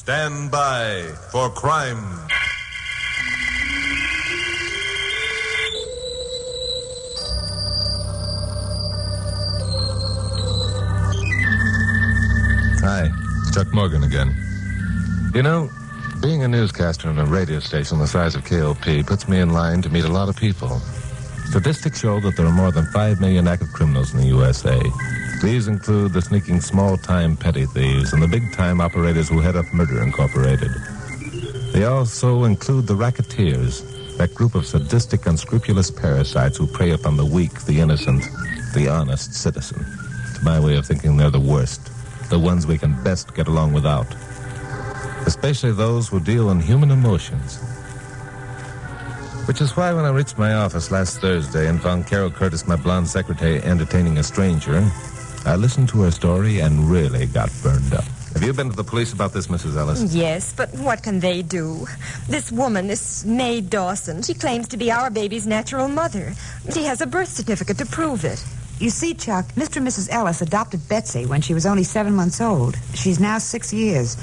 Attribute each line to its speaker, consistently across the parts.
Speaker 1: Stand by for crime.
Speaker 2: Hi, it's Chuck Morgan again. You know, being a newscaster on a radio station the size of KOP puts me in line to meet a lot of people. Statistics show that there are more than 5 million active criminals in the USA. These include the sneaking small-time petty thieves and the big-time operators who head up Murder Incorporated. They also include the racketeers, that group of sadistic, unscrupulous parasites who prey upon the weak, the innocent, the honest citizen. To my way of thinking, they're the worst, the ones we can best get along without. Especially those who deal in human emotions. Which is why when I reached my office last Thursday and found Carol Curtis, my blonde secretary, entertaining a stranger, I listened to her story and really got burned up. Have you been to the police about this, Mrs. Ellis?
Speaker 3: Yes, but what can they do? This woman, this Mae Dawson, she claims to be our baby's natural mother. She has a birth certificate to prove it.
Speaker 4: You see, Chuck, Mr. and Mrs. Ellis adopted Betsy when she was only 7 months old. She's now 6 years.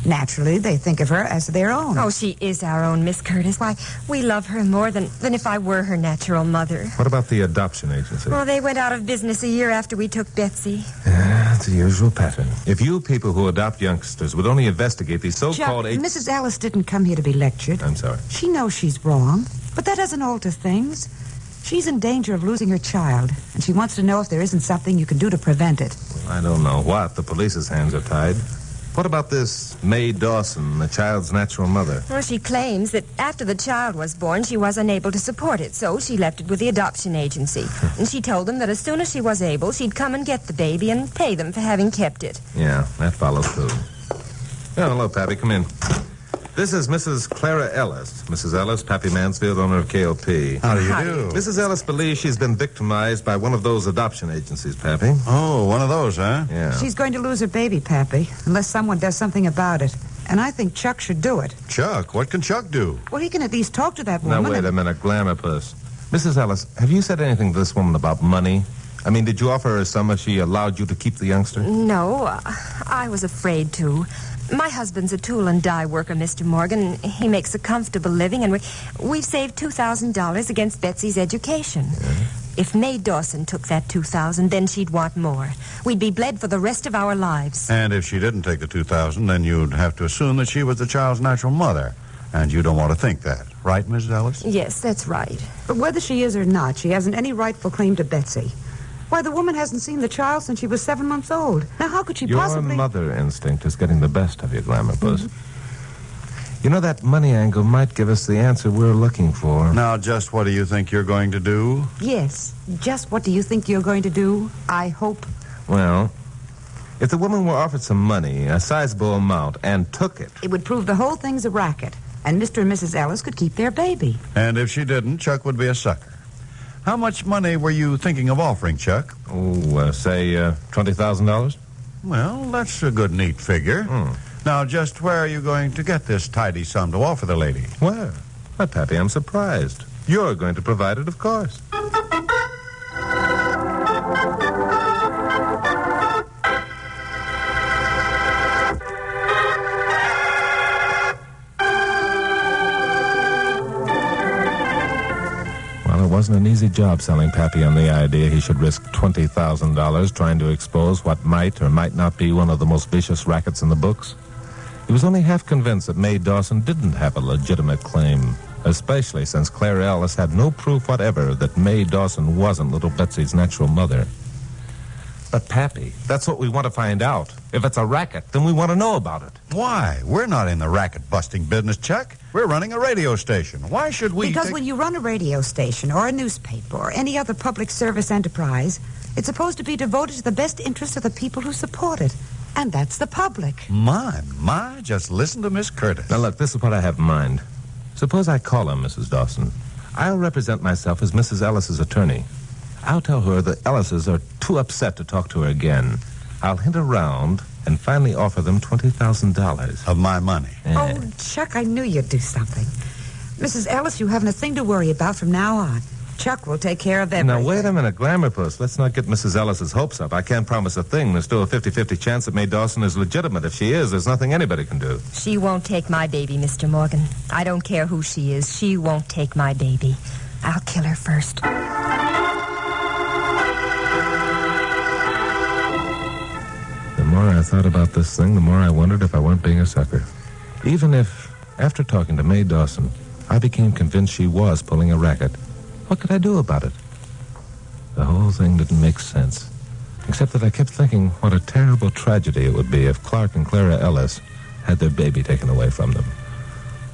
Speaker 4: Naturally, they think of her as their own.
Speaker 3: Oh, she is our own, Miss Curtis. Why, we love her more than if I were her natural mother.
Speaker 2: What about the adoption agency?
Speaker 3: Well, they went out of business a year after we took Betsy.
Speaker 2: Yeah, it's the usual pattern. If you people who adopt youngsters would only investigate these so-called...
Speaker 4: Chuck, Mrs. Ellis didn't come here to be lectured.
Speaker 2: I'm sorry.
Speaker 4: She knows she's wrong, but that doesn't alter things. She's in danger of losing her child, and she wants to know if there isn't something you can do to prevent it.
Speaker 2: Well, I don't know what. The police's hands are tied. What about this Mae Dawson, the child's natural mother?
Speaker 3: Well, she claims that after the child was born, she was unable to support it, so she left it with the adoption agency. And she told them that as soon as she was able, she'd come and get the baby and pay them for having kept it.
Speaker 2: Yeah, that follows through. Oh, hello, Pappy. Come in. This is Mrs. Clara Ellis. Mrs. Ellis, Pappy Mansfield, owner of KOP.
Speaker 5: How do you do?
Speaker 2: Mrs. Ellis believes she's been victimized by one of those adoption agencies, Pappy.
Speaker 5: Oh, one of those, huh?
Speaker 2: Yeah.
Speaker 4: She's going to lose her baby, Pappy, unless someone does something about it. And I think Chuck should do it.
Speaker 5: Chuck? What can Chuck do?
Speaker 4: Well, he can at least talk to that woman.
Speaker 2: Now, wait a minute, Glamour Puss. Mrs. Ellis, have you said anything to this woman about money? I mean, did you offer her some if she allowed you to keep the youngster?
Speaker 3: No, I was afraid to. My husband's a tool and die worker, Mr. Morgan. He makes a comfortable living, and we've saved $2,000 against Betsy's education.
Speaker 2: Yeah.
Speaker 3: If Mae Dawson took that $2,000, then she'd want more. We'd be bled for the rest of our lives.
Speaker 5: And if she didn't take the $2,000, then you'd have to assume that she was the child's natural mother. And you don't want to think that. Right, Mrs. Ellis?
Speaker 3: Yes, that's right.
Speaker 4: But whether she is or not, she hasn't any rightful claim to Betsy. Why, the woman hasn't seen the child since she was 7 months old. Now, how could she possibly...
Speaker 2: Your mother instinct is getting the best of you, Glamour Puss. Mm-hmm. You know, that money angle might give us the answer we're looking for.
Speaker 5: Now, just what do you think you're going to do?
Speaker 4: Yes. Just what do you think you're going to do? I hope.
Speaker 2: Well, if the woman were offered some money, a sizable amount, and took it...
Speaker 4: It would prove the whole thing's a racket, and Mr. and Mrs. Ellis could keep their baby.
Speaker 5: And if she didn't, Chuck would be a sucker. How much money were you thinking of offering, Chuck?
Speaker 2: Oh, say $20,000?
Speaker 5: Well, that's a good, neat figure. Now, just where are you going to get this tidy sum to offer the lady?
Speaker 2: Where? Why, Pappy, I'm surprised. You're going to provide it, of course. wasn't an easy job selling Pappy on the idea he should risk $20,000 trying to expose what might or might not be one of the most vicious rackets in the books. He was only half convinced that Mae Dawson didn't have a legitimate claim, especially since Clara Ellis had no proof whatever that Mae Dawson wasn't little Betsy's natural mother. But, Pappy, that's what we want to find out. If it's a racket, then we want to know about it.
Speaker 5: Why? We're not in the racket-busting business, Chuck. We're running a radio station. Why should we...
Speaker 4: Because when you run a radio station or a newspaper or any other public service enterprise, it's supposed to be devoted to the best interests of the people who support it. And that's the public.
Speaker 5: My, just listen to Miss Curtis.
Speaker 2: Now, look, this is what I have in mind. Suppose I call her Mrs. Dawson. I'll represent myself as Mrs. Ellis's attorney. I'll tell her the Ellises are too upset to talk to her again. I'll hint around and finally offer them $20,000.
Speaker 5: Of my money.
Speaker 2: Yeah.
Speaker 4: Oh, Chuck, I knew you'd do something. Mrs. Ellis, you haven't a thing to worry about from now on. Chuck will take care of everything.
Speaker 2: Now, wait a minute, Glamour Puss. Let's not get Mrs. Ellis's hopes up. I can't promise a thing. There's still a 50-50 chance that Mae Dawson is legitimate. If she is, there's nothing anybody can do.
Speaker 3: She won't take my baby, Mr. Morgan. I don't care who she is. She won't take my baby. I'll kill her first.
Speaker 2: The more I thought about this thing, the more I wondered if I weren't being a sucker. Even if, after talking to Mae Dawson, I became convinced she was pulling a racket, what could I do about it? The whole thing didn't make sense. Except that I kept thinking what a terrible tragedy it would be if Clark and Clara Ellis had their baby taken away from them.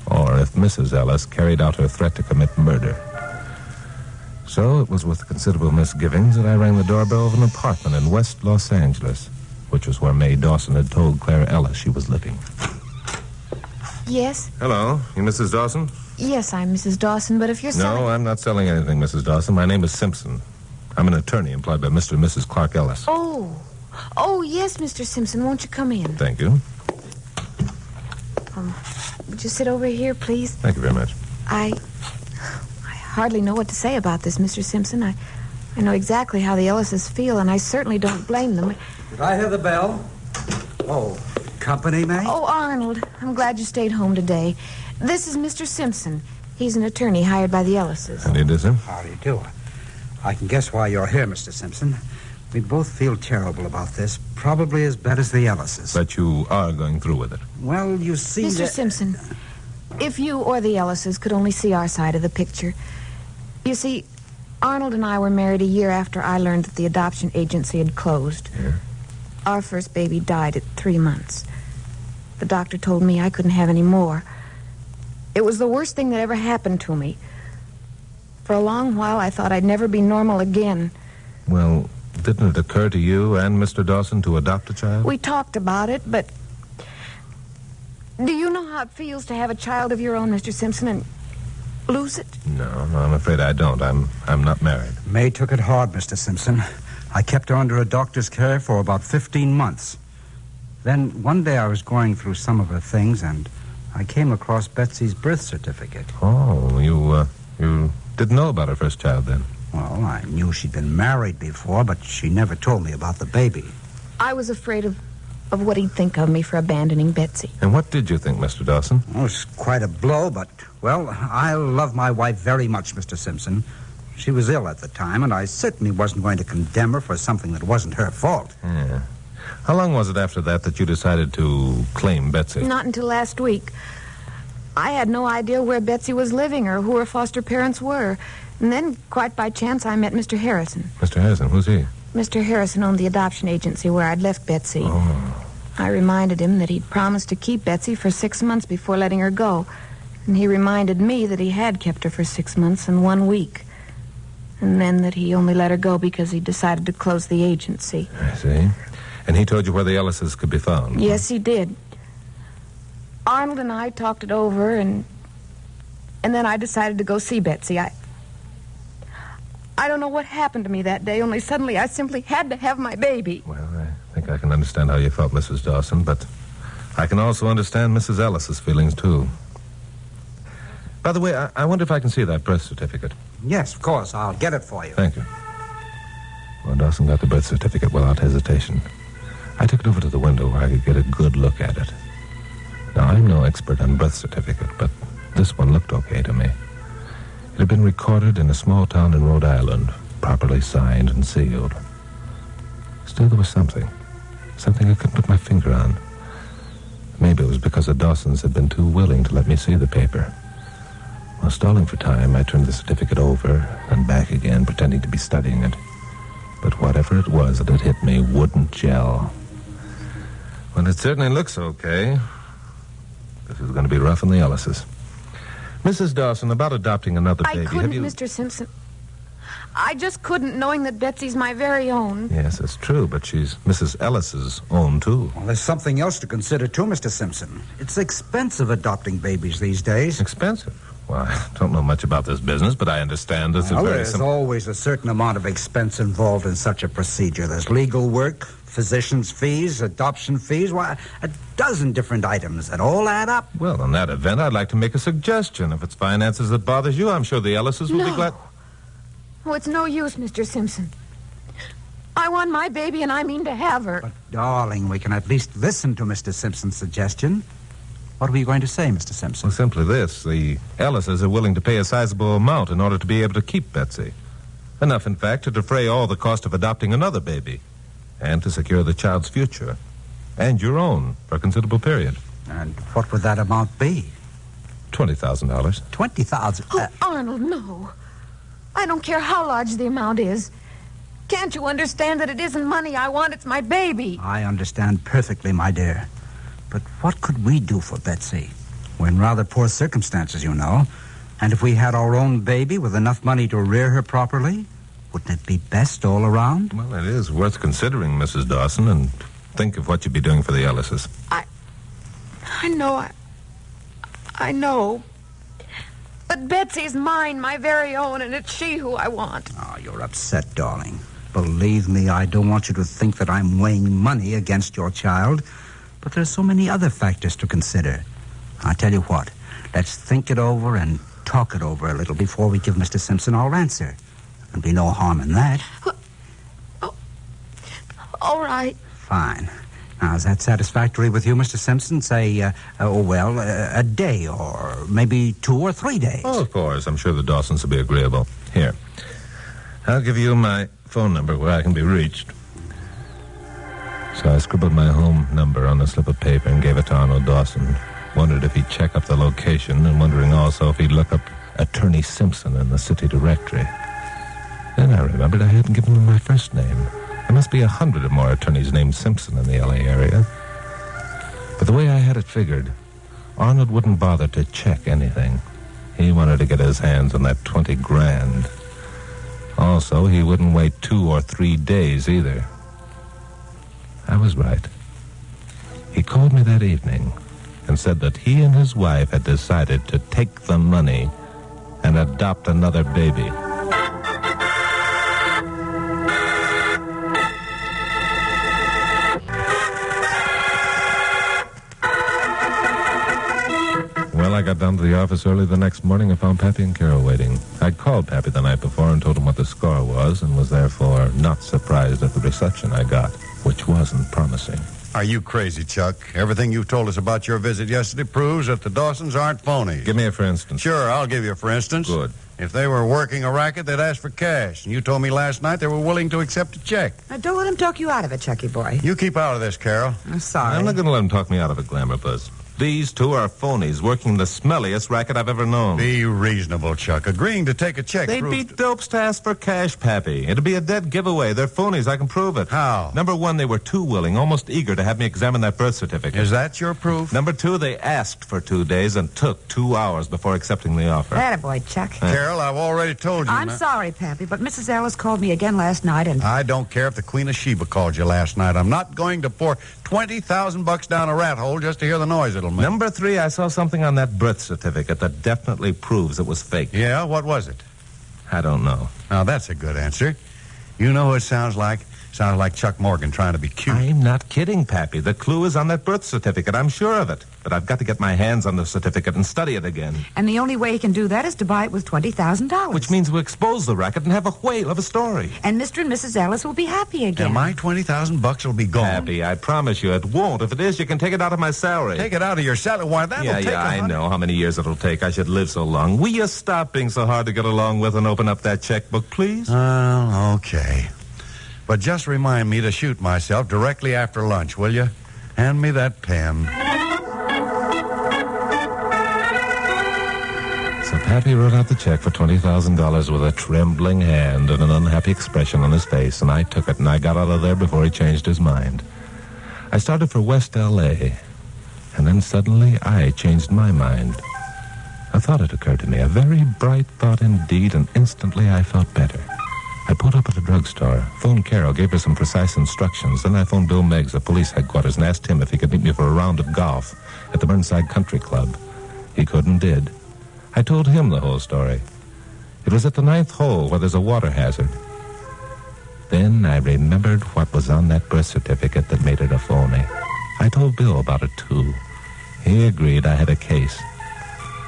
Speaker 2: Or if Mrs. Ellis carried out her threat to commit murder. So it was with considerable misgivings that I rang the doorbell of an apartment in West Los Angeles, which was where Mae Dawson had told Clara Ellis she was living.
Speaker 6: Yes?
Speaker 2: Hello, you Mrs. Dawson?
Speaker 6: Yes, I'm Mrs. Dawson, but if you're selling...
Speaker 2: No, I'm not selling anything, Mrs. Dawson. My name is Simpson. I'm an attorney employed by Mr. and Mrs. Clark Ellis.
Speaker 6: Oh, yes, Mr. Simpson. Won't you come in?
Speaker 2: Thank you.
Speaker 6: Would you sit over here, please?
Speaker 2: Thank you very much.
Speaker 6: I hardly know what to say about this, Mr. Simpson. I know exactly how the Ellises feel, and I certainly don't blame them.
Speaker 7: Did I hear the bell? Oh, company, May?
Speaker 6: Oh, Arnold, I'm glad you stayed home today. This is Mr. Simpson. He's an attorney hired by the Ellises.
Speaker 2: How do you do, sir?
Speaker 7: How do you do? I can guess why you're here, Mr. Simpson. We both feel terrible about this, probably as bad as the Ellises.
Speaker 2: But you are going through with it.
Speaker 7: Well, you see...
Speaker 6: Mr. Simpson, if you or the Ellises could only see our side of the picture. You see, Arnold and I were married a year after I learned that the adoption agency had closed.
Speaker 2: Yeah.
Speaker 6: Our first baby died at 3 months. The doctor told me I couldn't have any more. It was the worst thing that ever happened to me. For a long while, I thought I'd never be normal again.
Speaker 2: Well, didn't it occur to you and Mr. Dawson to adopt a child?
Speaker 6: We talked about it, but... Do you know how it feels to have a child of your own, Mr. Simpson, and lose it?
Speaker 2: No, I'm afraid I don't. I'm not married.
Speaker 7: May took it hard, Mr. Simpson. I kept her under a doctor's care for about 15 months. Then one day I was going through some of her things, and I came across Betsy's birth certificate.
Speaker 2: Oh, you didn't know about her first child then?
Speaker 7: Well, I knew she'd been married before, but she never told me about the baby.
Speaker 6: I was afraid of what he'd think of me for abandoning Betsy.
Speaker 2: And what did you think, Mr. Dawson?
Speaker 7: Oh, it's quite a blow, but, well, I love my wife very much, Mr. Simpson. She was ill at the time, and I certainly wasn't going to condemn her for something that wasn't her fault.
Speaker 2: Yeah. How long was it after that you decided to claim Betsy?
Speaker 6: Not until last week. I had no idea where Betsy was living or who her foster parents were. And then, quite by chance, I met Mr. Harrison.
Speaker 2: Mr. Harrison, who's he?
Speaker 6: Mr. Harrison owned the adoption agency where I'd left Betsy.
Speaker 2: Oh.
Speaker 6: I reminded him that he'd promised to keep Betsy for 6 months before letting her go. And he reminded me that he had kept her for 6 months and 1 week. And then that he only let her go because he decided to close the agency.
Speaker 2: I see. And he told you where the Ellises could be found?
Speaker 6: Yes, he did. Arnold and I talked it over, and then I decided to go see Betsy. I don't know what happened to me that day, only suddenly I simply had to have my baby.
Speaker 2: Well, I think I can understand how you felt, Mrs. Dawson, but I can also understand Mrs. Ellis's feelings, too. By the way, I wonder if I can see that birth certificate.
Speaker 7: Yes, of course. I'll get it for you.
Speaker 2: Thank you. Well, Dawson got the birth certificate without hesitation. I took it over to the window where I could get a good look at it. Now, I'm no expert on birth certificate, but this one looked okay to me. It had been recorded in a small town in Rhode Island, properly signed and sealed. Still, there was something I couldn't put my finger on. Maybe it was because the Dawsons had been too willing to let me see the paper. While stalling for time, I turned the certificate over and back again, pretending to be studying it. But whatever it was that had hit me wouldn't gel. Well, it certainly looks okay. This is going to be rough on the Ellises. Mrs. Dawson, about adopting another baby.
Speaker 6: I couldn't, Mr. Simpson. I just couldn't, knowing that Betsy's my very own.
Speaker 2: Yes, that's true, but she's Mrs. Ellis's own, too.
Speaker 7: Well, there's something else to consider, too, Mr. Simpson. It's expensive adopting babies these days.
Speaker 2: Expensive? Well, I don't know much about this business, but I understand this is very
Speaker 7: There's always a certain amount of expense involved in such a procedure. There's legal work, physician's fees, adoption fees, a dozen different items that all add up.
Speaker 2: Well, in that event, I'd like to make a suggestion. If it's finances that bothers you, I'm sure the Ellises will be glad...
Speaker 6: Oh, it's no use, Mr. Simpson. I want my baby, and I mean to have her.
Speaker 7: But, darling, we can at least listen to Mr. Simpson's suggestion. What were you going to say, Mr. Simpson?
Speaker 2: Well, simply this. The Ellises are willing to pay a sizable amount in order to be able to keep Betsy. Enough, in fact, to defray all the cost of adopting another baby and to secure the child's future and your own for a considerable period.
Speaker 7: And what would that amount be?
Speaker 2: $20,000.
Speaker 7: $20,000?
Speaker 6: Oh, Arnold, no. I don't care how large the amount is. Can't you understand that it isn't money I want? It's my baby.
Speaker 7: I understand perfectly, my dear. But what could we do for Betsy? We're in rather poor circumstances, you know. And if we had our own baby with enough money to rear her properly, wouldn't it be best all around?
Speaker 2: Well, it is worth considering, Mrs. Dawson, and think of what you'd be doing for the Ellises.
Speaker 6: I know. But Betsy's mine, my very own, and it's she who I want.
Speaker 7: Oh, you're upset, darling. Believe me, I don't want you to think that I'm weighing money against your child. But there's so many other factors to consider. I'll tell you what. Let's think it over and talk it over a little before we give Mr. Simpson our answer. There'll be no harm in that.
Speaker 6: Oh, all right.
Speaker 7: Fine. Now, is that satisfactory with you, Mr. Simpson? Say, a day or maybe 2 or 3 days.
Speaker 2: Oh, of course. I'm sure the Dawsons will be agreeable. Here. I'll give you my phone number where I can be reached. So I scribbled my home number on a slip of paper and gave it to Arnold Dawson. Wondered if he'd check up the location, and wondering also if he'd look up Attorney Simpson in the city directory. Then I remembered I hadn't given him my first name. There must be 100 or more attorneys named Simpson in the L.A. area. But the way I had it figured, Arnold wouldn't bother to check anything. He wanted to get his hands on that $20,000. Also, he wouldn't wait 2 or 3 days either. I was right. He called me that evening and said that he and his wife had decided to take the money and adopt another baby. Well, I got down to the office early the next morning and found Pappy and Carol waiting. I'd called Pappy the night before and told him what the score was, and was therefore not surprised at the reception I got, which wasn't promising.
Speaker 5: Are you crazy, Chuck? Everything you've told us about your visit yesterday proves that the Dawsons aren't phony.
Speaker 2: Give me a for instance.
Speaker 5: Sure, I'll give you a for instance.
Speaker 2: Good.
Speaker 5: If they were working a racket, they'd ask for cash. And you told me last night they were willing to accept a check.
Speaker 4: Now, don't let him talk you out of it, Chucky boy.
Speaker 5: You keep out of this, Carol.
Speaker 4: I'm sorry.
Speaker 2: I'm not going to let him talk me out of it, Glamour Buzz. These two are phonies working the smelliest racket I've ever known.
Speaker 5: Be reasonable, Chuck. Agreeing to take a check
Speaker 2: They'd be dopes to ask for cash, Pappy. It'd be a dead giveaway. They're phonies. I can prove it.
Speaker 5: How?
Speaker 2: Number one, they were too willing, almost eager to have me examine that birth certificate.
Speaker 5: Is that your proof?
Speaker 2: Number two, they asked for 2 days and took 2 hours before accepting the offer.
Speaker 4: Attaboy, Chuck.
Speaker 5: Carol, I've already told you.
Speaker 4: I'm sorry, Pappy, but Mrs. Ellis called me again last night and...
Speaker 5: I don't care if the Queen of Sheba called you last night. I'm not going to pour $20,000 down a rat hole just to hear the noise it'll make.
Speaker 2: Number three, I saw something on that birth certificate that definitely proves it was fake.
Speaker 5: Yeah, what was it?
Speaker 2: I don't know.
Speaker 5: Now, that's a good answer. You know what it sounds like? Sounds like Chuck Morgan trying to be cute.
Speaker 2: I'm not kidding, Pappy. The clue is on that birth certificate. I'm sure of it. But I've got to get my hands on the certificate and study it again.
Speaker 4: And the only way he can do that is to buy it with $20,000.
Speaker 2: Which means we expose the racket and have a whale of a story.
Speaker 4: And Mr. and Mrs. Ellis will be happy again.
Speaker 5: And my $20,000 will be gone.
Speaker 2: Pappy, I promise you it won't. If it is, you can take it out of my salary.
Speaker 5: Take it out of your salary? Why, that'll take
Speaker 2: I know how many years it'll take. I should live so long. Will you stop being so hard to get along with and open up that checkbook, please?
Speaker 5: Okay. But just remind me to shoot myself directly after lunch, will you? Hand me that pen.
Speaker 2: So Pappy wrote out the check for $20,000 with a trembling hand and an unhappy expression on his face, and I took it, and I got out of there before he changed his mind. I started for West L.A., and then suddenly I changed my mind. A thought had occurred to me, a very bright thought indeed, and instantly I felt better. I pulled up at a drugstore, phoned Carol, gave her some precise instructions. Then I phoned Bill Meggs at police headquarters and asked him if he could meet me for a round of golf at the Burnside Country Club. He could and did. I told him the whole story. It was at the 9th hole where there's a water hazard. Then I remembered what was on that birth certificate that made it a phony. I told Bill about it, too. He agreed I had a case.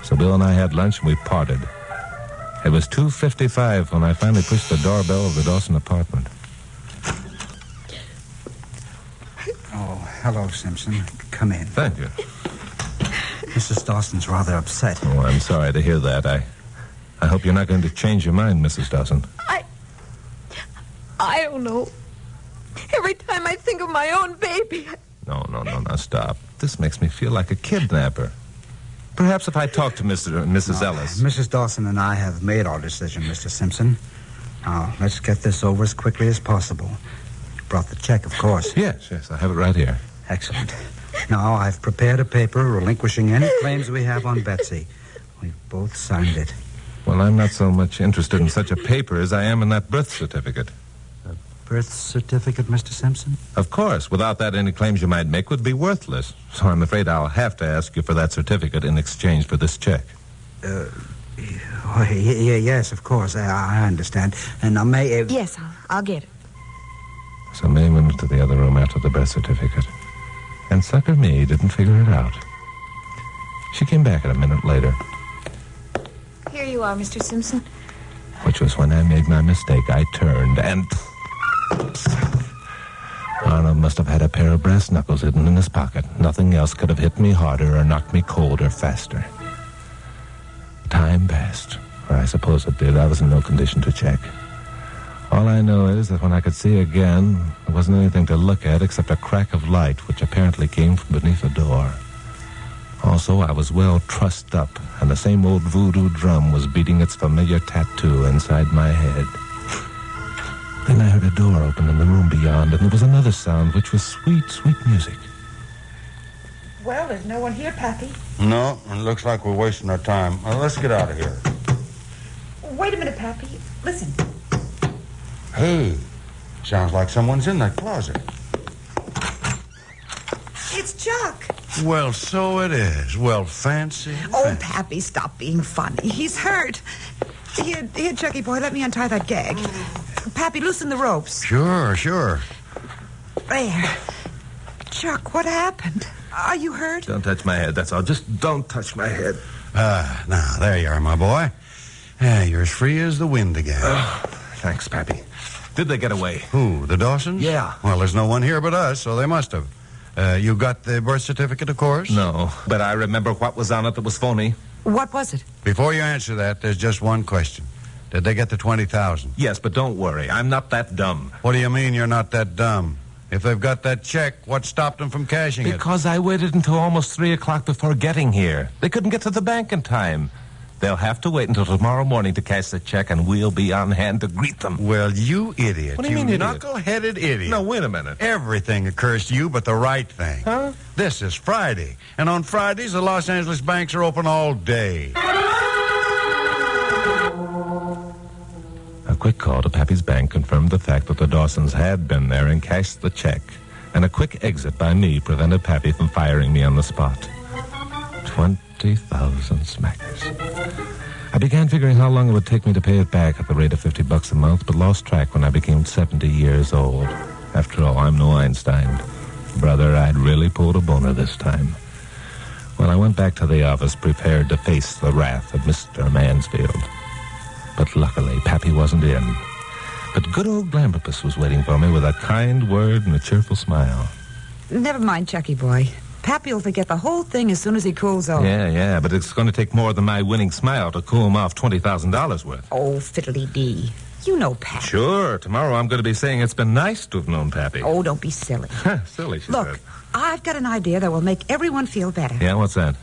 Speaker 2: So Bill and I had lunch and we parted. It was 2:55 when I finally pushed the doorbell of the Dawson apartment.
Speaker 7: Oh, hello, Simpson. Come in.
Speaker 2: Thank you.
Speaker 7: Mrs. Dawson's rather upset.
Speaker 2: Oh, I'm sorry to hear that. I hope you're not going to change your mind, Mrs. Dawson.
Speaker 6: I don't know. Every time I think of my own baby,
Speaker 2: No, stop. This makes me feel like a kidnapper. Perhaps if I talk to Mr. and Mrs. Ellis.
Speaker 7: Mrs. Dawson and I have made our decision, Mr. Simpson. Now, let's get this over as quickly as possible. You brought the check, of course.
Speaker 2: Yes, I have it right here.
Speaker 7: Excellent. Now, I've prepared a paper relinquishing any claims we have on Betsy. We've both signed it.
Speaker 2: Well, I'm not so much interested in such a paper as I am in that birth certificate.
Speaker 7: A birth certificate, Mr. Simpson?
Speaker 2: Of course. Without that, any claims you might make would be worthless. So I'm afraid I'll have to ask you for that certificate in exchange for this check.
Speaker 7: Yes, of course. I understand. And I may...
Speaker 6: Yes, I'll get it.
Speaker 2: So May went into the other room after the birth certificate. And sucker me didn't figure it out. She came back a minute later.
Speaker 6: Here you are, Mr. Simpson.
Speaker 2: Which was when I made my mistake. I turned and... Arnold must have had a pair of brass knuckles hidden in his pocket. Nothing else could have hit me harder or knocked me colder faster. Time passed, or I suppose it did. I was in no condition to check. All I know is that when I could see again, there wasn't anything to look at except a crack of light, which apparently came from beneath a door. Also, I was well trussed up, and the same old voodoo drum was beating its familiar tattoo inside my head. Then I heard a door open in the room beyond, and there was another sound, which was sweet, sweet music.
Speaker 4: Well, there's no one here, Pappy.
Speaker 5: No, it looks like we're wasting our time. Let's get out of here.
Speaker 4: Wait a minute, Pappy. Listen.
Speaker 5: Hey, sounds like someone's in that closet.
Speaker 4: It's Chuck.
Speaker 5: Well, so it is. Well, fancy.
Speaker 4: Oh, Pappy, stop being funny. He's hurt. Here, Chucky boy, let me untie that gag. Pappy, loosen the ropes.
Speaker 5: Sure.
Speaker 4: There. Chuck, what happened? Are you hurt?
Speaker 2: Don't touch my head, that's all. Just don't touch my head.
Speaker 5: Now, there you are, my boy. You're as free as the wind again.
Speaker 2: Thanks, Pappy. Did they get away?
Speaker 5: Who, the Dawsons?
Speaker 2: Yeah.
Speaker 5: Well, there's no one here but us, so they must have. You got the birth certificate, of course?
Speaker 2: No, but I remember what was on it that was phony.
Speaker 4: What was it?
Speaker 5: Before you answer that, there's just one question. Did they get the $20,000?
Speaker 2: Yes, but don't worry. I'm not that dumb.
Speaker 5: What do you mean you're not that dumb? If they've got that check, what stopped them from cashing it?
Speaker 2: Because I waited until almost 3 o'clock before getting here. They couldn't get to the bank in time. They'll have to wait until tomorrow morning to cash the check, and we'll be on hand to greet them.
Speaker 5: Well, you idiot.
Speaker 2: What do you mean, idiot?
Speaker 5: Knuckle-headed idiot.
Speaker 2: No, wait a minute.
Speaker 5: Everything occurs to you but the right thing.
Speaker 2: Huh?
Speaker 5: This is Friday, and on Fridays, the Los Angeles banks are open all day.
Speaker 2: A quick call to Pappy's bank confirmed the fact that the Dawsons had been there and cashed the check, and a quick exit by me prevented Pappy from firing me on the spot. 20,000 smackers. I began figuring how long it would take me to pay it back at the rate of $50 a month, but lost track when I became 70 years old. After all, I'm no Einstein. Brother, I'd really pulled a boner this time. Well, I went back to the office prepared to face the wrath of Mr. Mansfield. But luckily, Pappy wasn't in. But good old Glamorpus was waiting for me with a kind word and a cheerful smile.
Speaker 4: Never mind, Chucky boy. Pappy will forget the whole thing as soon as he cools off.
Speaker 2: Yeah, but it's going to take more than my winning smile to cool him off $20,000 worth.
Speaker 4: Oh, fiddly-dee. You know Pappy.
Speaker 2: Sure, tomorrow I'm going to be saying it's been nice to have known Pappy.
Speaker 4: Oh, don't be silly.
Speaker 2: Silly, she
Speaker 4: Look,
Speaker 2: said.
Speaker 4: I've got an idea that will make everyone feel better.
Speaker 2: Yeah, what's that?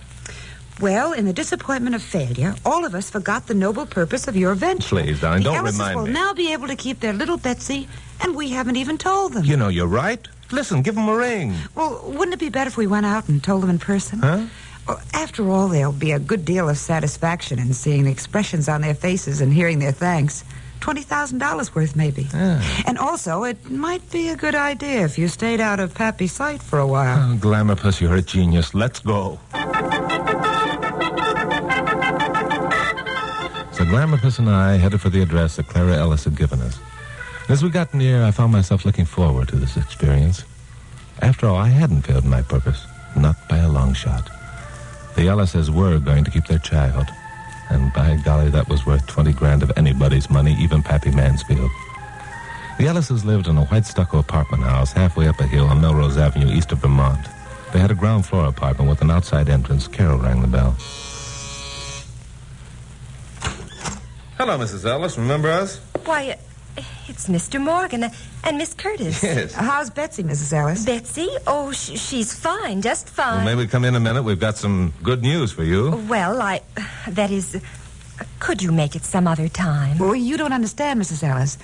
Speaker 4: Well, in the disappointment of failure, all of us forgot the noble purpose of your venture.
Speaker 2: Please, darling, don't
Speaker 4: Ellises
Speaker 2: remind
Speaker 4: will
Speaker 2: me.
Speaker 4: now be able to keep their little Betsy, and we haven't even told them.
Speaker 2: You know, you're right. Listen, give them a ring.
Speaker 4: Well, wouldn't it be better if we went out and told them in person?
Speaker 2: Huh?
Speaker 4: Well, after all, there'll be a good deal of satisfaction in seeing the expressions on their faces and hearing their thanks. $20,000 worth, maybe.
Speaker 2: Yeah.
Speaker 4: And also, it might be a good idea if you stayed out of Pappy's sight for a while.
Speaker 2: Oh, Glamorpus, you're a genius. Let's go. So Glamorpus and I headed for the address that Clara Ellis had given us. As we got near, I found myself looking forward to this experience. After all, I hadn't failed in my purpose. Not by a long shot. The Ellises were going to keep their child. And by golly, that was worth 20 grand of anybody's money, even Pappy Mansfield. The Ellises lived in a white stucco apartment house halfway up a hill on Melrose Avenue, east of Vermont. They had a ground floor apartment with an outside entrance. Carol rang the bell. Hello, Mrs. Ellis. Remember us?
Speaker 3: Why, it's Mr. Morgan and Miss Curtis.
Speaker 2: Yes.
Speaker 4: How's Betsy, Mrs. Ellis?
Speaker 3: Betsy? Oh, she's fine, just fine.
Speaker 2: Well, may we come in a minute? We've got some good news for you.
Speaker 3: Well, that is, could you make it some other time?
Speaker 4: Well, you don't understand, Mrs. Ellis.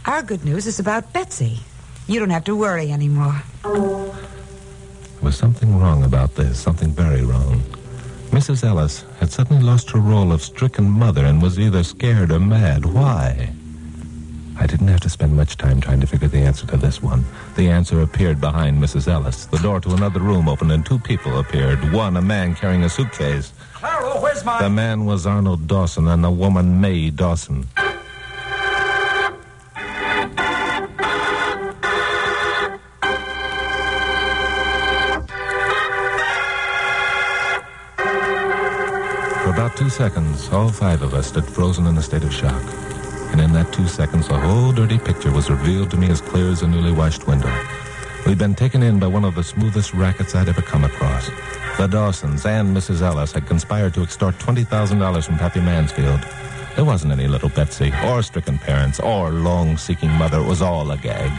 Speaker 4: Our good news is about Betsy. You don't have to worry anymore.
Speaker 2: There was something wrong about this, something very wrong. Mrs. Ellis had suddenly lost her role of stricken mother and was either scared or mad. Why? I didn't have to spend much time trying to figure the answer to this one. The answer appeared behind Mrs. Ellis. The door to another room opened and two people appeared. One, a man carrying a suitcase.
Speaker 7: Clara, where's my...
Speaker 2: The man was Arnold Dawson and the woman Mae Dawson. For about 2 seconds, all five of us stood frozen in a state of shock. And in that 2 seconds, the whole dirty picture was revealed to me as clear as a newly washed window. We'd been taken in by one of the smoothest rackets I'd ever come across. The Dawsons and Mrs. Ellis had conspired to extort $20,000 from Pappy Mansfield. There wasn't any little Betsy, or stricken parents, or long-seeking mother. It was all a gag.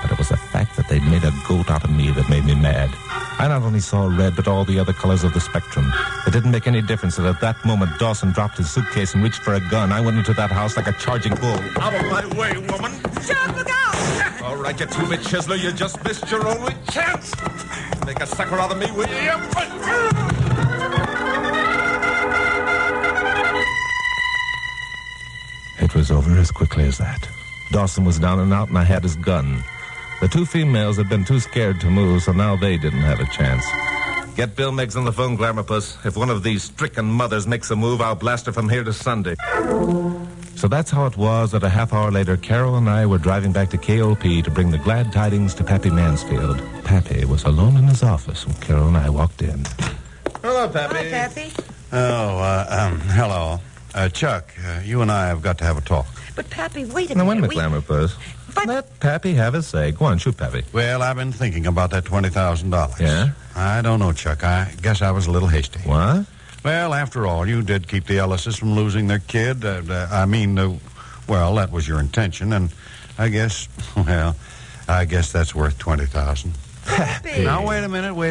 Speaker 2: But it was the fact that they'd made a goat out of me that made me mad. I not only saw red, but all the other colors of the spectrum. It didn't make any difference that at that moment Dawson dropped his suitcase and reached for a gun. I went into that house like a charging bull.
Speaker 1: Out of my way, woman.
Speaker 3: Chuck, look out!
Speaker 1: All right, you two-bit chiseler, you just missed your only chance. Make a sucker out of me, will you?
Speaker 2: It was over as quickly as that. Dawson was down and out, and I had his gun. The two females had been too scared to move, so now they didn't have a chance. Get Bill Miggs on the phone, Glamorpus. If one of these stricken mothers makes a move, I'll blast her from here to Sunday. So that's how it was that a half hour later, Carol and I were driving back to KOP to bring the glad tidings to Pappy Mansfield. Pappy was alone in his office when Carol and I walked in.
Speaker 1: Hello, Pappy.
Speaker 4: Hi, Pappy.
Speaker 5: Hello. Chuck, you and I have got to have a talk.
Speaker 4: But, Pappy, wait a
Speaker 2: Now,
Speaker 4: minute.
Speaker 2: wait a minute, Glamorpus. Let Pappy have his say. Go on, shoot, Pappy.
Speaker 5: Well, I've been thinking about that $20,000.
Speaker 2: Yeah?
Speaker 5: I don't know, Chuck. I guess I was a little hasty.
Speaker 2: What?
Speaker 5: Well, after all, you did keep the Ellises from losing their kid. Well, that was your intention, and I guess that's worth $20,000.
Speaker 4: Pappy.
Speaker 5: Now, wait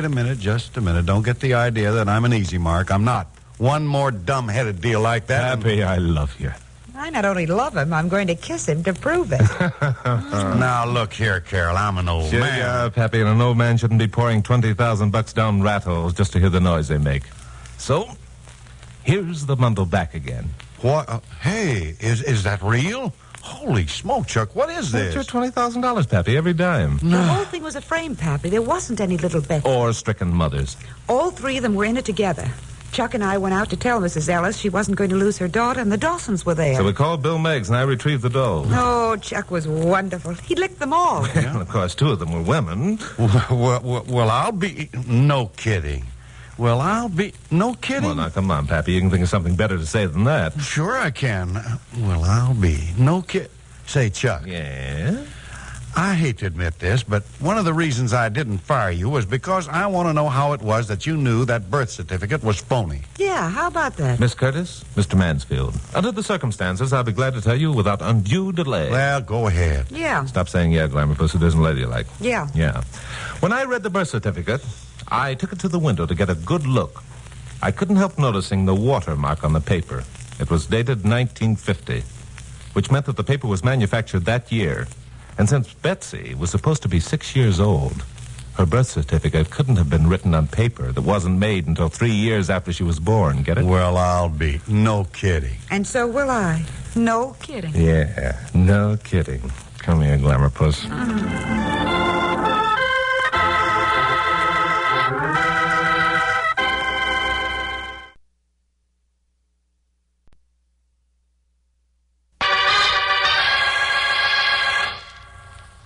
Speaker 5: a minute, just a minute. Don't get the idea that I'm an easy mark. I'm not. One more dumb-headed deal like that.
Speaker 2: Pappy, I love you.
Speaker 4: I not only love him, I'm going to kiss him to prove it.
Speaker 5: Now, look here, Carol. I'm an old
Speaker 2: Sure,
Speaker 5: man.
Speaker 2: yeah, Pappy, and an old man shouldn't be pouring $20,000 down rat holes just to hear the noise they make. So, here's the bundle back again.
Speaker 5: What? Hey, is that real? Holy smoke, Chuck, what is this?
Speaker 2: That's your $20,000, Pappy, every dime.
Speaker 4: The whole thing was a frame, Pappy. There wasn't any little Betsy.
Speaker 2: Or stricken mothers.
Speaker 4: All three of them were in it together. Chuck and I went out to tell Mrs. Ellis she wasn't going to lose her daughter, and the Dawsons were there.
Speaker 2: So we called Bill Meggs, and I retrieved the doll.
Speaker 4: Oh, Chuck was wonderful. He licked them all.
Speaker 2: Well, of course, two of them were women.
Speaker 5: Well, I'll be... No kidding. Well, I'll be... No kidding?
Speaker 2: Well, now, come on, Pappy. You can think of something better to say than that.
Speaker 5: Sure I can. Well, I'll be... No kid... Say, Chuck.
Speaker 2: Yeah?
Speaker 5: I hate to admit this, but one of the reasons I didn't fire you was because I want to know how it was that you knew that birth certificate was phony.
Speaker 4: Yeah, how about that?
Speaker 2: Miss Curtis, Mr. Mansfield. Under the circumstances, I'll be glad to tell you without undue delay.
Speaker 5: Well, go ahead.
Speaker 4: Yeah.
Speaker 2: Stop saying yeah, Glamour Puss. It isn't ladylike.
Speaker 4: Yeah.
Speaker 2: Yeah. When I read the birth certificate, I took it to the window to get a good look. I couldn't help noticing the watermark on the paper. It was dated 1950, which meant that the paper was manufactured that year. And since Betsy was supposed to be 6 years old, her birth certificate couldn't have been written on paper that wasn't made until 3 years after she was born. Get it?
Speaker 5: Well, I'll be. No kidding.
Speaker 4: And so will I. No kidding.
Speaker 2: Yeah, no kidding. Come here, Glamour Puss.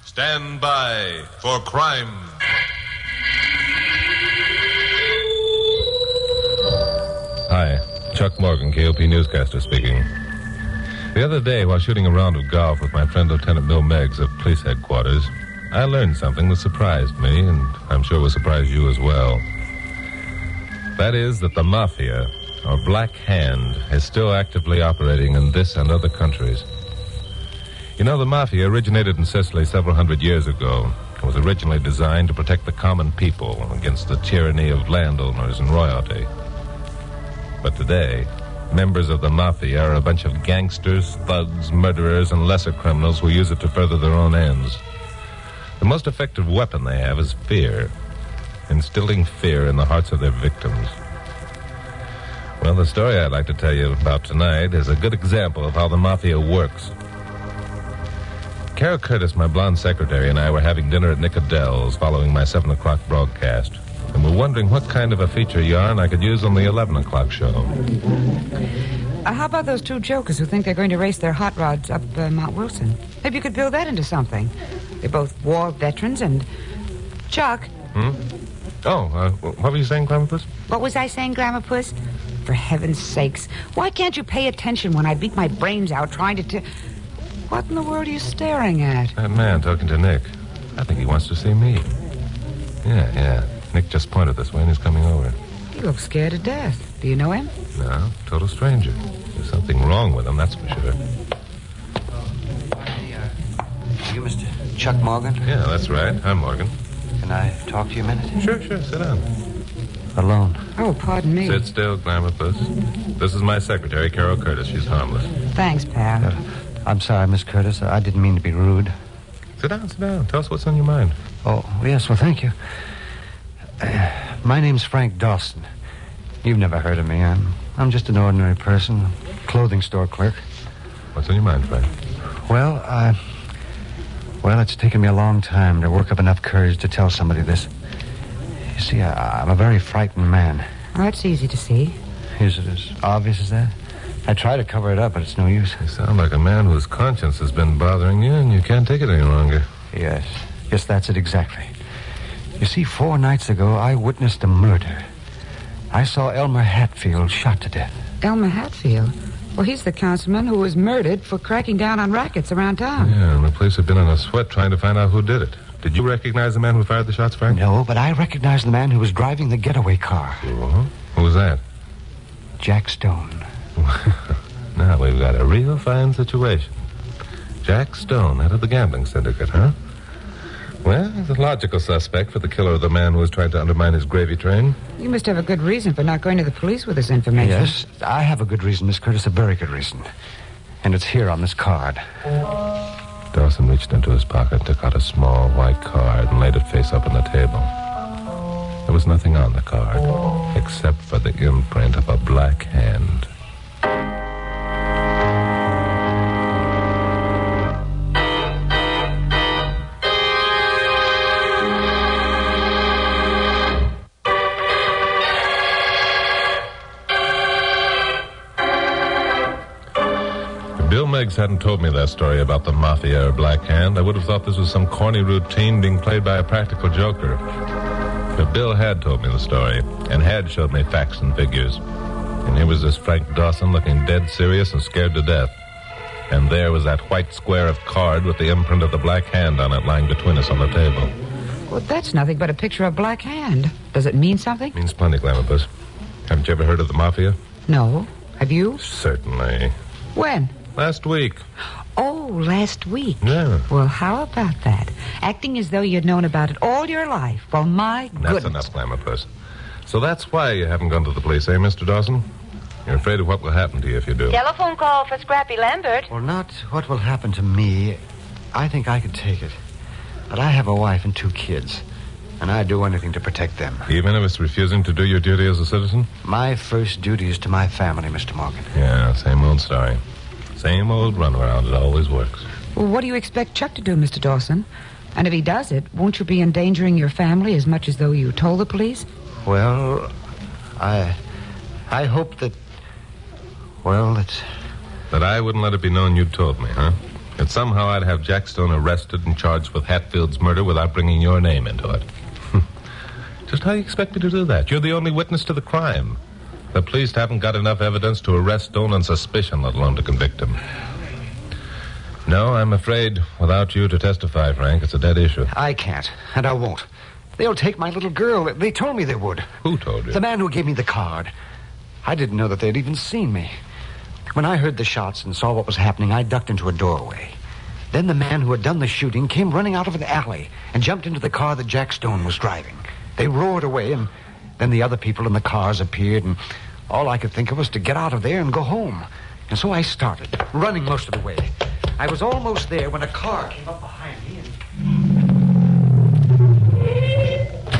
Speaker 1: Stand by for crime.
Speaker 2: Hi, Chuck Morgan, KOP newscaster speaking. The other day, while shooting a round of golf with my friend Lieutenant Bill Meggs of police headquarters, I learned something that surprised me, and I'm sure will surprise you as well. That is that the Mafia, or Black Hand, is still actively operating in this and other countries. You know, the Mafia originated in Sicily several hundred years ago. It was originally designed to protect the common people against the tyranny of landowners and royalty. But today, members of the Mafia are a bunch of gangsters, thugs, murderers, and lesser criminals who use it to further their own ends. The most effective weapon they have is fear, instilling fear in the hearts of their victims. Well, the story I'd like to tell you about tonight is a good example of how the Mafia works. Carol Curtis, my blonde secretary, and I were having dinner at Nick Adele's following my 7 o'clock broadcast. And we're wondering what kind of a feature yarn I could use on the 11 o'clock show.
Speaker 4: How about those two jokers who think they're going to race their hot rods up Mount Wilson? Maybe you could build that into something. They're both war veterans and... Chuck.
Speaker 2: What were you saying, Glamour Puss?
Speaker 4: What was I saying, Glamour Puss? For heaven's sakes, why can't you pay attention when I beat my brains out trying to... What in the world are you staring at?
Speaker 2: That man talking to Nick. I think he wants to see me. Yeah. Nick just pointed this way and he's coming over.
Speaker 4: He looks scared to death. Do you know him?
Speaker 2: No, total stranger. There's something wrong with him, that's for sure.
Speaker 8: Are you Mr. Chuck Morgan?
Speaker 2: Yeah, that's right. I'm Morgan.
Speaker 8: Can I talk to you a minute?
Speaker 2: Sure, sit down.
Speaker 8: Alone.
Speaker 4: Oh, pardon me.
Speaker 2: Sit still, Glamour Puss. This is my secretary, Carol Curtis. She's harmless.
Speaker 4: Thanks, pal.
Speaker 8: I'm sorry, Miss Curtis. I didn't mean to be rude.
Speaker 2: Sit down. Tell us what's on your mind.
Speaker 8: Oh, yes, well, thank you. My name's Frank Dawson. You've never heard of me. I'm just an ordinary person, clothing store clerk.
Speaker 2: What's on your mind, Frank?
Speaker 8: Well, it's taken me a long time to work up enough courage to tell somebody this. You see, I'm a very frightened man.
Speaker 4: Oh, that's easy to see.
Speaker 8: Is it as obvious as that? I try to cover it up, but it's no use.
Speaker 2: You sound like a man whose conscience has been bothering you and you can't take it any longer.
Speaker 8: Yes, that's it exactly. You see, 4 nights ago, I witnessed a murder. I saw Elmer Hatfield shot to death.
Speaker 4: Elmer Hatfield? Well, he's the councilman who was murdered for cracking down on rackets around town.
Speaker 2: Yeah, and the police have been in a sweat trying to find out who did it. Did you recognize the man who fired the shots, Frank?
Speaker 8: No, but I recognized the man who was driving the getaway car.
Speaker 2: Uh-huh. Who was that?
Speaker 8: Jack Stone.
Speaker 2: Now we've got a real fine situation. Jack Stone, head of the gambling syndicate, huh? Well, he's a logical suspect for the killer of the man who was trying to undermine his gravy train.
Speaker 4: You must have a good reason for not going to the police with this information.
Speaker 8: Yes, I have a good reason, Miss Curtis, a very good reason. And it's here on this card.
Speaker 2: Dawson reached into his pocket, took out a small white card, and laid it face up on the table. There was nothing on the card, except for the imprint of a black hand. Meigs hadn't told me that story about the mafia or Black Hand, I would have thought this was some corny routine being played by a practical joker. But Bill had told me the story, and had showed me facts and figures. And here was this Frank Dawson looking dead serious and scared to death. And there was that white square of card with the imprint of the Black Hand on it lying between us on the table.
Speaker 4: Well, that's nothing but a picture of Black Hand. Does it mean something?
Speaker 2: Means plenty, Glamour. Haven't you ever heard of the mafia?
Speaker 4: No. Have you?
Speaker 2: Certainly.
Speaker 4: When?
Speaker 2: Last week.
Speaker 4: Oh, last week.
Speaker 2: Yeah.
Speaker 4: Well, how about that? Acting as though you'd known about it all your life. Well, my goodness.
Speaker 2: That's enough, Glamour. So that's why you haven't gone to the police, eh, Mr. Dawson? You're afraid of what will happen to you if you do.
Speaker 3: Telephone call for Scrappy Lambert.
Speaker 8: Well, not what will happen to me. I think I could take it. But I have a wife and 2 kids, and I'd do anything to protect them.
Speaker 2: Even if it's refusing to do your duty as a citizen?
Speaker 8: My first duty is to my family, Mr. Morgan.
Speaker 2: Yeah, same old story. Same old runaround. It always works.
Speaker 4: Well, what do you expect Chuck to do, Mr. Dawson? And if he does it, won't you be endangering your family as much as though you told the police?
Speaker 8: Well, I hope that... Well,
Speaker 2: That I wouldn't let it be known you'd told me, huh? That somehow I'd have Jack Stone arrested and charged with Hatfield's murder without bringing your name into it. Just how do you expect me to do that? You're the only witness to the crime. The police haven't got enough evidence to arrest Stone on suspicion, let alone to convict him. No, I'm afraid without you to testify, Frank, it's a dead issue.
Speaker 8: I can't, and I won't. They'll take my little girl. They told me they would.
Speaker 2: Who told you?
Speaker 8: The man who gave me the card. I didn't know that they'd even seen me. When I heard the shots and saw what was happening, I ducked into a doorway. Then the man who had done the shooting came running out of an alley and jumped into the car that Jack Stone was driving. They roared away, and then the other people in the cars appeared, and all I could think of was to get out of there and go home. And so I started, running most of the way. I was almost there when a car came up behind me and...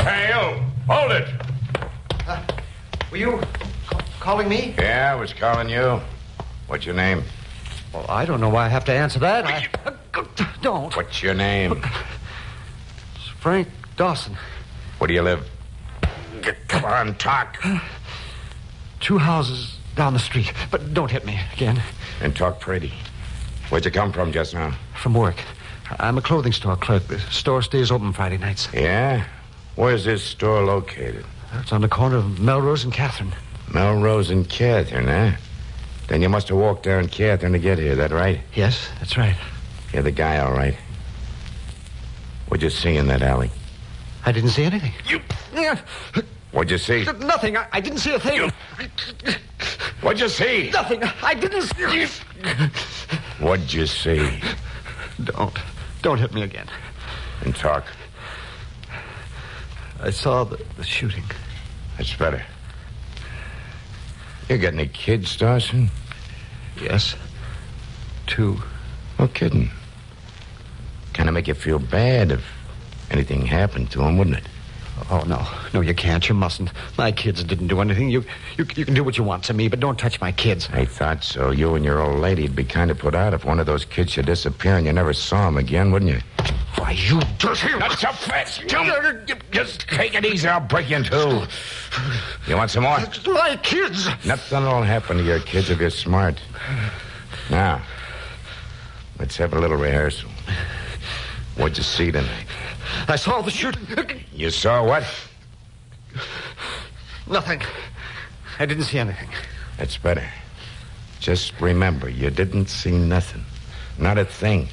Speaker 1: Hey, you! Hold it!
Speaker 8: Were you calling me?
Speaker 9: Yeah, I was calling you. What's your name?
Speaker 8: Well, I don't know why I have to answer that. Don't.
Speaker 9: What's your name?
Speaker 8: It's Frank Dawson.
Speaker 9: Where do you live? Come on, talk.
Speaker 8: 2 houses down the street. But don't hit me again.
Speaker 9: And talk pretty. Where'd you come from just now?
Speaker 8: From work. I'm a clothing store clerk. The store stays open Friday nights.
Speaker 9: Yeah? Where's this store located?
Speaker 8: It's on the corner of Melrose and Catherine.
Speaker 9: Melrose and Catherine, eh? Then you must have walked down Catherine to get here, that right?
Speaker 8: Yes, that's right.
Speaker 9: You're the guy, all right. What'd you see in that alley?
Speaker 8: I didn't see anything.
Speaker 9: What'd you see?
Speaker 8: Nothing. I didn't see a thing.
Speaker 9: What'd you see?
Speaker 8: Nothing. I didn't see...
Speaker 9: What'd you see?
Speaker 8: Don't hit me again.
Speaker 9: And talk.
Speaker 8: I saw the shooting.
Speaker 9: That's better. You got any kids, Dawson?
Speaker 8: Yes. 2.
Speaker 9: No kidding. Kind of make you feel bad if anything happened to them, wouldn't it?
Speaker 8: Oh, no. No, you can't. You mustn't. My kids didn't do anything. You can do what you want to me, but don't touch my kids.
Speaker 9: I thought so. You and your old lady'd be kind of put out if one of those kids should disappear and you never saw him again, wouldn't you?
Speaker 8: Why, you dirty...
Speaker 9: Not so fast, Jump! Just take it easy. I'll break you in 2. You want some more?
Speaker 8: My kids!
Speaker 9: Nothing will happen to your kids if you're smart. Now, let's have a little rehearsal. What'd you see tonight?
Speaker 8: I saw the shooting.
Speaker 9: You saw what?
Speaker 8: Nothing. I didn't see anything.
Speaker 9: That's better. Just remember, you didn't see nothing. Not a thing.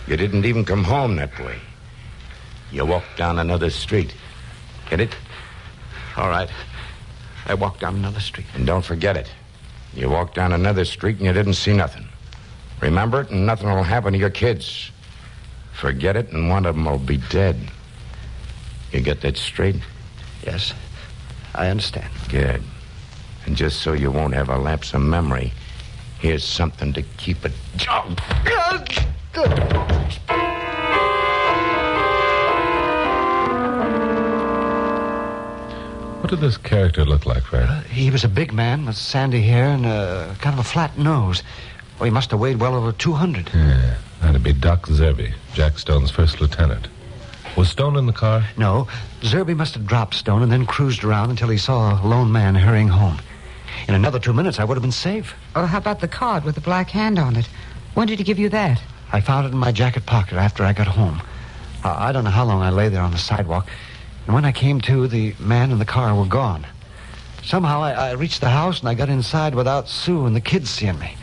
Speaker 9: You didn't even come home that way. You walked down another street. Get it?
Speaker 8: All right. I walked down another street.
Speaker 9: And don't forget it. You walked down another street and you didn't see nothing. Remember it and nothing will happen to your kids. Forget it and one of them will be dead. You get that straight?
Speaker 8: Yes. I understand.
Speaker 9: Good. And just so you won't have a lapse of memory, here's something to keep it...
Speaker 2: What did this character look like, Fred?
Speaker 8: He was a big man with sandy hair and kind of a flat nose. Oh, he must have weighed well over 200.
Speaker 2: Yeah, that'd be Doc Zerby, Jack Stone's first lieutenant. Was Stone in the car?
Speaker 8: No. Zerby must have dropped Stone and then cruised around until he saw a lone man hurrying home. In another 2 minutes, I would have been safe.
Speaker 4: Oh, how about the card with the Black Hand on it? When did he give you that?
Speaker 8: I found it in my jacket pocket after I got home. I don't know how long I lay there on the sidewalk. And when I came to, the man and the car were gone. Somehow I reached the house and I got inside without Sue and the kids seeing me.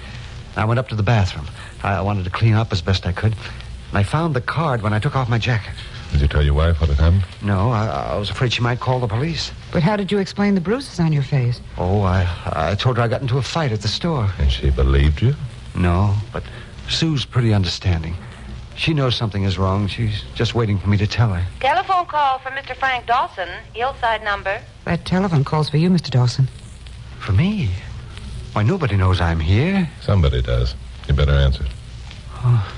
Speaker 8: I went up to the bathroom. I wanted to clean up as best I could. And I found the card when I took off my jacket.
Speaker 2: Did you tell your wife what had happened?
Speaker 8: No, I was afraid she might call the police.
Speaker 4: But how did you explain the bruises on your face?
Speaker 8: Oh, I told her I got into a fight at the store.
Speaker 2: And she believed you?
Speaker 8: No, but Sue's pretty understanding. She knows something is wrong. She's just waiting for me to tell her.
Speaker 10: Telephone call for Mr. Frank Dawson, Hillside number.
Speaker 4: That telephone call's for you, Mr. Dawson.
Speaker 8: For me? Why, nobody knows I'm here.
Speaker 2: Somebody does. You better answer.
Speaker 8: Oh,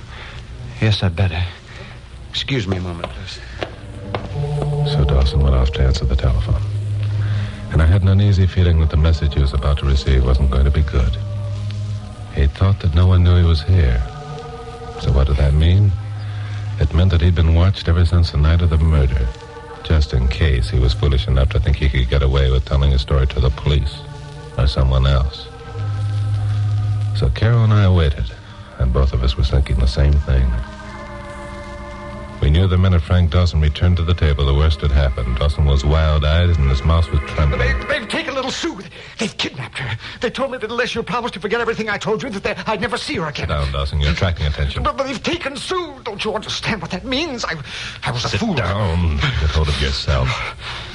Speaker 8: yes, I'd better. Excuse me a moment, please.
Speaker 2: So Dawson went off to answer the telephone. And I had an uneasy feeling that the message he was about to receive wasn't going to be good. He thought that no one knew he was here. So what did that mean? It meant that he'd been watched ever since the night of the murder, just in case he was foolish enough to think he could get away with telling his story to the police or someone else. So Carol and I waited, and both of us were thinking the same thing. We knew the minute Frank Dawson returned to the table, the worst had happened. Dawson was wild-eyed and his mouth was trembling.
Speaker 8: They've taken little Sue. They've kidnapped her. They told me that unless you promised to forget everything I told you, that I'd never see her again.
Speaker 2: Sit down, Dawson. You're attracting attention.
Speaker 8: But they've taken Sue. Don't you understand what that means? I was a fool.
Speaker 2: Sit down. Get hold of yourself.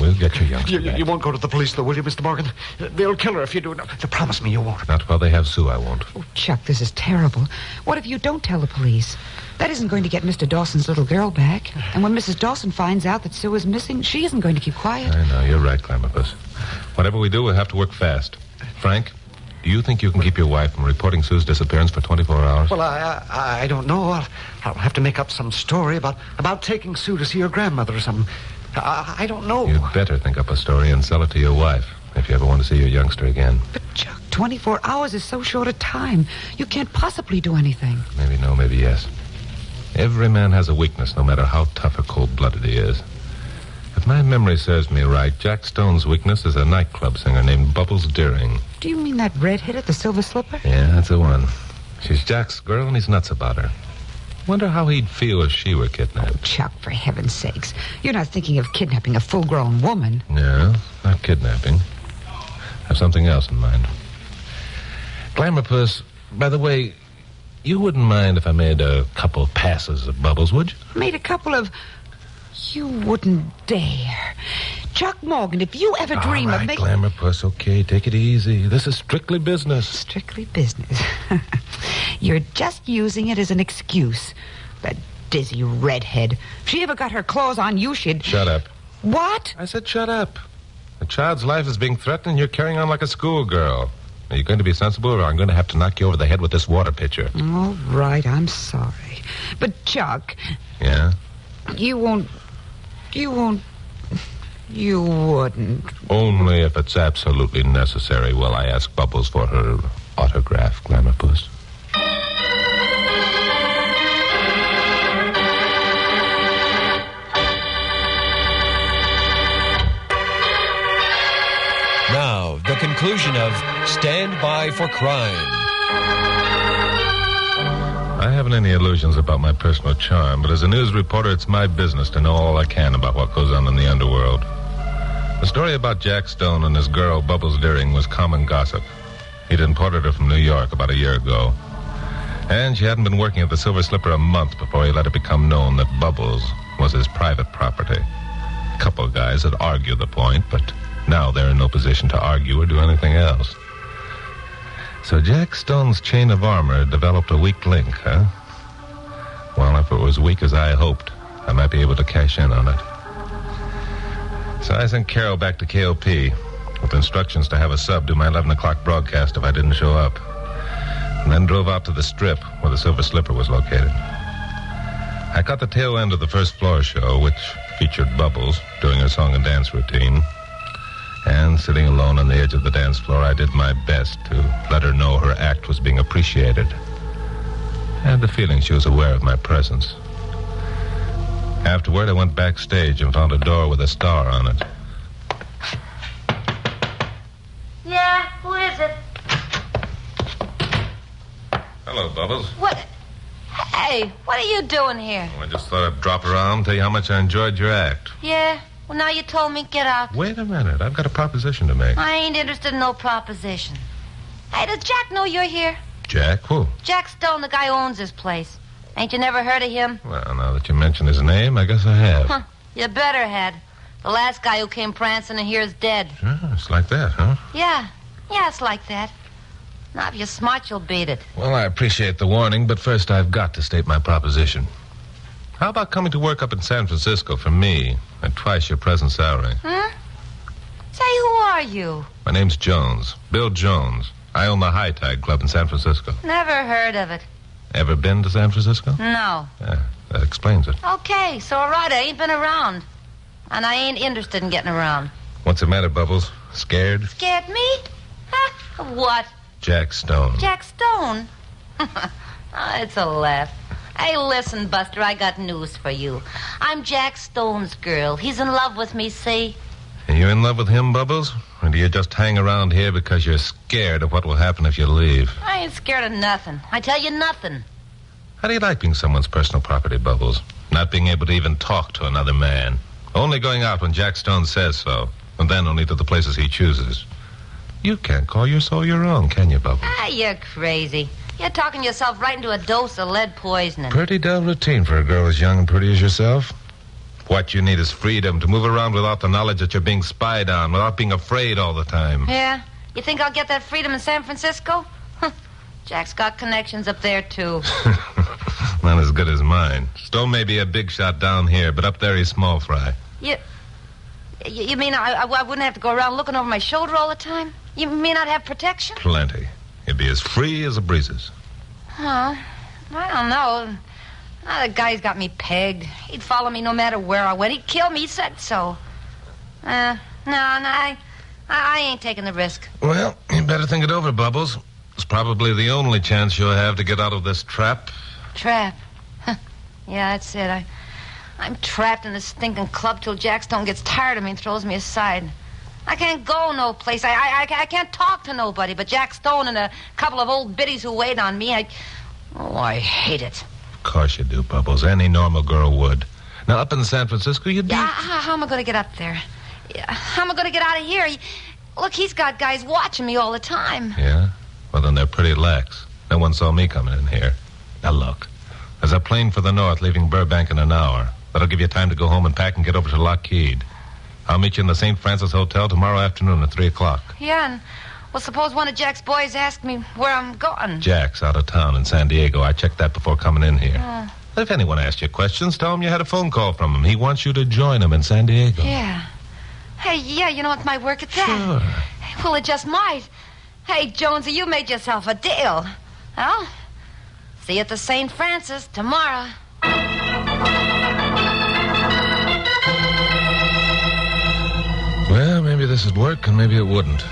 Speaker 2: We'll get your youngster back.
Speaker 8: You won't go to the police, though, will you, Mr. Morgan? They'll kill her if you do. No, promise me you won't.
Speaker 2: Not while they have Sue, I won't.
Speaker 4: Oh, Chuck, this is terrible. What if you don't tell the police? That isn't going to get Mr. Dawson's little girl back. And when Mrs. Dawson finds out that Sue is missing, she isn't going to keep quiet.
Speaker 2: I know, you're right, Clamopus. Whatever we do, we'll have to work fast. Frank, do you think you can keep your wife from reporting Sue's disappearance for 24 hours?
Speaker 8: Well, I don't know. I'll have to make up some story about taking Sue to see her grandmother or something. I don't know.
Speaker 2: You'd better think up a story and sell it to your wife if you ever want to see your youngster again.
Speaker 4: But, Chuck, 24 hours is so short a time. You can't possibly do anything.
Speaker 2: Maybe no, maybe yes. Every man has a weakness, no matter how tough or cold-blooded he is. If my memory serves me right, Jack Stone's weakness is a nightclub singer named Bubbles Deering.
Speaker 4: Do you mean that redhead at the Silver Slipper?
Speaker 2: Yeah, that's the one. She's Jack's girl, and he's nuts about her. Wonder how he'd feel if she were kidnapped.
Speaker 4: Oh, Chuck, for heaven's sakes. You're not thinking of kidnapping a full-grown woman.
Speaker 2: No, not kidnapping. Have something else in mind. Glamorpus, by the way, you wouldn't mind if I made a couple passes of Bubbles, would you?
Speaker 4: Made a couple of... You wouldn't dare. Chuck Morgan, if you ever dream of making...
Speaker 2: All right, Glamorpus, okay, take it easy. This is strictly business.
Speaker 4: Strictly business. You're just using it as an excuse. That dizzy redhead. If she ever got her claws on you, she'd...
Speaker 2: Shut up.
Speaker 4: What?
Speaker 2: I said shut up. A child's life is being threatened, and you're carrying on like a schoolgirl. Are you going to be sensible, or I'm going to have to knock you over the head with this water pitcher?
Speaker 4: All right, I'm sorry. But, Chuck...
Speaker 2: Yeah?
Speaker 4: You wouldn't...
Speaker 2: Only if it's absolutely necessary will I ask Bubbles for her autograph, Glamorpus.
Speaker 11: Now, the conclusion of Stand By for Crime.
Speaker 2: I haven't any illusions about my personal charm, but as a news reporter, it's my business to know all I can about what goes on in the underworld. The story about Jack Stone and his girl, Bubbles Deering, was common gossip. He'd imported her from New York about a year ago. And she hadn't been working at the Silver Slipper a month before he let it become known that Bubbles was his private property. A couple of guys had argued the point, but now they're in no position to argue or do anything else. So Jack Stone's chain of armor had developed a weak link, huh? Well, if it was weak as I hoped, I might be able to cash in on it. So I sent Carol back to KOP with instructions to have a sub do my 11 o'clock broadcast if I didn't show up. And then drove out to the Strip where the Silver Slipper was located. I caught the tail end of the first floor show, which featured Bubbles doing her song and dance routine. And sitting alone on the edge of the dance floor, I did my best to let her know her act was being appreciated. I had the feeling she was aware of my presence. Afterward, I went backstage and found a door with a star on it.
Speaker 10: Yeah, who is it?
Speaker 2: Hello, Bubbles.
Speaker 10: What? Hey, what are you doing here?
Speaker 2: I just thought I'd drop around, tell you how much I enjoyed your act.
Speaker 10: Yeah? Well, now you told me, get out.
Speaker 2: Wait a minute. I've got a proposition to make.
Speaker 10: I ain't interested in no proposition. Hey, does Jack know you're here?
Speaker 2: Jack? Who?
Speaker 10: Jack Stone, the guy who owns this place. Ain't you never heard of him?
Speaker 2: Well, now that you mention his name, I guess I have.
Speaker 10: Huh. You better had. The last guy who came prancing in here is dead.
Speaker 2: Sure, it's like that, huh?
Speaker 10: Yeah. Yeah, it's like that. Now, if you're smart, you'll beat it.
Speaker 2: Well, I appreciate the warning, but first I've got to state my proposition. How about coming to work up in San Francisco for me at twice your present salary?
Speaker 10: Huh? Say, who are you?
Speaker 2: My name's Jones. Bill Jones. I own the High Tide Club in San Francisco.
Speaker 10: Never heard of it.
Speaker 2: Ever been to San Francisco?
Speaker 10: No.
Speaker 2: Yeah, that explains it.
Speaker 10: Okay, so all right, I ain't been around. And I ain't interested in getting around.
Speaker 2: What's the matter, Bubbles? Scared?
Speaker 10: Scared me? Huh? What?
Speaker 2: Jack Stone.
Speaker 10: Jack Stone? Oh, it's a laugh. Hey, listen, Buster, I got news for you. I'm Jack Stone's girl. He's in love with me, see?
Speaker 2: Are you in love with him, Bubbles? Or do you just hang around here because you're scared of what will happen if you leave?
Speaker 10: I ain't scared of nothing. I tell you nothing.
Speaker 2: How do you like being someone's personal property, Bubbles? Not being able to even talk to another man. Only going out when Jack Stone says so. And then only to the places he chooses. You can't call your soul your own, can you, Bubbles?
Speaker 10: Ah, you're crazy. You're talking yourself right into a dose of lead poisoning.
Speaker 2: Pretty dull routine for a girl as young and pretty as yourself. What you need is freedom to move around without the knowledge that you're being spied on, without being afraid all the time.
Speaker 10: Yeah? You think I'll get that freedom in San Francisco? Jack's got connections up there, too.
Speaker 2: Not as good as mine. Stone may be a big shot down here, but up there he's small fry.
Speaker 10: You mean I wouldn't have to go around looking over my shoulder all the time? You mean I'd have protection?
Speaker 2: Plenty. He'd be as free as the breezes.
Speaker 10: Huh? I don't know. The guy's got me pegged. He'd follow me no matter where I went. He'd kill me. He said so. No, I ain't taking the risk.
Speaker 2: Well, you better think it over, Bubbles. It's probably the only chance you'll have to get out of this trap.
Speaker 10: Trap? Yeah, that's it. I'm trapped in this stinking club till Jack Stone gets tired of me and throws me aside. I can't go no place. I can't talk to nobody but Jack Stone and a couple of old biddies who wait on me. I hate it.
Speaker 2: Of course you do, Bubbles. Any normal girl would. Now, up in San Francisco, you'd be...
Speaker 10: Yeah, how am I going to get up there? Yeah, how am I going to get out of here? Look, he's got guys watching me all the time.
Speaker 2: Yeah? Well, then they're pretty lax. No one saw me coming in here. Now, look. There's a plane for the north leaving Burbank in an hour. That'll give you time to go home and pack and get over to Lockheed. I'll meet you in the St. Francis Hotel tomorrow afternoon at 3 o'clock.
Speaker 10: Yeah, and, well, suppose one of Jack's boys asked me where I'm going.
Speaker 2: Jack's out of town in San Diego. I checked that before coming in here. If anyone asks you questions, tell him you had a phone call from him. He wants you to join him in San Diego.
Speaker 10: Yeah. Hey, yeah, you know, it might work at that.
Speaker 2: Sure.
Speaker 10: Well, it just might. Hey, Jonesy, you made yourself a deal. Well, see you at the St. Francis tomorrow.
Speaker 2: Well, maybe this would work, and maybe it wouldn't.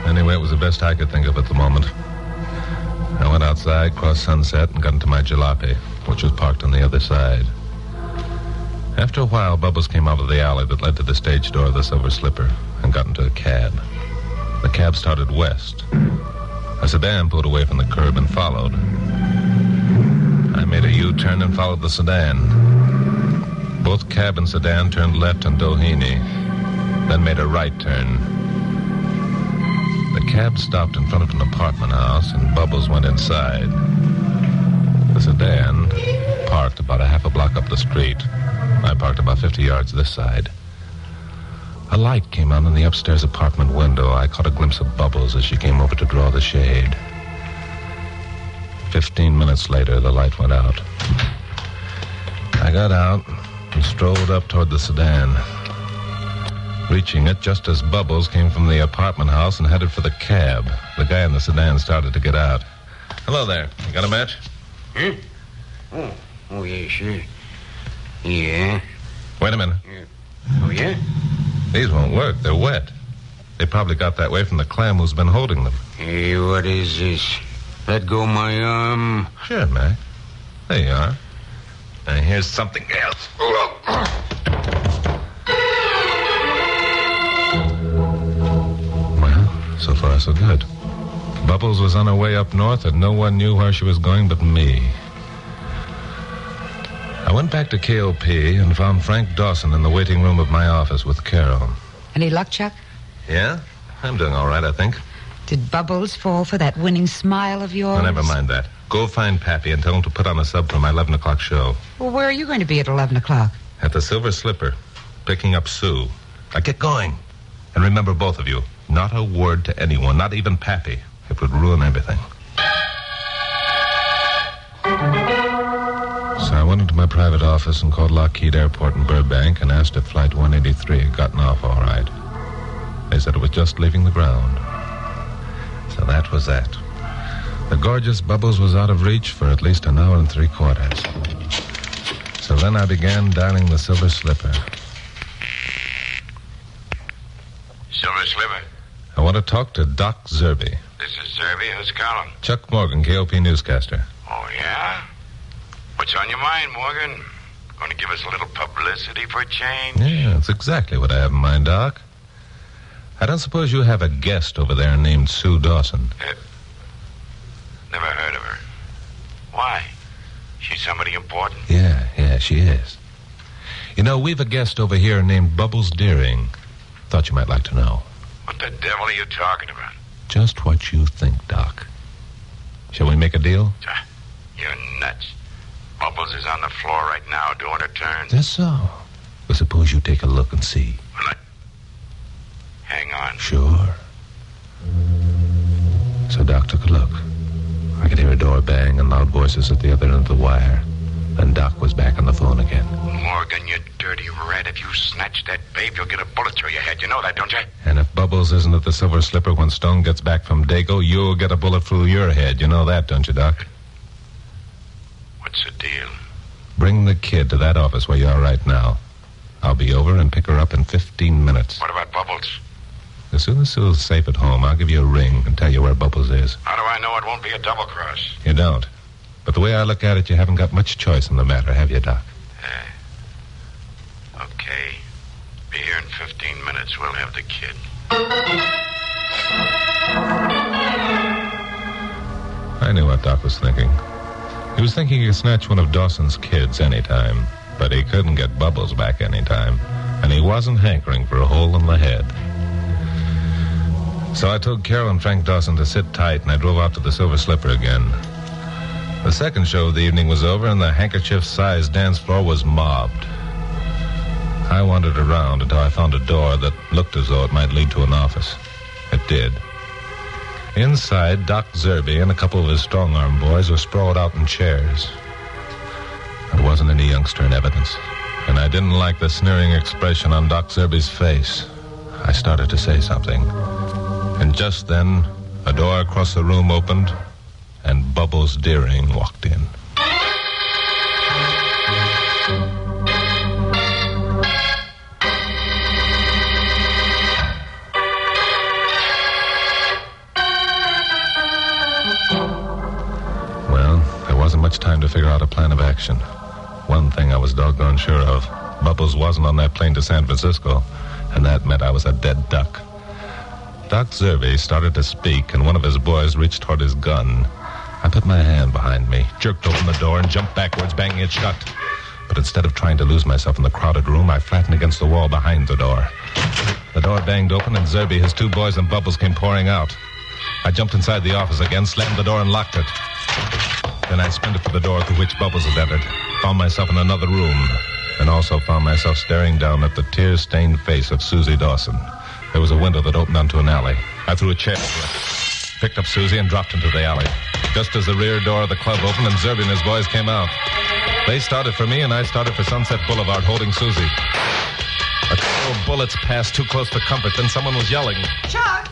Speaker 2: Anyway, it was the best I could think of at the moment. I went outside, crossed Sunset, and got into my jalopy, which was parked on the other side. After a while, Bubbles came out of the alley that led to the stage door of the Silver Slipper and got into a cab. The cab started west. A sedan pulled away from the curb and followed. I made a U-turn and followed the sedan. Both cab and sedan turned left on Doheny, then made a right turn. The cab stopped in front of an apartment house, and Bubbles went inside. The sedan parked about a half a block up the street. I parked about 50 yards this side. A light came on in the upstairs apartment window. I caught a glimpse of Bubbles as she came over to draw the shade. 15 minutes later, the light went out. I got out and strolled up toward the sedan, reaching it just as Bubbles came from the apartment house and headed for the cab. The guy in the sedan started to get out. Hello there. You got a match?
Speaker 12: Huh? Oh, yeah, sure. Yeah.
Speaker 2: Wait a minute.
Speaker 12: Oh, yeah?
Speaker 2: These won't work. They're wet. They probably got that way from the clam who's been holding them.
Speaker 12: Hey, what is this? Let go my arm.
Speaker 2: Sure, Mac. There you are. And here's something else. Well, so far so good. Bubbles was on her way up north, and no one knew where she was going but me. I went back to KOP and found Frank Dawson in the waiting room of my office with Carol.
Speaker 4: Any luck, Chuck?
Speaker 2: Yeah? I'm doing all right, I think.
Speaker 4: Did Bubbles fall for that winning smile of yours?
Speaker 2: Oh, never mind that. Go find Pappy and tell him to put on a sub for my 11 o'clock show.
Speaker 4: Well, where are you going to be at 11 o'clock?
Speaker 2: At the Silver Slipper, picking up Sue. Now get going. And remember, both of you, not a word to anyone, not even Pappy. It would ruin everything. So I went into my private office and called Lockheed Airport in Burbank and asked if Flight 183 had gotten off all right. They said it was just leaving the ground. So that was that. The gorgeous Bubbles was out of reach for at least an hour and 3/4. So then I began dialing the Silver Slipper.
Speaker 9: Silver Slipper.
Speaker 2: I want to talk to Doc Zerby.
Speaker 9: This is Zerby. Who's calling?
Speaker 2: Chuck Morgan, KOP newscaster.
Speaker 9: Oh, yeah? What's on your mind, Morgan? Going to give us a little publicity for a change?
Speaker 2: Yeah, that's exactly what I have in mind, Doc. I don't suppose you have a guest over there named Sue Dawson.
Speaker 9: Never heard of her. Why? She's somebody important?
Speaker 2: Yeah, she is. You know, we've a guest over here named Bubbles Deering. Thought you might like to know.
Speaker 9: What the devil are you talking about?
Speaker 2: Just what you think, Doc. Shall we make a deal?
Speaker 9: You're nuts. Bubbles is on the floor right now doing her turn.
Speaker 2: That's so. Well, suppose you take a look and see.
Speaker 9: Hang on.
Speaker 2: Sure. So Doc took a look. I could hear a door bang and loud voices at the other end of the wire. Then Doc was back on the phone again.
Speaker 9: Morgan, you dirty rat. If you snatch that babe, you'll get a bullet through your head. You know that, don't you?
Speaker 2: And if Bubbles isn't at the Silver Slipper when Stone gets back from Dago, you'll get a bullet through your head. You know that, don't you, Doc?
Speaker 9: What's the deal?
Speaker 2: Bring the kid to that office where you are right now. I'll be over and pick her up in 15 minutes.
Speaker 9: What about Bubbles?
Speaker 2: As soon as Sue's safe at home, I'll give you a ring and tell you where Bubbles is.
Speaker 9: How do I know it won't be a double-cross?
Speaker 2: You don't. But the way I look at it, you haven't got much choice in the matter, have you, Doc?
Speaker 9: Okay. Be here in 15 minutes. We'll have the kid.
Speaker 2: I knew what Doc was thinking. He was thinking he could snatch one of Dawson's kids anytime, but he couldn't get Bubbles back anytime, and he wasn't hankering for a hole in the head. So I told Carol and Frank Dawson to sit tight, and I drove out to the Silver Slipper again. The second show of the evening was over, and the handkerchief-sized dance floor was mobbed. I wandered around until I found a door that looked as though it might lead to an office. It did. Inside, Doc Zerby and a couple of his strong-arm boys were sprawled out in chairs. There wasn't any youngster in evidence, and I didn't like the sneering expression on Doc Zerby's face. I started to say something. And just then, a door across the room opened, and Bubbles Deering walked in. Well, there wasn't much time to figure out a plan of action. One thing I was doggone sure of. Bubbles wasn't on that plane to San Francisco, and that meant I was a dead duck. Doc Zerby started to speak, and one of his boys reached toward his gun. I put my hand behind me, jerked open the door, and jumped backwards, banging it shut. But instead of trying to lose myself in the crowded room, I flattened against the wall behind the door. The door banged open, and Zerby, his two boys, and Bubbles came pouring out. I jumped inside the office again, slammed the door, and locked it. Then I sprinted for the door through which Bubbles had entered, found myself in another room, and also found myself staring down at the tear-stained face of Susie Dawson. There was a window that opened onto an alley. I threw a chair through it, picked up Susie, and dropped into the alley. Just as the rear door of the club opened and Zerby and his boys came out. They started for me, and I started for Sunset Boulevard, holding Susie. A couple of bullets passed too close to comfort, then someone was yelling.
Speaker 4: Chuck,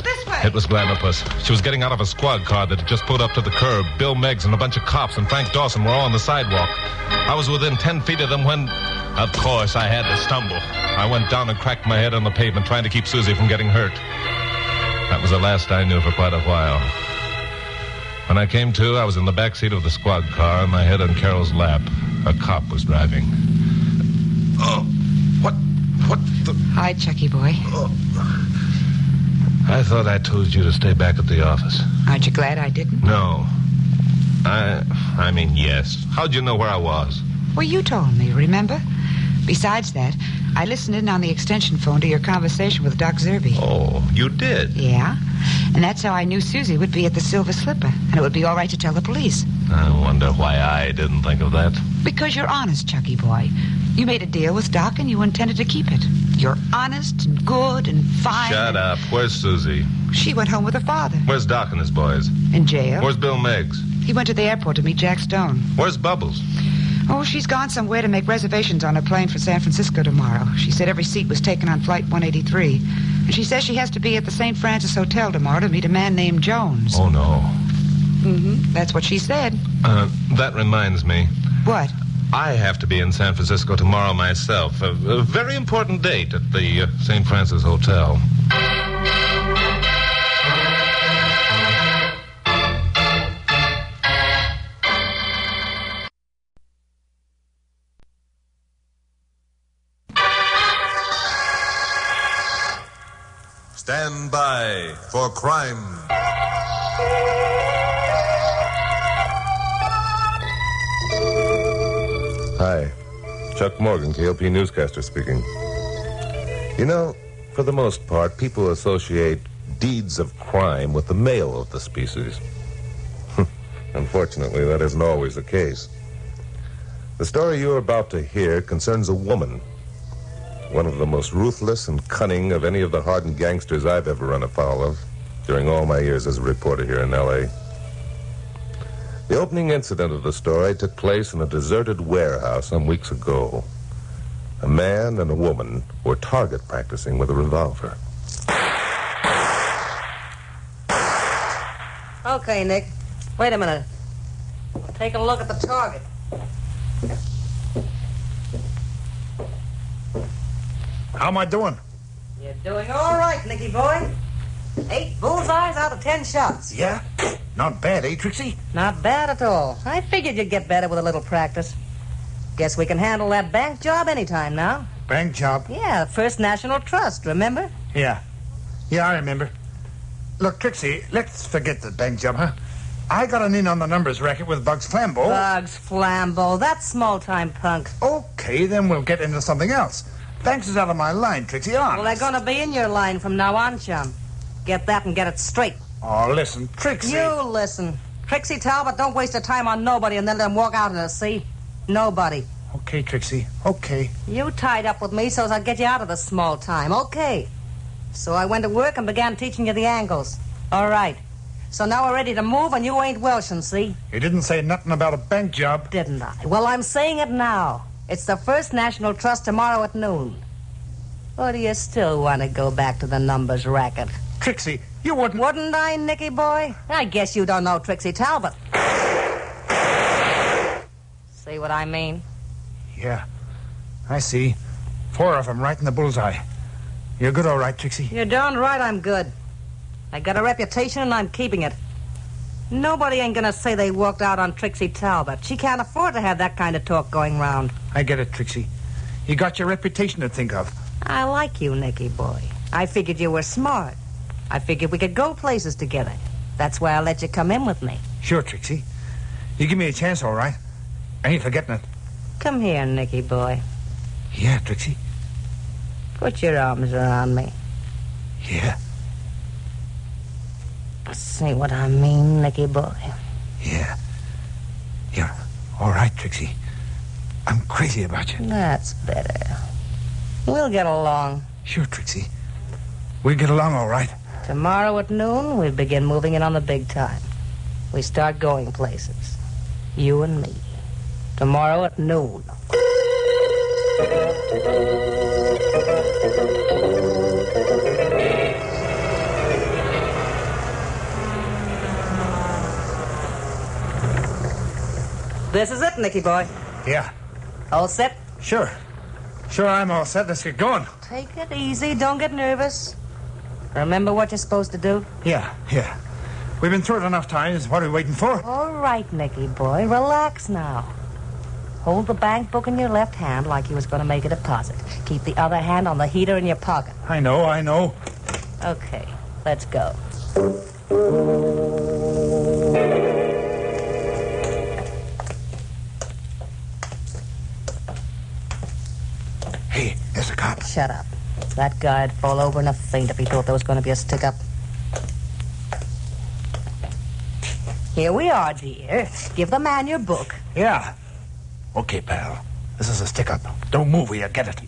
Speaker 4: this way.
Speaker 2: It was Glamourpuss. She was getting out of a squad car that had just pulled up to the curb. Bill Meggs and a bunch of cops and Frank Dawson were all on the sidewalk. I was within 10 feet of them when, of course, I had to stumble. I went down and cracked my head on the pavement, trying to keep Susie from getting hurt. That was the last I knew for quite a while. When I came to, I was in the back seat of the squad car, my head on Carol's lap. A cop was driving. Oh, what the...
Speaker 4: Hi, Chucky boy.
Speaker 2: Oh. I thought I told you to stay back at the office.
Speaker 4: Aren't you glad I didn't?
Speaker 2: No. I mean, yes. How'd you know where I was?
Speaker 4: Well, you told me, remember? Besides that, I listened in on the extension phone to your conversation with Doc Zerby.
Speaker 2: Oh, you did?
Speaker 4: Yeah. And that's how I knew Susie would be at the Silver Slipper, and it would be all right to tell the police.
Speaker 2: I wonder why I didn't think of that.
Speaker 4: Because you're honest, Chucky boy. You made a deal with Doc, and you intended to keep it. You're honest and good and fine.
Speaker 2: Shut up. Where's Susie?
Speaker 4: She went home with her father.
Speaker 2: Where's Doc and his boys?
Speaker 4: In jail.
Speaker 2: Where's Bill Miggs?
Speaker 4: He went to the airport to meet Jack Stone.
Speaker 2: Where's Bubbles?
Speaker 4: Oh, she's gone somewhere to make reservations on a plane for San Francisco tomorrow. She said every seat was taken on Flight 183. And she says she has to be at the St. Francis Hotel tomorrow to meet a man named Jones.
Speaker 2: Oh, no.
Speaker 4: Mm-hmm. That's what she said.
Speaker 2: That reminds me.
Speaker 4: What?
Speaker 2: I have to be in San Francisco tomorrow myself. A very important date at the St. Francis Hotel.
Speaker 1: Stand by for crime.
Speaker 2: Hi. Chuck Morgan, KLP newscaster speaking. You know, for the most part, people associate deeds of crime with the male of the species. Unfortunately, that isn't always the case. The story you're about to hear concerns a woman, one of the most ruthless and cunning of any of the hardened gangsters I've ever run afoul of during all my years as a reporter here in L.A. The opening incident of the story took place in a deserted warehouse some weeks ago. A man and a woman were target practicing with a revolver.
Speaker 13: Okay, Nick. Wait a minute. Take a look at the target.
Speaker 14: How am I doing?
Speaker 13: You're doing all right, Nicky boy. 8 bullseyes out of 10 shots.
Speaker 14: Yeah? Not bad, eh, Trixie?
Speaker 13: Not bad at all. I figured you'd get better with a little practice. Guess we can handle that bank job anytime now.
Speaker 14: Bank job?
Speaker 13: Yeah, First National Trust, remember?
Speaker 14: Yeah. Yeah, I remember. Look, Trixie, let's forget the bank job, huh? I got an in on the numbers racket with Bugs Flambeau.
Speaker 13: Bugs Flambeau, that small-time punk.
Speaker 14: Okay, then we'll get into something else. Banks is out of my line, Trixie, honest.
Speaker 13: Well, they're going to be in your line from now on, chum. Get that and get it straight.
Speaker 14: Oh, listen, Trixie.
Speaker 13: You listen. Trixie Talbot, don't waste your time on nobody and then let them walk out in the sea. Nobody.
Speaker 14: Okay, Trixie, okay.
Speaker 13: You tied up with me so as I'd get you out of the small time. Okay. So I went to work and began teaching you the angles. All right. So now we're ready to move and you ain't Welshing, see?
Speaker 14: You didn't say nothing about a bank job.
Speaker 13: Didn't I? Well, I'm saying it now. It's the First National Trust tomorrow at noon. Or do you still want to go back to the numbers racket?
Speaker 14: Trixie, you wouldn't...
Speaker 13: Wouldn't I, Nicky boy? I guess you don't know Trixie Talbot. See what I mean?
Speaker 14: Yeah, I see. 4 of them right in the bullseye. You're good, all right, Trixie?
Speaker 13: You're darn right I'm good. I got a reputation and I'm keeping it. Nobody ain't gonna say they walked out on Trixie Talbot. She can't afford to have that kind of talk going round.
Speaker 14: I get it, Trixie. You got your reputation to think of.
Speaker 13: I like you, Nicky boy. I figured you were smart. I figured we could go places together. That's why I let you come in with me.
Speaker 14: Sure, Trixie. You give me a chance, all right. I ain't forgetting it.
Speaker 13: Come here, Nicky boy.
Speaker 14: Yeah, Trixie.
Speaker 13: Put your arms around me.
Speaker 14: Yeah.
Speaker 13: See what I mean, Nicky boy?
Speaker 14: Yeah. You're all right, Trixie. I'm crazy about you.
Speaker 13: That's better. We'll get along.
Speaker 14: Sure, Trixie. We'll get along all right.
Speaker 13: Tomorrow at noon, we begin moving in on the big time. We start going places. You and me. Tomorrow at noon. This is it, Nicky boy.
Speaker 14: Yeah.
Speaker 13: All set?
Speaker 14: Sure. Sure, I'm all set. Let's get going.
Speaker 13: Take it easy. Don't get nervous. Remember what you're supposed to do?
Speaker 14: Yeah. We've been through it enough times. What are we waiting for?
Speaker 13: All right, Nicky boy. Relax now. Hold the bank book in your left hand like you was going to make a deposit. Keep the other hand on the heater in your pocket.
Speaker 14: I know.
Speaker 13: Okay, let's go. Shut up. That guy'd fall over in a faint if he thought there was going to be a stick-up. Here we are, dear. Give the man your book.
Speaker 14: Yeah. Okay, pal. This is a stick-up. Don't move or you get it.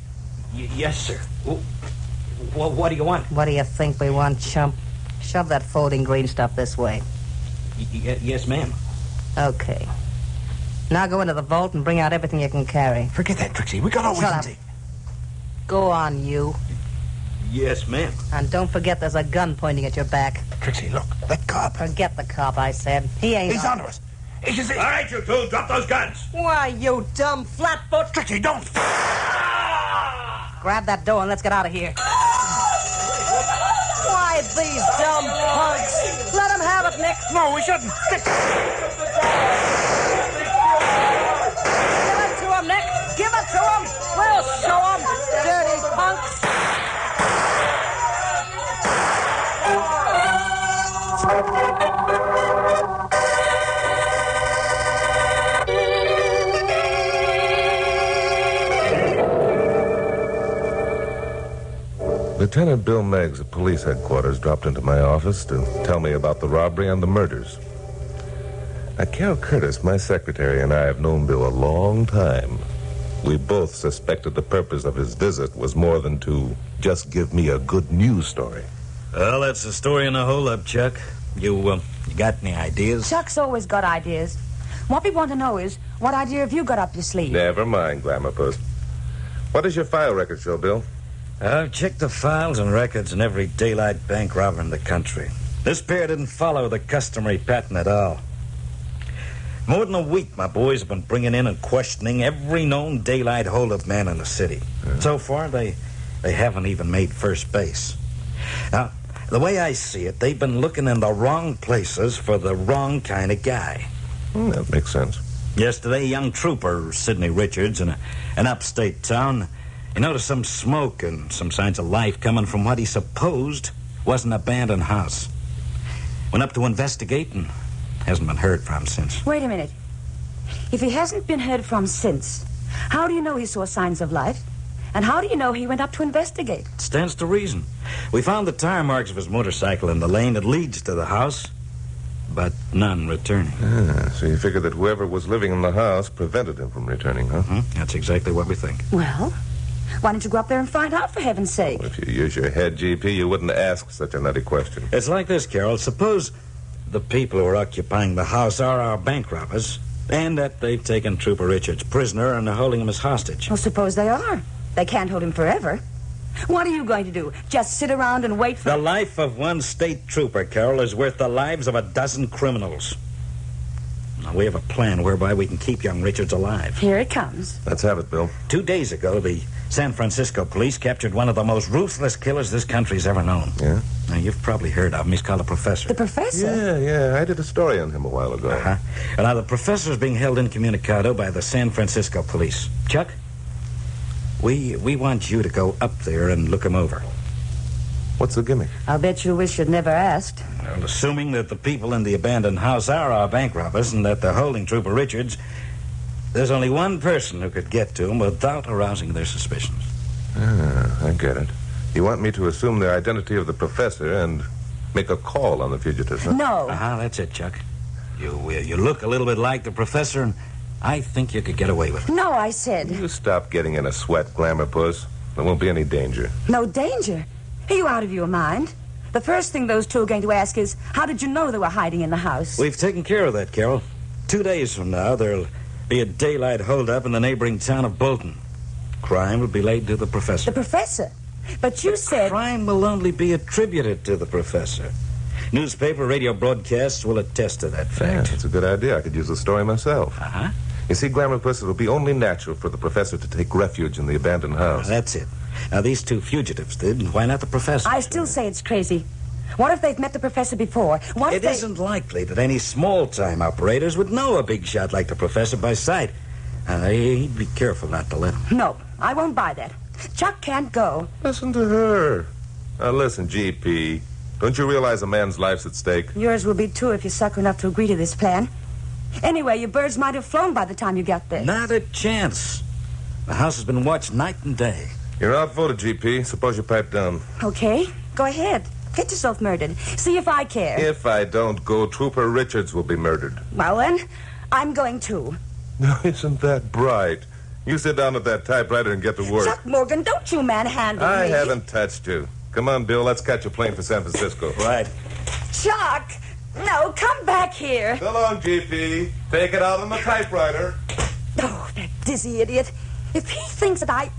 Speaker 15: Yes, sir. Well, what do you want?
Speaker 13: What do you think we want, chump? Shove that folding green stuff this way.
Speaker 15: Yes, ma'am.
Speaker 13: Okay. Now go into the vault and bring out everything you can carry.
Speaker 14: Forget that, Trixie. We got all we can take.
Speaker 13: Go on, you.
Speaker 15: Yes, ma'am.
Speaker 13: And don't forget there's a gun pointing at your back.
Speaker 14: Trixie, look. That cop.
Speaker 13: Forget the cop, I said. He ain't
Speaker 14: He's onto us.
Speaker 1: All right, you two, drop those guns.
Speaker 13: Why, you dumb flatfoot.
Speaker 14: Trixie, don't.
Speaker 13: Grab that door and let's get out of here. Why, these dumb punks. Let him have it, Nick.
Speaker 14: No, we shouldn't.
Speaker 13: Give it to him, Nick. Give it to him. We'll show him. Dirty punks.
Speaker 2: Lieutenant Bill Meggs at police headquarters dropped into my office to tell me about the robbery and the murders. Now, Carol Curtis, my secretary, and I have known Bill a long time. We both suspected the purpose of his visit was more than to just give me a good news story.
Speaker 16: Well, that's the story in a hole-up, Chuck. You got any ideas?
Speaker 4: Chuck's always got ideas. What we want to know is, what idea have you got up your sleeve?
Speaker 2: Never mind, Glamour Puss. What does your file record show, Bill?
Speaker 16: I've checked the files and records in every daylight bank robber in the country. This pair didn't follow the customary pattern at all. More than a week, my boys have been bringing in and questioning every known daylight hold-up man in the city. So far, they haven't even made first base. Now, the way I see it, they've been looking in the wrong places for the wrong kind of guy.
Speaker 2: That makes sense.
Speaker 16: Yesterday, a young trooper, Sidney Richards, in an upstate town, he noticed some smoke and some signs of life coming from what he supposed was an abandoned house. Went up to investigate and hasn't been heard from since.
Speaker 4: Wait a minute. If he hasn't been heard from since, how do you know he saw signs of life? And how do you know he went up to investigate?
Speaker 16: It stands to reason. We found the tire marks of his motorcycle in the lane that leads to the house, but none returning.
Speaker 2: So you figured that whoever was living in the house prevented him from returning, huh?
Speaker 16: That's exactly what we think.
Speaker 4: Well, why don't you go up there and find out, for heaven's sake?
Speaker 2: Well, if you use your head, GP, you wouldn't ask such a nutty question.
Speaker 16: It's like this, Carol. Suppose the people who are occupying the house are our bank robbers, and that they've taken Trooper Richards prisoner and are holding him as hostage.
Speaker 4: Well, suppose they are. They can't hold him forever. What are you going to do? Just sit around and wait for...
Speaker 16: The life of one state trooper, Carol, is worth the lives of a dozen criminals. Now, we have a plan whereby we can keep young Richards alive.
Speaker 4: Here it comes.
Speaker 2: Let's have it, Bill.
Speaker 16: 2 days ago, the San Francisco police captured one of the most ruthless killers this country's ever known.
Speaker 2: Yeah?
Speaker 16: Now, you've probably heard of him. He's called the Professor.
Speaker 4: The Professor?
Speaker 2: Yeah. I did a story on him a while ago.
Speaker 16: And now, the Professor's being held incommunicado by the San Francisco police. Chuck, we want you to go up there and look him over.
Speaker 2: What's the gimmick?
Speaker 4: I'll bet you wish you'd never asked.
Speaker 16: Well, assuming that the people in the abandoned house are our bank robbers and that they're holding Trooper Richards, there's only one person who could get to him without arousing their suspicions.
Speaker 2: I get it. You want me to assume the identity of the Professor and make a call on the fugitives, huh?
Speaker 4: No.
Speaker 16: That's it, Chuck. You look a little bit like the Professor, and I think you could get away with it.
Speaker 4: No, I said.
Speaker 2: You stop getting in a sweat, Glamour Puss. There won't be any danger.
Speaker 4: No danger? Are you out of your mind? The first thing those two are going to ask is, how did you know they were hiding in the house?
Speaker 16: We've taken care of that, Carol. 2 days from now, there'll be a daylight holdup in the neighboring town of Bolton. Crime will be laid to the Professor.
Speaker 4: The Professor? But you said...
Speaker 16: Crime will only be attributed to the Professor. Newspaper, radio broadcasts will attest to that fact.
Speaker 2: Yeah, that's a good idea. I could use the story myself. You see, Glamour Puss, it'll be only natural for the Professor to take refuge in the abandoned house.
Speaker 16: That's it. Now, these two fugitives did, and why not the Professor?
Speaker 4: I still say it's crazy. What if they've met the Professor before?
Speaker 16: It isn't likely that any small-time operators would know a big shot like the Professor by sight. He'd be careful not to let him.
Speaker 4: No, I won't buy that. Chuck can't go.
Speaker 2: Listen to her. Now, listen, GP. Don't you realize a man's life's at stake?
Speaker 4: Yours will be, too, if you're sucker enough to agree to this plan. Anyway, your birds might have flown by the time you got there.
Speaker 16: Not a chance. The house has been watched night and day.
Speaker 2: You're outvoted, GP. Suppose you pipe down.
Speaker 17: Okay, go ahead. Get yourself murdered. See if I care.
Speaker 2: If I don't go, Trooper Richards will be murdered.
Speaker 17: Well, then, I'm going too.
Speaker 2: Isn't that bright? You sit down at that typewriter and get to work.
Speaker 17: Chuck Morgan, don't you manhandle me.
Speaker 2: I haven't touched you. Come on, Bill. Let's catch a plane for San Francisco.
Speaker 16: Right.
Speaker 17: Chuck! No, come back here.
Speaker 2: So long, GP. Take it out on the typewriter.
Speaker 17: Oh, that dizzy idiot. If he thinks that I...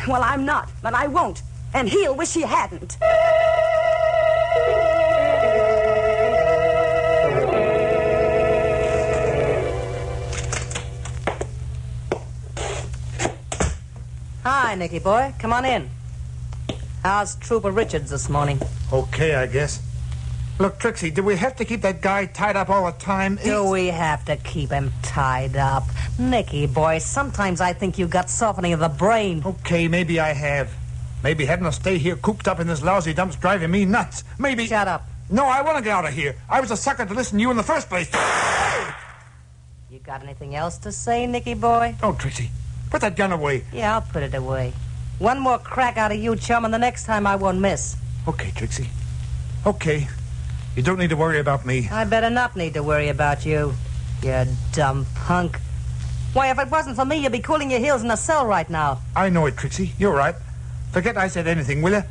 Speaker 17: Well, I'm not, but I won't. And he'll wish he hadn't.
Speaker 13: Hi, Nicky boy. Come on in. How's Trooper Richards this morning?
Speaker 14: Okay, I guess. Look, Trixie, do we have to keep that guy tied up all the time?
Speaker 13: Do we have to keep him tied up? Nicky boy, sometimes I think you got softening of the brain.
Speaker 14: Okay, maybe I have. Maybe having to stay here cooped up in this lousy dump's driving me nuts. Maybe...
Speaker 13: Shut up.
Speaker 14: No, I want to get out of here. I was a sucker to listen to you in the first place.
Speaker 13: You got anything else to say, Nicky boy?
Speaker 14: Oh, Trixie, put that gun away.
Speaker 13: Yeah, I'll put it away. One more crack out of you, chum, and the next time I won't miss.
Speaker 14: Okay, Trixie. Okay. You don't need to worry about me.
Speaker 13: I better not need to worry about you, you dumb punk. Why, if it wasn't for me, you'd be cooling your heels in a cell right now.
Speaker 14: I know it, Trixie. You're right. Forget I said anything, will you?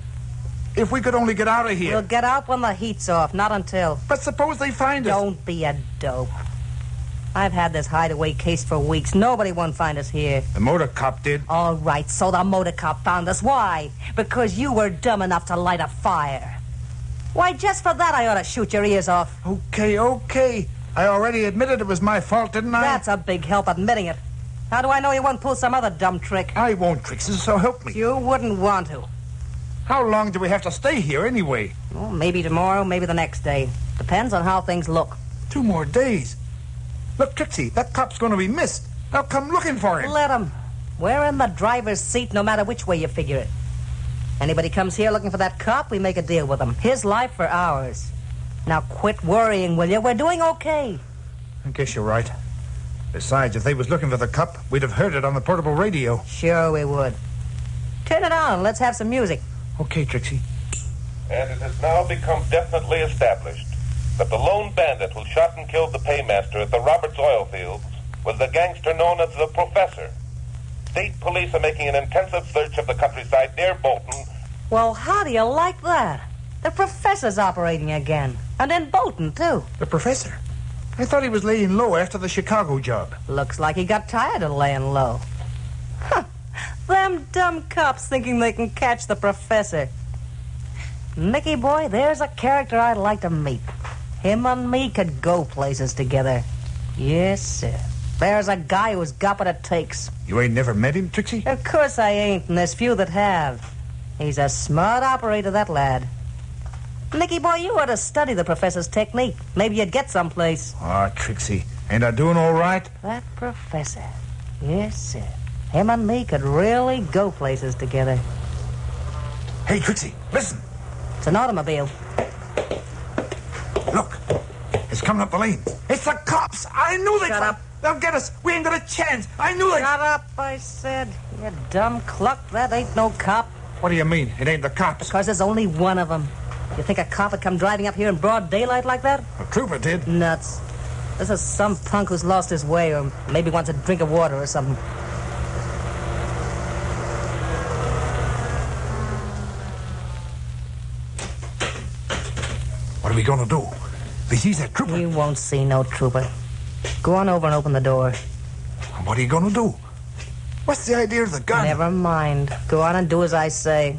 Speaker 14: If we could only get out of here.
Speaker 13: We'll get out when the heat's off, not until.
Speaker 14: But suppose they find us.
Speaker 13: Don't be a dope. I've had this hideaway case for weeks. Nobody won't find us here.
Speaker 14: The motor cop did.
Speaker 13: All right, so the motor cop found us. Why? Because you were dumb enough to light a fire. Why, just for that I ought to shoot your ears off.
Speaker 14: Okay. I already admitted it was my fault, didn't I?
Speaker 13: That's a big help, admitting it. How do I know you won't pull some other dumb trick?
Speaker 14: I won't, Trixie, so help me.
Speaker 13: You wouldn't want to.
Speaker 14: How long do we have to stay here anyway?
Speaker 13: Well, maybe tomorrow, maybe the next day. Depends on how things look.
Speaker 14: 2 more days. Look, Trixie, that cop's going to be missed. They'll come looking for him.
Speaker 13: Let him. We're in the driver's seat no matter which way you figure it. Anybody comes here looking for that cop, we make a deal with him. His life for ours. Now quit worrying, will you? We're doing okay.
Speaker 14: I guess you're right. Besides, if they was looking for the cop, we'd have heard it on the portable radio.
Speaker 13: Sure we would. Turn it on. Let's have some music.
Speaker 14: Okay, Trixie.
Speaker 1: And it has now become definitely established that the lone bandit who shot and killed the paymaster at the Roberts oil fields was the gangster known as the Professor. State police are making an intensive search of the countryside near Bolton.
Speaker 13: Well, how do you like that? The Professor's operating again. And in Bolton, too.
Speaker 14: The Professor? I thought he was laying low after the Chicago job.
Speaker 13: Looks like he got tired of laying low. Huh. Them dumb cops thinking they can catch the Professor. Nicky boy, there's a character I'd like to meet. Him and me could go places together. Yes, sir. There's a guy who's got what it takes.
Speaker 14: You ain't never met him, Trixie?
Speaker 13: Of course I ain't, and there's few that have. He's a smart operator, that lad. Nicky boy, you ought to study the Professor's technique. Maybe you'd get someplace.
Speaker 14: Ah, Trixie, ain't I doing all right?
Speaker 13: That Professor. Yes, sir. Him and me could really go places together.
Speaker 14: Hey, Trixie, listen.
Speaker 13: It's an automobile.
Speaker 14: Look, it's coming up the lane. It's the cops. I knew they'd...
Speaker 13: Shut up.
Speaker 14: They'll get us. We ain't got a chance. I knew they...
Speaker 13: Shut up, I said. You dumb cluck. That ain't no cop.
Speaker 14: What do you mean? It ain't the cops?
Speaker 13: Because there's only one of them. You think a cop would come driving up here in broad daylight like that?
Speaker 14: A trooper did.
Speaker 13: Nuts. This is some punk who's lost his way or maybe wants a drink of water or something.
Speaker 14: What are we going to do? If he sees that trooper...
Speaker 13: You won't see no trooper. Go on over and open the door.
Speaker 14: What are you going to do? What's the idea of the gun?
Speaker 13: Never mind. Go on and do as I say.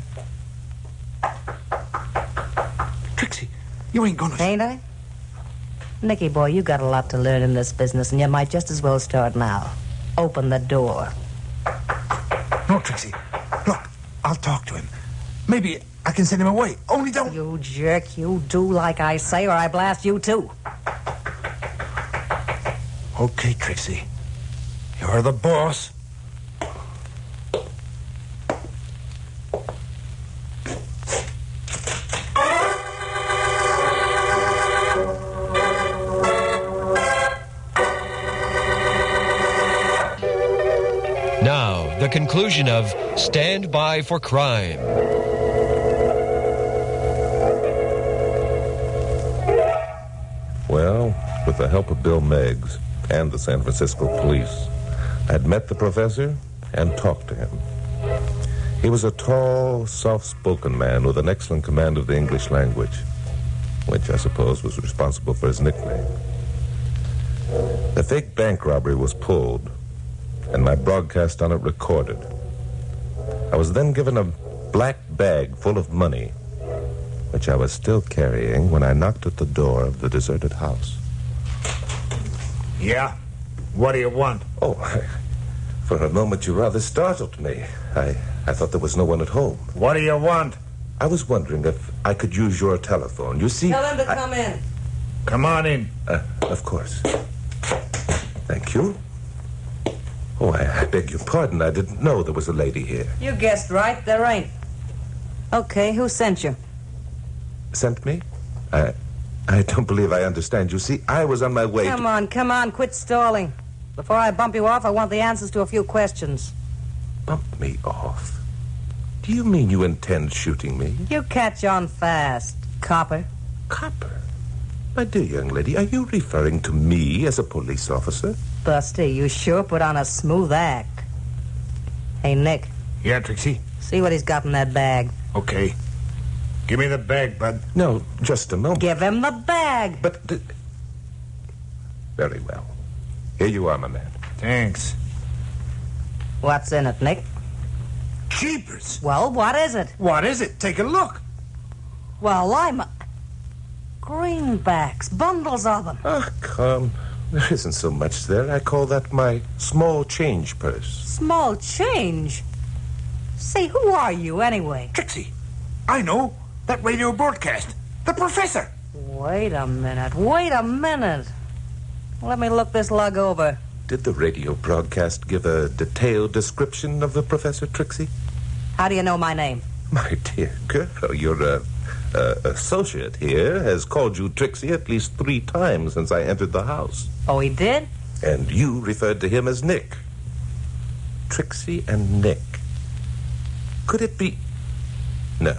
Speaker 14: Trixie, you ain't going to...
Speaker 13: Ain't I? Nicky boy, you got a lot to learn in this business, and you might just as well start now. Open the door.
Speaker 14: No, Trixie. Look, I'll talk to him. Maybe I can send him away. Only don't...
Speaker 13: You jerk. You do like I say, or I blast you, too.
Speaker 14: Okay, Trixie. You're the boss.
Speaker 11: Now, the the conclusion of Stand By for Crime.
Speaker 2: Well, with the help of Bill Meggs and the San Francisco police, I'd met the professor and talked to him. He was a tall, soft-spoken man with an excellent command of the English language, which I suppose was responsible for his nickname. The fake bank robbery was pulled, and my broadcast on it recorded. I was then given a black bag full of money, which I was still carrying when I knocked at the door of the deserted house.
Speaker 14: Yeah? What do you want?
Speaker 2: Oh, for a moment you rather startled me. I thought there was no one at home.
Speaker 14: What do you want?
Speaker 2: I was wondering if I could use your telephone. You see...
Speaker 13: Tell him to come in.
Speaker 14: Come on in.
Speaker 2: Of course. Thank you. Oh, I beg your pardon. I didn't know there was a lady here.
Speaker 13: You guessed right, there ain't. Okay, who sent you?
Speaker 2: Sent me? I don't believe I understand. You see, I was on my way
Speaker 13: Come on, quit stalling. Before I bump you off, I want the answers to a few questions.
Speaker 2: Bump me off? Do you mean you intend shooting me?
Speaker 13: You catch on fast, copper.
Speaker 2: Copper? My dear young lady, are you referring to me as a police officer?
Speaker 13: Busty, you sure put on a smooth act. Hey, Nick.
Speaker 14: Yeah, Trixie?
Speaker 13: See what he's got in that bag.
Speaker 14: Okay. Give me the bag, bud.
Speaker 2: No, just a moment.
Speaker 13: Give him the bag.
Speaker 2: But... Very well. Here you are, my man.
Speaker 14: Thanks.
Speaker 13: What's in it, Nick?
Speaker 14: Jeepers!
Speaker 13: Well, what is it?
Speaker 14: What is it? Take a look.
Speaker 13: Well, greenbacks, bundles of them.
Speaker 2: Oh, come. There isn't so much there. I call that my small change purse.
Speaker 13: Small change? Say, who are you, anyway?
Speaker 14: Trixie, I know. That radio broadcast. The professor.
Speaker 13: Wait a minute. Let me look this lug over.
Speaker 2: Did the radio broadcast give a detailed description of the professor, Trixie?
Speaker 13: How do you know my name?
Speaker 2: My dear girl, your associate here has called you Trixie at least 3 times since I entered the house.
Speaker 13: Oh, he did?
Speaker 2: And you referred to him as Nick. Trixie and Nick. Could it be... No.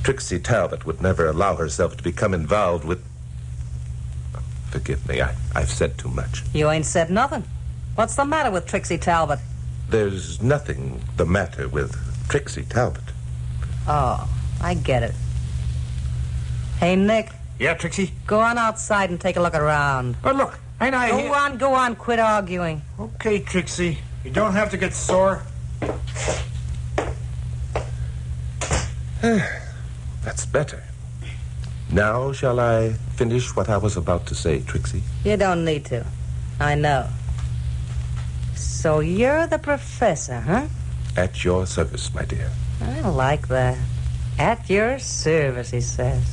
Speaker 2: Trixie Talbot would never allow herself to become involved with... Forgive me, I've said too much.
Speaker 13: You ain't said nothing. What's the matter with Trixie Talbot?
Speaker 2: There's nothing the matter with Trixie Talbot.
Speaker 13: Oh, I get it. Hey, Nick.
Speaker 14: Yeah, Trixie?
Speaker 13: Go on outside and take a look around.
Speaker 14: Oh, look, ain't I
Speaker 13: Go on, quit arguing.
Speaker 14: Okay, Trixie. You don't have to get sore.
Speaker 2: That's better. Now shall I finish what I was about to say, Trixie?
Speaker 13: You don't need to. I know. So you're the professor, huh?
Speaker 2: At your service, my dear.
Speaker 13: I like that. At your service, he says.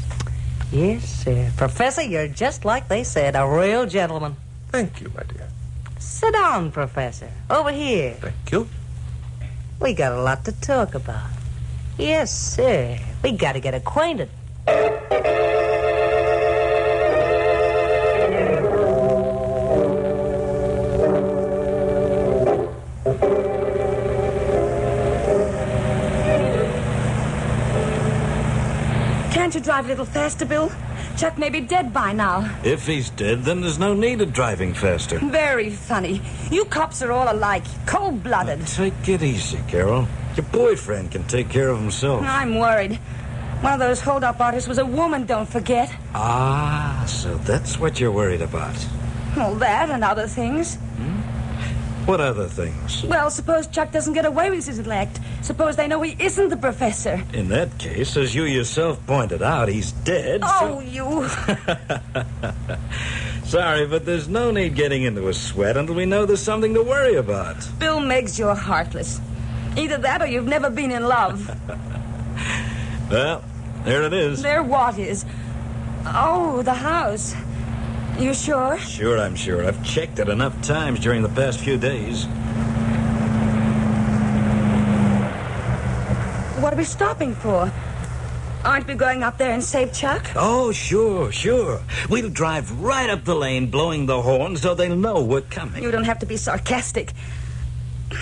Speaker 13: Yes, sir. Professor, you're just like they said, a real gentleman.
Speaker 2: Thank you, my dear.
Speaker 13: Sit down, Professor. Over here.
Speaker 2: Thank you.
Speaker 13: We got a lot to talk about. Yes, sir. We got to get acquainted.
Speaker 17: Can't you drive a little faster, Bill? Chuck may be dead by now.
Speaker 16: If he's dead, then there's no need of driving faster.
Speaker 17: Very funny. You cops are all alike, cold-blooded.
Speaker 16: Now, take it easy, Carol. Your boyfriend can take care of himself.
Speaker 17: I'm worried. One of those hold-up artists was a woman, don't forget.
Speaker 16: Ah, so that's what you're worried about.
Speaker 17: Well, that and other things.
Speaker 16: What other things?
Speaker 17: Well, suppose Chuck doesn't get away with his elect. Suppose they know he isn't the professor.
Speaker 16: In that case, as you yourself pointed out, he's dead.
Speaker 17: Oh, you...
Speaker 16: Sorry, but there's no need getting into a sweat until we know there's something to worry about.
Speaker 17: Bill Meggs, you're heartless. Either that or you've never been in love.
Speaker 16: Well, there it is.
Speaker 17: There what is? Oh, the house. You sure?
Speaker 16: Sure, I'm sure. I've checked it enough times during the past few days.
Speaker 17: What are we stopping for? Aren't we going up there and save Chuck?
Speaker 16: Oh, sure. We'll drive right up the lane, blowing the horn so they'll know we're coming.
Speaker 17: You don't have to be sarcastic.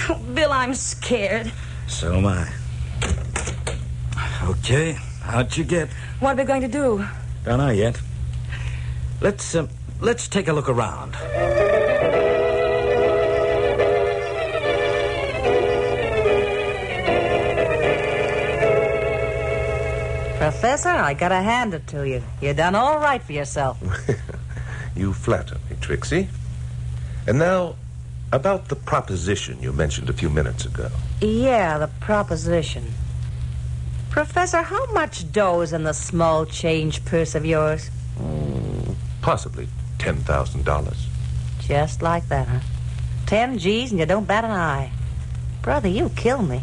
Speaker 6: Oh, Bill, I'm scared.
Speaker 16: So am I. Okay, how'd you get?
Speaker 6: What are we going to do?
Speaker 16: Don't know yet. Let's take a look around.
Speaker 13: Professor, I gotta hand it to you. You done all right for yourself.
Speaker 1: You flatter me, Trixie. And now, about the proposition you mentioned a few minutes ago.
Speaker 13: Yeah, the proposition. Professor, how much dough is in the small change purse of yours?
Speaker 1: Possibly $10,000.
Speaker 13: Just like that, huh? 10 G's and you don't bat an eye. Brother, you kill me.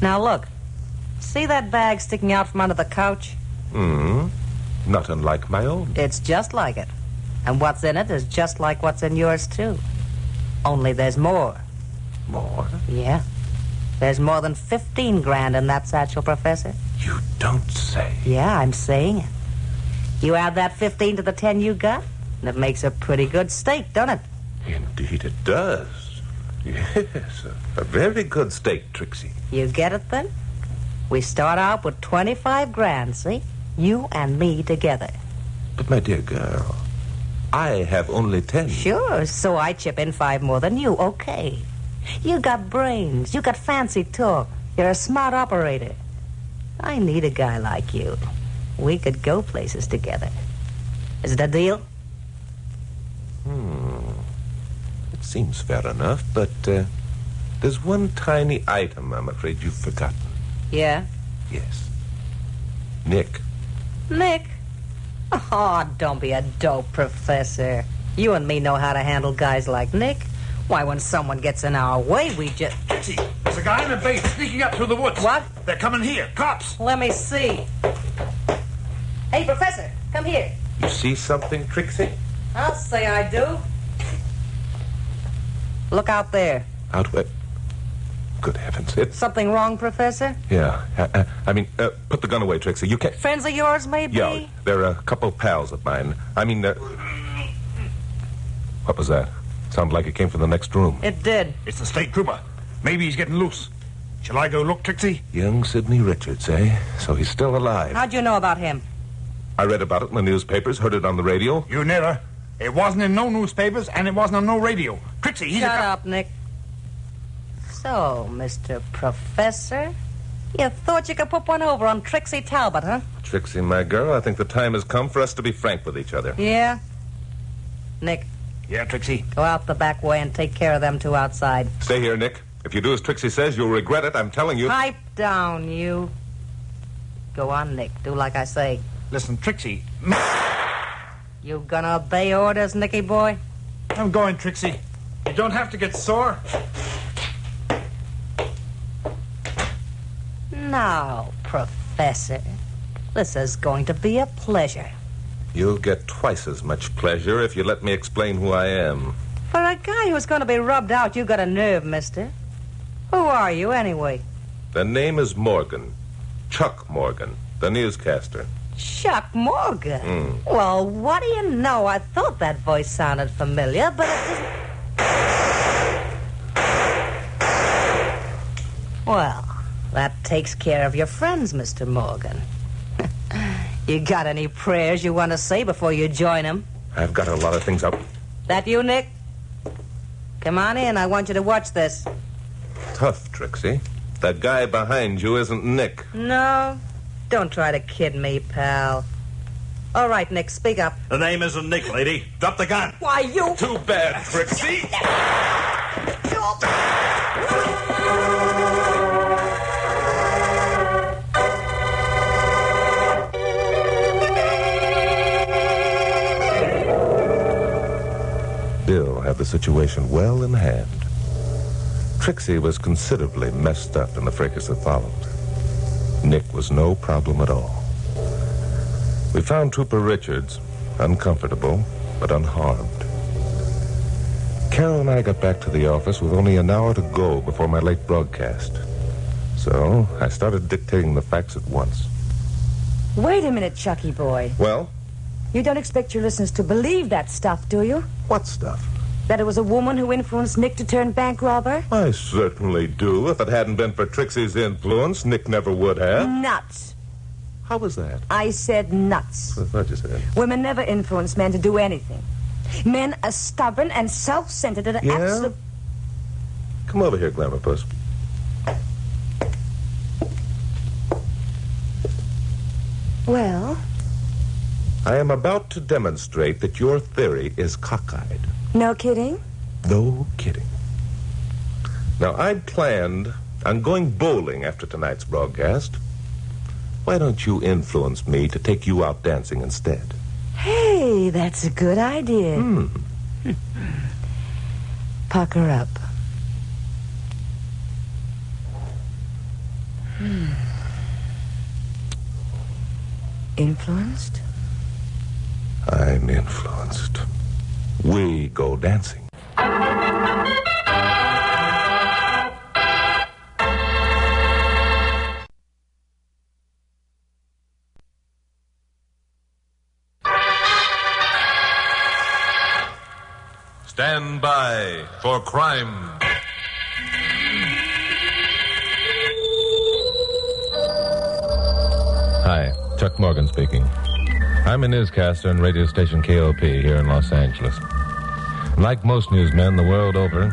Speaker 13: Now look, see that bag sticking out from under the couch?
Speaker 1: Not unlike my own.
Speaker 13: It's just like it. And what's in it is just like what's in yours, too. Only there's more.
Speaker 1: More?
Speaker 13: Yeah. There's more than 15 grand in that satchel, Professor.
Speaker 1: You don't say.
Speaker 13: Yeah, I'm saying it. You add that 15 to the 10 you got, and it makes a pretty good stake, don't it?
Speaker 1: Indeed it does. Yes, a very good stake, Trixie.
Speaker 13: You get it, then? We start out with 25 grand, see? You and me together.
Speaker 1: But, my dear girl, I have only 10.
Speaker 13: Sure, so I chip in 5 more than you, okay. You got brains, you got fancy talk, you're a smart operator. I need a guy like you. We could go places together. Is it a deal?
Speaker 1: It seems fair enough, but there's one tiny item I'm afraid you've forgotten.
Speaker 13: Yeah?
Speaker 1: Yes. Nick.
Speaker 13: Nick? Oh, don't be a dope, Professor. You and me know how to handle guys like Nick. Why, when someone gets in our way, we just...
Speaker 14: Trixie, there's a guy in a base sneaking up through the woods.
Speaker 13: What?
Speaker 14: They're coming here. Cops.
Speaker 13: Let me see. Hey, Professor, come here.
Speaker 1: You see something, Trixie?
Speaker 13: I'll say I do. Look out there.
Speaker 1: Out where? Good heavens, it's...
Speaker 13: Something wrong, Professor?
Speaker 1: Yeah, put the gun away, Trixie. You can't...
Speaker 13: Friends of yours, maybe?
Speaker 1: Yeah, they're a couple of pals of mine. What was that? Sounded like it came from the next room.
Speaker 13: It did.
Speaker 14: It's the state trooper. Maybe he's getting loose. Shall I go look, Trixie?
Speaker 1: Young Sidney Richards, eh? So he's still alive.
Speaker 13: How'd you know about him?
Speaker 1: I read about it in the newspapers, heard it on the radio.
Speaker 14: You never. It wasn't in no newspapers, and it wasn't on no radio. Trixie, he's
Speaker 13: Shut up, Nick. So, Mr. Professor, you thought you could put one over on Trixie Talbot, huh?
Speaker 1: Trixie, my girl, I think the time has come for us to be frank with each other.
Speaker 13: Yeah? Nick.
Speaker 14: Yeah, Trixie?
Speaker 13: Go out the back way and take care of them two outside.
Speaker 1: Stay here, Nick. If you do as Trixie says, you'll regret it. I'm telling you.
Speaker 13: Pipe down, you. Go on, Nick. Do like I say.
Speaker 14: Listen, Trixie.
Speaker 13: You gonna obey orders, Nicky boy?
Speaker 14: I'm going, Trixie. You don't have to get sore.
Speaker 13: Now, Professor, this is going to be a pleasure.
Speaker 1: You'll get twice as much pleasure if you let me explain who I am.
Speaker 13: For a guy who's going to be rubbed out, you got a nerve, mister. Who are you, anyway?
Speaker 1: The name is Morgan. Chuck Morgan, the newscaster.
Speaker 13: Chuck Morgan? Well, what do you know? I thought that voice sounded familiar, but it doesn't... Well, that takes care of your friends, Mr. Morgan. You got any prayers you want to say before you join them?
Speaker 1: I've got a lot of things up.
Speaker 13: That you, Nick? Come on in. I want you to watch this.
Speaker 1: Tough, Trixie. That guy behind you isn't Nick.
Speaker 13: No. Don't try to kid me, pal. All right, Nick, speak up.
Speaker 16: The name isn't Nick, lady. Drop the gun.
Speaker 13: Why, you...
Speaker 1: Too bad, Trixie. Bill had the situation well in hand. Trixie was considerably messed up in the fracas that followed. Nick was no problem at all. We found Trooper Richards uncomfortable, but unharmed. Carol and I got back to the office with only an hour to go before my late broadcast. So I started dictating the facts at once.
Speaker 6: Wait a minute, Chucky boy.
Speaker 1: Well?
Speaker 6: You don't expect your listeners to believe that stuff, do you?
Speaker 1: What stuff?
Speaker 17: That it was a woman who influenced Nick to turn bank robber?
Speaker 2: I certainly do. If it hadn't been for Trixie's influence, Nick never would have.
Speaker 17: Nuts.
Speaker 2: How was that?
Speaker 17: I said nuts.
Speaker 2: I thought you said.
Speaker 17: Women never influence men to do anything. Men are stubborn and self-centered and
Speaker 2: Yeah? Come over here, Glamour Puss.
Speaker 17: Well?
Speaker 2: I am about to demonstrate that your theory is cockeyed.
Speaker 17: No kidding?
Speaker 2: No kidding. Now, I'd planned on going bowling after tonight's broadcast. Why don't you influence me to take you out dancing instead?
Speaker 17: Hey, that's a good idea. Pucker up. Influenced?
Speaker 2: I'm influenced. We go dancing. Stand by for crime. Hi, Chuck Morgan speaking. I'm a newscaster on radio station KOP here in Los Angeles. Like most newsmen the world over,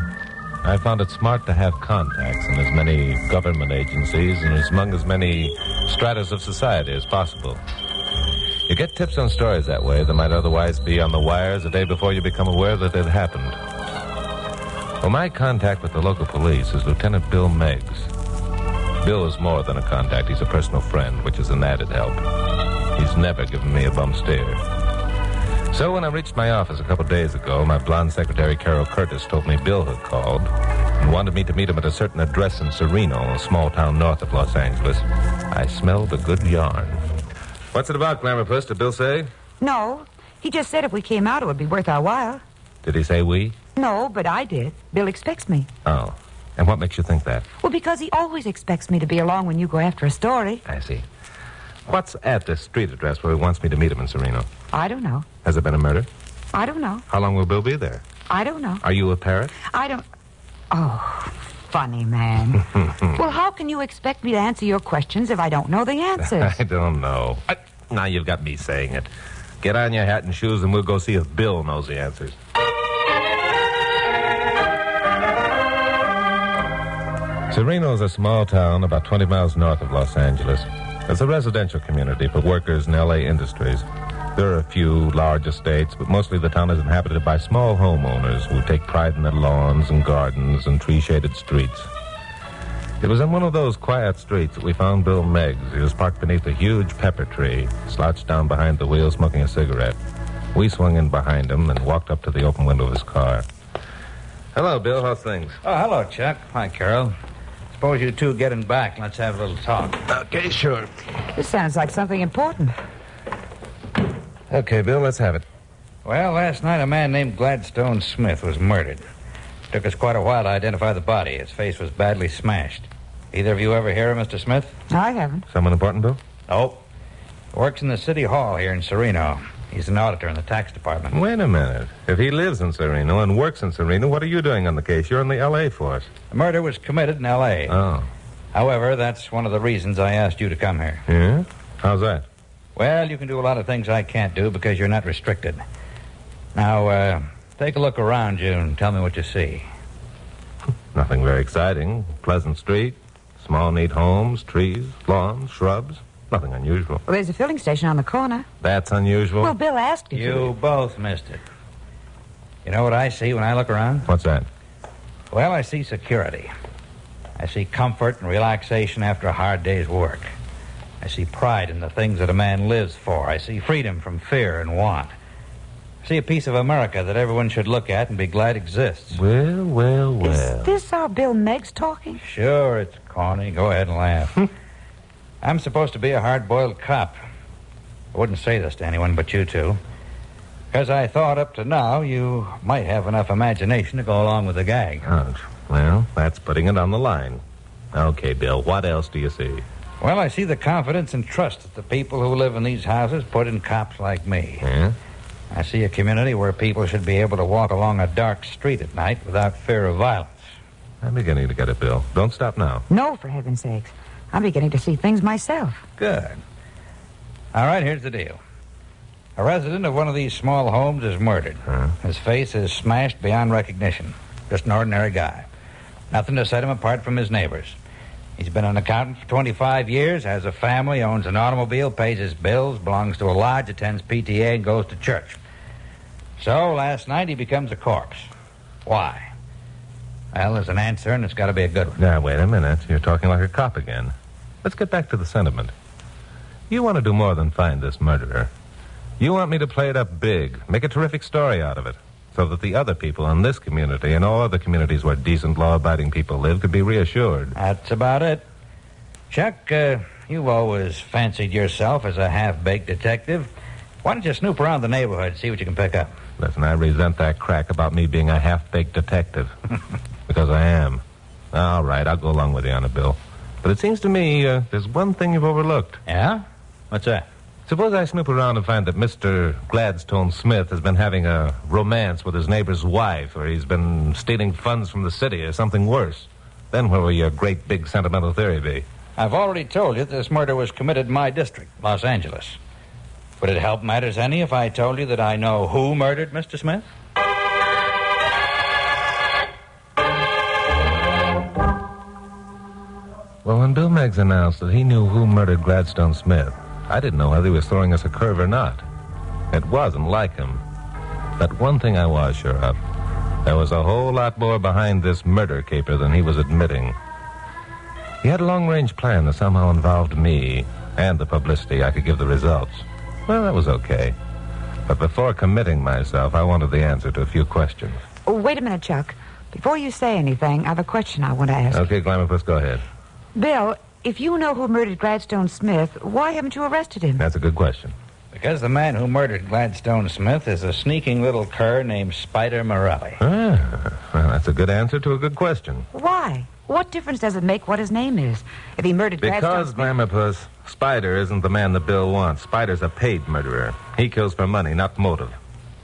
Speaker 2: I found it smart to have contacts in as many government agencies and among as many stratas of society as possible. You get tips on stories that way that might otherwise be on the wires a day before you become aware that it happened. Well, my contact with the local police is Lieutenant Bill Meggs. Bill is more than a contact. He's a personal friend, which is an added help. He's never given me a bum steer. So when I reached my office a couple days ago, my blonde secretary, Carol Curtis, told me Bill had called and wanted me to meet him at a certain address in Sereno, a small town north of Los Angeles. I smelled a good yarn. What's it about, Glamour Puss? Did Bill say?
Speaker 4: No. He just said if we came out, it would be worth our while.
Speaker 2: Did he say we?
Speaker 4: No, but I did. Bill expects me.
Speaker 2: Oh. And what makes you think that?
Speaker 4: Well, because he always expects me to be along when you go after a story.
Speaker 2: I see. What's at this street address where he wants me to meet him in Sereno?
Speaker 4: I don't know.
Speaker 2: Has there been a murder?
Speaker 4: I don't know.
Speaker 2: How long will Bill be there?
Speaker 4: I don't know.
Speaker 2: Are you a parrot?
Speaker 4: I don't... Oh, funny man. Well, how can you expect me to answer your questions if I don't know the answers?
Speaker 2: I don't know. Now you've got me saying it. Get on your hat and shoes and we'll go see if Bill knows the answers. Sereno is a small town about 20 miles north of Los Angeles. It's a residential community for workers in L.A. industries. There are a few large estates, but mostly the town is inhabited by small homeowners who take pride in their lawns and gardens and tree-shaded streets. It was in one of those quiet streets that we found Bill Meggs. He was parked beneath a huge pepper tree, slouched down behind the wheel smoking a cigarette. We swung in behind him and walked up to the open window of his car. Hello, Bill. How's things?
Speaker 18: Oh, hello, Chuck. Hi, Carol. Suppose you two get in back and let's have a little talk.
Speaker 2: Okay, sure.
Speaker 4: This sounds like something important.
Speaker 2: Okay, Bill, let's have it.
Speaker 18: Well, last night a man named Gladstone Smith was murdered. Took us quite a while to identify the body. His face was badly smashed. Either of you ever hear of Mr. Smith?
Speaker 4: I haven't.
Speaker 2: Someone important, Bill?
Speaker 18: Nope. Works in the city hall here in Sereno. He's an auditor in the tax department.
Speaker 2: Wait a minute. If he lives in Sereno and works in Sereno, what are you doing on the case? You're in the L.A. force.
Speaker 18: The murder was committed in L.A.
Speaker 2: Oh.
Speaker 18: However, that's one of the reasons I asked you to come here.
Speaker 2: Yeah? How's that?
Speaker 18: Well, you can do a lot of things I can't do because you're not restricted. Now, take a look around you and tell me what you see.
Speaker 2: Nothing very exciting. Pleasant street, small, neat homes, trees, lawns, shrubs. Nothing unusual.
Speaker 4: Well, there's a filling station on the corner.
Speaker 2: That's unusual?
Speaker 4: Well, Bill asked if
Speaker 18: you both missed it. You know what I see when I look around?
Speaker 2: What's that?
Speaker 18: Well, I see security. I see comfort and relaxation after a hard day's work. I see pride in the things that a man lives for. I see freedom from fear and want. I see a piece of America that everyone should look at and be glad exists.
Speaker 2: Well, well, well.
Speaker 4: Is this our Bill Meggs talking?
Speaker 18: Sure, it's corny. Go ahead and laugh. I'm supposed to be a hard-boiled cop. I wouldn't say this to anyone but you two. Because I thought up to now you might have enough imagination to go along with the gag.
Speaker 2: Oh, well, that's putting it on the line. Okay, Bill, what else do you see?
Speaker 18: Well, I see the confidence and trust that the people who live in these houses put in cops like me.
Speaker 2: Yeah?
Speaker 18: I see a community where people should be able to walk along a dark street at night without fear of violence.
Speaker 2: I'm beginning to get it, Bill. Don't stop now.
Speaker 4: No, for heaven's sakes. I'm beginning to see things myself.
Speaker 18: Good. All right, here's the deal. A resident of one of these small homes is murdered. His face is smashed beyond recognition. Just an ordinary guy. Nothing to set him apart from his neighbors. He's been an accountant for 25 years, has a family, owns an automobile, pays his bills, belongs to a lodge, attends PTA, and goes to church. So, last night he becomes a corpse. Why? Well, there's an answer, and it's got to be a good one.
Speaker 2: Now, wait a minute. You're talking like a cop again. Let's get back to the sentiment. You want to do more than find this murderer. You want me to play it up big, make a terrific story out of it, so that the other people in this community and all other communities where decent, law-abiding people live could be reassured.
Speaker 18: That's about it. Chuck, you've always fancied yourself as a half-baked detective. Why don't you snoop around the neighborhood and see what you can pick up?
Speaker 2: Listen, I resent that crack about me being a half-baked detective. Because I am. All right, I'll go along with you on it, Bill. But it seems to me there's one thing you've overlooked.
Speaker 18: Yeah? What's that?
Speaker 2: Suppose I snoop around and find that Mr. Gladstone Smith has been having a romance with his neighbor's wife, or he's been stealing funds from the city, or something worse. Then where will your great big sentimental theory be?
Speaker 18: I've already told you that this murder was committed in my district, Los Angeles. Would it help matters any if I told you that I know who murdered Mr. Smith?
Speaker 2: Well, when Bill Meggs announced that he knew who murdered Gladstone Smith, I didn't know whether he was throwing us a curve or not. It wasn't like him. But one thing I was sure of. There was a whole lot more behind this murder caper than he was admitting. He had a long-range plan that somehow involved me and the publicity I could give the results. Well, that was okay. But before committing myself, I wanted the answer to a few questions.
Speaker 4: Oh, wait a minute, Chuck. Before you say anything, I have a question I want to ask.
Speaker 2: Okay, Glamourpuss, go ahead.
Speaker 4: Bill, if you know who murdered Gladstone Smith, why haven't you arrested him?
Speaker 2: That's a good question.
Speaker 18: Because the man who murdered Gladstone Smith is a sneaking little cur named Spider Morelli.
Speaker 2: Well, that's a good answer to a good question.
Speaker 4: Why? What difference does it make what his name is? If he murdered Gladstone Smith...
Speaker 2: Because, Glamourpuss, Spider isn't the man that Bill wants. Spider's a paid murderer. He kills for money, not motive.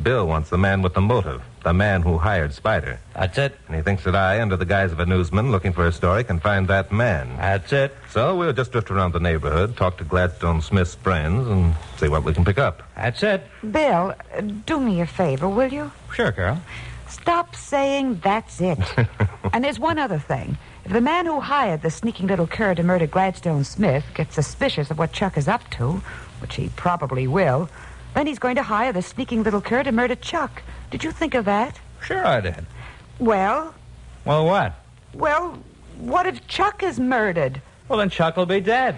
Speaker 2: Bill wants the man with the motive, the man who hired Spider.
Speaker 18: That's it.
Speaker 2: And he thinks that I, under the guise of a newsman looking for a story, can find that man.
Speaker 18: That's it.
Speaker 2: So we'll just drift around the neighborhood, talk to Gladstone Smith's friends, and see what we can pick up.
Speaker 18: That's it.
Speaker 4: Bill, do me a favor, will you?
Speaker 18: Sure, Carol.
Speaker 4: Stop saying that's it. And there's one other thing. If the man who hired the sneaking little cur to murder Gladstone Smith gets suspicious of what Chuck is up to, which he probably will, then he's going to hire the sneaking little cur to murder Chuck. Did you think of that?
Speaker 18: Sure I did.
Speaker 4: Well?
Speaker 18: Well, what?
Speaker 4: Well, what if Chuck is murdered?
Speaker 18: Well, then Chuck will be dead.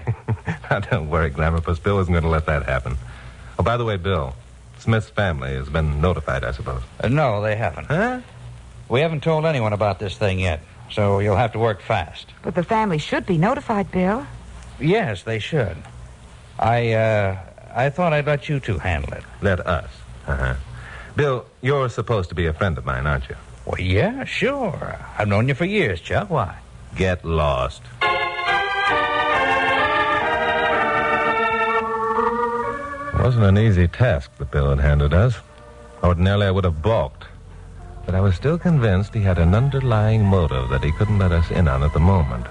Speaker 2: Now, don't worry, Glamourpuss. Bill isn't going to let that happen. Oh, by the way, Bill, Smith's family has been notified, I suppose.
Speaker 18: No, they haven't.
Speaker 2: Huh?
Speaker 18: We haven't told anyone about this thing yet, so you'll have to work fast.
Speaker 4: But the family should be notified, Bill.
Speaker 18: Yes, they should. I thought I'd let you two handle it.
Speaker 2: Let us. Uh-huh. Bill, you're supposed to be a friend of mine, aren't you?
Speaker 18: Well, yeah, sure. I've known you for years, Chuck. Why?
Speaker 2: Get lost. It wasn't an easy task that Bill had handed us. Ordinarily, I would have balked. But I was still convinced he had an underlying motive that he couldn't let us in on at the moment.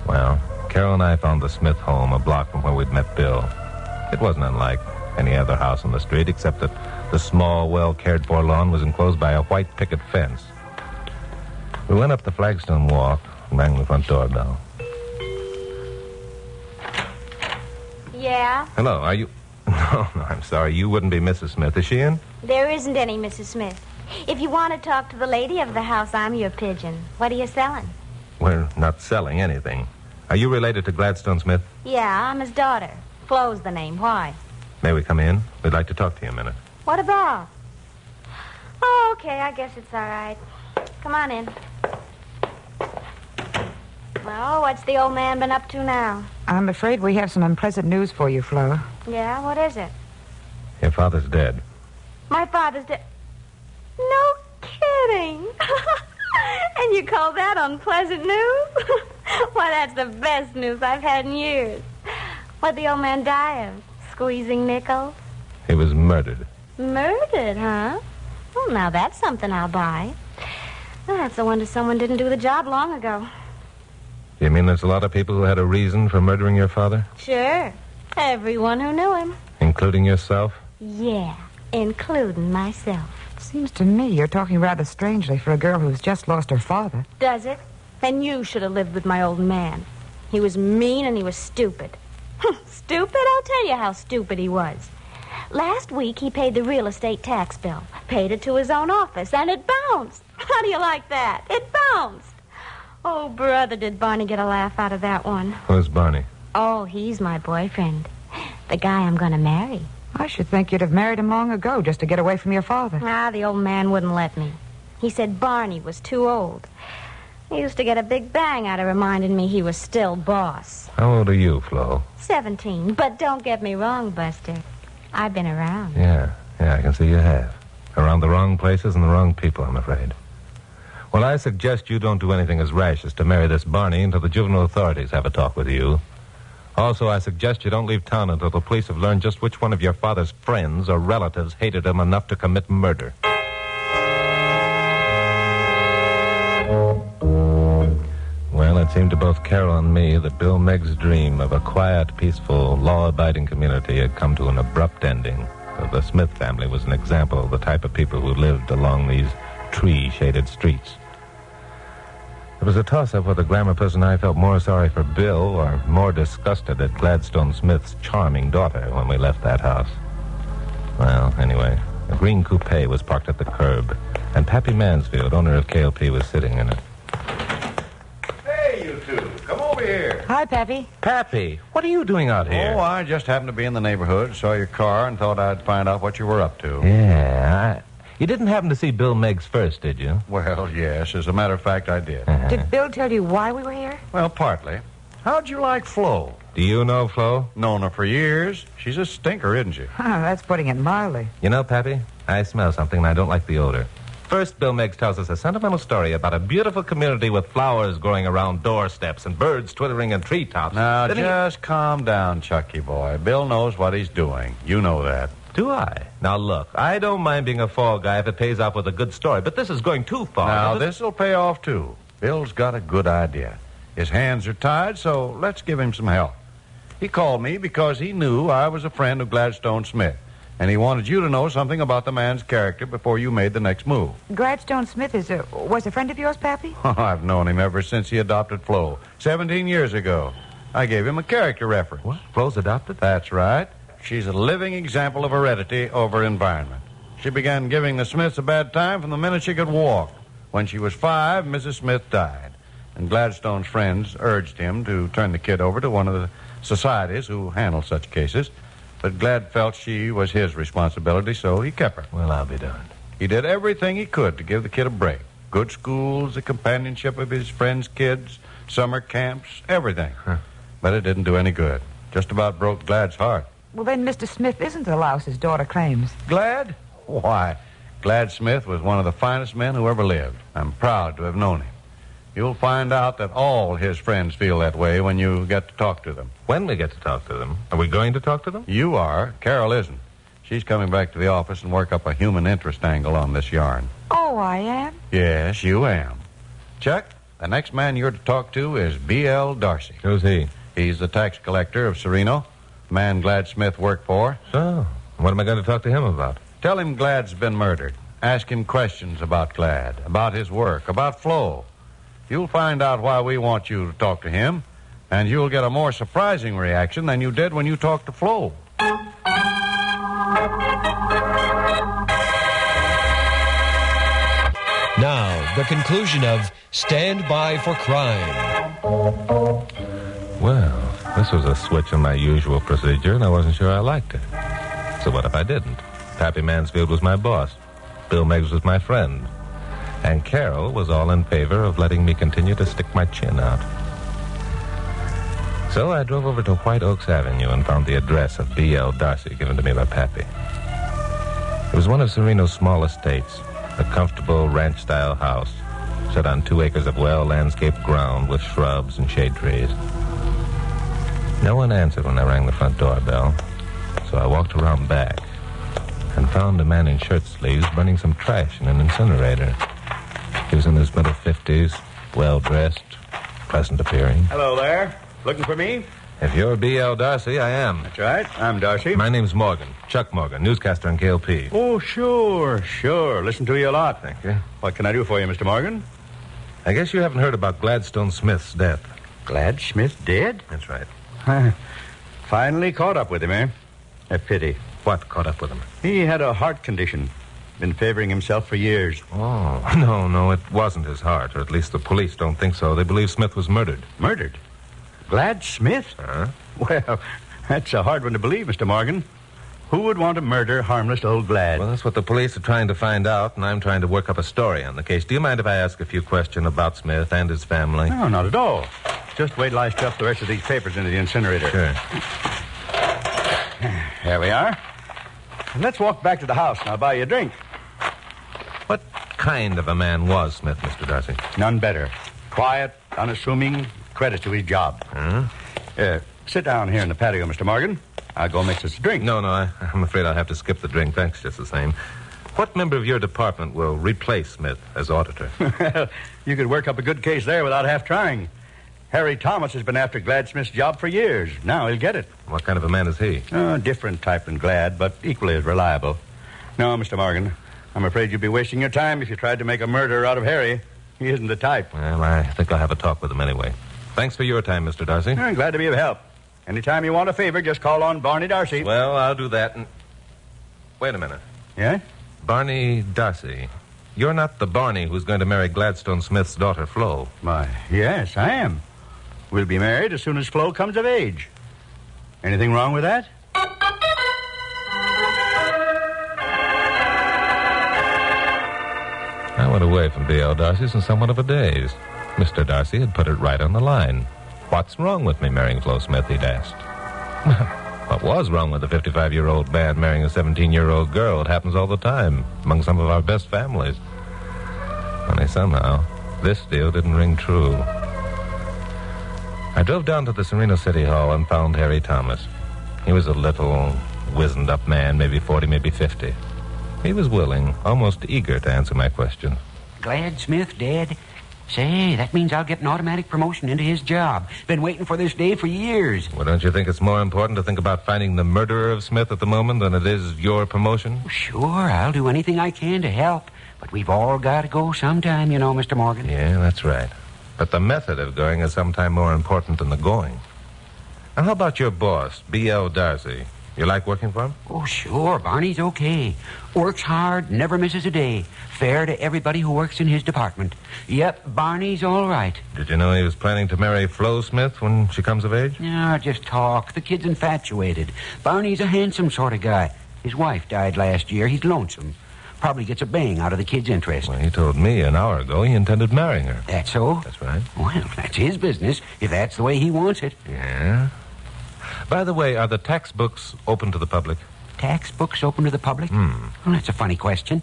Speaker 2: Well, Carol and I found the Smith home a block from where we'd met Bill. It wasn't unlike any other house on the street, except that the small, well-cared-for lawn was enclosed by a white picket fence. We went up the flagstone walk and rang the front doorbell.
Speaker 19: Yeah?
Speaker 2: Hello, are you... No, I'm sorry. You wouldn't be Mrs. Smith. Is she in?
Speaker 19: There isn't any Mrs. Smith. If you want to talk to the lady of the house, I'm your pigeon. What are you selling?
Speaker 2: We're not selling anything. Are you related to Gladstone Smith?
Speaker 19: Yeah, I'm his daughter. Flo's the name. Why?
Speaker 2: May we come in? We'd like to talk to you a minute.
Speaker 19: What about? Oh, okay, I guess it's all right. Come on in. Well, what's the old man been up to now?
Speaker 4: I'm afraid we have some unpleasant news for you, Flo.
Speaker 19: Yeah, what is it?
Speaker 2: Your father's dead.
Speaker 19: My father's dead. No kidding. And you call that unpleasant news? Why, that's the best news I've had in years. What'd the old man die of? Squeezing nickels?
Speaker 2: He was murdered.
Speaker 19: Murdered, huh? Well, now that's something I'll buy. I have to wonder someone didn't do the job long ago.
Speaker 2: You mean there's a lot of people who had a reason for murdering your father?
Speaker 19: Sure. Everyone who knew him.
Speaker 2: Including yourself?
Speaker 19: Yeah, including myself.
Speaker 4: Seems to me you're talking rather strangely for a girl who's just lost her father.
Speaker 19: Does it? Then you should have lived with my old man. He was mean and he was stupid. Stupid? I'll tell you how stupid he was. Last week he paid the real estate tax bill. Paid it to his own office, and it bounced. How do you like that? It bounced. Oh, brother, did Barney get a laugh out of that one.
Speaker 2: Who's Barney?
Speaker 19: Oh, he's my boyfriend. The guy I'm going to marry.
Speaker 4: I should think you'd have married him long ago just to get away from your father.
Speaker 19: The old man wouldn't let me. He said Barney was too old. He used to get a big bang out of reminding me he was still boss.
Speaker 2: How old are you, Flo?
Speaker 19: 17. But don't get me wrong, Buster. I've been around.
Speaker 2: Yeah, I can see you have. Around the wrong places and the wrong people, I'm afraid. Well, I suggest you don't do anything as rash as to marry this Barney until the juvenile authorities have a talk with you. Also, I suggest you don't leave town until the police have learned just which one of your father's friends or relatives hated him enough to commit murder. Well, it seemed to both Carol and me that Bill Megg's dream of a quiet, peaceful, law-abiding community had come to an abrupt ending. The Smith family was an example of the type of people who lived along these tree-shaded streets. It was a toss-up whether Glamour and I felt more sorry for Bill or more disgusted at Gladstone Smith's charming daughter when we left that house. Well, anyway, a green coupe was parked at the curb, and Pappy Mansfield, owner of KLP, was sitting in it.
Speaker 5: Hey, you two. Come over here.
Speaker 4: Hi, Pappy.
Speaker 2: Pappy, what are you doing out here?
Speaker 5: Oh, I just happened to be in the neighborhood, saw your car, and thought I'd find out what you were up to.
Speaker 2: Yeah, You didn't happen to see Bill Meggs first, did you?
Speaker 5: Well, yes. As a matter of fact, I did.
Speaker 4: Did Bill tell you why we were here?
Speaker 5: Well, partly. How'd you like Flo?
Speaker 2: Do you know Flo?
Speaker 5: Known her for years. She's a stinker, isn't she?
Speaker 4: That's putting it mildly.
Speaker 2: You know, Pappy, I smell something and I don't like the odor. First, Bill Meggs tells us a sentimental story about a beautiful community with flowers growing around doorsteps and birds twittering in treetops.
Speaker 5: Now, just calm down, Chucky boy. Bill knows what he's doing. You know that.
Speaker 2: Do I? Now, look, I don't mind being a fall guy if it pays off with a good story, but this is going too far.
Speaker 5: Now, this'll pay off, too. Bill's got a good idea. His hands are tied, so let's give him some help. He called me because he knew I was a friend of Gladstone Smith, and he wanted you to know something about the man's character before you made the next move.
Speaker 4: Gladstone Smith was a friend of yours, Pappy?
Speaker 5: I've known him ever since he adopted Flo, 17 years ago. I gave him a character reference.
Speaker 2: What? Flo's adopted?
Speaker 5: That's right. She's a living example of heredity over environment. She began giving the Smiths a bad time from the minute she could walk. When she was 5, Mrs. Smith died, and Gladstone's friends urged him to turn the kid over to one of the societies who handle such cases. But Glad felt she was his responsibility, so he kept her.
Speaker 2: Well, I'll be darned.
Speaker 5: He did everything he could to give the kid a break. Good schools, the companionship of his friends' kids, summer camps, everything. But it didn't do any good. Just about broke Glad's heart.
Speaker 4: Well, then Mr. Smith isn't the louse his daughter claims.
Speaker 5: Glad? Why, Glad Smith was one of the finest men who ever lived. I'm proud to have known him. You'll find out that all his friends feel that way when you get to talk to them.
Speaker 2: When we get to talk to them? Are we going to talk to them?
Speaker 5: You are. Carol isn't. She's coming back to the office and work up a human interest angle on this yarn.
Speaker 4: Oh, I am?
Speaker 5: Yes, you am. Chuck, the next man you're to talk to is B.L. Darcy.
Speaker 2: Who's he?
Speaker 5: He's the tax collector of Sereno, the man Glad Smith worked for.
Speaker 2: So, what am I going to talk to him about?
Speaker 5: Tell him Glad's been murdered. Ask him questions about Glad, about his work, about Flo. You'll find out why we want you to talk to him, and you'll get a more surprising reaction than you did when you talked to Flo.
Speaker 11: Now, the conclusion of Stand By for Crime.
Speaker 2: Well, this was a switch in my usual procedure, and I wasn't sure I liked it. So what if I didn't? Pappy Mansfield was my boss. Bill Meggs was my friend. And Carol was all in favor of letting me continue to stick my chin out. So I drove over to White Oaks Avenue and found the address of B.L. Darcy given to me by Pappy. It was one of Sereno's small estates, a comfortable ranch-style house set on 2 acres of well-landscaped ground with shrubs and shade trees. No one answered when I rang the front doorbell, so I walked around back. and found a man in shirt sleeves burning some trash in an incinerator. He was in his middle 50s, well-dressed, pleasant appearing.
Speaker 5: Hello there. Looking for me?
Speaker 2: If you're B.L. Darcy, I am.
Speaker 5: That's right. I'm Darcy.
Speaker 2: My name's Morgan. Chuck Morgan, newscaster on KLP.
Speaker 5: Oh, sure. Listen to you a lot.
Speaker 2: Thank you.
Speaker 5: What can I do for you, Mr. Morgan?
Speaker 2: I guess you haven't heard about Gladstone Smith's death.
Speaker 5: Glad Smith dead?
Speaker 2: That's right.
Speaker 5: Finally caught up with him, eh? A pity.
Speaker 2: What caught up with him?
Speaker 5: He had a heart condition. Been favoring himself for years.
Speaker 2: Oh, no, it wasn't his heart, or at least the police don't think so. They believe Smith was murdered.
Speaker 5: Murdered? Glad Smith?
Speaker 2: Huh?
Speaker 5: Well, that's a hard one to believe, Mr. Morgan. Who would want to murder harmless old Glad?
Speaker 2: Well, that's what the police are trying to find out, and I'm trying to work up a story on the case. Do you mind if I ask a few questions about Smith and his family?
Speaker 5: No, not at all. Just wait till I stuff the rest of these papers into the incinerator.
Speaker 2: Sure.
Speaker 5: There we are. And let's walk back to the house, and I'll buy you a drink.
Speaker 2: What kind of a man was Smith, Mr. Darcy?
Speaker 5: None better. Quiet, unassuming, credit to his job.
Speaker 2: Huh?
Speaker 5: Sit down here in the patio, Mr. Morgan. I'll go mix us a drink.
Speaker 2: No, I'm afraid I'll have to skip the drink. Thanks, just the same. What member of your department will replace Smith as auditor?
Speaker 5: Well, you could work up a good case there without half trying. Harry Thomas has been after Glad Smith's job for years. Now he'll get it.
Speaker 2: What kind of a man is he?
Speaker 5: Different type than Glad, but equally as reliable. No, Mr. Morgan, I'm afraid you'd be wasting your time if you tried to make a murderer out of Harry. He isn't the type.
Speaker 2: Well, I think I'll have a talk with him anyway. Thanks for your time, Mr. Darcy.
Speaker 5: I'm glad to be of help. Anytime you want a favor, just call on Barney Darcy.
Speaker 2: Well, I'll do that. And... Wait a minute.
Speaker 5: Yeah?
Speaker 2: Barney Darcy. You're not the Barney who's going to marry Gladstone Smith's daughter, Flo.
Speaker 5: Why, yes, I am. We'll be married as soon as Flo comes of age. Anything wrong with that?
Speaker 2: I went away from B.L. Darcy's in somewhat of a daze. Mr. Darcy had put it right on the line. What's wrong with me marrying Flo Smith, he'd asked. What was wrong with a 55-year-old man marrying a 17-year-old girl? It happens all the time among some of our best families. Only somehow, this deal didn't ring true. I drove down to the Sereno City Hall and found Harry Thomas. He was a little, wizened-up man, maybe 40, maybe 50. He was willing, almost eager to answer my question.
Speaker 20: Glad Smith dead? Say, that means I'll get an automatic promotion into his job. Been waiting for this day for years.
Speaker 2: Well, don't you think it's more important to think about finding the murderer of Smith at the moment than it is your promotion?
Speaker 20: Sure, I'll do anything I can to help. But we've all got to go sometime, you know, Mr. Morgan.
Speaker 2: Yeah, that's right. But the method of going is sometime more important than the going. Now, how about your boss, B.L. Darcy? You like working for him?
Speaker 20: Oh, sure. Barney's okay. Works hard, never misses a day. Fair to everybody who works in his department. Yep, Barney's all right.
Speaker 2: Did you know he was planning to marry Flo Smith when she comes of age?
Speaker 20: No, just talk. The kid's infatuated. Barney's a handsome sort of guy. His wife died last year. He's lonesome. Probably gets a bang out of the kid's interest.
Speaker 2: Well, he told me an hour ago he intended marrying her.
Speaker 20: That's so?
Speaker 2: That's right.
Speaker 20: Well, that's his business, if that's the way he wants it.
Speaker 2: Yeah. By the way, are the tax books open to the public?
Speaker 20: Tax books open to the public? Well, that's a funny question.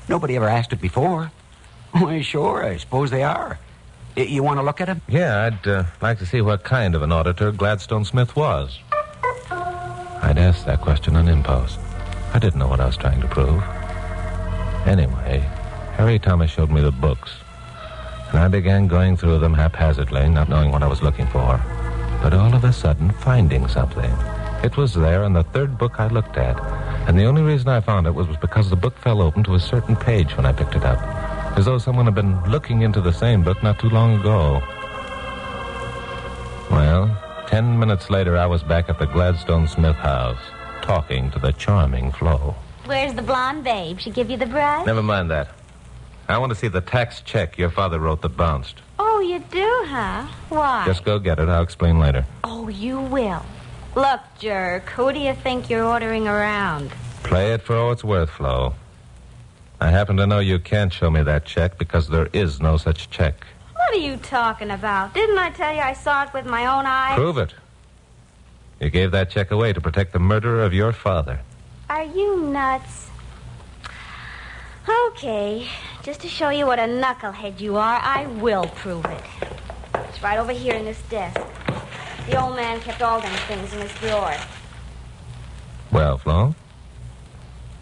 Speaker 20: Nobody ever asked it before. Why, sure, I suppose they are. You want to look at them?
Speaker 2: Yeah, I'd like to see what kind of an auditor Gladstone Smith was. I'd asked that question on impulse. I didn't know what I was trying to prove. Anyway, Harry Thomas showed me the books, and I began going through them haphazardly, not knowing what I was looking for. But all of a sudden, finding something. It was there in the third book I looked at, and the only reason I found it was because the book fell open to a certain page when I picked it up, as though someone had been looking into the same book not too long ago. Well, 10 minutes later, I was back at the Gladstone Smith house, talking to the charming Flo.
Speaker 19: Where's the blonde babe? She give you the brush?
Speaker 2: Never mind that. I want to see the tax check your father wrote that bounced.
Speaker 19: Oh, you do, huh? Why?
Speaker 2: Just go get it. I'll explain later.
Speaker 19: Oh, you will. Look, jerk, who do you think you're ordering around?
Speaker 2: Play it for all it's worth, Flo. I happen to know you can't show me that check because there is no such check.
Speaker 19: What are you talking about? Didn't I tell you I saw it with my own eyes?
Speaker 2: Prove it. You gave that check away to protect the murderer of your father.
Speaker 19: Are you nuts? Okay, just to show you what a knucklehead you are, I will prove it. It's right over here in this desk. The old man kept all them things in his drawer.
Speaker 2: Well, Flo,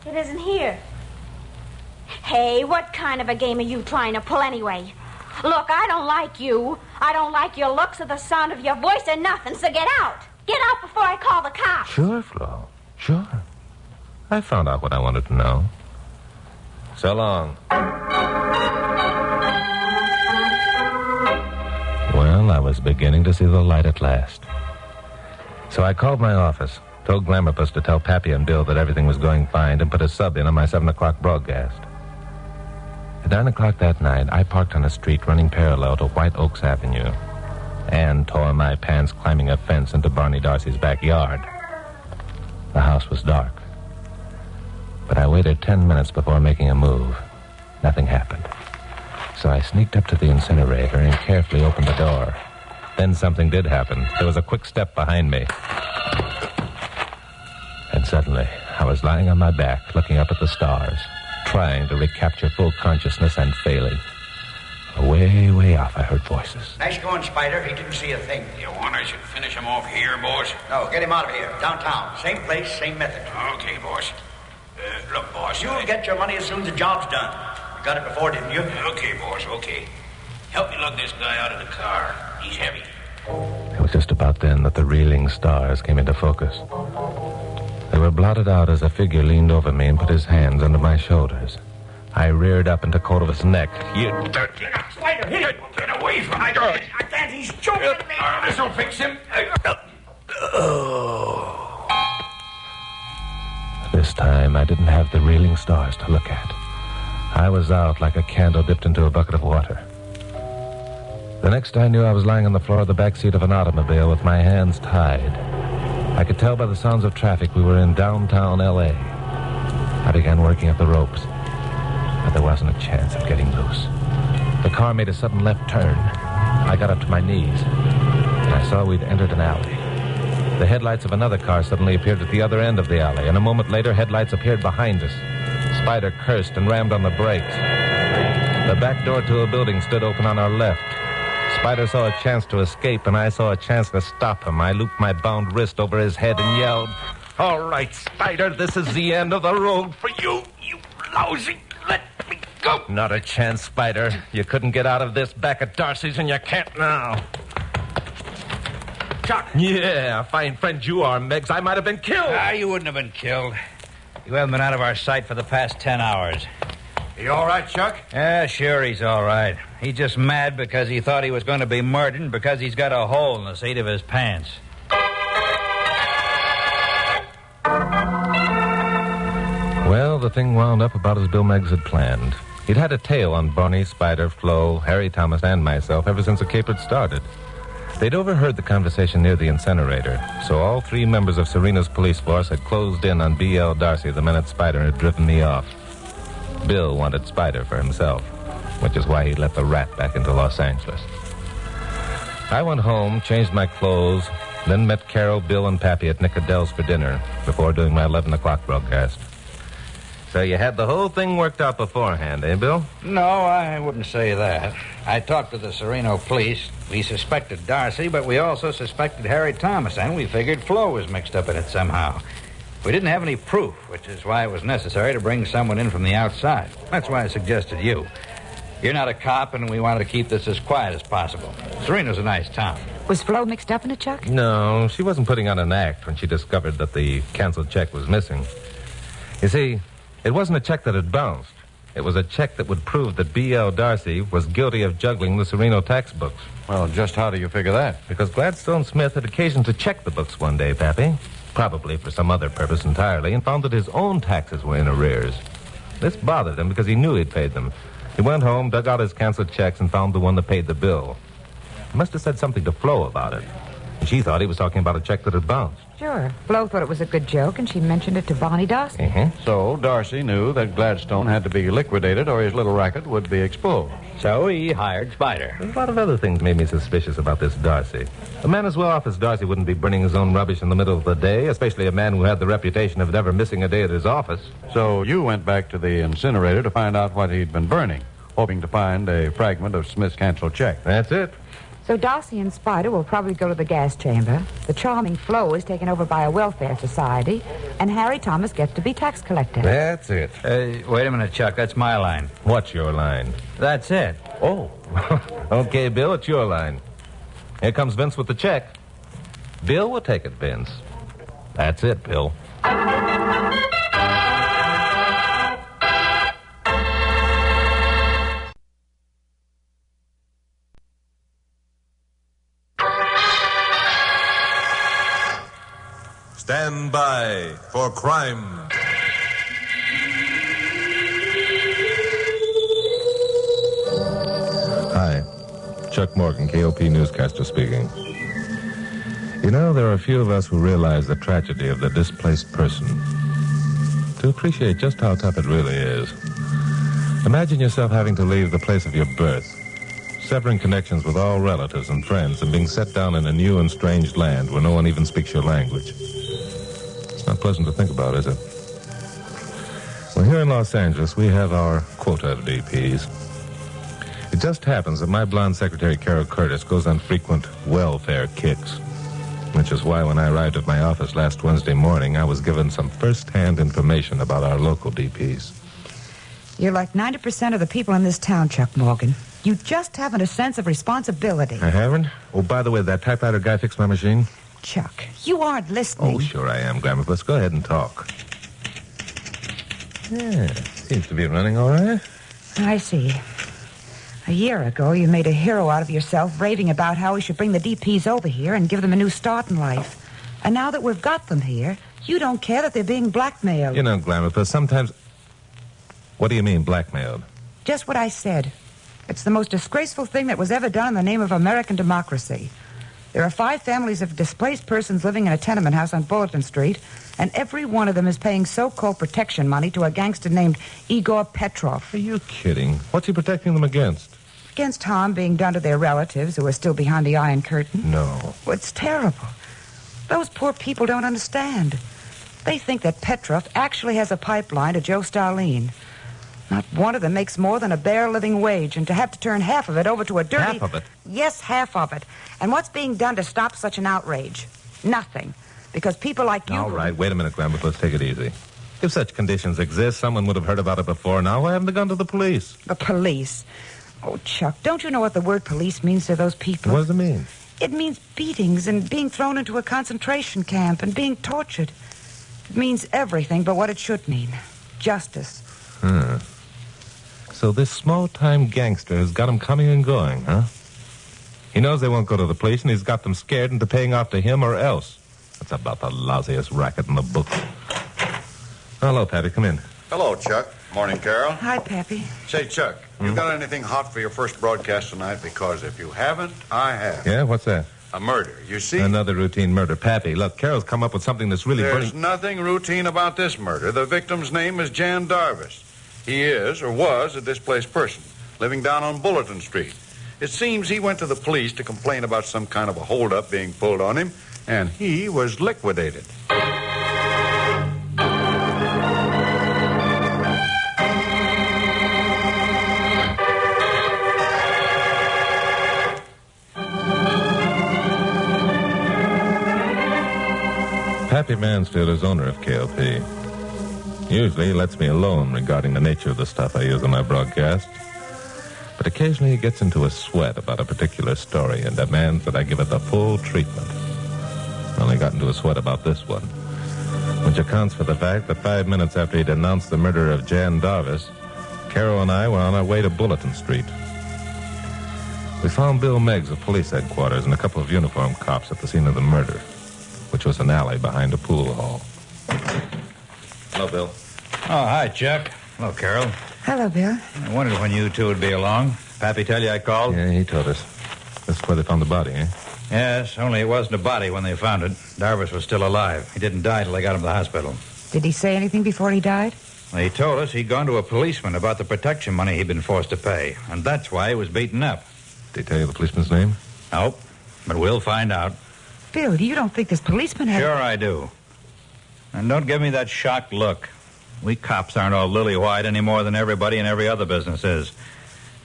Speaker 19: It isn't here. Hey, what kind of a game are you trying to pull anyway? Look, I don't like you. I don't like your looks or the sound of your voice or nothing, so get out. Get out before I call the cops.
Speaker 2: Sure, Flo. Sure. I found out what I wanted to know. So long. Well, I was beginning to see the light at last. So I called my office, told Glamourpuss to tell Pappy and Bill that everything was going fine, and put a sub in on my 7 o'clock broadcast. At 9 o'clock that night, I parked on a street running parallel to White Oaks Avenue. Anne tore my pants climbing a fence into Barney Darcy's backyard. The house was dark. But I waited 10 minutes before making a move. Nothing happened. So I sneaked up to the incinerator and carefully opened the door. Then something did happen. There was a quick step behind me. And suddenly, I was lying on my back, looking up at the stars, trying to recapture full consciousness and failing. Way, way off, I heard voices.
Speaker 15: Nice going, Spider. He didn't see a thing.
Speaker 12: You want I should finish him off here, boss?
Speaker 15: No, get him out of here. Downtown. Same place, same method.
Speaker 12: Okay, boss. Look, boss.
Speaker 15: You'll get your money as soon as the job's done. You got it before, didn't you?
Speaker 12: Okay, boss, okay. Help me lug this guy out of the car. He's heavy.
Speaker 2: It was just about then that the reeling stars came into focus. They were blotted out as a figure leaned over me and put his hands under my shoulders. I reared up into Cordova's neck. You dirty...
Speaker 15: Spider, hit him!
Speaker 12: Get away from me.
Speaker 15: I can't. He's choking me.
Speaker 12: This'll fix him.
Speaker 2: This time, I didn't have the reeling stars to look at. I was out like a candle dipped into a bucket of water. The next I knew, I was lying on the floor of the back seat of an automobile with my hands tied. I could tell by the sounds of traffic we were in downtown L.A. I began working at the ropes, but there wasn't a chance of getting loose. The car made a sudden left turn. I got up to my knees, and I saw we'd entered an alley. The headlights of another car suddenly appeared at the other end of the alley, and a moment later, headlights appeared behind us. Spider cursed and rammed on the brakes. The back door to a building stood open on our left. Spider saw a chance to escape, and I saw a chance to stop him. I looped my bound wrist over his head and yelled, "All right, Spider, this is the end of the road for you, you lousy. Let me go." Not a chance, Spider. You couldn't get out of this back at Darcy's, and you can't now.
Speaker 15: Chuck.
Speaker 2: Yeah, fine friend you are, Meggs. I might have been killed.
Speaker 18: You wouldn't have been killed. You haven't been out of our sight for the past 10 hours.
Speaker 5: You all right, Chuck?
Speaker 18: Yeah, sure, he's all right. He's just mad because he thought he was going to be murdered and because he's got a hole in the seat of his pants.
Speaker 2: Well, the thing wound up about as Bill Meggs had planned. He'd had a tail on Barney, Spider, Flo, Harry Thomas, and myself ever since the caper started. They'd overheard the conversation near the incinerator, so all 3 members of Serena's police force had closed in on B.L. Darcy the minute Spider had driven me off. Bill wanted Spider for himself, which is why he let the rat back into Los Angeles. I went home, changed my clothes, then met Carol, Bill, and Pappy at Nick Adele's for dinner before doing my 11 o'clock broadcast. So you had the whole thing worked out beforehand, eh, Bill?
Speaker 18: No, I wouldn't say that. I talked to the Sereno police. We suspected Darcy, but we also suspected Harry Thomas, and we figured Flo was mixed up in it somehow. We didn't have any proof, which is why it was necessary to bring someone in from the outside. That's why I suggested you. You're not a cop, and we wanted to keep this as quiet as possible. Sereno's a nice town.
Speaker 4: Was Flo mixed up in it, Chuck?
Speaker 2: No, she wasn't putting on an act when she discovered that the canceled check was missing. You see, it wasn't a check that had bounced. It was a check that would prove that B.L. Darcy was guilty of juggling the Sereno tax books.
Speaker 5: Well, just how do you figure that?
Speaker 2: Because Gladstone Smith had occasion to check the books one day, Pappy, probably for some other purpose entirely, and found that his own taxes were in arrears. This bothered him because he knew he'd paid them. He went home, dug out his canceled checks, and found the one that paid the bill. He must have said something to Flo about it. She thought he was talking about a check that had bounced.
Speaker 4: Sure. Flo thought it was a good joke, and she mentioned it to Barney Darcy.
Speaker 2: Mm-hmm.
Speaker 5: So Darcy knew that Gladstone had to be liquidated or his little racket would be exposed.
Speaker 18: So he hired Spider.
Speaker 2: A lot of other things made me suspicious about this Darcy. A man as well off as Darcy wouldn't be burning his own rubbish in the middle of the day, especially a man who had the reputation of never missing a day at his office.
Speaker 5: So you went back to the incinerator to find out what he'd been burning, hoping to find a fragment of Smith's canceled check.
Speaker 2: That's it.
Speaker 4: So Darcy and Spider will probably go to the gas chamber. The charming Flo is taken over by a welfare society. And Harry Thomas gets to be tax collector.
Speaker 2: That's it.
Speaker 18: Hey, wait a minute, Chuck. That's my line.
Speaker 2: What's your line?
Speaker 18: That's it.
Speaker 2: Oh. Okay, Bill, it's your line. Here comes Vince with the check. Bill will take it, Vince. That's it, Bill.
Speaker 21: Stand by for crime.
Speaker 2: Hi. Chuck Morgan, KOP newscaster speaking. You know, there are a few of us who realize the tragedy of the displaced person. To appreciate just how tough it really is. Imagine yourself having to leave the place of your birth, severing connections with all relatives and friends, and being set down in a new and strange land where no one even speaks your language. It's not pleasant to think about, is it? Well, here in Los Angeles, we have our quota of DPs. It just happens that my blonde secretary, Carol Curtis, goes on frequent welfare kicks, which is why when I arrived at my office last Wednesday morning, I was given some first-hand information about our local DPs.
Speaker 4: You're like 90% of the people in this town, Chuck Morgan. You just haven't a sense of responsibility.
Speaker 2: I haven't? Oh, by the way, that typewriter guy fixed my machine?
Speaker 4: Chuck, you aren't listening.
Speaker 2: Oh, sure I am, Grandma. Let's go ahead and talk. Yeah, seems to be running all right.
Speaker 4: I see. A year ago, you made a hero out of yourself, raving about how we should bring the DPs over here and give them a new start in life. And now that we've got them here, you don't care that they're being blackmailed.
Speaker 2: You know, Glamour, sometimes... What do you mean, blackmailed?
Speaker 4: Just what I said. It's the most disgraceful thing that was ever done in the name of American democracy. There are 5 families of displaced persons living in a tenement house on Bulletin Street, and every one of them is paying so-called protection money to a gangster named Igor Petrov.
Speaker 2: Are you kidding? What's he protecting them against?
Speaker 4: Against harm being done to their relatives who are still behind the Iron Curtain.
Speaker 2: No.
Speaker 4: Well, it's terrible. Those poor people don't understand. They think that Petrov actually has a pipeline to Joe Starlene. Not one of them makes more than a bare living wage, and to have to turn half of it over to a dirty...
Speaker 2: Half of it?
Speaker 4: Yes, half of it. And what's being done to stop such an outrage? Nothing. Because people like you...
Speaker 2: All right, wait a minute, Grandpa. Let's take it easy. If such conditions exist, someone would have heard about it before now. Why haven't they gone to the police?
Speaker 4: The police? Oh, Chuck, don't you know what the word police means to those people?
Speaker 2: What does it mean?
Speaker 4: It means beatings and being thrown into a concentration camp and being tortured. It means everything but what it should mean. Justice.
Speaker 2: So this small-time gangster has got them coming and going, huh? He knows they won't go to the police, and he's got them scared into paying off to him or else. That's about the lousiest racket in the book. Hello, Pappy. Come in.
Speaker 5: Hello, Chuck. Morning, Carol.
Speaker 4: Hi, Pappy.
Speaker 5: Say, Chuck, you got anything hot for your first broadcast tonight? Because if you haven't, I have.
Speaker 2: Yeah, what's that?
Speaker 5: A murder, you see?
Speaker 2: Another routine murder. Pappy, look, Carol's come up with something that's really
Speaker 5: There's nothing routine about this murder. The victim's name is Jan Darvis. He is, or was, a displaced person, living down on Bulletin Street. It seems he went to the police to complain about some kind of a holdup being pulled on him, and he was liquidated.
Speaker 2: Pappy Mansfield is owner of KLP. Usually he lets me alone regarding the nature of the stuff I use on my broadcast. But occasionally he gets into a sweat about a particular story and demands that I give it the full treatment. Only got into a sweat about this one, which accounts for the fact that 5 minutes after he'd announced the murder of Jan Darvis, Carol and I were on our way to Bulletin Street. We found Bill Meggs of police headquarters and a couple of uniformed cops at the scene of the murder, which was an alley behind a pool hall. Hello, Bill.
Speaker 18: Oh, hi, Chuck. Hello, Carol.
Speaker 4: Hello, Bill.
Speaker 18: I wondered when you two would be along. Pappy tell you I called?
Speaker 2: Yeah, he told us. This is where they found the body, eh?
Speaker 18: Yes, only it wasn't a body when they found it. Darvis was still alive. He didn't die till they got him to the hospital.
Speaker 4: Did he say anything before he died?
Speaker 18: Well, he told us he'd gone to a policeman about the protection money he'd been forced to pay, and that's why he was beaten up.
Speaker 2: Did he tell you the policeman's name?
Speaker 18: Nope, but we'll find out.
Speaker 4: Bill, you don't think this policeman had...
Speaker 18: Sure I do. And don't give me that shocked look. We cops aren't all lily-white any more than everybody in every other business is.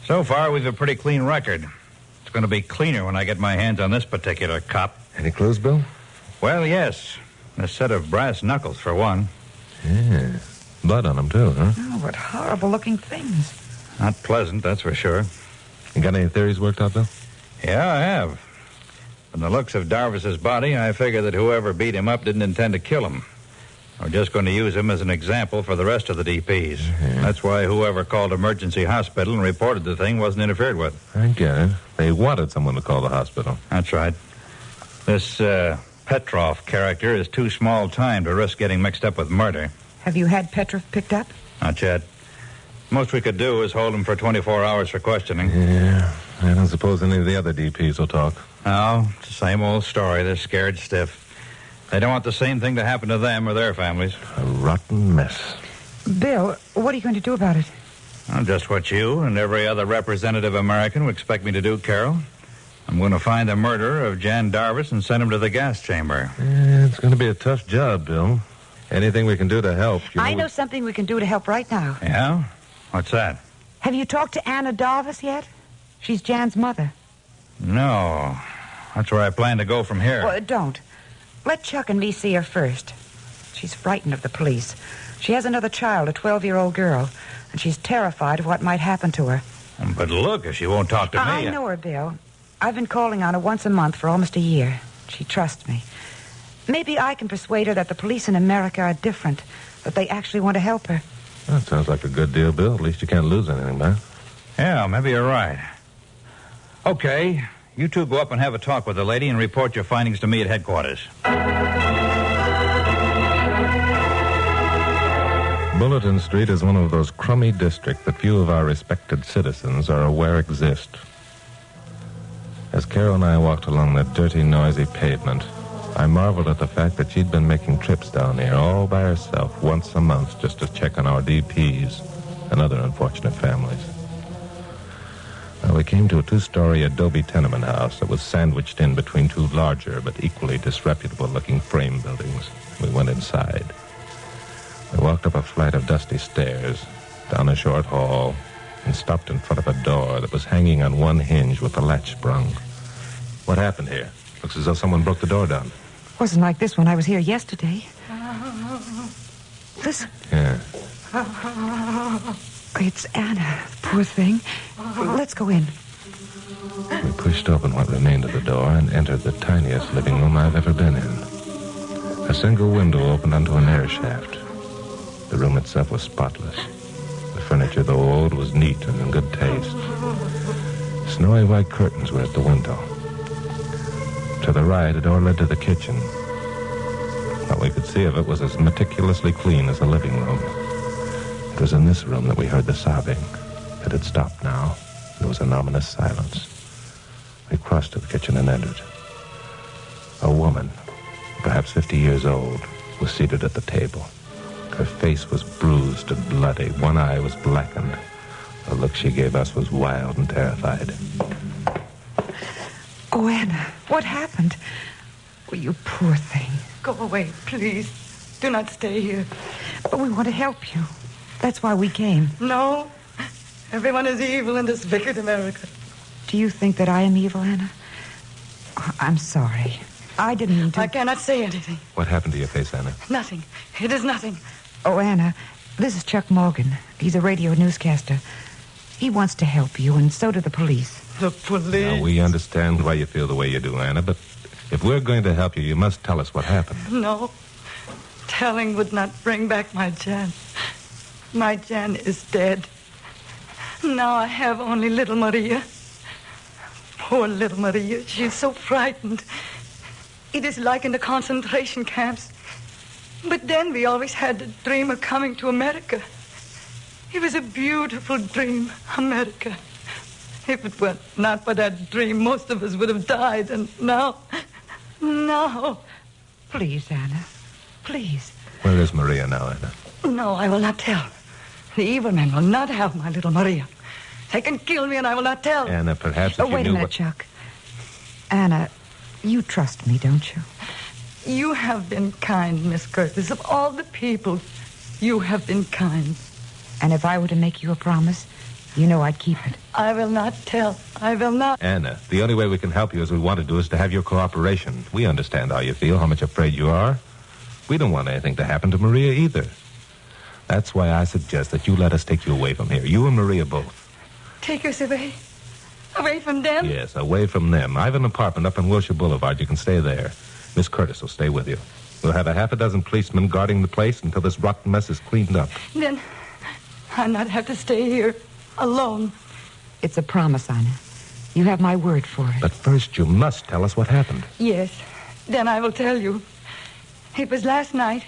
Speaker 18: So far, we've a pretty clean record. It's going to be cleaner when I get my hands on this particular cop.
Speaker 2: Any clues, Bill?
Speaker 18: Well, yes. A set of brass knuckles, for one.
Speaker 2: Yeah. Blood on them, too, huh?
Speaker 4: Oh, what horrible-looking things.
Speaker 18: Not pleasant, that's for sure.
Speaker 2: You got any theories worked out, Bill?
Speaker 18: Yeah, I have. From the looks of Darvis's body, I figure that whoever beat him up didn't intend to kill him. We're just going to use him as an example for the rest of the DPs.
Speaker 2: Yeah.
Speaker 18: That's why whoever called emergency hospital and reported the thing wasn't interfered with.
Speaker 2: I get it. They wanted someone to call the hospital.
Speaker 18: That's right. This Petrov character is too small time to risk getting mixed up with murder.
Speaker 4: Have you had Petrov picked up?
Speaker 18: Not yet. Most we could do is hold him for 24 hours for questioning.
Speaker 2: Yeah, I don't suppose any of the other DPs will talk.
Speaker 18: No, it's the same old story. They're scared stiff. They don't want the same thing to happen to them or their families.
Speaker 2: A rotten mess.
Speaker 4: Bill, what are you going to do about it?
Speaker 18: Well, just what you and every other representative American would expect me to do, Carol. I'm going to find the murderer of Jan Darvis and send him to the gas chamber.
Speaker 2: Yeah, it's going to be a tough job, Bill. Anything we can do to help.
Speaker 4: I know something we can do to help right now.
Speaker 18: Yeah? What's that?
Speaker 4: Have you talked to Anna Darvis yet? She's Jan's mother.
Speaker 18: No. That's where I plan to go from here.
Speaker 4: Well, don't. Let Chuck and me see her first. She's frightened of the police. She has another child, a 12-year-old girl, and she's terrified of what might happen to her.
Speaker 18: But look, if she won't talk to me...
Speaker 4: I know her, Bill. I've been calling on her once a month for almost a year. She trusts me. Maybe I can persuade her that the police in America are different, that they actually want to help her.
Speaker 2: That sounds like a good deal, Bill. At least you can't lose anything, man.
Speaker 18: Yeah, maybe you're right. Okay, you two go up and have a talk with the lady and report your findings to me at headquarters.
Speaker 2: Bulletin Street is one of those crummy districts that few of our respected citizens are aware exist. As Carol and I walked along that dirty, noisy pavement, I marveled at the fact that she'd been making trips down here all by herself once a month just to check on our DPs and other unfortunate families. Well, we came to a 2-story adobe tenement house that was sandwiched in between 2 larger but equally disreputable-looking frame buildings. We went inside. We walked up a flight of dusty stairs, down a short hall, and stopped in front of a door that was hanging on one hinge with the latch sprung. What happened here? Looks as though someone broke the door down.
Speaker 4: Wasn't like this when I was here yesterday. Listen.
Speaker 2: Yeah.
Speaker 4: It's Anna, poor thing. Let's go in.
Speaker 2: We pushed open what remained of the door and entered the tiniest living room I've ever been in. A single window opened onto an air shaft. The room itself was spotless. The furniture, though old, was neat and in good taste. Snowy white curtains were at the window. To the right, a door led to the kitchen. What we could see of it was as meticulously clean as the living room. It was in this room that we heard the sobbing. It had stopped now. There was an ominous silence. We crossed to the kitchen and entered. A woman, perhaps 50 years old, was seated at the table. Her face was bruised and bloody. One eye was blackened. The look she gave us was wild and terrified.
Speaker 4: Oh, Anna, what happened? Oh, you poor thing. Go away, please. Do not stay here. But we want to help you. That's why we came.
Speaker 17: No. Everyone is evil in this wicked America.
Speaker 4: Do you think that I am evil, Anna? I'm sorry. I didn't mean to...
Speaker 17: I cannot say anything.
Speaker 2: What happened to your face, Anna?
Speaker 17: Nothing. It is nothing.
Speaker 4: Oh, Anna, this is Chuck Morgan. He's a radio newscaster. He wants to help you, and so do the police.
Speaker 17: The police?
Speaker 2: Now, we understand why you feel the way you do, Anna, but if we're going to help you, you must tell us what happened.
Speaker 17: No. Telling would not bring back my Jan. My Jan is dead. Now I have only little Maria. Poor little Maria. She's so frightened. It is like in the concentration camps. But then we always had the dream of coming to America. It was a beautiful dream, America. If it were not for that dream, most of us would have died. And now...
Speaker 4: Please, Anna. Please.
Speaker 2: Where is Maria now, Anna?
Speaker 17: No, I will not tell. The evil men will not have my little Maria. They can kill me and I will not tell.
Speaker 2: Anna, perhaps if you
Speaker 4: wait
Speaker 2: knew
Speaker 4: a minute, Chuck. Anna, you trust me, don't you?
Speaker 17: You have been kind, Miss Curtis. Of all the people, you have been kind.
Speaker 4: And if I were to make you a promise, You know I'd keep it.
Speaker 17: I will not tell. I will not.
Speaker 2: Anna, the only way we can help you as we want to do is to have your cooperation. We understand how you feel, how much afraid you are. We don't want anything to happen to Maria either. That's why I suggest that you let us take you away from here. You and Maria both.
Speaker 17: Take us away? Away from them?
Speaker 2: Yes, away from them. I have an apartment up on Wilshire Boulevard. You can stay there. Miss Curtis will stay with you. We'll have a half a dozen policemen guarding the place until this rotten mess is cleaned up.
Speaker 17: Then I'll not have to stay here alone.
Speaker 4: It's a promise, Anna. You have my word for it.
Speaker 2: But first you must tell us what happened.
Speaker 17: Yes. Then I will tell you. It was last night,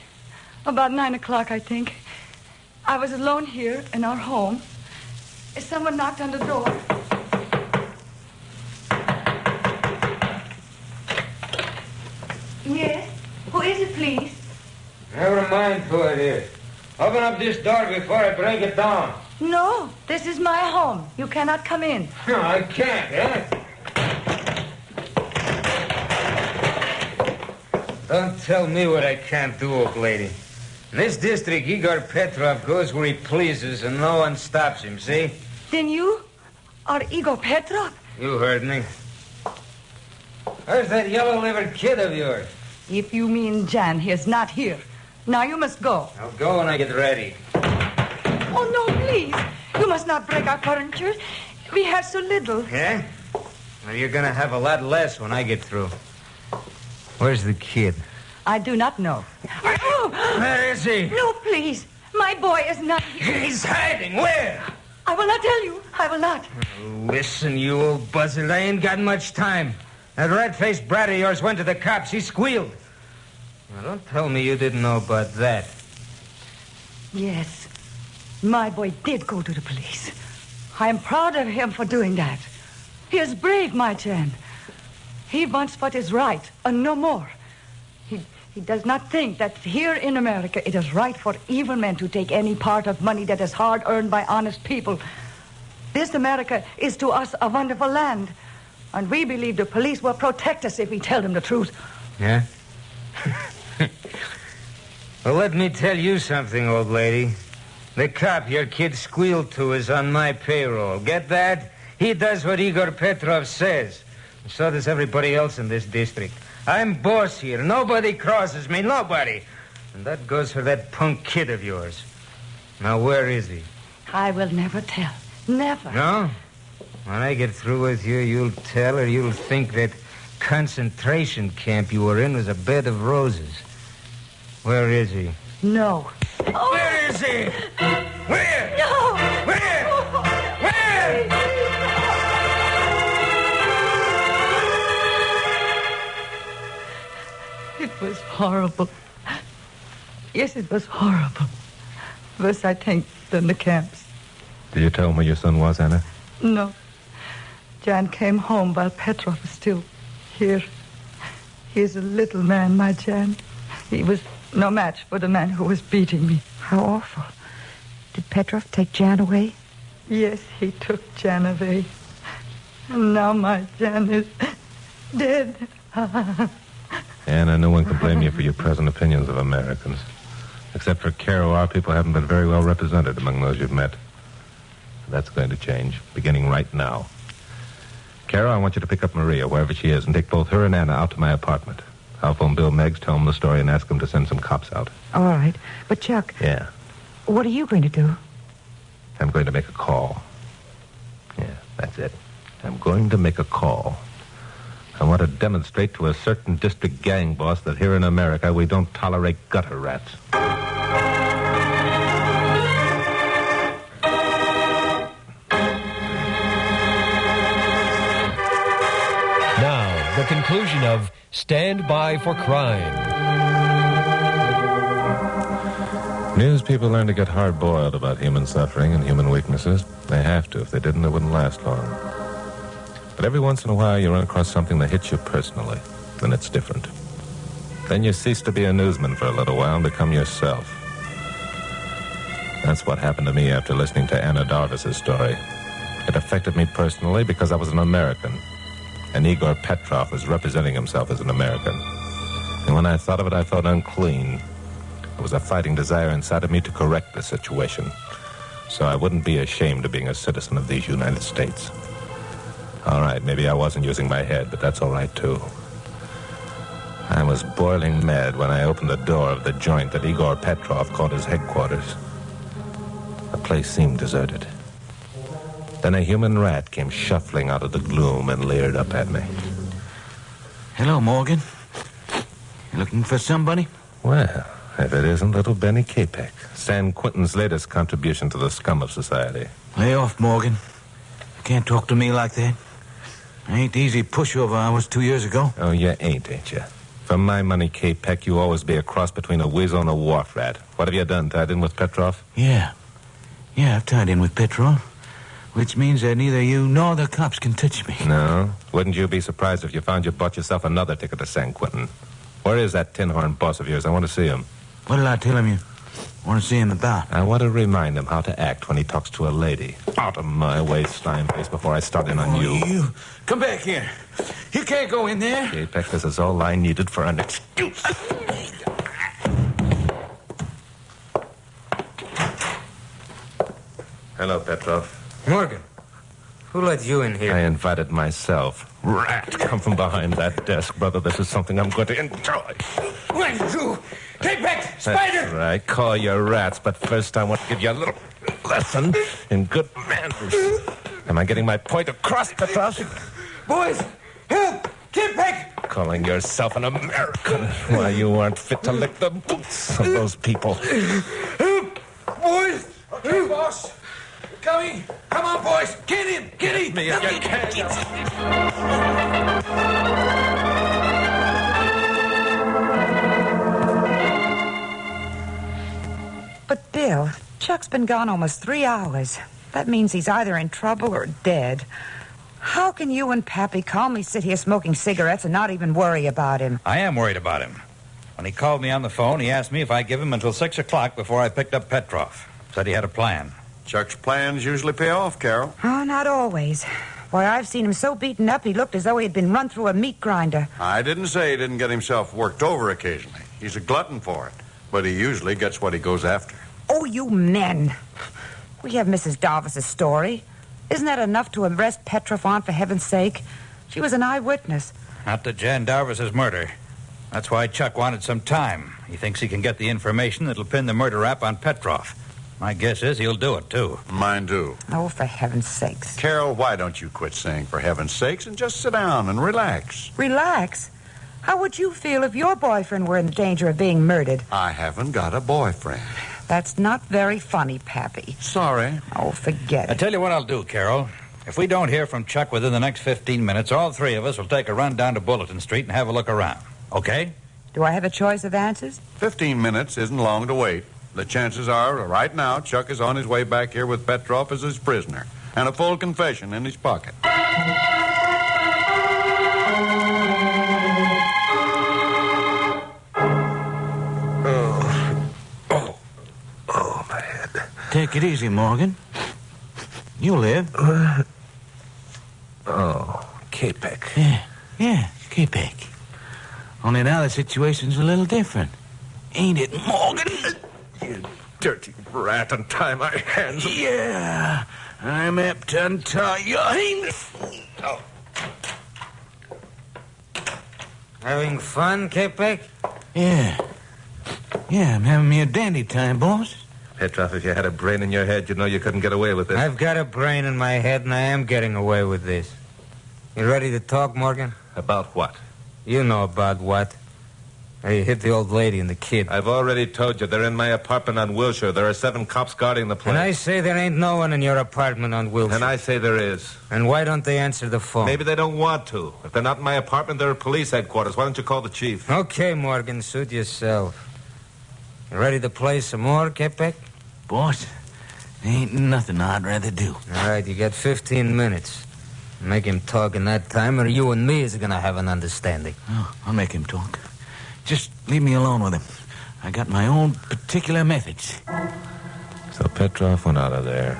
Speaker 17: about 9 o'clock, I think. I was alone here in our home. Someone knocked on the door. Yes? Who is it, please?
Speaker 7: Never mind who it is. Open up this door before I break it down.
Speaker 17: No, this is my home. You cannot come in.
Speaker 7: No, I can't, eh? Don't tell me what I can't do, old lady. In this district, Igor Petrov goes where he pleases and no one stops him, see?
Speaker 17: Then you are Igor Petrov?
Speaker 7: You heard me. Where's that yellow-livered kid of yours?
Speaker 17: If you mean Jan, he is not here. Now you must go.
Speaker 7: I'll go when I get ready.
Speaker 17: Oh, no, please. You must not break our furniture. We have so little.
Speaker 7: Yeah? Well, you're going to have a lot less when I get through. Where's the kid?
Speaker 17: I do not know. Oh!
Speaker 7: Where is he?
Speaker 17: No, please. My boy is not here.
Speaker 7: He's hiding. Where?
Speaker 17: I will not tell you. I will not.
Speaker 7: Listen, you old buzzard. I ain't got much time. That red-faced brat of yours went to the cops. He squealed. Now, don't tell me you didn't know about that.
Speaker 17: Yes. My boy did go to the police. I am proud of him for doing that. He is brave, my Jan. He wants what is right, and no more. He does not think that here in America it is right for evil men to take any part of money that is hard earned by honest people. This America is to us a wonderful land, and we believe the police will protect us if we tell them the truth.
Speaker 7: Yeah? Well, let me tell you something, old lady. The cop your kid squealed to is on my payroll. Get that? He does what Igor Petrov says. And so does everybody else in this district. I'm boss here. Nobody crosses me. Nobody. And that goes for that punk kid of yours. Now, where is he?
Speaker 17: I will never tell. Never.
Speaker 7: No? When I get through with you, you'll tell, or you'll think that concentration camp you were in was a bed of roses. Where is he?
Speaker 17: No.
Speaker 7: Oh. Where is he? Where?
Speaker 17: No.
Speaker 7: Where? Where?
Speaker 17: It was horrible. Yes, it was horrible. Worse, I think, than the camps.
Speaker 2: Did you tell him where your son was, Anna?
Speaker 17: No. Jan came home while Petrov was still here. He is a little man, my Jan. He was no match for the man who was beating me.
Speaker 4: How awful. Did Petrov take Jan away?
Speaker 17: Yes, he took Jan away. And now my Jan is dead.
Speaker 2: Anna, no one can blame you for your present opinions of Americans. Except for Caro, our people haven't been very well represented among those you've met. That's going to change, beginning right now. Caro, I want you to pick up Maria, wherever she is, and take both her and Anna out to my apartment. I'll phone Bill Meggs, tell him the story, and ask him to send some cops out.
Speaker 4: All right. But, Chuck...
Speaker 2: Yeah?
Speaker 4: What are you going to do?
Speaker 2: I'm going to make a call. Yeah, that's it. I'm going to make a call. I want to demonstrate to a certain district gang boss that here in America we don't tolerate gutter rats.
Speaker 11: Now, the conclusion of Stand By for Crime.
Speaker 2: News people learn to get hard-boiled about human suffering and human weaknesses. They have to. If they didn't, it wouldn't last long. But every once in a while, you run across something that hits you personally. Then it's different. Then you cease to be a newsman for a little while and become yourself. That's what happened to me after listening to Anna Darvis's story. It affected me personally because I was an American. And Igor Petrov was representing himself as an American. And when I thought of it, I felt unclean. There was a fighting desire inside of me to correct the situation. so I wouldn't be ashamed of being a citizen of these United States. All right, maybe I wasn't using my head, but that's all right, too. I was boiling mad when I opened the door of the joint that Igor Petrov called his headquarters. The place seemed deserted. Then a human rat came shuffling out of the gloom and leered up at me.
Speaker 3: Hello, Morgan. You looking for somebody?
Speaker 2: Well, if it isn't little Benny Capek, San Quentin's latest contribution to the scum of society.
Speaker 3: Lay off, Morgan. You can't talk to me like that. I ain't the easy pushover I was 2 years ago.
Speaker 2: Oh, you ain't you? For my money, Capek, you always be a cross between a weasel and a wharf rat. What have you done, tied in with Petrov?
Speaker 3: Yeah, I've tied in with Petrov. Which means that neither you nor the cops can touch me.
Speaker 2: No? Wouldn't you be surprised if you found you bought yourself another ticket to San Quentin? Where is that tin horn boss of yours? I want to see him.
Speaker 3: What did I tell him you want to see him about?
Speaker 2: I want to remind him how to act when he talks to a lady. Out of my way, slime face, before I start in on you.
Speaker 3: You come back here. You can't go in there.
Speaker 2: Capek, this is all I needed for an excuse. Hello, Petrov.
Speaker 7: Morgan, who let you in here?
Speaker 2: I invited myself. Rat, come from behind that desk, brother. This is something I'm going to enjoy.
Speaker 7: When you? Take back, Spider!
Speaker 2: That's right. Call your rats, but first I want to give you a little lesson in good manners. Am I getting my point across, Petrov?
Speaker 7: Boys, help! Get back!
Speaker 2: Calling yourself an American. Why, you aren't fit to lick the boots of those people.
Speaker 7: Help! Boys!
Speaker 3: Okay, boss. Coming. Come on, boys. Get in. Get in.
Speaker 2: Me if you can.
Speaker 4: But, Bill, Chuck's been gone almost 3 hours. That means he's either in trouble or dead. How can you and Pappy calmly sit here smoking cigarettes and not even worry about him?
Speaker 18: I am worried about him. When he called me on the phone, he asked me if I'd give him until 6 o'clock before I picked up Petrov. Said he had a plan.
Speaker 5: Chuck's plans usually pay off, Carol.
Speaker 4: Oh, not always. Why, I've seen him so beaten up he looked as though he had been run through a meat grinder.
Speaker 5: I didn't say he didn't get himself worked over occasionally. He's a glutton for it. But he usually gets what he goes after.
Speaker 4: Oh, you men. We have Mrs. Darvis's story. Isn't that enough to arrest Petrov on, for heaven's sake? She was an eyewitness.
Speaker 18: Not to Jan Darvis's murder. That's why Chuck wanted some time. He thinks he can get the information that'll pin the murder rap on Petrov. My guess is he'll do it, too.
Speaker 5: Mine, too.
Speaker 4: Oh, for heaven's sakes.
Speaker 5: Carol, why don't you quit saying for heaven's sakes and just sit down and relax?
Speaker 4: Relax? How would you feel if your boyfriend were in danger of being murdered?
Speaker 5: I haven't got a boyfriend.
Speaker 4: That's not very funny, Pappy.
Speaker 5: Sorry.
Speaker 4: Oh, forget
Speaker 18: I
Speaker 4: it.
Speaker 18: tell you what I'll do, Carol. If we don't hear from Chuck within the next 15 minutes, all three of us will take a run down to Bulletin Street and have a look around. Okay?
Speaker 4: Do I have a choice of answers?
Speaker 5: 15 minutes isn't long to wait. The chances are, right now, Chuck is on his way back here with Petrov as his prisoner and a full confession in his pocket.
Speaker 2: Oh, my head.
Speaker 3: Take it easy, Morgan. You'll live.
Speaker 2: Capek.
Speaker 3: Yeah, Capek. Only now the situation's a little different. Ain't it, Morgan?
Speaker 2: You dirty rat, untie my hands.
Speaker 3: Yeah, I'm apt to untie your hands.
Speaker 2: Oh.
Speaker 7: Having fun, Capek?
Speaker 3: Yeah, I'm having me a dandy time, boss.
Speaker 2: Petrov, if you had a brain in your head, you'd know you couldn't get away with this.
Speaker 7: I've got a brain in my head, and I am getting away with this. You ready to talk, Morgan?
Speaker 2: About what?
Speaker 7: You know about what. You hit the old lady and the kid.
Speaker 2: I've already told you. They're in my apartment on Wilshire. There are 7 cops guarding the place.
Speaker 7: And I say there ain't no one in your apartment on Wilshire.
Speaker 2: And I say there is.
Speaker 7: And why don't they answer the phone?
Speaker 2: Maybe they don't want to. If they're not in my apartment, they're at police headquarters. Why don't you call the chief?
Speaker 7: Okay, Morgan, suit yourself. You ready to play some more, Capek?
Speaker 3: Boss, ain't nothing I'd rather do.
Speaker 7: All right, you got 15 minutes. Make him talk in that time, or you and me is going to have an understanding.
Speaker 3: Oh, I'll make him talk. Just leave me alone with him. I got my own particular methods.
Speaker 2: So Petrov went out of there,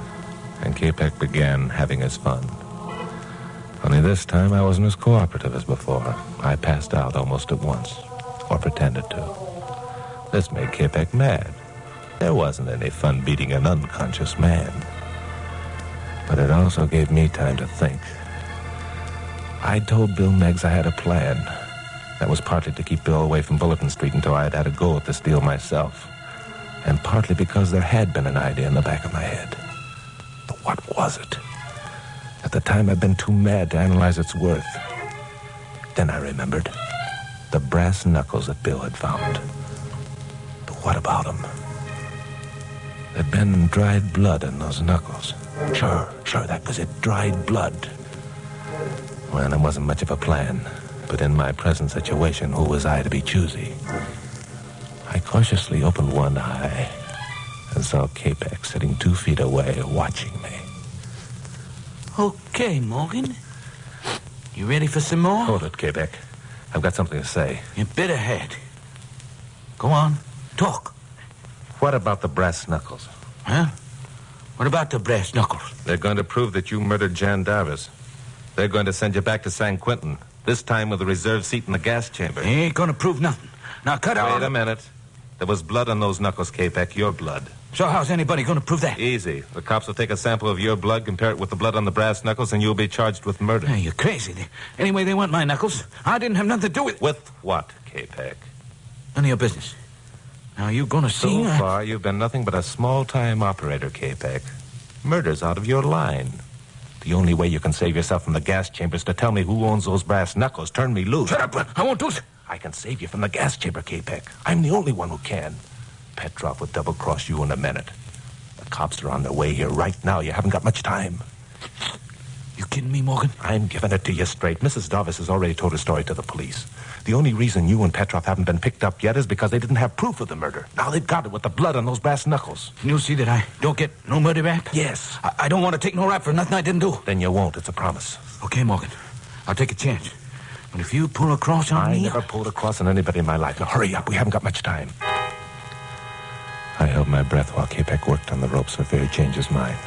Speaker 2: and Capek began having his fun. Only this time I wasn't as cooperative as before. I passed out almost at once, or pretended to. This made Capek mad. There wasn't any fun beating an unconscious man. But it also gave me time to think. I told Bill Meggs I had a plan. That was partly to keep Bill away from Bulletin Street until I had had a go at this deal myself. And partly because there had been an idea in the back of my head. But what was it? At the time, I'd been too mad to analyze its worth. Then I remembered the brass knuckles that Bill had found. But what about them? There'd been dried blood in those knuckles. Sure, that was it, dried blood. Well, it wasn't much of a plan, but in my present situation, who was I to be choosy? I cautiously opened one eye and saw Capek sitting 2 feet away, watching me.
Speaker 3: Okay, Morgan. You ready for some more?
Speaker 2: Hold it, Capek. I've got something to say.
Speaker 3: You bit ahead. Go on, talk.
Speaker 2: What about the brass knuckles?
Speaker 3: Huh? What about the brass knuckles?
Speaker 2: They're going to prove that you murdered Jan Darvis. They're going to send you back to San Quentin, this time with a reserved seat in the gas chamber.
Speaker 3: They ain't going to prove nothing. Now, cut out.
Speaker 2: Wait a minute. There was blood on those knuckles, Capek, your blood.
Speaker 3: So how's anybody going to prove that?
Speaker 2: Easy. The cops will take a sample of your blood, compare it with the blood on the brass knuckles, and you'll be charged with murder.
Speaker 3: Hey, you're crazy. Anyway, they want my knuckles. I didn't have nothing to do with it.
Speaker 2: With what, Capek?
Speaker 3: None of your business. Now, you going to see...
Speaker 2: So far, you've been nothing but a small-time operator, Capek. Murder's out of your line. The only way you can save yourself from the gas chamber is to tell me who owns those brass knuckles. Turn me loose.
Speaker 3: Shut up. I won't do it.
Speaker 2: I can save you from the gas chamber, Capek. I'm the only one who can. Petrov would double-cross you in a minute. The cops are on their way here right now. You haven't got much time.
Speaker 3: You kidding me, Morgan?
Speaker 2: I'm giving it to you straight. Mrs. Darvis has already told her story to the police. The only reason you and Petrov haven't been picked up yet is because they didn't have proof of the murder. Now they've got it with the blood on those brass knuckles.
Speaker 3: You'll see that I don't get no murder rap?
Speaker 2: Yes.
Speaker 3: I don't want to take no rap for nothing I didn't do.
Speaker 2: Then you won't. It's a promise.
Speaker 3: Okay, Morgan. I'll take a chance. But if you pull a cross on me...
Speaker 2: I never pulled a cross on anybody in my life. Now hurry up. We haven't got much time. I held my breath while Capek worked on the ropes for fear he'd change his mind.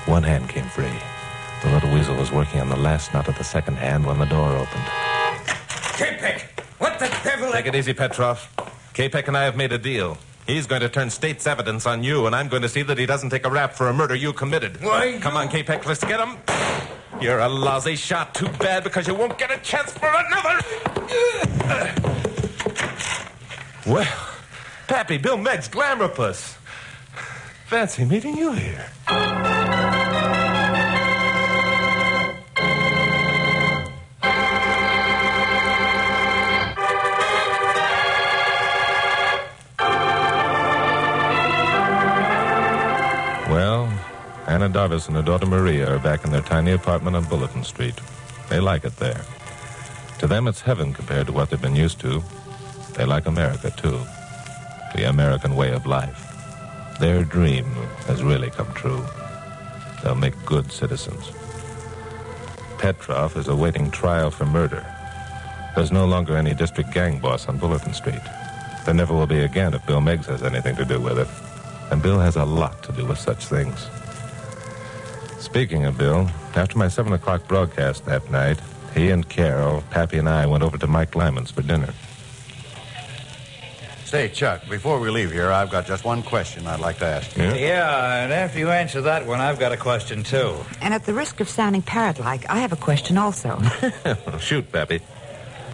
Speaker 2: One hand came free. The little weasel was working on the last knot of the second hand when the door opened.
Speaker 7: Capek! What the devil...
Speaker 2: Take it easy, Petrov. Capek and I have made a deal. He's going to turn state's evidence on you, and I'm going to see that he doesn't take a rap for a murder you committed.
Speaker 7: Why?
Speaker 2: Come on, Capek, let's get him. You're a lousy shot. Too bad, because you won't get a chance for another. Well, Pappy, Bill Meggs, Glamourpuss. Fancy meeting you here. Well, Anna Darvis and her daughter Maria are back in their tiny apartment on Bulletin Street. They like it there. To them, it's heaven compared to what they've been used to. They like America, too. The American way of life. Their dream has really come true. They'll make good citizens. Petrov is awaiting trial for murder. There's no longer any district gang boss on Bulletin Street. There never will be again if Bill Meggs has anything to do with it. And Bill has a lot to do with such things. Speaking of Bill, after my 7 o'clock broadcast that night, he and Carol, Pappy and I went over to Mike Lyman's for dinner.
Speaker 5: Say, Chuck, before we leave here, I've got just one question I'd like to ask you.
Speaker 18: Yeah, and after you answer that one, I've got a question, too.
Speaker 4: And at the risk of sounding parrot-like, I have a question also.
Speaker 2: Shoot, Pappy.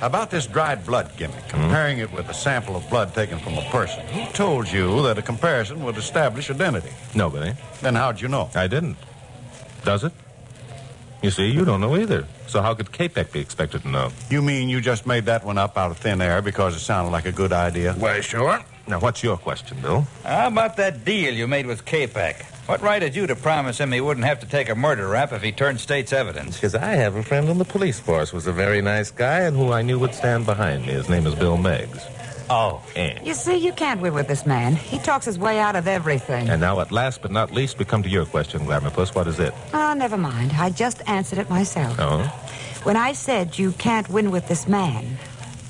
Speaker 5: About this dried blood gimmick, comparing it with a sample of blood taken from a person. Who told you that a comparison would establish identity?
Speaker 2: Nobody.
Speaker 5: Then how'd you know?
Speaker 2: I didn't. Does it? You see, you don't know either. So how could Capek be expected to know?
Speaker 5: You mean you just made that one up out of thin air because it sounded like a good idea?
Speaker 2: Why, sure. Now, what's your question, Bill?
Speaker 18: How about that deal you made with Capek? What right had you to promise him he wouldn't have to take a murder rap if he turned state's evidence?
Speaker 2: Because I have a friend on the police force who was a very nice guy and who I knew would stand behind me. His name is Bill Meggs.
Speaker 18: Oh.
Speaker 4: You see, you can't win with this man. He talks his way out of everything.
Speaker 2: And now, at last but not least, we come to your question, Glamourpuss. What is it?
Speaker 4: Oh, never mind. I just answered it myself.
Speaker 2: Oh?
Speaker 4: When I said you can't win with this man,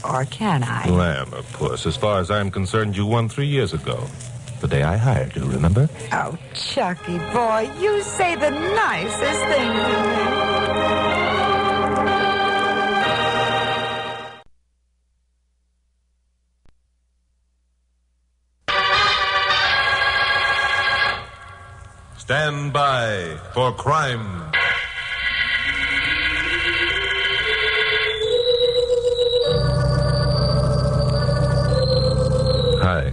Speaker 4: or can I?
Speaker 2: Glamourpuss, as far as I'm concerned, you won 3 years ago. The day I hired you, remember?
Speaker 4: Oh, Chucky boy, you say the nicest things to me.
Speaker 21: Stand by for crime.
Speaker 2: Hi.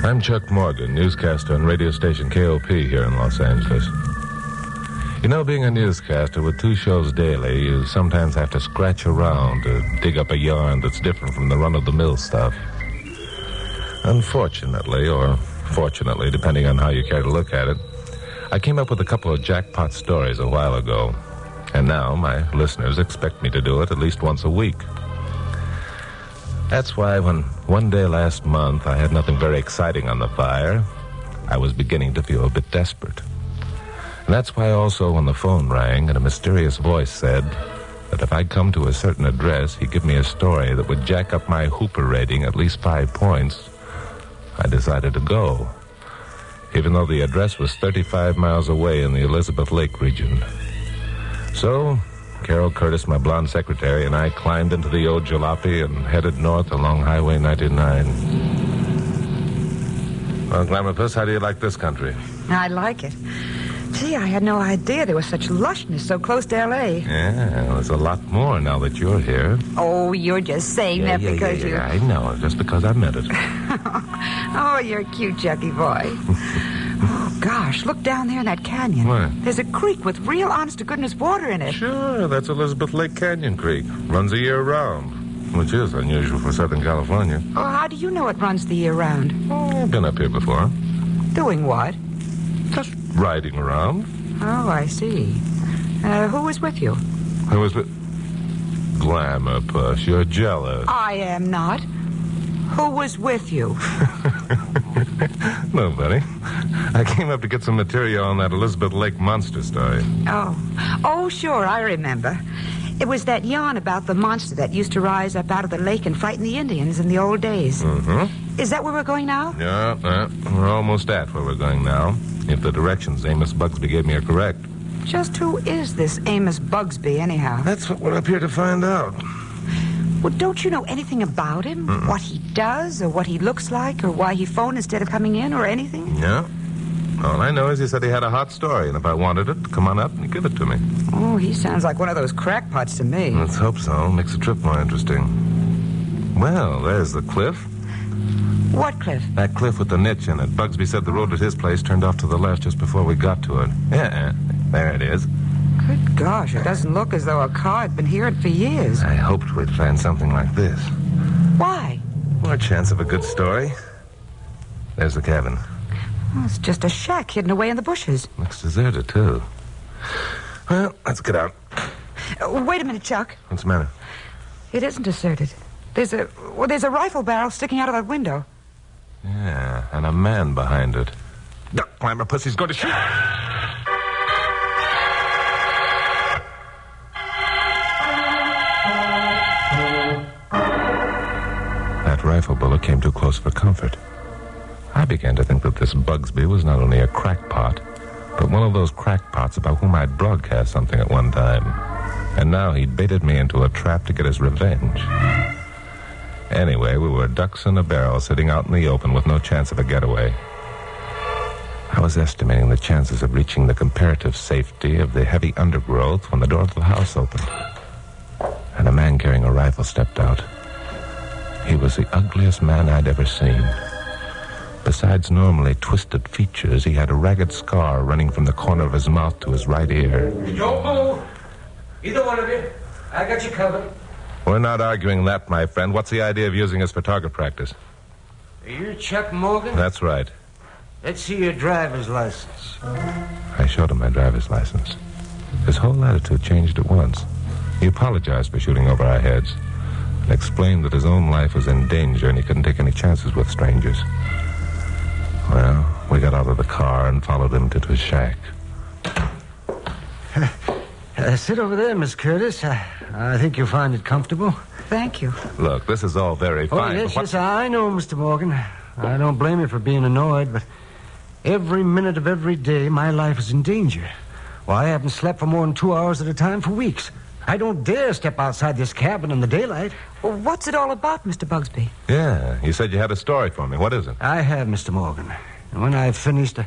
Speaker 2: I'm Chuck Morgan, newscaster on radio station KOP here in Los Angeles. You know, being a newscaster with 2 shows daily, you sometimes have to scratch around to dig up a yarn that's different from the run-of-the-mill stuff. Unfortunately, or fortunately, depending on how you care to look at it, I came up with a couple of jackpot stories a while ago, and now my listeners expect me to do it at least once a week. That's why when one day last month I had nothing very exciting on the fire, I was beginning to feel a bit desperate. And that's why also when the phone rang and a mysterious voice said that if I'd come to a certain address, he'd give me a story that would jack up my Hooper rating at least 5 points, I decided to go, even though the address was 35 miles away in the Elizabeth Lake region. So Carol Curtis, my blonde secretary, and I climbed into the old jalopy and headed north along Highway 99. Well, Glamourpuss, how do you like this country?
Speaker 4: I like it. Gee, I had no idea there was such lushness so close to L.A.
Speaker 2: Yeah, there's a lot more now that you're here.
Speaker 4: Oh, you're just saying that because you...
Speaker 2: I know, just because I meant it.
Speaker 4: Oh, you're a cute, Chucky boy. Oh, gosh, look down there in that canyon.
Speaker 2: What?
Speaker 4: There's a creek with real honest-to-goodness water in it.
Speaker 2: Sure, that's Elizabeth Lake Canyon Creek. Runs the year round, which is unusual for Southern California.
Speaker 4: Oh, how do you know it runs the year round?
Speaker 2: Oh, I've been up here before.
Speaker 4: Doing what?
Speaker 2: Just riding around.
Speaker 4: Oh, I see. Who was with you?
Speaker 2: Who was with... Glamourpuss, you're jealous.
Speaker 4: I am not. Who was with you?
Speaker 2: Nobody. I came up to get some material on that Elizabeth Lake monster story.
Speaker 4: Oh, sure, I remember. It was that yarn about the monster that used to rise up out of the lake and frighten the Indians in the old days.
Speaker 2: Mm-hmm.
Speaker 4: Is that where we're going now?
Speaker 2: Yeah, we're almost at where we're going now, if the directions Amos Bugsby gave me are correct.
Speaker 4: Just who is this Amos Bugsby, anyhow?
Speaker 2: That's what we're up here to find out.
Speaker 4: Well, don't you know anything about him?
Speaker 2: Mm-mm.
Speaker 4: What he does, or what he looks like, or why he phoned instead of coming in, or anything?
Speaker 2: Yeah. All I know is he said he had a hot story, and if I wanted it, come on up and give it to me.
Speaker 4: Oh, he sounds like one of those crackpots to me.
Speaker 2: Let's hope so. Makes the trip more interesting. Well, there's the cliff.
Speaker 4: What cliff?
Speaker 2: That cliff with the niche in it. Bugsby said the road at his place turned off to the left just before we got to it. Yeah, there it is.
Speaker 4: Good gosh, it doesn't look as though a car had been here for years.
Speaker 2: I hoped we'd find something like this.
Speaker 4: Why?
Speaker 2: More chance of a good story. There's the cabin.
Speaker 4: Oh, it's just a shack hidden away in the bushes.
Speaker 2: Looks deserted, too. Well, let's get out.
Speaker 4: Wait a minute, Chuck.
Speaker 2: What's the matter?
Speaker 4: It isn't deserted. There's a rifle barrel sticking out of that window.
Speaker 2: Yeah, and a man behind it. Duck, Glamourpuss, he's going to shoot. That rifle bullet came too close for comfort. I began to think that this Bugsby was not only a crackpot, but one of those crackpots about whom I'd broadcast something at one time. And now he'd baited me into a trap to get his revenge. Anyway, we were ducks in a barrel sitting out in the open with no chance of a getaway. I was estimating the chances of reaching the comparative safety of the heavy undergrowth when the door to the house opened. And a man carrying a rifle stepped out. He was the ugliest man I'd ever seen. Besides normally twisted features, he had a ragged scar running from the corner of his mouth to his right ear.
Speaker 15: Don't move. Either one of you. I got you covered.
Speaker 2: We're not arguing that, my friend. What's the idea of using us for target practice?
Speaker 7: You're Chuck Morgan?
Speaker 2: That's right.
Speaker 7: Let's see your driver's license.
Speaker 2: I showed him my driver's license. His whole attitude changed at once. He apologized for shooting over our heads and explained that his own life was in danger and he couldn't take any chances with strangers. Well, we got out of the car and followed him to his shack.
Speaker 7: Sit over there, Miss Curtis. I think you'll find it comfortable.
Speaker 4: Thank you.
Speaker 2: Look, this is all very fine.
Speaker 7: Yes, I know, Mr. Morgan. I don't blame you for being annoyed, but every minute of every day, my life is in danger. Well, I haven't slept for more than 2 hours at a time for weeks. I don't dare step outside this cabin in the daylight.
Speaker 4: Well, what's it all about, Mr. Bugsby?
Speaker 2: Yeah, you said you had a story for me. What is it?
Speaker 7: I have, Mr. Morgan. And when I've finished,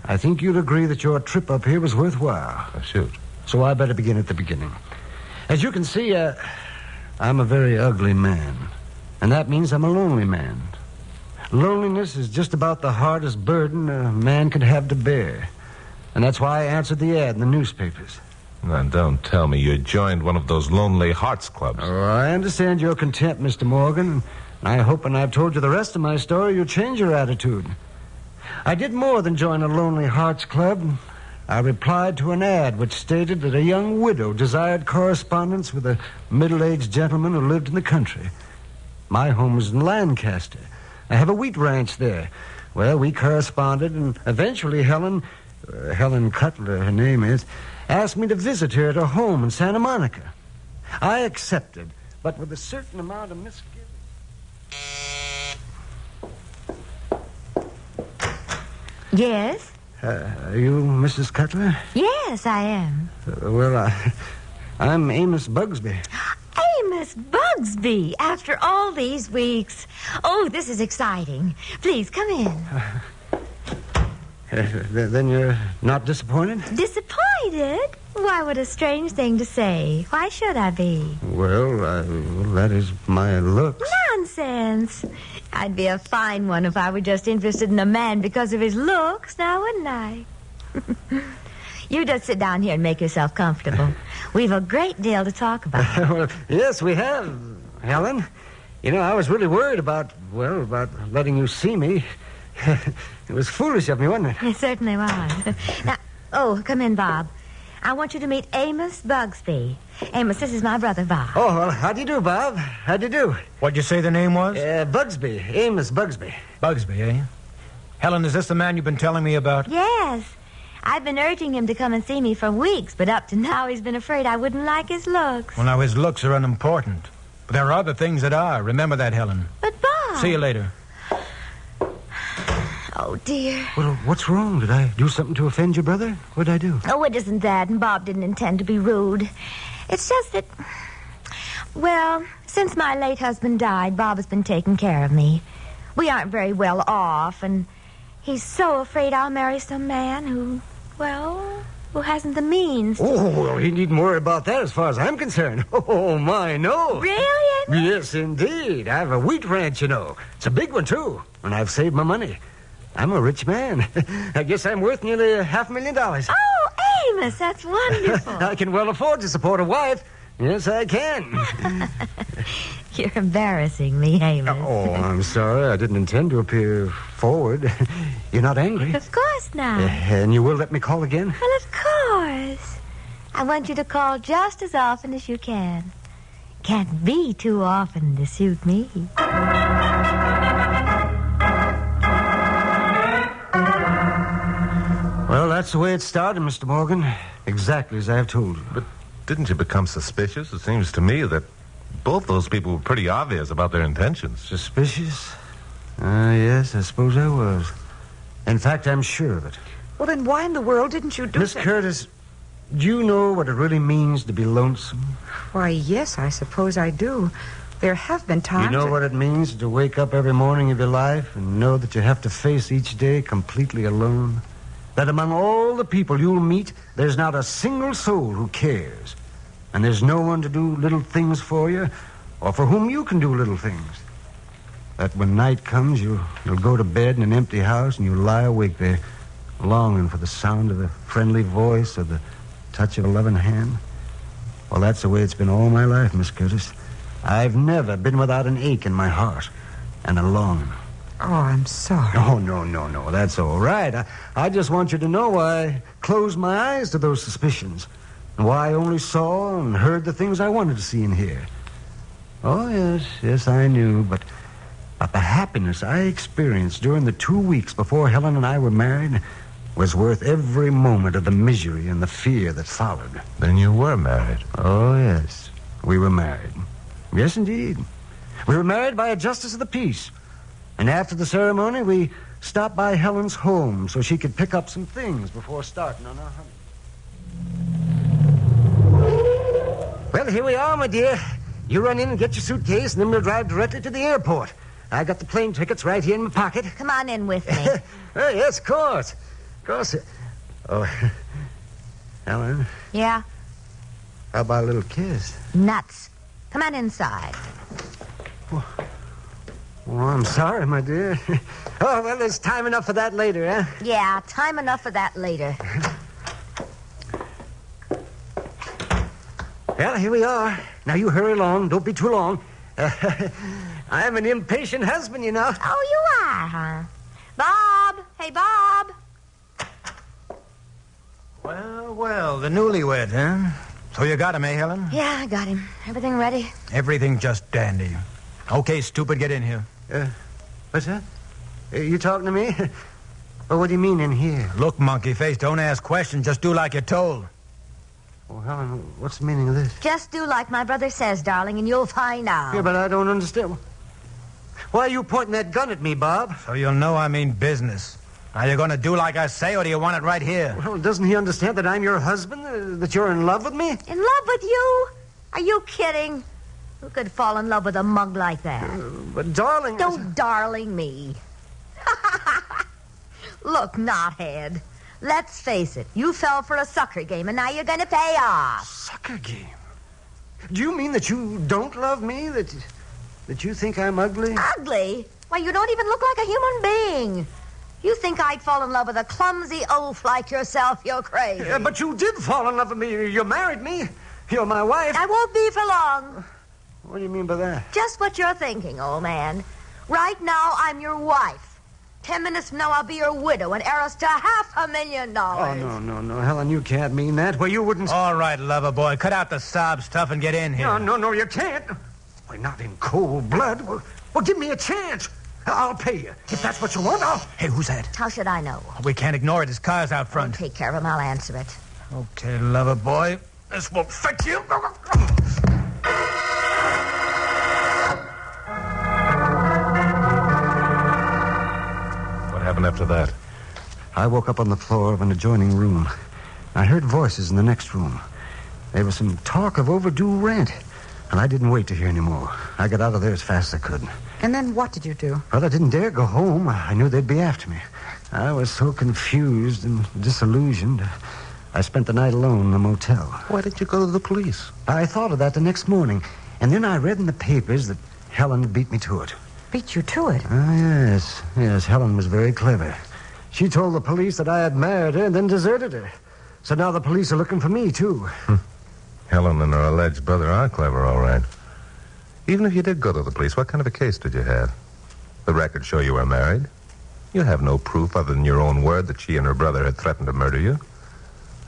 Speaker 8: I think you'll agree that your trip up here was worthwhile.
Speaker 2: Shoot.
Speaker 8: So I better begin at the beginning. As you can see, I'm a very ugly man. And that means I'm a lonely man. Loneliness is just about the hardest burden a man could have to bear. And that's why I answered the ad in the newspapers.
Speaker 2: Now, don't tell me you joined one of those Lonely Hearts clubs.
Speaker 8: Oh, I understand your contempt, Mr. Morgan. And I hope when I've told you the rest of my story, you'll change your attitude. I did more than join a Lonely Hearts club. I replied to an ad which stated that a young widow desired correspondence with a middle-aged gentleman who lived in the country. My home was in Lancaster. I have a wheat ranch there. Well, we corresponded, and eventually Helen Cutler, her name is, asked me to visit her at her home in Santa Monica. I accepted, but with a certain amount of misgiving.
Speaker 4: Yes?
Speaker 8: Are you Mrs. Cutler?
Speaker 4: Yes, I am.
Speaker 8: I'm Amos Bugsby.
Speaker 4: Amos Bugsby, after all these weeks. Oh, this is exciting. Please, come in.
Speaker 8: Then you're not disappointed?
Speaker 4: Disappointed? Why, what a strange thing to say. Why should I be?
Speaker 8: Well, that is my looks.
Speaker 4: Nonsense. I'd be a fine one if I were just interested in a man because of his looks, now wouldn't I? You just sit down here and make yourself comfortable. We've a great deal to talk about.
Speaker 8: Well, yes, we have, Helen. You know, I was really worried about letting you see me. It was foolish of me, wasn't it?
Speaker 4: It certainly was. Now, come in, Bob. I want you to meet Amos Bugsby. Amos, this is my brother, Bob.
Speaker 8: Oh, well, how do you do, Bob? How do you do?
Speaker 15: What'd you say the name was?
Speaker 8: Bugsby. Amos Bugsby.
Speaker 15: Bugsby, eh? Helen, is this the man you've been telling me about?
Speaker 4: Yes. I've been urging him to come and see me for weeks, but up to now he's been afraid I wouldn't like his looks.
Speaker 15: Well, now, his looks are unimportant. But there are other things that are. Remember that, Helen.
Speaker 4: But, Bob...
Speaker 15: See you later.
Speaker 4: Oh, dear.
Speaker 8: Well, what's wrong? Did I do something to offend your brother? What'd I do?
Speaker 4: Oh, it isn't that, and Bob didn't intend to be rude. It's just that... Well, since my late husband died, Bob has been taking care of me. We aren't very well off, and he's so afraid I'll marry some man who hasn't the means.
Speaker 8: Oh, well, he needn't worry about that as far as I'm concerned. Oh, my, no.
Speaker 4: Really, Amos?
Speaker 8: Yes, indeed. I have a wheat ranch, you know. It's a big one, too, and I've saved my money. I'm a rich man. I guess I'm worth nearly $500,000.
Speaker 4: Oh, Amos, that's wonderful.
Speaker 8: I can well afford to support a wife. Yes, I can.
Speaker 4: You're embarrassing me, Amos.
Speaker 8: Oh, I'm sorry. I didn't intend to appear forward. You're not angry?
Speaker 4: Of course not.
Speaker 8: And you will let me call again?
Speaker 4: Well, of course. I want you to call just as often as you can. Can't be too often to suit me.
Speaker 8: Well, that's the way it started, Mr. Morgan. Exactly as I have told you.
Speaker 2: But didn't you become suspicious? It seems to me that both those people were pretty obvious about their intentions.
Speaker 8: Suspicious? Yes, I suppose I was. In fact, I'm sure of it.
Speaker 4: Well, then why in the world didn't you do
Speaker 8: Miss Curtis, do you know what it really means to be lonesome?
Speaker 22: Why, yes, I suppose I do. There have been times...
Speaker 8: You know what it means to wake up every morning of your life and know that you have to face each day completely alone? That among all the people you'll meet, there's not a single soul who cares. And there's no one to do little things for you or for whom you can do little things. That when night comes, you'll go to bed in an empty house and you'll lie awake there longing for the sound of a friendly voice or the touch of a loving hand. Well, that's the way it's been all my life, Miss Curtis. I've never been without an ache in my heart and a longing.
Speaker 22: Oh, I'm sorry.
Speaker 8: Oh, no. That's all right. I just want you to know why I closed my eyes to those suspicions and why I only saw and heard the things I wanted to see and hear. Oh, yes, I knew, but the happiness I experienced during the 2 weeks before Helen and I were married was worth every moment of the misery and the fear that followed.
Speaker 2: Then you were married?
Speaker 8: Oh, yes. We were married. Yes, indeed. We were married by a justice of the peace. And after the ceremony, we stopped by Helen's home so she could pick up some things before starting on our honeymoon. Well, here we are, my dear. You run in and get your suitcase, and then we'll drive directly to the airport. I got the plane tickets right here in my pocket.
Speaker 4: Come on in with me.
Speaker 8: Oh, yes, of course. course. Oh, Helen,
Speaker 9: Yeah?
Speaker 8: how about a little kiss?
Speaker 9: Nuts. Come on inside.
Speaker 8: Oh, I'm sorry, my dear. Oh, well, there's time enough for that later, eh?
Speaker 9: Yeah, time enough for that later.
Speaker 8: Well, here we are. Now, you hurry along. Don't be too long. I'm an impatient husband, you know.
Speaker 9: Oh, you are, huh? Bob! Hey, Bob!
Speaker 3: Well, the newlywed, huh? So you got him, eh, Helen?
Speaker 9: Yeah, I got him. Everything ready?
Speaker 3: Everything just dandy. Okay, stupid, get in here.
Speaker 8: What's that? You talking to me? Well, what do you mean in here?
Speaker 3: Look, monkey face, don't ask questions. Just do like you're told.
Speaker 8: Well, Helen, what's the meaning of this?
Speaker 9: Just do like my brother says, darling, and you'll find out.
Speaker 8: Yeah, but I don't understand. Why are you pointing that gun at me, Bob?
Speaker 3: So you'll know I mean business. Are you going to do like I say, or do you want it right here?
Speaker 8: Well, doesn't he understand that I'm your husband? That you're in love with me?
Speaker 9: In love with you? Are you kidding? Who could fall in love with a mug like that?
Speaker 8: But, darling...
Speaker 9: Don't darling me. Look, knothead. Let's face it. You fell for a sucker game, and now you're going to pay off.
Speaker 8: Sucker game? Do you mean that you don't love me? That you think I'm ugly?
Speaker 9: Ugly? Why, you don't even look like a human being. You think I'd fall in love with a clumsy oaf like yourself? You're crazy.
Speaker 8: Yeah, but you did fall in love with me. You married me. You're my wife.
Speaker 9: I won't be for long.
Speaker 8: What do you mean by that?
Speaker 9: Just what you're thinking, old man. Right now, I'm your wife. 10 minutes from now, I'll be your widow and heiress to $500,000.
Speaker 8: Oh, no, Helen, you can't mean that. Well, you wouldn't...
Speaker 3: All right, lover boy, cut out the sob stuff and get in here.
Speaker 8: No, you can't. Why, not in cold blood. Well, give me a chance. I'll pay you. If that's what you want, I'll...
Speaker 3: Hey, who's that?
Speaker 9: How should I know?
Speaker 3: We can't ignore it. His car's out front.
Speaker 9: Take care of him. I'll answer it.
Speaker 3: Okay, lover boy. This will fix you.
Speaker 2: What happened after that?
Speaker 8: I woke up on the floor of an adjoining room. I heard voices in the next room. There was some talk of overdue rent, and I didn't wait to hear any more. I got out of there as fast as I could.
Speaker 22: And then what did you do?
Speaker 8: Well, I didn't dare go home. I knew they'd be after me. I was so confused and disillusioned. I spent the night alone in the motel.
Speaker 2: Why did you go to the police?
Speaker 8: I thought of that the next morning, and then I read in the papers that Helen had beat me to it.
Speaker 22: Beat you to it?
Speaker 8: Yes, Helen was very clever. She told the police that I had married her and then deserted her. So now the police are looking for me, too.
Speaker 2: Helen and her alleged brother are clever, all right. Even if you did go to the police, what kind of a case did you have? The records show you were married. You have no proof other than your own word that she and her brother had threatened to murder you.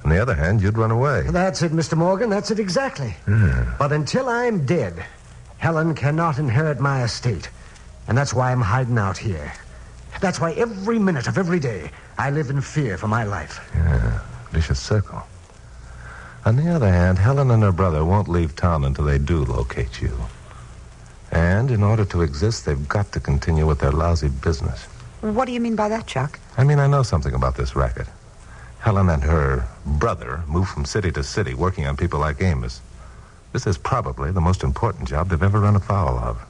Speaker 2: On the other hand, you'd run away.
Speaker 8: That's it, Mr. Morgan. That's it exactly. But until I'm dead, Helen cannot inherit my estate. And that's why I'm hiding out here. That's why every minute of every day I live in fear for my life.
Speaker 2: Yeah, vicious circle. On the other hand, Helen and her brother won't leave town until they do locate you. And in order to exist, they've got to continue with their lousy business.
Speaker 22: What do you mean by that, Chuck?
Speaker 2: I mean, I know something about this racket. Helen and her brother move from city to city, working on people like Amos. This is probably the most important job they've ever run afoul of.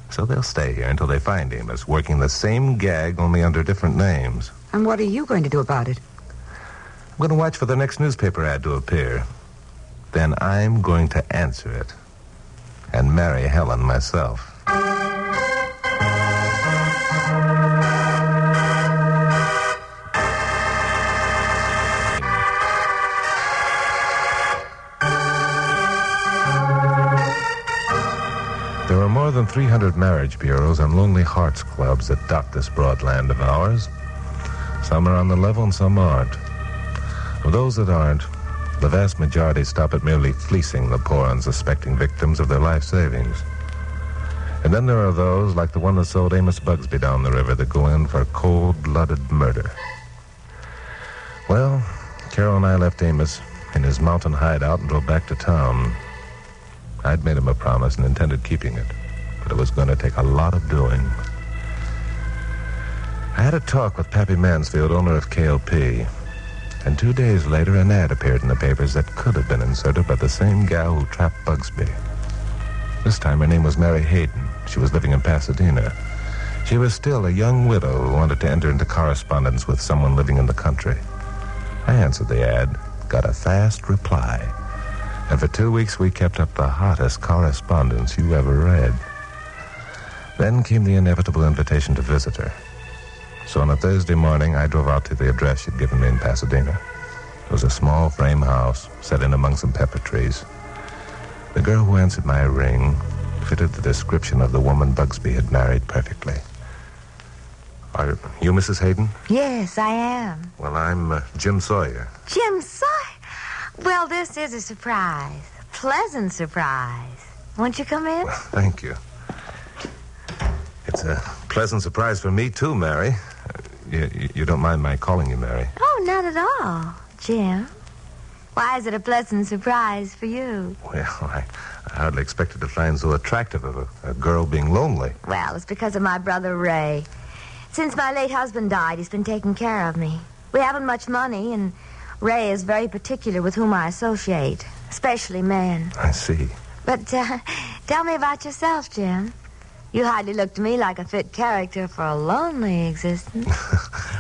Speaker 2: So they'll stay here until they find Amos, working the same gag, only under different names.
Speaker 22: And what are you going to do about it?
Speaker 2: I'm going to watch for the next newspaper ad to appear. Then I'm going to answer it. And marry Helen myself. There are more than 300 marriage bureaus and lonely hearts clubs that dot this broad land of ours. Some are on the level and some aren't. Of those that aren't, the vast majority stop at merely fleecing the poor unsuspecting victims of their life savings. And then there are those, like the one that sold Amos Bugsby down the river, that go in for cold-blooded murder. Well, Carol and I left Amos in his mountain hideout and drove back to town. I'd made him a promise and intended keeping it, but it was going to take a lot of doing. I had a talk with Pappy Mansfield, owner of KLP, and 2 days later an ad appeared in the papers that could have been inserted by the same gal who trapped Bugsby. This time her name was Mary Hayden. She was living in Pasadena. She was still a young widow who wanted to enter into correspondence with someone living in the country. I answered the ad, got a fast reply, and for 2 weeks we kept up the hottest correspondence you ever read. Then came the inevitable invitation to visit her. So on a Thursday morning, I drove out to the address she'd given me in Pasadena. It was a small frame house set in among some pepper trees. The girl who answered my ring fitted the description of the woman Bugsby had married perfectly. Are you Mrs. Hayden?
Speaker 9: Yes, I am.
Speaker 2: Well, I'm Jim Sawyer.
Speaker 9: Jim Sawyer? Well, this is a surprise. Pleasant surprise. Won't you come in?
Speaker 2: Well, thank you. It's a pleasant surprise for me, too, Mary. You don't mind my calling you Mary?
Speaker 9: Oh, not at all, Jim. Why is it a pleasant surprise for you?
Speaker 2: Well, I hardly expected to find so attractive of a girl being lonely.
Speaker 9: Well, it's because of my brother Ray. Since my late husband died, he's been taking care of me. We haven't much money, and Ray is very particular with whom I associate, especially men.
Speaker 2: I see.
Speaker 9: But tell me about yourself, Jim. You hardly look to me like a fit character for a lonely existence.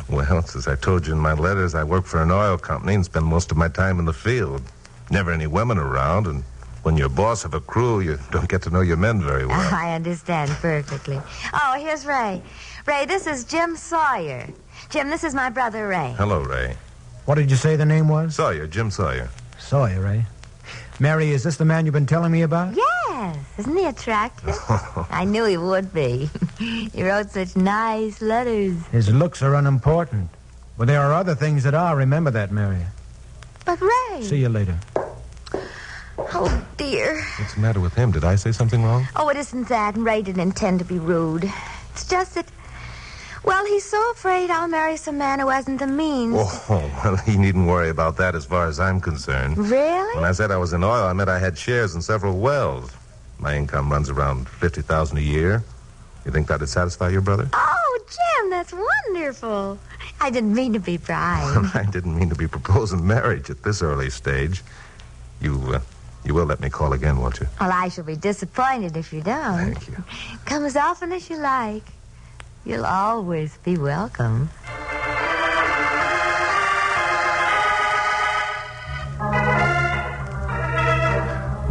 Speaker 2: Well, as I told you in my letters, I work for an oil company and spend most of my time in the field. Never any women around, and when you're boss of a crew, you don't get to know your men very well.
Speaker 9: I understand perfectly. Oh, here's Ray. Ray, this is Jim Sawyer. Jim, this is my brother Ray.
Speaker 2: Hello, Ray.
Speaker 10: What did you say the name was?
Speaker 2: Sawyer, Jim Sawyer.
Speaker 10: Sawyer, Ray. Mary, is this the man you've been telling me about?
Speaker 9: Yes. Isn't he attractive? I knew he would be. He wrote such nice letters.
Speaker 10: His looks are unimportant. But there are other things that are. Remember that, Mary.
Speaker 9: But Ray...
Speaker 10: See you later.
Speaker 9: Oh, dear.
Speaker 2: What's the matter with him? Did I say something wrong?
Speaker 9: Oh, it isn't that, and Ray didn't intend to be rude. It's just that... Well, he's so afraid I'll marry some man who hasn't the means.
Speaker 2: Oh, well, he needn't worry about that as far as I'm concerned.
Speaker 9: Really?
Speaker 2: When I said I was in oil, I meant I had shares in several wells. My income runs around $50,000 a year. You think that'd satisfy your brother?
Speaker 9: Oh, Jim, that's wonderful. I didn't mean to be prying.
Speaker 2: I didn't mean to be proposing marriage at this early stage. You will let me call again, won't you?
Speaker 9: Well, I shall be disappointed if you don't.
Speaker 2: Thank you.
Speaker 9: Come as often as you like. You'll always be welcome.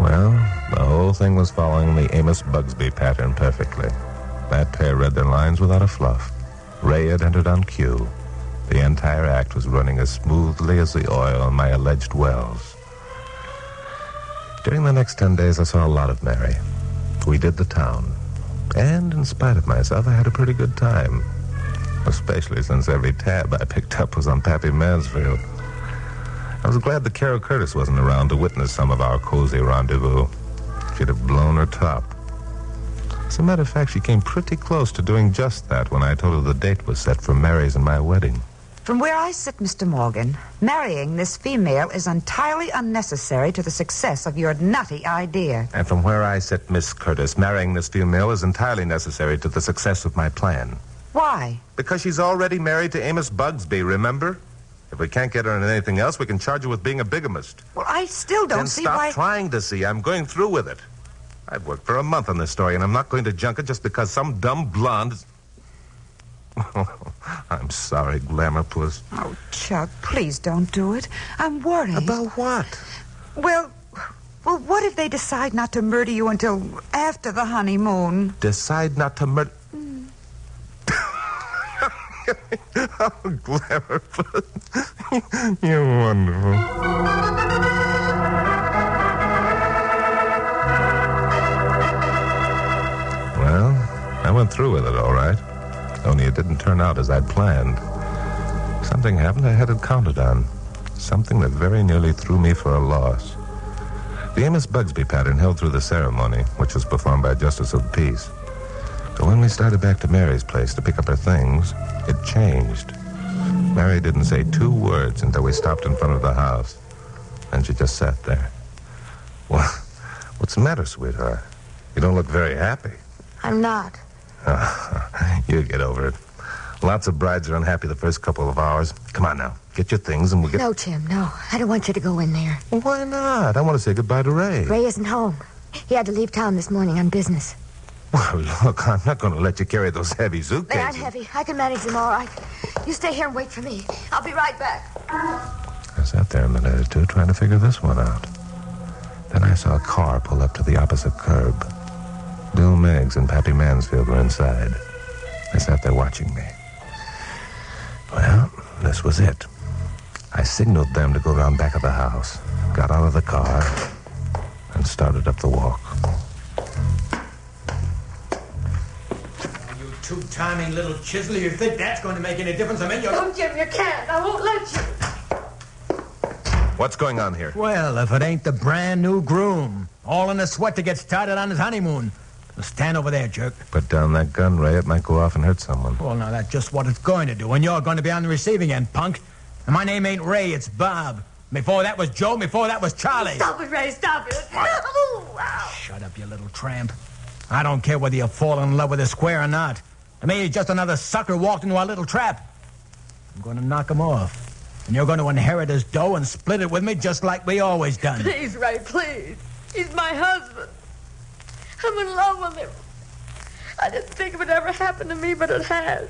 Speaker 2: Well, the whole thing was following the Amos Bugsby pattern perfectly. That pair read their lines without a fluff. Ray had entered on cue. The entire act was running as smoothly as the oil in my alleged wells. During the next 10 days, I saw a lot of Mary. We did the town. And in spite of myself, I had a pretty good time. Especially since every tab I picked up was on Pappy Mansfield. I was glad that Carol Curtis wasn't around to witness some of our cozy rendezvous. She'd have blown her top. As a matter of fact, she came pretty close to doing just that when I told her the date was set for Mary's and my wedding.
Speaker 4: From where I sit, Mr. Morgan, marrying this female is entirely unnecessary to the success of your nutty idea.
Speaker 2: And from where I sit, Miss Curtis, marrying this female is entirely necessary to the success of my plan.
Speaker 4: Why?
Speaker 2: Because she's already married to Amos Bugsby, remember? If we can't get her in anything else, we can charge her with being a bigamist.
Speaker 4: Well, I still don't see
Speaker 2: why...
Speaker 4: why...
Speaker 2: Then stop trying to see. I'm going through with it. I've worked for a month on this story, and I'm not going to junk it just because some dumb blonde... I'm sorry, Glamour Puss.
Speaker 4: Oh, Chuck, please don't do it. I'm worried.
Speaker 2: About what?
Speaker 4: Well, what if they decide not to murder you until after the honeymoon?
Speaker 2: Decide not to murder... Oh, Glamour Puss. You're wonderful. Well, I went through with it, all right. Only it didn't turn out as I'd planned. Something happened I hadn't counted on. Something that very nearly threw me for a loss. The Amos Bugsby pattern held through the ceremony, which was performed by a justice of the peace. But when we started back to Mary's place to pick up her things, it changed. Mary didn't say 2 words until we stopped in front of the house. And she just sat there. Well, what's the matter, sweetheart? You don't look very happy.
Speaker 9: I'm not.
Speaker 2: You get over it. Lots of brides are unhappy the first couple of hours. Come on now. Get your things and we'll get...
Speaker 9: No, Jim, no. I don't want you to go in there.
Speaker 2: Well, why not? I want to say goodbye to Ray.
Speaker 9: Ray isn't home. He had to leave town this morning on business.
Speaker 2: Well, look, I'm not going to let you carry those heavy
Speaker 9: They aren't
Speaker 2: suitcases.
Speaker 9: heavy. I can manage them all right. You stay here and wait for me. I'll be right back.
Speaker 2: I sat there a minute or two trying to figure this one out. Then I saw a car pull up to the opposite curb. Bill Meggs and Pappy Mansfield were inside. They sat there watching me. Well, this was it. I signaled them to go around back of the house, got out of the car, and started up the walk.
Speaker 10: You two-timing little chisel, you think that's going to make any difference? I mean, you're...
Speaker 9: Don't, Jim, you can't. I won't let you.
Speaker 2: What's going on here?
Speaker 10: Well, if it ain't the brand new groom, all in a sweat to get started on his honeymoon. Now stand over there, jerk.
Speaker 2: Put down that gun, Ray. It might go off and hurt someone.
Speaker 10: Well, now, that's just what it's going to do, and you're going to be on the receiving end, punk. And my name ain't Ray, it's Bob. Before that was Joe, before that was Charlie.
Speaker 9: Stop it, Ray, stop it. Ow.
Speaker 10: Shut up, you little tramp. I don't care whether you fall in love with a square or not. To me, he's just another sucker walked into our little trap. I'm going to knock him off. And you're going to inherit his dough and split it with me just like we always done.
Speaker 17: Please, Ray, please. He's my husband. I'm in love with him. I didn't think it would ever happen to me, but it has.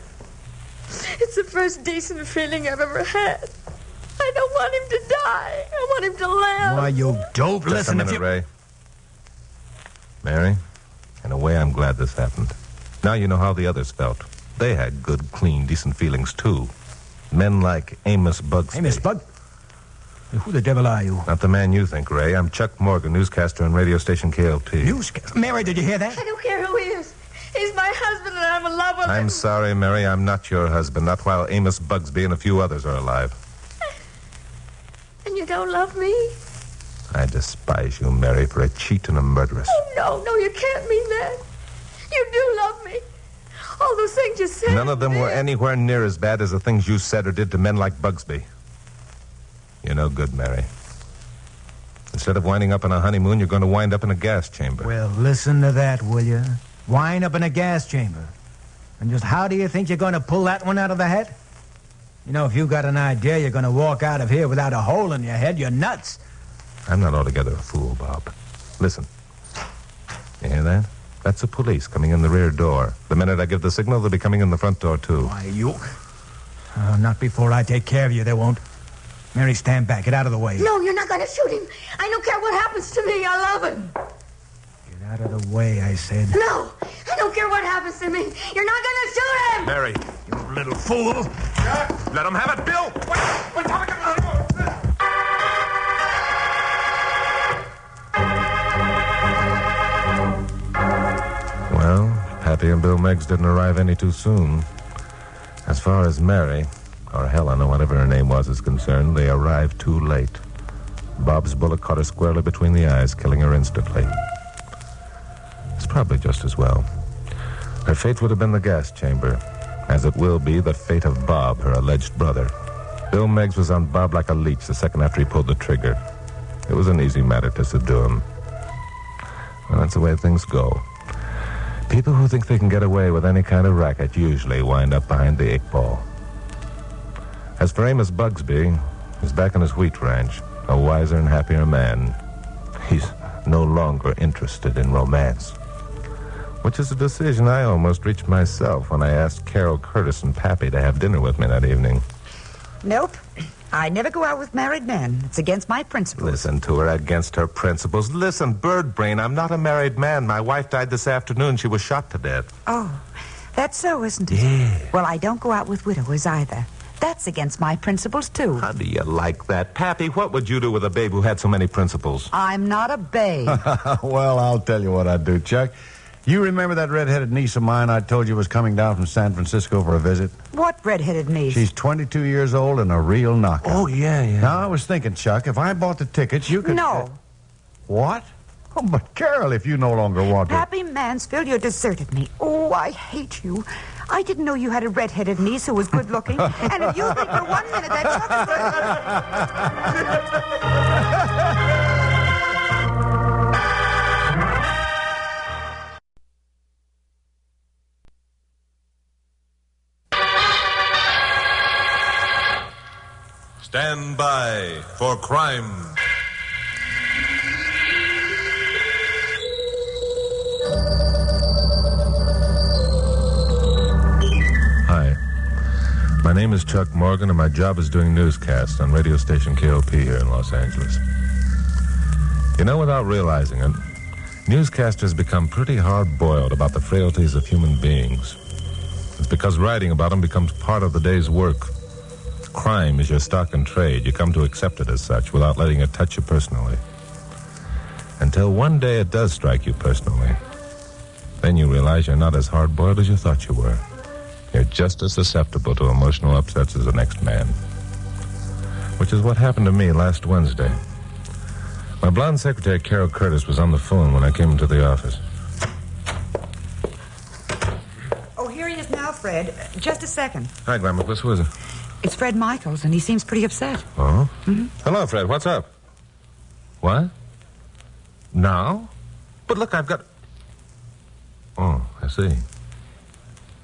Speaker 17: It's the first decent feeling I've ever had. I don't want him to die. I want him to live.
Speaker 10: Why, you dope.
Speaker 2: Just
Speaker 10: Listen,
Speaker 2: a minute,
Speaker 10: if you...
Speaker 2: Ray. Mary, in a way, I'm glad this happened. Now you know how the others felt. They had good, clean, decent feelings, too. Men like Amos Bugsby.
Speaker 10: Amos Bug? Who the devil are you?
Speaker 2: Not the man you think, Ray. I'm Chuck Morgan, newscaster on radio station KLP.
Speaker 10: Newscaster? Mary, did you hear that?
Speaker 17: I don't care who he is. He's my husband, and I'm in love with him.
Speaker 2: I'm sorry, Mary. I'm not your husband. Not while Amos Bugsby and a few others are alive.
Speaker 17: And you don't love me?
Speaker 2: I despise you, Mary, for a cheat and a murderess.
Speaker 17: Oh, no, you can't mean that. You do love me. All those things you said.
Speaker 2: None of them were anywhere near as bad as the things you said or did to men like Bugsby. You're no good, Mary. Instead of winding up on a honeymoon, you're going to wind up in a gas chamber.
Speaker 10: Well, listen to that, will you? Wind up in a gas chamber. And just how do you think you're going to pull that one out of the hat? You know, if you got an idea you're going to walk out of here without a hole in your head, you're nuts.
Speaker 2: I'm not altogether a fool, Bob. Listen. You hear that? That's the police coming in the rear door. The minute I give the signal, they'll be coming in the front door, too.
Speaker 10: Why, you... not before I take care of you, they won't. Mary, stand back. Get out of the way.
Speaker 9: No, you're not going to shoot him. I don't care what happens to me. I love him.
Speaker 10: Get out of the way, I said.
Speaker 9: No, I don't care what happens to me. You're not going to shoot him.
Speaker 2: Mary.
Speaker 10: You little fool.
Speaker 2: Let him have it, Bill. Well, Pappy and Bill Meggs didn't arrive any too soon. As far as Mary, or Helena, whatever her name was, is concerned, they arrived too late. Bob's bullet caught her squarely between the eyes, killing her instantly. It's probably just as well. Her fate would have been the gas chamber, as it will be the fate of Bob, her alleged brother. Bill Meggs was on Bob like a leech the second after he pulled the trigger. It was an easy matter to subdue him. Well, that's the way things go. People who think they can get away with any kind of racket usually wind up behind the 8-ball. As for Amos Bugsby, he's back on his wheat ranch, a wiser and happier man. He's no longer interested in romance, which is a decision I almost reached myself when I asked Carol Curtis and Pappy to have dinner with me that evening.
Speaker 4: Nope. I never go out with married men. It's against my principles.
Speaker 2: Listen to her, against her principles. Listen, bird brain, I'm not a married man. My wife died this afternoon. She was shot to death.
Speaker 4: Oh, that's so, isn't it?
Speaker 2: Yeah.
Speaker 4: Well, I don't go out with widowers either. That's against my principles, too.
Speaker 2: How do you like that? Pappy, what would you do with a babe who had so many principles?
Speaker 4: I'm not a babe.
Speaker 5: Well, I'll tell you what I'd do, Chuck. You remember that red-headed niece of mine I told you was coming down from San Francisco for a visit?
Speaker 4: What red-headed niece?
Speaker 5: She's 22 years old and a real knockout.
Speaker 2: Oh, yeah.
Speaker 5: Now, I was thinking, Chuck, if I bought the tickets, you could...
Speaker 4: No.
Speaker 5: What? Oh, but Carol, if you no longer want to...
Speaker 4: Pappy Mansfield, you deserted me. Oh, I hate you. I didn't know you had a red-headed niece who was good-looking. And if you think for 1 minute that
Speaker 21: Stand by for crime.
Speaker 2: name is Chuck Morgan, and my job is doing newscasts on radio station KOP here in Los Angeles. You know, without realizing it, newscasters become pretty hard-boiled about the frailties of human beings. It's because writing about them becomes part of the day's work. Crime is your stock and trade. You come to accept it as such without letting it touch you personally. Until one day it does strike you personally. Then you realize you're not as hard-boiled as you thought you were. You're just as susceptible to emotional upsets as the next man. Which is what happened to me last Wednesday. My blonde secretary, Carol Curtis, was on the phone when I came into the office.
Speaker 4: Oh, here he is now, Fred. Just a second.
Speaker 2: Hi, Glamorous. Who is it?
Speaker 4: It's Fred Michaels, and he seems pretty upset.
Speaker 2: Oh?
Speaker 4: Mm-hmm.
Speaker 2: Hello, Fred. What's up? What? Now? But look, I've got... Oh, I see.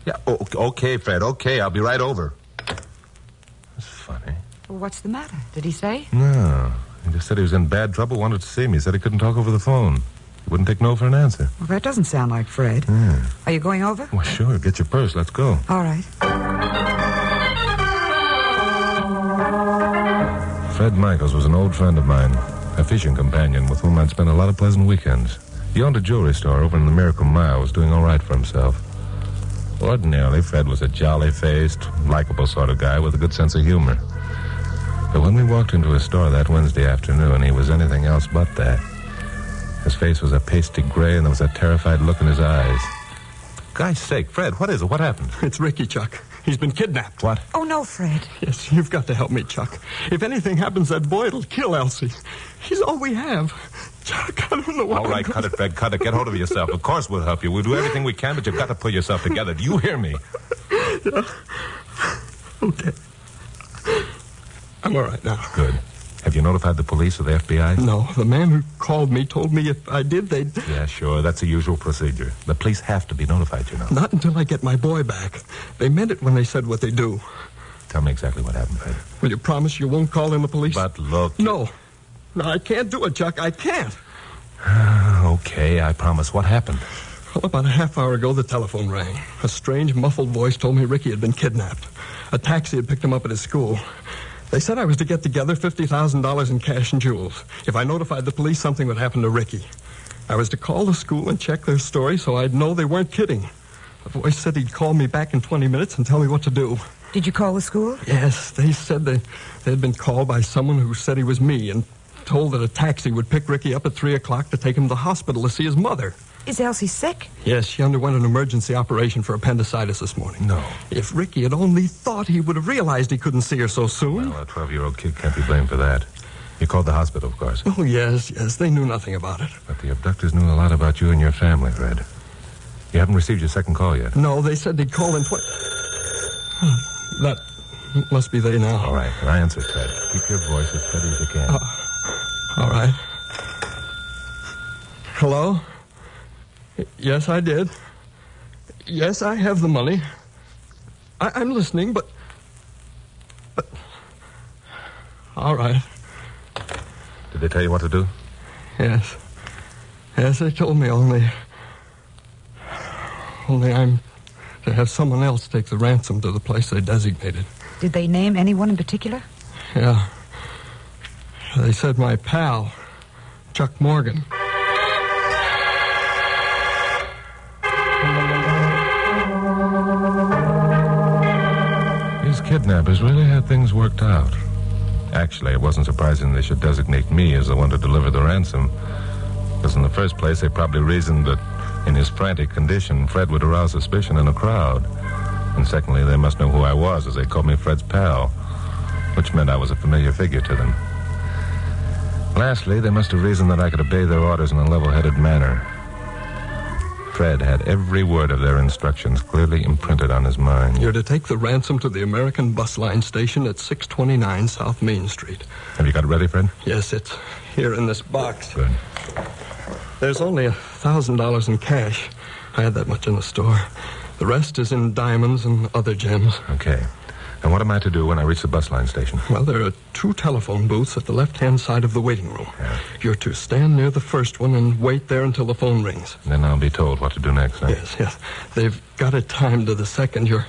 Speaker 2: Yeah, okay, Fred. Okay, I'll be right over. That's funny.
Speaker 4: Well, what's the matter? Did he say?
Speaker 2: No. He just said he was in bad trouble, wanted to see me. He said he couldn't talk over the phone. He wouldn't take no for an answer.
Speaker 4: Well, that doesn't sound like Fred.
Speaker 2: Yeah.
Speaker 4: Are you going over?
Speaker 2: Well, sure. Get your purse. Let's go.
Speaker 4: All right.
Speaker 2: Fred Michaels was an old friend of mine, a fishing companion with whom I'd spent a lot of pleasant weekends. He owned a jewelry store over in the Miracle Mile, was doing all right for himself. Ordinarily, Fred was a jolly-faced, likable sort of guy with a good sense of humor. But when we walked into his store that Wednesday afternoon, he was anything else but that. His face was a pasty gray, and there was a terrified look in his eyes. Guy's sake, Fred, what is it? What happened?
Speaker 14: It's Ricky, Chuck. He's been kidnapped.
Speaker 2: What?
Speaker 4: Oh, no, Fred.
Speaker 14: Yes, you've got to help me, Chuck. If anything happens, that boy will kill Elsie. He's all we have. Chuck, I don't know what
Speaker 2: All right, cut it, Fred, cut it. Get hold of yourself. Of course we'll help you. We'll do everything we can, but you've got to pull yourself together. Do you hear me?
Speaker 14: Yeah. Okay. I'm all right now.
Speaker 2: Good. Have you notified the police or the FBI?
Speaker 14: No, the man who called me told me if I did, they'd...
Speaker 2: Yeah, sure. That's the usual procedure. The police have to be notified, you know.
Speaker 14: Not until I get my boy back. They meant it when they said what they do.
Speaker 2: Tell me exactly what happened, Fred.
Speaker 14: Will you promise you won't call in the police?
Speaker 2: But look...
Speaker 14: No. No, I can't do it, Chuck. I can't.
Speaker 2: Okay, I promise. What happened?
Speaker 14: Well, about a half hour ago, the telephone rang. A strange, muffled voice told me Ricky had been kidnapped. A taxi had picked him up at his school. They said I was to get together $50,000 in cash and jewels. If I notified the police, something would happen to Ricky. I was to call the school and check their story so I'd know they weren't kidding. The voice said he'd call me back in 20 minutes and tell me what to do.
Speaker 4: Did you call the school?
Speaker 14: Yes, they said they had been called by someone who said he was me and told that a taxi would pick Ricky up at 3 o'clock to take him to the hospital to see his mother.
Speaker 4: Is Elsie sick?
Speaker 14: Yes, she underwent an emergency operation for appendicitis this morning.
Speaker 2: No.
Speaker 14: If Ricky had only thought, he would have realized he couldn't see her so soon.
Speaker 2: Well, a 12-year-old kid can't be blamed for that. You called the hospital, of course.
Speaker 14: Oh, yes. They knew nothing about it.
Speaker 2: But the abductors knew a lot about you and your family, Fred. You haven't received your second call yet.
Speaker 14: No, they said they'd call in That must be they now.
Speaker 2: All right, I answer, Fred. Keep your voice as steady as you can.
Speaker 14: All right. Hello? Yes, I did. Yes, I have the money. I'm listening, but... All right.
Speaker 2: Did they tell you what to do?
Speaker 14: Yes. Yes, they told me, only I'm to have someone else take the ransom to the place they designated.
Speaker 4: Did they name anyone in particular?
Speaker 14: Yeah. They said my pal, Chuck Morgan.
Speaker 2: These kidnappers really had things worked out. Actually, it wasn't surprising they should designate me as the one to deliver the ransom. Because in the first place, they probably reasoned that in his frantic condition, Fred would arouse suspicion in a crowd. And secondly, they must know who I was, as they called me Fred's pal, which meant I was a familiar figure to them. Lastly, they must have reasoned that I could obey their orders in a level-headed manner. Fred had every word of their instructions clearly imprinted on his mind.
Speaker 14: You're to take the ransom to the American bus line station at 629 South Main Street.
Speaker 2: Have you got it ready, Fred?
Speaker 14: Yes, it's here in this box.
Speaker 2: Good.
Speaker 14: There's only $1,000 in cash. I had that much in the store. The rest is in diamonds and other gems.
Speaker 2: Okay. And what am I to do when I reach the bus line station?
Speaker 14: Well, there are 2 telephone booths at the left-hand side of the waiting room.
Speaker 2: Yeah.
Speaker 14: You're to stand near the first one and wait there until the phone rings.
Speaker 2: Then I'll be told what to do next, huh?
Speaker 14: Yes. They've got it timed to the second. You're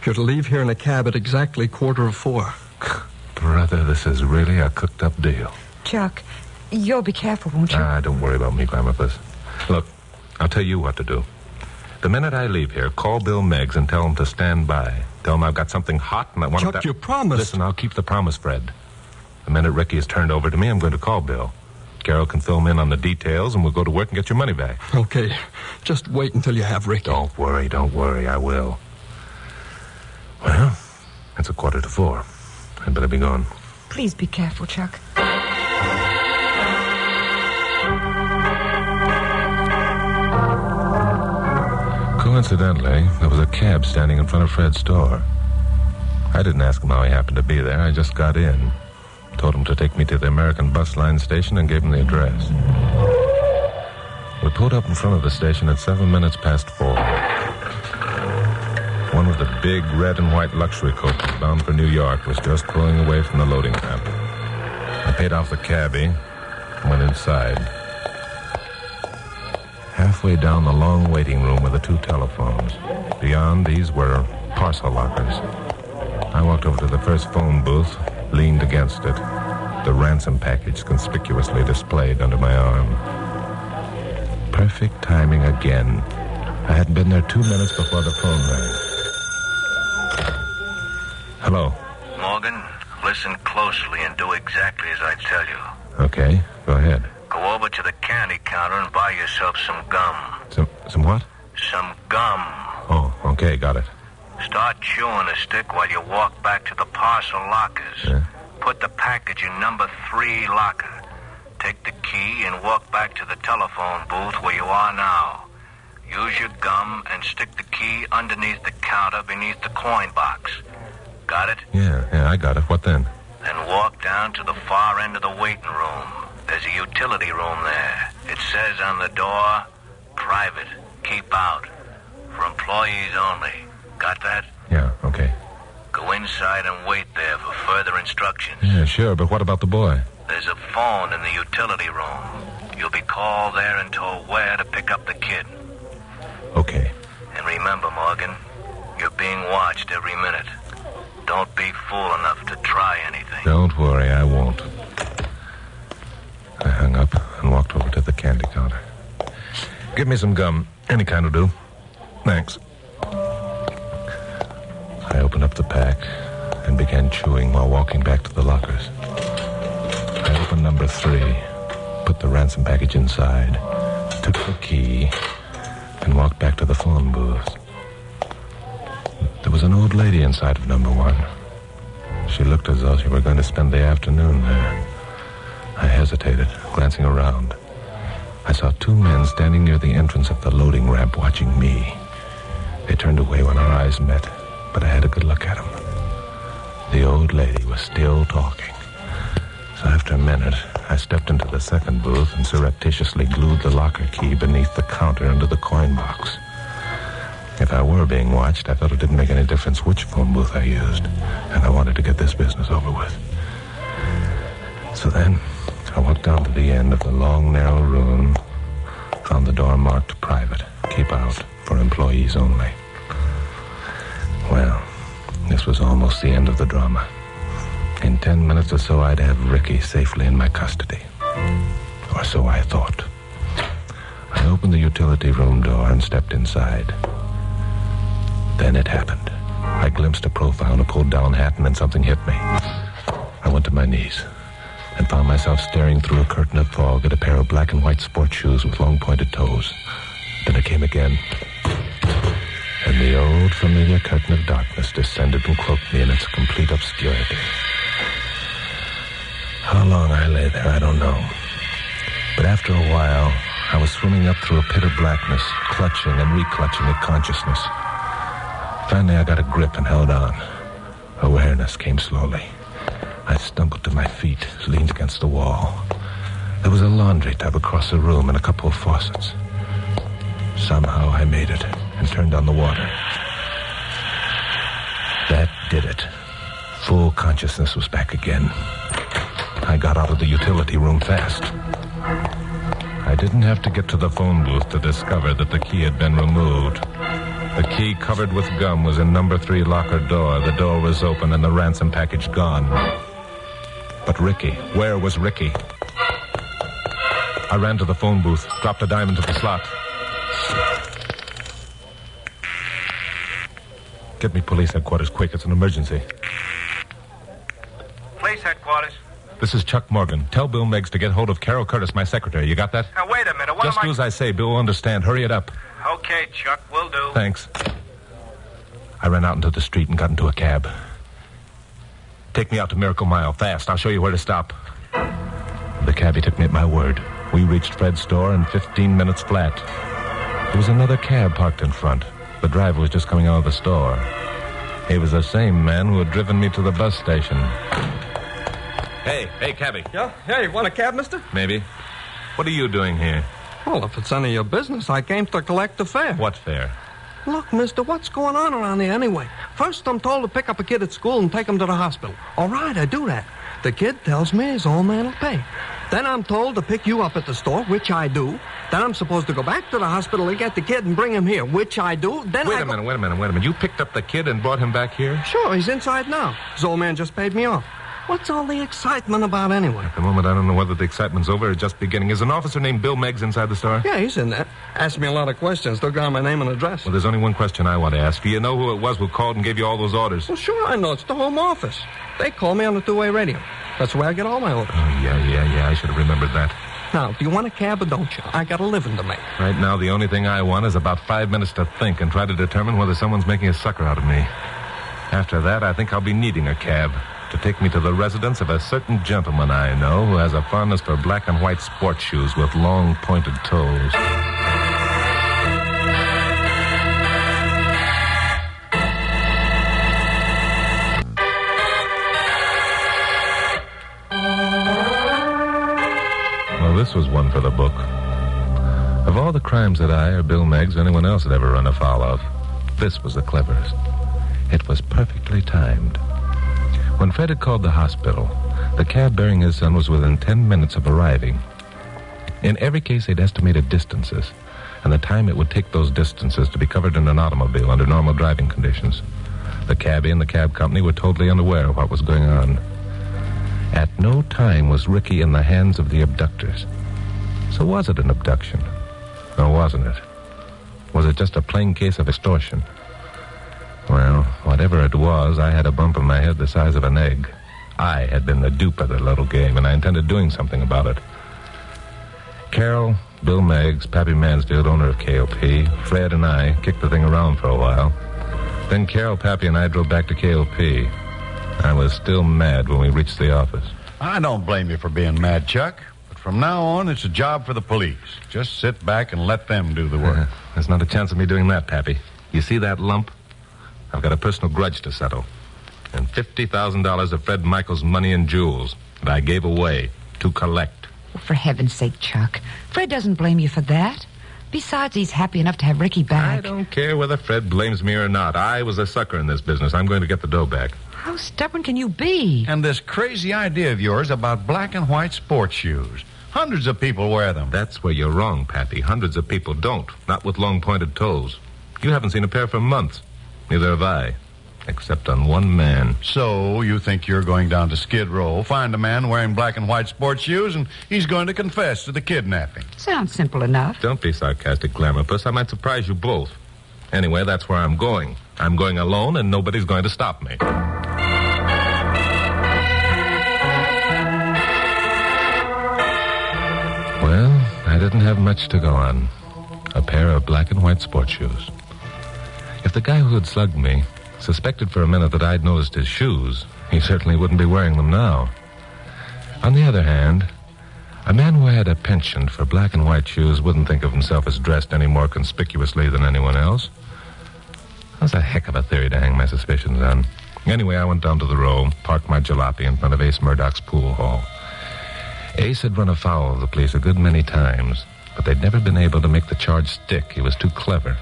Speaker 14: You're to leave here in a cab at exactly 4:15.
Speaker 2: Brother, this is really a cooked-up deal.
Speaker 22: Chuck, you'll be careful, won't you?
Speaker 2: Don't worry about me, Glamourpuss. Look, I'll tell you what to do. The minute I leave here, call Bill Meggs and tell him to stand by. Tell him I've got something hot and I want
Speaker 14: Chuck, you promised.
Speaker 2: Listen, I'll keep the promise, Fred. The minute Ricky is turned over to me, I'm going to call Bill. Carol can fill me in on the details, and we'll go to work and get your money back.
Speaker 14: Okay. Just wait until you have Ricky.
Speaker 2: Don't worry. I will. Well, it's 4:15. I'd better be going.
Speaker 22: Please be careful, Chuck.
Speaker 2: Coincidentally, there was a cab standing in front of Fred's store. I didn't ask him how he happened to be there. I just got in. Told him to take me to the American Bus Line station and gave him the address. We pulled up in front of the station at 4:07. One with a big red and white luxury coach bound for New York was just pulling away from the loading ramp. I paid off the cabbie and went inside. Halfway down the long waiting room were the 2 telephones. Beyond these were parcel lockers. I walked over to the first phone booth, leaned against it, the ransom package conspicuously displayed under my arm. Perfect timing again. I hadn't been there 2 minutes before the phone rang. Hello.
Speaker 13: Morgan, listen closely and do exactly as I tell you.
Speaker 2: Okay, go ahead.
Speaker 13: Go over to the candy counter and buy yourself some gum.
Speaker 2: Some what?
Speaker 13: Some gum.
Speaker 2: Oh, okay, got it.
Speaker 13: Start chewing a stick while you walk back to the parcel lockers.
Speaker 2: Yeah.
Speaker 13: Put the package in number 3 locker. Take the key and walk back to the telephone booth where you are now. Use your gum and stick the key underneath the counter beneath the coin box. Got it?
Speaker 2: Yeah, I got it. What then?
Speaker 13: Then walk down to the far end of the waiting room. There's a utility room there. It says on the door, private, keep out, for employees only. Got that?
Speaker 2: Yeah, okay.
Speaker 13: Go inside and wait there for further instructions.
Speaker 2: Yeah, sure, but what about the boy?
Speaker 13: There's a phone in the utility room. You'll be called there and told where to pick up the kid.
Speaker 2: Okay.
Speaker 13: And remember, Morgan, you're being watched every minute. Don't be fool enough to try anything.
Speaker 2: Don't worry, I won't. I hung up and walked over to the candy counter. Give me some gum. Any kind will do. Thanks. I opened up the pack and began chewing while walking back to the lockers. I opened number 3, put the ransom package inside, took the key, and walked back to the phone booth. There was an old lady inside of number 1. She looked as though she were going to spend the afternoon there. I hesitated, glancing around. I saw 2 men standing near the entrance of the loading ramp watching me. They turned away when our eyes met, but I had a good look at them. The old lady was still talking. So after a minute, I stepped into the second booth and surreptitiously glued the locker key beneath the counter under the coin box. If I were being watched, I thought it didn't make any difference which phone booth I used, and I wanted to get this business over with. So then, I walked down to the end of the long, narrow room, found the door marked private, keep out, for employees only. Well, this was almost the end of the drama. In 10 minutes or so, I'd have Ricky safely in my custody. Or so I thought. I opened the utility room door and stepped inside. Then it happened. I glimpsed a profile and a pulled-down hat, and then something hit me. I went to my knees and found myself staring through a curtain of fog at a pair of black and white sport shoes with long pointed toes. Then it came again. And the old familiar curtain of darkness descended and cloaked me in its complete obscurity. How long I lay there, I don't know. But after a while, I was swimming up through a pit of blackness, clutching and reclutching at consciousness. Finally, I got a grip and held on. Awareness came slowly. I stumbled to my feet, leaned against the wall. There was a laundry tub across the room and a couple of faucets. Somehow I made it and turned on the water. That did it. Full consciousness was back again. I got out of the utility room fast. I didn't have to get to the phone booth to discover that the key had been removed. The key covered with gum was in number 3 locker door. The door was open and the ransom package gone. But Ricky, where was Ricky? I ran to the phone booth, dropped a dime into the slot. Get me police headquarters quick. It's an emergency.
Speaker 13: Police headquarters.
Speaker 2: This is Chuck Morgan. Tell Bill Meggs to get hold of Carol Curtis, my secretary. You got that?
Speaker 13: Now, wait a minute.
Speaker 2: Just do as I say. Bill will understand. Hurry it up.
Speaker 13: Okay, Chuck, will do.
Speaker 2: Thanks. I ran out into the street and got into a cab. Take me out to Miracle Mile, fast. I'll show you where to stop. The cabbie took me at my word. We reached Fred's store in 15 minutes flat. There was another cab parked in front. The driver was just coming out of the store. He was the same man who had driven me to the bus station. Hey, cabbie.
Speaker 14: Yeah, you want a cab, mister?
Speaker 2: Maybe. What are you doing here?
Speaker 14: Well, if it's any of your business, I came to collect the fare.
Speaker 2: What fare?
Speaker 14: Look, mister, what's going on around here anyway? First, I'm told to pick up a kid at school and take him to the hospital. All right, I do that. The kid tells me his old man will pay. Then I'm told to pick you up at the store, which I do. Then I'm supposed to go back to the hospital and get the kid and bring him here, which I do. Then
Speaker 2: Wait a minute. You picked up the kid and brought him back here?
Speaker 14: Sure, he's inside now. His old man just paid me off. What's all the excitement about anyway?
Speaker 2: At the moment, I don't know whether the excitement's over or just beginning. Is an officer named Bill Meggs inside the store?
Speaker 14: Yeah, he's in there. Asked me a lot of questions. Took down my name and address.
Speaker 2: Well, there's only one question I want to ask. Do you know who it was who called and gave you all those orders?
Speaker 14: Well, sure I know. It's the home office. They call me on the two-way radio. That's where I get all my orders.
Speaker 2: Oh, yeah. I should have remembered that.
Speaker 14: Now, do you want a cab or don't you? I got a living to make.
Speaker 2: Right now, the only thing I want is about 5 minutes to think and try to determine whether someone's making a sucker out of me. After that, I think I'll be needing a cab to take me to the residence of a certain gentleman I know who has a fondness for black and white sports shoes with long, pointed toes. Well, this was one for the book. Of all the crimes that I or Bill Meggs or anyone else had ever run afoul of, this was the cleverest. It was perfectly timed. When Fred had called the hospital, the cab bearing his son was within 10 minutes of arriving. In every case, they'd estimated distances, and the time it would take those distances to be covered in an automobile under normal driving conditions. The cabbie and the cab company were totally unaware of what was going on. At no time was Ricky in the hands of the abductors. So was it an abduction? Or wasn't it? Was it just a plain case of extortion? Well, whatever it was, I had a bump in my head the size of an egg. I had been the dupe of the little game, and I intended doing something about it. Carol, Bill Meggs, Pappy Mansfield, owner of KOP, Fred, and I kicked the thing around for a while. Then Carol, Pappy, and I drove back to KOP. I was still mad when we reached the office.
Speaker 5: I don't blame you for being mad, Chuck. But from now on, it's a job for the police. Just sit back and let them do the work.
Speaker 2: There's not a chance of me doing that, Pappy. You see that lump? I've got a personal grudge to settle. And $50,000 of Fred Michael's money and jewels that I gave away to collect.
Speaker 4: Well, for heaven's sake, Chuck. Fred doesn't blame you for that. Besides, he's happy enough to have Ricky back.
Speaker 2: I don't care whether Fred blames me or not. I was a sucker in this business. I'm going to get the dough back.
Speaker 4: How stubborn can you be?
Speaker 5: And this crazy idea of yours about black and white sports shoes. Hundreds of people wear them.
Speaker 2: That's where you're wrong, Pappy. Hundreds of people don't. Not with long, pointed toes. You haven't seen a pair for months. Neither have I. Except on one man.
Speaker 5: So you think you're going down to Skid Row, find a man wearing black and white sports shoes, and he's going to confess to the kidnapping.
Speaker 4: Sounds simple enough.
Speaker 2: Don't be sarcastic, Glamour Puss. I might surprise you both. Anyway, that's where I'm going. I'm going alone, and nobody's going to stop me. Well, I didn't have much to go on. A pair of black and white sports shoes. If the guy who had slugged me suspected for a minute that I'd noticed his shoes, he certainly wouldn't be wearing them now. On the other hand, a man who had a penchant for black and white shoes wouldn't think of himself as dressed any more conspicuously than anyone else. That's a heck of a theory to hang my suspicions on. Anyway, I went down to the row, parked my jalopy in front of Ace Murdoch's pool hall. Ace had run afoul of the police a good many times, but they'd never been able to make the charge stick. He was too clever.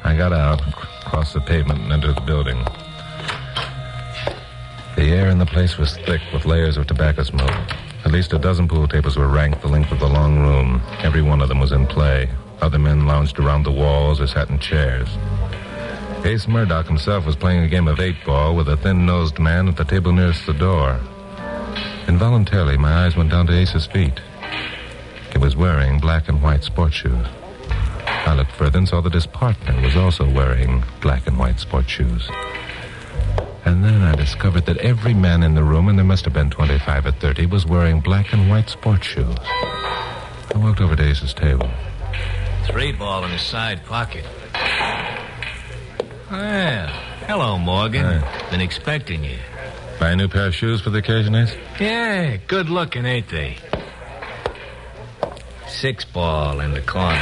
Speaker 2: I got out, crossed the pavement, and entered the building. The air in the place was thick with layers of tobacco smoke. At least a dozen pool tables were ranked the length of the long room. Every one of them was in play. Other men lounged around the walls or sat in chairs. Ace Murdoch himself was playing a game of 8-ball with a thin-nosed man at the table nearest the door. Involuntarily, my eyes went down to Ace's feet. He was wearing black and white sports shoes. I looked further and saw that his partner was also wearing black and white sports shoes. And then I discovered that every man in the room, and there must have been 25 or 30, was wearing black and white sports shoes. I walked over to Ace's table.
Speaker 12: 3-ball in his side pocket. Well, hello, Morgan.
Speaker 2: Hi.
Speaker 12: Been expecting you.
Speaker 2: Buy a new pair of shoes for the occasion, Ace?
Speaker 12: Yeah, good looking, ain't they? 6-ball in the corner.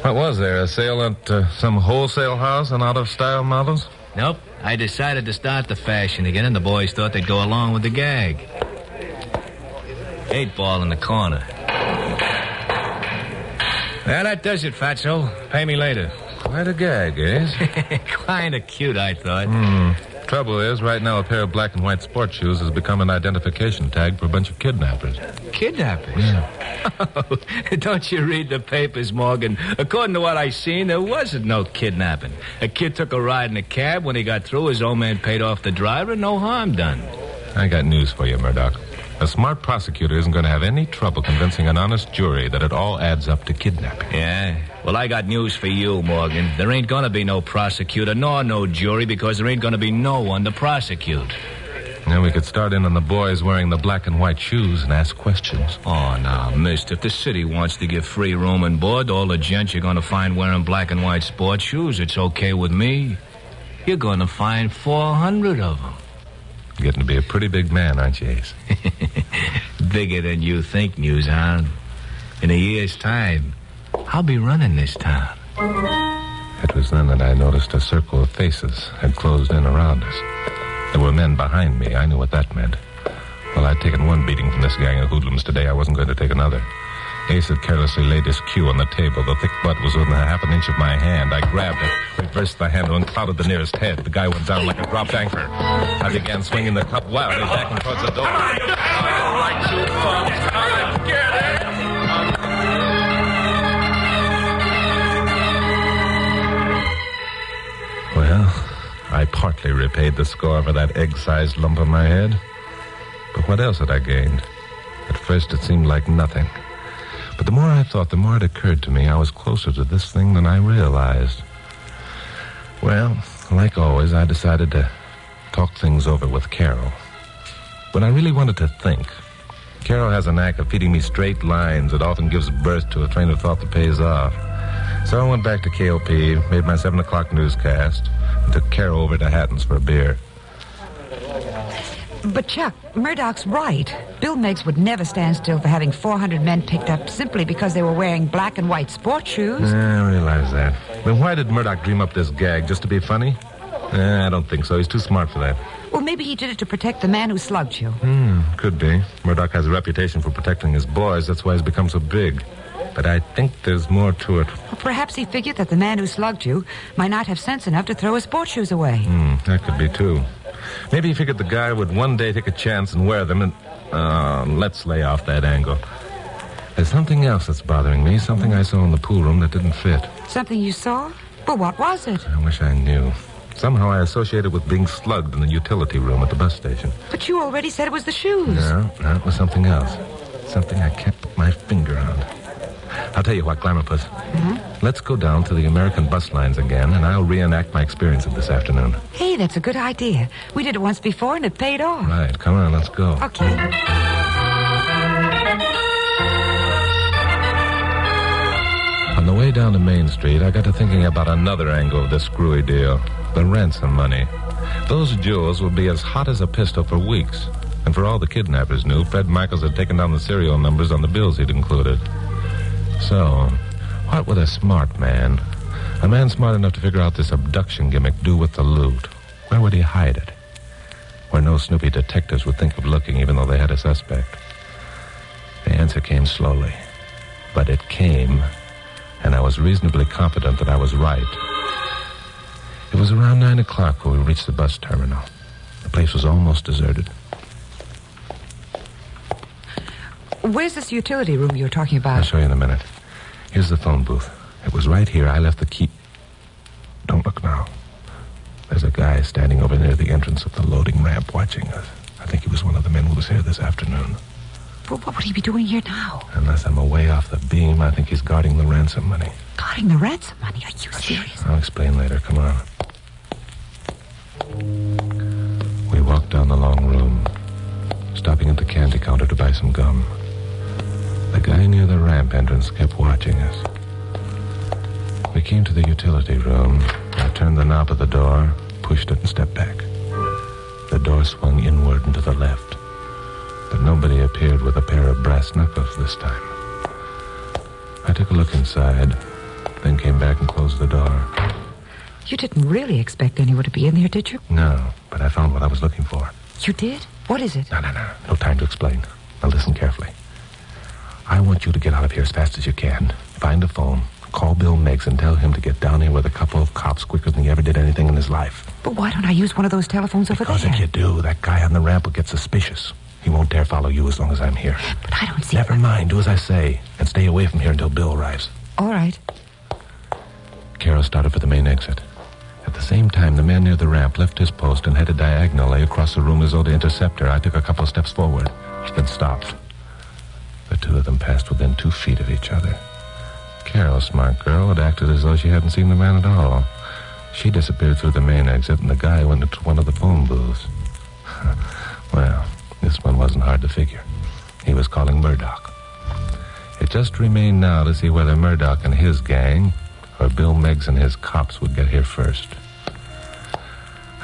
Speaker 2: What was there, a sale at some wholesale house on out-of-style models?
Speaker 12: Nope. I decided to start the fashion again, and the boys thought they'd go along with the gag. 8-ball in the corner. Well, that does it, Fatso. Pay me later.
Speaker 2: Quite a gag, Ace.
Speaker 12: Kind of cute, I thought.
Speaker 2: Trouble is, right now a pair of black and white sports shoes has become an identification tag for a bunch of kidnappers.
Speaker 12: Kidnappers?
Speaker 2: Yeah.
Speaker 12: Don't you read the papers, Morgan? According to what I seen, there wasn't no kidnapping. A kid took a ride in a cab. When he got through, his old man paid off the driver, and no harm done.
Speaker 2: I got news for you, Murdoch. A smart prosecutor isn't going to have any trouble convincing an honest jury that it all adds up to kidnapping.
Speaker 12: Yeah? Well, I got news for you, Morgan. There ain't going to be no prosecutor nor no jury because there ain't going to be no one to prosecute.
Speaker 2: Now we could start in on the boys wearing the black and white shoes and ask questions.
Speaker 12: Oh, now, mister, if the city wants to give free room and board, all the gents you're going to find wearing black and white sports shoes, it's okay with me. You're going to find 400 of them.
Speaker 2: Getting to be a pretty big man, aren't you, Ace?
Speaker 12: Bigger than you think, Newshound. In a year's time, I'll be running this town.
Speaker 2: It was then that I noticed a circle of faces had closed in around us. There were men behind me. I knew what that meant. Well, I'd taken one beating from this gang of hoodlums today. I wasn't going to take another. Ace had carelessly laid his cue on the table. The thick butt was within a half an inch of my hand. I grabbed it, reversed the handle, and clouted the nearest head. The guy went down like a dropped anchor. I began swinging the cup wildly, backing towards the door. Well, I partly repaid the score for that egg-sized lump on my head. But what else had I gained? At first, it seemed like nothing. But the more I thought, the more it occurred to me I was closer to this thing than I realized. Well, like always, I decided to talk things over with Carol. When I really wanted to think, Carol has a knack of feeding me straight lines that often gives birth to a train of thought that pays off. So I went back to KOP, made my 7 o'clock newscast, and took Carol over to Hatton's for a beer.
Speaker 4: But, Chuck, Murdoch's right. Bill Meigs would never stand still for having 400 men picked up simply because they were wearing black and white sports shoes.
Speaker 2: Yeah, I realize that. Then why did Murdoch dream up this gag? Just to be funny? I don't think so. He's too smart for that.
Speaker 4: Well, maybe he did it to protect the man who slugged you.
Speaker 2: Could be. Murdoch has a reputation for protecting his boys. That's why he's become so big. But I think there's more to it.
Speaker 4: Well, perhaps he figured that the man who slugged you might not have sense enough to throw his sports shoes away.
Speaker 2: That could be, too. Maybe he figured the guy would one day take a chance and wear them, and... let's lay off that angle. There's something else that's bothering me, something I saw in the pool room that didn't fit.
Speaker 4: Something you saw? Well, what was it?
Speaker 2: I wish I knew. Somehow I associated it with being slugged in the utility room at the bus station.
Speaker 4: But you already said it was the shoes.
Speaker 2: No, it was something else. Something I can't put my finger on. I'll tell you what, Glamourpuss. Let's go down to the American bus lines again, and I'll reenact my experience of this afternoon.
Speaker 4: Hey, that's a good idea. We did it once before, and it paid off.
Speaker 2: Right, come on, let's go.
Speaker 4: Okay.
Speaker 2: On the way down to Main Street, I got to thinking about another angle of this screwy deal. The ransom money. Those jewels would be as hot as a pistol for weeks. And for all the kidnappers knew, Fred Michaels had taken down the serial numbers on the bills he'd included. So, what would a smart man, a man smart enough to figure out this abduction gimmick, do with the loot? Where would he hide it? Where no snoopy detectives would think of looking, even though they had a suspect. The answer came slowly. But it came, and I was reasonably confident that I was right. It was around 9 o'clock when we reached the bus terminal. The place was almost deserted.
Speaker 4: Where's this utility room you were talking about?
Speaker 2: I'll show you in a minute. Here's the phone booth. It was right here. I left the key. Don't look now. There's a guy standing over near the entrance of the loading ramp watching us. I think he was one of the men who was here this afternoon.
Speaker 4: But what would he be doing here now?
Speaker 2: Unless I'm away off the beam, I think he's guarding the ransom money.
Speaker 4: Guarding the ransom money? Are you serious?
Speaker 2: I'll explain later. Come on. We walked down the long room, stopping at the candy counter to buy some gum. The guy near the ramp entrance kept watching us. We came to the utility room. I turned the knob of the door, pushed it, and stepped back. The door swung inward and to the left, but nobody appeared with a pair of brass knuckles this time. I took a look inside, then came back and closed the door.
Speaker 4: You didn't really expect anyone to be in there, did you?
Speaker 2: No, but I found what I was looking for.
Speaker 4: You did? What is it?
Speaker 2: No. No time to explain. Now listen carefully. I want you to get out of here as fast as you can. Find a phone. Call Bill Meggs and tell him to get down here with a couple of cops quicker than he ever did anything in his life.
Speaker 4: But why don't I use one of those telephones over there?
Speaker 2: Because if you do, that guy on the ramp will get suspicious. He won't dare follow you as long as I'm here.
Speaker 4: But I don't see...
Speaker 2: Never mind. Do as I say. And stay away from here until Bill arrives.
Speaker 4: All right.
Speaker 2: Carol started for the main exit. At the same time, the man near the ramp left his post and headed diagonally across the room as though to intercept her. I took a couple of steps forward, then stopped. The two of them passed within 2 feet of each other. Carol, smart girl, had acted as though she hadn't seen the man at all. She disappeared through the main exit, and the guy went into one of the phone booths. Well, this one wasn't hard to figure. He was calling Murdoch. It just remained now to see whether Murdoch and his gang or Bill Meggs and his cops would get here first.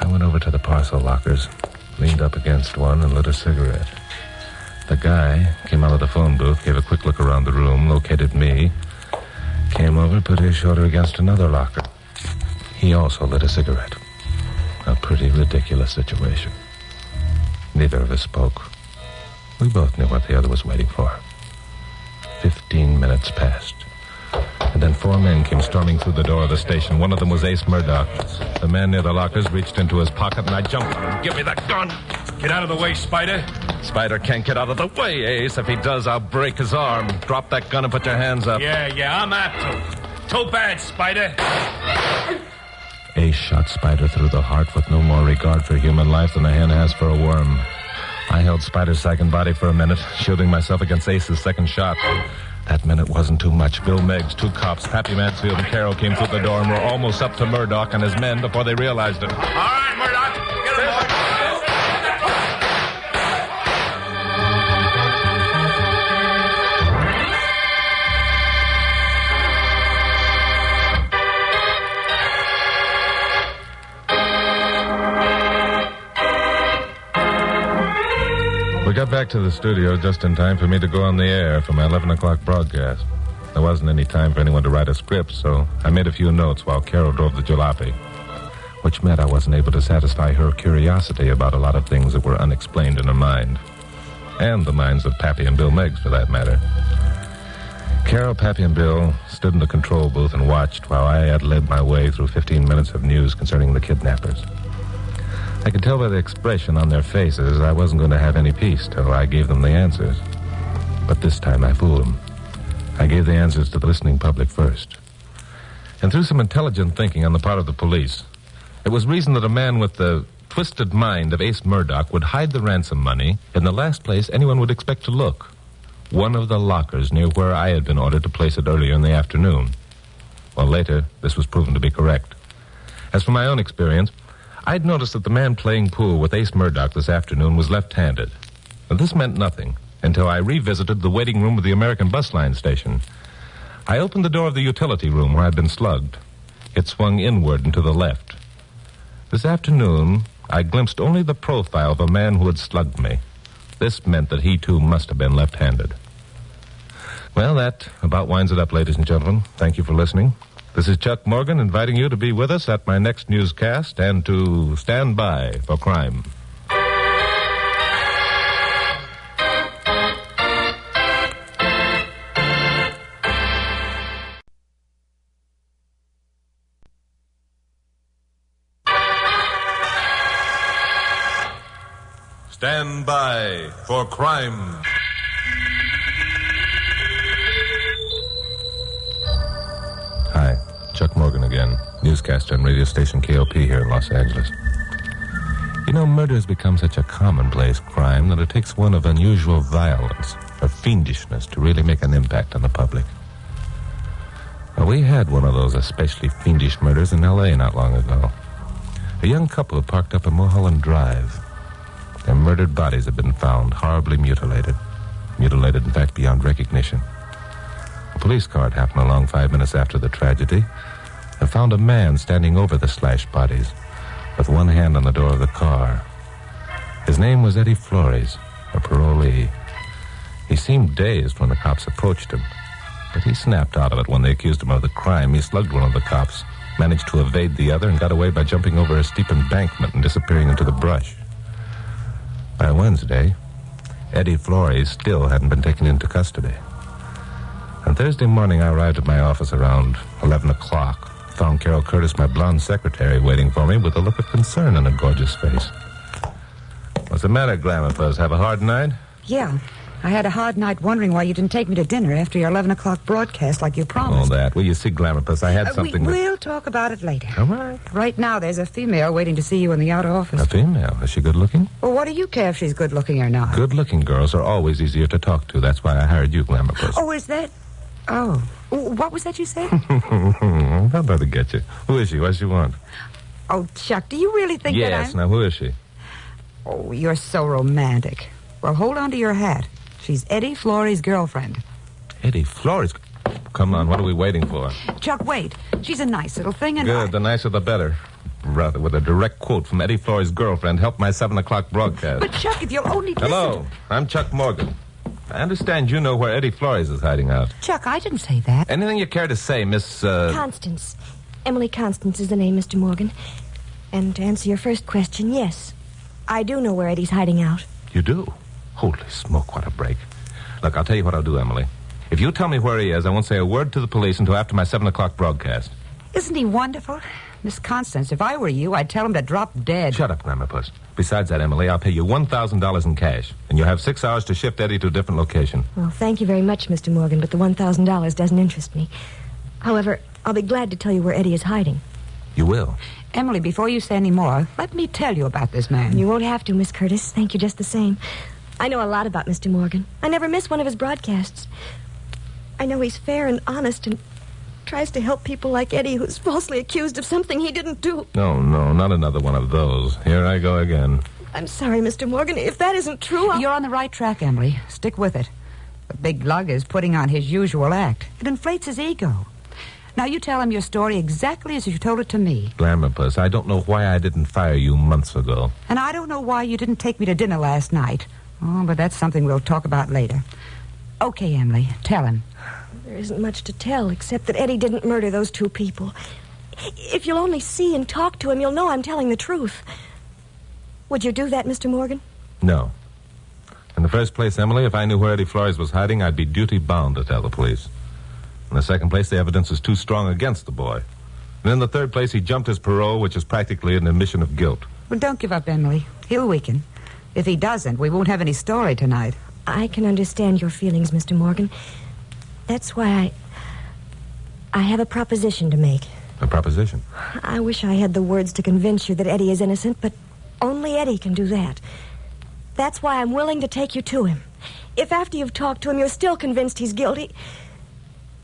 Speaker 2: I went over to the parcel lockers, leaned up against one, and lit a cigarette. The guy came out of the phone booth, gave a quick look around the room, located me, came over, put his shoulder against another locker. He also lit a cigarette. A pretty ridiculous situation. Neither of us spoke. We both knew what the other was waiting for. 15 minutes passed. And then 4 men came storming through the door of the station. One of them was Ace Murdoch. The man near the lockers reached into his pocket, and I jumped on him. Give me that gun!
Speaker 6: Get out of the way, Spider.
Speaker 2: Spider can't get out of the way, Ace. If he does, I'll break his arm. Drop that gun and put your hands up.
Speaker 6: Yeah, I'm apt to. Too bad, Spider.
Speaker 2: Ace shot Spider through the heart with no more regard for human life than a hen has for a worm. I held Spider's second body for a minute, shielding myself against Ace's second shot. That minute wasn't too much. Bill Meggs, 2 cops, Pappy Mansfield, and Carol came through the door and were almost up to Murdoch and his men before they realized it.
Speaker 6: All right, Murdoch. Get him, boy.
Speaker 2: We got back to the studio just in time for me to go on the air for my 11 o'clock broadcast. There wasn't any time for anyone to write a script, so I made a few notes while Carol drove the jalopy, which meant I wasn't able to satisfy her curiosity about a lot of things that were unexplained in her mind, and the minds of Pappy and Bill Meggs, for that matter. Carol, Pappy, and Bill stood in the control booth and watched while I had led my way through 15 minutes of news concerning the kidnappers. I could tell by the expression on their faces I wasn't going to have any peace till I gave them the answers. But this time I fooled them. I gave the answers to the listening public first. And through some intelligent thinking on the part of the police, it was reasoned that a man with the twisted mind of Ace Murdoch would hide the ransom money in the last place anyone would expect to look. One of the lockers near where I had been ordered to place it earlier in the afternoon. Well, later, this was proven to be correct. As for my own experience, I'd noticed that the man playing pool with Ace Murdoch this afternoon was left-handed. And this meant nothing until I revisited the waiting room of the American bus line station. I opened the door of the utility room where I'd been slugged. It swung inward and to the left. This afternoon, I glimpsed only the profile of a man who had slugged me. This meant that he, too, must have been left-handed. Well, that about winds it up, ladies and gentlemen. Thank you for listening. This is Chuck Morgan inviting you to be with us at my next newscast and to stand by for crime.
Speaker 21: Stand by for crime.
Speaker 2: Hi, Chuck Morgan again. newscaster on radio station KOP here in Los Angeles. You know, murder has become such a commonplace crime that it takes one of unusual violence or fiendishness to really make an impact on the public. Well, we had one of those especially fiendish murders in L.A. not long ago. A young couple had parked up on Mulholland Drive. Their murdered bodies had been found, horribly mutilated. Mutilated, in fact, beyond recognition. A police car had happened along 5 minutes after the tragedy and found a man standing over the slashed bodies with one hand on the door of the car. His name was Eddie Flores, a parolee. He seemed dazed when the cops approached him, but he snapped out of it when they accused him of the crime. He slugged one of the cops, managed to evade the other, and got away by jumping over a steep embankment and disappearing into the brush. By Wednesday, Eddie Flores still hadn't been taken into custody. On Thursday morning, I arrived at my office around 11 o'clock. Found Carol Curtis, my blonde secretary, waiting for me with a look of concern on her gorgeous face. What's the matter, Glamour Fuzz? Have a hard night?
Speaker 4: Yeah. I had a hard night wondering why you didn't take me to dinner after your 11 o'clock broadcast like you promised.
Speaker 2: All that. Well, you see, Glamour Puss, I had something
Speaker 4: We'll talk about it later.
Speaker 2: All right.
Speaker 4: Right now, there's a female waiting to see you in the outer office.
Speaker 2: A female? Is she good-looking?
Speaker 4: Well, what do you care if she's good-looking or not?
Speaker 2: Good-looking girls are always easier to talk to. That's why I hired you, Glamour Puss.
Speaker 4: Oh, is that... Oh. What was that you said?
Speaker 2: I'll better get you. Who is she? What does she want?
Speaker 4: Oh, Chuck, do you really think that I'm...
Speaker 2: Yes, now who is she?
Speaker 4: Oh, you're so romantic. Well, hold on to your hat. She's Eddie Flores' girlfriend.
Speaker 2: Eddie Flores? Come on, what are we waiting for?
Speaker 4: Chuck, wait. She's a nice little thing and...
Speaker 2: Good, the nicer the better. Rather, with a direct quote from Eddie Flores' girlfriend, help my 7 o'clock broadcast.
Speaker 4: But, Chuck, if you'll only listen...
Speaker 2: Hello, I'm Chuck Morgan. I understand you know where Eddie Flores is hiding out.
Speaker 4: Chuck, I didn't say that.
Speaker 2: Anything you care to say, Miss,
Speaker 1: Constance. Emily Constance is the name, Mr. Morgan. And to answer your first question, yes. I do know where Eddie's hiding out.
Speaker 2: You do? Holy smoke, what a break. Look, I'll tell you what I'll do, Emily. If you tell me where he is, I won't say a word to the police until after my 7 o'clock broadcast.
Speaker 4: Isn't he wonderful? Miss Constance, if I were you, I'd tell him to drop dead.
Speaker 2: Shut up, Grandma Puss. Besides that, Emily, I'll pay you $1,000 in cash, and you'll have 6 hours to shift Eddie to a different location.
Speaker 1: Well, thank you very much, Mr. Morgan, but the $1,000 doesn't interest me. However, I'll be glad to tell you where Eddie is hiding.
Speaker 2: You will?
Speaker 4: Emily, before you say any more, let me tell you about this man.
Speaker 1: You won't have to, Miss Curtis. Thank you just the same. I know a lot about Mr. Morgan. I never miss one of his broadcasts. I know he's fair and honest and tries to help people like Eddie who's falsely accused of something he didn't do.
Speaker 2: No, not another one of those. Here I go again.
Speaker 1: I'm sorry, Mr. Morgan. If that isn't true,
Speaker 4: You're on the right track, Emily. Stick with it. The big lug is putting on his usual act. It inflates his ego. Now you tell him your story exactly as you told it to me.
Speaker 2: Glamour Puss, I don't know why I didn't fire you months ago.
Speaker 4: And I don't know why you didn't take me to dinner last night. Oh, but that's something we'll talk about later. Okay, Emily, tell him.
Speaker 1: There isn't much to tell, except that Eddie didn't murder those two people. If you'll only see and talk to him, you'll know I'm telling the truth. Would you do that, Mr. Morgan?
Speaker 2: No. In the first place, Emily, if I knew where Eddie Flores was hiding, I'd be duty-bound to tell the police. In the second place, the evidence is too strong against the boy. And in the third place, he jumped his parole, which is practically an admission of guilt.
Speaker 4: Well, don't give up, Emily. He'll weaken. If he doesn't, we won't have any story tonight.
Speaker 1: I can understand your feelings, Mr. Morgan. That's why I have a proposition to make.
Speaker 2: A proposition?
Speaker 1: I wish I had the words to convince you that Eddie is innocent, but only Eddie can do that. That's why I'm willing to take you to him. If after you've talked to him you're still convinced he's guilty,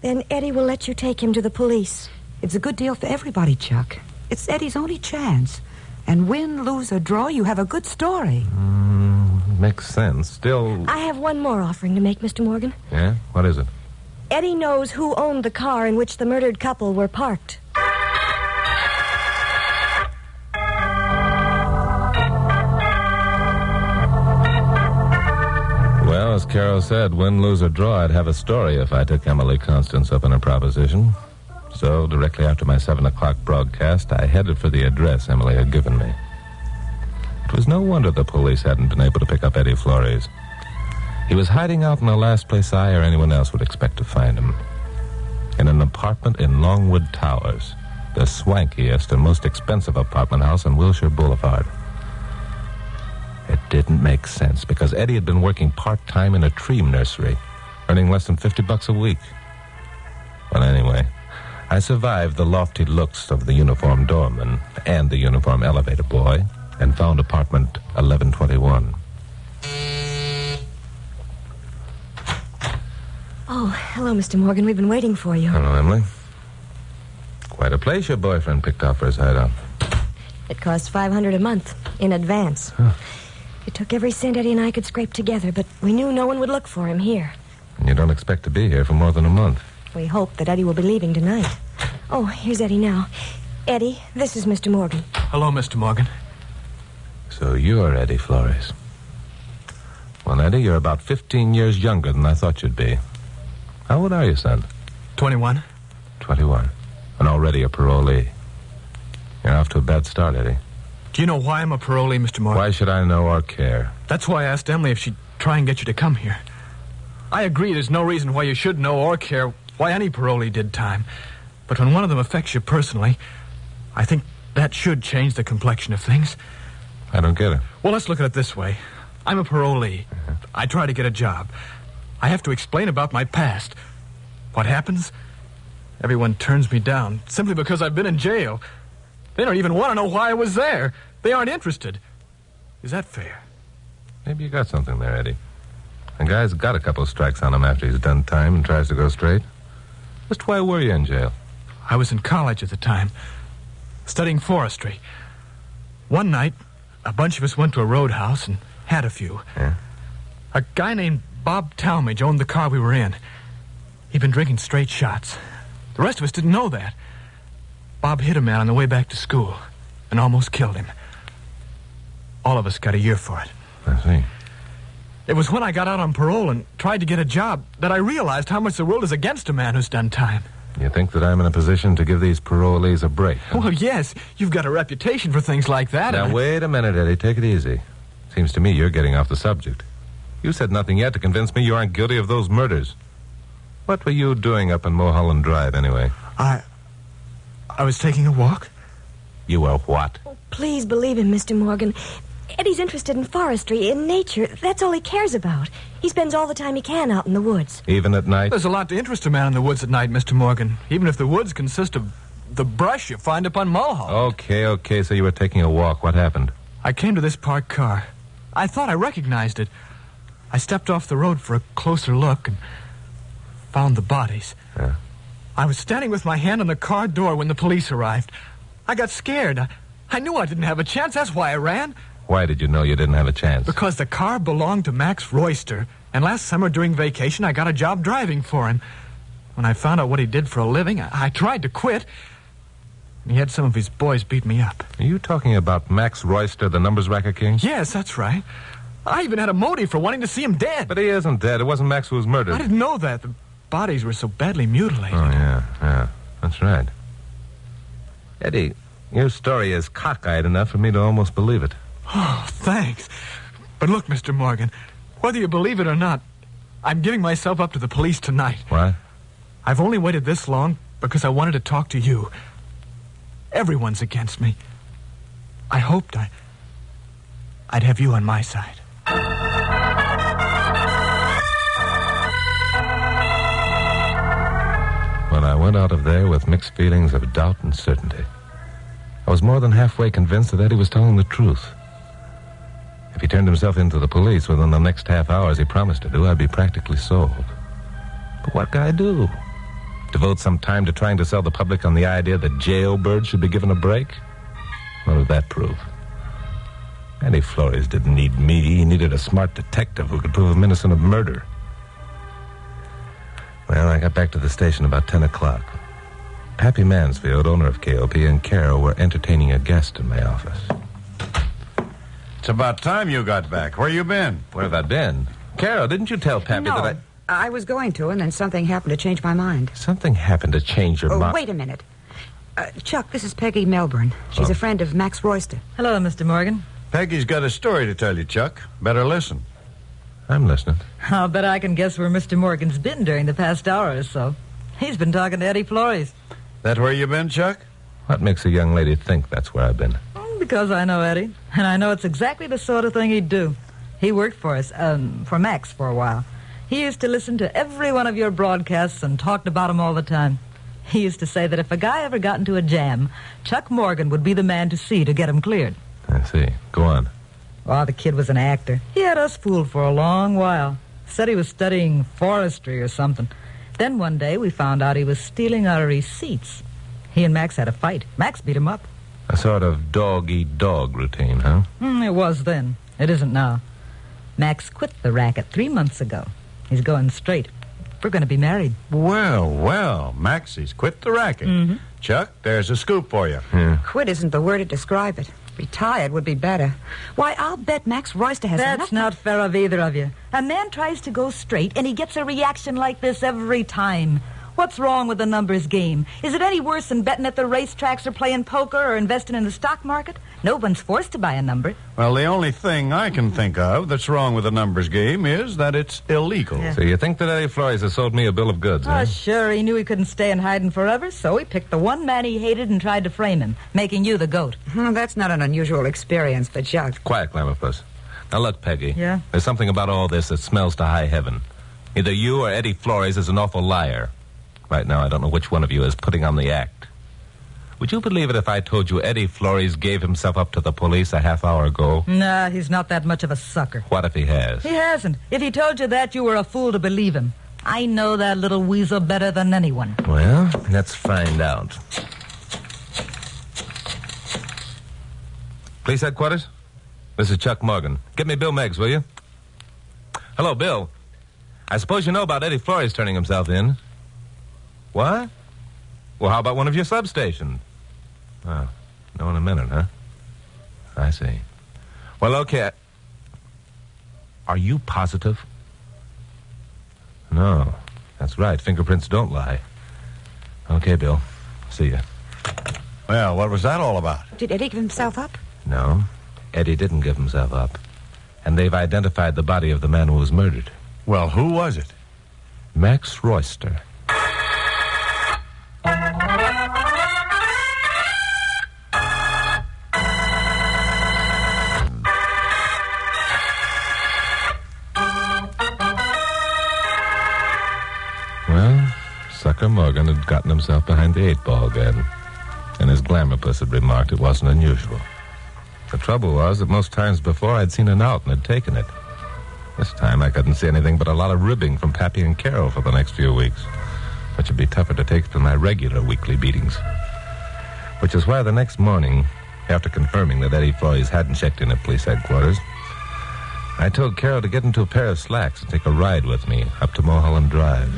Speaker 1: then Eddie will let you take him to the police.
Speaker 4: It's a good deal for everybody, Chuck. It's Eddie's only chance. And win, lose, or draw, you have a good story.
Speaker 2: Makes sense. Still...
Speaker 1: I have one more offering to make, Mr. Morgan.
Speaker 2: Yeah? What is it?
Speaker 1: Eddie knows who owned the car in which the murdered couple were parked.
Speaker 2: Well, as Carol said, win, lose, or draw, I'd have a story if I took Emily Constance up on a proposition. So, directly after my 7 o'clock broadcast, I headed for the address Emily had given me. It was no wonder the police hadn't been able to pick up Eddie Flores. He was hiding out in the last place I or anyone else would expect to find him. In an apartment in Longwood Towers, the swankiest and most expensive apartment house on Wilshire Boulevard. It didn't make sense because Eddie had been working part-time in a tree nursery, earning less than $50 a week. Well, anyway, I survived the lofty looks of the uniformed doorman and the uniform elevator boy and found apartment 1121.
Speaker 1: Oh, hello, Mr. Morgan. We've been waiting for you.
Speaker 2: Hello, Emily. Quite a place your boyfriend picked out for his hideout.
Speaker 1: It cost $500 a month in advance.
Speaker 2: Huh.
Speaker 1: It took every cent Eddie and I could scrape together, but we knew no one would look for him here.
Speaker 2: And you don't expect to be here for more than a month.
Speaker 1: We hope that Eddie will be leaving tonight. Oh, here's Eddie now. Eddie, this is Mr. Morgan.
Speaker 16: Hello, Mr. Morgan.
Speaker 2: So you're Eddie Flores. Well, Eddie, you're about 15 years younger than I thought you'd be. How old are you, son?
Speaker 16: 21.
Speaker 2: 21. And already a parolee. You're off to a bad start, Eddie.
Speaker 16: Do you know why I'm a parolee, Mr. Morgan?
Speaker 2: Why should I know or care?
Speaker 16: That's why I asked Emily if she'd try and get you to come here. I agree there's no reason why you should know or care why any parolee did time. But when one of them affects you personally, I think that should change the complexion of things.
Speaker 2: I don't get it.
Speaker 16: Well, let's look at it this way. I'm a parolee. I try to get a job. I have to explain about my past. What happens? Everyone turns me down simply because I've been in jail. They don't even want to know why I was there. They aren't interested. Is that fair?
Speaker 2: Maybe you got something there, Eddie. A guy's got a couple strikes on him after he's done time and tries to go straight. Just why were you in jail?
Speaker 16: I was in college at the time, studying forestry. One night, a bunch of us went to a roadhouse and had a few.
Speaker 2: Yeah?
Speaker 16: A guy named Bob Talmadge owned the car we were in. He'd been drinking straight shots. The rest of us didn't know that. Bob hit a man on the way back to school and almost killed him. All of us got a year for it.
Speaker 2: I see.
Speaker 16: It was when I got out on parole and tried to get a job that I realized how much the world is against a man who's done time.
Speaker 2: You think that I'm in a position to give these parolees a break? Huh?
Speaker 16: Well, yes. You've got a reputation for things like that.
Speaker 2: Now, wait a minute, Eddie. Take it easy. Seems to me you're getting off the subject. You said nothing yet to convince me you aren't guilty of those murders. What were you doing up in Mulholland Drive, anyway?
Speaker 16: I was taking a walk.
Speaker 2: You were what?
Speaker 1: Oh, please believe him, Mr. Morgan. Eddie's interested in forestry, in nature. That's all he cares about. He spends all the time he can out in the woods.
Speaker 2: Even at night?
Speaker 16: There's a lot to interest a man in the woods at night, Mr. Morgan. Even if the woods consist of the brush you find up on Mulholland.
Speaker 2: Okay, so you were taking a walk. What happened?
Speaker 16: I came to this parked car. I thought I recognized it. I stepped off the road for a closer look and found the bodies.
Speaker 2: Yeah.
Speaker 16: I was standing with my hand on the car door when the police arrived. I got scared. I knew I didn't have a chance. That's why I ran.
Speaker 2: Why did you know you didn't have a chance?
Speaker 16: Because the car belonged to Max Royster, and last summer during vacation I got a job driving for him. When I found out what he did for a living, I tried to quit. He had some of his boys beat me up.
Speaker 2: Are you talking about Max Royster, the numbers racket king?
Speaker 16: Yes, that's right. I even had a motive for wanting to see him dead.
Speaker 2: But he isn't dead. It wasn't Max who was murdered.
Speaker 16: I didn't know that. The bodies were so badly mutilated.
Speaker 2: Oh, yeah. That's right. Eddie, your story is cockeyed enough for me to almost believe it.
Speaker 16: Oh, thanks. But look, Mr. Morgan, whether you believe it or not, I'm giving myself up to the police tonight.
Speaker 2: What?
Speaker 16: I've only waited this long because I wanted to talk to you. Everyone's against me. I hoped I'd have you on my side.
Speaker 2: When I went out of there with mixed feelings of doubt and certainty, I was more than halfway convinced that Eddie was telling the truth. If he turned himself into the police within the next half hour, as he promised to do, I'd be practically sold. But what could I do? Devote some time to trying to sell the public on the idea that jailbirds should be given a break? What would that prove? Eddie Flores didn't need me. He needed a smart detective who could prove him innocent of murder. Well, I got back to the station about 10 o'clock. Happy Mansfield, owner of KOP, and Carol were entertaining a guest in my office.
Speaker 5: It's about time you got back. Where you been?
Speaker 2: Where have I been? Carol, didn't you tell Pappy that
Speaker 4: I was going to, and then something happened to change my mind.
Speaker 2: Something happened to change your mind?
Speaker 4: Wait a minute. Chuck, this is Peggy Melbourne. She's a friend of Max Royster.
Speaker 20: Hello, Mr. Morgan.
Speaker 5: Peggy's got a story to tell you, Chuck. Better listen.
Speaker 2: I'm listening.
Speaker 20: I'll bet I can guess where Mr. Morgan's been during the past hour or so. He's been talking to Eddie Flores.
Speaker 5: That where you been, Chuck?
Speaker 2: What makes a young lady think that's where I've been?
Speaker 20: Because I know Eddie, and I know it's exactly the sort of thing he'd do. He worked for us, for Max for a while. He used to listen to every one of your broadcasts and talked about them all the time. He used to say that if a guy ever got into a jam, Chuck Morgan would be the man to see to get him cleared.
Speaker 2: I see. Go on.
Speaker 20: Oh, the kid was an actor. He had us fooled for a long while. Said he was studying forestry or something. Then one day we found out he was stealing our receipts. He and Max had a fight. Max beat him up.
Speaker 2: A sort of dog-eat-dog routine, huh?
Speaker 20: It was then. It isn't now. Max quit the racket 3 months ago. He's going straight. We're going to be married.
Speaker 5: Well, Maxie's quit the racket.
Speaker 20: Mm-hmm.
Speaker 5: Chuck, there's a scoop for you.
Speaker 4: Quit isn't the word to describe it. Retired would be better. Why, I'll bet Max Royster has
Speaker 20: That's not fair of either of you. A man tries to go straight, and he gets a reaction like this every time. What's wrong with the numbers game? Is it any worse than betting at the racetracks or playing poker or investing in the stock market? No one's forced to buy a number.
Speaker 5: Well, the only thing I can think of that's wrong with the numbers game is that it's illegal.
Speaker 2: So you think that Eddie Flores has sold me a bill of goods, huh?
Speaker 20: Oh, sure. He knew he couldn't stay in hiding forever, so he picked the one man he hated and tried to frame him, making you the goat.
Speaker 4: That's not an unusual experience for Chuck.
Speaker 2: Quiet, Glamourpuss. Now look, Peggy.
Speaker 20: Yeah?
Speaker 2: There's something about all this that smells to high heaven. Either you or Eddie Flores is an awful liar. Right now, I don't know which one of you is putting on the act. Would you believe it if I told you Eddie Flores gave himself up to the police a half hour ago?
Speaker 20: Nah, he's not that much of a sucker.
Speaker 2: What if he has?
Speaker 20: He hasn't. If he told you that, you were a fool to believe him. I know that little weasel better than anyone.
Speaker 2: Well, let's find out. Police headquarters? This is Chuck Morgan. Get me Bill Meggs, will you? Hello, Bill. I suppose you know about Eddie Flores turning himself in. What? Well, how about one of your substations? Oh, no in a minute, huh? I see. Well, okay. Are you positive? No, that's right. Fingerprints don't lie. Okay, Bill. See ya.
Speaker 5: Well, what was that all about?
Speaker 4: Did Eddie give himself up?
Speaker 2: No, Eddie didn't give himself up. And they've identified the body of the man who was murdered.
Speaker 5: Well, who was it?
Speaker 2: Max Royster. Sucker Morgan had gotten himself behind the 8-ball again, and his Glamourpuss had remarked it wasn't unusual. The trouble was that most times before I'd seen an out and had taken it. This time I couldn't see anything but a lot of ribbing from Pappy and Carol for the next few weeks, which would be tougher to take than my regular weekly beatings. Which is why the next morning, after confirming that Eddie Flores hadn't checked in at police headquarters, I told Carol to get into a pair of slacks and take a ride with me up to Mulholland Drive.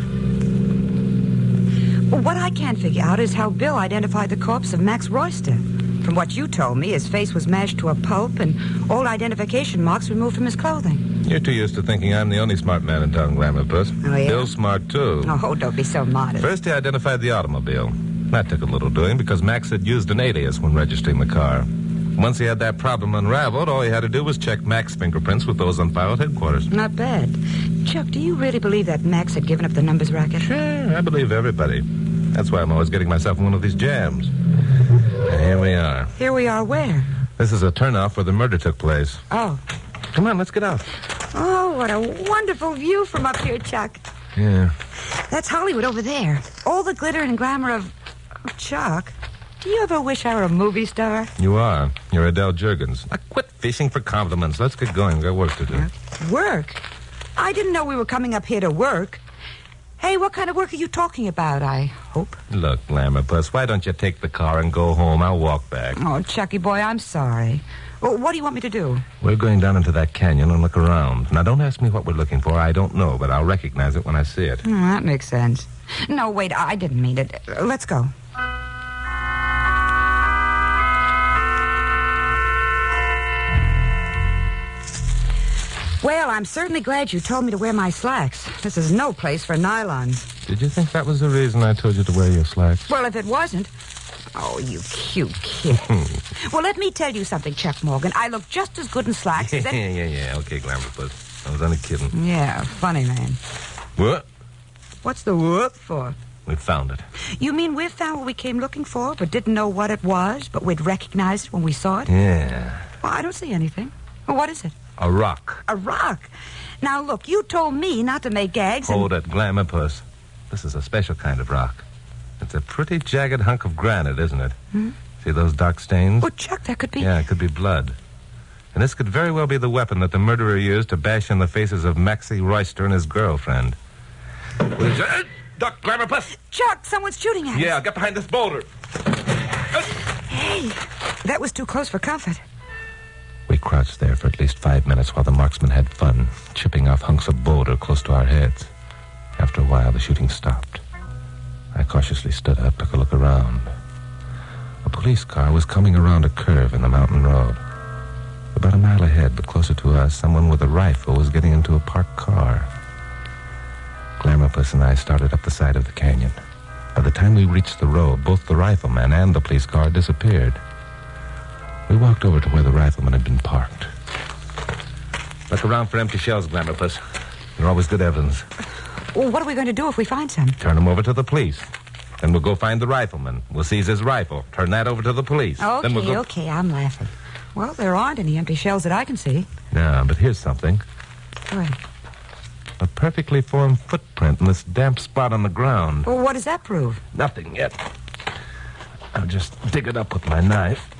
Speaker 4: Well, what I can't figure out is how Bill identified the corpse of Max Royster. From what you told me, his face was mashed to a pulp and all identification marks removed from his clothing.
Speaker 2: You're too used to thinking I'm the only smart man in town, Glamourpuss.
Speaker 4: Oh, yeah?
Speaker 2: Bill's smart, too.
Speaker 4: Oh, don't be so modest.
Speaker 2: First, he identified the automobile. That took a little doing because Max had used an alias when registering the car. Once he had that problem unraveled, all he had to do was check Max's fingerprints with those on file at headquarters.
Speaker 4: Not bad. Chuck, do you really believe that Max had given up the numbers racket?
Speaker 2: Sure, I believe everybody. That's why I'm always getting myself in one of these jams. And here we are.
Speaker 4: Here we are where?
Speaker 2: This is a turnoff where the murder took place.
Speaker 4: Oh.
Speaker 2: Come on, let's get out.
Speaker 4: Oh, what a wonderful view from up here, Chuck.
Speaker 2: Yeah.
Speaker 4: That's Hollywood over there. All the glitter and glamour of... Chuck, do you ever wish I were a movie star?
Speaker 2: You are. You're Adele Jurgens. Now quit fishing for compliments. Let's get going. We've got work to do.
Speaker 4: Work? I didn't know we were coming up here to work. Hey, what kind of work are you talking about, I hope?
Speaker 2: Look, Glamourpuss, why don't you take the car and go home? I'll walk back.
Speaker 4: Oh, Chucky boy, I'm sorry. Well, what do you want me to do?
Speaker 2: We're going down into that canyon and look around. Now, don't ask me what we're looking for. I don't know, but I'll recognize it when I see it.
Speaker 4: That makes sense. No, wait, I didn't mean it. Let's go. Well, I'm certainly glad you told me to wear my slacks. This is no place for nylons.
Speaker 2: Did you think that was the reason I told you to wear your slacks?
Speaker 4: Well, if it wasn't... Oh, you cute kid. Well, let me tell you something, Chuck Morgan. I look just as good in slacks as...
Speaker 2: Yeah. Okay, Glamourpuss. I was only kidding.
Speaker 4: Yeah, funny man.
Speaker 2: What?
Speaker 4: What's the whoop for?
Speaker 2: We found it.
Speaker 4: You mean we found what we came looking for, but didn't know what it was, but we'd recognize it when we saw it?
Speaker 2: Yeah.
Speaker 4: Well, I don't see anything. Well, what is it?
Speaker 2: A rock.
Speaker 4: A rock? Now, look, you told me not to make gags
Speaker 2: Hold it, Glamourpuss. This is a special kind of rock. It's a pretty jagged hunk of granite, isn't it?
Speaker 4: Hmm?
Speaker 2: See those dark stains?
Speaker 4: Oh, Chuck, that could be...
Speaker 2: Yeah, it could be blood. And this could very well be the weapon that the murderer used to bash in the faces of Maxie Royster and his girlfriend.
Speaker 11: Duck, Glamourpuss!
Speaker 4: Chuck, someone's shooting at us.
Speaker 11: Yeah, get behind this boulder.
Speaker 4: Hey, that was too close for comfort.
Speaker 2: We crouched there for at least 5 minutes while the marksman had fun, chipping off hunks of boulder close to our heads. After a while, the shooting stopped. I cautiously stood up, took a look around. A police car was coming around a curve in the mountain road. About a mile ahead, but closer to us, someone with a rifle was getting into a parked car. Glamourpuss and I started up the side of the canyon. By the time we reached the road, both the rifleman and the police car disappeared. We walked over to where the rifleman had been parked.
Speaker 11: Look around for empty shells, Glamourpuss. They're always good evidence.
Speaker 4: Well, what are we going to do if we find some?
Speaker 2: Turn him over to the police. Then we'll go find the rifleman. We'll seize his rifle. Turn that over to the police. Then we'll go...
Speaker 4: Okay, I'm laughing. Well, there aren't any empty shells that I can see.
Speaker 2: No, but here's something.
Speaker 4: What?
Speaker 2: A perfectly formed footprint in this damp spot on the ground.
Speaker 4: Well, what does that prove?
Speaker 2: Nothing yet. I'll just dig it up with my knife.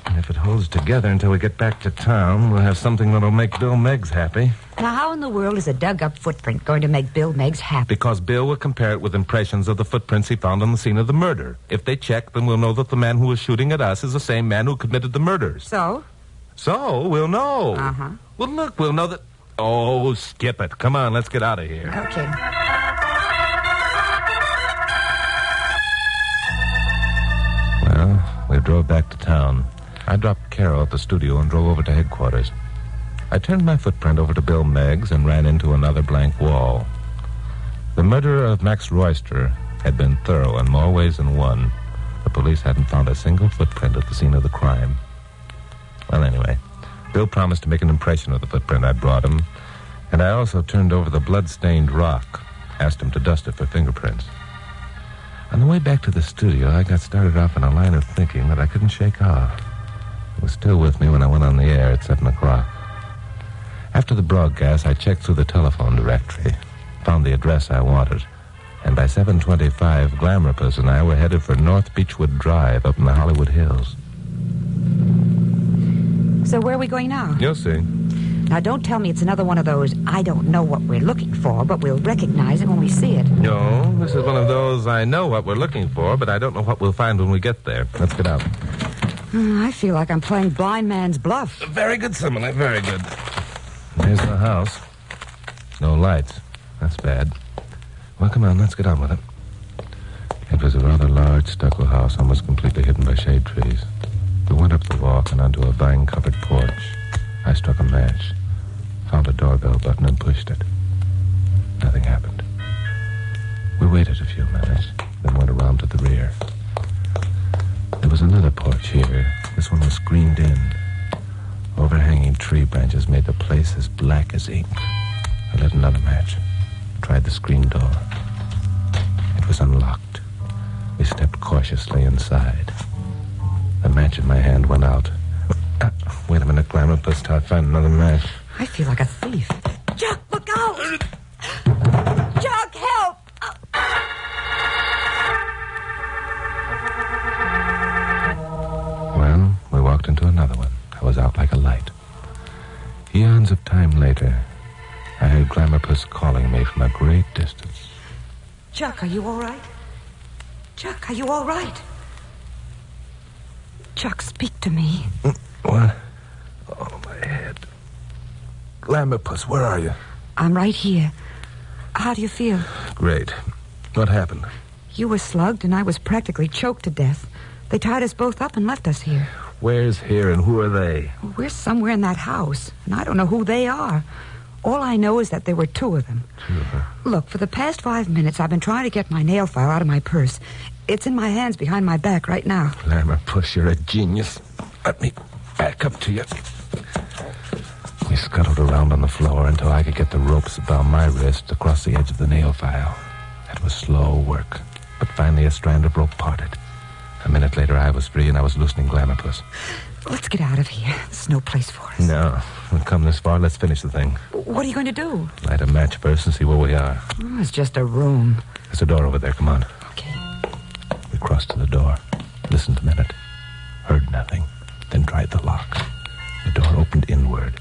Speaker 2: And if it holds together until we get back to town, we'll have something that'll make Bill Meggs happy.
Speaker 4: Now, how in the world is a dug-up footprint going to make Bill Meggs happy?
Speaker 2: Because Bill will compare it with impressions of the footprints he found on the scene of the murder. If they check, then we'll know that the man who was shooting at us is the same man who committed the murders.
Speaker 4: So?
Speaker 2: So, we'll know.
Speaker 4: Uh-huh.
Speaker 2: Well, look, we'll know that... Oh, skip it. Come on, let's get out of here.
Speaker 4: Okay.
Speaker 2: Well, we drove back to town. I dropped Carol at the studio and drove over to headquarters. I turned my footprint over to Bill Meggs and ran into another blank wall. The murderer of Max Royster had been thorough in more ways than one. The police hadn't found a single footprint at the scene of the crime. Well, anyway, Bill promised to make an impression of the footprint I brought him, and I also turned over the blood-stained rock, asked him to dust it for fingerprints. On the way back to the studio, I got started off in a line of thinking that I couldn't shake off. It was still with me when I went on the air at 7 o'clock. After the broadcast, I checked through the telephone directory, found the address I wanted, and by 7:25, Glamourpuss and I were headed for North Beechwood Drive up in the Hollywood Hills.
Speaker 4: So where are we going now?
Speaker 2: You'll see.
Speaker 4: Now, don't tell me it's another one of those I don't know what we're looking for, but we'll recognize it when we see it.
Speaker 2: No, this is one of those I know what we're looking for, but I don't know what we'll find when we get there. Let's get out.
Speaker 4: I feel like I'm playing blind man's bluff.
Speaker 2: Very good simile, very good. There's the house. No lights. That's bad. Well, come on, let's get on with it. It was a rather large stucco house, almost completely hidden by shade trees. We went up the walk and onto a vine-covered porch. I struck a match, found a doorbell button and pushed it. Nothing happened. We waited a few minutes, then went around to the rear. There was another porch here. This one was screened in. Overhanging tree branches made the place as black as ink. I lit another match, tried the screen door. It was unlocked. We stepped cautiously inside. The match in my hand went out. Wait a minute, Glamourpuss, till I find another match.
Speaker 4: I feel like a thief. Chuck, look out! Chuck, help!
Speaker 2: Well, we walked into another one. I was out like a light. Eons of time later, I heard Glamourpuss calling me from a great distance.
Speaker 4: Chuck, are you all right? Chuck, are you all right? Chuck, speak to me.
Speaker 2: What? Oh, my head. Glamourpuss, where are you?
Speaker 4: I'm right here. How do you feel?
Speaker 2: Great. What happened?
Speaker 4: You were slugged and I was practically choked to death. They tied us both up and left us here.
Speaker 2: Where's here and who are they?
Speaker 4: We're somewhere in that house, and I don't know who they are. All I know is that there were two of them. Look, for the past 5 minutes, I've been trying to get my nail file out of my purse. It's in my hands behind my back right now.
Speaker 2: Glamourpuss, you're a genius. Let me back up to you. We scuttled around on the floor until I could get the ropes about my wrist across the edge of the nail file. It was slow work, but finally a strand of rope parted. A minute later, I was free and I was loosening Glamourpuss.
Speaker 4: Let's get out of here. There's no place for us.
Speaker 2: No. We've come this far. Let's finish the thing.
Speaker 4: What are you going to do?
Speaker 2: Light a match first and see where we are.
Speaker 4: Oh, it's just a room.
Speaker 2: There's a door over there. Come on.
Speaker 4: Okay.
Speaker 2: We crossed to the door, listened a minute, heard nothing, then tried the lock. The door opened inward.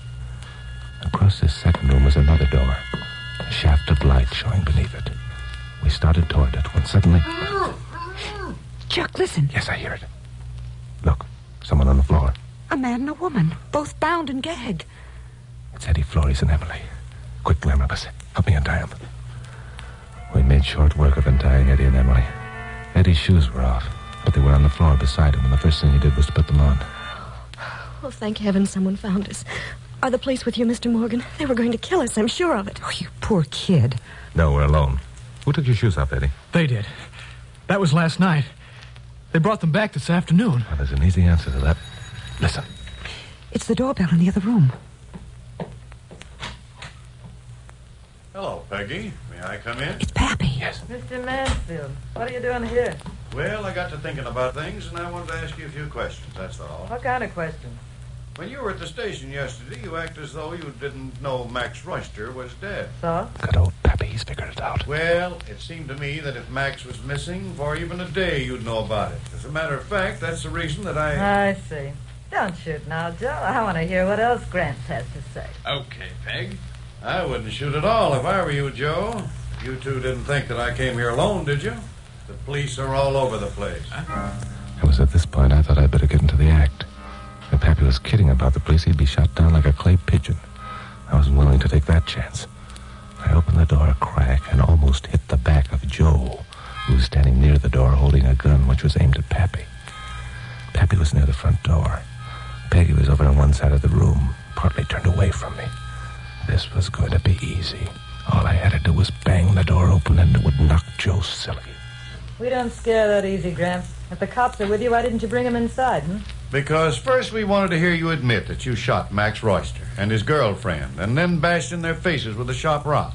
Speaker 2: Across this second room was another door, a shaft of light showing beneath it. We started toward it when suddenly...
Speaker 4: Chuck, listen.
Speaker 2: Yes, I hear it. Look, someone on the floor.
Speaker 4: A man and a woman, both bound and gagged.
Speaker 2: It's Eddie Flores and Emily. Quick, Glamourpuss, help me untie them. We made short work of untying Eddie and Emily. Eddie's shoes were off, but they were on the floor beside him, and the first thing he did was to put them on.
Speaker 1: Oh, thank heaven someone found us. Are the police with you, Mr. Morgan? They were going to kill us, I'm sure of it.
Speaker 4: Oh, you poor kid.
Speaker 2: No, we're alone. Who took your shoes off, Eddie?
Speaker 16: They did. That was last night. They brought them back this afternoon.
Speaker 2: Well, there's an easy answer to that. Listen.
Speaker 4: It's the doorbell in the other room.
Speaker 5: Hello, Peggy. May I come in?
Speaker 4: It's Pappy.
Speaker 2: Yes.
Speaker 20: Mr. Mansfield, what are you doing here?
Speaker 5: Well, I got to thinking about things, and I wanted to ask you a few questions, that's all.
Speaker 20: What kind of questions?
Speaker 5: When you were at the station yesterday, you acted as though you didn't know Max Royster was dead.
Speaker 20: So?
Speaker 2: Good old Pappy, he's figured it out.
Speaker 5: Well, it seemed to me that if Max was missing for even a day, you'd know about it. As a matter of fact, that's the reason that
Speaker 20: I see. Don't shoot now, Joe. I want to hear what else Grant has to say.
Speaker 5: Okay, Peg. I wouldn't shoot at all if I were you, Joe. You two didn't think that I came here alone, did you? The police are all over the place.
Speaker 2: It was at this point I thought I'd better get into the act. If Pappy was kidding about the police, he'd be shot down like a clay pigeon. I wasn't willing to take that chance. I opened the door a crack and almost hit the back of Joe, who was standing near the door holding a gun which was aimed at Pappy. Pappy was near the front door. Peggy was over on one side of the room, partly turned away from me. This was going to be easy. All I had to do was bang the door open and it would knock Joe silly.
Speaker 20: We don't scare that easy, Gramps. If the cops are with you, why didn't you bring them inside,
Speaker 5: Because first we wanted to hear you admit that you shot Max Royster and his girlfriend, and then bashed in their faces with a sharp rock.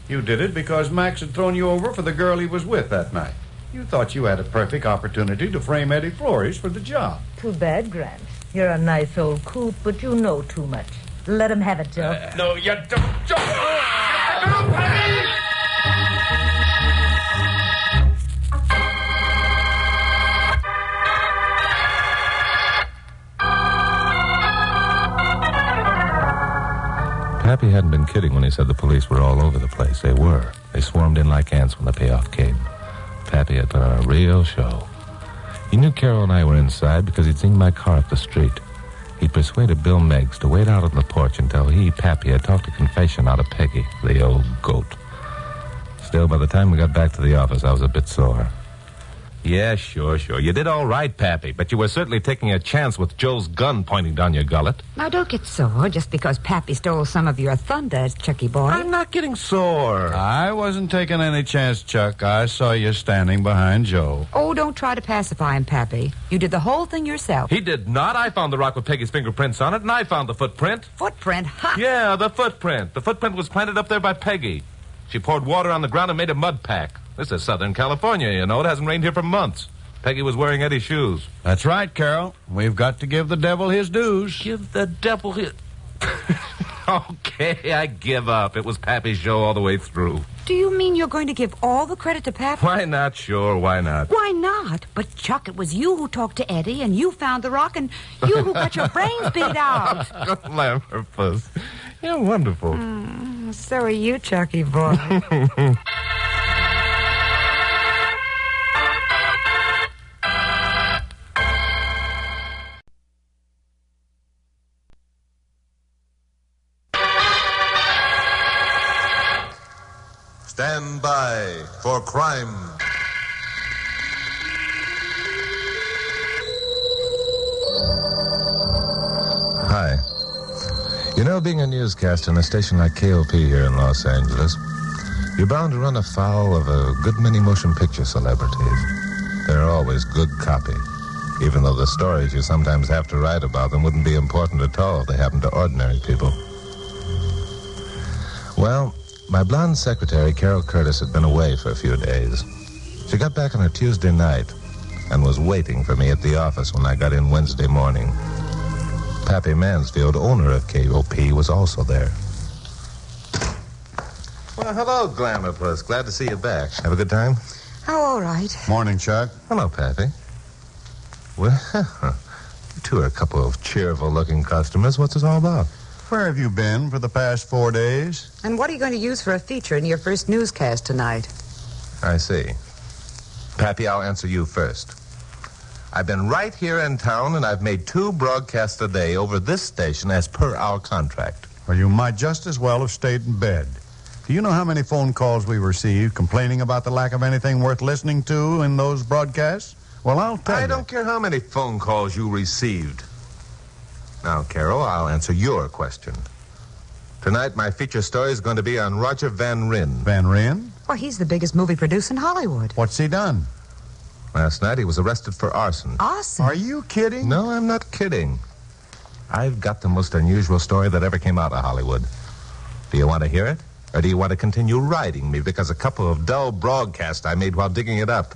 Speaker 5: You did it because Max had thrown you over for the girl he was with that night. You thought you had a perfect opportunity to frame Eddie Flores for the job.
Speaker 20: Too bad, Grant. You're a nice old coot, but you know too much. Let him have it, Joe.
Speaker 6: No, you don't, Joe!
Speaker 2: Pappy hadn't been kidding when he said the police were all over the place. They were. They swarmed in like ants when the payoff came. Pappy had put on a real show. He knew Carol and I were inside because he'd seen my car up the street. He'd persuaded Bill Meggs to wait out on the porch until he, Pappy, had talked a confession out of Peggy, the old goat. Still, by the time we got back to the office, I was a bit sore.
Speaker 11: Yeah, sure. You did all right, Pappy, but you were certainly taking a chance with Joe's gun pointing down your gullet.
Speaker 4: Now, don't get sore just because Pappy stole some of your thunder, Chucky boy.
Speaker 11: I'm not getting sore.
Speaker 5: I wasn't taking any chance, Chuck. I saw you standing behind Joe.
Speaker 4: Oh, don't try to pacify him, Pappy. You did the whole thing yourself.
Speaker 11: He did not. I found the rock with Peggy's fingerprints on it, and I found the footprint.
Speaker 4: Footprint? Ha!
Speaker 11: Yeah, the footprint. The footprint was planted up there by Peggy. She poured water on the ground and made a mud pack. This is Southern California, you know. It hasn't rained here for months. Peggy was wearing Eddie's shoes.
Speaker 5: That's right, Carol. We've got to give the devil his dues.
Speaker 11: Give the devil his... Okay, I give up. It was Pappy's show all the way through.
Speaker 4: Do you mean you're going to give all the credit to Pappy?
Speaker 11: Why not? Sure, why not?
Speaker 4: Why not? But, Chuck, it was you who talked to Eddie, and you found the rock, and you who got your brains beat out.
Speaker 11: Glamourpuss. You're wonderful.
Speaker 4: So are you, Chucky boy.
Speaker 21: Stand by for crime.
Speaker 2: Hi. You know, being a newscaster in a station like KOP here in Los Angeles, you're bound to run afoul of a good many motion picture celebrities. They're always good copy, even though the stories you sometimes have to write about them wouldn't be important at all if they happened to ordinary people. Well, my blonde secretary, Carol Curtis, had been away for a few days. She got back on a Tuesday night and was waiting for me at the office when I got in Wednesday morning. Pappy Mansfield, owner of KOP, was also there. Well, hello, Glamourpuss. Glad to see you back. Have a good time?
Speaker 4: Oh, all right.
Speaker 5: Morning, Chuck.
Speaker 2: Hello, Pappy. Well, you two are a couple of cheerful-looking customers. What's this all about?
Speaker 5: Where have you been for the past 4 days?
Speaker 4: And what are you going to use for a feature in your first newscast tonight?
Speaker 2: I see. Pappy, I'll answer you first. I've been right here in town, and I've made 2 broadcasts a day over this station as per our contract.
Speaker 5: Well, you might just as well have stayed in bed. Do you know how many phone calls we received complaining about the lack of anything worth listening to in those broadcasts? Well, I'll tell you.
Speaker 2: I don't care how many phone calls you received. Now, Carol, I'll answer your question. Tonight, my feature story is going to be on Roger Van Ryn.
Speaker 5: Van Ryn?
Speaker 4: Well, he's the biggest movie producer in Hollywood.
Speaker 5: What's he done?
Speaker 2: Last night, he was arrested for arson.
Speaker 4: Arson?
Speaker 5: Are you kidding?
Speaker 2: No, I'm not kidding. I've got the most unusual story that ever came out of Hollywood. Do you want to hear it? Or do you want to continue riding me because a couple of dull broadcasts I made while digging it up?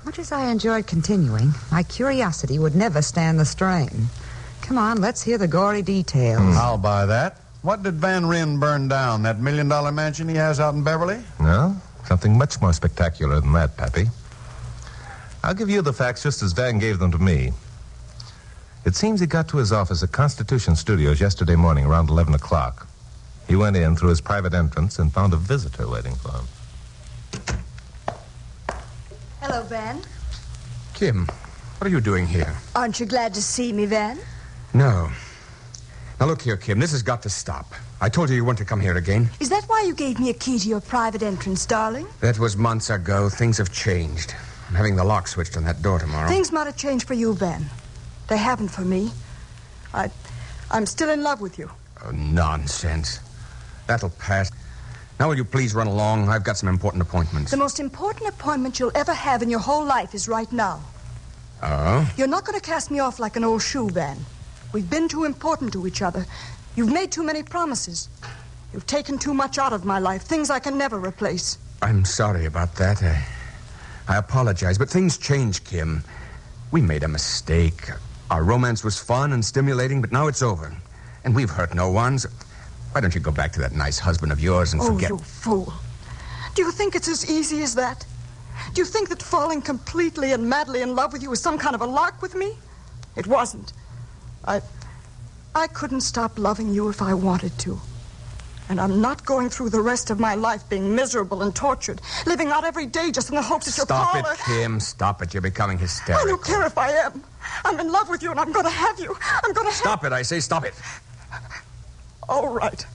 Speaker 4: Much as I enjoyed continuing, my curiosity would never stand the strain. Come on, let's hear the gory details.
Speaker 5: I'll buy that. What did Van Ryn burn down? That $1 million mansion he has out in Beverly?
Speaker 2: No, something much more spectacular than that, Pappy. I'll give you the facts just as Van gave them to me. It seems he got to his office at Constitution Studios yesterday morning around 11 o'clock. He went in through his private entrance and found a visitor waiting for him.
Speaker 18: Hello, Van.
Speaker 19: Kim, what are you doing here?
Speaker 18: Aren't you glad to see me, Van?
Speaker 19: No. Now, look here, Kim. This has got to stop. I told you weren't to come here again.
Speaker 18: Is that why you gave me a key to your private entrance, darling?
Speaker 19: That was months ago. Things have changed. I'm having the lock switched on that door tomorrow.
Speaker 18: Things might have changed for you, Van. They haven't for me. I'm still in love with you.
Speaker 19: Oh, nonsense. That'll pass. Now, will you please run along? I've got some important appointments.
Speaker 18: The most important appointment you'll ever have in your whole life is right now.
Speaker 19: Oh?
Speaker 18: You're not going to cast me off like an old shoe, Van. We've been too important to each other. You've made too many promises. You've taken too much out of my life, things I can never replace.
Speaker 19: I'm sorry about that. I apologize, but things change, Kim. We made a mistake. Our romance was fun and stimulating, but now it's over. And we've hurt no one. So why don't you go back to that nice husband of yours and forget...
Speaker 18: Oh, you fool. Do you think it's as easy as that? Do you think that falling completely and madly in love with you was some kind of a lark with me? It wasn't. I couldn't stop loving you if I wanted to. And I'm not going through the rest of my life being miserable and tortured, living out every day just in the hopes that you'll
Speaker 19: Stop
Speaker 18: call
Speaker 19: it, Kim. Stop it. You're becoming hysterical.
Speaker 18: I don't care if I am. I'm in love with you, and I'm going to have you. I'm going to
Speaker 19: Stop it, I say. Stop it.
Speaker 18: All right.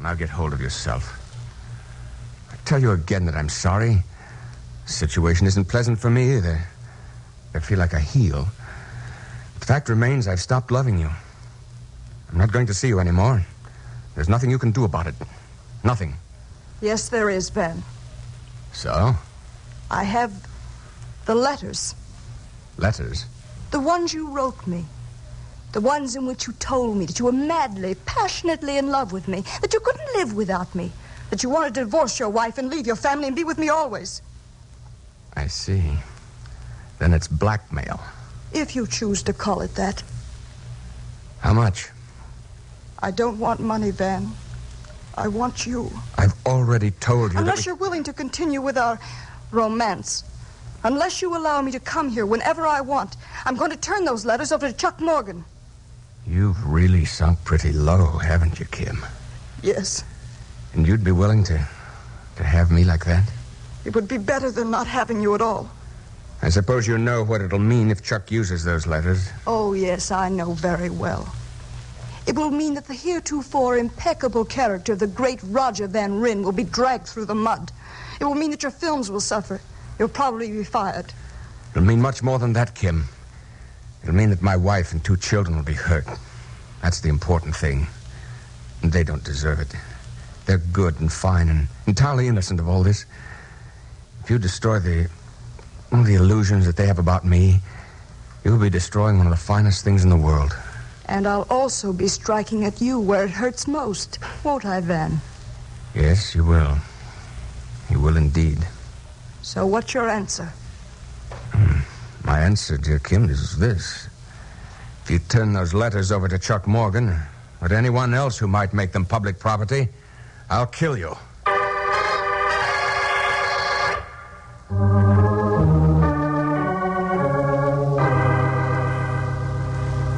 Speaker 19: Now get hold of yourself. I tell you again that I'm sorry. The situation isn't pleasant for me either. I feel like a heel. The fact remains I've stopped loving you. I'm not going to see you anymore. There's nothing you can do about it. Nothing.
Speaker 18: Yes, there is, Ben.
Speaker 19: So?
Speaker 18: I have the letters.
Speaker 19: Letters?
Speaker 18: The ones you wrote me. The ones in which you told me that you were madly, passionately in love with me, that you couldn't live without me, that you wanted to divorce your wife and leave your family and be with me always.
Speaker 19: I see. Then it's blackmail.
Speaker 18: If you choose to call it that.
Speaker 19: How much?
Speaker 18: I don't want money, Van. I want you.
Speaker 19: I've already told you
Speaker 18: Unless you're willing to continue with our romance. Unless you allow me to come here whenever I want, I'm going to turn those letters over to Chuck Morgan.
Speaker 19: You've really sunk pretty low, haven't you, Kim?
Speaker 18: Yes.
Speaker 19: And you'd be willing to have me like that?
Speaker 18: It would be better than not having you at all.
Speaker 19: I suppose you know what it'll mean if Chuck uses those letters.
Speaker 18: Oh, yes, I know very well. It will mean that the heretofore impeccable character of the great Roger Van Ryn will be dragged through the mud. It will mean that your films will suffer. You'll probably be fired.
Speaker 19: It'll mean much more than that, Kim. It'll mean that my wife and 2 children will be hurt. That's the important thing. And they don't deserve it. They're good and fine and entirely innocent of all this. If you destroy the illusions that they have about me, you'll be destroying one of the finest things in the world.
Speaker 18: And I'll also be striking at you where it hurts most, won't I, Van?
Speaker 19: Yes, you will. You will indeed.
Speaker 18: So what's your answer?
Speaker 19: My answer, dear Kim, is this. If you turn those letters over to Chuck Morgan, or to anyone else who might make them public property, I'll kill you.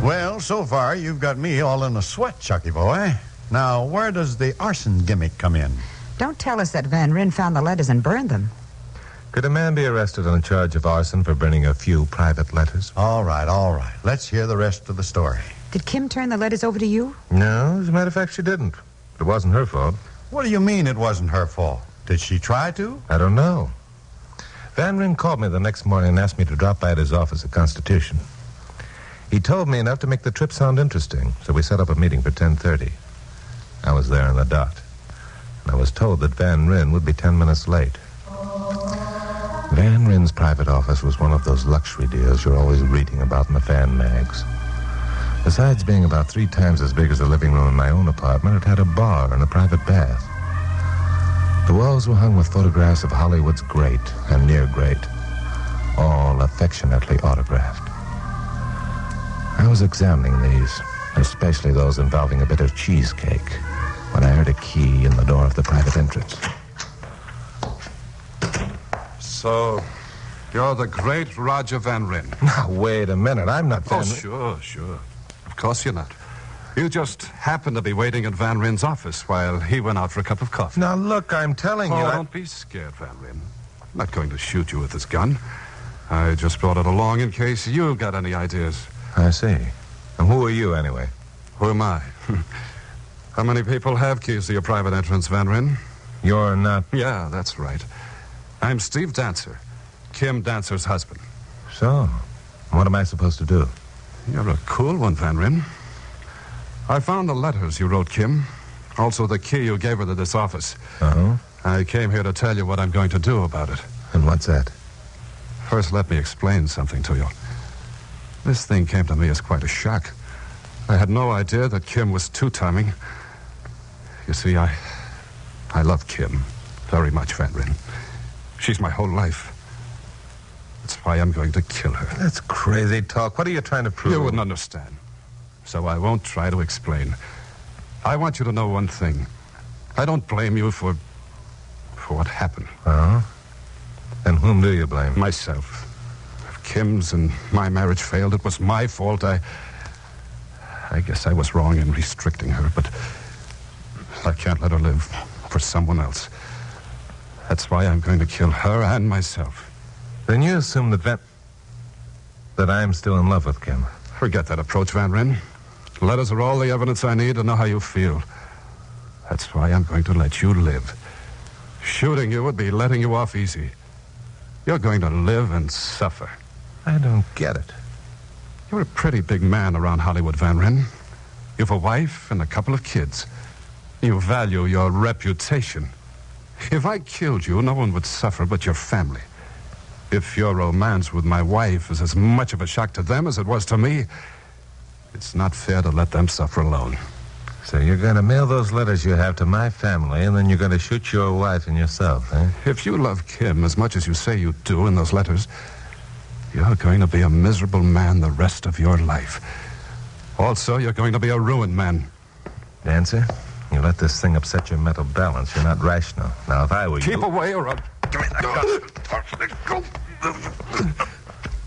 Speaker 5: Well, so far, you've got me all in a sweat, Chucky boy. Now, where does the arson gimmick come in?
Speaker 4: Don't tell us that Van Ryn found the letters and burned them.
Speaker 2: Could a man be arrested on a charge of arson for burning a few private letters?
Speaker 5: All right. Let's hear the rest of the story.
Speaker 4: Did Kim turn the letters over to you?
Speaker 2: No, as a matter of fact, she didn't. It wasn't her fault.
Speaker 5: What do you mean it wasn't her fault? Did she try to?
Speaker 2: I don't know. Van Ryn called me the next morning and asked me to drop by at his office at Constitution. He told me enough to make the trip sound interesting, so we set up a meeting for 10:30. I was there on the dot, and I was told that Van Ryn would be 10 minutes late. Van Ryn's private office was one of those luxury deals you're always reading about in the fan mags. Besides being about 3 times as big as the living room in my own apartment, it had a bar and a private bath. The walls were hung with photographs of Hollywood's great and near great, all affectionately autographed. I was examining these, especially those involving a bit of cheesecake, when I heard a key in the door of the private entrance.
Speaker 7: So, you're the great Roger Van Ryn.
Speaker 2: Now, wait a minute. I'm not Van Ryn.
Speaker 7: Sure. Of course you're not. You just happened to be waiting at Van Ryn's office while he went out for a cup of coffee.
Speaker 2: Now, look, I'm telling you...
Speaker 7: Don't be scared, Van Ryn. I'm not going to shoot you with this gun. I just brought it along in case you got any ideas.
Speaker 2: I see. And who are you, anyway?
Speaker 7: Who am I? How many people have keys to your private entrance, Van Ryn?
Speaker 2: You're not...
Speaker 7: Yeah, that's right. I'm Steve Dancer, Kim Dancer's husband.
Speaker 2: So, what am I supposed to do?
Speaker 7: You're a cool one, Van Ryn. I found the letters you wrote, Kim. Also the key you gave her to this office.
Speaker 2: Uh-huh.
Speaker 7: I came here to tell you what I'm going to do about it.
Speaker 2: And what's that?
Speaker 7: First, let me explain something to you. This thing came to me as quite a shock. I had no idea that Kim was two-timing. You see, I love Kim very much, Van Ryn. She's my whole life. That's why I'm going to kill her.
Speaker 2: That's crazy talk. What are you trying to prove?
Speaker 7: You wouldn't understand. So I won't try to explain. I want you to know one thing. I don't blame you for what happened.
Speaker 2: Uh-huh. Then whom do you blame?
Speaker 7: Myself. If Kim's and my marriage failed, it was my fault. I guess I was wrong in restricting her, but I can't let her live for someone else. That's why I'm going to kill her and myself.
Speaker 2: Then you assume that I'm still in love with Kim.
Speaker 7: Forget that approach, Van Ryn. Letters are all the evidence I need to know how you feel. That's why I'm going to let you live. Shooting you would be letting you off easy. You're going to live and suffer.
Speaker 2: I don't get it.
Speaker 7: You're a pretty big man around Hollywood, Van Ryn. You've a wife and a couple of kids. You value your reputation. If I killed you, no one would suffer but your family. If your romance with my wife is as much of a shock to them as it was to me, it's not fair to let them suffer alone.
Speaker 2: So you're going to mail those letters you have to my family, and then you're going to shoot your wife and yourself, eh?
Speaker 7: If you love Kim as much as you say you do in those letters, you're going to be a miserable man the rest of your life. Also, you're going to be a ruined man.
Speaker 2: Dancer, you let this thing upset your mental balance. You're not rational. Now, if I were you...
Speaker 7: Keep away or I'll... Give me that gun.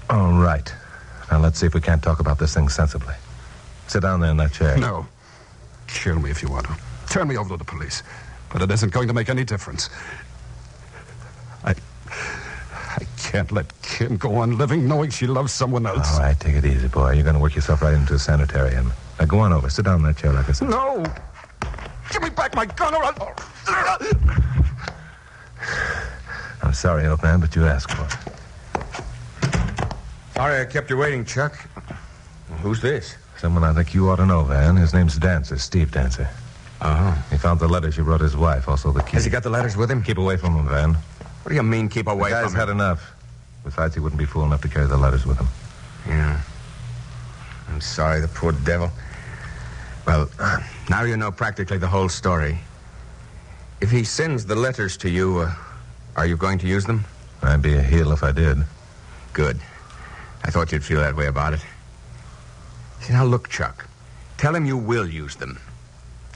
Speaker 2: All right. Now, let's see if we can't talk about this thing sensibly. Sit down there in that chair.
Speaker 7: No. Kill me if you want to. Turn me over to the police. But it isn't going to make any difference. I can't let Kim go on living knowing she loves someone else.
Speaker 2: All right, take it easy, boy. You're going to work yourself right into a sanitarium. Now, go on over. Sit down in that chair like I said.
Speaker 7: No! Give me back my gun or I'll...
Speaker 2: I'm sorry, old man, but you asked for it.
Speaker 19: Sorry I kept you waiting, Chuck. Who's this?
Speaker 2: Someone I think you ought to know, Van. His name's Dancer, Steve Dancer.
Speaker 19: Uh-huh.
Speaker 2: He found the letters you wrote his wife, also the key.
Speaker 19: Has he got the letters with him?
Speaker 2: Keep away from him, Van.
Speaker 19: What do you mean, keep away
Speaker 2: the
Speaker 19: from him?
Speaker 2: guy's had enough. Besides, he wouldn't be fool enough to carry the letters with him.
Speaker 19: Yeah. I'm sorry, the poor devil. Well, now you know practically the whole story. If he sends the letters to you, are you going to use them?
Speaker 2: I'd be a heel if I did.
Speaker 19: Good. I thought you'd feel that way about it. See, now look, Chuck. Tell him you will use them.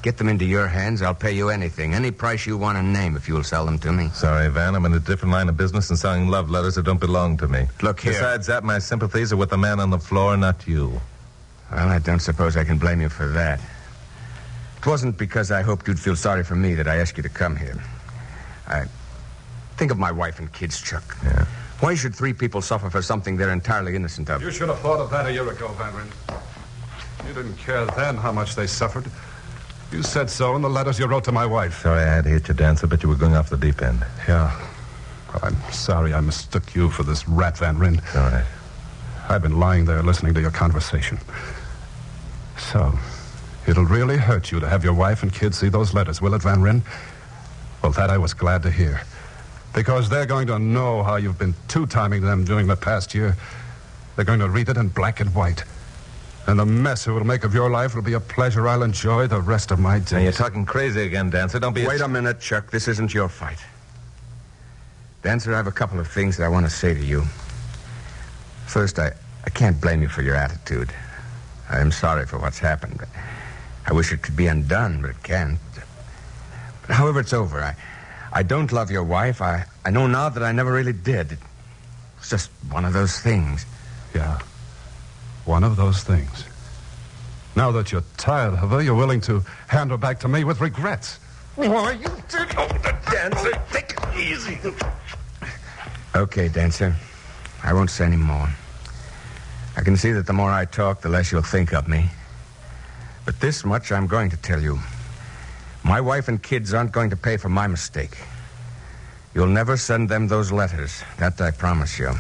Speaker 19: get them into your hands, I'll pay you anything. Any price you want to name if you'll sell them to me.
Speaker 2: Sorry, Van. I'm in a different line of business and selling love letters that don't belong to me.
Speaker 19: Look here.
Speaker 2: Besides that, my sympathies are with the man on the floor, not you.
Speaker 19: Well, I don't suppose I can blame you for that. It wasn't because I hoped you'd feel sorry for me that I asked you to come here. Think of my wife and kids, Chuck.
Speaker 2: Yeah.
Speaker 19: Why should 3 people suffer for something they're entirely innocent of?
Speaker 7: You should have thought of that a year ago, Van Ryn. You didn't care then how much they suffered. You said so in the letters you wrote to my wife.
Speaker 2: Sorry I had to hit you, Dancer, but you were going off the deep end.
Speaker 7: Yeah. Well, I'm sorry I mistook you for this rat, Van Ryn.
Speaker 2: All right.
Speaker 7: I've been lying there listening to your conversation. So, it'll really hurt you to have your wife and kids see those letters, will it, Van Ryn? Well, that I was glad to hear. Because they're going to know how you've been two-timing them during the past year. They're going to read it in black and white. And the mess it will make of your life will be a pleasure I'll enjoy the rest of my days.
Speaker 2: Now, you're talking crazy again, Dancer. Don't be...
Speaker 19: Wait a minute, Chuck. This isn't your fight. Dancer, I have a couple of things that I want to say to you. First, I can't blame you for your attitude. I am sorry for what's happened. I wish it could be undone, but it can't. But however, it's over. I don't love your wife. I know now that I never really did. It was just one of those things.
Speaker 7: Yeah. One of those things. Now that you're tired of her, you're willing to hand her back to me with regrets.
Speaker 19: Why, you did the Dancer. Take it easy. Okay, Dancer. I won't say any more. I can see that the more I talk, the less you'll think of me. But this much I'm going to tell you. My wife and kids aren't going to pay for my mistake. You'll never send them those letters. That I promise you.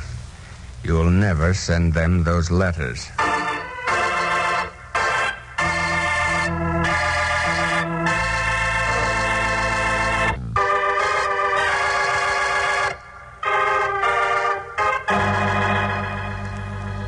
Speaker 19: You'll never send them those letters.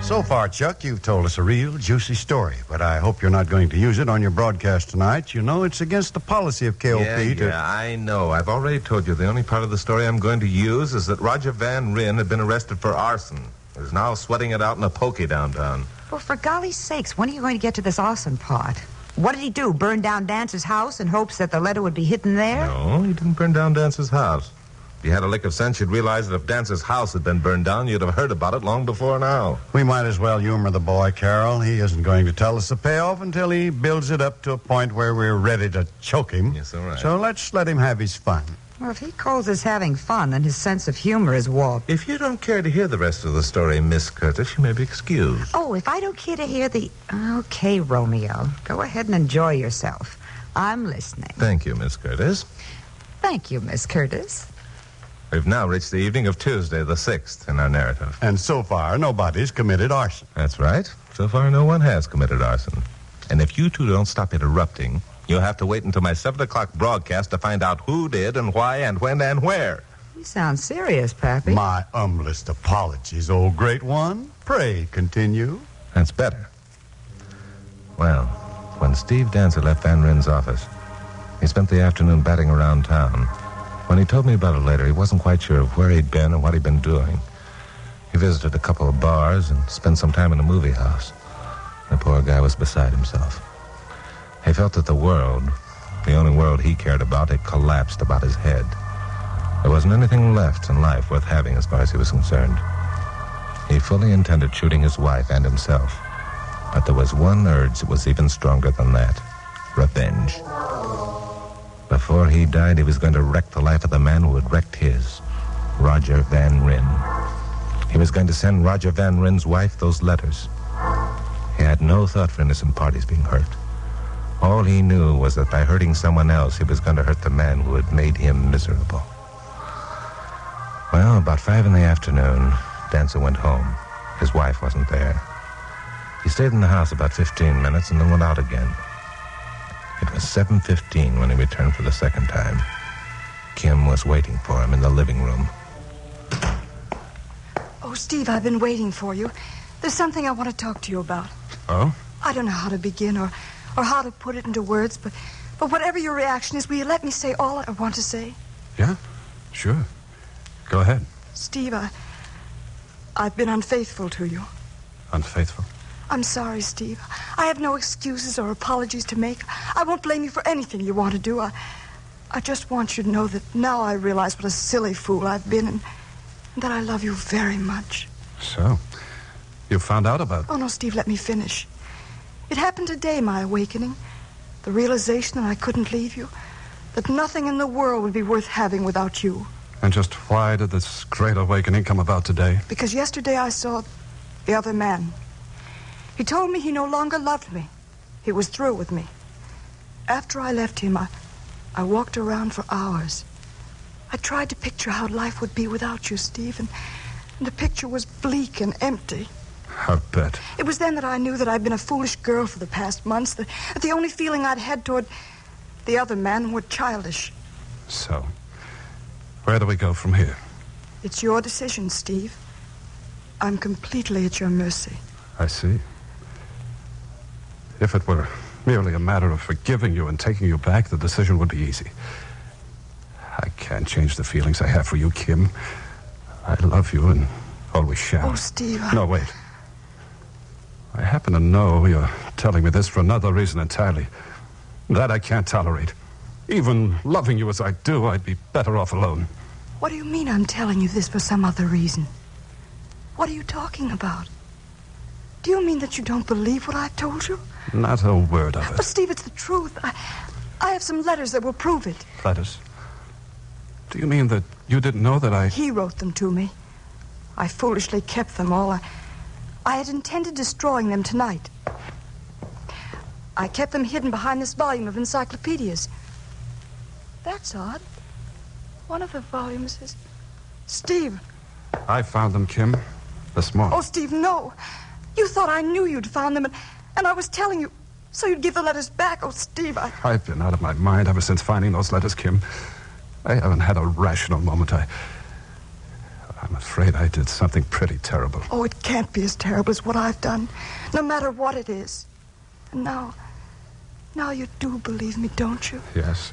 Speaker 3: So far, Chuck, you've told us a real juicy story, but I hope you're not going to use it on your broadcast tonight. You know, it's against the policy of KOP
Speaker 2: Yeah, I know. I've already told you the only part of the story I'm going to use is that Roger Van Ryn had been arrested for arson. He's now sweating it out in a pokey downtown.
Speaker 4: Well, for golly sakes, when are you going to get to this arson part? What did he do, burn down Dancer's house in hopes that the letter would be hidden there?
Speaker 2: No, he didn't burn down Dancer's house. If you had a lick of sense, you'd realize that if Dancer's house had been burned down, you'd have heard about it long before now.
Speaker 3: We might as well humor the boy, Carol. He isn't going to tell us the payoff until he builds it up to a point where we're ready to choke him.
Speaker 2: Yes, all right.
Speaker 3: So let's let him have his fun.
Speaker 4: Well, if he calls us having fun, then his sense of humor is warped.
Speaker 2: If you don't care to hear the rest of the story, Miss Curtis, you may be excused.
Speaker 4: Oh, if I don't care to hear the... Okay, Romeo. Go ahead and enjoy yourself. I'm listening.
Speaker 2: Thank you, Miss Curtis.
Speaker 4: Thank you, Miss Curtis.
Speaker 2: We've now reached the evening of Tuesday, the 6th, in our narrative.
Speaker 3: And so far, nobody's committed arson.
Speaker 2: That's right. So far, no one has committed arson. And if you two don't stop interrupting, you'll have to wait until my 7 o'clock broadcast to find out who did and why and when and where.
Speaker 4: You sound serious, Pappy.
Speaker 3: My humblest apologies, old great one. Pray continue.
Speaker 2: That's better. Well, when Steve Dancer left Van Ryn's office, he spent the afternoon batting around town. When he told me about it later, he wasn't quite sure of where he'd been and what he'd been doing. He visited a couple of bars and spent some time in a movie house. The poor guy was beside himself. He felt that the world, the only world he cared about, had collapsed about his head. There wasn't anything left in life worth having as far as he was concerned. He fully intended shooting his wife and himself. But there was one urge that was even stronger than that. Revenge. Before he died, he was going to wreck the life of the man who had wrecked his, Roger Van Ryn. He was going to send Roger Van Ryn's wife those letters. He had no thought for innocent parties being hurt. All he knew was that by hurting someone else, he was going to hurt the man who had made him miserable. Well, about 5 in the afternoon, Dancer went home. His wife wasn't there. He stayed in the house about 15 minutes and then went out again. It was 7:15 when he returned for the second time. Kim was waiting for him in the living room.
Speaker 18: Oh, Steve, I've been waiting for you. There's something I want to talk to you about.
Speaker 7: Oh?
Speaker 18: I don't know how to begin or how to put it into words, but whatever your reaction is, will you let me say all I want to say?
Speaker 7: Yeah, sure. Go ahead.
Speaker 18: Steve, I've been unfaithful to you.
Speaker 7: Unfaithful?
Speaker 18: I'm sorry, Steve. I have no excuses or apologies to make. I won't blame you for anything you want to do. I just want you to know that now I realize what a silly fool I've been and that I love you very much.
Speaker 7: So, you found out about...
Speaker 18: Oh, no, Steve, let me finish. It happened today, my awakening. The realization that I couldn't leave you. That nothing in the world would be worth having without you.
Speaker 7: And just why did this great awakening come about today?
Speaker 18: Because yesterday I saw the other man. He told me he no longer loved me. He was through with me. After I left him, I walked around for hours. I tried to picture how life would be without you, Steve, and the picture was bleak and empty.
Speaker 7: I bet.
Speaker 18: It was then that I knew that I'd been a foolish girl for the past months, that the only feeling I'd had toward the other man were childish.
Speaker 7: So, where do we go from here?
Speaker 18: It's your decision, Steve. I'm completely at your mercy.
Speaker 7: I see. If it were merely a matter of forgiving you and taking you back, the decision would be easy. I can't change the feelings I have for you, Kim. I love you and always shall.
Speaker 18: Oh, Steve.
Speaker 7: No, wait. I happen to know you're telling me this for another reason entirely. That I can't tolerate. Even loving you as I do, I'd be better off alone.
Speaker 18: What do you mean I'm telling you this for some other reason? What are you talking about? Do you mean that you don't believe what I've told you?
Speaker 7: Not a word of it.
Speaker 18: But, Steve, it's the truth. I have some letters that will prove it.
Speaker 7: Letters? Do you mean that you didn't know that I...
Speaker 18: He wrote them to me. I foolishly kept them all. I had intended destroying them tonight. I kept them hidden behind this volume of encyclopedias. That's odd. One of the volumes is... Steve.
Speaker 7: I found them, Kim, this morning.
Speaker 18: Oh, Steve, no. You thought I knew you'd found them, and I was telling you so you'd give the letters back. Oh, Steve,
Speaker 7: I've been out of my mind ever since finding those letters, Kim. I haven't had a rational moment. I'm afraid I did something pretty terrible.
Speaker 18: Oh, it can't be as terrible as what I've done, no matter what it is. And now you do believe me, don't you?
Speaker 7: Yes.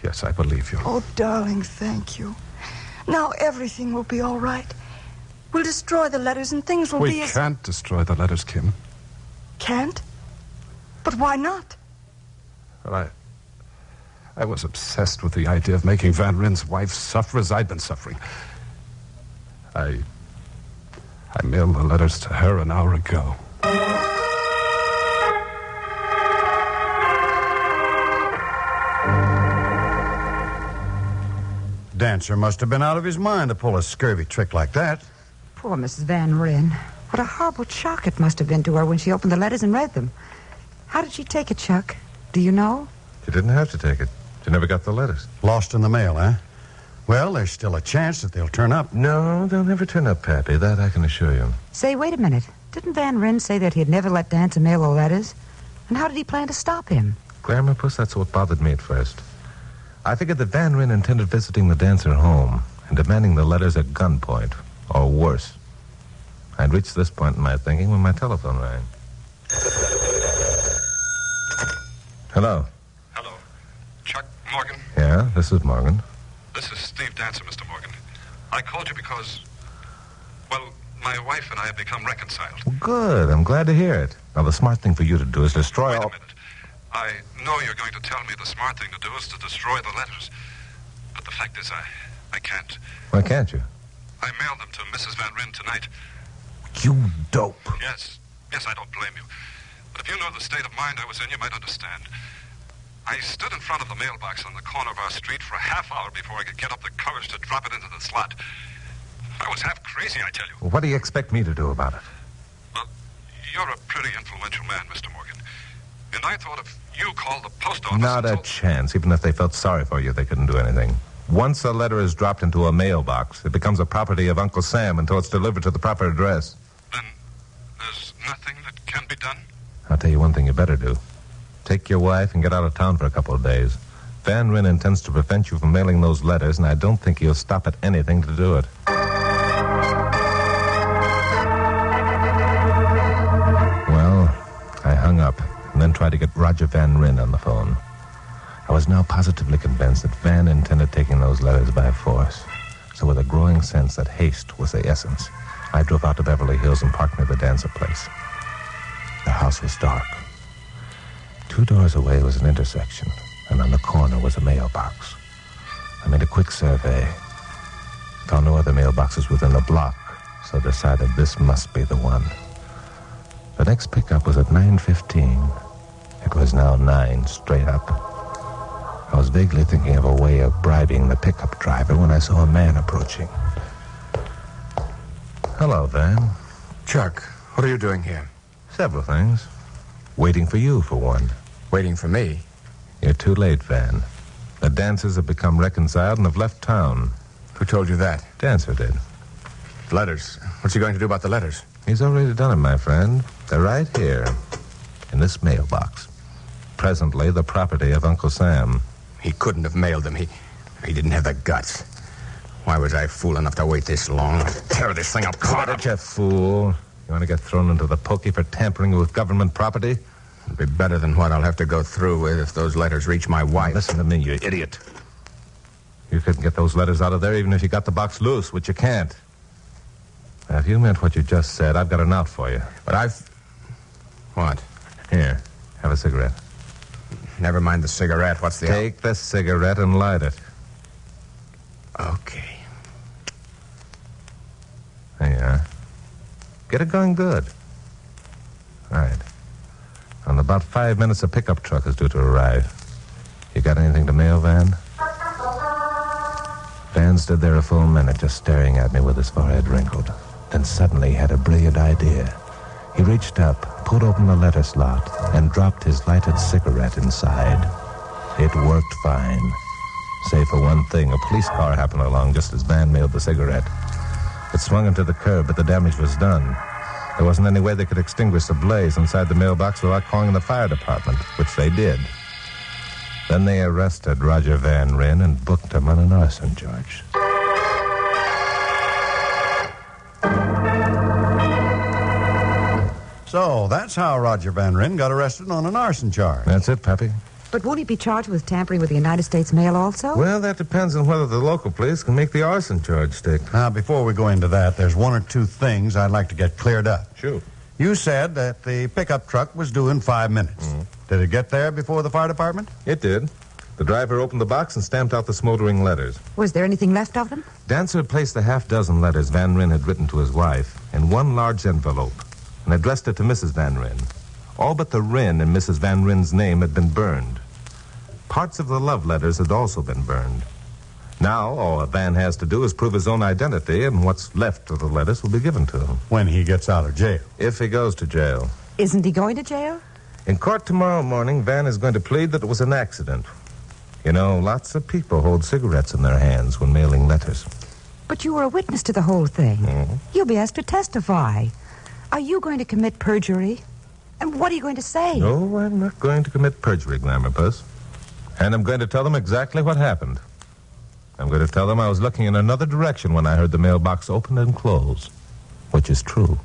Speaker 7: Yes, I believe you.
Speaker 18: Oh, darling, thank you. Now everything will be all right. We'll destroy the letters and things will be
Speaker 7: We
Speaker 18: as...
Speaker 7: can't destroy the letters, Kim.
Speaker 18: Can't? But why not?
Speaker 7: Well, I was obsessed with the idea of making Van Rin's wife suffer as I'd been suffering. I mailed the letters to her an hour ago.
Speaker 3: Dancer must have been out of his mind to pull a scurvy trick like that.
Speaker 4: Poor Mrs. Van Ryn. What a horrible shock it must have been to her when she opened the letters and read them. How did she take it, Chuck? Do you know?
Speaker 2: She didn't have to take it. She never got the letters.
Speaker 3: Lost in the mail, huh? Well, there's still a chance that they'll turn up.
Speaker 2: No, they'll never turn up, Pappy. That I can assure you.
Speaker 4: Say, wait a minute. Didn't Van Ryn say that he'd never let Dancer mail the letters? And how did he plan to stop him?
Speaker 2: Glamour Puss, that's what bothered me at first. I figured that Van Ryn intended visiting the Dancer home and demanding the letters at gunpoint, or worse. I'd reached this point in my thinking when my telephone rang. Hello.
Speaker 7: Hello. Chuck Morgan?
Speaker 2: Yeah, this is Morgan.
Speaker 7: This is Steve Dancer, Mr. Morgan. I called you because, well, my wife and I have become reconciled.
Speaker 2: Well, good. I'm glad to hear it. Now, the smart thing for you to do is destroy all...
Speaker 7: Wait a minute. I know you're going to tell me the smart thing to do is to destroy the letters. But the fact is, I can't.
Speaker 2: Why can't you?
Speaker 7: I mailed them to Mrs. Van Ryn tonight.
Speaker 2: You dope.
Speaker 7: Yes, I don't blame you. But if you know the state of mind I was in, you might understand. I stood in front of the mailbox on the corner of our street for a half hour before I could get up the courage to drop it into the slot. I was half crazy, I tell you.
Speaker 2: Well, what do you expect me to do about it?
Speaker 7: Well, you're a pretty influential man, Mr. Morgan. And I thought if you called the post office...
Speaker 2: Not a chance. Even if they felt sorry for you, they couldn't do anything. Once a letter is dropped into a mailbox, it becomes a property of Uncle Sam until it's delivered to the proper address.
Speaker 7: Then there's nothing that can be done?
Speaker 2: I'll tell you one thing you better do. Take your wife and get out of town for a couple of days. Van Ryn intends to prevent you from mailing those letters, and I don't think he'll stop at anything to do it. Well, I hung up and then tried to get Roger Van Ryn on the phone. I was now positively convinced that Van intended taking those letters by force. So with a growing sense that haste was the essence, I drove out to Beverly Hills and parked near the Dancer place. The house was dark. 2 doors away was an intersection, and on the corner was a mailbox. I made a quick survey. Found no other mailboxes within a block, so decided this must be the one. The next pickup was at 9:15. It was now 9 straight up. I was vaguely thinking of a way of bribing the pickup driver when I saw a man approaching. Hello, Van.
Speaker 19: Chuck, what are you doing here?
Speaker 2: Several things. Waiting for you, for one.
Speaker 19: Waiting for me?
Speaker 2: You're too late, Van. The dancers have become reconciled and have left town.
Speaker 19: Who told you that?
Speaker 2: Dancer did.
Speaker 19: Letters. What's he going to do about the letters?
Speaker 2: He's already done it, my friend. They're right here, in this mailbox. Presently, the property of Uncle Sam.
Speaker 19: He couldn't have mailed them. He didn't have the guts. Why was I fool enough to wait this long? Tear this thing apart.
Speaker 2: What, you fool? You want to get thrown into the pokey for tampering with government property?
Speaker 19: It'd be better than what I'll have to go through with if those letters reach my wife.
Speaker 2: Listen to me, you idiot. You couldn't get those letters out of there even if you got the box loose, which you can't. Now, if you meant what you just said, I've got an out for you.
Speaker 19: But What?
Speaker 2: Here, have a cigarette.
Speaker 19: Never mind the cigarette. What's the...
Speaker 2: Take the cigarette and light it.
Speaker 19: Okay.
Speaker 2: There you are. Get it going good. Right. In about 5 minutes, a pickup truck is due to arrive. You got anything to mail, Van? Van stood there a full minute, just staring at me with his forehead wrinkled. Then suddenly he had a brilliant idea. He reached up, pulled open the letter slot, and dropped his lighted cigarette inside. It worked fine. Save for one thing, a police car happened along just as Van mailed the cigarette. It swung into the curb, but the damage was done. There wasn't any way they could extinguish the blaze inside the mailbox without calling the fire department, which they did. Then they arrested Roger Van Ryn and booked him on an arson charge.
Speaker 3: So, that's how Roger Van Ryn got arrested on an arson charge.
Speaker 2: That's it, Pappy.
Speaker 4: But won't he be charged with tampering with the United States mail also?
Speaker 2: Well, that depends on whether the local police can make the arson charge stick.
Speaker 3: Now, before we go into that, there's 1 or 2 things I'd like to get cleared up.
Speaker 2: Sure.
Speaker 3: You said that the pickup truck was due in 5 minutes. Did it get there before the fire department?
Speaker 2: It did. The driver opened the box and stamped out the smoldering letters.
Speaker 4: Was there anything left of them?
Speaker 2: Dancer had placed the half-dozen letters Van Ryn had written to his wife in one large envelope and addressed it to Mrs. Van Ryn. All but the Ryn in Mrs. Van Ryn's name had been burned. Parts of the love letters had also been burned. Now, all Van has to do is prove his own identity, and what's left of the letters will be given to him.
Speaker 3: When he gets out of jail.
Speaker 2: If he goes to jail.
Speaker 4: Isn't he going to jail?
Speaker 2: In court tomorrow morning, Van is going to plead that it was an accident. You know, lots of people hold cigarettes in their hands when mailing letters.
Speaker 4: But you were a witness to the whole thing. You'll be asked to testify. Are you going to commit perjury? And what are you going to say?
Speaker 2: No, I'm not going to commit perjury, Glamour Puss. And I'm going to tell them exactly what happened. I'm going to tell them I was looking in another direction when I heard the mailbox open and close, which is true.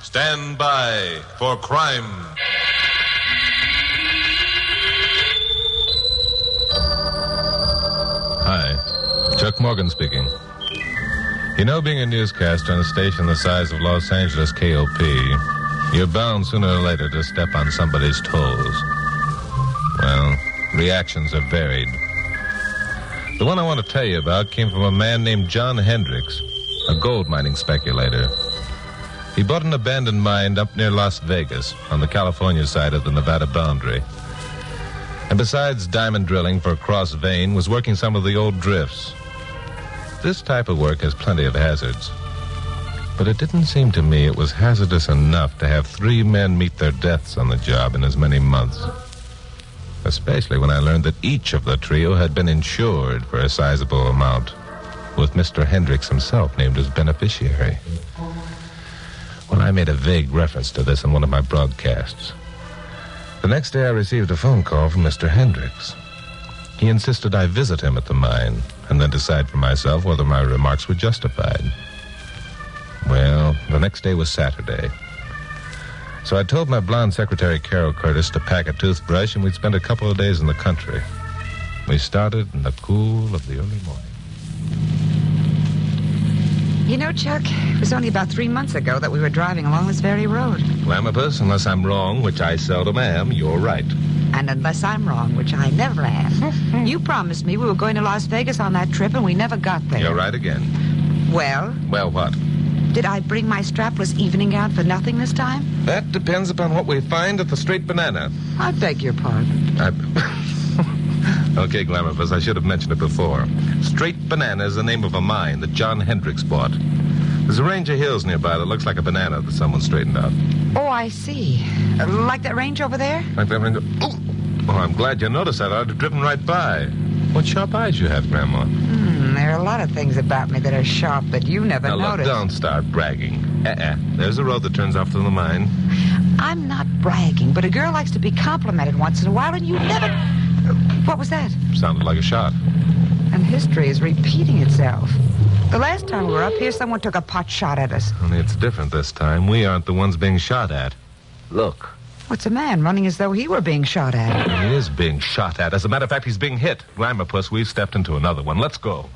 Speaker 21: Stand by for crime.
Speaker 2: Hi, Chuck Morgan speaking. You know, being a newscaster on a station the size of Los Angeles KOP, you're bound sooner or later to step on somebody's toes. Well, reactions are varied. The one I want to tell you about came from a man named John Hendricks, a gold mining speculator. He bought an abandoned mine up near Las Vegas on the California side of the Nevada boundary. And besides diamond drilling for a cross vein, was working some of the old drifts. This type of work has plenty of hazards. But it didn't seem to me it was hazardous enough to have 3 men meet their deaths on the job in as many months. Especially when I learned that each of the trio had been insured for a sizable amount, with Mr. Hendricks himself named as beneficiary. Well, I made a vague reference to this in one of my broadcasts. The next day I received a phone call from Mr. Hendricks. He insisted I visit him at the mine and then decide for myself whether my remarks were justified. Well, the next day was Saturday. So I told my blonde secretary, Carol Curtis, to pack a toothbrush, and we'd spend a couple of days in the country. We started in the cool of the early morning.
Speaker 4: You know, Chuck, it was only about 3 months ago that we were driving along this very road.
Speaker 2: Glamourpuss, unless I'm wrong, which I seldom am, you're right.
Speaker 4: And unless I'm wrong, which I never am, you promised me we were going to Las Vegas on that trip, and we never got there.
Speaker 2: You're right again.
Speaker 4: Well?
Speaker 2: Well, what?
Speaker 4: Did I bring my strapless evening gown for nothing this time?
Speaker 2: That depends upon what we find at the Straight Banana.
Speaker 4: I beg your pardon.
Speaker 2: Okay, Glamourpuss, I should have mentioned it before. Straight Banana is the name of a mine that John Hendricks bought. There's a range of hills nearby that looks like a banana that someone straightened out.
Speaker 4: Oh, I see. Like that range over there?
Speaker 2: Like that range... Oh, I'm glad you noticed that. I'd have driven right by. What sharp eyes you have, Grandma.
Speaker 4: There are a lot of things about me that are sharp that you never
Speaker 2: now,
Speaker 4: noticed.
Speaker 2: Look, don't start bragging. There's a road that turns off to the mine.
Speaker 4: I'm not bragging, but a girl likes to be complimented once in a while, and you never... What was that?
Speaker 2: Sounded like a shot.
Speaker 4: And history is repeating itself. The last time we were up here, someone took a pot shot at us.
Speaker 2: Only it's different this time. We aren't the ones being shot at. Look.
Speaker 4: What's a man running as though he were being shot at?
Speaker 2: He is being shot at. As a matter of fact, he's being hit. Glamourpuss, we've stepped into another one. Let's go.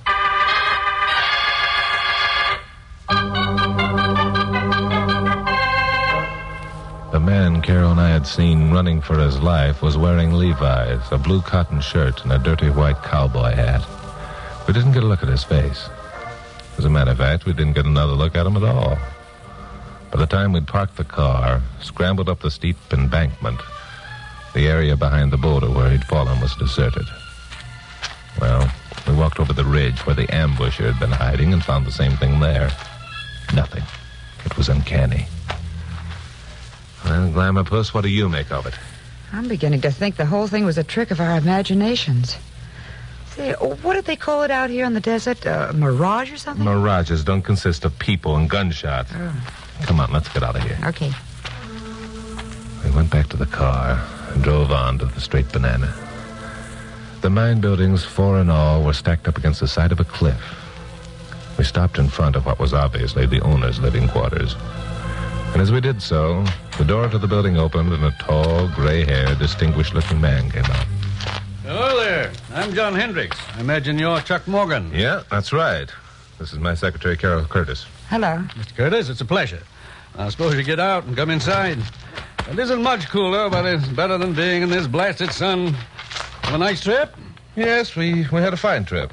Speaker 2: The man Carol and I had seen running for his life was wearing Levi's, a blue cotton shirt, and a dirty white cowboy hat. We didn't get a look at his face. As a matter of fact, we didn't get another look at him at all. By the time we'd parked the car, scrambled up the steep embankment, the area behind the boulder where he'd fallen was deserted. Well, we walked over the ridge where the ambusher had been hiding and found the same thing there. Nothing. It was uncanny. Well, Glamourpuss, what do you make of it?
Speaker 4: I'm beginning to think the whole thing was a trick of our imaginations. Say, what did they call it out here in the desert? Mirage or something?
Speaker 2: Mirages don't consist of people and gunshots.
Speaker 4: Oh.
Speaker 2: Come on, let's get out of here.
Speaker 4: Okay.
Speaker 2: We went back to the car and drove on to the Straight Banana. The mine buildings, 4 in all, were stacked up against the side of a cliff. We stopped in front of what was obviously the owner's living quarters. And as we did so, the door to the building opened and a tall, gray-haired, distinguished-looking man came out.
Speaker 5: Hello there. I'm John Hendricks. I imagine you're Chuck Morgan.
Speaker 2: Yeah, that's right. This is my secretary, Carol Curtis.
Speaker 4: Hello.
Speaker 5: Mr. Curtis, it's a pleasure. I suppose you get out and come inside. It isn't much cooler, but it's better than being in this blasted sun. Have a nice trip?
Speaker 2: Yes, we had a fine trip.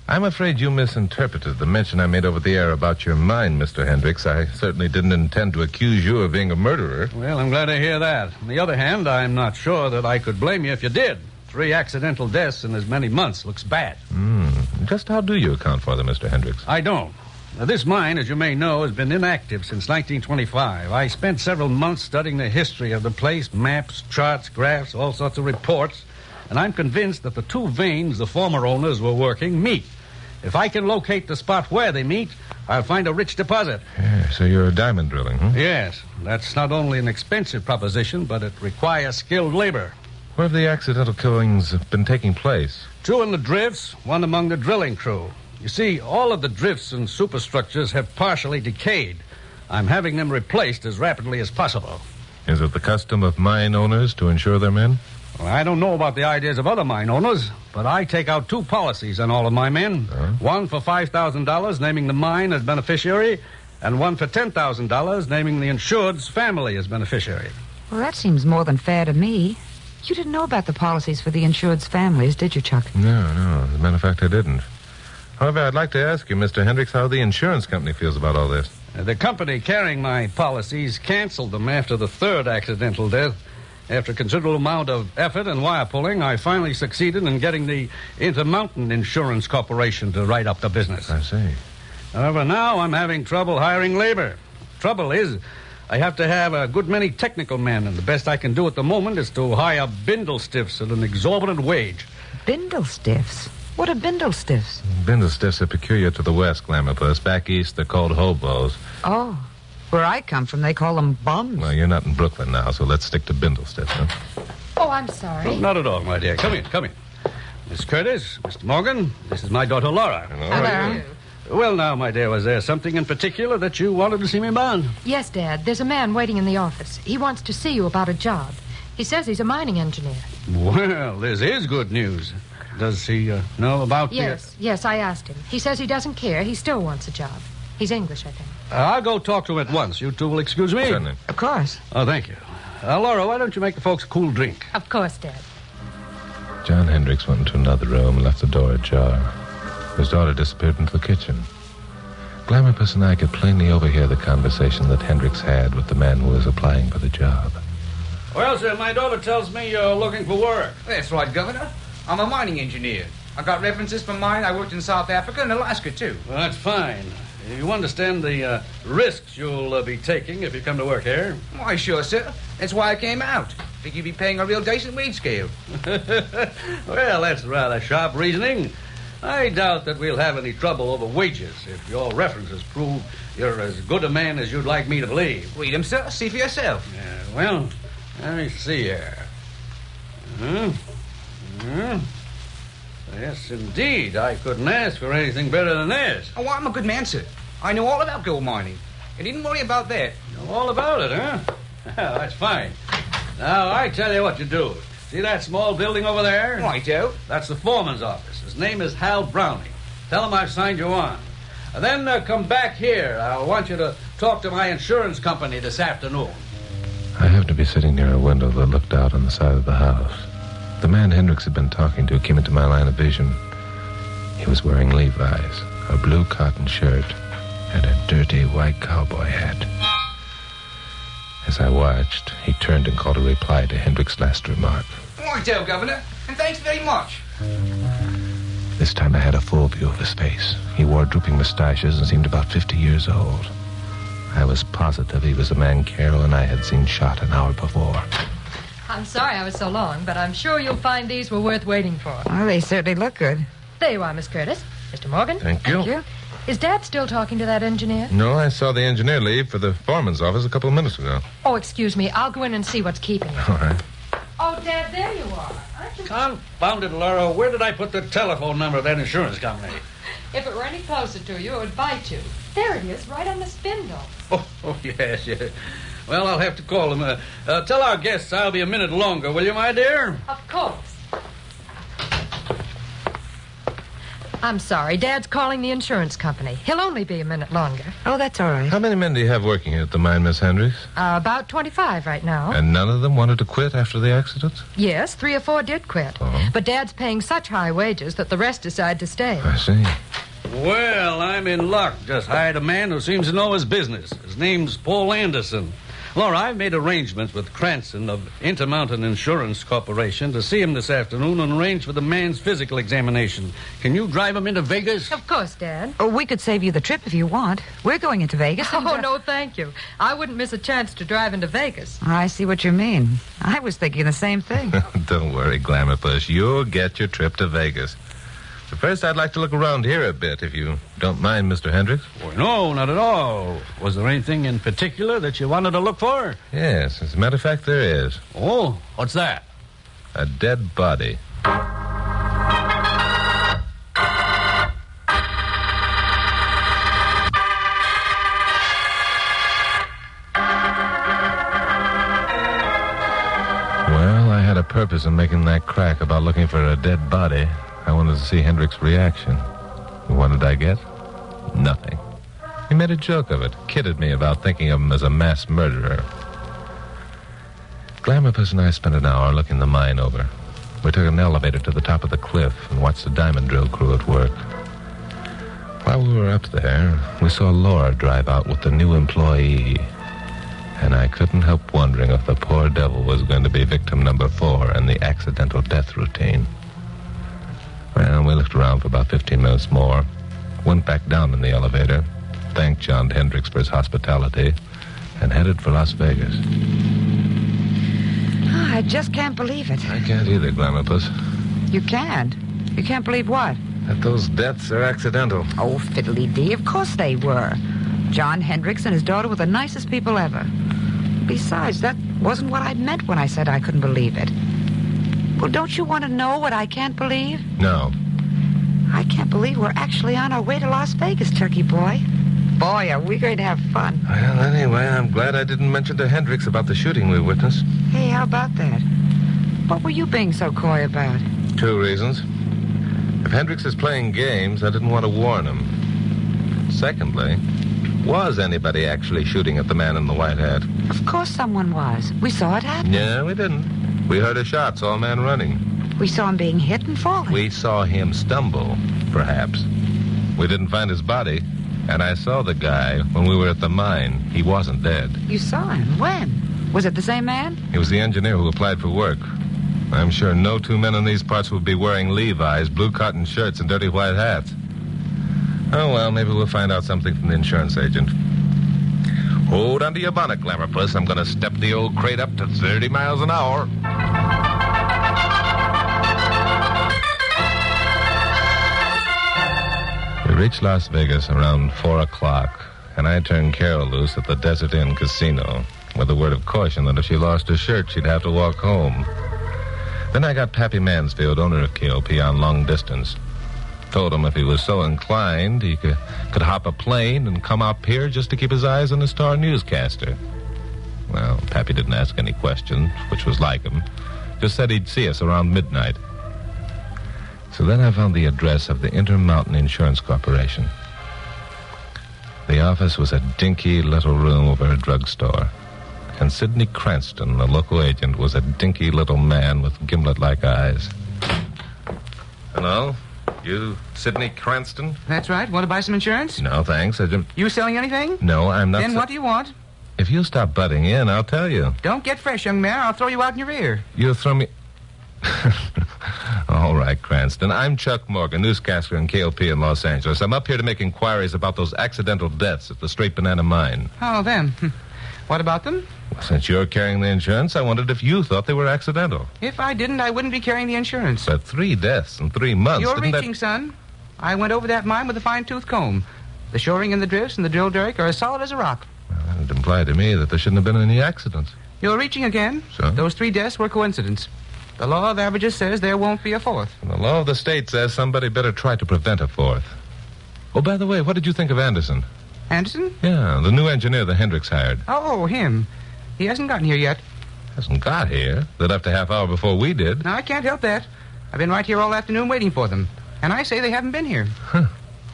Speaker 2: I'm afraid you misinterpreted the mention I made over the air about your mine, Mr. Hendricks. I certainly didn't intend to accuse you of being a murderer.
Speaker 5: Well, I'm glad to hear that. On the other hand, I'm not sure that I could blame you if you did. 3 accidental deaths in as many months looks bad.
Speaker 2: Just how do you account for them, Mr. Hendricks?
Speaker 5: I don't. Now, this mine, as you may know, has been inactive since 1925. I spent several months studying the history of the place, maps, charts, graphs, all sorts of reports, and I'm convinced that the 2 veins the former owners were working meet. If I can locate the spot where they meet, I'll find a rich deposit.
Speaker 2: Yeah, so you're diamond drilling, huh?
Speaker 5: Yes. That's not only an expensive proposition, but it requires skilled labor.
Speaker 2: Where have the accidental killings been taking place?
Speaker 5: 2 in the drifts, 1 among the drilling crew. You see, all of the drifts and superstructures have partially decayed. I'm having them replaced as rapidly as possible.
Speaker 2: Is it the custom of mine owners to insure their men?
Speaker 5: Well, I don't know about the ideas of other mine owners, but I take out 2 policies on all of my men. One for $5,000, naming the mine as beneficiary, and one for $10,000, naming the insured's family as beneficiary.
Speaker 4: Well, that seems more than fair to me. You didn't know about the policies for the insured's families, did you, Chuck?
Speaker 2: No. As a matter of fact, I didn't. However, I'd like to ask you, Mr. Hendricks, how the insurance company feels about all this.
Speaker 5: The company carrying my policies canceled them after the 3rd accidental death. After a considerable amount of effort and wire pulling, I finally succeeded in getting the Intermountain Insurance Corporation to write up the business.
Speaker 2: I see.
Speaker 5: However, now I'm having trouble hiring labor. Trouble is, I have to have a good many technical men, and the best I can do at the moment is to hire bindle stiffs at an exorbitant wage.
Speaker 4: Bindle stiffs? What are bindle stiffs?
Speaker 2: Bindle stiffs are peculiar to the West, Glamourpuss. Back east, they're called hobos.
Speaker 4: Oh. Where I come from, they call them bums.
Speaker 2: Well, you're not in Brooklyn now, so let's stick to bindle stiffs, huh?
Speaker 9: Oh, I'm sorry.
Speaker 5: Oh, not at all, my dear. Come in. Miss Curtis, Mr. Morgan, this is my daughter, Laura.
Speaker 2: Hello.
Speaker 8: Well, now, my dear, was there something in particular that you wanted to see me about?
Speaker 15: Yes, Dad. There's a man waiting in the office. He wants to see you about a job. He says he's a mining engineer.
Speaker 8: Well, this is good news. Does he know about
Speaker 15: Yes, I asked him. He says he doesn't care. He still wants a job. He's English, I think.
Speaker 8: I'll go talk to him at once. You two will excuse me?
Speaker 11: Certainly.
Speaker 4: Of course.
Speaker 8: Oh, thank you. Laura, why don't you make the folks a cool drink?
Speaker 15: Of course, Dad.
Speaker 2: John Hendricks went into another room and left the door ajar. His daughter disappeared into the kitchen. Glamourpuss and I could plainly overhear the conversation that Hendricks had with the man who was applying for the job.
Speaker 8: Well, sir, my daughter tells me you're looking for work.
Speaker 19: That's right, Governor. I'm a mining engineer. I got references from mine. I worked in South Africa and Alaska, too.
Speaker 8: Well, that's fine. You understand the risks you'll be taking if you come to work here?
Speaker 19: Why, sure, sir. That's why I came out. Think you'd be paying a real decent wage scale.
Speaker 8: Well, that's rather sharp reasoning. I doubt that we'll have any trouble over wages if your references prove you're as good a man as you'd like me to believe.
Speaker 19: Read them, sir. See for yourself.
Speaker 8: Yeah, well, let me see here. Yes, indeed. I couldn't ask for anything better than this.
Speaker 19: Oh, I'm a good man, sir. I know all about gold mining. You needn't worry about that.
Speaker 8: You know all about it, huh? That's fine. Now, I tell you what you do. See that small building over there?
Speaker 19: Righto.
Speaker 8: That's the foreman's office. His name is Hal Browning. Tell him I've signed you on. And then come back here. I want you to talk to my insurance company this afternoon.
Speaker 2: I happened to be sitting near a window that looked out on the side of the house. The man Hendricks had been talking to came into my line of vision. He was wearing Levi's, a blue cotton shirt, and a dirty white cowboy hat. As I watched, he turned and called a reply to Hendricks' last remark.
Speaker 19: Righto, Governor. And thanks very much.
Speaker 2: This time I had a full view of his face. He wore drooping mustaches and seemed about 50 years old. I was positive he was the man Carol and I had seen shot an hour before.
Speaker 15: I'm sorry I was so long, but I'm sure you'll find these were worth waiting for.
Speaker 4: Well, they certainly look good.
Speaker 15: There you are, Miss Curtis. Mr. Morgan.
Speaker 2: Thank you.
Speaker 15: Is Dad still talking to that engineer?
Speaker 2: No, I saw the engineer leave for the foreman's office a couple of minutes ago.
Speaker 15: Oh, excuse me. I'll go in and see what's keeping him.
Speaker 2: All right.
Speaker 15: Oh, Dad, there you are. Aren't you...
Speaker 8: Confound it, Laura. Where did I put the telephone number of that insurance company?
Speaker 15: If it were any closer to you, it would bite you. There it is, right on the spindle.
Speaker 8: Oh, yes. Well, I'll have to call them. Tell our guests I'll be a minute longer, will you, my dear?
Speaker 15: Of course. I'm sorry. Dad's calling the insurance company. He'll only be a minute longer.
Speaker 4: Oh, that's all right.
Speaker 2: How many men do you have working here at the mine, Miss Hendricks?
Speaker 15: About 25 right now.
Speaker 2: And none of them wanted to quit after the accident?
Speaker 15: Yes, 3 or 4 did quit.
Speaker 2: Oh.
Speaker 15: But Dad's paying such high wages that the rest decide to stay.
Speaker 2: I see.
Speaker 8: Well, I'm in luck. Just hired a man who seems to know his business. His name's Paul Anderson. Laura, I've made arrangements with Cranston of Intermountain Insurance Corporation to see him this afternoon and arrange for the man's physical examination. Can you drive him into Vegas?
Speaker 15: Of course, Dad.
Speaker 4: Oh, we could save you the trip if you want. We're going into Vegas.
Speaker 15: Oh, no, thank you. I wouldn't miss a chance to drive into Vegas.
Speaker 4: I see what you mean. I was thinking the same thing.
Speaker 2: Don't worry, Glamourpuss. You'll get your trip to Vegas. But first, I'd like to look around here a bit, if you don't mind, Mr. Hendricks.
Speaker 8: Well, no, not at all. Was there anything in particular that you wanted to look for?
Speaker 2: Yes, as a matter of fact, there is.
Speaker 8: Oh, what's that?
Speaker 2: A dead body. Well, I had a purpose in making that crack about looking for a dead body. I wanted to see Hendricks' reaction. What did I get? Nothing. He made a joke of it, kidded me about thinking of him as a mass murderer. Glamourpuss and I spent an hour looking the mine over. We took an elevator to the top of the cliff and watched the diamond drill crew at work. While we were up there, we saw Laura drive out with the new employee. And I couldn't help wondering if the poor devil was going to be victim number 4 in the accidental death routine. Well, we looked around for about 15 minutes more, went back down in the elevator, thanked John Hendricks for his hospitality, and headed for Las Vegas.
Speaker 4: Oh, I just can't believe it.
Speaker 2: I can't either, Glamourpuss.
Speaker 4: You can't? You can't believe what?
Speaker 2: That those deaths are accidental.
Speaker 4: Oh, fiddly-dee, of course they were. John Hendricks and his daughter were the nicest people ever. Besides, that wasn't what I meant when I said I couldn't believe it. Well, don't you want to know what I can't believe?
Speaker 2: No.
Speaker 4: I can't believe we're actually on our way to Las Vegas, Chucky boy. Boy, are we going to have fun.
Speaker 2: Well, anyway, I'm glad I didn't mention to Hendricks about the shooting we witnessed.
Speaker 4: Hey, how about that? What were you being so coy about?
Speaker 2: 2 reasons. If Hendricks is playing games, I didn't want to warn him. Secondly, was anybody actually shooting at the man in the white hat?
Speaker 4: Of course someone was. We saw it happen.
Speaker 2: Yeah, we didn't. We heard a shot, saw a man running.
Speaker 4: We saw him being hit and falling.
Speaker 2: We saw him stumble, perhaps. We didn't find his body, and I saw the guy when we were at the mine. He wasn't dead.
Speaker 4: You saw him? When? Was it the same man?
Speaker 2: He was the engineer who applied for work. I'm sure no 2 men in these parts would be wearing Levi's, blue cotton shirts, and dirty white hats. Oh, well, maybe we'll find out something from the insurance agent. Hold on to your bonnet, Glamour Puss. I'm going to step the old crate up to 30 miles an hour. We reached Las Vegas around 4 o'clock, and I turned Carol loose at the Desert Inn Casino with a word of caution that if she lost her shirt, she'd have to walk home. Then I got Pappy Mansfield, owner of KLP, on long distance. Told him if he was so inclined, he could hop a plane and come up here just to keep his eyes on the star newscaster. Well, Pappy didn't ask any questions, which was like him. Just said he'd see us around midnight. So then I found the address of the Intermountain Insurance Corporation. The office was a dinky little room over a drugstore. And Sidney Cranston, the local agent, was a dinky little man with gimlet-like eyes. Hello? You, Sidney Cranston?
Speaker 10: That's right. Want to buy some insurance?
Speaker 2: No, thanks.
Speaker 10: You selling anything?
Speaker 2: No, I'm not...
Speaker 10: Then what do you want?
Speaker 2: If you'll stop butting in, I'll tell you.
Speaker 10: Don't get fresh, young man. I'll throw you out in your ear.
Speaker 2: You'll throw me... All right, Cranston. I'm Chuck Morgan, newscaster in KLP in Los Angeles. I'm up here to make inquiries about those accidental deaths at the Straight Banana Mine.
Speaker 10: Oh, them. What about them?
Speaker 2: Well, since you're carrying the insurance, I wondered if you thought they were accidental.
Speaker 10: If I didn't, I wouldn't be carrying the insurance.
Speaker 2: But 3 deaths in 3 months.
Speaker 10: You're reaching, son. I went over that mine with a fine-tooth comb. The shoring and the drifts and the drill derrick are as solid as a rock.
Speaker 2: Well, it implied to me that there shouldn't have been any accidents.
Speaker 10: You're reaching again.
Speaker 2: So?
Speaker 10: Those 3 deaths were coincidence. The law of averages says there won't be a 4th.
Speaker 2: And the law of the state says somebody better try to prevent a 4th. Oh, by the way, what did you think of Anderson?
Speaker 10: Anderson?
Speaker 2: Yeah, the new engineer that Hendricks hired.
Speaker 10: Oh, him. He hasn't gotten here yet.
Speaker 2: Hasn't got here? They left a half hour before we did.
Speaker 10: No, I can't help that. I've been right here all afternoon waiting for them. And I say they haven't been here.
Speaker 2: Huh.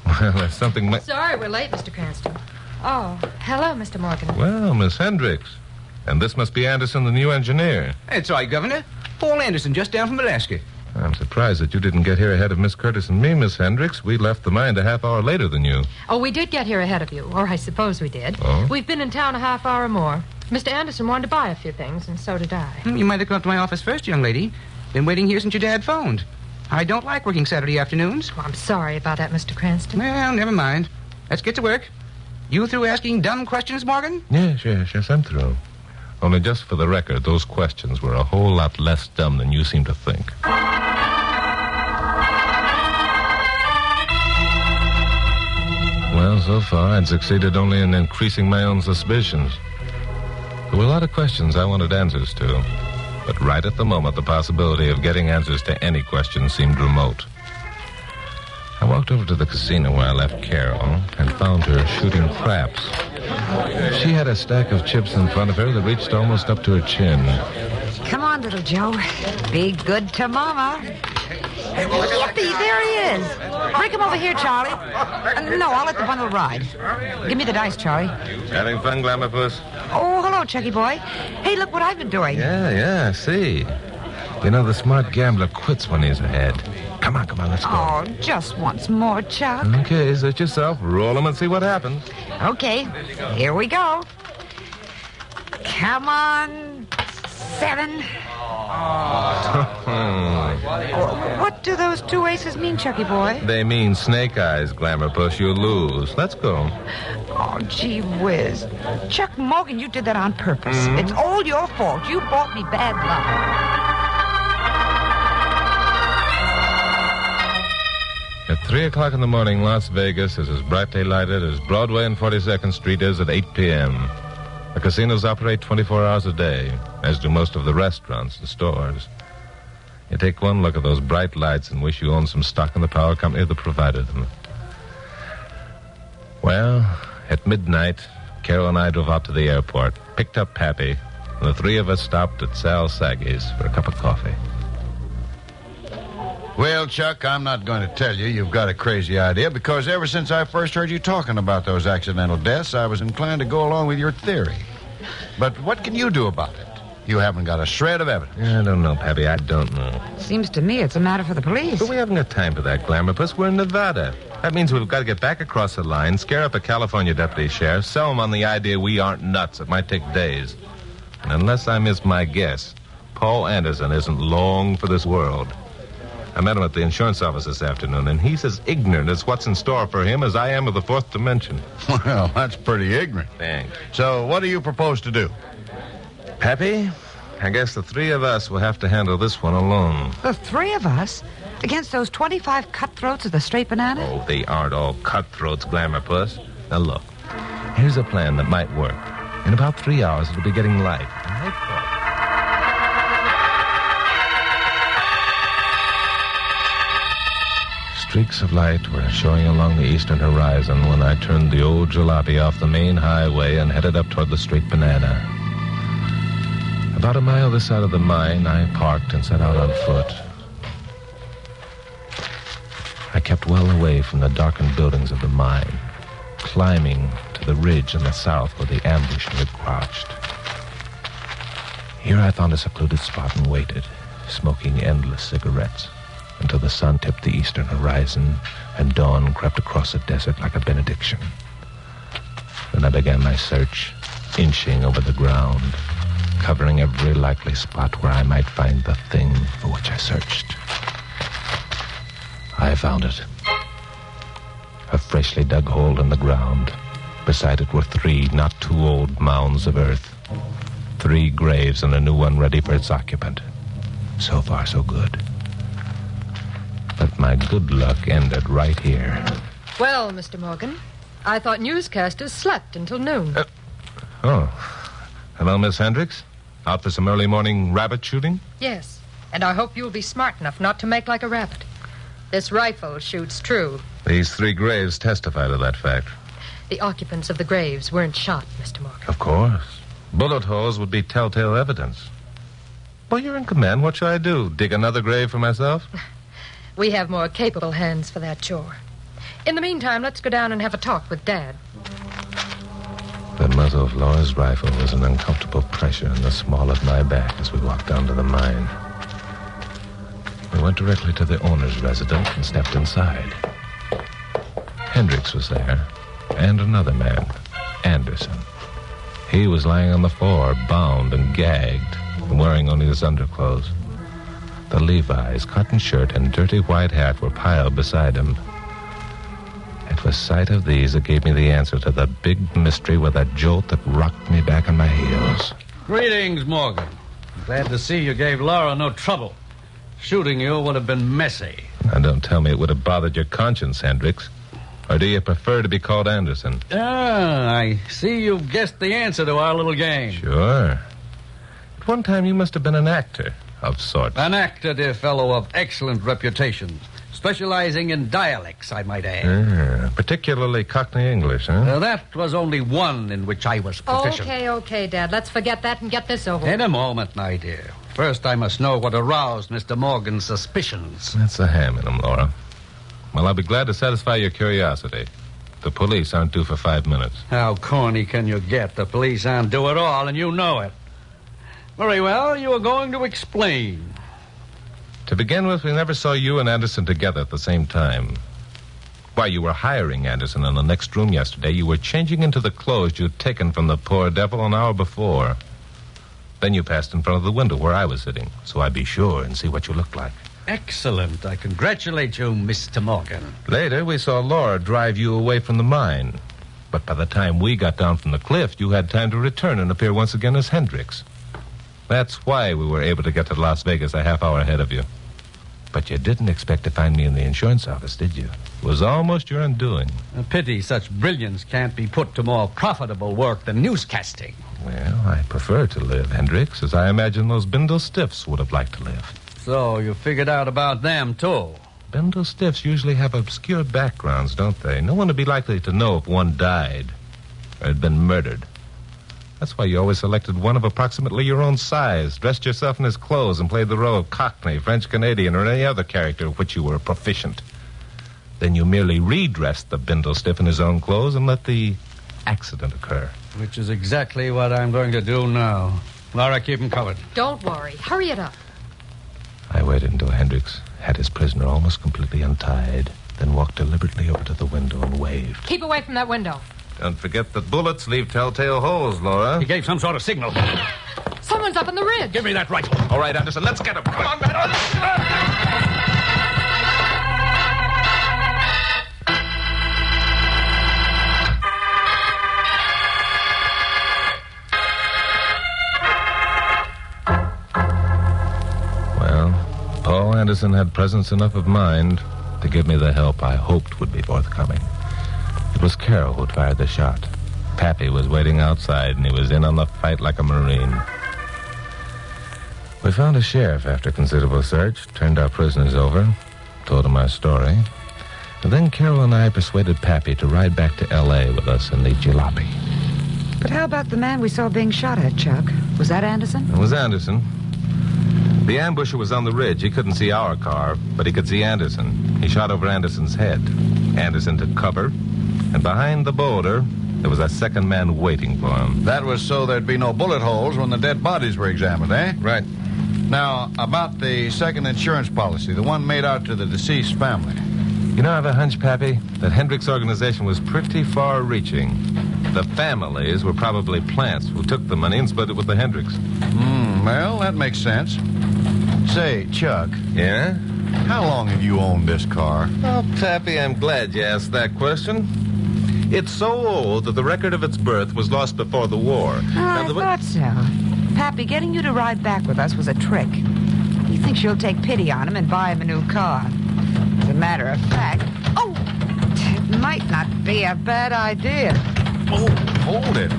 Speaker 2: Well, that's something...
Speaker 15: Sorry, we're late, Mr. Cranston. Oh, hello, Mr. Morgan.
Speaker 2: Well, Miss Hendricks. And this must be Anderson, the new engineer.
Speaker 10: That's right, Governor. Paul Anderson, just down from Alaska.
Speaker 2: I'm surprised that you didn't get here ahead of Miss Curtis and me, Miss Hendricks. We left the mine a half hour later than you.
Speaker 15: Oh, we did get here ahead of you, or I suppose we did.
Speaker 2: Oh?
Speaker 15: We've been in town a half hour or more. Mr. Anderson wanted to buy a few things, and so did I.
Speaker 10: You might have come up to my office first, young lady. Been waiting here since your dad phoned. I don't like working Saturday afternoons.
Speaker 15: Oh, I'm sorry about that, Mr. Cranston.
Speaker 10: Well, never mind. Let's get to work. You through asking dumb questions, Morgan?
Speaker 2: Yes, I'm through. Only just for the record, those questions were a whole lot less dumb than you seem to think. Well, so far, I'd succeeded only in increasing my own suspicions. There were a lot of questions I wanted answers to. But right at the moment, the possibility of getting answers to any question seemed remote. I walked over to the casino where I left Carol and found her shooting craps. She had a stack of chips in front of her that reached almost up to her chin.
Speaker 4: Come on, little Joe. Be good to Mama. Yippee, there he is. Bring him over here, Charlie. No, I'll let the bundle ride. Give me the dice, Charlie.
Speaker 2: Having fun, Glamour Puss?
Speaker 4: Oh, hello, Chucky boy. Hey, look what I've been doing.
Speaker 2: Yeah, I see. You know, the smart gambler quits when he's ahead. Come on, let's go.
Speaker 4: Oh, just once more, Chuck.
Speaker 2: Okay, set yourself, roll them and see what happens.
Speaker 4: Okay, here we go. Come on, 7. What do those 2 aces mean, Chucky boy?
Speaker 2: They mean snake eyes, Glamour Puss. You lose. Let's go.
Speaker 4: Oh, gee whiz. Chuck Morgan, you did that on purpose. It's all your fault. You brought me bad luck.
Speaker 2: At 3 o'clock in the morning, Las Vegas is as brightly lighted as Broadway and 42nd Street is at 8 p.m. The casinos operate 24 hours a day, as do most of the restaurants and stores. You take one look at those bright lights and wish you owned some stock in the power company that provided them. Well, at midnight, Carol and I drove out to the airport, picked up Pappy, and the three of us stopped at Sal Saggy's for a cup of coffee.
Speaker 5: Well, Chuck, I'm not going to tell you you've got a crazy idea, because ever since I first heard you talking about those accidental deaths, I was inclined to go along with your theory. But what can you do about it? You haven't got a shred of evidence.
Speaker 2: I don't know, Pappy. I don't know.
Speaker 4: Seems to me it's a matter for the police.
Speaker 2: But we haven't got time for that, Glamourpuss. We're in Nevada. That means we've got to get back across the line, scare up a California deputy sheriff, sell him on the idea we aren't nuts. It might take days. And unless I miss my guess, Paul Anderson isn't long for this world. I met him at the insurance office this afternoon, and he's as ignorant as what's in store for him as I am of the fourth dimension.
Speaker 5: Well, that's pretty ignorant.
Speaker 2: Thanks.
Speaker 5: So what do you propose to do?
Speaker 2: Pappy, I guess the three of us will have to handle this one alone.
Speaker 4: The three of us? Against those 25 cutthroats of the straight banana?
Speaker 2: Oh, they aren't all cutthroats, Glamourpuss. Now, look. Here's a plan that might work. In about 3 hours, it'll be getting light. Streaks of light were showing along the eastern horizon when I turned the old jalopy off the main highway and headed up toward the straight banana. About a mile this side of the mine, I parked and set out on foot. I kept well away from the darkened buildings of the mine, climbing to the ridge in the south where the ambush had crouched. Here I found a secluded spot and waited, smoking endless cigarettes, until the sun tipped the eastern horizon and dawn crept across the desert like a benediction. Then I began my search, inching over the ground, covering every likely spot where I might find the thing for which I searched. I found it. A freshly dug hole in the ground. Beside it were 3 not too old mounds of earth. 3 graves and a new one ready for its occupant. So far, so good. But my good luck ended right here.
Speaker 15: Well, Mr. Morgan, I thought newscasters slept until noon.
Speaker 2: Hello, Miss Hendricks. Out for some early morning rabbit shooting?
Speaker 15: Yes, and I hope you'll be smart enough not to make like a rabbit. This rifle shoots true.
Speaker 2: These 3 graves testify to that fact.
Speaker 15: The occupants of the graves weren't shot, Mr. Morgan.
Speaker 2: Of course. Bullet holes would be telltale evidence. Well, you're in command. What shall I do? Dig another grave for myself?
Speaker 15: We have more capable hands for that chore. In the meantime, let's go down and have a talk with Dad.
Speaker 2: The muzzle of Laura's rifle was an uncomfortable pressure in the small of my back as we walked down to the mine. We went directly to the owner's residence and stepped inside. Hendricks was there, and another man, Anderson. He was lying on the floor, bound and gagged, and wearing only his underclothes. The Levi's, cotton shirt, and dirty white hat were piled beside him. It was sight of these that gave me the answer to the big mystery with a jolt that rocked me back on my heels.
Speaker 8: Greetings, Morgan. Glad to see you gave Laura no trouble. Shooting you would have been messy.
Speaker 2: Now, don't tell me it would have bothered your conscience, Hendricks. Or do you prefer to be called Anderson?
Speaker 8: I see you've guessed the answer to our little game.
Speaker 2: Sure. At one time, you must have been an actor of sorts.
Speaker 8: An actor, dear fellow, of excellent reputation. Specializing in dialects, I might add.
Speaker 2: Particularly Cockney English, huh?
Speaker 8: That was only one in which I was proficient.
Speaker 15: Okay, Dad. Let's forget that and get this over with.
Speaker 8: In a moment, my dear. First, I must know what aroused Mr. Morgan's suspicions.
Speaker 2: That's the ham in them, Laura. Well, I'll be glad to satisfy your curiosity. The police aren't due for 5 minutes.
Speaker 8: How corny can you get? The police aren't due at all, and you know it. Very well, you are going to explain.
Speaker 2: To begin with, we never saw you and Anderson together at the same time. While you were hiring Anderson in the next room yesterday, you were changing into the clothes you'd taken from the poor devil an hour before. Then you passed in front of the window where I was sitting, so I'd be sure and see what you looked like.
Speaker 8: Excellent. I congratulate you, Mr. Morgan.
Speaker 2: Later, we saw Laura drive you away from the mine. But by the time we got down from the cliff, you had time to return and appear once again as Hendricks. That's why we were able to get to Las Vegas a half hour ahead of you. But you didn't expect to find me in the insurance office, did you? It was almost your undoing.
Speaker 8: A pity such brilliance can't be put to more profitable work than newscasting.
Speaker 2: Well, I prefer to live, Hendricks, as I imagine those Bindle Stiffs would have liked to live.
Speaker 8: So, you figured out about them, too.
Speaker 2: Bindle stiffs usually have obscure backgrounds, don't they? No one would be likely to know if one died or had been murdered. That's why you always selected one of approximately your own size, dressed yourself in his clothes, and played the role of Cockney, French Canadian, or any other character of which you were proficient. Then you merely redressed the Bindle stiff in his own clothes and let the accident occur.
Speaker 8: Which is exactly what I'm going to do now. Laura, keep him covered.
Speaker 15: Don't worry. Hurry it up.
Speaker 2: I waited until Hendricks had his prisoner almost completely untied, then walked deliberately over to the window and waved.
Speaker 15: Keep away from that window.
Speaker 2: Don't forget that bullets leave telltale holes, Laura.
Speaker 8: He gave some sort of signal.
Speaker 15: Someone's up on the ridge.
Speaker 8: Give me that rifle.
Speaker 2: All right, Anderson, let's get him. Come on, man. Paul Anderson had presence enough of mind to give me the help I hoped would be forthcoming. It was Carol who'd fired the shot. Pappy was waiting outside, and he was in on the fight like a Marine. We found a sheriff after considerable search, turned our prisoners over, told him our story, and then Carol and I persuaded Pappy to ride back to L.A. with us in the jalopy.
Speaker 4: But how about the man we saw being shot at, Chuck? Was that Anderson?
Speaker 2: It was Anderson. The ambusher was on the ridge. He couldn't see our car, but he could see Anderson. He shot over Anderson's head. Anderson took cover, and behind the boulder, there was a second man waiting for him.
Speaker 5: That was so there'd be no bullet holes when the dead bodies were examined, eh?
Speaker 2: Right.
Speaker 5: Now, about the second insurance policy, the one made out to the deceased family.
Speaker 2: You know, I have a hunch, Pappy, that Hendricks' organization was pretty far-reaching. The families were probably plants who took the money and split it with the Hendricks.
Speaker 5: Well, that makes sense. Say, Chuck.
Speaker 2: Yeah?
Speaker 5: How long have you owned this car?
Speaker 2: Oh, Pappy, I'm glad you asked that question. It's so old that the record of its birth was lost before the war.
Speaker 4: I thought so. Pappy, getting you to ride back with us was a trick. He thinks you'll take pity on him and buy him a new car. As a matter of fact... Oh! It might not be a bad idea.
Speaker 5: Oh, hold it.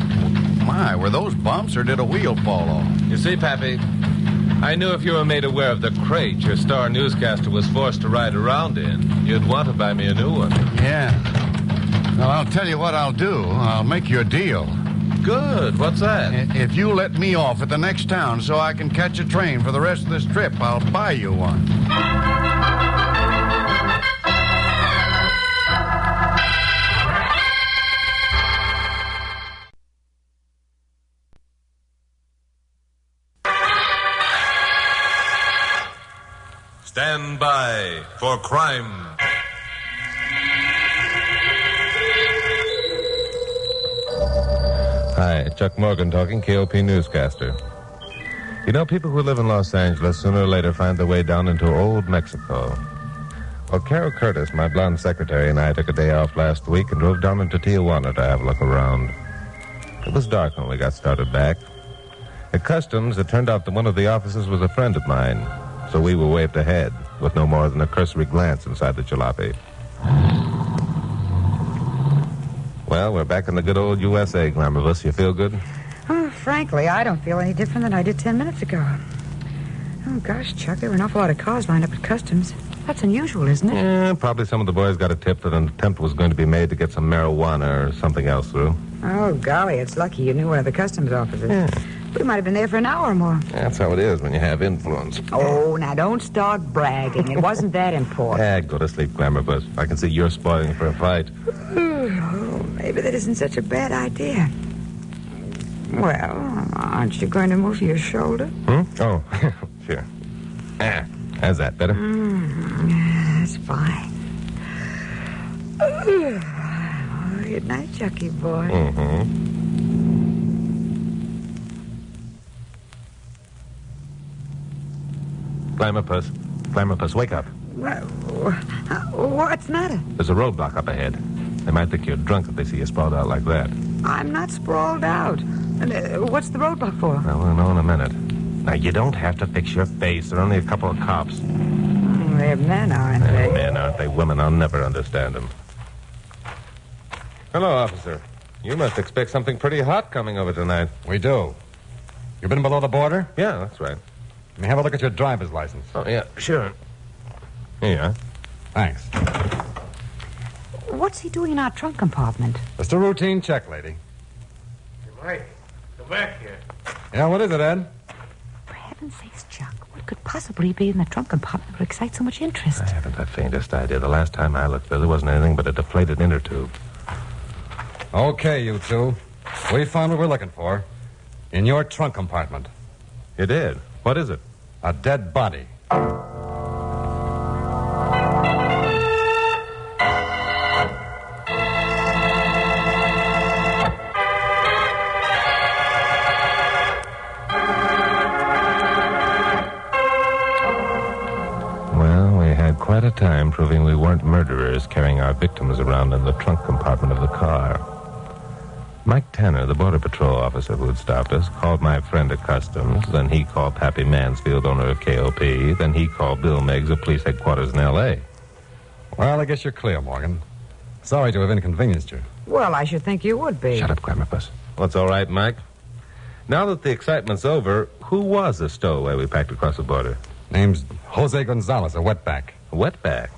Speaker 5: My, were those bumps or did a wheel fall off?
Speaker 2: You see, Pappy, I knew if you were made aware of the crate your star newscaster was forced to ride around in, you'd want to buy me a new one.
Speaker 5: Yeah. Well, I'll tell you what I'll do. I'll make you a deal.
Speaker 2: Good. What's that?
Speaker 5: If you let me off at the next town so I can catch a train for the rest of this trip, I'll buy you one.
Speaker 21: Stand by for crime.
Speaker 2: Hi, Chuck Morgan talking, KOP newscaster. You know, people who live in Los Angeles sooner or later find their way down into old Mexico. Well, Carol Curtis, my blonde secretary, and I took a day off last week and drove down into Tijuana to have a look around. It was dark when we got started back. At Customs, it turned out that one of the officers was a friend of mine, so we were waved ahead with no more than a cursory glance inside the jalopy. Well, we're back in the good old USA, Glamourless. You feel good?
Speaker 4: Oh, frankly, I don't feel any different than I did 10 minutes ago. Oh, gosh, Chuck, there were an awful lot of cars lined up at Customs. That's unusual, isn't it?
Speaker 2: Yeah, probably some of the boys got a tip that an attempt was going to be made to get some marijuana or something else through.
Speaker 4: Oh, golly, it's lucky you knew one of the Customs officers.
Speaker 2: Yeah.
Speaker 4: We might have been there for an hour or more.
Speaker 2: That's how it is when you have influence.
Speaker 4: Oh, now don't start bragging. It wasn't that important.
Speaker 2: Go to sleep, Glamour, but I can see you're spoiling for a fight.
Speaker 4: Oh, maybe that isn't such a bad idea. Well, aren't you going to move your shoulder?
Speaker 2: Oh, sure. How's that, better?
Speaker 4: That's fine. Oh, good night, Chucky boy.
Speaker 2: Glamour-puss, wake up.
Speaker 4: What's the matter?
Speaker 2: There's a roadblock up ahead. They might think you're drunk if they see you sprawled out like that.
Speaker 4: I'm not sprawled out. What's the roadblock for?
Speaker 2: Well, we'll know in a minute. Now, you don't have to fix your face. There are only a couple of cops.
Speaker 4: They're men, aren't they?
Speaker 2: Men, aren't they? Women, I'll never understand them. Hello, officer. You must expect something pretty hot coming over tonight.
Speaker 3: We do. You been below the border?
Speaker 2: Yeah, that's right.
Speaker 17: Let me have a look at your driver's license.
Speaker 2: Oh, yeah, sure. Here you are.
Speaker 17: Thanks.
Speaker 4: What's he doing in our trunk compartment?
Speaker 17: Just a routine check, lady.
Speaker 6: Mike, come back here.
Speaker 17: Yeah, what is it, Ed?
Speaker 4: For heaven's sakes, Chuck, what could possibly be in the trunk compartment that would excite so much interest?
Speaker 2: I haven't the faintest idea. The last time I looked there wasn't anything but a deflated inner tube.
Speaker 17: Okay, you two. We found what we're looking for. In your trunk compartment.
Speaker 2: You did? What is it?
Speaker 17: A dead body.
Speaker 2: Well, we had quite a time proving we weren't murderers carrying our victims around in the trunk compartment of the car. Mike Tanner, the Border Patrol officer who had stopped us, called my friend at Customs. Then he called Pappy Mansfield, owner of KOP. Then he called Bill Meigs of police headquarters in L.A.
Speaker 17: Well, I guess you're clear, Morgan. Sorry to have inconvenienced you.
Speaker 4: Well, I should think you would be.
Speaker 2: Shut up, Grammerpuss. What's all right, Mike? Now that the excitement's over, who was the stowaway we packed across the border?
Speaker 17: Name's Jose Gonzalez, a wetback.
Speaker 2: A wetback?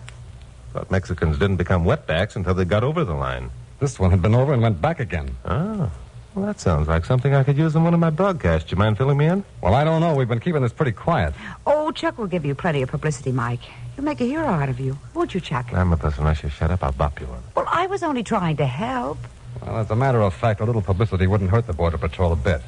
Speaker 2: Thought Mexicans didn't become wetbacks until they got over the line.
Speaker 17: This one had been over and went back again.
Speaker 2: Oh. Well, that sounds like something I could use in one of my broadcasts. Do you mind filling me in?
Speaker 17: Well, I don't know. We've been keeping this pretty quiet.
Speaker 4: Oh, Chuck will give you plenty of publicity, Mike. He'll make a hero out of you. Won't you, Chuck?
Speaker 2: Grammerpuss, unless you shut up, I'll bop you one.
Speaker 4: Well, I was only trying to help.
Speaker 17: Well, as a matter of fact, a little publicity wouldn't hurt the Border Patrol a bit.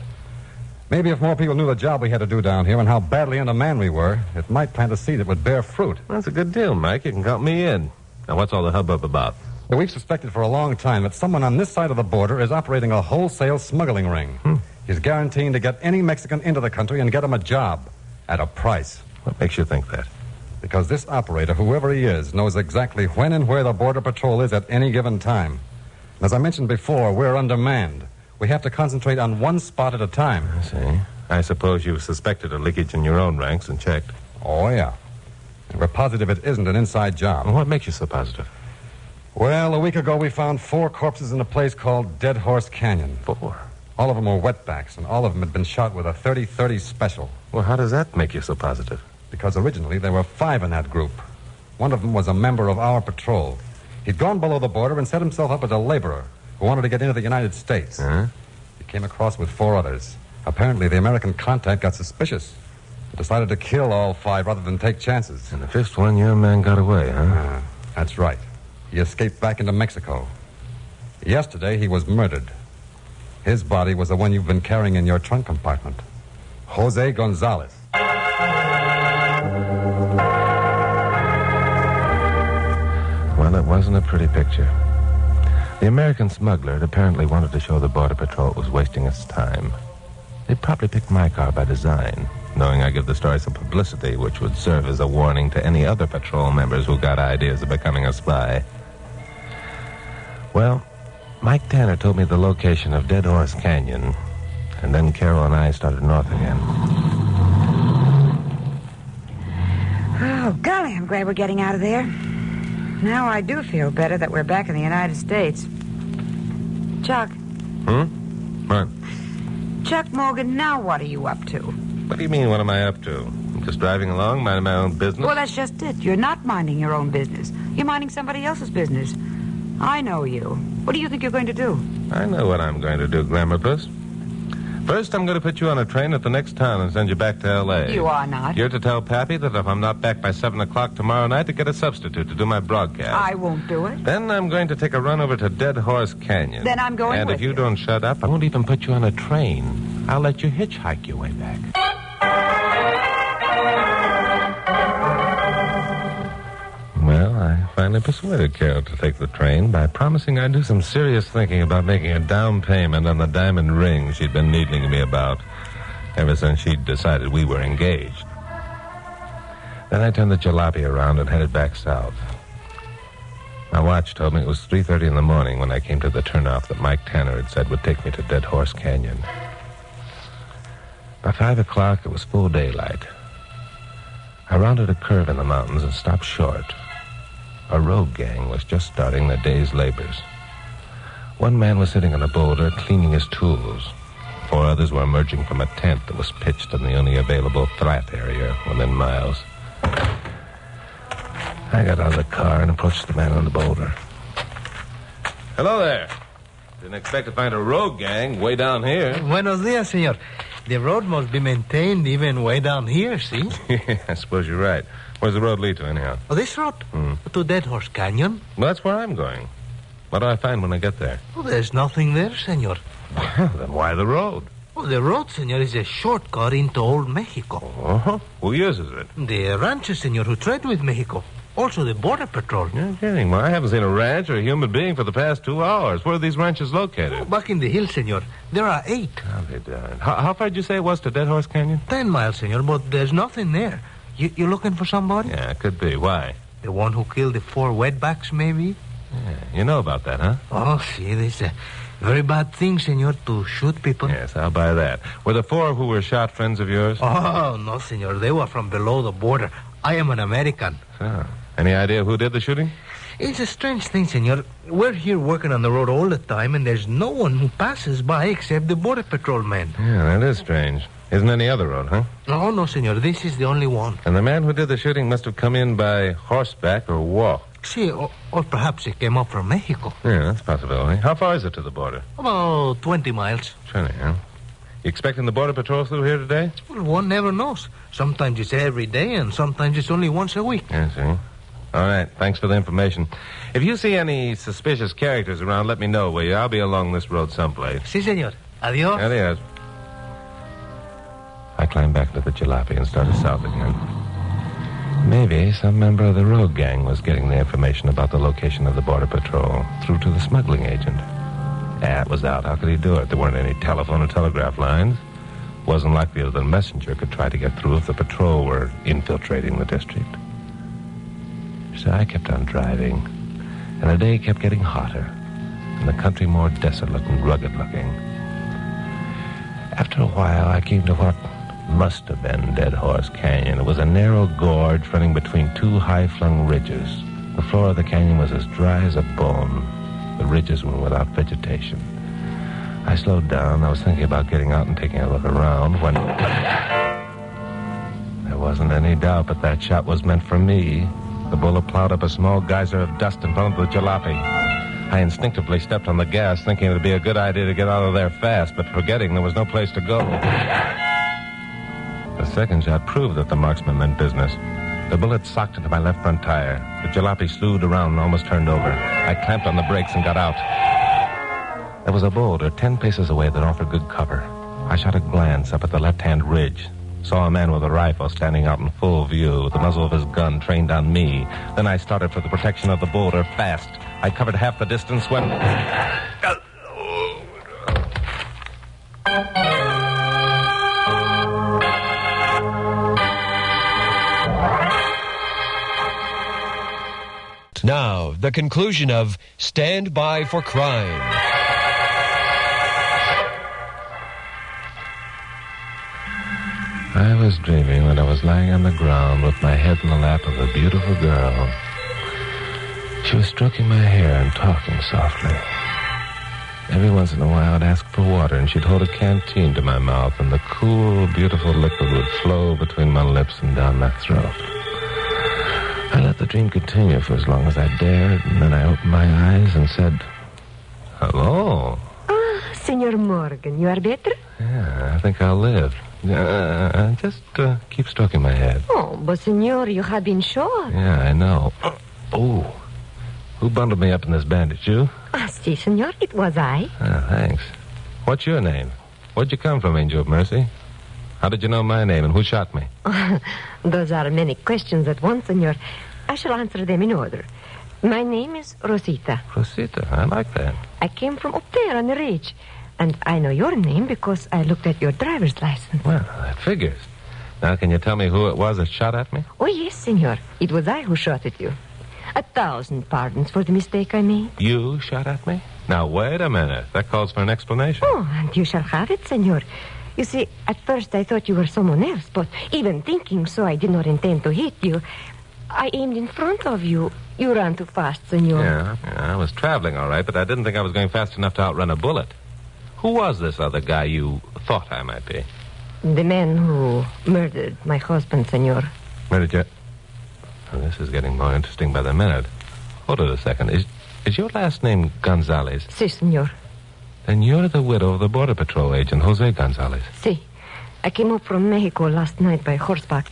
Speaker 17: Maybe if more people knew the job we had to do down here and how badly undermanned we were, it might plant a seed that would bear fruit.
Speaker 2: That's a good deal, Mike. You can count me in. Now, what's all the hubbub about?
Speaker 17: Well, we've suspected for a long time that someone on this side of the border is operating a wholesale smuggling ring. He's guaranteeing to get any Mexican into the country and get him a job at a price.
Speaker 2: What makes you think that?
Speaker 17: Because this operator, whoever he is, knows exactly when and where the Border Patrol is at any given time. As I mentioned before, we're undermanned. We have to concentrate on one spot at a time.
Speaker 2: I see. I suppose you've suspected a leakage in your own ranks and checked.
Speaker 17: Oh, yeah. And we're positive it isn't an inside job.
Speaker 2: Well, what makes you so positive?
Speaker 17: Well, a week ago we found 4 corpses in a place called Dead Horse Canyon.
Speaker 2: 4?
Speaker 17: All of them were wetbacks, and all of them had been shot with a 30-30 special.
Speaker 2: Well, how does that make you so positive?
Speaker 17: Because originally there were 5 in that group. One of them was a member of our patrol. He'd gone below the border and set himself up as a laborer who wanted to get into the United States. He came across with 4 others. Apparently, the American contact got suspicious. He decided to kill all 5 rather than take chances.
Speaker 2: And the 5th one, your man got away, huh?
Speaker 17: That's right. He escaped back into Mexico. Yesterday, he was murdered. His body was the one you've been carrying in your trunk compartment. Jose Gonzalez.
Speaker 2: Well, it wasn't a pretty picture. The American smuggler had apparently wanted to show the Border Patrol it was wasting its time. They probably picked my car by design, knowing I give the story some publicity, which would serve as a warning to any other patrol members who got ideas of becoming a spy. Well, Mike Tanner told me the location of Dead Horse Canyon, and then Carol and I started north again.
Speaker 4: Oh, golly, I'm glad we're getting out of there. Now I do feel better that we're back in the United States. Chuck.
Speaker 2: What?
Speaker 4: Chuck Morgan, now what are you up to?
Speaker 2: What do you mean, what am I up to? I'm just driving along, minding my own business?
Speaker 4: Well, that's just it. You're not minding your own business. You're minding somebody else's business. I know you. What do you think you're going to do?
Speaker 2: I know what I'm going to do, Glamorpuss. First, I'm going to put you on a train at the next town and send you back to L.A.
Speaker 4: You are not.
Speaker 2: You're to tell Pappy that if I'm not back by 7 o'clock tomorrow night, to get a substitute to do my broadcast.
Speaker 4: I won't do it.
Speaker 2: Then I'm going to take a run over to Dead Horse Canyon.
Speaker 4: Then I'm going
Speaker 2: And
Speaker 4: with
Speaker 2: if you don't shut up, I won't even put you on a train. I'll let you hitchhike your way back. Well, I finally persuaded Carol to take the train by promising I'd do some serious thinking about making a down payment on the diamond ring she'd been needling me about ever since she'd decided we were engaged. Then I turned the jalopy around and headed back south. My watch told me it was 3:30 in the morning when I came to the turnoff that Mike Tanner had said would take me to Dead Horse Canyon. By 5 o'clock, it was full daylight. I rounded a curve in the mountains and stopped short. A road gang was just starting their day's labors. One man was sitting on a boulder cleaning his tools. 4 others were emerging from a tent that was pitched in the only available flat area within miles. I got out of the car and approached the man on the boulder. Hello there. Didn't expect to find a road gang way down here.
Speaker 6: Buenos dias, senor. The road must be maintained even way down here, see?
Speaker 2: I suppose you're right. Where's the road lead to, anyhow?
Speaker 6: Oh, this road? To Dead Horse Canyon.
Speaker 2: Well, that's where I'm going. What do I find when I get there?
Speaker 6: Oh, there's nothing there, senor.
Speaker 2: Well, then why the road?
Speaker 6: Oh, the road, senor, is a shortcut into Old Mexico.
Speaker 2: Uh-huh. Who uses it?
Speaker 6: The ranchers, senor, who trade with Mexico. Also the Border Patrol.
Speaker 2: You're kidding. Well, I haven't seen a ranch or a human being for the past 2 hours. Where are these ranches located?
Speaker 6: Oh, back in the hills, senor. There are 8.
Speaker 2: I'll be darned. How far did you say it was to Dead Horse Canyon?
Speaker 6: 10 miles, senor, but there's nothing there. You looking for somebody?
Speaker 2: Yeah, it could be. Why?
Speaker 6: The one who killed the 4 wetbacks, maybe?
Speaker 2: Yeah, you know about that, huh?
Speaker 6: Oh, see, this is a very bad thing, senor, to shoot people.
Speaker 2: Yes, I'll buy that. Were the 4 who were shot friends of yours?
Speaker 6: Oh, no, senor. They were from below the border. I am an American.
Speaker 2: So, any idea who did the shooting?
Speaker 6: It's a strange thing, senor. We're here working on the road all the time, and there's no one who passes by except the Border Patrol man.
Speaker 2: Yeah, that is strange. Isn't any other road, huh?
Speaker 6: No, no, senor. This is the only one.
Speaker 2: And the man who did the shooting must have come in by horseback or walk.
Speaker 6: See, or perhaps he came up from Mexico.
Speaker 2: Yeah, that's a possibility. How far is it to the border?
Speaker 6: About 20 miles.
Speaker 2: 20, huh? You expecting the Border Patrol through here today?
Speaker 6: Well, one never knows. Sometimes it's every day, and sometimes it's only once a week.
Speaker 2: I see. All right, thanks for the information. If you see any suspicious characters around, let me know, will you? I'll be along this road someplace.
Speaker 6: Si, senor. Adios.
Speaker 2: Adios. I climbed back into the jalopy and started south again. Maybe some member of the road gang was getting the information about the location of the Border Patrol through to the smuggling agent. It was out. How could he do it? There weren't any telephone or telegraph lines. Wasn't likely that a messenger could try to get through if the patrol were infiltrating the district. So I kept on driving, and the day kept getting hotter, and the country more desolate and rugged looking. After a while, I came to what must have been Dead Horse Canyon. It was a narrow gorge running between 2 high-flung ridges. The floor of the canyon was as dry as a bone. The ridges were without vegetation. I slowed down. I was thinking about getting out and taking a look around when... There wasn't any doubt that that shot was meant for me. The bullet plowed up a small geyser of dust in front of the jalopy. I instinctively stepped on the gas, thinking it would be a good idea to get out of there fast, but forgetting there was no place to go. The second shot proved that the marksman meant business. The bullet socked into my left front tire. The jalopy slewed around and almost turned over. I clamped on the brakes and got out. There was a boulder 10 paces away that offered good cover. I shot a glance up at the left-hand ridge. Saw a man with a rifle standing out in full view, with the muzzle of his gun trained on me. Then I started for the protection of the boulder fast. I covered half the distance when...
Speaker 13: Now, the conclusion of Stand By for Crime.
Speaker 2: I was dreaming that I was lying on the ground with my head in the lap of a beautiful girl. She was stroking my hair and talking softly. Every once in a while I'd ask for water, and she'd hold a canteen to my mouth, and the cool, beautiful liquid would flow between my lips and down my throat. I let the dream continue for as long as I dared, and then I opened my eyes and said, "Hello."
Speaker 1: Senor Morgan, you are better?
Speaker 2: Yeah, I think I'll live. Just keep stroking my head.
Speaker 1: Oh, but senor, you have been shot.
Speaker 2: Yeah, I know. Oh, who bundled me up in this bandage? You?
Speaker 1: Si, senor, it was I.
Speaker 2: Thanks. What's your name? Where'd you come from, Angel of Mercy? How did you know my name, and who shot me?
Speaker 1: Those are many questions at once, senor. I shall answer them in order. My name is Rosita.
Speaker 2: Rosita, I like that.
Speaker 1: I came from up there on the ridge. And I know your name because I looked at your driver's license.
Speaker 2: Well, that figures. Now, can you tell me who it was that shot at me?
Speaker 1: Oh, yes, senor. It was I who shot at you. 1,000 pardons for the mistake I made.
Speaker 2: You shot at me? Now, wait a minute. That calls for an explanation.
Speaker 1: Oh, and you shall have it, senor. You see, at first I thought you were someone else, but even thinking so, I did not intend to hit you. I aimed in front of you. You ran too fast, senor.
Speaker 2: Yeah, I was traveling all right, but I didn't think I was going fast enough to outrun a bullet. Who was this other guy you thought I might be?
Speaker 1: The man who murdered my husband, senor.
Speaker 2: Murdered you? Oh, this is getting more interesting by the minute. Hold it a second. Is your last name Gonzalez?
Speaker 1: Si, senor.
Speaker 2: Then you're the widow of the Border Patrol agent, Jose Gonzalez.
Speaker 1: Si. I came up from Mexico last night by horseback.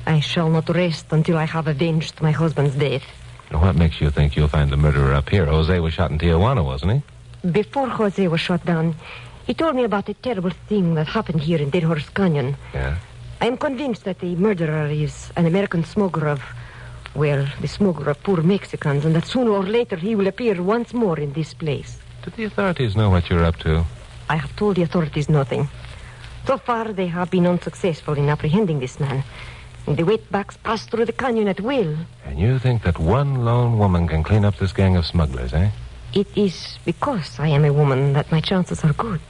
Speaker 1: I shall not rest until I have avenged my husband's death.
Speaker 2: What makes you think you'll find the murderer up here? Jose was shot in Tijuana, wasn't he?
Speaker 1: Before Jose was shot down, he told me about a terrible thing that happened here in Dead Horse Canyon.
Speaker 2: Yeah?
Speaker 1: I am convinced that the murderer is an American smuggler of, well, the smuggler of poor Mexicans, and that sooner or later he will appear once more in this place.
Speaker 2: Do the authorities know what you're up to?
Speaker 1: I have told the authorities nothing. So far, they have been unsuccessful in apprehending this man. The wetbacks pass through the canyon at will.
Speaker 2: And you think that one lone woman can clean up this gang of smugglers, eh?
Speaker 1: It is because I am a woman that my chances are good.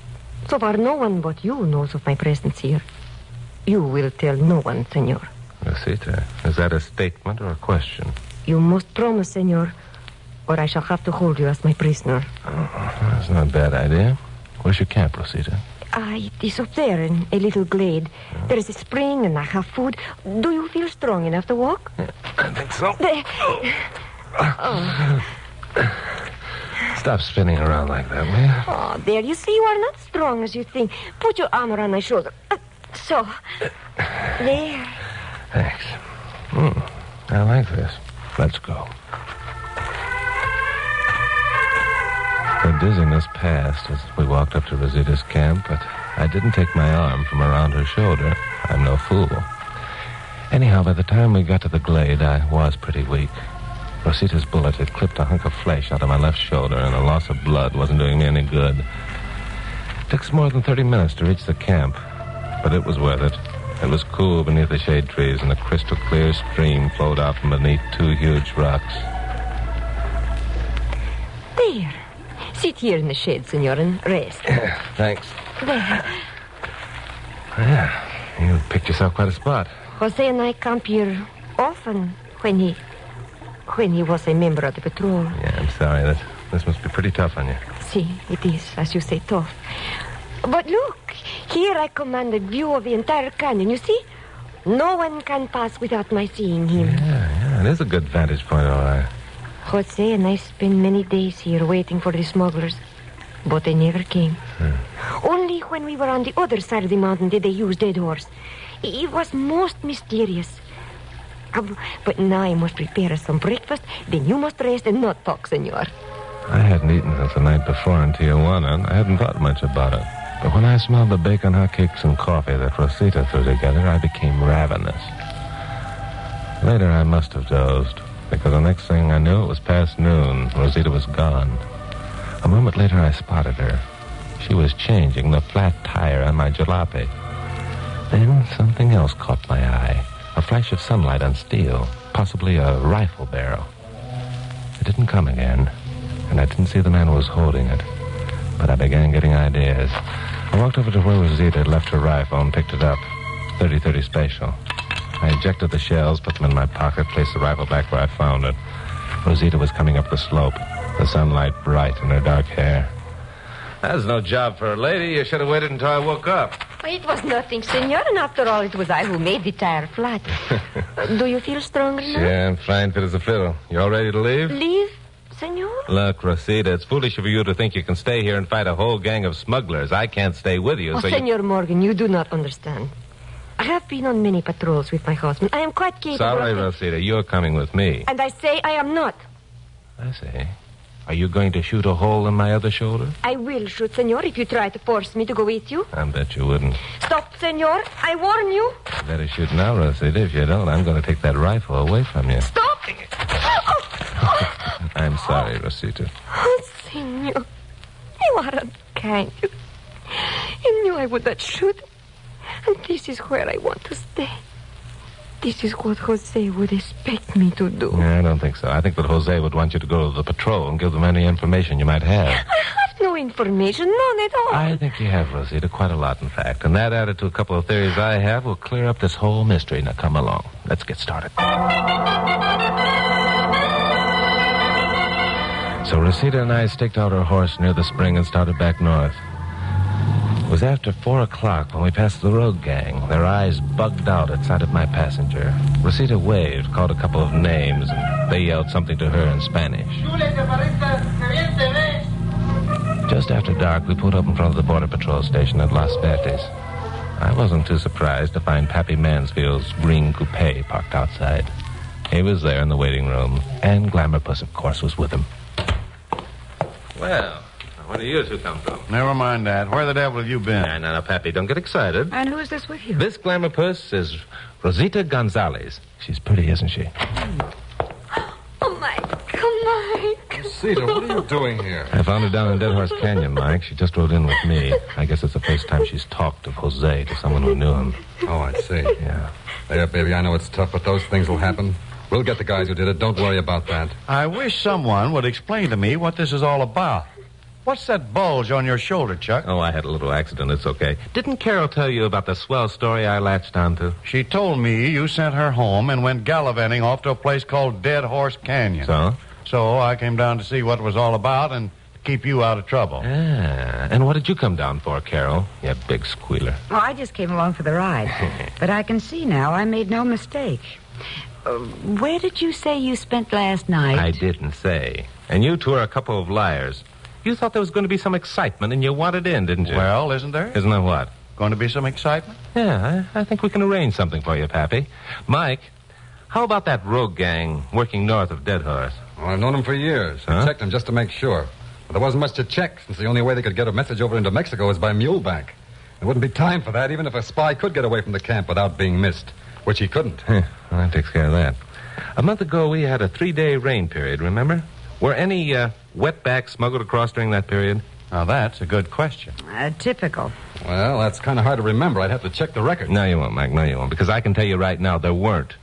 Speaker 1: So far, no one but you knows of my presence here. You will tell no one, senor.
Speaker 2: Rosita, is that a statement or a question?
Speaker 1: You must promise, senor, or I shall have to hold you as my prisoner.
Speaker 2: Oh, that's not a bad idea. Where's your camp, Rosita?
Speaker 1: It is up there in a little glade. There is a spring and I have food. Do you feel strong enough to walk?
Speaker 2: Yeah, I think so. Stop spinning around like that, will you?
Speaker 1: Oh, there, you see, you are not strong as you think. Put your arm around my shoulder. So. There.
Speaker 2: Thanks. I like this. Let's go. The dizziness passed as we walked up to Rosita's camp, but I didn't take my arm from around her shoulder. I'm no fool. Anyhow, by the time we got to the glade, I was pretty weak. Rosita's bullet had clipped a hunk of flesh out of my left shoulder, and the loss of blood wasn't doing me any good. It took us more than 30 minutes to reach the camp, but it was worth it. It was cool beneath the shade trees, and a crystal clear stream flowed out from beneath two huge rocks.
Speaker 1: There. Sit here in the shade, senor, and rest.
Speaker 2: Thanks.
Speaker 1: There.
Speaker 2: Yeah, you picked yourself quite a spot.
Speaker 1: Jose and I camp here often when he was a member of the patrol.
Speaker 2: Yeah, I'm sorry. This must be pretty tough on you.
Speaker 1: See, it is, as you say, tough. But look, here I command a view of the entire canyon. You see? No one can pass without my seeing him.
Speaker 2: Yeah, it is a good vantage point, all right.
Speaker 1: Jose and I spent many days here waiting for the smugglers, but they never came. Only when we were on the other side of the mountain did they use Dead Horse. It was most mysterious. But now I must prepare us some breakfast, then you must rest and not talk, senor.
Speaker 2: I hadn't eaten since the night before in Tijuana, and I hadn't thought much about it. But when I smelled the bacon hotcakes and coffee that Rosita threw together, I became ravenous. Later, I must have dozed, because the next thing I knew, it was past noon. Rosita was gone. A moment later, I spotted her. She was changing the flat tire on my jalopy. Then something else caught my eye. A flash of sunlight on steel, possibly a rifle barrel. It didn't come again, and I didn't see the man who was holding it. But I began getting ideas. I walked over to where Rosita had left her rifle and picked it up. 30-30 special. I ejected the shells, put them in my pocket, placed the rifle back where I found it. Rosita was coming up the slope, the sunlight bright in her dark hair. That's no job for a lady. You should have waited until I woke up.
Speaker 1: It was nothing, senor, and after all, it was I who made the tire flat. Do you feel stronger now?
Speaker 2: Yeah, I'm fine, fit as a fiddle. You all ready to leave?
Speaker 1: Leave, senor?
Speaker 2: Look, Rosita, it's foolish of you to think you can stay here and fight a whole gang of smugglers. I can't stay with you, so
Speaker 1: Senor Morgan, you do not understand. I have been on many patrols with my husband. I am quite capable
Speaker 2: Sorry,
Speaker 1: of...
Speaker 2: Rosita, you're coming with me.
Speaker 1: And I say I am not.
Speaker 2: I see. Are you going to shoot a hole in my other shoulder?
Speaker 1: I will shoot, senor, if you try to force me to go with you.
Speaker 2: I bet you wouldn't.
Speaker 1: Stop, senor. I warn you.
Speaker 2: You better shoot now, Rosita. If you don't, I'm going to take that rifle away from you.
Speaker 1: Stop!
Speaker 2: I'm sorry, Rosita.
Speaker 1: Oh, senor. You are unkind. You knew I would not shoot. And this is where I want to stay. This is what Jose would expect me to do.
Speaker 2: Yeah, I don't think so. I think that Jose would want you to go to the patrol and give them any information you might have.
Speaker 1: I have no information, none at all.
Speaker 2: I think you have, Rosita, quite a lot, in fact. And that, added to a couple of theories I have, will clear up this whole mystery. Now, come along. Let's get started. So Rosita and I staked out our horse near the spring and started back north. It was after 4 o'clock when we passed the road gang. Their eyes bugged out at sight of my passenger. Rosita waved, called a couple of names, and they yelled something to her in Spanish. Just after dark, we pulled up in front of the Border Patrol station at Las Verdes. I wasn't too surprised to find Pappy Mansfield's green coupe parked outside. He was there in the waiting room, and Glamour Puss, of course, was with him. Well, where do you two come from?
Speaker 5: Never mind that. Where the devil have you been?
Speaker 2: No, Pappy, don't get excited.
Speaker 15: And who is this with you?
Speaker 2: This Glamour Puss is Rosita Gonzalez. She's pretty, isn't she?
Speaker 9: Oh, Mike.
Speaker 17: Rosita, what are you doing here?
Speaker 2: I found her down in Dead Horse Canyon, Mike. She just rode in with me. I guess it's the first time she's talked of Jose to someone who knew him.
Speaker 17: Oh, I see.
Speaker 2: Yeah.
Speaker 17: There, baby, I know it's tough, but those things will happen. We'll get the guys who did it. Don't worry about that.
Speaker 5: I wish someone would explain to me what this is all about. What's that bulge on your shoulder, Chuck?
Speaker 2: Oh, I had a little accident. It's okay. Didn't Carol tell you about the swell story I latched onto?
Speaker 5: She told me you sent her home and went gallivanting off to a place called Dead Horse Canyon.
Speaker 2: So?
Speaker 5: So I came down to see what it was all about and keep you out of trouble.
Speaker 2: And what did you come down for, Carol? You big squealer.
Speaker 4: Oh, I just came along for the ride. But I can see now I made no mistake. Where did you say you spent last night?
Speaker 2: I didn't say. And you two are a couple of liars. You thought there was going to be some excitement and you wanted in, didn't you?
Speaker 5: Well, isn't there?
Speaker 2: Isn't there what?
Speaker 5: Going to be some excitement?
Speaker 2: Yeah, I think we can arrange something for you, Pappy. Mike, how about that rogue gang working north of Dead Horse?
Speaker 17: Well, I've known them for years. I checked them just to make sure. But there wasn't much to check, since the only way they could get a message over into Mexico was by muleback. There wouldn't be time for that, even if a spy could get away from the camp without being missed, which he couldn't.
Speaker 2: Well, that takes care of that. A month ago, we had a 3-day rain period, remember? Were any wetbacks smuggled across during that period?
Speaker 5: Now, that's a good question.
Speaker 4: Typical.
Speaker 17: Well, that's kind of hard to remember. I'd have to check the record.
Speaker 2: No, you won't, Mike. No, you won't. Because I can tell you right now, there weren't.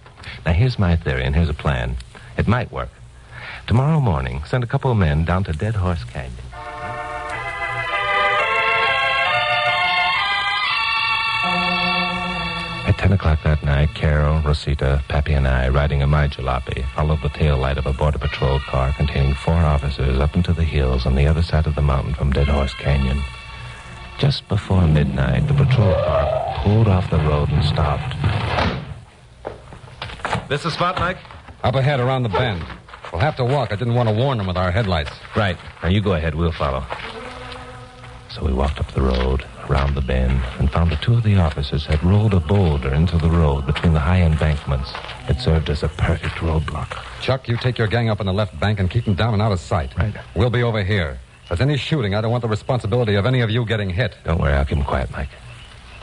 Speaker 2: Now, here's my theory, and here's a plan. It might work. Tomorrow morning, send a couple of men down to Dead Horse Canyon. At 10 o'clock that night, Carol, Rosita, Pappy, and I, riding a my jalopy, followed the tail light of a Border Patrol car containing 4 officers up into the hills on the other side of the mountain from Dead Horse Canyon. Just before midnight, the patrol car pulled off the road and stopped. This the spot, Mike?
Speaker 17: Up ahead around the bend. We'll have to walk. I didn't want to warn them with our headlights.
Speaker 2: Right. Now, you go ahead. We'll follow. So we walked up the road, around the bend, and found that 2 of the officers had rolled a boulder into the road between the high embankments. It served as a perfect roadblock.
Speaker 17: Chuck, you take your gang up on the left bank and keep them down and out of sight.
Speaker 2: Right.
Speaker 17: We'll be over here. If there's any shooting, I don't want the responsibility of any of you getting hit.
Speaker 2: Don't worry. I'll keep them quiet, Mike.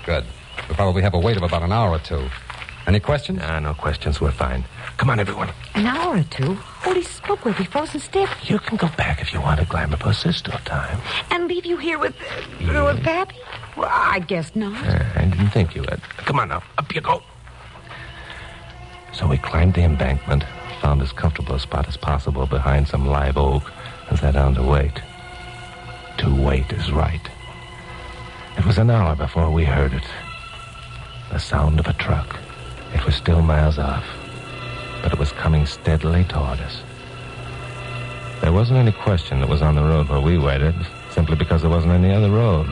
Speaker 17: Good. We'll probably have a wait of about an hour or 2. Any questions?
Speaker 2: No questions. We're fine. Come on, everyone.
Speaker 4: An hour or 2? Holy smoke, we'll be frozen stiff.
Speaker 2: You can go back if you want to, Glamour Puss. There's still time.
Speaker 4: And leave you here with Pappy? Well, I guess not.
Speaker 2: I didn't think you would. Come on now. Up you go. So we climbed the embankment, found as comfortable a spot as possible behind some live oak, and sat down to wait. To wait is right. It was an hour before we heard it. The sound of a truck. It was still miles off, but it was coming steadily toward us. There wasn't any question that was on the road where we waited, simply because there wasn't any other road.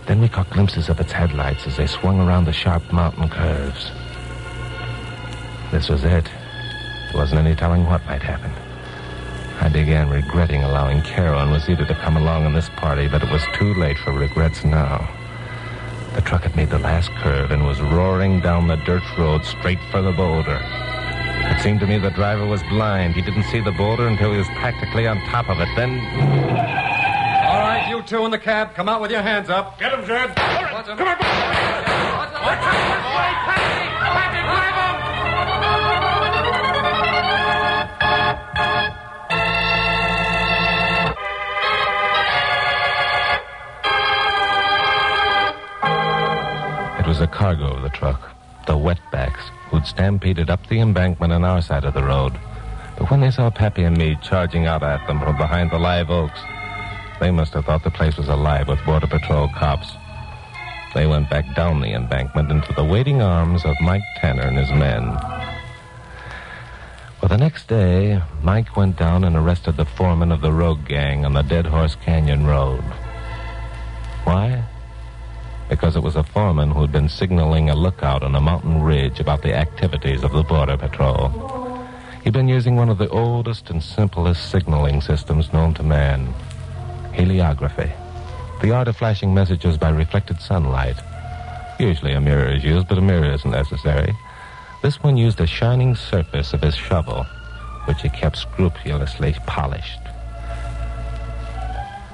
Speaker 2: Then we caught glimpses of its headlights as they swung around the sharp mountain curves. This was it. There wasn't any telling what might happen. I began regretting allowing Carol and Rosita to come along in this party, but it was too late for regrets now. The truck had made the last curve and was roaring down the dirt road straight for the boulder. It seemed to me the driver was blind. He didn't see the boulder until he was practically on top of it. Then...
Speaker 17: All right, you 2 in the cab, come out with your hands up.
Speaker 11: Get him, Jed.
Speaker 17: Come on.
Speaker 2: It was the cargo of the truck, the wetbacks, who'd stampeded up the embankment on our side of the road. But when they saw Pappy and me charging out at them from behind the live oaks, they must have thought the place was alive with Border Patrol cops. They went back down the embankment into the waiting arms of Mike Tanner and his men. Well, the next day, Mike went down and arrested the foreman of the rogue gang on the Dead Horse Canyon Road. Why? because it was a foreman who had been signaling a lookout on a mountain ridge about the activities of the Border Patrol. He'd been using one of the oldest and simplest signaling systems known to man, heliography, the art of flashing messages by reflected sunlight. Usually a mirror is used, but a mirror isn't necessary. This one used a shining surface of his shovel, which he kept scrupulously polished.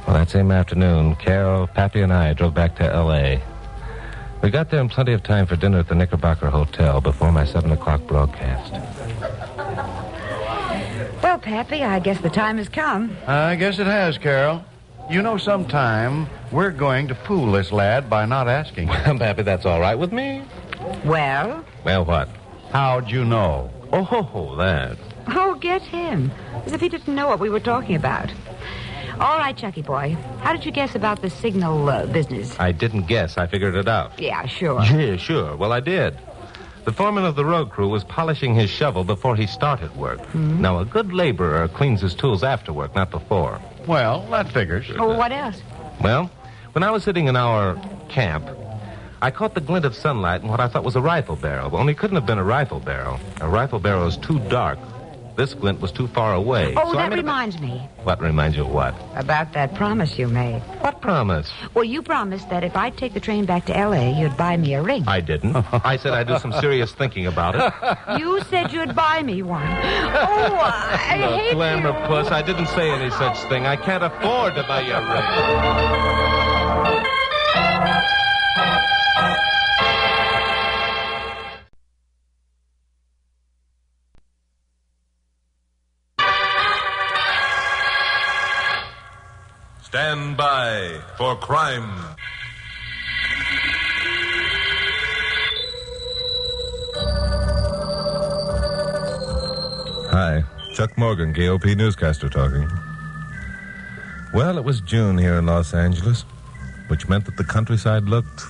Speaker 2: Well, that same afternoon, Carol, Pappy, and I drove back to L.A. We got there in plenty of time for dinner at the Knickerbocker Hotel before my 7 o'clock broadcast.
Speaker 4: Well, Pappy, I guess the time has come.
Speaker 5: I guess it has, Carol. You know, sometime we're going to fool this lad by not asking him.
Speaker 2: Pappy, that's all right with me.
Speaker 4: Well?
Speaker 2: Well, what?
Speaker 5: How'd you know?
Speaker 2: Oh, that.
Speaker 4: Oh, get him. As if he didn't know what we were talking about. All right, Chucky boy. How did you guess about the signal business?
Speaker 2: I didn't guess. I figured it out.
Speaker 4: Yeah, sure.
Speaker 2: Yeah, sure. Well, I did. The foreman of the road crew was polishing his shovel before he started work.
Speaker 4: Hmm?
Speaker 2: Now, a good laborer cleans his tools after work, not before.
Speaker 5: Well, that figures.
Speaker 4: Oh, what else?
Speaker 2: Well, when I was sitting in our camp, I caught the glint of sunlight in what I thought was a rifle barrel. Only it couldn't have been a rifle barrel. A rifle barrel is too dark. This glint was too far away.
Speaker 4: Oh,
Speaker 2: so
Speaker 4: that reminds me.
Speaker 2: What reminds you of what?
Speaker 4: About that promise you made.
Speaker 2: What promise?
Speaker 4: Well, you promised that if I'd take the train back to L.A., you'd buy me a ring.
Speaker 2: I didn't. I said I'd do some serious thinking about it.
Speaker 4: You said you'd buy me one. Oh, I hate
Speaker 2: Glamour
Speaker 4: you.
Speaker 2: puss, I didn't say any such thing. I can't afford to buy you a ring.
Speaker 21: Stand by for crime.
Speaker 2: Hi, Chuck Morgan, KOP newscaster talking. Well, it was June here in Los Angeles, which meant that the countryside looked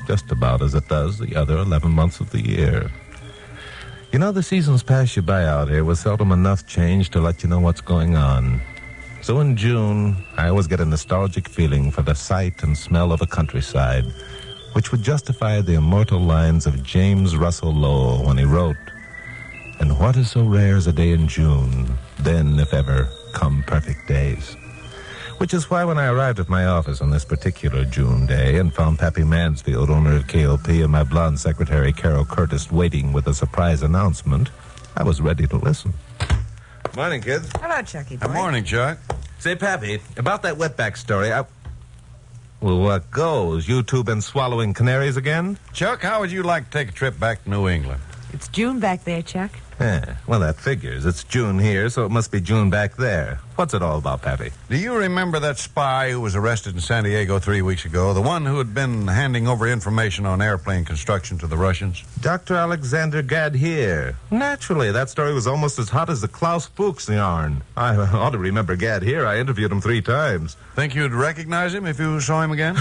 Speaker 2: just about as it does the other 11 months of the year. You know, the seasons pass you by out here with seldom enough change to let you know what's going on. So in June, I always get a nostalgic feeling for the sight and smell of a countryside, which would justify the immortal lines of James Russell Lowell when he wrote, "And what is so rare as a day in June, then, if ever, come perfect days." Which is why when I arrived at my office on this particular June day and found Pappy Mansfield, owner of KOP, and my blonde secretary, Carol Curtis, waiting with a surprise announcement, I was ready to listen. Morning, kids.
Speaker 4: Hello, Chucky boy.
Speaker 5: Good morning, Chuck.
Speaker 2: Say, Pappy, about that wetback story, Well, what goes? You two been swallowing canaries again?
Speaker 5: Chuck, how would you like to take a trip back to New England?
Speaker 4: It's June back there, Chuck.
Speaker 2: Yeah, well, that figures. It's June here, so it must be June back there. What's it all about, Pappy?
Speaker 5: Do you remember that spy who was arrested in San Diego 3 weeks ago? The one who had been handing over information on airplane construction to the Russians?
Speaker 2: Dr. Alexander Gadhier. Naturally, that story was almost as hot as the Klaus Fuchs yarn. I ought to remember Gadhier. I interviewed him 3 times.
Speaker 5: Think you'd recognize him if you saw him again?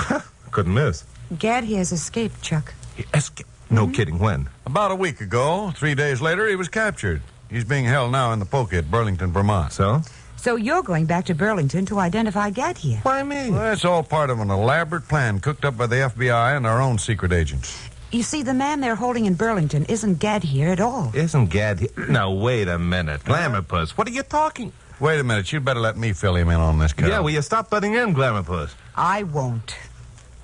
Speaker 2: Couldn't miss.
Speaker 4: Gad has escaped, Chuck.
Speaker 2: He escaped? No kidding. When?
Speaker 5: About a week ago. 3 days later, he was captured. He's being held now in the poke at Burlington, Vermont.
Speaker 2: So?
Speaker 4: So you're going back to Burlington to identify Gad here.
Speaker 2: Why me?
Speaker 5: Well, that's all part of an elaborate plan cooked up by the FBI and our own secret agents.
Speaker 4: You see, the man they're holding in Burlington isn't Gad here at all.
Speaker 2: Isn't Gad here? Now, wait a minute. Glamourpuss, what are you talking?
Speaker 5: Wait a minute. You'd better let me fill him in on this, Carol.
Speaker 2: Yeah, will you stop butting in, Glamourpuss?
Speaker 4: I won't.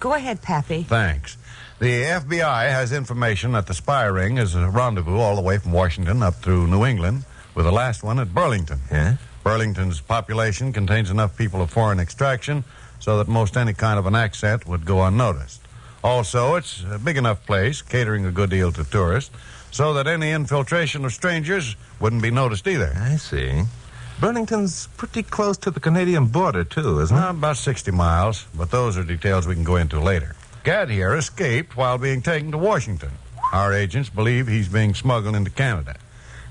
Speaker 4: Go ahead, Pappy.
Speaker 5: Thanks. The FBI has information that the spy ring is a rendezvous all the way from Washington up through New England, with the last one at Burlington.
Speaker 2: Yeah?
Speaker 5: Burlington's population contains enough people of foreign extraction so that most any kind of an accent would go unnoticed. Also, it's a big enough place, catering a good deal to tourists, so that any infiltration of strangers wouldn't be noticed either.
Speaker 2: I see. Burlington's pretty close to the Canadian border, too, isn't it?
Speaker 5: About 60 miles, but those are details we can go into later. Gad here escaped while being taken to Washington. Our agents believe he's being smuggled into Canada.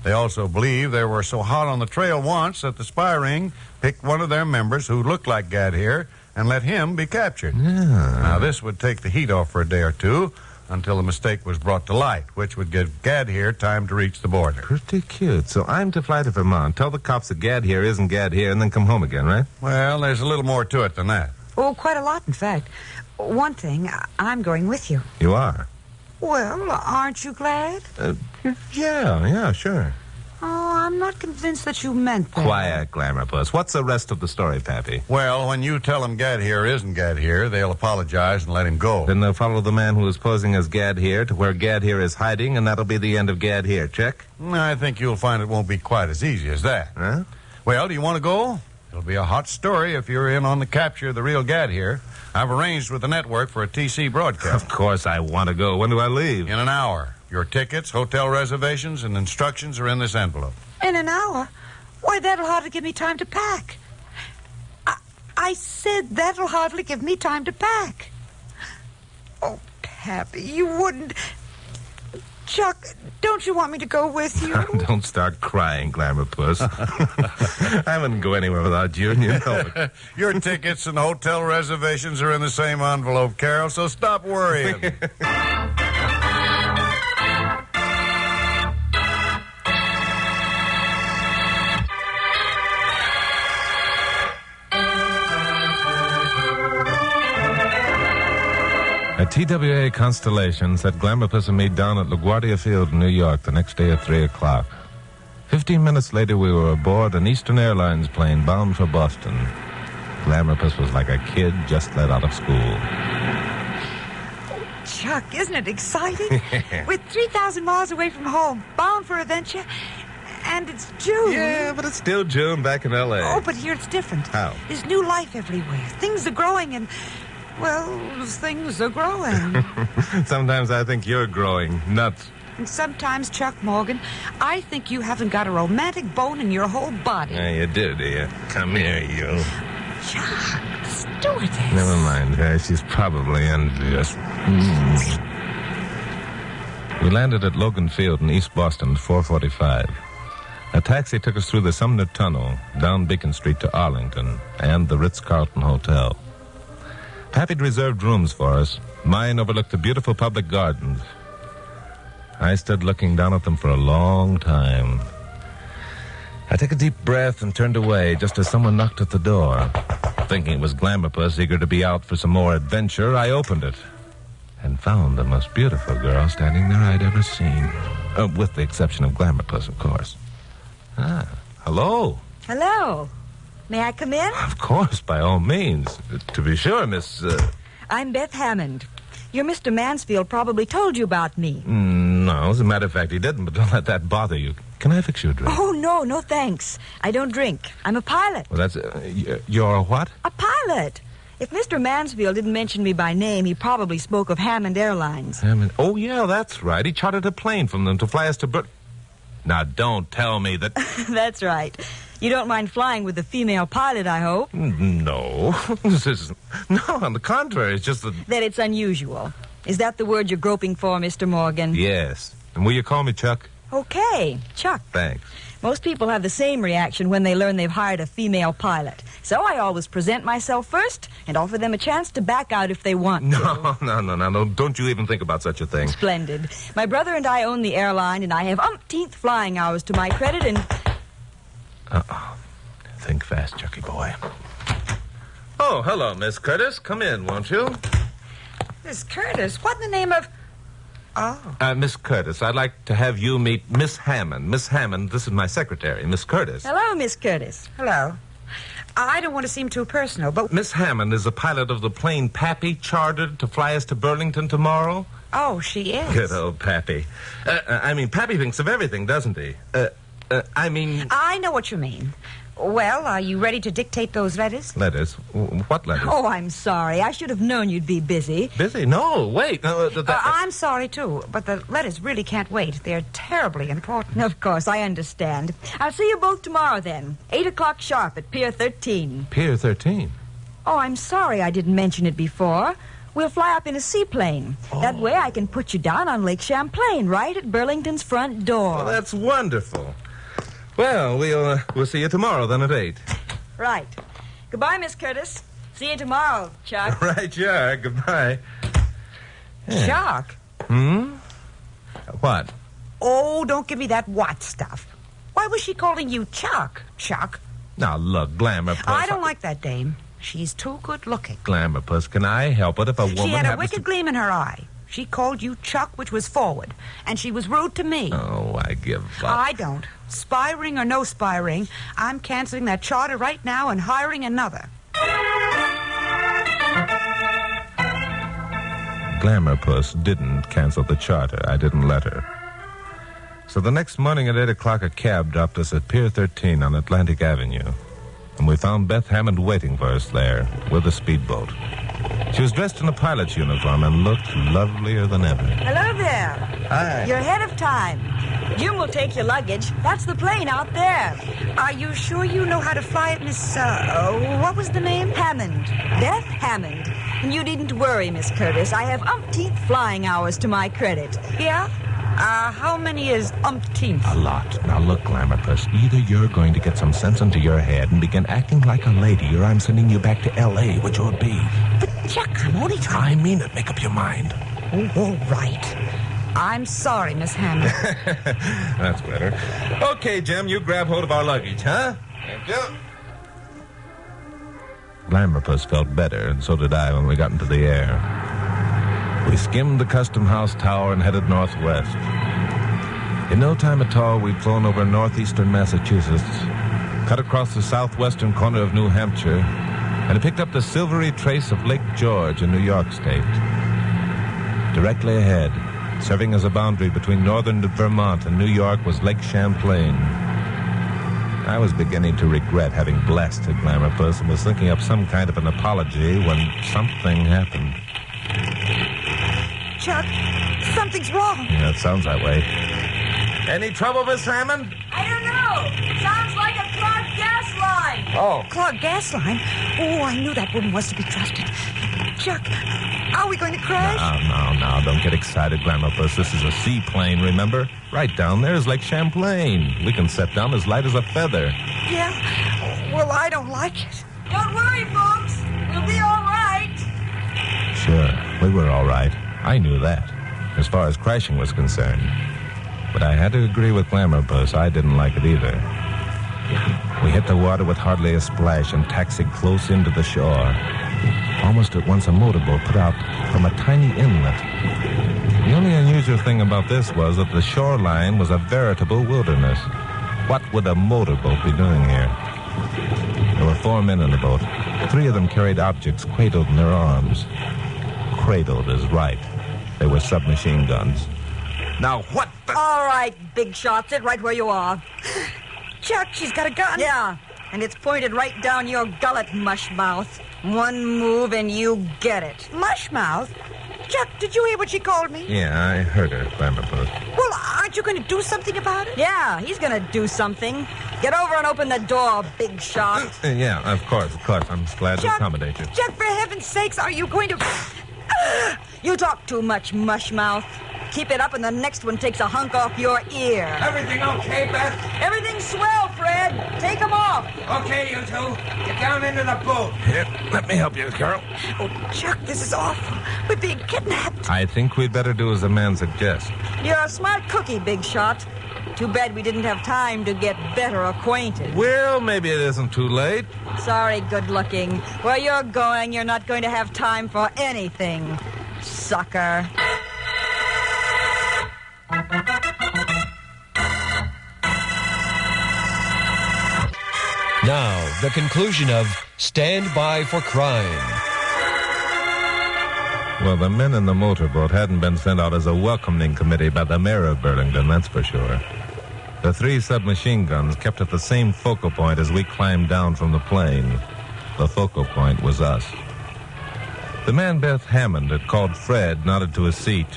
Speaker 5: They also believe they were so hot on the trail once that the spy ring picked one of their members who looked like Gad here and let him be captured.
Speaker 2: Yeah.
Speaker 5: Now, this would take the heat off for a day or two until the mistake was brought to light, which would give Gad here time to reach the border.
Speaker 2: Pretty cute. So I'm to fly to Vermont, tell the cops that Gad here isn't Gad here, and then come home again, right?
Speaker 5: Well, there's a little more to it than that.
Speaker 4: Oh, quite a lot, in fact. One thing, I'm going with you.
Speaker 2: You are?
Speaker 4: Well, aren't you glad?
Speaker 2: Yeah, sure.
Speaker 4: Oh, I'm not convinced that you meant that.
Speaker 2: Quiet, Glamour Puss. What's the rest of the story, Pappy?
Speaker 5: Well, when you tell them Gad here isn't Gad here, they'll apologize and let him go.
Speaker 2: Then they'll follow the man who is posing as Gad here to where Gad here is hiding, and that'll be the end of Gad here. Check?
Speaker 5: I think you'll find it won't be quite as easy as that.
Speaker 2: Huh?
Speaker 5: Well, do you want to go? It'll be a hot story if you're in on the capture of the real Gad here. I've arranged with the network for a TC broadcast.
Speaker 2: Of course I want to go. When do I leave?
Speaker 5: In an hour. Your tickets, hotel reservations, and instructions are in this envelope.
Speaker 4: In an hour? Why, that'll hardly give me time to pack. I said that'll hardly give me time to pack. Oh, Pappy, you wouldn't... Chuck, don't you want me to go with you?
Speaker 2: Don't start crying, Glamour Puss. I wouldn't go anywhere without you, and you know it.
Speaker 5: Your tickets and hotel reservations are in the same envelope, Carol, so stop worrying.
Speaker 2: A TWA Constellation set Glamour Puss and me down at LaGuardia Field in New York the next day at 3 o'clock. 15 minutes later, we were aboard an Eastern Airlines plane bound for Boston. Glamour Puss was like a kid just let out of school.
Speaker 4: Chuck, isn't it exciting? We're 3,000 miles away from home, bound for adventure, and it's June.
Speaker 2: Yeah, but it's still June back in L.A.
Speaker 4: Oh, but here it's different.
Speaker 2: How?
Speaker 4: There's new life everywhere. Things are growing and... Well, things are growing.
Speaker 2: Sometimes I think you're growing nuts.
Speaker 4: And sometimes, Chuck Morgan, I think you haven't got a romantic bone in your whole body.
Speaker 2: Yeah, you do you? Come here, you.
Speaker 4: Chuck, the stewardess.
Speaker 2: Never mind her. She's probably envious. We landed at Logan Field in East Boston at 4:45. A taxi took us through the Sumner Tunnel, down Beacon Street to Arlington, and the Ritz-Carlton Hotel. Pappy'd reserved rooms for us. Mine overlooked the beautiful public gardens. I stood looking down at them for a long time. I took a deep breath and turned away just as someone knocked at the door. Thinking it was Glamour Puss, eager to be out for some more adventure, I opened it and found the most beautiful girl standing there I'd ever seen. With the exception of Glamour Puss, of course. Hello.
Speaker 1: Hello. May I come in?
Speaker 2: Of course, by all means. To be sure, Miss...
Speaker 1: I'm Beth Hammond. Your Mr. Mansfield probably told you about me.
Speaker 2: No, as a matter of fact, he didn't, but don't let that bother you. Can I fix you a drink?
Speaker 1: Oh, no, thanks. I don't drink. I'm a pilot.
Speaker 2: Well, that's... you're a what?
Speaker 1: A pilot. If Mr. Mansfield didn't mention me by name, he probably spoke of Hammond Airlines.
Speaker 2: Hammond? Oh, yeah, that's right. He chartered a plane from them to fly us to Now, don't tell me that...
Speaker 1: That's right. You don't mind flying with a female pilot, I hope?
Speaker 2: No. No, on the contrary, it's just
Speaker 1: that it's unusual. Is that the word you're groping for, Mr. Morgan?
Speaker 2: Yes. And will you call me Chuck?
Speaker 1: Okay, Chuck.
Speaker 2: Thanks.
Speaker 1: Most people have the same reaction when they learn they've hired a female pilot. So I always present myself first and offer them a chance to back out if they want to.
Speaker 2: No. Don't you even think about such a thing.
Speaker 1: Splendid. My brother and I own the airline, and I have umpteenth flying hours to my credit, and...
Speaker 2: Uh-oh. Think fast, Chucky boy. Oh, hello, Miss Curtis. Come in, won't you?
Speaker 4: Miss Curtis? What in the name of... Oh.
Speaker 2: Miss Curtis, I'd like to have you meet Miss Hammond. Miss Hammond, this is my secretary, Miss Curtis.
Speaker 1: Hello, Miss Curtis.
Speaker 4: Hello. I don't want to seem too personal, but...
Speaker 2: Miss Hammond is the pilot of the plane Pappy chartered to fly us to Burlington tomorrow.
Speaker 4: Oh, she is?
Speaker 2: Good old Pappy. Pappy thinks of everything, doesn't he?
Speaker 4: I know what you mean. Well, are you ready to dictate those letters?
Speaker 2: Letters? What letters?
Speaker 1: Oh, I'm sorry. I should have known you'd be busy.
Speaker 2: Busy? No, wait.
Speaker 4: I'm sorry, too, but the letters really can't wait. They're terribly important.
Speaker 1: Of course, I understand. I'll see you both tomorrow, then. 8 o'clock sharp at Pier 13.
Speaker 2: Pier 13?
Speaker 1: Oh, I'm sorry I didn't mention it before. We'll fly up in a seaplane. Oh. That way I can put you down on Lake Champlain, right at Burlington's front door.
Speaker 2: Well, that's wonderful. Well, we'll see you tomorrow, then, at 8.
Speaker 1: Right. Goodbye, Miss Curtis. See you tomorrow, Chuck.
Speaker 2: Right, Chuck. Goodbye.
Speaker 4: Yeah. Chuck?
Speaker 2: What?
Speaker 4: Oh, don't give me that what stuff. Why was she calling you Chuck, Chuck?
Speaker 2: Now, look, Glamour Puss.
Speaker 4: I don't like that dame. She's too good looking.
Speaker 11: Glamour Puss, can I help it if a woman
Speaker 4: She had a
Speaker 11: happens
Speaker 4: wicked gleam in her eye. She called you Chuck, which was forward, and she was rude to me.
Speaker 11: Oh, I give up.
Speaker 4: I don't. Spy ring or no spy ring, I'm canceling that charter right now and hiring another.
Speaker 2: Glamour Puss didn't cancel the charter. I didn't let her. So the next morning at 8 o'clock, a cab dropped us at Pier 13 on Atlantic Avenue. And we found Beth Hammond waiting for us there with a speedboat. She was dressed in a pilot's uniform and looked lovelier than ever.
Speaker 20: Hello there.
Speaker 2: Hi.
Speaker 20: You're ahead of time. Jim will take your luggage. That's the plane out there.
Speaker 4: Are you sure you know how to fly it, Miss, what was the name?
Speaker 20: Hammond. Beth Hammond. And you needn't worry, Miss Curtis. I have umpteenth flying hours to my credit.
Speaker 4: Yeah? How many is umpteenth?
Speaker 2: A lot. Now look, Glamour Puss, either you're going to get some sense into your head and begin acting like a lady, or I'm sending you back to L.A., which you'll be.
Speaker 4: But, Chuck, I'm only trying...
Speaker 2: I mean it. Make up your mind.
Speaker 4: Oh, all right. I'm sorry, Miss Hammond.
Speaker 11: That's better. Okay, Jim, you grab hold of our luggage, huh? Thank you.
Speaker 2: Glamour Puss felt better, and so did I when we got into the air. We skimmed the Custom House Tower and headed northwest. In no time at all, we'd flown over northeastern Massachusetts, cut across the southwestern corner of New Hampshire, and had picked up the silvery trace of Lake George in New York State. Directly ahead, serving as a boundary between northern Vermont and New York, was Lake Champlain. I was beginning to regret having blasted Glamour Puss and was thinking up some kind of an apology when something happened.
Speaker 4: Chuck, something's wrong.
Speaker 2: Yeah, it sounds that way.
Speaker 11: Any trouble, Miss Hammond?
Speaker 20: I don't know. Sounds like a clogged gas line.
Speaker 11: Oh.
Speaker 4: Clogged gas line? Oh, I knew that woman was to be trusted. Chuck, are we going to crash?
Speaker 2: No. Don't get excited, Glamour Puss. This is a seaplane, remember? Right down there is Lake Champlain. We can set down as light as a feather.
Speaker 4: Yeah? Well, I don't like it.
Speaker 20: Don't worry, folks. We'll be all right.
Speaker 2: Sure, we were all right. I knew that, as far as crashing was concerned. But I had to agree with Glamour Puss. I didn't like it either. We hit the water with hardly a splash and taxied close into the shore. Almost at once, a motorboat put out from a tiny inlet. The only unusual thing about this was that the shoreline was a veritable wilderness. What would a motorboat be doing here? There were 4 men in the boat. 3 of them carried objects cradled in their arms. Cradled is right. They were submachine guns. Now, what the...
Speaker 20: All right, big shot. Sit right where you are.
Speaker 4: Chuck, she's got a gun.
Speaker 20: Yeah, and it's pointed right down your gullet, mush mouth. One move and you get it.
Speaker 4: Mush mouth? Chuck, did you hear what she called me?
Speaker 2: Yeah, I heard her, Glamour Puss.
Speaker 4: Well, aren't you going to do something about it?
Speaker 20: Yeah, he's going to do something. Get over and open the door, big shot.
Speaker 2: Yeah, of course. I'm glad to accommodate you.
Speaker 4: Chuck, for heaven's sakes, are you going to...
Speaker 20: You talk too much, mush mouth. Keep it up and the next one takes a hunk off your ear.
Speaker 14: Everything okay, Beth?
Speaker 20: Everything's swell, Fred. Take them off.
Speaker 14: Okay, you two. Get down into the boat.
Speaker 2: Here, let me help you, Carol.
Speaker 4: Oh, Chuck, this is awful. We're being kidnapped.
Speaker 2: I think we'd better do as the man suggests.
Speaker 20: You're a smart cookie, big shot. Too bad we didn't have time to get better acquainted.
Speaker 2: Well, maybe it isn't too late.
Speaker 20: Sorry, good-looking. Where you're going, you're not going to have time for anything. Sucker.
Speaker 13: Now, the conclusion of Stand By for Crime.
Speaker 2: Well, the men in the motorboat hadn't been sent out as a welcoming committee by the mayor of Burlington, that's for sure. The 3 submachine guns kept at the same focal point as we climbed down from the plane. The focal point was us. The man Beth Hammond had called Fred nodded to his seat,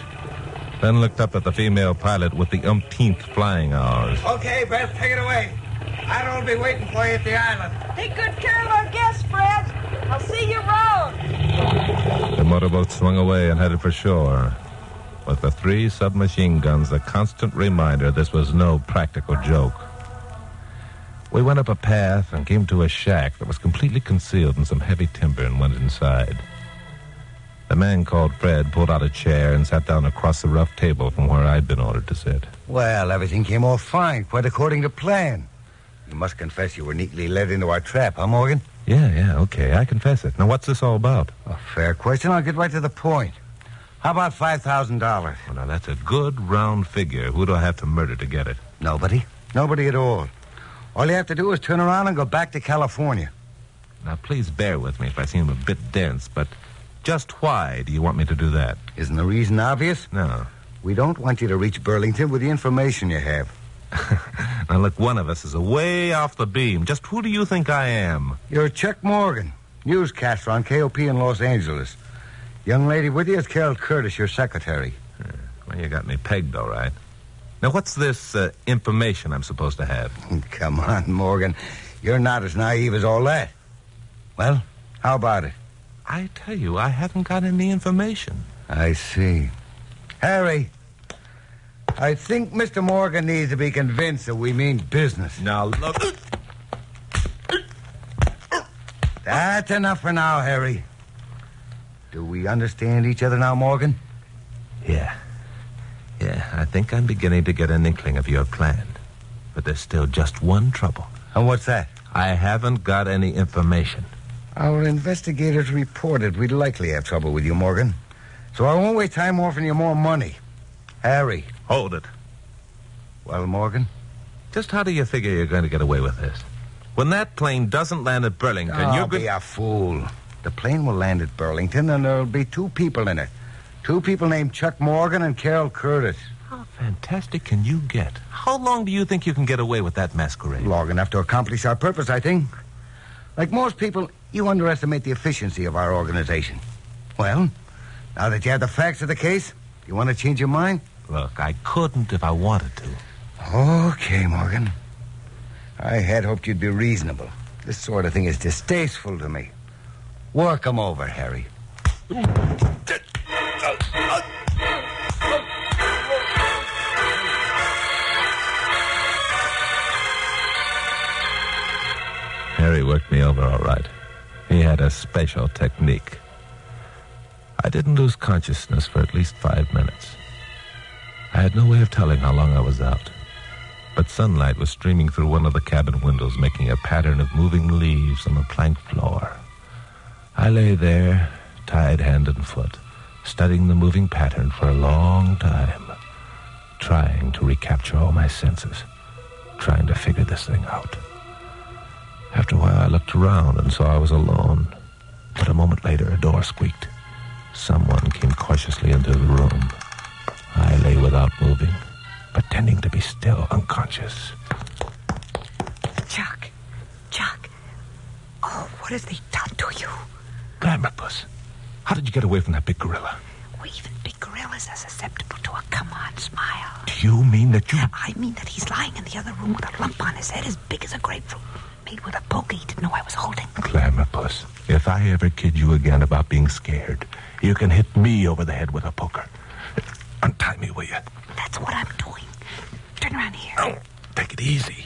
Speaker 2: then looked up at the female pilot with the umpteenth flying hours.
Speaker 14: Okay, Beth, take it away. I don't be waiting for you at the island.
Speaker 20: Take good care of our guests, Fred. I'll see you round.
Speaker 2: The motorboat swung away and headed for shore, with the 3 submachine guns a constant reminder this was no practical joke. We went up a path and came to a shack that was completely concealed in some heavy timber and went inside. The man called Fred pulled out a chair and sat down across the rough table from where I'd been ordered to sit.
Speaker 22: Well, everything came off fine, quite according to plan. You must confess you were neatly led into our trap, huh, Morgan?
Speaker 2: Yeah, okay. I confess it. Now, what's this all about?
Speaker 12: A fair question. I'll get right to the point. How about $5,000?
Speaker 2: Well, now, that's a good round figure. Who do I have to murder to get it?
Speaker 12: Nobody. Nobody at all. All you have to do is turn around and go back to California.
Speaker 2: Now, please bear with me if I seem a bit dense, but just why do you want me to do that?
Speaker 12: Isn't the reason obvious?
Speaker 2: No.
Speaker 12: We don't want you to reach Burlington with the information you have.
Speaker 2: Now, look, one of us is way off the beam. Just who do you think I am?
Speaker 12: You're Chuck Morgan, newscaster on KOP in Los Angeles. Young lady with you is Carol Curtis, your secretary.
Speaker 2: Well, you got me pegged, all right. Now, what's this information I'm supposed to have?
Speaker 12: Come on, Morgan. You're not as naive as all that. Well, how about it?
Speaker 2: I tell you, I haven't got any information.
Speaker 12: I see. Harry, I think Mr. Morgan needs to be convinced that we mean business.
Speaker 2: Now, look.
Speaker 12: That's enough for now, Harry. Do we understand each other now, Morgan?
Speaker 2: Yeah, I think I'm beginning to get an inkling of your plan. But there's still just one trouble.
Speaker 12: And what's that?
Speaker 2: I haven't got any information.
Speaker 12: Our investigators reported we'd likely have trouble with you, Morgan. So I won't waste time offering you more money. Harry.
Speaker 2: Hold it.
Speaker 12: Well, Morgan?
Speaker 2: Just how do you figure you're going to get away with this? When that plane doesn't land at Burlington, you're
Speaker 12: Don't be a fool. The plane will land at Burlington, and there'll be 2 people in it. 2 people named Chuck Morgan and Carol Curtis.
Speaker 2: How fantastic can you get? How long do you think you can get away with that masquerade?
Speaker 12: Long enough to accomplish our purpose, I think. Like most people, you underestimate the efficiency of our organization. Well, now that you have the facts of the case, you want to change your mind?
Speaker 2: Look, I couldn't if I wanted to.
Speaker 12: Okay, Morgan. I had hoped you'd be reasonable. This sort of thing is distasteful to me. Work 'em over, Harry.
Speaker 2: Harry worked me over all right. He had a special technique. I didn't lose consciousness for at least 5 minutes. I had no way of telling how long I was out. But sunlight was streaming through one of the cabin windows, making a pattern of moving leaves on the plank floor. I lay there, tied hand and foot, studying the moving pattern for a long time, trying to recapture all my senses, trying to figure this thing out. After a while, I looked around and saw I was alone. But a moment later, a door squeaked. Someone came cautiously into the room. I lay without moving, pretending to be still unconscious.
Speaker 4: Chuck. Oh, what has they done to you?
Speaker 2: Glamourpuss, how did you get away from that big gorilla?
Speaker 4: Well, even big gorillas are susceptible to a come-on smile.
Speaker 2: Do you mean that you...
Speaker 4: I mean that he's lying in the other room with a lump on his head as big as a grapefruit, made with a poker he didn't know I was holding.
Speaker 2: Glamourpuss, if I ever kid you again about being scared, you can hit me over the head with a poker. Untie me, will you?
Speaker 4: That's what I'm doing. Turn around here.
Speaker 2: Oh, take it easy.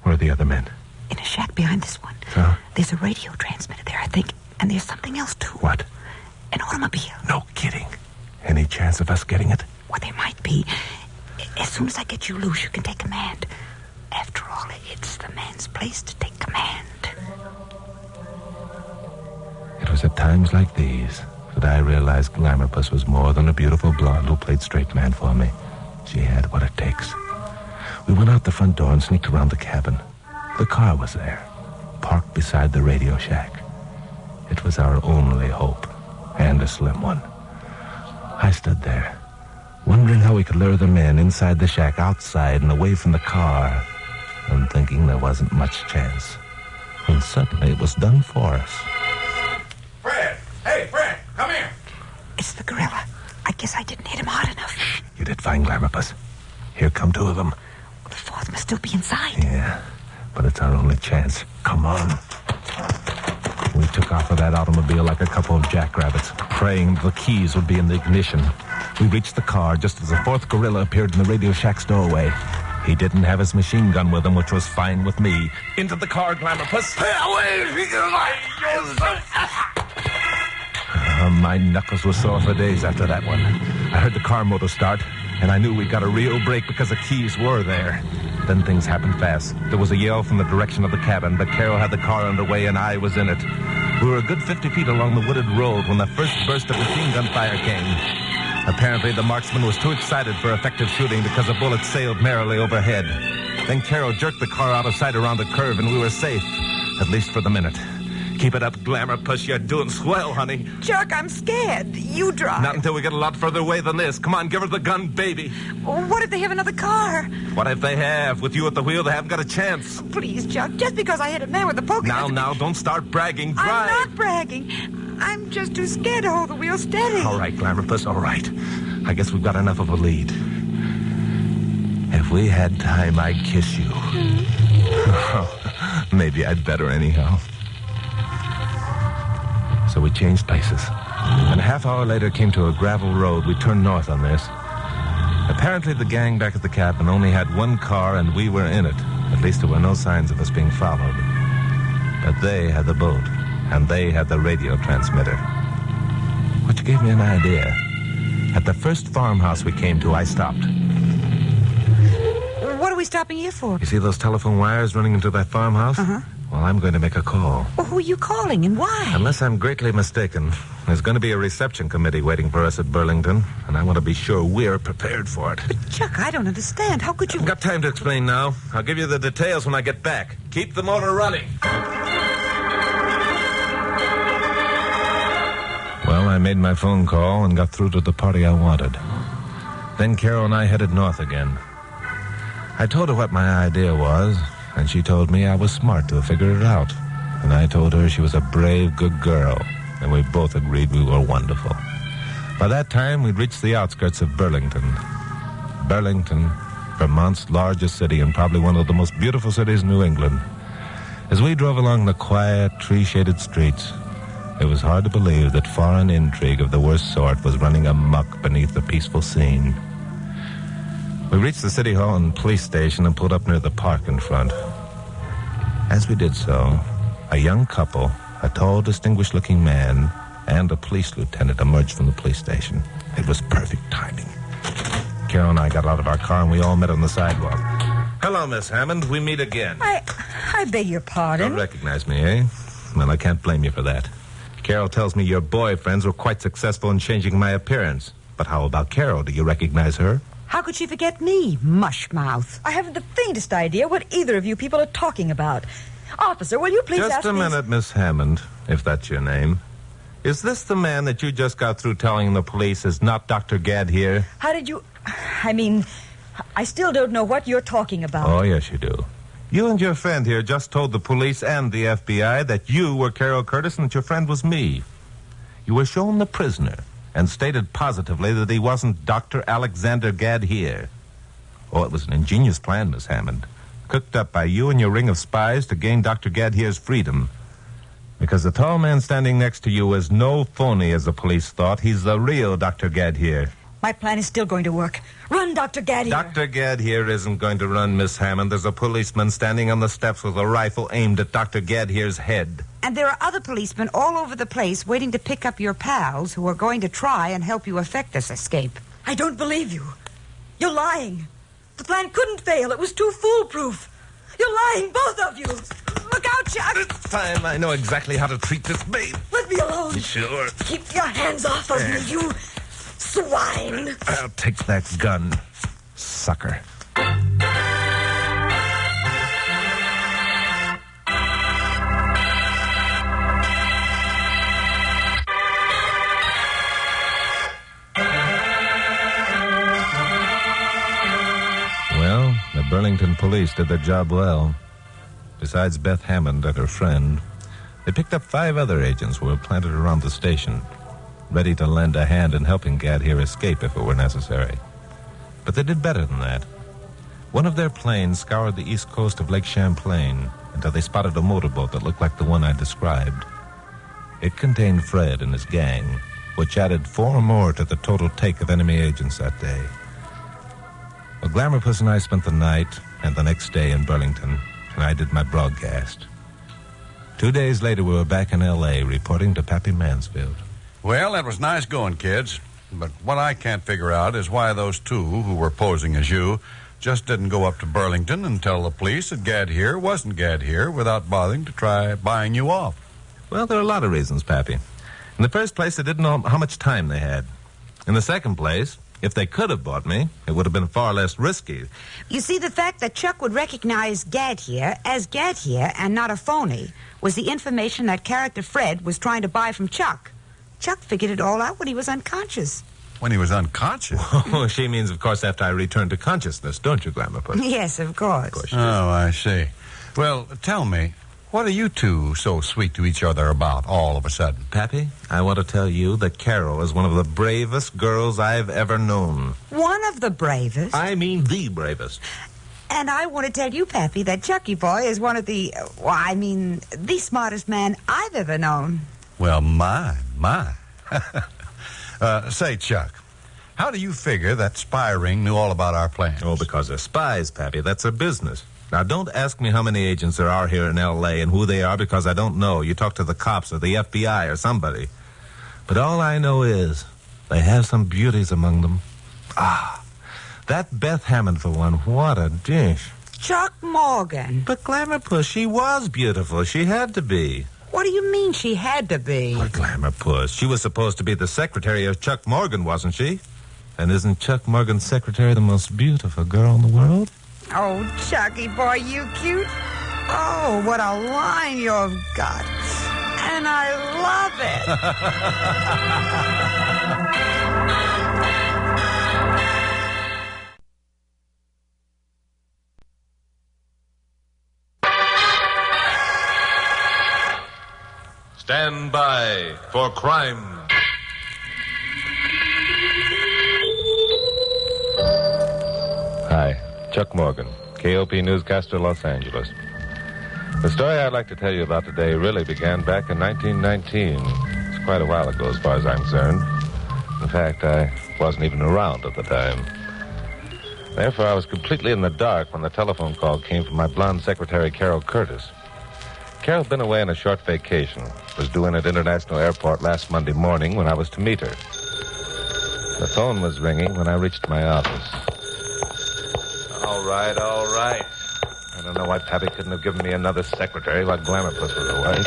Speaker 2: Where are the other men?
Speaker 4: In a shack behind this one.
Speaker 2: So?
Speaker 4: There's a radio transmitter there, I think. And there's something else, too.
Speaker 2: What?
Speaker 4: An automobile.
Speaker 2: No kidding. Any chance of us getting it?
Speaker 4: Well, there might be. As soon as I get you loose, you can take command. After all, it's the man's place to take command.
Speaker 2: It was at times like these that I realized Glamourpuss was more than a beautiful blonde who played straight man for me. She had what it takes. We went out the front door and sneaked around the cabin. The car was there, parked beside the radio shack. It was our only hope, and a slim one. I stood there, wondering how we could lure the men inside the shack, outside and away from the car, and thinking there wasn't much chance. And suddenly it was done for us.
Speaker 14: Fred! Hey, Fred! Come here!
Speaker 4: It's the gorilla. I guess I didn't hit him hard enough.
Speaker 2: You did fine, Glamourpuss. Here come 2 of them.
Speaker 4: Well, the 4th must still be inside.
Speaker 2: Yeah, but it's our only chance. Come on. We took off of that automobile like a couple of jackrabbits, praying the keys would be in the ignition. We reached the car just as the 4th gorilla appeared in the radio shack's doorway. He didn't have his machine gun with him, which was fine with me. Into the car, Glamourpuss. My knuckles were sore for days after that one. I heard the car motor start, and I knew we got a real break because the keys were there. Then things happened fast. There was a yell from the direction of the cabin, but Carol had the car underway and I was in it. We were a good 50 feet along the wooded road when the first burst of machine gun fire came. Apparently, the marksman was too excited for effective shooting because the bullets sailed merrily overhead. Then Carol jerked the car out of sight around a curve and we were safe, at least for the minute. Keep it up, Glamour Puss. You're doing swell, honey.
Speaker 4: Chuck, I'm scared. You drive.
Speaker 2: Not until we get a lot further away than this. Come on, give her the gun, baby.
Speaker 4: What if they have another car?
Speaker 2: What if they have? With you at the wheel, they haven't got a chance.
Speaker 4: Please, Chuck, just because I hit a man with a poker...
Speaker 2: Now, don't start bragging. Drive.
Speaker 4: I'm not bragging. I'm just too scared to hold the wheel steady.
Speaker 2: All right, Glamour Puss, all right. I guess we've got enough of a lead. If we had time, I'd kiss you. Maybe I'd better anyhow. So we changed places. And a half hour later came to a gravel road. We turned north on this. Apparently the gang back at the cabin only had one car and we were in it. At least there were no signs of us being followed. But they had the boat. And they had the radio transmitter. Which gave me an idea. At the first farmhouse we came to, I stopped.
Speaker 4: What are we stopping here for?
Speaker 2: You see those telephone wires running into that farmhouse?
Speaker 4: Uh-huh.
Speaker 2: Well, I'm going to make a call.
Speaker 4: Well, who are you calling and why?
Speaker 2: Unless I'm greatly mistaken, there's going to be a reception committee waiting for us at Burlington, and I want to be sure we're prepared for it.
Speaker 4: But, Chuck, I don't understand. How could you...
Speaker 2: I've got time to explain now. I'll give you the details when I get back. Keep the motor running. Well, I made my phone call and got through to the party I wanted. Then Carol and I headed north again. I told her what my idea was, and she told me I was smart to have figured it out. And I told her she was a brave, good girl, and we both agreed we were wonderful. By that time, we'd reached the outskirts of Burlington. Burlington, Vermont's largest city and probably one of the most beautiful cities in New England. As we drove along the quiet, tree-shaded streets, it was hard to believe that foreign intrigue of the worst sort was running amok beneath the peaceful scene. We reached the city hall and police station and pulled up near the park in front. As we did so, a young couple, a tall, distinguished-looking man, and a police lieutenant emerged from the police station. It was perfect timing. Carol and I got out of our car and we all met on the sidewalk. Hello, Miss Hammond. We meet again.
Speaker 4: I beg your pardon?
Speaker 2: Don't recognize me, eh? Well, I can't blame you for that. Carol tells me your boyfriends were quite successful in changing my appearance. But how about Carol? Do you recognize her?
Speaker 4: How could she forget me, mushmouth?
Speaker 20: I haven't the faintest idea what either of you people are talking about. Officer, will you please ask
Speaker 2: Just a minute, Miss Hammond, if that's your name. Is this the man that you just got through telling the police is not Dr. Gadd here?
Speaker 20: How did you... I still don't know what you're talking about.
Speaker 2: Oh, yes, you do. You and your friend here just told the police and the FBI that you were Carol Curtis and that your friend was me. You were shown the prisoner and stated positively that he wasn't Dr. Alexander Gadd here. Oh, it was an ingenious plan, Miss Hammond, cooked up by you and your ring of spies to gain Dr. Gadd here's freedom. Because the tall man standing next to you is no phony, as the police thought. He's the real Dr. Gadd here.
Speaker 20: My plan is still going to work. Run, Dr. Gadd here.
Speaker 2: Dr. Gadd here isn't going to run, Miss Hammond. There's a policeman standing on the steps with a rifle aimed at Dr. Gadd here's head.
Speaker 4: And there are other policemen all over the place waiting to pick up your pals who are going to try and help you effect this escape.
Speaker 20: I don't believe you. You're lying. The plan couldn't fail. It was too foolproof. You're lying, both of you. Look out, Chuck.
Speaker 2: This time I know exactly how to treat this babe.
Speaker 20: Let me alone.
Speaker 2: Sure.
Speaker 20: Keep your hands off of me, you swine.
Speaker 2: I'll take that gun, sucker. Well, the Burlington police did their job well. Besides Beth Hammond and her friend, they picked up 5 other agents who were planted around the station, ready to lend a hand in helping Gadd here escape if it were necessary. But they did better than that. One of their planes scoured the east coast of Lake Champlain until they spotted a motorboat that looked like the one I described. It contained Fred and his gang, which added 4 more to the total take of enemy agents that day. Well, Glamour Puss and I spent the night and the next day in Burlington, and I did my broadcast. 2 days later, we were back in L.A. reporting to Pappy Mansfield.
Speaker 5: Well, that was nice going, kids. But what I can't figure out is why those 2 who were posing as you
Speaker 3: just didn't go up to Burlington and tell the police that Gad here wasn't Gad here without bothering to try buying you off?
Speaker 2: Well, there are a lot of reasons, Pappy. In the first place, they didn't know how much time they had. In the second place, if they could have bought me, it would have been far less risky.
Speaker 4: You see, the fact that Chuck would recognize Gad here as Gad here and not a phony was the information that character Fred was trying to buy from Chuck. Chuck figured it all out when he was unconscious.
Speaker 3: When he was unconscious?
Speaker 2: Oh, she means, of course, after I returned to consciousness, don't you, Glamour Puss?
Speaker 4: Yes, of course.
Speaker 3: Oh, I see. Well, tell me, what are you two so sweet to each other about all of a sudden?
Speaker 2: Pappy, I want to tell you that Carol is one of the bravest girls I've ever known.
Speaker 4: One of the bravest?
Speaker 2: I mean the bravest.
Speaker 4: And I want to tell you, Pappy, that Chucky Boy is one of the, the smartest man I've ever known.
Speaker 3: Well, my. Say, Chuck, how do you figure that spy ring knew all about our plans?
Speaker 2: Oh, because they're spies, Pappy. That's their business. Now, don't ask me how many agents there are here in L.A. and who they are, because I don't know. You talk to the cops or the FBI or somebody. But all I know is they have some beauties among them. Ah, that Beth Hammond, for one. What a dish.
Speaker 4: Chuck Morgan.
Speaker 2: But Glamour Puss, she was beautiful. She had to be.
Speaker 4: What do you mean she had to be?
Speaker 2: Oh, Glamour Puss. She was supposed to be the secretary of Chuck Morgan, wasn't she? And isn't Chuck Morgan's secretary the most beautiful girl in the world?
Speaker 4: Oh, Chucky boy, you cute. Oh, what a line you've got. And I love
Speaker 21: Stand by for crime.
Speaker 2: Hi, Chuck Morgan, KOP newscaster, Los Angeles. The story I'd like to tell you about today really began back in 1919. It's quite a while ago as far as I'm concerned. In fact, I wasn't even around at the time. Therefore, I was completely in the dark when the telephone call came from my blonde secretary, Carol Curtis. Carol had been away on a short vacation. Was due in at International Airport last Monday morning when I was to meet her. The phone was ringing when I reached my office. All right. I don't know why Pappy couldn't have given me another secretary while Glamour Puss was away.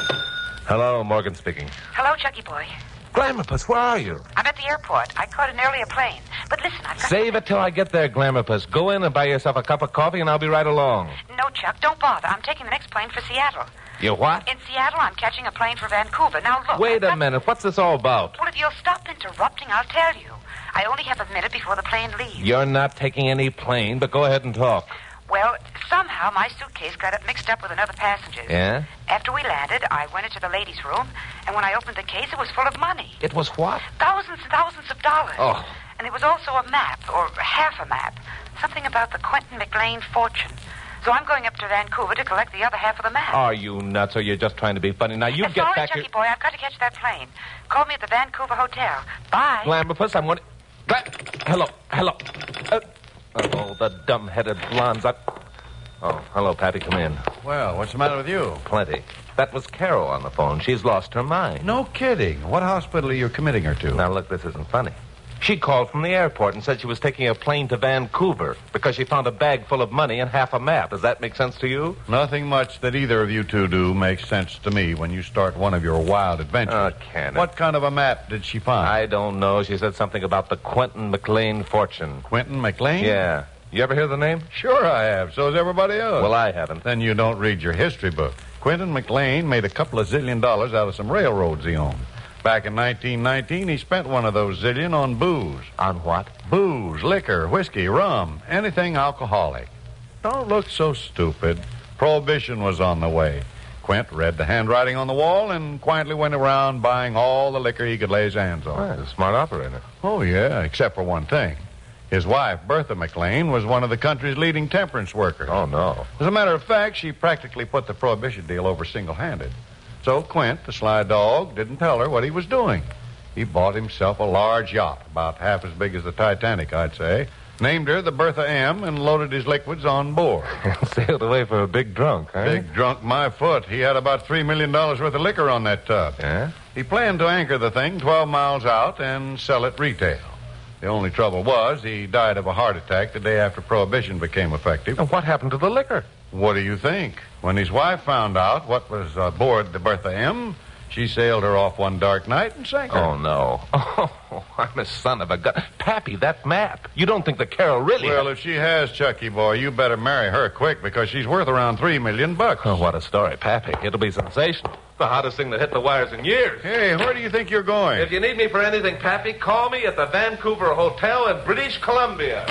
Speaker 2: Hello, Morgan speaking.
Speaker 4: Hello, Chucky boy.
Speaker 2: Glamour Puss, where are you?
Speaker 4: I'm at the airport. I caught an earlier plane. But listen, I've got...
Speaker 2: Save it till I get there, Glamour Puss. Go in and buy yourself a cup of coffee, and I'll be right along.
Speaker 4: No, Chuck, don't bother. I'm taking the next plane for Seattle.
Speaker 2: You what?
Speaker 4: In Seattle, I'm catching a plane for Vancouver. Now, look...
Speaker 2: Wait a minute. What's this all about?
Speaker 4: Well, if you'll stop interrupting, I'll tell you. I only have a minute before the plane leaves.
Speaker 2: You're not taking any plane, but go ahead and talk.
Speaker 4: Well, somehow my suitcase got mixed up with another passenger's.
Speaker 2: Yeah?
Speaker 4: After we landed, I went into the ladies' room, and when I opened the case, it was full of money.
Speaker 2: It was what?
Speaker 4: Thousands and thousands of dollars.
Speaker 2: Oh.
Speaker 4: And there was also a map, or half a map. Something about the Quentin McLean fortune. So I'm going up to Vancouver to collect the other half of the map.
Speaker 2: Are you nuts, or you're just trying to be funny? Now, you get back...
Speaker 4: Sorry, Chucky boy, I've got to catch that plane. Call me at the Vancouver hotel. Bye.
Speaker 2: Glamour Puss, I'm going to... Hello. The dumb-headed blondes. Oh, hello, Pappy, come in.
Speaker 5: Well, what's the matter with you?
Speaker 2: Plenty. That was Carol on the phone. She's lost her mind.
Speaker 5: No kidding. What hospital are you committing her to?
Speaker 2: Now, look, this isn't funny. She called from the airport and said she was taking a plane to Vancouver because she found a bag full of money and half a map. Does that make sense to you?
Speaker 5: Nothing much that either of you two do makes sense to me when you start one of your wild adventures.
Speaker 2: Can it?
Speaker 5: What kind of a map did she find?
Speaker 2: I don't know. She said something about the Quentin McLean fortune.
Speaker 5: Quentin McLean?
Speaker 2: Yeah. You ever hear the name?
Speaker 5: Sure I have. So has everybody else.
Speaker 2: Well, I haven't.
Speaker 5: Then you don't read your history book. Quentin McLean made a couple of $1 zillion out of some railroads he owned. Back in 1919, he spent one of those zillion on booze.
Speaker 2: On what?
Speaker 5: Booze, liquor, whiskey, rum, anything alcoholic. Don't look so stupid. Prohibition was on the way. Quint read the handwriting on the wall and quietly went around buying all the liquor he could lay his hands on.
Speaker 2: Well, he's a smart operator.
Speaker 5: Oh, yeah, except for one thing. His wife, Bertha McLean, was one of the country's leading temperance workers.
Speaker 2: Oh, no.
Speaker 5: As a matter of fact, she practically put the prohibition deal over single-handed. So Quint, the sly dog, didn't tell her what he was doing. He bought himself a large yacht, about half as big as the Titanic, I'd say, named her the Bertha M, and loaded his liquids on board.
Speaker 2: Sailed away for a big drunk, huh?
Speaker 5: Big drunk, my foot. He had about $3 million worth of liquor on that tub.
Speaker 2: Yeah?
Speaker 5: He planned to anchor the thing 12 miles out and sell it retail. The only trouble was he died of a heart attack the day after Prohibition became effective.
Speaker 11: And what happened to the liquor?
Speaker 5: What do you think? When his wife found out what was aboard the Bertha M., she sailed her off one dark night and sank her.
Speaker 11: Oh, no. Oh, I'm a son of a gun. Pappy, that map. You don't think that Carol really...
Speaker 5: Well, if she has, Chucky boy, you better marry her quick because she's worth around $3 million.
Speaker 11: Oh, what a story, Pappy. It'll be sensational. The hottest thing that hit the wires in years.
Speaker 5: Hey, where do you think you're going?
Speaker 11: If you need me for anything, Pappy, call me at the Vancouver Hotel in British Columbia.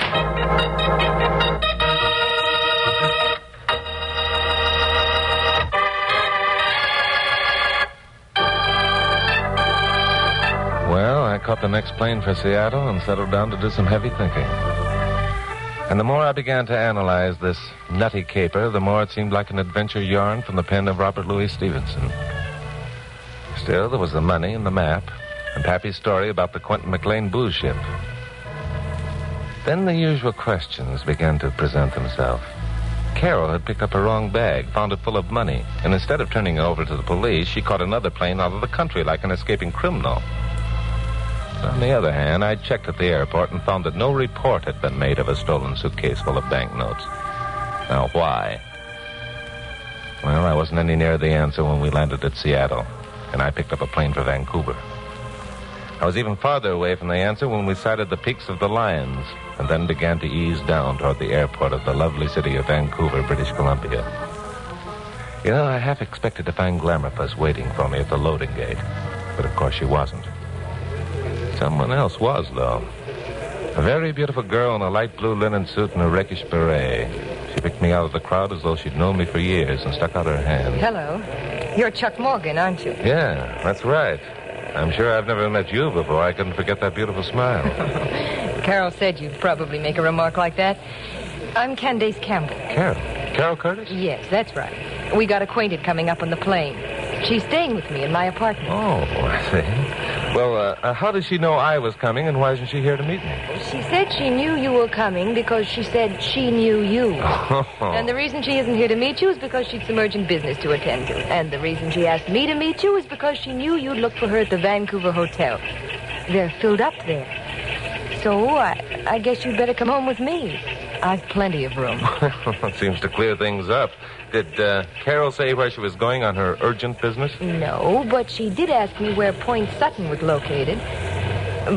Speaker 11: Well, I caught the next plane for Seattle and settled down to do some heavy thinking. And the more I began to analyze this nutty caper, the more it seemed like an adventure yarn from the pen of Robert Louis Stevenson. Still, there was the money and the map, and Pappy's story about the Quentin McLean booze ship. Then the usual questions began to present themselves. Carol had picked up a wrong bag, found it full of money, and instead of turning it over to the police, she caught another plane out of the country like an escaping criminal. On the other hand, I checked at the airport and found that no report had been made of a stolen suitcase full of banknotes. Now, why? Well, I wasn't any nearer the answer when we landed at Seattle, and I picked up a plane for Vancouver. I was even farther away from the answer when we sighted the peaks of the Lions, and then began to ease down toward the airport of the lovely city of Vancouver, British Columbia. You know, I half expected to find Glamourpuss waiting for me at the loading gate, but of course she wasn't. Someone else was, though. A very beautiful girl in a light blue linen suit and a rakish beret. She picked me out of the crowd as though she'd known me for years and stuck out her hand.
Speaker 15: Hello. You're Chuck Morgan, aren't you?
Speaker 11: Yeah, that's right. I'm sure I've never met you before. I couldn't forget that beautiful smile.
Speaker 15: Carol said you'd probably make a remark like that. I'm Candace Campbell.
Speaker 11: Carol? Carol Curtis?
Speaker 15: Yes, that's right. We got acquainted coming up on the plane. She's staying with me in my apartment.
Speaker 11: Oh, I see. Well, how does she know I was coming, and why isn't she here to meet me?
Speaker 15: She said she knew you were coming because she said she knew you. And the reason she isn't here to meet you is because she'd some urgent business to attend to. And the reason she asked me to meet you is because she knew you'd look for her at the Vancouver Hotel. They're filled up there. So I guess you'd better come home with me. I've plenty of room.
Speaker 11: It seems to clear things up. Did Carol say where she was going on her urgent business?
Speaker 15: No, but she did ask me where Point Sutton was located.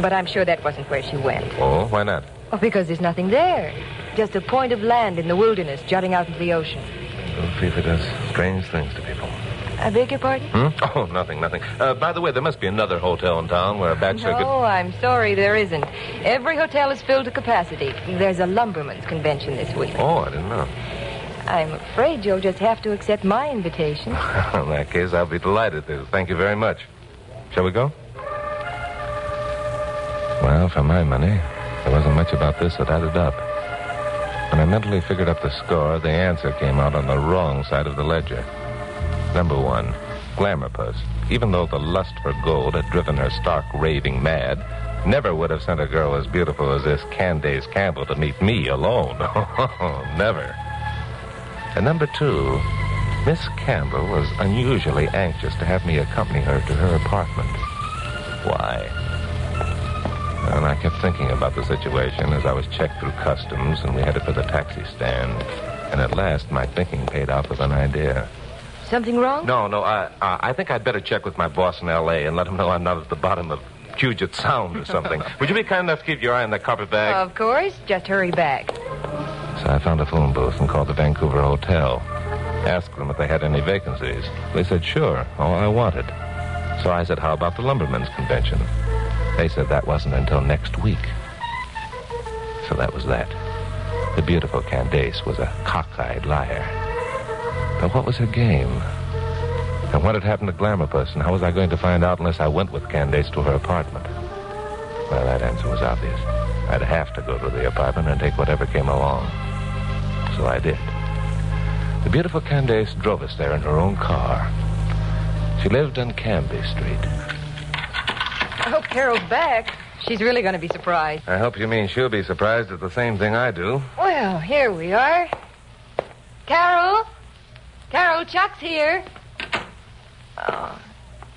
Speaker 15: But I'm sure that wasn't where she went.
Speaker 11: Oh, why not?
Speaker 15: Oh, because there's nothing there. Just a point of land in the wilderness jutting out into the ocean.
Speaker 11: Oh, fever does strange things to people.
Speaker 15: I beg your pardon?
Speaker 11: Oh, nothing. By the way, there must be another hotel in town where a bachelor could...
Speaker 15: No, I'm sorry, there isn't. Every hotel is filled to capacity. There's a lumberman's convention this week.
Speaker 11: Oh, I didn't know.
Speaker 15: I'm afraid you'll just have to accept my invitation.
Speaker 11: In that case, I'll be delighted to. Thank you very much. Shall we go? Well, for my money, there wasn't much about this that added up. When I mentally figured up the score, the answer came out on the wrong side of the ledger. Number one, Glamourpuss, even though the lust for gold had driven her stark raving mad, never would have sent a girl as beautiful as this Candace Campbell to meet me alone. Never. And number two, Miss Campbell was unusually anxious to have me accompany her to her apartment. Why? And I kept thinking about the situation as I was checked through customs and we headed for the taxi stand. And at last, my thinking paid off with an idea.
Speaker 15: Something wrong?
Speaker 11: No, I think I'd better check with my boss in L.A. and let him know I'm not at the bottom of Puget Sound or something. Would you be kind enough to keep your eye on that carpet bag?
Speaker 15: Of course. Just hurry back.
Speaker 11: So I found a phone booth and called the Vancouver Hotel. Asked them if they had any vacancies. They said, sure, all I wanted. So I said, how about the Lumbermen's Convention? They said that wasn't until next week. So that was that. The beautiful Candace was a cockeyed liar. But what was her game? And what had happened to Glamourpuss, and how was I going to find out unless I went with Candace to her apartment? Well, that answer was obvious. I'd have to go to the apartment and take whatever came along. So I did. The beautiful Candace drove us there in her own car. She lived on Canby Street.
Speaker 15: I hope Carol's back. She's really going to be surprised.
Speaker 11: I hope you mean she'll be surprised at the same thing I do.
Speaker 15: Well, here we are. Carol? Carol, Chuck's here. Oh,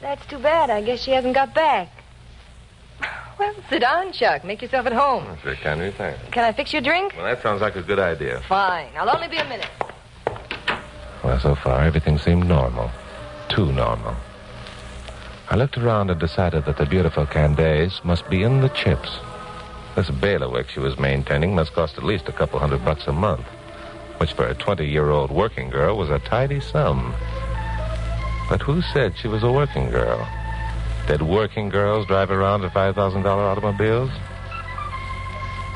Speaker 15: that's too bad. I guess she hasn't got back. Well, sit down, Chuck. Make yourself at home.
Speaker 11: Oh, sure can you, thanks.
Speaker 15: Can I fix you a drink?
Speaker 11: Well, that sounds like a good idea.
Speaker 15: Fine. I'll only be a minute.
Speaker 11: Well, so far, everything seemed normal. Too normal. I looked around and decided that the beautiful Candace must be in the chips. This bailiwick she was maintaining must cost at least a couple $100 a month, which for a 20-year-old working girl was a tidy sum. But who said she was a working girl? Did working girls drive around in $5,000 automobiles?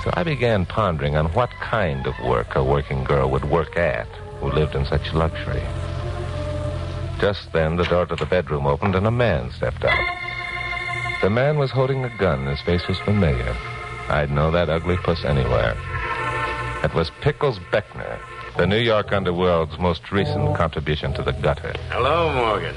Speaker 11: So I began pondering on what kind of work a working girl would work at who lived in such luxury. Just then, the door to the bedroom opened and a man stepped out. The man was holding a gun. His face was familiar. I'd know that ugly puss anywhere. It was Pickles Beckner, the New York underworld's most recent contribution to the gutter.
Speaker 16: Hello, Morgan.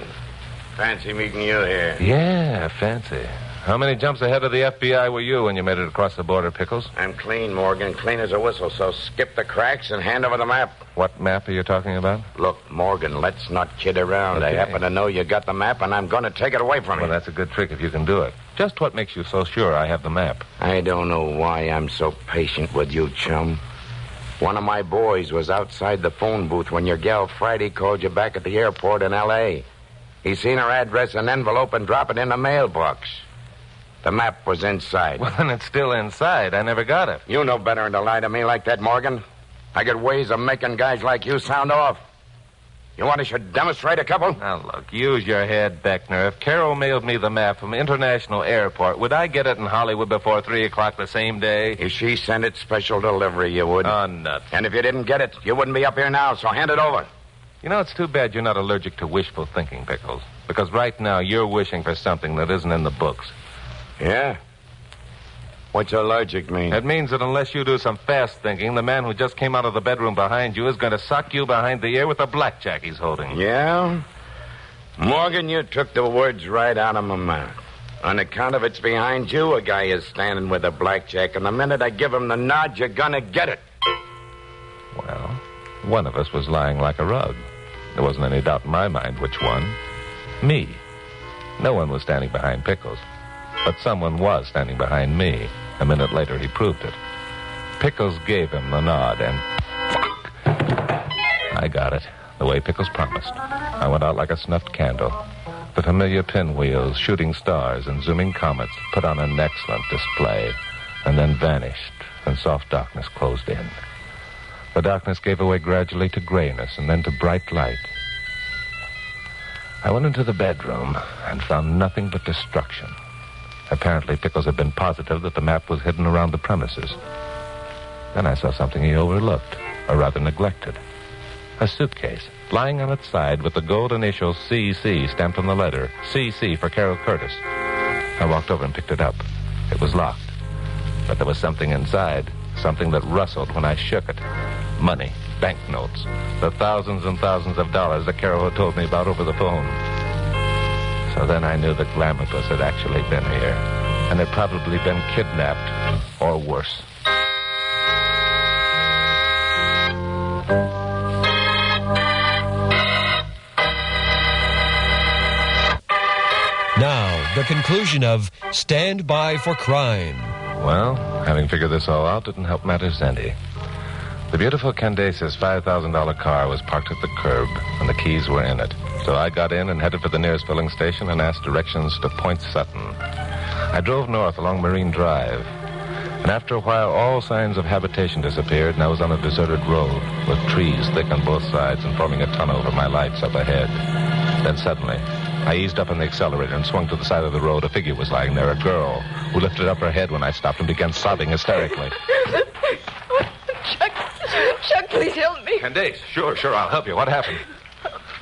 Speaker 16: Fancy meeting you here.
Speaker 11: Yeah, fancy. How many jumps ahead of the FBI were you when you made it across the border, Pickles?
Speaker 16: I'm clean, Morgan. Clean as a whistle, so skip the cracks and hand over the map.
Speaker 11: What map are you talking about?
Speaker 16: Look, Morgan, let's not kid around.
Speaker 11: Okay.
Speaker 16: I happen to know you got the map, and I'm going to take it away from you.
Speaker 11: Well, that's a good trick if you can do it. Just what makes you so sure I have the map?
Speaker 16: I don't know why I'm so patient with you, chum. One of my boys was outside the phone booth when your gal Friday called you back at the airport in L.A. He seen her address and envelope and drop it in the mailbox. The map was inside.
Speaker 11: Well, then it's still inside. I never got it.
Speaker 16: You know better than to lie to me like that, Morgan. I got ways of making guys like you sound off. You want I should demonstrate a couple?
Speaker 11: Now, look, use your head, Beckner. If Carol mailed me the map from International Airport, would I get it in Hollywood before 3 o'clock the same day?
Speaker 16: If she sent it special delivery, you would.
Speaker 11: Oh, nuts.
Speaker 16: And if you didn't get it, you wouldn't be up here now, so hand it over.
Speaker 11: You know, it's too bad you're not allergic to wishful thinking, Pickles. Because right now you're wishing for something that isn't in the books.
Speaker 16: Yeah? What's allergic mean?
Speaker 11: It means that unless you do some fast thinking, the man who just came out of the bedroom behind you is going to sock you behind the ear with the blackjack he's holding.
Speaker 16: Yeah? Morgan, you took the words right out of my mouth. On account of it's behind you, a guy is standing with a blackjack, and the minute I give him the nod, you're gonna get it.
Speaker 11: Well, one of us was lying like a rug. There wasn't any doubt in my mind which one. Me. No one was standing behind Pickles. But someone was standing behind me. A minute later, he proved it. Pickles gave him the nod, and... Fuck! I got it, the way Pickles promised. I went out like a snuffed candle. The familiar pinwheels, shooting stars, and zooming comets put on an excellent display, and then vanished, and soft darkness closed in. The darkness gave way gradually to grayness, and then to bright light. I went into the bedroom and found nothing but destruction. Apparently, Pickles had been positive that the map was hidden around the premises. Then I saw something he overlooked, or rather neglected. A suitcase, lying on its side with the gold initial CC stamped on the letter. CC for Carol Curtis. I walked over and picked it up. It was locked. But there was something inside, something that rustled when I shook it. Money, banknotes, the thousands and thousands of dollars that Carol had told me about over the phone. So then I knew that Glamourpuss had actually been here, and had probably been kidnapped, or worse.
Speaker 13: Now, the conclusion of Stand By for Crime.
Speaker 11: Well, having figured this all out didn't help matters any. The beautiful Candace's $5,000 car was parked at the curb, and the keys were in it. So I got in and headed for the nearest filling station and asked directions to Point Sutton. I drove north along Marine Drive, and after a while all signs of habitation disappeared, and I was on a deserted road with trees thick on both sides and forming a tunnel over my lights up ahead. Then suddenly, I eased up on the accelerator and swung to the side of the road. A figure was lying there, a girl, who lifted up her head when I stopped and began sobbing hysterically.
Speaker 15: Chuck, please help me.
Speaker 11: Candace, sure, I'll help you. What happened?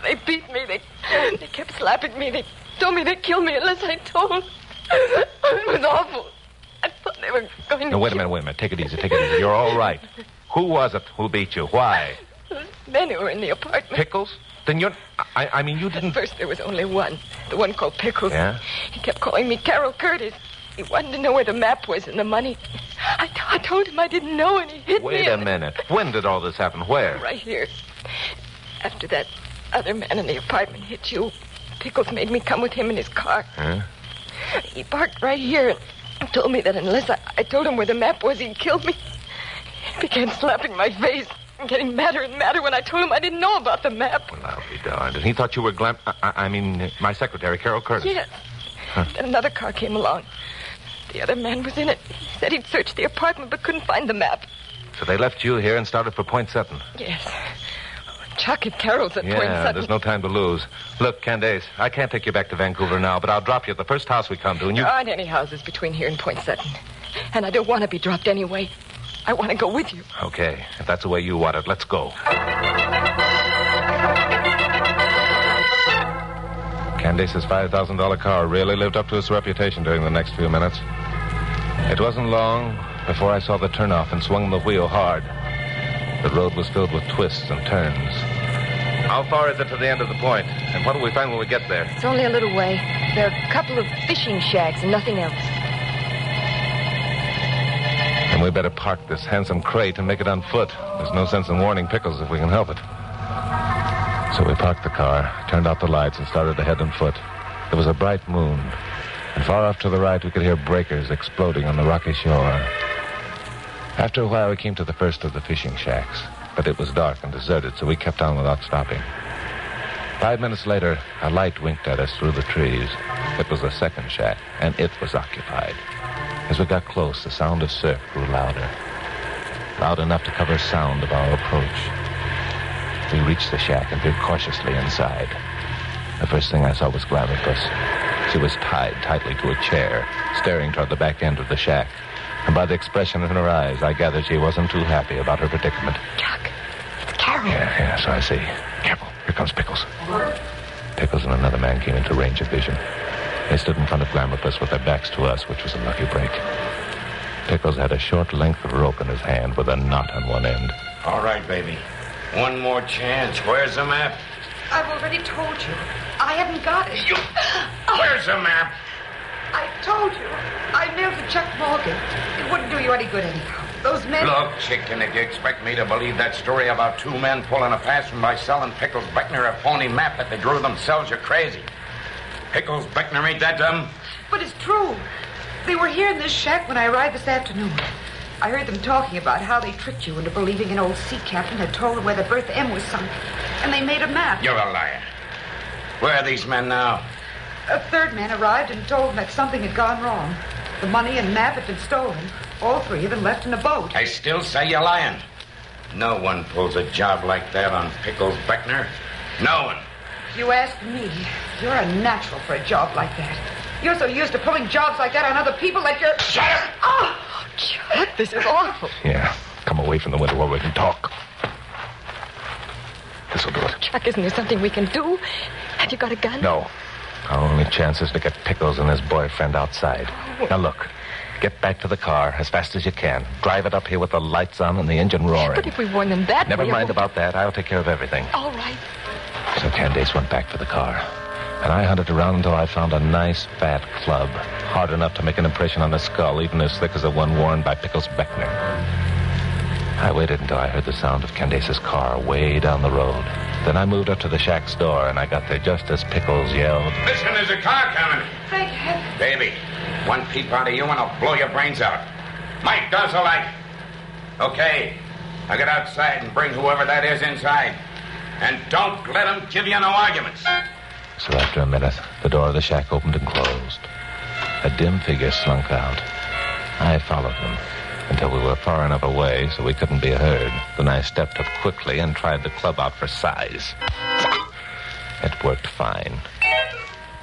Speaker 15: They beat me. They kept slapping me. They told me they'd kill me unless I told. It was awful. I thought they were going to
Speaker 11: No, wait a minute. Take it easy. You're all right. Who was it who beat you? Why?
Speaker 15: Those men who were in the apartment.
Speaker 11: Pickles? Then you're... I mean, you didn't...
Speaker 15: At first, there was only one. The one called Pickles.
Speaker 11: Yeah?
Speaker 15: He kept calling me Carol Curtis. He wanted to know where the map was and the money. I told him I didn't know, and he hit me.
Speaker 11: Wait a minute. When did all this happen? Where?
Speaker 15: Right here. After that other man in the apartment hit you, Pickles made me come with him in his car.
Speaker 11: Huh?
Speaker 15: He parked right here and told me that unless I told him where the map was, he'd kill me. He began slapping my face and getting madder and madder when I told him I didn't know about the map.
Speaker 11: Well, I'll be darned. And he thought you were my secretary, Carol Curtis.
Speaker 15: Yes. Huh. Then another car came along. The other man was in it. He said he'd searched the apartment but couldn't find the map.
Speaker 11: So they left you here and started for Point Sutton.
Speaker 15: Yes. Chuck and Carol's at Point Sutton.
Speaker 11: Yeah, there's no time to lose. Look, Candace, I can't take you back to Vancouver now, but I'll drop you at the first house we come to, and you...
Speaker 15: There aren't any houses between here and Point Sutton. And I don't want to be dropped anyway. I want to go with you.
Speaker 11: Okay, if that's the way you want it, let's go. Candace's $5,000 car really lived up to its reputation during the next few minutes. It wasn't long before I saw the turnoff and swung the wheel hard. The road was filled with twists and turns. How far is it to the end of the point? And what do we find when we get there?
Speaker 15: It's only a little way. There are a couple of fishing shacks and nothing else.
Speaker 11: And we better park this handsome crate and make it on foot. There's no sense in warning Pickles if we can help it. So we parked the car, turned out the lights, and started ahead on foot. There was a bright moon, and far off to the right we could hear breakers exploding on the rocky shore. After a while we came to the first of the fishing shacks, but it was dark and deserted, so we kept on without stopping. 5 minutes later, a light winked at us through the trees. It was the second shack, and it was occupied. As we got close, the sound of surf grew louder. Loud enough to cover sound of our approach. We reached the shack and peered cautiously inside. The first thing I saw was Glamourpuss. She was tied tightly to a chair, staring toward the back end of the shack. And by the expression in her eyes, I gathered she wasn't too happy about her predicament.
Speaker 15: Chuck, it's Carol.
Speaker 11: Yeah, so I see. Careful, here comes Pickles. Pickles and another man came into range of vision. They stood in front of Glamourpuss with their backs to us, which was a lucky break. Pickles had a short length of rope in his hand with a knot on one end.
Speaker 16: All right, baby. One more chance. Where's the map?
Speaker 4: I've already told you. I haven't got it.
Speaker 16: Where's the map?
Speaker 4: I told you. I mailed to Chuck Morgan. It wouldn't do you any good anyhow. Those men...
Speaker 16: Look, chicken, if you expect me to believe that story about two men pulling a fast one by selling Pickles Beckner a phony map that they drew themselves, you're crazy. Pickles Beckner ain't that dumb?
Speaker 4: But it's true. They were here in this shack when I arrived this afternoon. I heard them talking about how they tricked you into believing an old sea captain had told them where the Bertha M was sunk. And they made a map.
Speaker 16: You're a liar. Where are these men now?
Speaker 4: A third man arrived and told them that something had gone wrong. The money and map had been stolen. All three of them left in a boat.
Speaker 16: I still say you're lying. No one pulls a job like that on Pickles Beckner. No one.
Speaker 4: If you ask me, you're a natural for a job like that. You're so used to pulling jobs like that on other people that you're...
Speaker 16: Shut up!
Speaker 15: Oh, Chuck, this is awful.
Speaker 11: Yeah, come away from the window where we can talk. This'll do it.
Speaker 15: Chuck, isn't there something we can do? Have you got a gun?
Speaker 11: No. Our only chance is to get Pickles and his boyfriend outside.
Speaker 15: Oh.
Speaker 11: Now, look. Get back to the car as fast as you can. Drive it up here with the lights on and the engine roaring.
Speaker 15: But if we warn them that
Speaker 11: Never
Speaker 15: way...
Speaker 11: mind about that. I'll take care of everything.
Speaker 15: All right.
Speaker 11: So Candace went back for the car. And I hunted around until I found a nice, fat club. Hard enough to make an impression on the skull, even as thick as the one worn by Pickles Beckner. I waited until I heard the sound of Candace's car way down the road. Then I moved up to the shack's door, and I got there just as Pickles yelled,
Speaker 16: Listen, there's a car coming.
Speaker 4: Thank heaven.
Speaker 16: Baby, one peep out of you and I'll blow your brains out. Mike does the light. Okay, now get outside and bring whoever that is inside. And don't let them give you no arguments.
Speaker 11: So after a minute, the door of the shack opened and closed. A dim figure slunk out. I followed him until we were far enough away so we couldn't be heard. Then I stepped up quickly and tried the club out for size. It worked fine.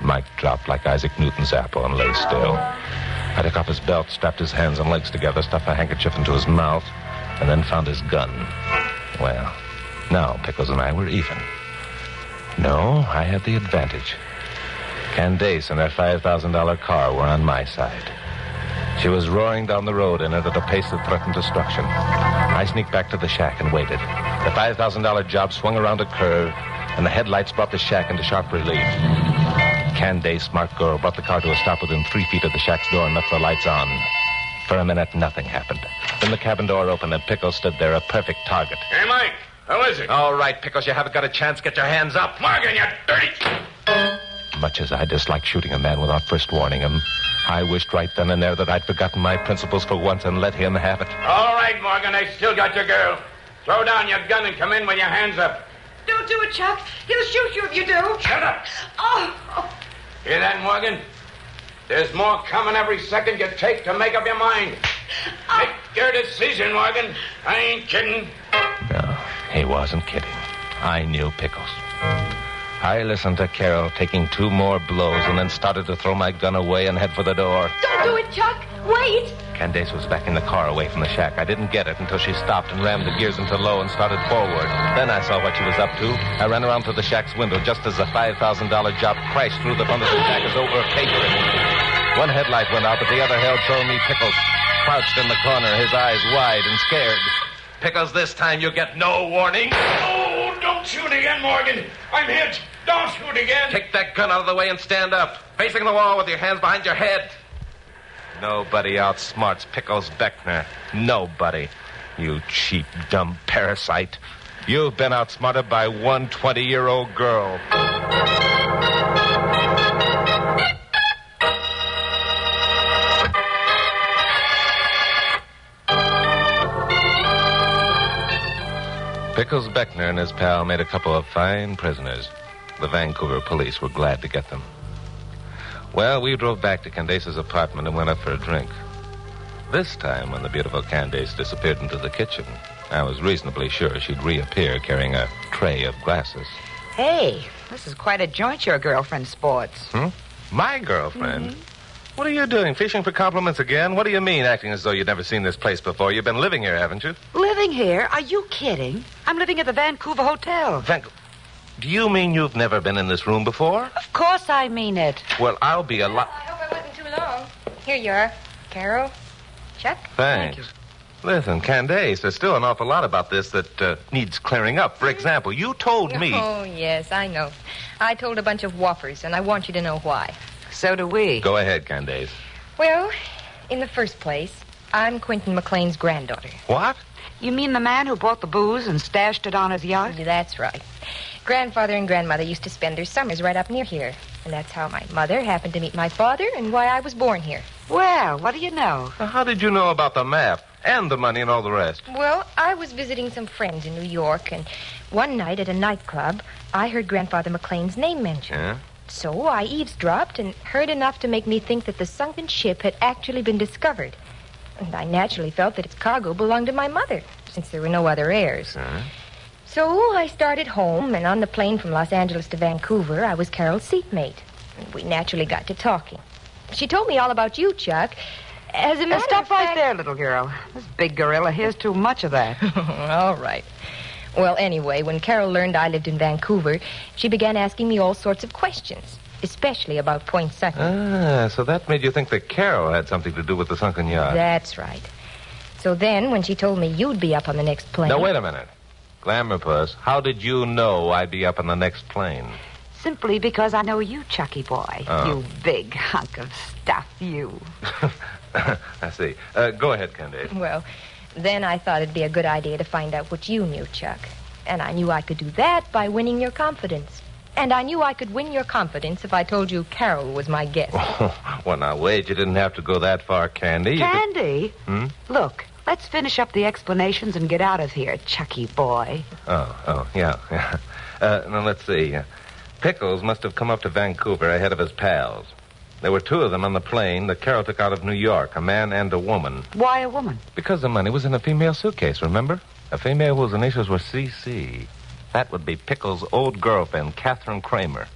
Speaker 11: Mike dropped like Isaac Newton's apple and lay still. I took off his belt, strapped his hands and legs together, stuffed a handkerchief into his mouth, and then found his gun. Well, now Pickles and I were even. No, I had the advantage. Candace and her $5,000 car were on my side. She was roaring down the road in it at a pace that threatened destruction. I sneaked back to the shack and waited. The $5,000 job swung around a curve, and the headlights brought the shack into sharp relief. Candace, smart girl, brought the car to a stop within 3 feet of the shack's door and left the lights on. For a minute, nothing happened. Then the cabin door opened and Pickles stood there, a perfect target.
Speaker 16: Hey, Mike, who is it?
Speaker 11: All right, Pickles, you haven't got a chance. Get your hands up.
Speaker 16: Morgan, you dirty...
Speaker 11: Much as I dislike shooting a man without first warning him, I wished right then and there that I'd forgotten my principles for once and let him have it.
Speaker 16: All right, Morgan, I still got your girl. Throw down your gun and come in with your hands up.
Speaker 4: Don't do it, Chuck. He'll shoot you if you do.
Speaker 16: Shut up.
Speaker 4: Oh.
Speaker 16: Hear that, Morgan? There's more coming every second you take to make up your mind. Make your decision, Morgan. I ain't kidding.
Speaker 11: No, he wasn't kidding. I knew Pickles. I listened to Carol taking 2 more blows and then started to throw my gun away and head for the door.
Speaker 15: Don't do it, Chuck. Wait.
Speaker 11: Candace was back in the car away from the shack. I didn't get it until she stopped and rammed the gears into low and started forward. Then I saw what she was up to. I ran around to the shack's window just as the $5,000 job crashed through the front of the shack as over a paper. One headlight went out, but the other held showing me Pickles, crouched in the corner, his eyes wide and scared. Pickles, this time you get no warning.
Speaker 16: Oh, don't shoot again, Morgan. I'm hit. Don't shoot again.
Speaker 11: Take that gun out of the way and stand up, facing the wall with your hands behind your head. Nobody outsmarts Pickles Beckner. Nobody. You cheap, dumb parasite. You've been outsmarted by one 20-year-old girl. Pickles Beckner and his pal made a couple of fine prisoners. The Vancouver police were glad to get them. Well, we drove back to Candace's apartment and went up for a drink. This time, when the beautiful Candace disappeared into the kitchen, I was reasonably sure she'd reappear carrying a tray of glasses.
Speaker 4: Hey, this is quite a joint your girlfriend sports.
Speaker 11: My girlfriend? What are you doing, fishing for compliments again? What do you mean, acting as though you'd never seen this place before? You've been living here, haven't you?
Speaker 4: Living here? Are you kidding? I'm living at the Vancouver Hotel.
Speaker 11: Do you mean you've never been in this room before?
Speaker 4: Of course I mean it.
Speaker 11: Well, I'll be a lot...
Speaker 15: I hope I wasn't too long. Here you are, Carol. Chuck?
Speaker 11: Thanks. Listen, Candace, there's still an awful lot about this that needs clearing up. For example, you told me...
Speaker 15: Oh, yes, I know. I told a bunch of whoppers, and I want you to know why.
Speaker 4: So do we.
Speaker 11: Go ahead, Candace.
Speaker 15: Well, in the first place, I'm Quentin McLean's granddaughter.
Speaker 11: What?
Speaker 4: You mean the man who bought the booze and stashed it on his yacht?
Speaker 15: That's right. Grandfather and grandmother used to spend their summers right up near here. And that's how my mother happened to meet my father and why I was born here.
Speaker 4: Well, what do you know?
Speaker 11: How did you know about the map and the money and all the rest?
Speaker 15: Well, I was visiting some friends in New York, and one night at a nightclub, I heard Grandfather McLean's name mentioned.
Speaker 11: Yeah?
Speaker 15: So I eavesdropped and heard enough to make me think that the sunken ship had actually been discovered. And I naturally felt that its cargo belonged to my mother, since there were no other heirs. So I started home, and on the plane from Los Angeles to Vancouver, I was Carol's seatmate. And we naturally got to talking. She told me all about you, Chuck. As a matter
Speaker 4: Stop
Speaker 15: of fact...
Speaker 4: right there, little girl. This big gorilla here's too much of that.
Speaker 15: All right. Well, anyway, when Carol learned I lived in Vancouver, she began asking me all sorts of questions, especially about Point Sunken.
Speaker 11: So that made you think that Carol had something to do with the sunken yacht.
Speaker 15: That's right. So then, when she told me you'd be up on the next plane...
Speaker 11: Now, wait a minute. Glamour Puss, how did you know I'd be up on the next plane?
Speaker 4: Simply because I know you, Chucky boy.
Speaker 11: Oh.
Speaker 4: You big hunk of stuff, you.
Speaker 11: I see. Go ahead, Candace.
Speaker 15: Well, then I thought it'd be a good idea to find out what you knew, Chuck. And I knew I could do that by winning your confidence. And I knew I could win your confidence if I told you Carol was my guest.
Speaker 11: Well, now, wait. You didn't have to go that far, Candy.
Speaker 4: Candy? Look, let's finish up the explanations and get out of here, Chucky boy.
Speaker 11: Yeah. Now, let's see. Pickles must have come up to Vancouver ahead of his pals. There were 2 of them on the plane that Carol took out of New York, a man and a woman.
Speaker 4: Why a woman?
Speaker 11: Because the money was in a female suitcase, remember? A female whose initials were C.C. That would be Pickles' old girlfriend, Catherine Kramer.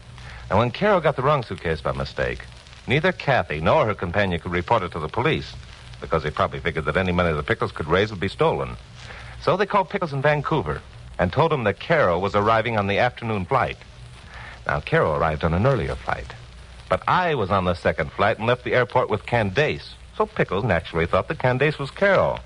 Speaker 11: And when Carol got the wrong suitcase by mistake, neither Kathy nor her companion could report it to the police, because they probably figured that any money the Pickles could raise would be stolen. So they called Pickles in Vancouver and told him that Carol was arriving on the afternoon flight. Now, Carol arrived on an earlier flight. But I was on the second flight and left the airport with Candace. So Pickles naturally thought that Candace was Carol.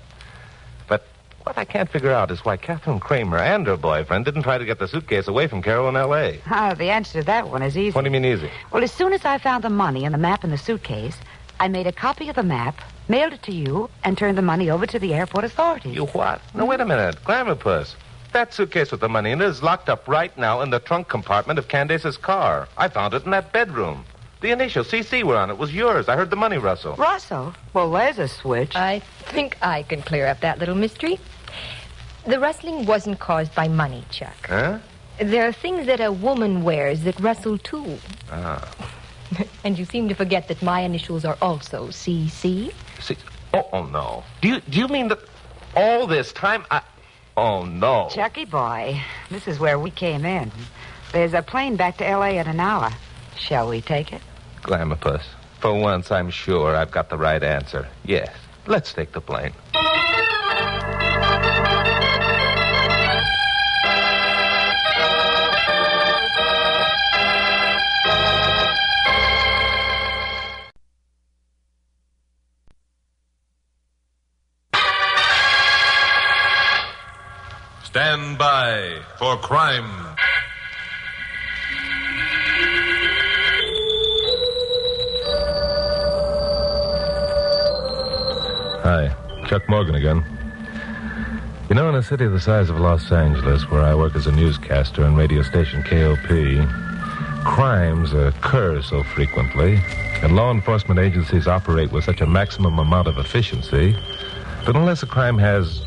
Speaker 11: But what I can't figure out is why Catherine Kramer and her boyfriend didn't try to get the suitcase away from Carol in L.A.
Speaker 4: The answer to that one is easy.
Speaker 11: What do you mean easy?
Speaker 4: Well, as soon as I found the money and the map in the suitcase, I made a copy of the map, mailed it to you, and turned the money over to the airport authorities.
Speaker 11: You what? No, wait a minute. Glamour Puss. That suitcase with the money in it is locked up right now in the trunk compartment of Candace's car. I found it in that bedroom. The initials, CC, were on it. It was yours. I heard the money rustle.
Speaker 4: Russell? Well, there's a switch.
Speaker 15: I think I can clear up that little mystery. The rustling wasn't caused by money, Chuck.
Speaker 11: Huh?
Speaker 15: There are things that a woman wears that rustle, too.
Speaker 11: Ah.
Speaker 15: And you seem to forget that my initials are also CC.
Speaker 11: Oh, no. Do you mean that all this time Oh, no.
Speaker 4: Chucky boy, this is where we came in. There's a plane back to L.A. in an hour. Shall we take it?
Speaker 11: Glamourpuss, for once I'm sure I've got the right answer. Yes, let's take the plane.
Speaker 21: Stand by for crime.
Speaker 2: Hi, Chuck Morgan again. You know, in a city the size of Los Angeles, where I work as a newscaster on radio station KOP, crimes occur so frequently, and law enforcement agencies operate with such a maximum amount of efficiency, that unless a crime has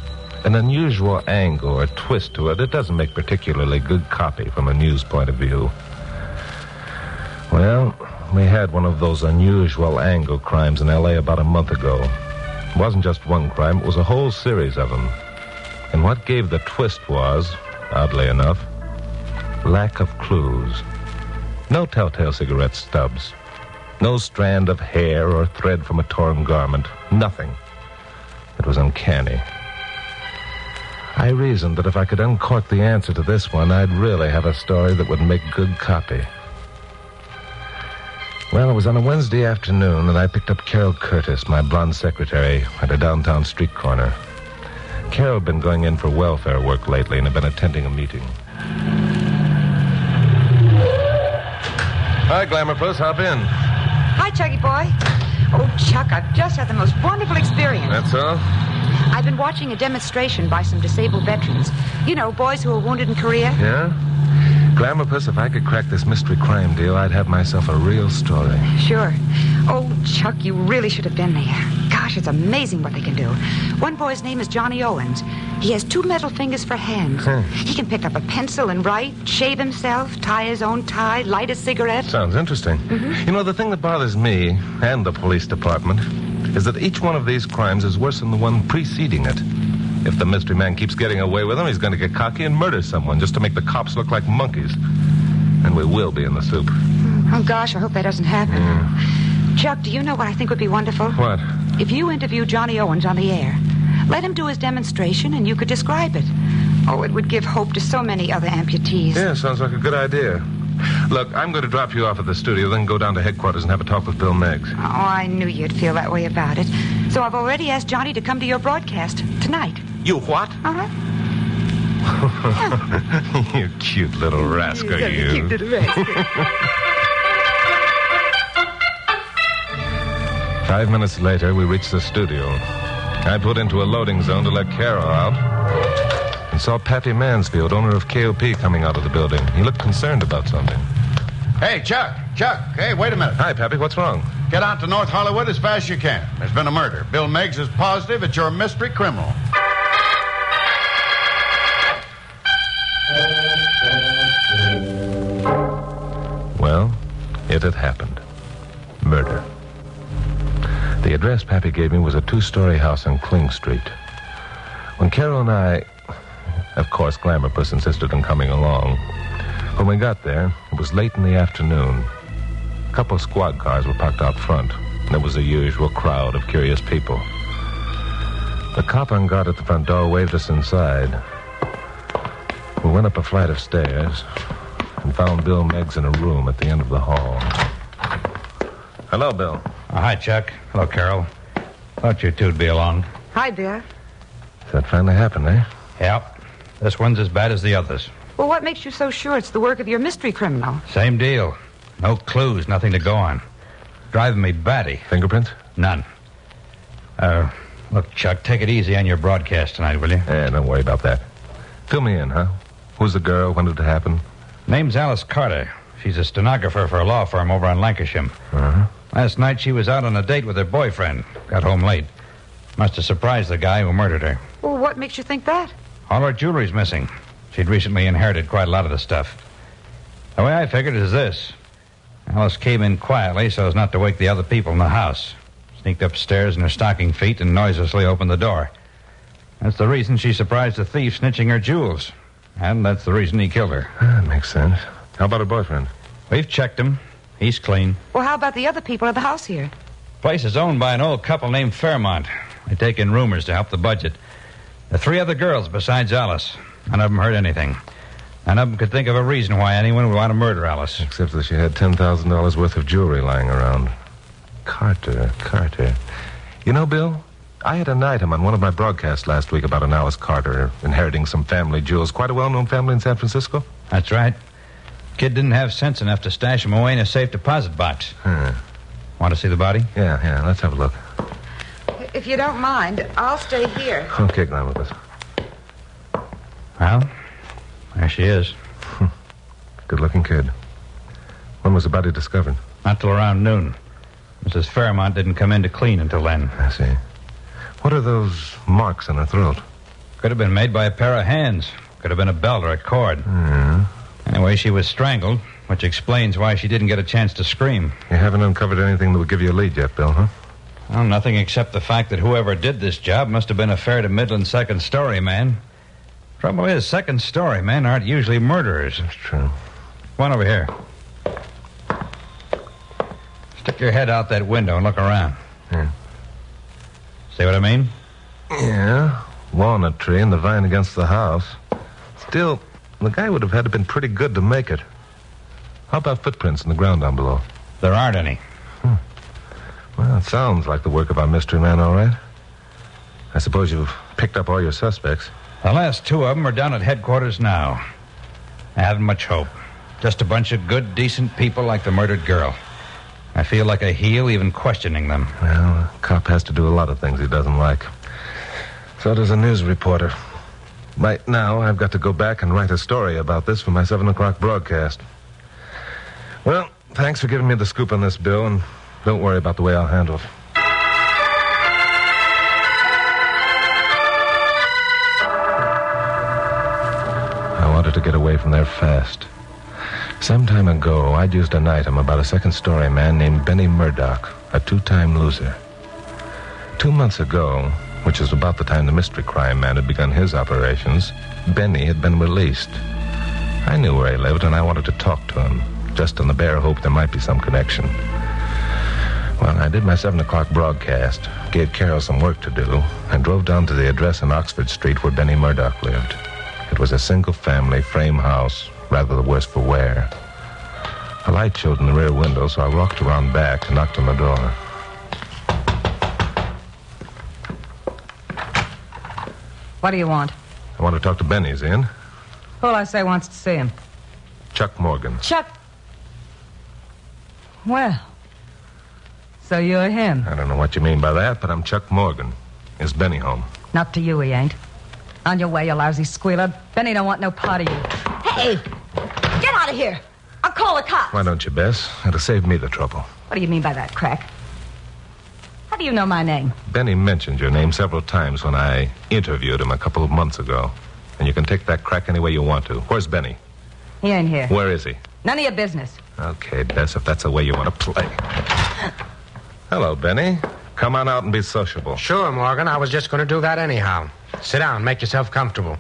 Speaker 2: an unusual angle or twist to it, it doesn't make particularly good copy from a news point of view. Well, we had one of those unusual angle crimes in L.A. about a month ago. It wasn't just one crime, it was a whole series of them. And what gave the twist was, oddly enough, lack of clues. No telltale cigarette stubs. No strand of hair or thread from a torn garment. Nothing. It was uncanny. I reasoned that if I could uncork the answer to this one, I'd really have a story that would make good copy. Well, it was on a Wednesday afternoon, and I picked up Carol Curtis, my blonde secretary, at a downtown street corner. Carol had been going in for welfare work lately and had been attending a meeting. Hi, Glamourpuss. Hop in.
Speaker 4: Hi, Chucky boy. Oh, Chuck, I've just had the most wonderful experience.
Speaker 2: That's all?
Speaker 4: I've been watching a demonstration by some disabled veterans. You know, boys who were wounded in Korea.
Speaker 2: Yeah? Glamourpuss, if I could crack this mystery crime deal, I'd have myself a real story.
Speaker 4: Sure. Oh, Chuck, you really should have been there. Gosh, it's amazing what they can do. One boy's name is Johnny Owens. He has 2 metal fingers for hands. He can pick up a pencil and write, shave himself, tie his own tie, light a cigarette.
Speaker 2: Sounds interesting. You know, the thing that bothers me and the police department is that each one of these crimes is worse than the one preceding it. If the mystery man keeps getting away with them, he's going to get cocky and murder someone just to make the cops look like monkeys. And we will be in the soup.
Speaker 4: Oh, gosh, I hope that doesn't happen. Chuck, do you know what I think would be wonderful?
Speaker 2: What?
Speaker 4: If you interview Johnny Owens on the air. Let him do his demonstration, and you could describe it. Oh, it would give hope to so many other amputees.
Speaker 2: Yeah, sounds like a good idea. Look, I'm going to drop you off at the studio, then go down to headquarters and have a talk with Bill Meggs.
Speaker 4: Oh, I knew you'd feel that way about it. So I've already asked Johnny to come to your broadcast tonight.
Speaker 11: You what?
Speaker 4: Uh-huh.
Speaker 2: You cute little rascal, you.
Speaker 4: Cute little rascal.
Speaker 2: 5 minutes later, we reached the studio. I put into a loading zone to let Carol out and saw Pappy Mansfield, owner of KOP, coming out of the building. He looked concerned about something.
Speaker 5: Hey, Chuck. Hey, wait a minute.
Speaker 2: Hi, Pappy. What's wrong?
Speaker 5: Get out to North Hollywood as fast as you can. There's been a murder. Bill Meggs is positive it's your mystery criminal.
Speaker 2: Well, it had happened. Murder. The address Pappy gave me was a 2-story house on Kling Street. When Carol and I... Of course, Glamourpuss insisted on coming along. When we got there, it was late in the afternoon. A couple of squad cars were parked out front. There was the usual crowd of curious people. The cop on guard at the front door waved us inside. We went up a flight of stairs and found Bill Meggs in a room at the end of the hall. Hello, Bill.
Speaker 18: Hi, Chuck. Hello, Carol. Thought you two'd be along.
Speaker 4: Hi, Bill.
Speaker 2: That finally happened, eh?
Speaker 18: Yep. This one's as bad as the others.
Speaker 4: Well, what makes you so sure it's the work of your mystery criminal?
Speaker 18: Same deal. No clues, nothing to go on. Driving me batty.
Speaker 2: Fingerprints?
Speaker 18: None. Look, Chuck, take it easy on your broadcast tonight, will you?
Speaker 2: Yeah, don't worry about that. Fill me in, huh? Who's the girl? When did it happen?
Speaker 18: Name's Alice Carter. She's a stenographer for a law firm over in Lancashire.
Speaker 2: Uh-huh.
Speaker 18: Last night she was out on a date with her boyfriend. Got home late. Must have surprised the guy who murdered her.
Speaker 4: Well, what makes you think that?
Speaker 18: All her jewelry's missing. She'd recently inherited quite a lot of the stuff. The way I figured it is this. Alice came in quietly so as not to wake the other people in the house. Sneaked upstairs in her stocking feet and noiselessly opened the door. That's the reason she surprised the thief snitching her jewels. And that's the reason he killed her.
Speaker 2: That makes sense. How about her boyfriend?
Speaker 18: We've checked him. He's clean.
Speaker 4: Well, how about the other people at the house here?
Speaker 18: Place is owned by an old couple named Fairmont. They take in roomers to help the budget. There are 3 other girls besides Alice. None of them heard anything. None of them could think of a reason why anyone would want to murder Alice.
Speaker 2: Except that she had $10,000 worth of jewelry lying around. Carter. You know, Bill, I had an item on one of my broadcasts last week about an Alice Carter inheriting some family jewels. Quite a well-known family in San Francisco.
Speaker 18: That's right. Kid didn't have sense enough to stash them away in a safe deposit box. Want to see the body?
Speaker 2: Yeah, let's have a look.
Speaker 4: If you don't mind, I'll stay here.
Speaker 2: Okay, Glamorous.
Speaker 18: Well, there she is.
Speaker 2: Good-looking kid. When was the body discovered?
Speaker 18: Not till around noon. Mrs. Fairmont didn't come in to clean until then.
Speaker 2: I see. What are those marks on her throat?
Speaker 18: Could have been made by a pair of hands. Could have been a belt or a cord.
Speaker 2: Yeah.
Speaker 18: Anyway, she was strangled, which explains why she didn't get a chance to scream.
Speaker 2: You haven't uncovered anything that would give you a lead yet, Bill, huh?
Speaker 18: Well, nothing except the fact that whoever did this job must have been a fair to middling second-story man. Trouble is, second-story men aren't usually murderers.
Speaker 2: That's true.
Speaker 18: Come on over here. Stick your head out that window and look around.
Speaker 2: Yeah.
Speaker 18: See what I mean?
Speaker 2: Yeah. Walnut tree and the vine against the house. Still, the guy would have had to have been pretty good to make it. How about footprints in the ground down below?
Speaker 18: There aren't any.
Speaker 2: Well, it sounds like the work of our mystery man, all right. I suppose you've picked up all your suspects.
Speaker 18: The last 2 of them are down at headquarters now. I haven't much hope. Just a bunch of good, decent people like the murdered girl. I feel like a heel even questioning them.
Speaker 2: Well, a cop has to do a lot of things he doesn't like. So does a news reporter. Right now, I've got to go back and write a story about this for my 7 o'clock broadcast. Well, thanks for giving me the scoop on this, Bill, and don't worry about the way I'll handle it. I wanted to get away from there fast. Some time ago, I'd used an item about a second-story man named Benny Murdoch, a 2-time loser. 2 months ago, which is about the time the mystery crime man had begun his operations, Benny had been released. I knew where he lived, and I wanted to talk to him, just in the bare hope there might be some connection. Well, I did my 7 o'clock broadcast, gave Carol some work to do, and drove down to the address in Oxford Street where Benny Murdoch lived. It was a single-family frame house, rather the worse for wear. A light showed in the rear window, so I walked around back and knocked on the door.
Speaker 20: What do you want?
Speaker 2: I want to talk to Benny. Is he in?
Speaker 20: Who'll I say wants to see him?
Speaker 2: Chuck Morgan.
Speaker 20: Chuck. Well, so you're him.
Speaker 2: I don't know what you mean by that, but I'm Chuck Morgan. Is Benny home?
Speaker 20: Not to you, he ain't. On your way, you lousy squealer. Benny don't want no part of you.
Speaker 1: Hey, get out of here. I'll call the cops.
Speaker 2: Why don't you, Bess? It'll save me the trouble.
Speaker 20: What do you mean by that, Crack? How do you know my name?
Speaker 2: Benny mentioned your name several times when I interviewed him a couple of months ago. And you can take that crack any way you want to. Where's Benny?
Speaker 20: He ain't here.
Speaker 2: Where is he?
Speaker 20: None of your business.
Speaker 2: Okay, Bess, if that's the way you want to play. Hello, Benny. Come on out and be sociable.
Speaker 7: Sure, Morgan. I was just going to do that anyhow. Sit down. Make yourself comfortable.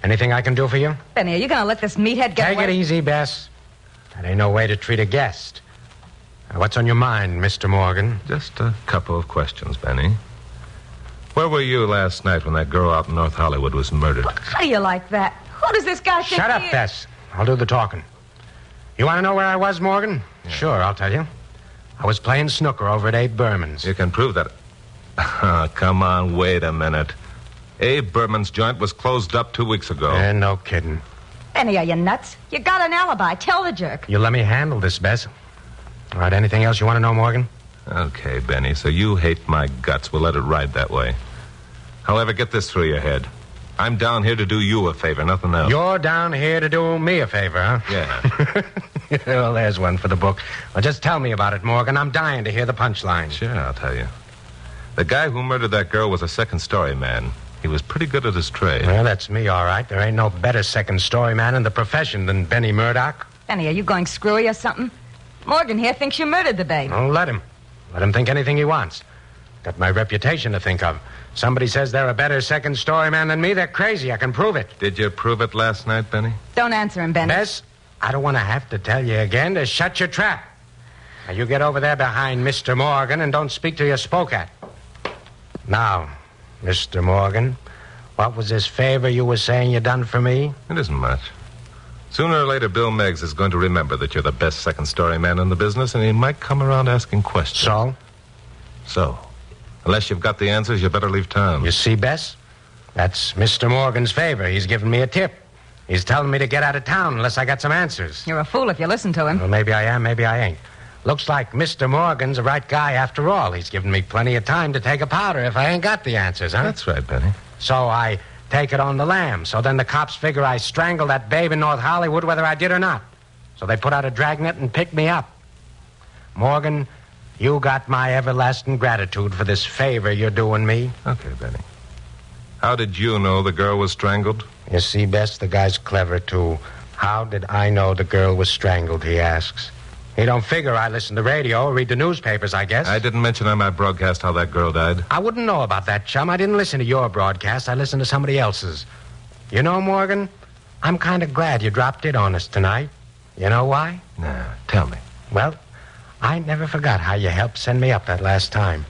Speaker 7: Anything I can do for you?
Speaker 20: Benny, are you going to let this meathead get
Speaker 7: Take
Speaker 20: away?
Speaker 7: it easy, Bess. That ain't no way to treat a guest. Now, what's on your mind, Mr. Morgan?
Speaker 2: Just a couple of questions, Benny. Where were you last night when that girl out in North Hollywood was murdered?
Speaker 20: How do you like that? Who does this guy think
Speaker 7: Shut up,
Speaker 20: he is?
Speaker 7: Bess. I'll do the talking. You want to know where I was, Morgan? Yeah. Sure, I'll tell you. I was playing snooker over at Abe Berman's.
Speaker 2: You can prove that. Come on, wait a minute. Abe Berman's joint was closed up 2 weeks ago.
Speaker 7: No kidding.
Speaker 20: Benny, are you nuts? You got an alibi. Tell the jerk.
Speaker 7: You let me handle this, Bess. All right, anything else you want to know, Morgan?
Speaker 2: Okay, Benny, so you hate my guts. We'll let it ride that way. However, get this through your head. I'm down here to do you a favor, nothing else.
Speaker 7: You're down here to do me a favor, huh?
Speaker 2: Yeah.
Speaker 7: Well, there's one for the book. Well, just tell me about it, Morgan. I'm dying to hear the punchline.
Speaker 2: Sure, I'll tell you. The guy who murdered that girl was a second-story man. He was pretty good at his trade.
Speaker 7: Well, that's me, all right. There ain't no better second-story man in the profession than Benny Murdoch.
Speaker 19: Benny, are you going screwy or something? Morgan here thinks you murdered the babe.
Speaker 7: Oh, let him. Let him think anything he wants. Got my reputation to think of. Somebody says they're a better second-story man than me, they're crazy. I can prove it.
Speaker 2: Did you prove it last night, Benny?
Speaker 19: Don't answer him, Benny.
Speaker 7: Bess, I don't want to have to tell you again to shut your trap. Now, you get over there behind Mr. Morgan and don't speak till you're spoke at. Now, Mr. Morgan, what was this favor you were saying you done for me?
Speaker 2: It isn't much. Sooner or later, Bill Meggs is going to remember that you're the best second-story man in the business, and he might come around asking questions. So, unless you've got the answers, you better leave town.
Speaker 7: You see, Bess? That's Mr. Morgan's favor. He's giving me a tip. He's telling me to get out of town unless I got some answers.
Speaker 19: You're a fool if you listen to him.
Speaker 7: Well, maybe I am, maybe I ain't. Looks like Mr. Morgan's the right guy after all. He's given me plenty of time to take a powder if I ain't got the answers, huh?
Speaker 2: That's right, Benny.
Speaker 7: So I take it on the lam. So then the cops figure I strangled that babe in North Hollywood whether I did or not. So they put out a dragnet and picked me up. Morgan, you got my everlasting gratitude for this favor you're doing me.
Speaker 2: Okay, Benny. How did you know the girl was strangled?
Speaker 7: You see, Bess, the guy's clever, too. How did I know the girl was strangled, he asks. He don't figure I listen to radio or read the newspapers, I guess.
Speaker 2: I didn't mention on my broadcast how that girl died.
Speaker 7: I wouldn't know about that, chum. I didn't listen to your broadcast. I listened to somebody else's. You know, Morgan, I'm kind of glad you dropped in on us tonight. You know why?
Speaker 2: Nah, tell me.
Speaker 7: Well, I never forgot how you helped send me up that last time.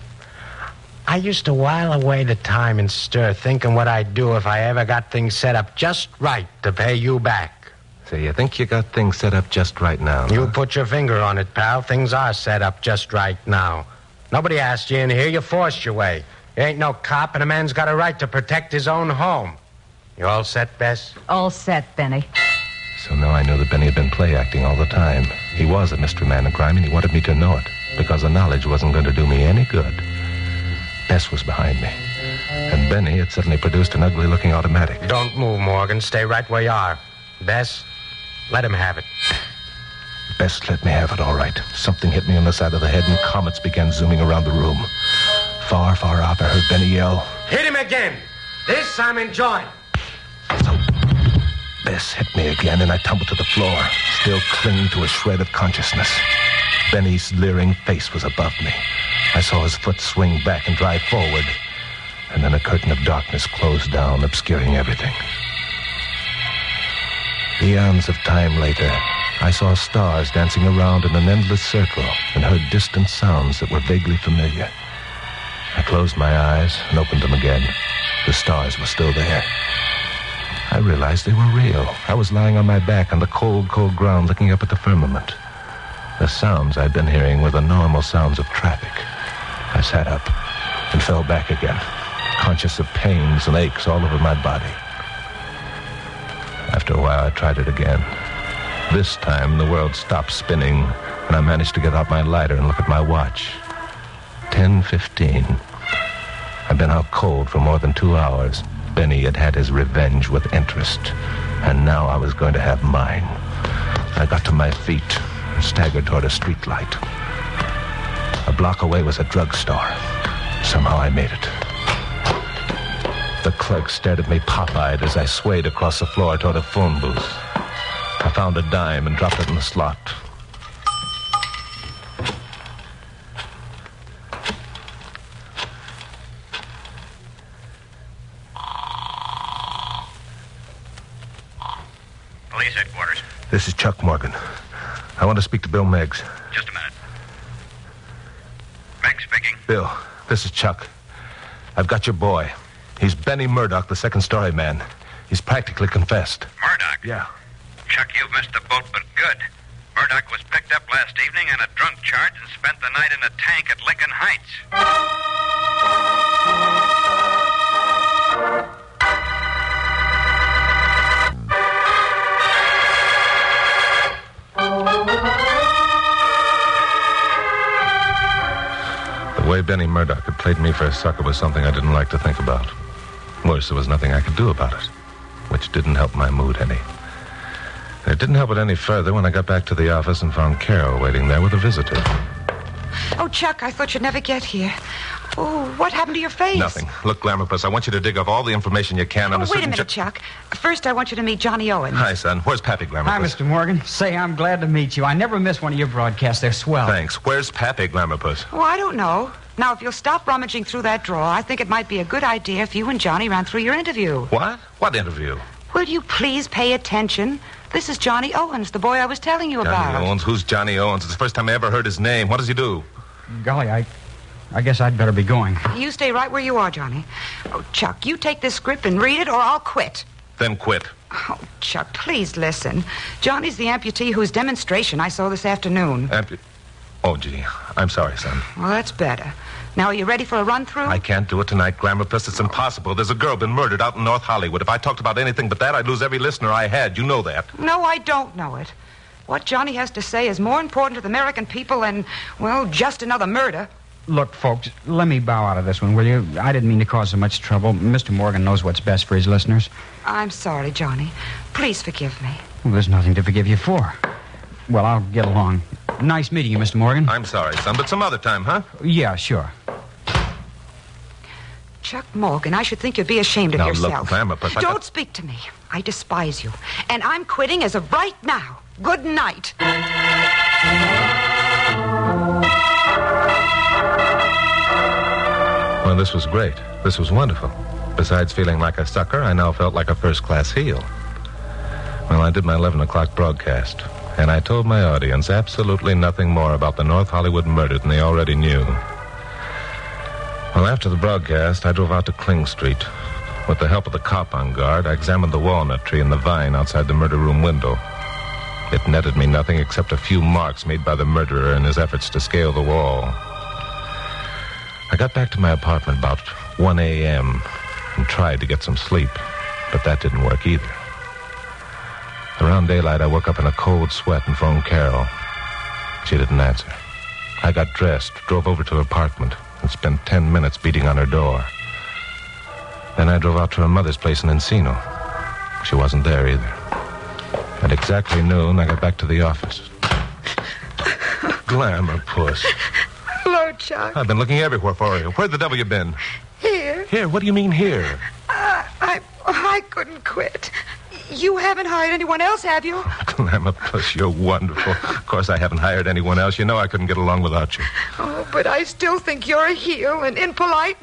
Speaker 7: I used to while away the time and stir thinking what I'd do if I ever got things set up just right to pay you back.
Speaker 2: So you think you got things set up just right now?
Speaker 7: You put your finger on it, pal. Things are set up just right now. Nobody asked you in here. You forced your way. You ain't no cop, and a man's got a right to protect his own home. You all set, Bess?
Speaker 19: All set, Benny.
Speaker 2: So now I knew that Benny had been play acting all the time. He was a mystery man of crime, and he wanted me to know it, because the knowledge wasn't going to do me any good. Bess was behind me, and Benny had suddenly produced an ugly-looking automatic.
Speaker 7: Don't move, Morgan. Stay right where you are. Bess, let him have it.
Speaker 2: Bess let me have it, all right. Something hit me on the side of the head, and comets began zooming around the room. Far, far off, I heard Benny yell,
Speaker 7: "Hit him again! This I'm enjoying!"
Speaker 2: So Bess hit me again, and I tumbled to the floor, still clinging to a shred of consciousness. Benny's leering face was above me. I saw his foot swing back and drive forward, and then a curtain of darkness closed down, obscuring everything. Eons of time later, I saw stars dancing around in an endless circle and heard distant sounds that were vaguely familiar. I closed my eyes and opened them again. The stars were still there. I realized they were real. I was lying on my back on the cold, cold ground looking up at the firmament. The sounds I'd been hearing were the normal sounds of traffic. I sat up and fell back again, conscious of pains and aches all over my body. After a while, I tried it again. This time, the world stopped spinning, and I managed to get out my lighter and look at my watch. 10:15. I'd been out cold for more than 2 hours. Benny had had his revenge with interest, and now I was going to have mine. I got to my feet and staggered toward a street light. A block away was a drugstore. Somehow I made it. The clerk stared at me pop-eyed as I swayed across the floor toward a phone booth. I found a dime and dropped it in the slot.
Speaker 22: Police headquarters.
Speaker 2: This is Chuck Morgan. I want to speak to Bill Meggs.
Speaker 22: Just a minute. Meg speaking.
Speaker 2: Bill, this is Chuck. I've got your boy. He's Benny Murdoch, the second-story man. He's practically confessed.
Speaker 22: Murdoch?
Speaker 2: Yeah.
Speaker 22: Chuck, you've missed the boat, but good. Murdoch was picked up last evening on a drunk charge and spent the night in a tank at Lincoln Heights.
Speaker 2: The way Benny Murdoch had played me for a sucker was something I didn't like to think about. Worse, there was nothing I could do about it, which didn't help my mood any. It didn't help it any further when I got back to the office and found Carol waiting there with a visitor.
Speaker 4: Oh, Chuck, I thought you'd never get here. Oh, what happened to your face?
Speaker 2: Nothing. Look, Glamourpuss, I want you to dig up all the information you can on a certain...
Speaker 4: Wait a minute, Chuck. First, I want you to meet Johnny Owens.
Speaker 2: Hi, son. Where's Pappy, Glamourpuss?
Speaker 8: Hi, Mr. Morgan. Say, I'm glad to meet you. I never miss one of your broadcasts. They're swell.
Speaker 2: Thanks. Where's Pappy, Glamourpuss?
Speaker 4: Oh, I don't know. Now, if you'll stop rummaging through that drawer, I think it might be a good idea if you and Johnny ran through your interview.
Speaker 2: What? What interview?
Speaker 4: Will you please pay attention? This is Johnny Owens, the boy I was telling you about.
Speaker 2: Johnny Owens? Who's Johnny Owens? It's the first time I ever heard his name. What does he do?
Speaker 8: Golly, I guess I'd better be going.
Speaker 4: You stay right where you are, Johnny. Oh, Chuck, you take this script and read it, or I'll quit.
Speaker 2: Then quit.
Speaker 4: Oh, Chuck, please listen. Johnny's the amputee whose demonstration I saw this afternoon.
Speaker 2: Oh, gee. I'm sorry, son.
Speaker 4: Well, that's better. Now, are you ready for a run-through?
Speaker 2: I can't do it tonight, Glamourpuss. It's impossible. There's a girl been murdered out in North Hollywood. If I talked about anything but that, I'd lose every listener I had. You know that.
Speaker 4: No, I don't know it. What Johnny has to say is more important to the American people than, well, just another murder.
Speaker 8: Look, folks, let me bow out of this one, will you? I didn't mean to cause so much trouble. Mr. Morgan knows what's best for his listeners.
Speaker 4: I'm sorry, Johnny. Please forgive me.
Speaker 8: Well, there's nothing to forgive you for. Well, I'll get along. Nice meeting you, Mr. Morgan.
Speaker 2: I'm sorry, son, but some other time, huh?
Speaker 8: Yeah, sure.
Speaker 4: Chuck Morgan, I should think you'd be ashamed of
Speaker 2: now,
Speaker 4: yourself.
Speaker 2: Now, look, Glamourpuss,
Speaker 4: Don't speak to me. I despise you. And I'm quitting as of right now. Good night.
Speaker 2: Well, this was great. This was wonderful. Besides feeling like a sucker, I now felt like a first-class heel. Well, I did my 11 o'clock broadcast, and I told my audience absolutely nothing more about the North Hollywood murder than they already knew. Well, after the broadcast, I drove out to Kling Street. With the help of the cop on guard, I examined the walnut tree and the vine outside the murder room window. It netted me nothing except a few marks made by the murderer in his efforts to scale the wall. I got back to my apartment about 1 a.m. and tried to get some sleep, but that didn't work either. Around daylight, I woke up in a cold sweat and phoned Carol. She didn't answer. I got dressed, drove over to her apartment, and spent 10 minutes beating on her door. Then I drove out to her mother's place in Encino. She wasn't there either. At exactly noon, I got back to the office. Glamourpuss.
Speaker 4: Hello, Chuck.
Speaker 2: I've been looking everywhere for you. Where the devil you been?
Speaker 4: Here.
Speaker 2: Here? What do you mean here?
Speaker 4: I couldn't quit. You haven't hired anyone else, have you?
Speaker 2: Glamourpuss, you're wonderful. Of course, I haven't hired anyone else. You know I couldn't get along without you.
Speaker 4: Oh, but I still think you're a heel and impolite,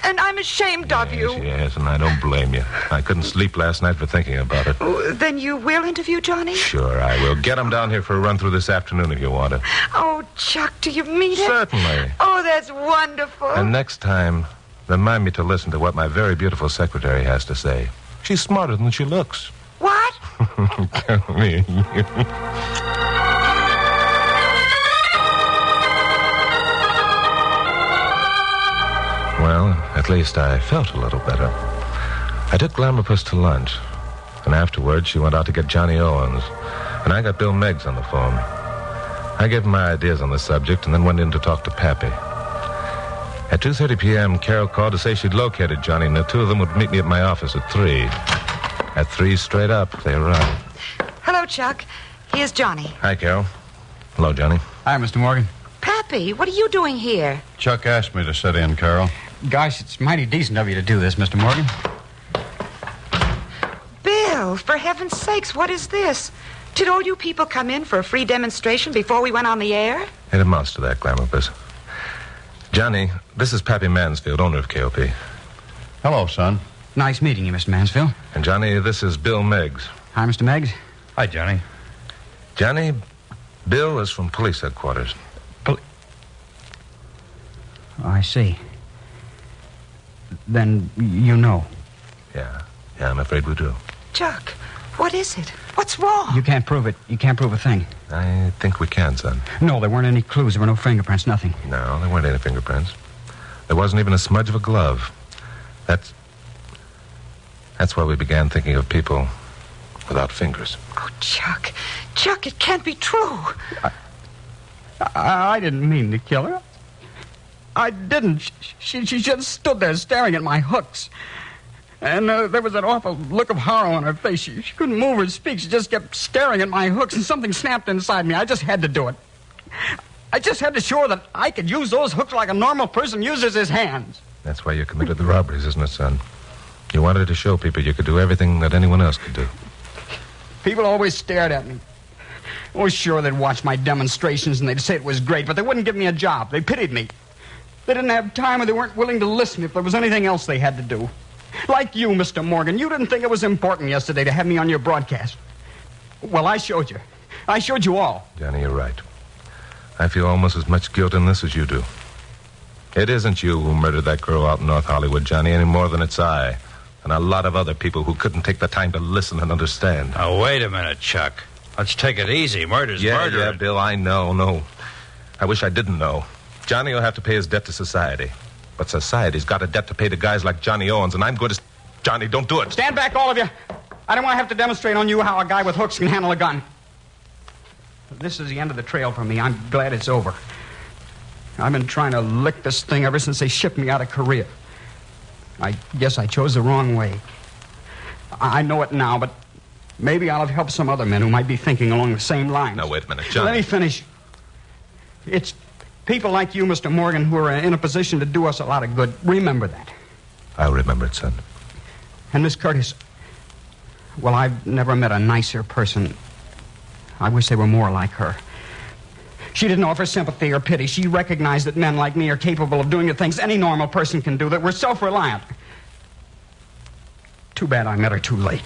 Speaker 4: and I'm ashamed of you.
Speaker 2: Yes, and I don't blame you. I couldn't sleep last night for thinking about it.
Speaker 4: Oh, then you will interview Johnny?
Speaker 2: Sure, I will. Get him down here for a run-through this afternoon if you want it.
Speaker 4: Oh, Chuck, do you mean it?
Speaker 2: Certainly.
Speaker 4: Oh, that's wonderful.
Speaker 2: And next time, remind me to listen to what my very beautiful secretary has to say. She's smarter than she looks.
Speaker 4: What?
Speaker 2: Come here, you. Well, at least I felt a little better. I took Glamourpuss to lunch, and afterwards she went out to get Johnny Owens, and I got Bill Meggs on the phone. I gave him my ideas on the subject and then went in to talk to Pappy. At 2:30 p.m., Carol called to say she'd located Johnny, and the two of them would meet me at my office at 3. At 3 straight up, they arrived.
Speaker 4: Hello, Chuck. Here's Johnny.
Speaker 2: Hi, Carol. Hello, Johnny.
Speaker 8: Hi, Mr. Morgan.
Speaker 4: Pappy, what are you doing here?
Speaker 3: Chuck asked me to sit in, Carol.
Speaker 8: Gosh, it's mighty decent of you to do this, Mr. Morgan.
Speaker 4: Bill, for heaven's sakes, what is this? Did all you people come in for a free demonstration before we went on the air?
Speaker 2: It amounts to that, Glamourpuss. Johnny, this is Pappy Mansfield, owner of KOP.
Speaker 3: Hello, son.
Speaker 8: Nice meeting you, Mr. Mansfield.
Speaker 2: And Johnny, this is Bill Meggs.
Speaker 8: Hi, Mr. Meggs.
Speaker 18: Hi, Johnny.
Speaker 2: Johnny, Bill is from police headquarters.
Speaker 8: Oh, I see. Then you know.
Speaker 2: Yeah, I'm afraid we do.
Speaker 4: Chuck, what is it? What's wrong?
Speaker 8: You can't prove it. You can't prove a thing.
Speaker 2: I think we can, son.
Speaker 8: No, there weren't any clues. There were no fingerprints, nothing.
Speaker 2: No, there weren't any fingerprints. There wasn't even a smudge of a glove. That's why we began thinking of people without fingers.
Speaker 4: Oh, Chuck. Chuck, it can't be true.
Speaker 8: I didn't mean to kill her. I didn't. She just stood there staring at my hooks. And there was that awful look of horror on her face. She couldn't move or speak. She just kept staring at my hooks, and something snapped inside me. I just had to do it. I just had to show her that I could use those hooks like a normal person uses his hands.
Speaker 2: That's why you committed the robberies, isn't it, son? You wanted to show people you could do everything that anyone else could do.
Speaker 8: People always stared at me. Oh, sure, they'd watch my demonstrations and they'd say it was great, but they wouldn't give me a job. They pitied me. They didn't have time, or they weren't willing to listen if there was anything else they had to do. Like you, Mr. Morgan. You didn't think it was important yesterday to have me on your broadcast. Well, I showed you. I showed you all.
Speaker 2: Johnny, you're right. I feel almost as much guilt in this as you do. It isn't you who murdered that girl out in North Hollywood, Johnny, any more than it's I. And a lot of other people who couldn't take the time to listen and understand.
Speaker 18: Now, wait a minute, Chuck. Let's take it easy. Murder's murder.
Speaker 2: Yeah, Bill, I know. No. I wish I didn't know. Johnny will have to pay his debt to society. But society's got a debt to pay to guys like Johnny Owens, and I'm going to... Johnny, don't do it.
Speaker 8: Stand back, all of you. I don't want to have to demonstrate on you how a guy with hooks can handle a gun. This is the end of the trail for me. I'm glad it's over. I've been trying to lick this thing ever since they shipped me out of Korea. I guess I chose the wrong way. I know it now, but maybe I'll have helped some other men who might be thinking along the same lines.
Speaker 2: Now, wait a minute, Johnny.
Speaker 8: Let me finish. It's people like you, Mr. Morgan, who are in a position to do us a lot of good. Remember that.
Speaker 2: I'll remember it, son.
Speaker 8: And Miss Curtis, well, I've never met a nicer person. I wish they were more like her. She didn't offer sympathy or pity. She recognized that men like me are capable of doing the things any normal person can do, that we're self-reliant. Too bad I met her too late.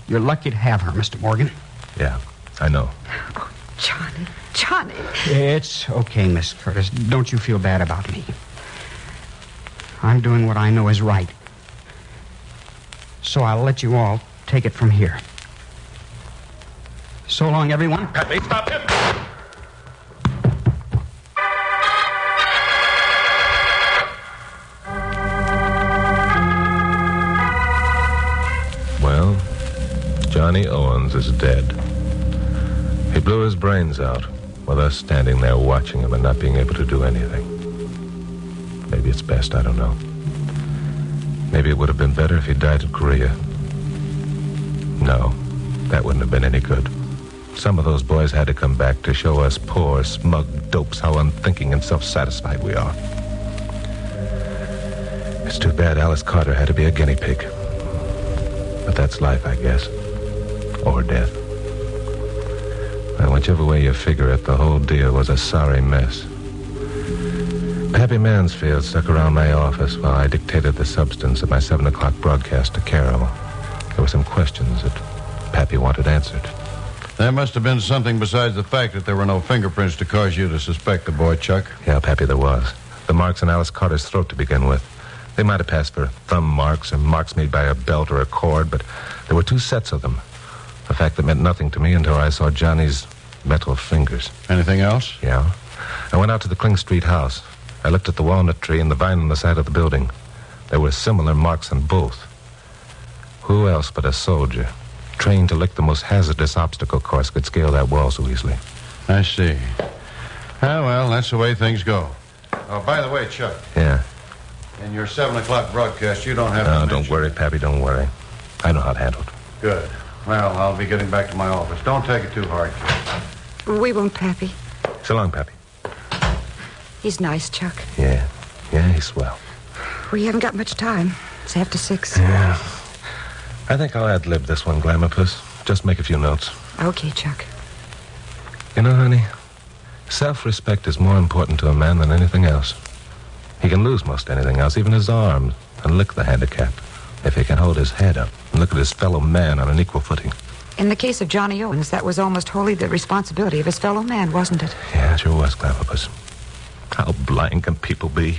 Speaker 8: You're lucky to have her, Mr. Morgan.
Speaker 2: Yeah, I know.
Speaker 4: Oh, Johnny.
Speaker 8: It's okay, Miss Curtis. Don't you feel bad about me. I'm doing what I know is right. So I'll let you all take it from here. So long, everyone.
Speaker 2: Pepe, stop him! Well, Johnny Owens is dead. He blew his brains out, with us standing there watching him and not being able to do anything. Maybe it's best, I don't know. Maybe it would have been better if he died in Korea. No, that wouldn't have been any good. Some of those boys had to come back to show us poor, smug dopes how unthinking and self-satisfied we are. It's too bad Alice Carter had to be a guinea pig. But that's life, I guess. Or death. And whichever way you figure it, the whole deal was a sorry mess. Pappy Mansfield stuck around my office while I dictated the substance of my 7 o'clock broadcast to Carol. There were some questions that Pappy wanted answered.
Speaker 5: There must have been something besides the fact that there were no fingerprints to cause you to suspect the boy, Chuck.
Speaker 2: Yeah, Pappy, there was. The marks on Alice Carter's throat to begin with. They might have passed for thumb marks or marks made by a belt or a cord, but there were 2 sets of them. A fact that meant nothing to me until I saw Johnny's metal fingers.
Speaker 5: Anything else?
Speaker 2: Yeah. I went out to the Kling Street house. I looked at the walnut tree and the vine on the side of the building. There were similar marks on both. Who else but a soldier, trained to lick the most hazardous obstacle course, could scale that wall so easily?
Speaker 5: I see. Well, that's the way things go. Oh, by the way, Chuck.
Speaker 2: Yeah?
Speaker 5: In your 7 o'clock broadcast, you don't have
Speaker 2: No,
Speaker 5: to
Speaker 2: don't worry, Pappy, don't worry. I know how to handle it.
Speaker 5: Good. Well, I'll be getting back to my office. Don't take it too hard, kid.
Speaker 4: We won't, Pappy.
Speaker 2: So long, Pappy.
Speaker 4: He's nice, Chuck.
Speaker 2: Yeah, he's swell.
Speaker 4: We haven't got much time. It's after 6.
Speaker 2: Yeah. I think I'll ad-lib this one, Glamourpuss. Just make a few notes.
Speaker 4: Okay, Chuck.
Speaker 2: You know, honey, self-respect is more important to a man than anything else. He can lose most anything else, even his arms, and lick the handicap, if he can hold his head up and look at his fellow man on an equal footing.
Speaker 4: In the case of Johnny Owens, that was almost wholly the responsibility of his fellow man, wasn't it?
Speaker 2: Yeah, it sure was, Glamourpuss. How blind can people be?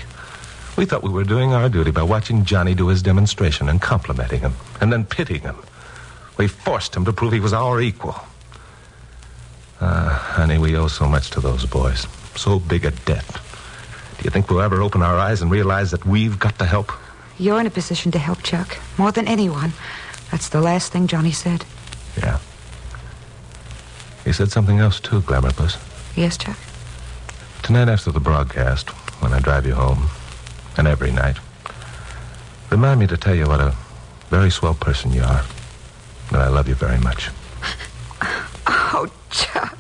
Speaker 2: We thought we were doing our duty by watching Johnny do his demonstration and complimenting him, and then pitying him. We forced him to prove he was our equal. Honey, we owe so much to those boys. So big a debt. Do you think we'll ever open our eyes and realize that we've got to help?
Speaker 4: You're in a position to help, Chuck. More than anyone. That's the last thing Johnny said.
Speaker 2: Yeah. He said something else, too, Glamourpuss.
Speaker 4: Yes, Chuck?
Speaker 2: Tonight after the broadcast, when I drive you home, and every night, Remind me to tell you what a very swell person you are. And I love you very much.
Speaker 4: Oh, Chuck.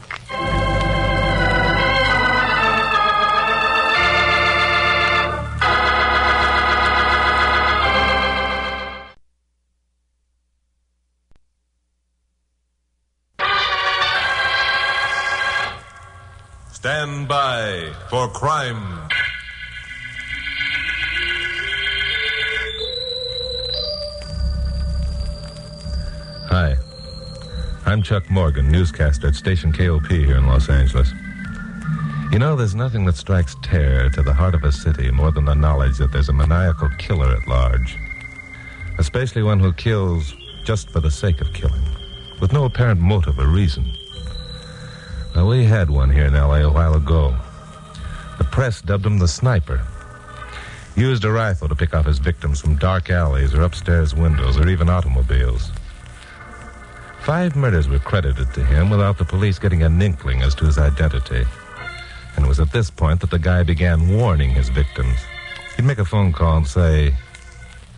Speaker 21: Stand by for crime.
Speaker 2: Hi. I'm Chuck Morgan, newscaster at station KOP here in Los Angeles. You know, there's nothing that strikes terror to the heart of a city more than the knowledge that there's a maniacal killer at large. Especially one who kills just for the sake of killing, with no apparent motive or reason. Well, we had one here in L.A. a while ago. The press dubbed him the Sniper. Used a rifle to pick off his victims from dark alleys or upstairs windows or even automobiles. 5 murders were credited to him without the police getting an inkling as to his identity. And it was at this point that the guy began warning his victims. He'd make a phone call and say,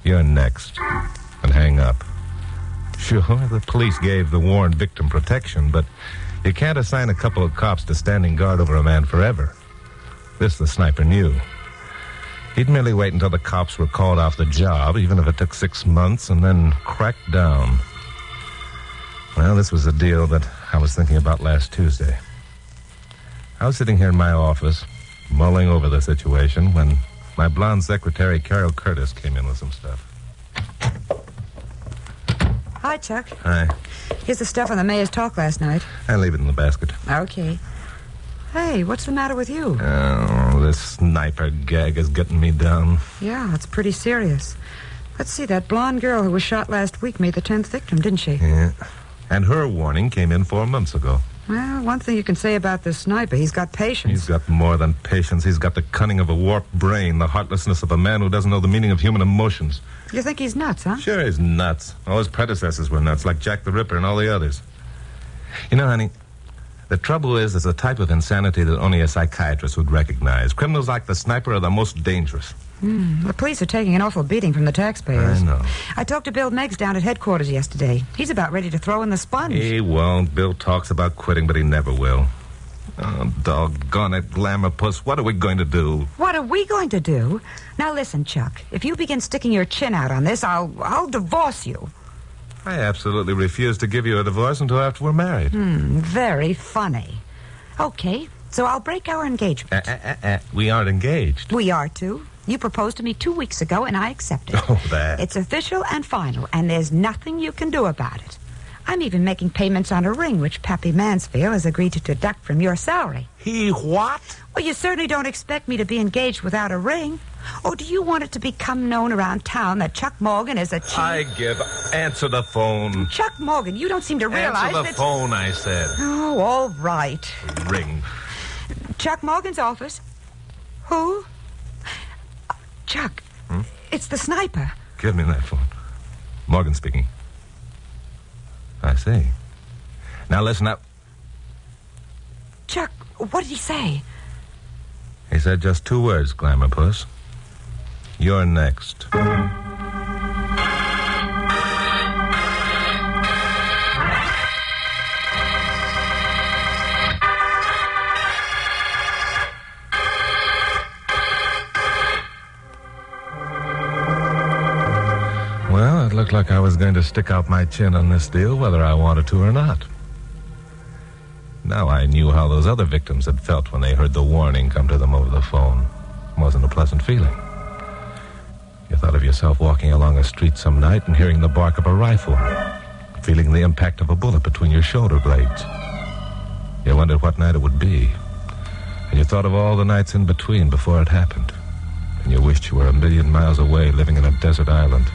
Speaker 2: "You're next," and hang up. Sure, the police gave the warned victim protection, but you can't assign a couple of cops to standing guard over a man forever. This the Sniper knew. He'd merely wait until the cops were called off the job, even if it took 6 months, and then crack down. Well, this was the deal that I was thinking about last Tuesday. I was sitting here in my office, mulling over the situation, when my blonde secretary, Carol Curtis, came in with some stuff.
Speaker 4: Hi, Chuck.
Speaker 2: Hi.
Speaker 4: Here's the stuff on the mayor's talk last night.
Speaker 2: I leave it in the basket.
Speaker 4: Okay. Hey, what's the matter with you?
Speaker 2: Oh, this Sniper gag is getting me down.
Speaker 4: Yeah, it's pretty serious. Let's see, that blonde girl who was shot last week made the 10th victim, didn't she?
Speaker 2: Yeah. And her warning came in 4 months ago.
Speaker 4: Well, one thing you can say about this Sniper, he's got patience.
Speaker 2: He's got more than patience. He's got the cunning of a warped brain, the heartlessness of a man who doesn't know the meaning of human emotions.
Speaker 4: You think he's nuts, huh?
Speaker 2: Sure, he's nuts. All his predecessors were nuts, like Jack the Ripper and all the others. You know, honey, the trouble is there's a type of insanity that only a psychiatrist would recognize. Criminals like the Sniper are the most dangerous.
Speaker 4: The police are taking an awful beating from the taxpayers.
Speaker 2: I know.
Speaker 4: I talked to Bill Meggs down at headquarters yesterday. He's about ready to throw in the sponge.
Speaker 2: He won't. Bill talks about quitting, but he never will. Oh, doggone it, Glamour Puss. What are we going to do?
Speaker 4: What are we going to do? Now listen, Chuck. If you begin sticking your chin out on this, I'll divorce you.
Speaker 2: I absolutely refuse to give you a divorce until after we're married.
Speaker 4: Very funny. Okay, so I'll break our engagement.
Speaker 2: We aren't engaged.
Speaker 4: We are, too. You proposed to me 2 weeks ago, and I accepted.
Speaker 2: Oh, that.
Speaker 4: It's official and final, and there's nothing you can do about it. I'm even making payments on a ring, which Pappy Mansfield has agreed to deduct from your salary.
Speaker 2: He what?
Speaker 4: Well, you certainly don't expect me to be engaged without a ring. Or do you want it to become known around town that Chuck Morgan is a cheat?
Speaker 2: Answer the phone.
Speaker 4: Chuck Morgan, you don't seem to realize
Speaker 2: Answer the phone, I said.
Speaker 4: Oh, all right.
Speaker 2: Ring.
Speaker 4: Chuck Morgan's office. Who? Chuck, It's the Sniper.
Speaker 2: Give me that phone. Morgan speaking. I see. Now listen up.
Speaker 4: Chuck, what did he say?
Speaker 2: He said just 2 words, Glamour Puss. You're next. Well, it looked like I was going to stick out my chin on this deal, whether I wanted to or not. Now I knew how those other victims had felt when they heard the warning come to them over the phone. It wasn't a pleasant feeling. You thought of yourself walking along a street some night and hearing the bark of a rifle, feeling the impact of a bullet between your shoulder blades. You wondered what night it would be, and you thought of all the nights in between before it happened, and you wished you were a million miles away living in a desert island.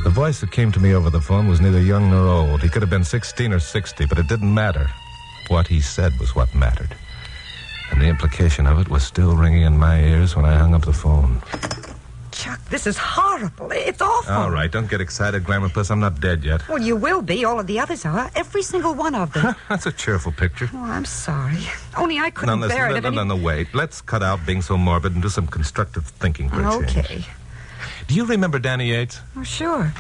Speaker 2: The voice that came to me over the phone was neither young nor old. He could have been 16 or 60, but it didn't matter. What he said was what mattered. And the implication of it was still ringing in my ears when I hung up the phone.
Speaker 4: Chuck, this is horrible. It's awful.
Speaker 2: All right, don't get excited, Glamour Puss. I'm not dead yet.
Speaker 4: Well, you will be. All of the others are. Every single one of them.
Speaker 2: That's a cheerful picture.
Speaker 4: Oh, I'm sorry. Only I couldn't bear it.
Speaker 2: No, wait. Let's cut out being so morbid and do some constructive thinking for a change.
Speaker 4: Okay.
Speaker 2: Do you remember Danny Yates?
Speaker 4: Oh, sure.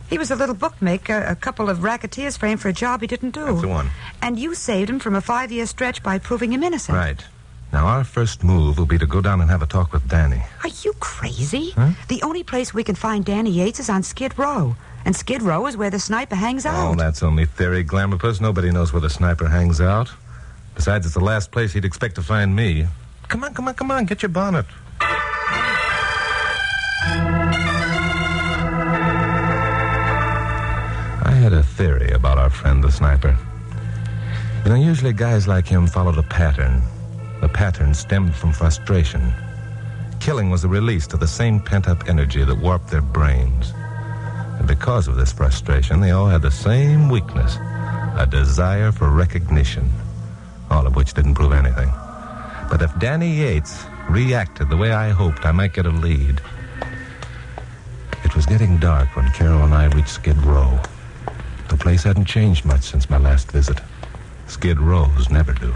Speaker 4: He was a little bookmaker a couple of racketeers framed for a job he didn't do.
Speaker 2: That's the one.
Speaker 4: And you saved him from a 5-year stretch by proving him innocent.
Speaker 2: Right. Now, our first move will be to go down and have a talk with Danny.
Speaker 4: Are you crazy?
Speaker 2: Huh?
Speaker 4: The only place we can find Danny Yates is on Skid Row. And Skid Row is where the sniper hangs out.
Speaker 2: Oh, that's only theory, Glamourpuss. Nobody knows where the sniper hangs out. Besides, it's the last place he'd expect to find me. Come on. Get your bonnet. I had a theory about our friend the sniper. You know, usually guys like him followed a pattern. The pattern stemmed from frustration. Killing was a release to the same pent-up energy that warped their brains. And because of this frustration, they all had the same weakness, a desire for recognition, all of which didn't prove anything. But if Danny Yates reacted the way I hoped, I might get a lead. It was getting dark when Carol and I reached Skid Row. The place hadn't changed much since my last visit. Skid Rows never do,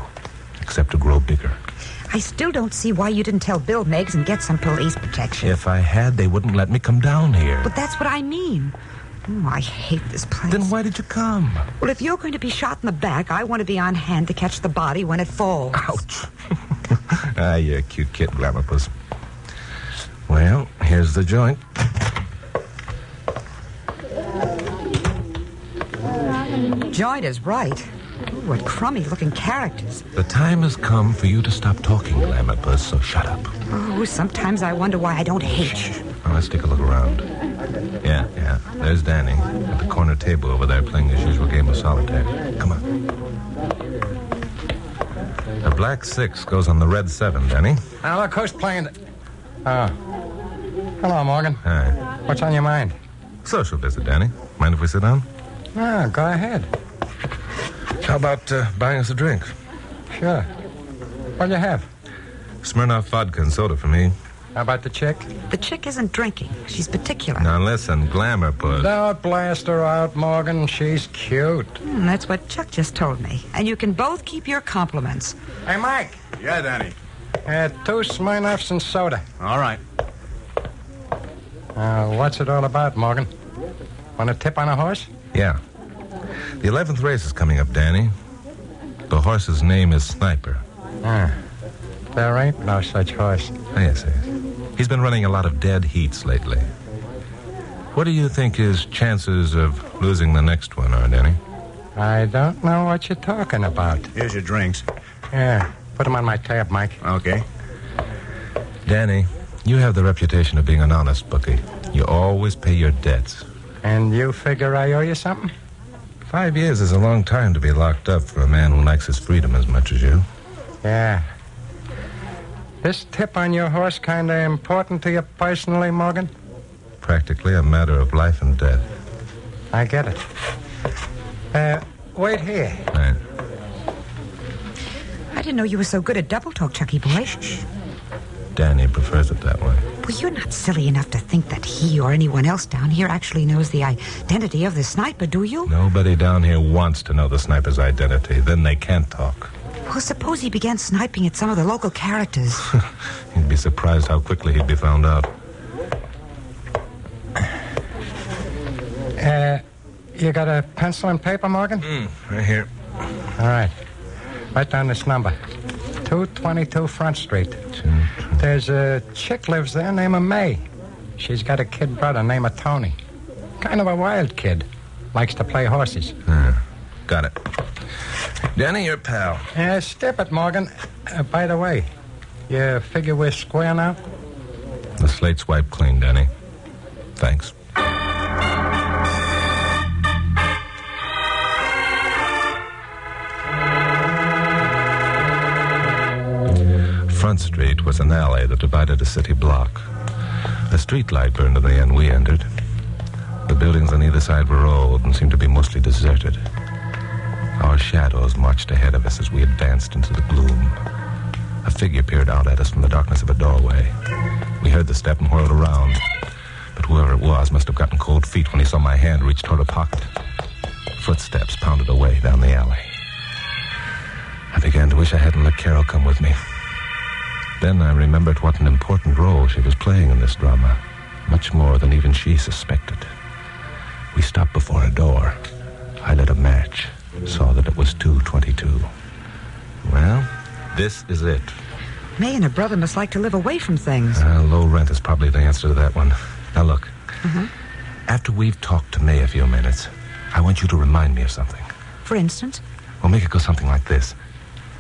Speaker 2: except to grow bigger.
Speaker 4: I still don't see why you didn't tell Bill Meigs and get some police protection.
Speaker 2: If I had, they wouldn't let me come down here.
Speaker 4: But that's what I mean. Oh, I hate this place.
Speaker 2: Then why did you come?
Speaker 4: Well, if you're going to be shot in the back, I want to be on hand to catch the body when it falls.
Speaker 2: Ouch. You're a cute kid, Glamourpuss. Well, here's the joint.
Speaker 4: Joint is right. Ooh, what crummy-looking characters.
Speaker 2: The time has come for you to stop talking, Glamourpuss, so shut up.
Speaker 4: Oh, sometimes I wonder why I don't hate you.
Speaker 2: Well, let's take a look around. Yeah. There's Danny at the corner table over there playing his usual game of solitaire. Come on. The black 6 goes on the red 7, Danny.
Speaker 7: Now, look, who's playing it? Hello, Morgan.
Speaker 2: Hi.
Speaker 7: What's on your mind?
Speaker 2: Social visit, Danny. Mind if we sit down?
Speaker 7: Go ahead.
Speaker 2: How about buying us a drink?
Speaker 7: Sure. What'll you have?
Speaker 2: Smirnoff vodka and soda for me.
Speaker 7: How about the chick?
Speaker 4: The chick isn't drinking. She's particular.
Speaker 2: Now listen, Glamourpuss.
Speaker 7: Don't blast her out, Morgan. She's cute.
Speaker 4: That's what Chuck just told me. And you can both keep your compliments.
Speaker 7: Hey, Mike.
Speaker 14: Yeah, Danny.
Speaker 7: 2 Smirnoffs and soda.
Speaker 14: All right.
Speaker 7: What's it all about, Morgan? Want a tip on a horse?
Speaker 2: Yeah. The 11th race is coming up, Danny. The horse's name is Sniper.
Speaker 7: There ain't no such horse.
Speaker 2: Yes. He's been running a lot of dead heats lately. What do you think his chances of losing the next one are, Danny?
Speaker 7: I don't know what you're talking about.
Speaker 14: Here's your drinks.
Speaker 7: Yeah, put them on my tab, Mike.
Speaker 14: Okay.
Speaker 2: Danny, you have the reputation of being an honest bookie. You always pay your debts.
Speaker 7: And you figure I owe you something?
Speaker 2: 5 years is a long time to be locked up for a man who likes his freedom as much as you.
Speaker 7: Yeah. This tip on your horse kind of important to you personally, Morgan?
Speaker 2: Practically a matter of life and death.
Speaker 7: I get it. Wait here.
Speaker 2: Right.
Speaker 4: I didn't know you were so good at double talk, Chucky boy.
Speaker 2: Danny prefers it that way.
Speaker 4: Well, you're not silly enough to think that he or anyone else down here actually knows the identity of the sniper, do you?
Speaker 2: Nobody down here wants to know the sniper's identity. Then they can't talk.
Speaker 4: Well, suppose he began sniping at some of the local characters.
Speaker 2: He'd be surprised how quickly he'd be found out.
Speaker 7: You got a pencil and paper, Morgan?
Speaker 2: Right here.
Speaker 7: All right. Write down this number. 222 Front Street. There's a chick lives there named May. She's got a kid brother named Tony. Kind of a wild kid. Likes to play horses.
Speaker 2: Got it. Danny, your pal.
Speaker 7: Step it, Morgan. By the way, you figure we're square now?
Speaker 2: The slate's wiped clean, Danny. Thanks. Front Street was an alley that divided a city block. A street light burned in the end we entered. The buildings on either side were old and seemed to be mostly deserted. Our shadows marched ahead of us as we advanced into the gloom. A figure peered out at us from the darkness of a doorway. We heard the step and whirled around. But whoever it was must have gotten cold feet when he saw my hand reach toward a pocket. Footsteps pounded away down the alley. I began to wish I hadn't let Carol come with me. Then I remembered what an important role she was playing in this drama. much more than even she suspected. We stopped before a door. I lit a match, saw that it was 2:22. Well, this is it.
Speaker 4: May and her brother must like to live away from things.
Speaker 2: Low rent is probably the answer to that one. Now, look.
Speaker 4: Mm-hmm.
Speaker 2: After we've talked to May a few minutes, I want you to remind me of something.
Speaker 4: For instance?
Speaker 2: We'll make it go something like this.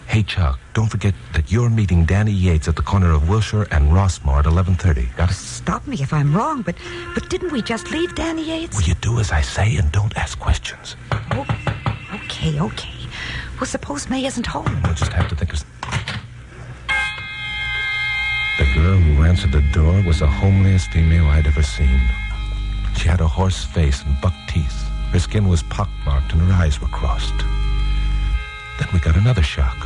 Speaker 2: Hey, Chuck, don't forget that you're meeting Danny Yates at the corner of Wilshire and Rossmore at 11:30. Got it?
Speaker 4: Stop me if I'm wrong, but didn't we just leave Danny Yates?
Speaker 2: Will you do as I say and don't ask questions?
Speaker 4: Oh, okay. Well, suppose May isn't home.
Speaker 2: We'll just have to think of... The girl who answered the door was the homeliest female I'd ever seen. She had a horse face and buck teeth. Her skin was pockmarked and her eyes were crossed. Then we got another shock.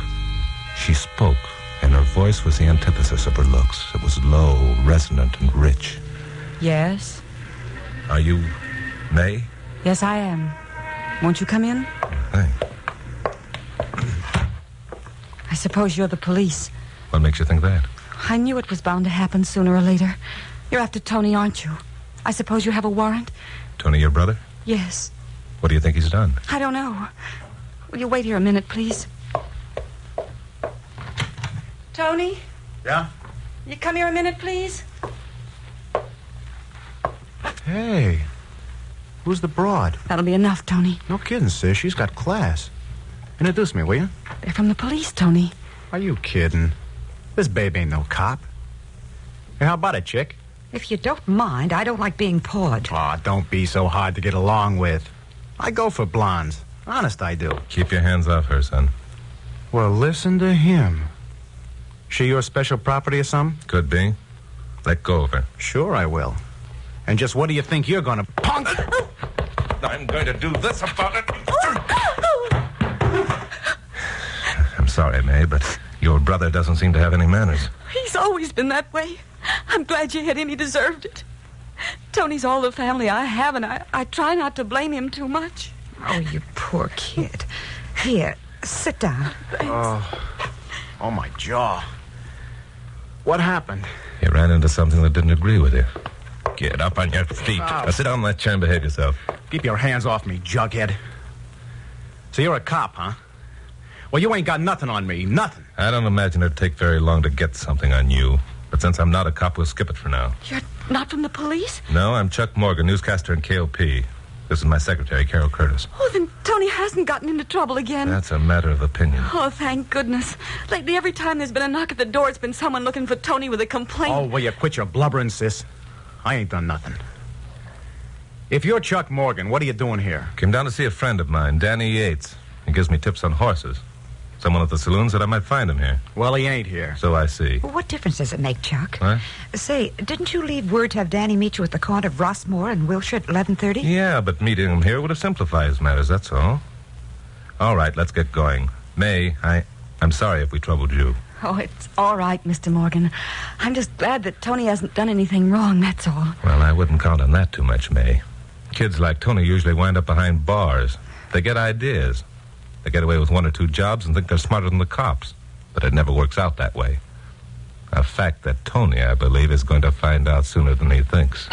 Speaker 2: She spoke, and her voice was the antithesis of her looks. It was low, resonant, and rich.
Speaker 19: Yes?
Speaker 2: Are you May?
Speaker 19: Yes, I am. Won't you come in?
Speaker 2: Thanks.
Speaker 19: I suppose you're the police.
Speaker 2: What makes you think that?
Speaker 19: I knew it was bound to happen sooner or later. You're after Tony, aren't you? I suppose you have a warrant?
Speaker 2: Tony, your brother?
Speaker 19: Yes.
Speaker 2: What do you think he's done?
Speaker 19: I don't know. Will you wait here a minute, please? Tony?
Speaker 3: Yeah?
Speaker 19: You come here a minute, please?
Speaker 6: Hey, who's the broad?
Speaker 19: That'll be enough, Tony.
Speaker 6: No kidding, sis. She's got class. Introduce me, will you?
Speaker 19: They're from the police, Tony.
Speaker 6: Are you kidding? This babe ain't no cop. Hey, how about it, chick?
Speaker 4: If you don't mind, I don't like being pawed.
Speaker 6: Aw, don't be so hard to get along with. I go for blondes. Honest, I do.
Speaker 2: Keep your hands off her, son.
Speaker 6: Well, listen to him. She your special property or something?
Speaker 2: Could be. Let go of her.
Speaker 6: Sure I will. And just what do you think you're gonna... Punk!
Speaker 2: I'm going to do this about it. I'm sorry, May, but your brother doesn't seem to have any manners.
Speaker 19: He's always been that way. I'm glad you hit him. He deserved it. Tony's all the family I have, and I try not to blame him too much.
Speaker 4: Oh, you poor kid. Here, sit down.
Speaker 6: Oh, my jaw. What happened?
Speaker 2: You ran into something that didn't agree with you. Get up on your feet. Now sit down in that chair and behave yourself.
Speaker 6: Keep your hands off me, jughead. So you're a cop, huh? Well, you ain't got nothing on me. Nothing.
Speaker 2: I don't imagine it'd take very long to get something on you. But since I'm not a cop, we'll skip it for now.
Speaker 19: You're not from the police?
Speaker 2: No, I'm Chuck Morgan, newscaster in KOP. This is my secretary, Carol Curtis.
Speaker 19: Oh, then Tony hasn't gotten into trouble again.
Speaker 2: That's a matter of opinion.
Speaker 19: Oh, thank goodness. Lately, every time there's been a knock at the door, it's been someone looking for Tony with a complaint.
Speaker 6: Oh, will you quit your blubbering, sis? I ain't done nothing. If you're Chuck Morgan, what are you doing here?
Speaker 2: Came down to see a friend of mine, Danny Yates. He gives me tips on horses. Someone at the saloon said I might find him here.
Speaker 6: Well, he ain't here.
Speaker 2: So I see.
Speaker 4: Well, what difference does it make, Chuck?
Speaker 2: What?
Speaker 4: Say, didn't you leave word to have Danny meet you at the corner of Rossmore and Wilshire at 11:30?
Speaker 2: Yeah, but meeting him here would have simplified his matters, that's all. All right, let's get going. May, I'm sorry if we troubled you.
Speaker 19: Oh, it's all right, Mr. Morgan. I'm just glad that Tony hasn't done anything wrong, that's all.
Speaker 2: Well, I wouldn't count on that too much, May. Kids like Tony usually wind up behind bars. They get ideas. They get away with one or two jobs and think they're smarter than the cops. But it never works out that way. A fact that Tony, I believe, is going to find out sooner than he thinks.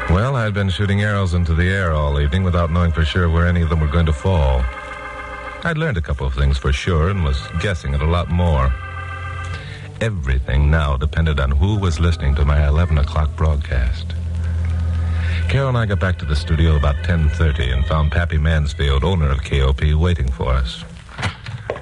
Speaker 2: Well, I'd been shooting arrows into the air all evening without knowing for sure where any of them were going to fall. I'd learned a couple of things for sure and was guessing at a lot more. Everything now depended on who was listening to my 11 o'clock broadcast. Carol and I got back to the studio about 10:30 and found Pappy Mansfield, owner of KOP, waiting for us.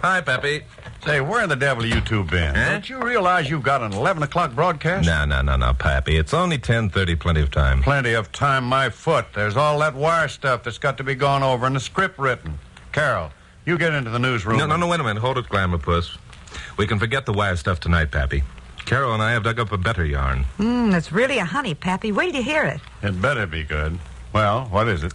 Speaker 2: Hi, Pappy.
Speaker 5: Say, where the devil you two been?
Speaker 2: Huh?
Speaker 5: Don't you realize you've got an 11 o'clock broadcast?
Speaker 2: No, Pappy. It's only 10:30, plenty of time.
Speaker 5: Plenty of time, my foot. There's all that wire stuff that's got to be gone over and the script written. Carol, you get into the newsroom.
Speaker 2: No, wait a minute. Hold it, Glamour Puss. We can forget the wire stuff tonight, Pappy. Carol and I have dug up a better yarn.
Speaker 4: It's really a honey, Pappy. Wait till you hear it.
Speaker 5: It better be good. Well, what is it?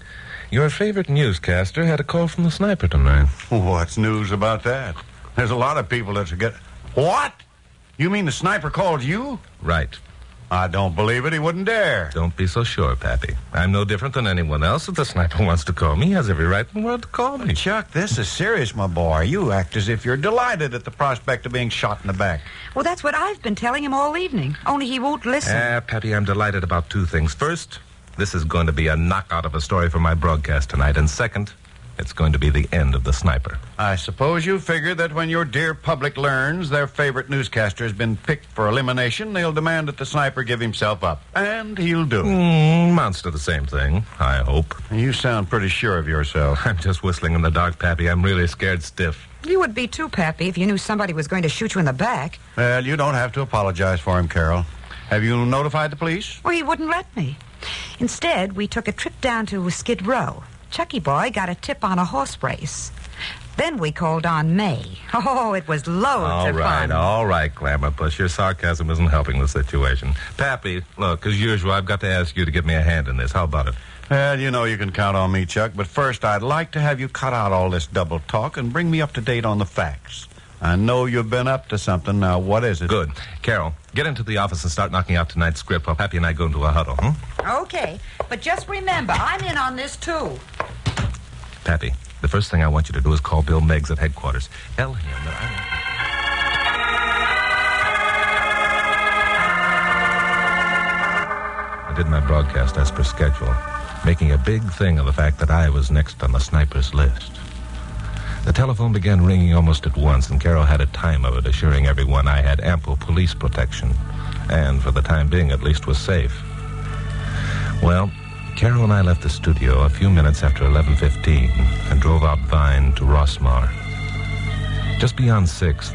Speaker 2: Your favorite newscaster had a call from the sniper tonight.
Speaker 5: What's news about that? There's a lot of people that get... What? You mean the sniper called you?
Speaker 2: Right.
Speaker 5: I don't believe it. He wouldn't dare.
Speaker 2: Don't be so sure, Pappy. I'm no different than anyone else. If the sniper wants to call me, he has every right in the world to call me.
Speaker 5: Chuck, this is serious, my boy. You act as if you're delighted at the prospect of being shot in the back.
Speaker 4: Well, that's what I've been telling him all evening. Only he won't listen.
Speaker 2: Pappy, I'm delighted about two things. First, this is going to be a knockout of a story for my broadcast tonight. And second, it's going to be the end of the sniper.
Speaker 5: I suppose you figure that when your dear public learns their favorite newscaster has been picked for elimination, they'll demand that the sniper give himself up. And he'll do it.
Speaker 2: Amounts to the same thing, I hope.
Speaker 5: You sound pretty sure of yourself.
Speaker 2: I'm just whistling in the dark, Pappy. I'm really scared stiff.
Speaker 4: You would be too, Pappy, if you knew somebody was going to shoot you in the back.
Speaker 5: Well, you don't have to apologize for him, Carol. Have you notified the police?
Speaker 4: Well, he wouldn't let me. Instead, we took a trip down to Skid Row. Chucky boy got a tip on a horse race. Then we called on May. Oh, it was loads of fun.
Speaker 2: All right, Glamour Puss. Your sarcasm isn't helping the situation. Pappy, look, as usual, I've got to ask you to give me a hand in this. How about it?
Speaker 5: Well, you know you can count on me, Chuck. But first, I'd like to have you cut out all this double talk and bring me up to date on the facts. I know you've been up to something. Now, what is it?
Speaker 2: Good. Carol, get into the office and start knocking out tonight's script while Pappy and I go into a huddle,
Speaker 4: Okay, but just remember, I'm in on this, too.
Speaker 2: Pappy, the first thing I want you to do is call Bill Meggs at headquarters. Tell him that I did my broadcast as per schedule, making a big thing of the fact that I was next on the sniper's list. The telephone began ringing almost at once, and Carol had a time of it, assuring everyone I had ample police protection, and for the time being at least was safe. Well, Carol and I left the studio a few minutes after 11:15 and drove out Vine to Rossmar. Just beyond 6th,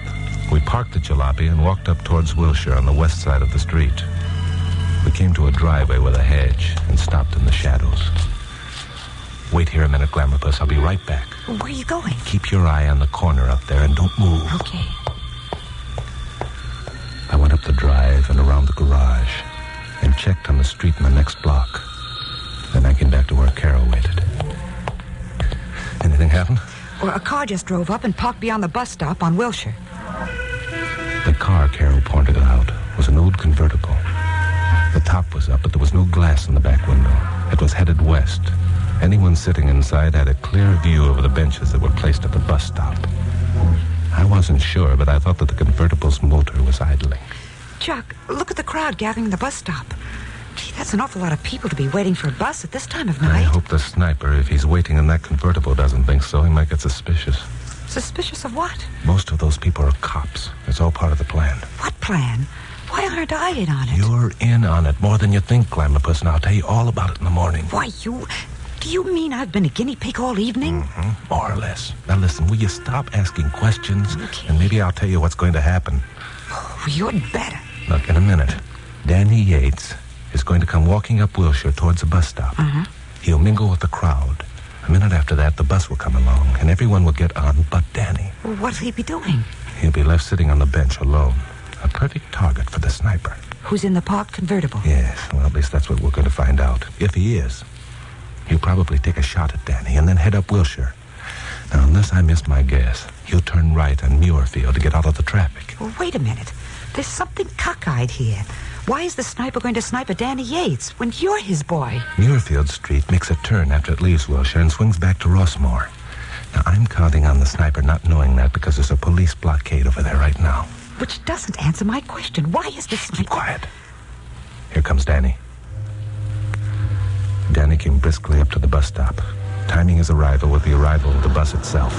Speaker 2: we parked the jalopy and walked up towards Wilshire on the west side of the street. We came to a driveway with a hedge and stopped in the shadows. Wait here a minute, Glamour Puss. I'll be right back.
Speaker 4: Where are you going?
Speaker 2: Keep your eye on the corner up there and don't move.
Speaker 4: Okay.
Speaker 2: I went up the drive and around the garage and checked on the street in the next block. Then I came back to where Carol waited. Anything happen?
Speaker 4: Well, a car just drove up and parked beyond the bus stop on Wilshire.
Speaker 2: The car Carol pointed out was an old convertible. The top was up, but there was no glass in the back window. It was headed west. Anyone sitting inside had a clear view over the benches that were placed at the bus stop. I wasn't sure, but I thought that the convertible's motor was idling.
Speaker 4: Chuck, look at the crowd gathering at the bus stop. Gee, that's an awful lot of people to be waiting for a bus at this time of night.
Speaker 2: I hope the sniper, if he's waiting in that convertible, doesn't think so. He might get suspicious.
Speaker 4: Suspicious of what?
Speaker 2: Most of those people are cops. It's all part of the plan.
Speaker 4: What plan? Why aren't I in on it?
Speaker 2: You're in on it more than you think, Glamour Puss, and I'll tell you all about it in the morning.
Speaker 4: Why, do you mean I've been a guinea pig all evening?
Speaker 2: Mm-hmm. More or less. Now listen, will you stop asking questions?
Speaker 4: Okay.
Speaker 2: And maybe I'll tell you what's going to happen.
Speaker 4: Oh, you'd better.
Speaker 2: Look, in a minute, Danny Yates is going to come walking up Wilshire towards the bus stop. He'll mingle with the crowd. A minute after that, the bus will come along, and everyone will get on but Danny.
Speaker 4: Well, what'll he be doing?
Speaker 2: He'll be left sitting on the bench alone. A perfect target for the sniper.
Speaker 4: Who's in the parked convertible?
Speaker 2: Yes, well, at least that's what we're going to find out. If he is, he'll probably take a shot at Danny and then head up Wilshire. Now, unless I miss my guess, he'll turn right on Muirfield to get out of the traffic.
Speaker 4: Well, wait a minute. There's something cockeyed here. Why is the sniper going to snipe at Danny Yates when you're his boy?
Speaker 2: Muirfield Street makes a turn after it leaves Wilshire and swings back to Rossmore. Now, I'm counting on the sniper not knowing that because there's a police blockade over there right now.
Speaker 4: Which doesn't answer my question. Why is the sniper...
Speaker 2: Keep quiet. Here comes Danny. Danny came briskly up to the bus stop, timing his arrival with the arrival of the bus itself.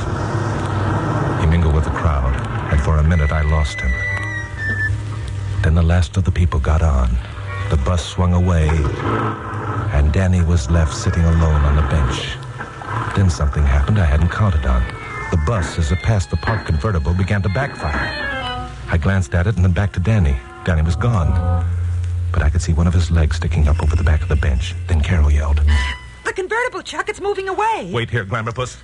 Speaker 2: He mingled with the crowd, and for a minute I lost him. Then the last of the people got on. The bus swung away, and Danny was left sitting alone on the bench. Then something happened I hadn't counted on. The bus, as it passed the parked convertible, began to backfire. I glanced at it and then back to Danny. Danny was gone. But I could see one of his legs sticking up over the back of the bench. Then Carol yelled.
Speaker 4: The convertible, Chuck, it's moving away.
Speaker 2: Wait here, Glamour Puss.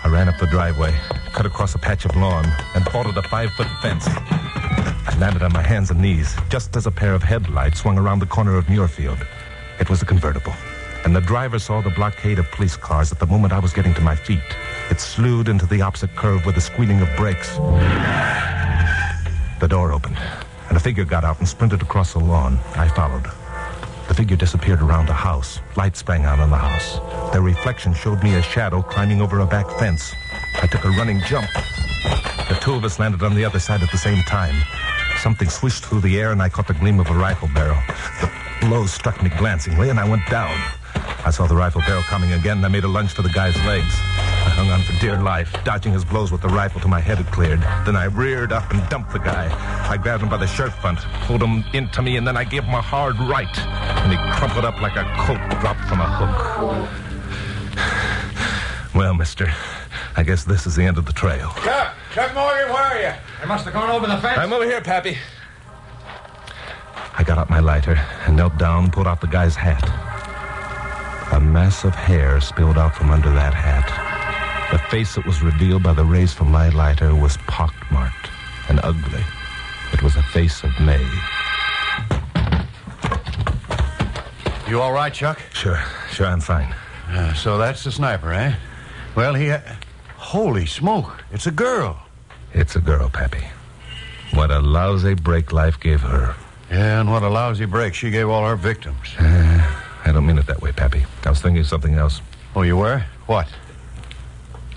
Speaker 2: I ran up the driveway, cut across a patch of lawn, and vaulted a 5-foot fence. I landed on my hands and knees, just as a pair of headlights swung around the corner of Muirfield. It was a convertible, and the driver saw the blockade of police cars at the moment I was getting to my feet. It slewed into the opposite curve with a squealing of brakes. The door opened, and a figure got out and sprinted across the lawn. I followed. The figure disappeared around a house. Lights sprang out on the house. Their reflection showed me a shadow climbing over a back fence. I took a running jump. The two of us landed on the other side at the same time. Something swished through the air, and I caught the gleam of a rifle barrel. The blow struck me glancingly, and I went down. I saw the rifle barrel coming again, and I made a lunge for the guy's legs. I hung on for dear life, dodging his blows with the rifle till my head had cleared. Then I reared up and dumped the guy. I grabbed him by the shirt front, pulled him into me, and then I gave him a hard right. And he crumpled up like a colt dropped from a hook. Well, mister, I guess this is the end of the trail.
Speaker 22: Chuck Morgan, where are you?
Speaker 6: They must have gone over the fence.
Speaker 2: I'm over here, Pappy. I got out my lighter and knelt down and pulled out the guy's hat. A mass of hair spilled out from under that hat. The face that was revealed by the rays from my lighter was pockmarked and ugly. It was the face of May.
Speaker 5: You all right, Chuck?
Speaker 2: Sure, I'm fine.
Speaker 5: So that's the sniper, eh? Well, holy smoke, it's a girl.
Speaker 2: It's a girl, Pappy. What a lousy break life gave her.
Speaker 5: Yeah, and what a lousy break she gave all her victims.
Speaker 2: I don't mean it that way, Pappy. I was thinking of something else.
Speaker 5: Oh, you were? What?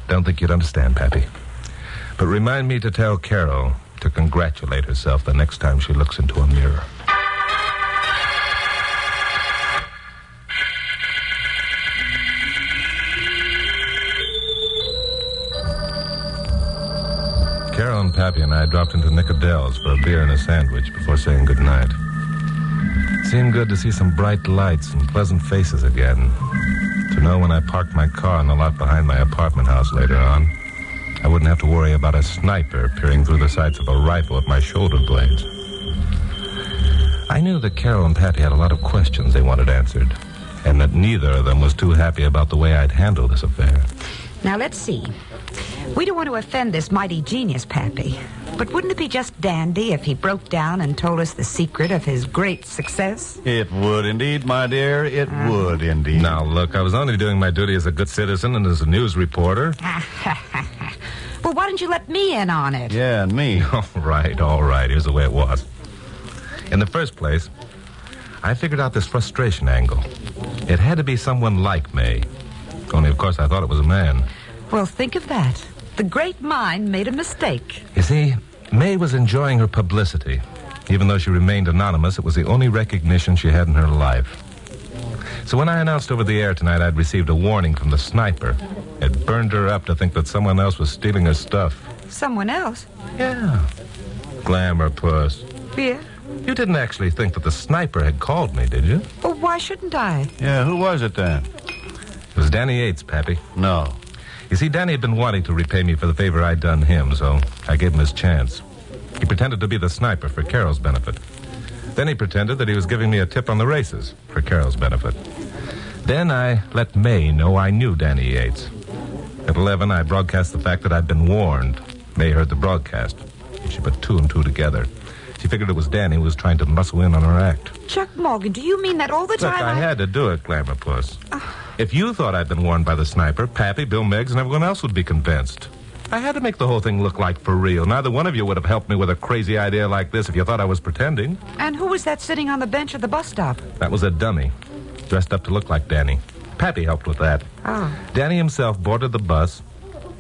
Speaker 2: Don't think you'd understand, Pappy. But remind me to tell Carol to congratulate herself the next time she looks into a mirror. Carol and Pappy and I dropped into Nick Adele's for a beer and a sandwich before saying goodnight. It seemed good to see some bright lights and pleasant faces again. To know when I parked my car in the lot behind my apartment house later on, I wouldn't have to worry about a sniper peering through the sights of a rifle at my shoulder blades. I knew that Carol and Pappy had a lot of questions they wanted answered, and that neither of them was too happy about the way I'd handle this affair.
Speaker 4: Now, let's see. We don't want to offend this mighty genius, Pappy. But wouldn't it be just dandy if he broke down and told us the secret of his great success?
Speaker 5: It would indeed, my dear. It would indeed.
Speaker 2: Now, look, I was only doing my duty as a good citizen and as a news reporter.
Speaker 4: Well, why didn't you let me in on it?
Speaker 5: Yeah, and me.
Speaker 2: All right. Here's the way it was. In the first place, I figured out this frustration angle. It had to be someone like May. Only, of course, I thought it was a man.
Speaker 4: Well, think of that. The great mind made a mistake.
Speaker 2: You see, May was enjoying her publicity. Even though she remained anonymous, it was the only recognition she had in her life. So when I announced over the air tonight I'd received a warning from the sniper, it burned her up to think that someone else was stealing her stuff.
Speaker 4: Someone else?
Speaker 2: Yeah. Glamour puss.
Speaker 4: Yeah?
Speaker 2: You didn't actually think that the sniper had called me, did you?
Speaker 4: Well, why shouldn't I?
Speaker 5: Yeah, who was it then?
Speaker 2: It was Danny Yates, Pappy.
Speaker 5: No.
Speaker 2: You see, Danny had been wanting to repay me for the favor I'd done him, so I gave him his chance. He pretended to be the sniper for Carol's benefit. Then he pretended that he was giving me a tip on the races for Carol's benefit. Then I let May know I knew Danny Yates. At 11, I broadcast the fact that I'd been warned. May heard the broadcast. She put two and two together. She figured it was Danny who was trying to muscle in on her act.
Speaker 4: Chuck Morgan, do you mean that all the time?
Speaker 2: Look, I had to do it, Glamour Puss. If you thought I'd been warned by the sniper, Pappy, Bill Miggs, and everyone else would be convinced. I had to make the whole thing look like for real. Neither one of you would have helped me with a crazy idea like this if you thought I was pretending.
Speaker 4: And who was that sitting on the bench at the bus stop?
Speaker 2: That was a dummy, dressed up to look like Danny. Pappy helped with that.
Speaker 4: Oh.
Speaker 2: Danny himself boarded the bus,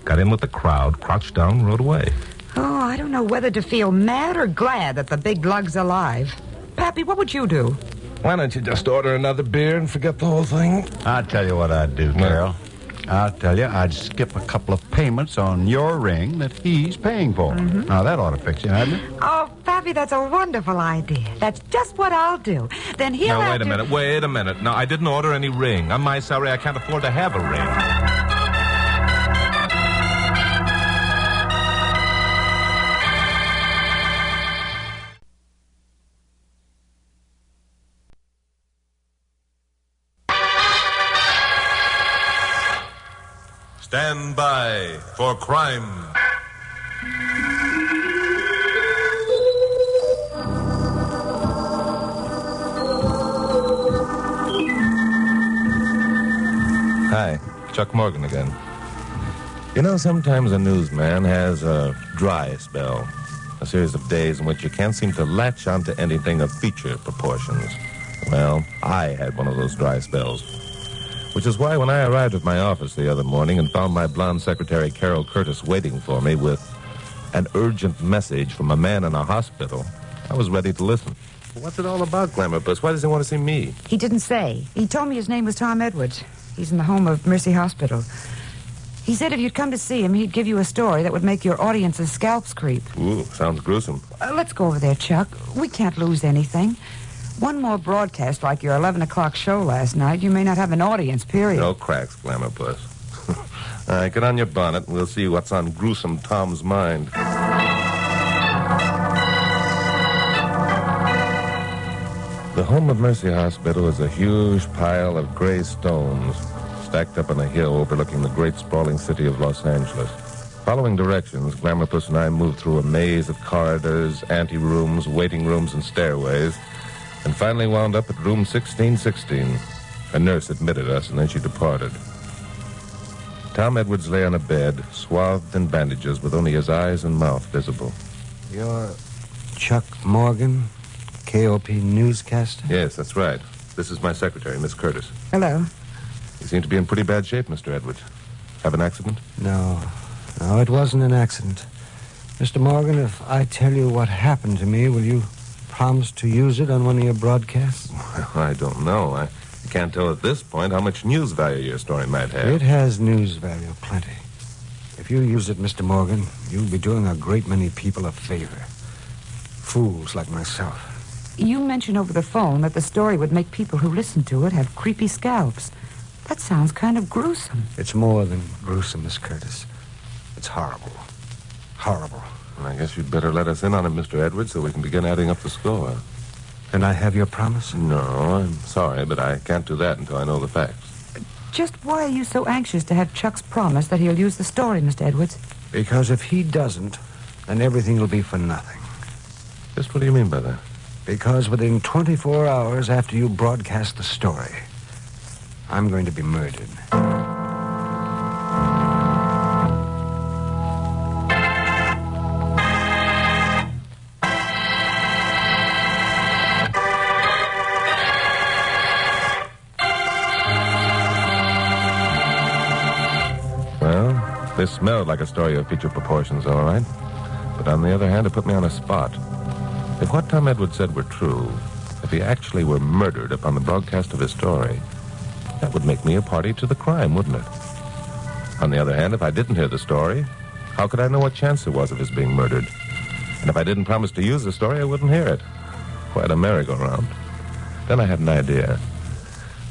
Speaker 2: got in with the crowd, crouched down, and rode away.
Speaker 4: Oh, I don't know whether to feel mad or glad that the big lug's alive. Pappy, what would you do?
Speaker 2: Why don't you just order another beer and forget the whole thing?
Speaker 5: I'll tell you what I'd do, Carol. I'll tell you, I'd skip a couple of payments on your ring that he's paying for.
Speaker 4: Mm-hmm.
Speaker 5: Now, that ought to fix you, hadn't it?
Speaker 4: Oh, Pappy, that's a wonderful idea. That's just what I'll do. Then he'll
Speaker 2: Now,
Speaker 4: have
Speaker 2: wait a minute. No, I didn't order any ring. On my salary, I can't afford to have a ring.
Speaker 21: Stand by for crime.
Speaker 2: Hi, Chuck Morgan again. You know, sometimes a newsman has a dry spell. A series of days in which you can't seem to latch onto anything of feature proportions. Well, I had one of those dry spells. Which is why when I arrived at my office the other morning and found my blonde secretary Carol Curtis waiting for me with an urgent message from a man in a hospital, I was ready to listen. What's it all about, Glamour Puss? Why does he want to see me?
Speaker 4: He didn't say. He told me his name was Tom Edwards. He's in the home of Mercy Hospital. He said if you'd come to see him, he'd give you a story that would make your audience's scalps creep.
Speaker 2: Ooh, sounds gruesome.
Speaker 4: Let's go over there, Chuck. We can't lose anything. One more broadcast like your 11 o'clock show last night, you may not have an audience, period.
Speaker 2: No cracks, Glamour Puss. All right, get on your bonnet and we'll see what's on gruesome Tom's mind. The home of Mercy Hospital is a huge pile of gray stones stacked up on a hill overlooking the great sprawling city of Los Angeles. Following directions, Glamour Puss and I moved through a maze of corridors, anterooms, waiting rooms, and stairways, and finally wound up at room 1616. A nurse admitted us, and then she departed. Tom Edwards lay on a bed, swathed in bandages, with only his eyes and mouth visible.
Speaker 12: You're Chuck Morgan, KOP newscaster?
Speaker 2: Yes, that's right. This is my secretary, Miss Curtis.
Speaker 4: Hello.
Speaker 2: You seem to be in pretty bad shape, Mr. Edwards. Have an accident?
Speaker 12: No, it wasn't an accident. Mr. Morgan, if I tell you what happened to me, will you promise to use it on one of your broadcasts?
Speaker 2: Well, I don't know. I can't tell at this point how much news value your story might have.
Speaker 12: It has news value, plenty. If you use it, Mr. Morgan, you'll be doing a great many people a favor. Fools like myself.
Speaker 4: You mentioned over the phone that the story would make people who listen to it have creepy scalps. That sounds kind of gruesome.
Speaker 12: It's more than gruesome, Miss Curtis. It's horrible. Horrible.
Speaker 2: Well, I guess you'd better let us in on it, Mr. Edwards, so we can begin adding up the score.
Speaker 12: Can I have your promise?
Speaker 2: No, I'm sorry, but I can't do that until I know the facts.
Speaker 4: Just why are you so anxious to have Chuck's promise that he'll use the story, Mr. Edwards?
Speaker 12: Because if he doesn't, then everything will be for nothing.
Speaker 2: Just what do you mean by that?
Speaker 12: Because within 24 hours after you broadcast the story, I'm going to be murdered.
Speaker 2: Well, this smelled like a story of feature proportions, all right. But on the other hand, it put me on a spot. If what Tom Edwards said were true, if he actually were murdered upon the broadcast of his story, that would make me a party to the crime, wouldn't it? On the other hand, if I didn't hear the story, how could I know what chance there was of his being murdered? And if I didn't promise to use the story, I wouldn't hear it. Quite a merry-go-round. Then I had an idea.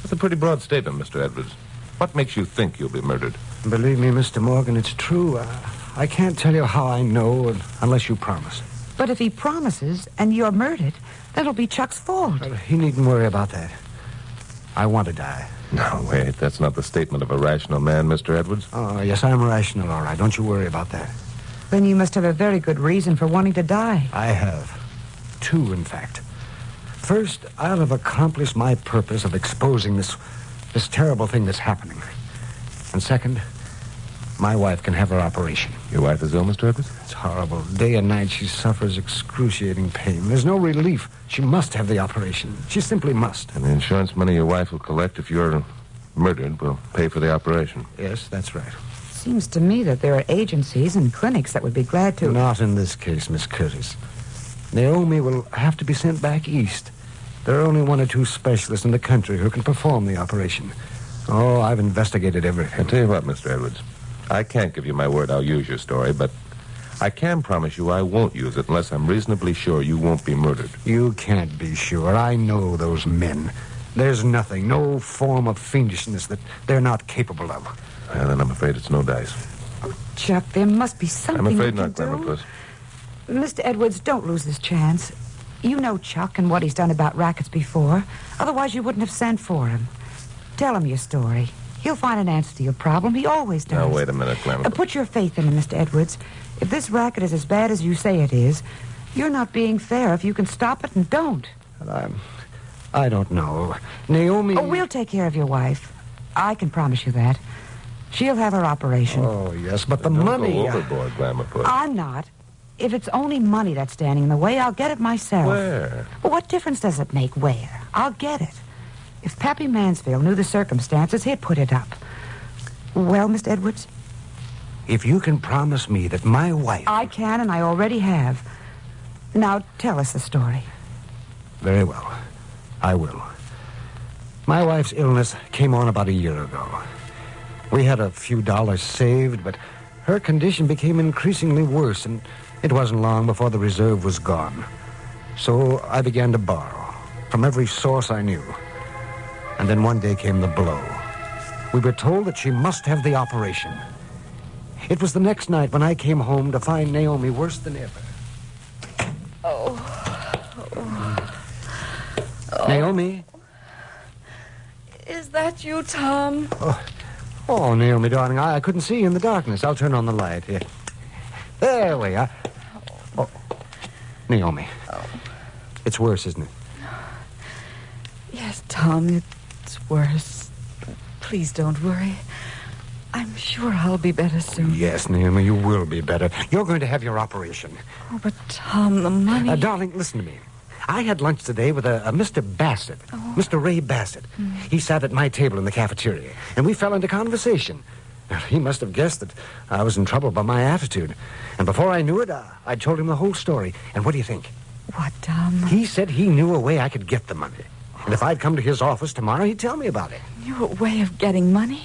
Speaker 2: That's a pretty broad statement, Mr. Edwards. What makes you think you'll be murdered?
Speaker 12: Believe me, Mr. Morgan, it's true. I can't tell you how I know unless you promise.
Speaker 4: But if he promises and you're murdered, that'll be Chuck's fault.
Speaker 12: Well, he needn't worry about that. I want to die.
Speaker 2: No, wait. That's not the statement of a rational man, Mr. Edwards.
Speaker 12: Oh, yes, I'm rational, all right. Don't you worry about that.
Speaker 4: Then you must have a very good reason for wanting to die.
Speaker 12: I have. Two, in fact. First, I'll have accomplished my purpose of exposing this terrible thing that's happening. And second, my wife can have her operation.
Speaker 2: Your wife is ill, Mr. Edwards?
Speaker 12: It's horrible. Day and night she suffers excruciating pain. There's no relief. She must have the operation. She simply must.
Speaker 2: And the insurance money your wife will collect if you're murdered will pay for the operation.
Speaker 12: Yes, that's right.
Speaker 4: Seems to me that there are agencies and clinics that would be glad to...
Speaker 12: Not in this case, Miss Curtis. Naomi will have to be sent back east. There are only one or two specialists in the country who can perform the operation. Oh, I've investigated everything.
Speaker 2: I'll tell you what, Mr. Edwards. I can't give you my word I'll use your story, but I can promise you I won't use it unless I'm reasonably sure you won't be murdered.
Speaker 12: You can't be sure. I know those men. There's nothing, no form of fiendishness that they're not capable of.
Speaker 2: Well, then I'm afraid it's no dice.
Speaker 4: Oh, Chuck, there must be something
Speaker 2: I'm afraid
Speaker 4: you
Speaker 2: not,
Speaker 4: can do.
Speaker 2: Glamour Puss.
Speaker 4: Mr. Edwards, don't lose this chance. You know Chuck and what he's done about rackets before. Otherwise, you wouldn't have sent for him. Tell him your story. He'll find an answer to your problem. He always does.
Speaker 2: Now, wait a minute, Glamour Puss.
Speaker 4: Put your faith in him, Mr. Edwards. If this racket is as bad as you say it is, you're not being fair if you can stop it and don't.
Speaker 12: I don't know. Naomi...
Speaker 4: Oh, we'll take care of your wife. I can promise you that. She'll have her operation.
Speaker 12: Oh, yes, but the
Speaker 2: Don't
Speaker 12: money...
Speaker 2: go overboard, Glamour Puss.
Speaker 4: I'm not. if it's only money that's standing in the way, I'll get it myself.
Speaker 11: Where?
Speaker 4: Well, what difference does it make where? I'll get it. If Pappy Mansfield knew the circumstances, he'd put it up. Well, Mr. Edwards?
Speaker 12: If you can promise me that my wife...
Speaker 4: I can, and I already have. Now, tell us the story.
Speaker 12: Very well. I will. My wife's illness came on about a year ago. We had a few dollars saved, but her condition became increasingly worse, and it wasn't long before the reserve was gone. So I began to borrow from every source I knew. And then one day came the blow. We were told that she must have the operation. It was the next night when I came home to find Naomi worse than ever. Naomi?
Speaker 19: Is that you, Tom?
Speaker 12: Oh, Naomi, darling, I couldn't see you in the darkness. I'll turn on the light here. There we are. Oh, Naomi. It's worse, isn't it?
Speaker 19: Yes, Tom, it's worse. Please don't worry. I'm sure I'll be better soon.
Speaker 12: Yes, Naomi, you will be better. You're going to have your operation.
Speaker 19: Oh, but Tom, the money...
Speaker 12: Darling, listen to me. I had lunch today with a Mr. Bassett, Mr. Ray Bassett. He sat at my table in the cafeteria, and we fell into conversation. He must have guessed that I was in trouble by my attitude. And before I knew it, I told him the whole story. And what do you think?
Speaker 19: What, Tom?
Speaker 12: He said he knew a way I could get the money. And if I'd come to his office tomorrow, he'd tell me about it.
Speaker 19: Knew a way of getting money?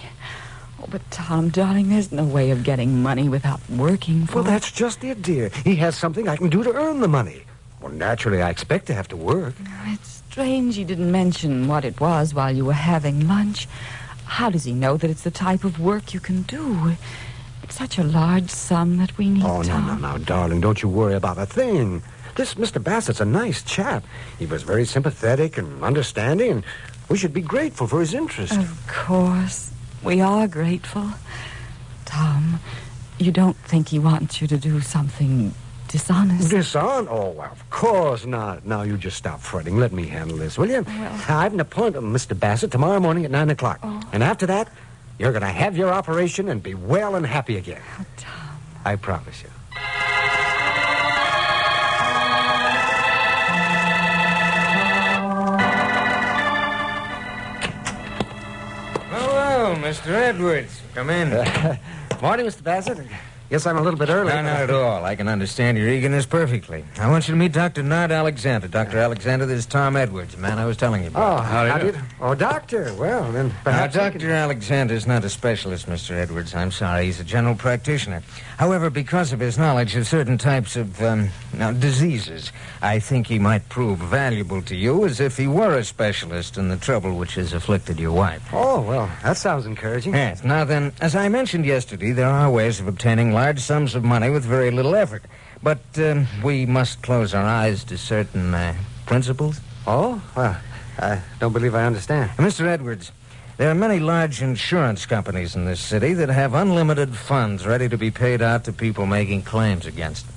Speaker 19: Oh, but Tom, darling, there's no way of getting money without working for
Speaker 12: Well, that's just it, dear. He has something I can do to earn the money. Well, naturally, I expect to have to work.
Speaker 19: It's strange you didn't mention what it was while you were having lunch. How does he know that it's the type of work you can do? It's such a large sum that we need, Tom.
Speaker 12: No, darling, don't you worry about a thing. This Mr. Bassett's a nice chap. He was very sympathetic and understanding, and we should be grateful for his interest.
Speaker 19: Of course. We are grateful. Tom, you don't think he wants you to do something dishonest?
Speaker 12: Dishonest? Oh, well, of course not. Now, you just stop fretting. Let me handle this, will you?
Speaker 19: Well...
Speaker 12: I have an appointment with Mr. Bassett tomorrow morning at 9 o'clock. And after that, you're going to have your operation and be well and happy again.
Speaker 19: Oh, Tom.
Speaker 12: I promise you.
Speaker 9: Hello, Mr. Edwards. Come in.
Speaker 12: Morning, Mr. Bassett. Guess I'm a little bit early.
Speaker 9: No, not at all. I can understand your eagerness perfectly. I want you to meet Dr. Nard Alexander. Dr. Alexander, this is Tom Edwards, the man I was telling you about.
Speaker 12: Oh, how do you do? Oh, doctor. Well, then
Speaker 9: Now,
Speaker 12: perhaps...
Speaker 9: Dr. Alexander's not a specialist, Mr. Edwards. I'm sorry. He's a general practitioner. However, because of his knowledge of certain types of, diseases, I think he might prove valuable to you as if he were a specialist in the trouble which has afflicted your wife.
Speaker 12: Oh, well, that sounds encouraging.
Speaker 9: Yes. Now then, as I mentioned yesterday, there are ways of obtaining large sums of money with very little effort. But we must close our eyes to certain principles.
Speaker 12: Oh? Well, I don't believe I understand.
Speaker 9: Mr. Edwards, there are many large insurance companies in this city that have unlimited funds ready to be paid out to people making claims against them.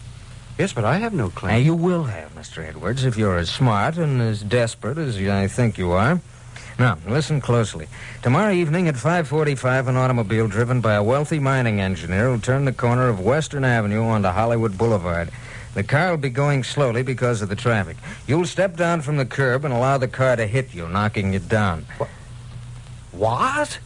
Speaker 12: Yes, but I have no claim.
Speaker 9: Now, you will have, Mr. Edwards, if you're as smart and as desperate as I think you are. Now, listen closely. Tomorrow evening at 5:45, an automobile driven by a wealthy mining engineer will turn the corner of Western Avenue onto Hollywood Boulevard. The car will be going slowly because of the traffic. You'll step down from the curb and allow the car to hit you, knocking you down.
Speaker 12: What?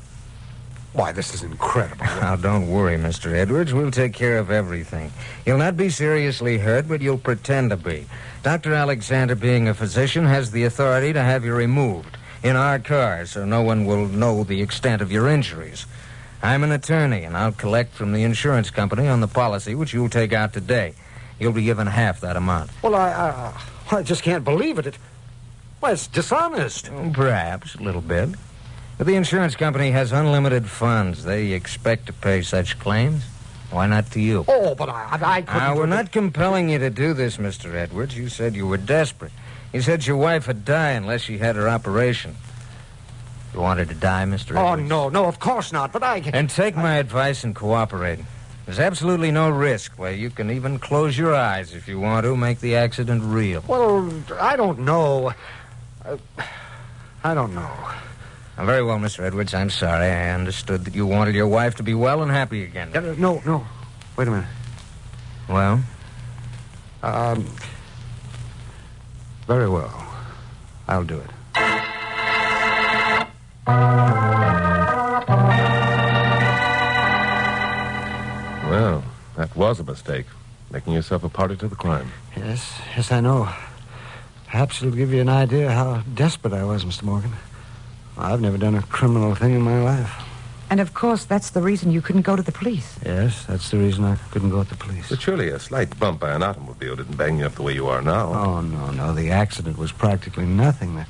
Speaker 12: Why, this is incredible.
Speaker 9: Now, don't worry, Mr. Edwards. We'll take care of everything. You'll not be seriously hurt, but you'll pretend to be. Dr. Alexander, being a physician, has the authority to have you removed in our car so no one will know the extent of your injuries. I'm an attorney, and I'll collect from the insurance company on the policy which you'll take out today. You'll be given half that amount.
Speaker 12: Well, I just can't believe it. Well, it's dishonest.
Speaker 9: Perhaps, a little bit. But the insurance company has unlimited funds. They expect to pay such claims. Why not to you?
Speaker 12: Oh, but I couldn't...
Speaker 9: Now, we're not compelling you to do this, Mr. Edwards. You said you were desperate. You said your wife would die unless she had her operation. You want her to die, Mr. Edwards?
Speaker 12: Oh, no, of course not, but I...
Speaker 9: And take my advice and cooperate. There's absolutely no risk. Well, you can even close your eyes if you want to, make the accident real.
Speaker 12: Well, I don't know. I don't know.
Speaker 9: Well, very well, Mr. Edwards. I'm sorry. I understood that you wanted your wife to be well and happy again.
Speaker 12: No. Wait a minute.
Speaker 9: Well?
Speaker 12: Very well. I'll do it.
Speaker 2: Well, that was a mistake. Making yourself a party to the crime.
Speaker 12: Yes, I know. Perhaps it'll give you an idea how desperate I was, Mr. Morgan. I've never done a criminal thing in my life.
Speaker 4: And, of course, that's the reason you couldn't go to the police.
Speaker 12: Yes, that's the reason I couldn't go to the police.
Speaker 2: But surely a slight bump by an automobile didn't bang you up the way you are now.
Speaker 12: Oh, no. The accident was practically nothing. The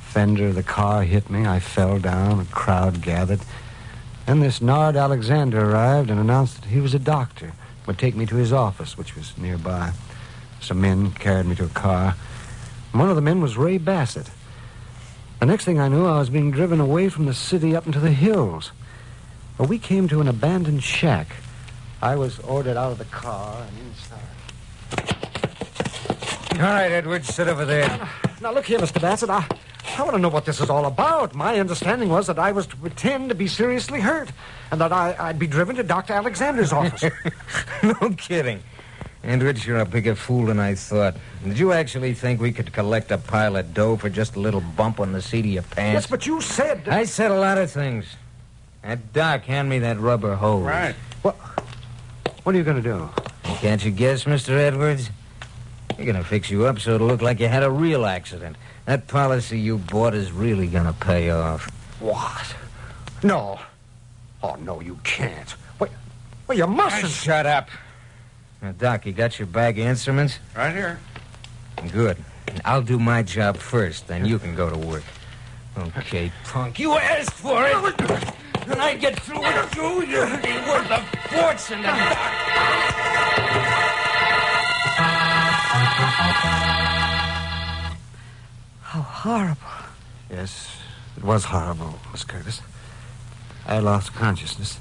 Speaker 12: fender of the car hit me. I fell down. A crowd gathered. Then this Nard Alexander arrived and announced that he was a doctor. Would take me to his office, which was nearby. Some men carried me to a car. One of the men was Ray Bassett. The next thing I knew, I was being driven away from the city up into the hills. Well, we came to an abandoned shack. I was ordered out of the car and inside.
Speaker 9: All right, Edwards, sit over there.
Speaker 12: Now, look here, Mr. Bassett. I want to know what this is all about. My understanding was that I was to pretend to be seriously hurt and that I'd be driven to Dr. Alexander's office.
Speaker 9: No kidding. Edwards, you're a bigger fool than I thought. Did you actually think we could collect a pile of dough for just a little bump on the seat of your pants?
Speaker 12: Yes, but you said...
Speaker 9: I said a lot of things. Doc, hand me that rubber hose.
Speaker 12: Right. What are you going to do?
Speaker 9: Can't you guess, Mr. Edwards? We're going to fix you up so it'll look like you had a real accident. That policy you bought is really going to pay off.
Speaker 12: What? No. Oh, no, you can't. Well, you mustn't.
Speaker 9: Shut up. Now, Doc, you got your bag of instruments?
Speaker 5: Right here.
Speaker 9: Good. I'll do my job first, then you can go to work. Okay, punk. You asked for it. When I get through with you, you'll be worth a fortune to Doc.
Speaker 4: How horrible.
Speaker 12: Yes, it was horrible, Miss Curtis. I lost consciousness.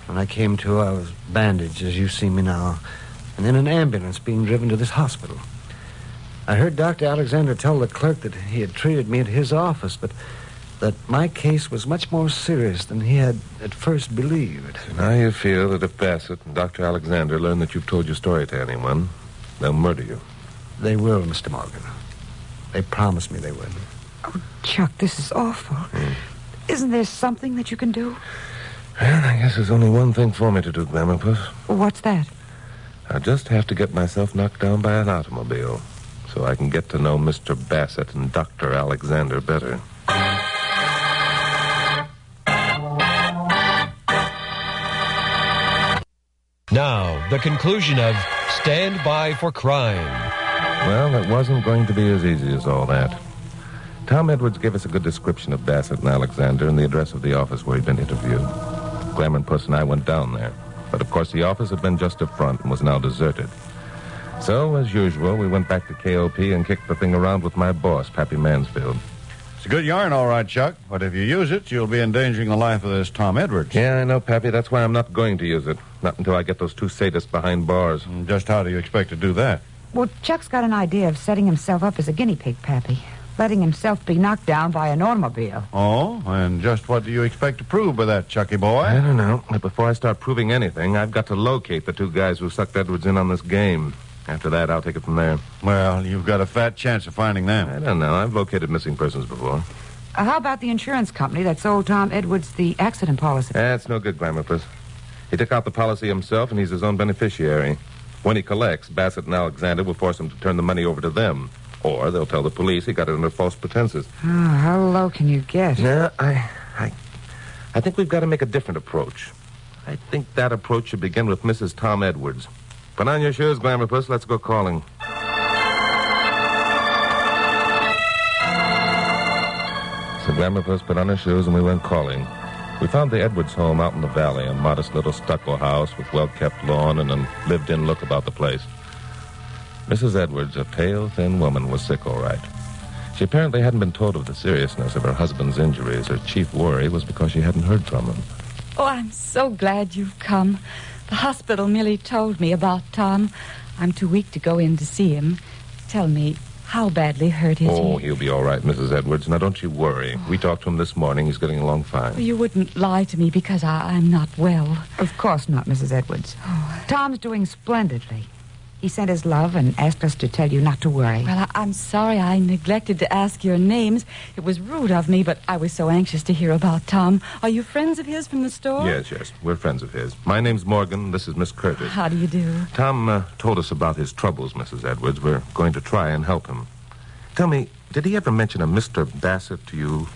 Speaker 12: When I came to, I was bandaged, as you see me now, and in an ambulance being driven to this hospital. I heard Dr. Alexander tell the clerk that he had treated me at his office, but that my case was much more serious than he had at first believed.
Speaker 2: So now you feel that if Bassett and Dr. Alexander learn that you've told your story to anyone, they'll murder you.
Speaker 12: They will, Mr. Morgan. They promised me they would.
Speaker 4: Oh, Chuck, this is awful. Isn't there something that you can do?
Speaker 2: Well, I guess there's only one thing for me to do, Glamourpuss.
Speaker 4: What's that?
Speaker 2: I just have to get myself knocked down by an automobile so I can get to know Mr. Bassett and Dr. Alexander better.
Speaker 13: Now, the conclusion of Stand By for Crime.
Speaker 2: Well, it wasn't going to be as easy as all that. Tom Edwards gave us a good description of Bassett and Alexander and the address of the office where he'd been interviewed. Glamourpuss and I went down there. But, of course, the office had been just a front and was now deserted. So, as usual, we went back to KOP and kicked the thing around with my boss, Pappy Mansfield.
Speaker 5: It's a good yarn, all right, Chuck. But if you use it, you'll be endangering the life of this Tom Edwards.
Speaker 2: Yeah, I know, Pappy. That's why I'm not going to use it. Not until I get those two sadists behind bars.
Speaker 5: And just how do you expect to do that?
Speaker 4: Well, Chuck's got an idea of setting himself up as a guinea pig, Pappy. Letting himself be knocked down by an automobile.
Speaker 5: Oh? And just what do you expect to prove by that, Chucky boy?
Speaker 2: I don't know. But before I start proving anything, I've got to locate the two guys who sucked Edwards in on this game. After that, I'll take it from there.
Speaker 5: Well, you've got a fat chance of finding them.
Speaker 2: I don't know. I've located missing persons before.
Speaker 4: How about the insurance company that sold Tom Edwards the accident policy?
Speaker 2: That's no good, Glamourpuss. He took out the policy himself, and he's his own beneficiary. When he collects, Bassett and Alexander will force him to turn the money over to them. Or they'll tell the police he got it under false pretenses.
Speaker 4: Oh, how low can you get?
Speaker 2: No, I think we've got to make a different approach. I think that approach should begin with Mrs. Tom Edwards. Put on your shoes, Glamourpuss. Let's go calling. So Glamourpuss put on her shoes and we went calling. We found the Edwards home out in the valley, a modest little stucco house with well-kept lawn and a lived-in look about the place. Mrs. Edwards, a pale, thin woman, was sick, all right. She apparently hadn't been told of the seriousness of her husband's injuries. Her chief worry was because she hadn't heard from him.
Speaker 19: Oh, I'm so glad you've come. The hospital merely told me about Tom. I'm too weak to go in to see him. Tell me, how badly hurt is he?
Speaker 2: Oh, he'll be all right, Mrs. Edwards. Now, don't you worry. We talked to him this morning. He's getting along fine.
Speaker 19: You wouldn't lie to me because I'm not well.
Speaker 4: Of course not, Mrs. Edwards. Tom's doing splendidly. He sent his love and asked us to tell you not to worry.
Speaker 19: Well, I'm sorry I neglected to ask your names. It was rude of me, but I was so anxious to hear about Tom. Are you friends of his from the store?
Speaker 2: Yes. We're friends of his. My name's Morgan. This is Miss Curtis.
Speaker 19: How do you do?
Speaker 2: Tom told us about his troubles, Mrs. Edwards. We're going to try and help him. Tell me, did he ever mention a Mr. Bassett to you?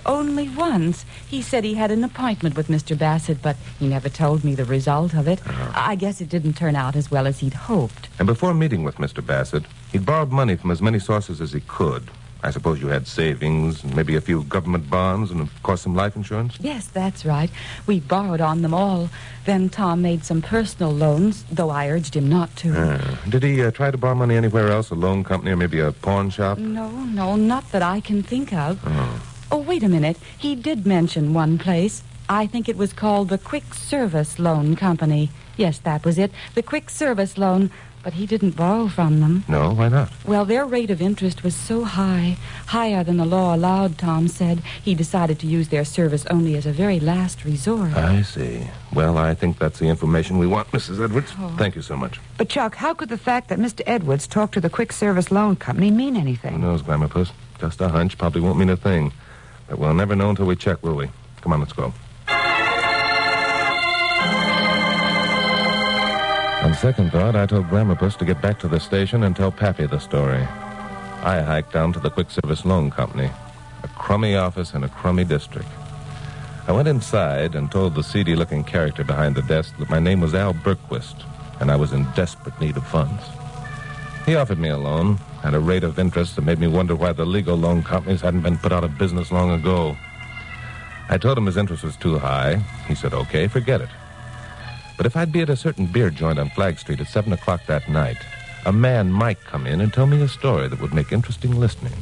Speaker 19: Only once. He said he had an appointment with Mr. Bassett, but he never told me the result of it. I guess it didn't turn out as well as he'd hoped.
Speaker 2: And before meeting with Mr. Bassett, he'd borrowed money from as many sources as he could. I suppose you had savings, and maybe a few government bonds, and, of course, some life insurance?
Speaker 19: Yes, that's right. We borrowed on them all. Then Tom made some personal loans, though I urged him not to.
Speaker 2: Did he try to borrow money anywhere else, a loan company or maybe a pawn shop?
Speaker 19: No, not that I can think of. Oh, wait a minute. He did mention one place. I think it was called the Quick Service Loan Company. Yes, that was it. The Quick Service Loan. But he didn't borrow from them.
Speaker 2: No, why not?
Speaker 19: Well, their rate of interest was so high, higher than the law allowed, Tom said. He decided to use their service only as a very last resort.
Speaker 2: I see. Well, I think that's the information we want, Mrs. Edwards. Thank you so much.
Speaker 4: But, Chuck, how could the fact that Mr. Edwards talked to the Quick Service Loan Company mean anything?
Speaker 2: Who knows, Glamour Puss? Just a hunch. Probably won't mean a thing. But we'll never know until we check, will we? Come on, let's go. On second thought, I told Glamour Puss to get back to the station and tell Pappy the story. I hiked down to the Quick Service Loan Company, a crummy office in a crummy district. I went inside and told the seedy-looking character behind the desk that my name was Al Berquist, and I was in desperate need of funds. He offered me a loan at a rate of interest that made me wonder why the legal loan companies hadn't been put out of business long ago. I told him his interest was too high. He said, okay, forget it. But if I'd be at a certain beer joint on Flag Street at 7 o'clock that night, a man might come in and tell me a story that would make interesting listening.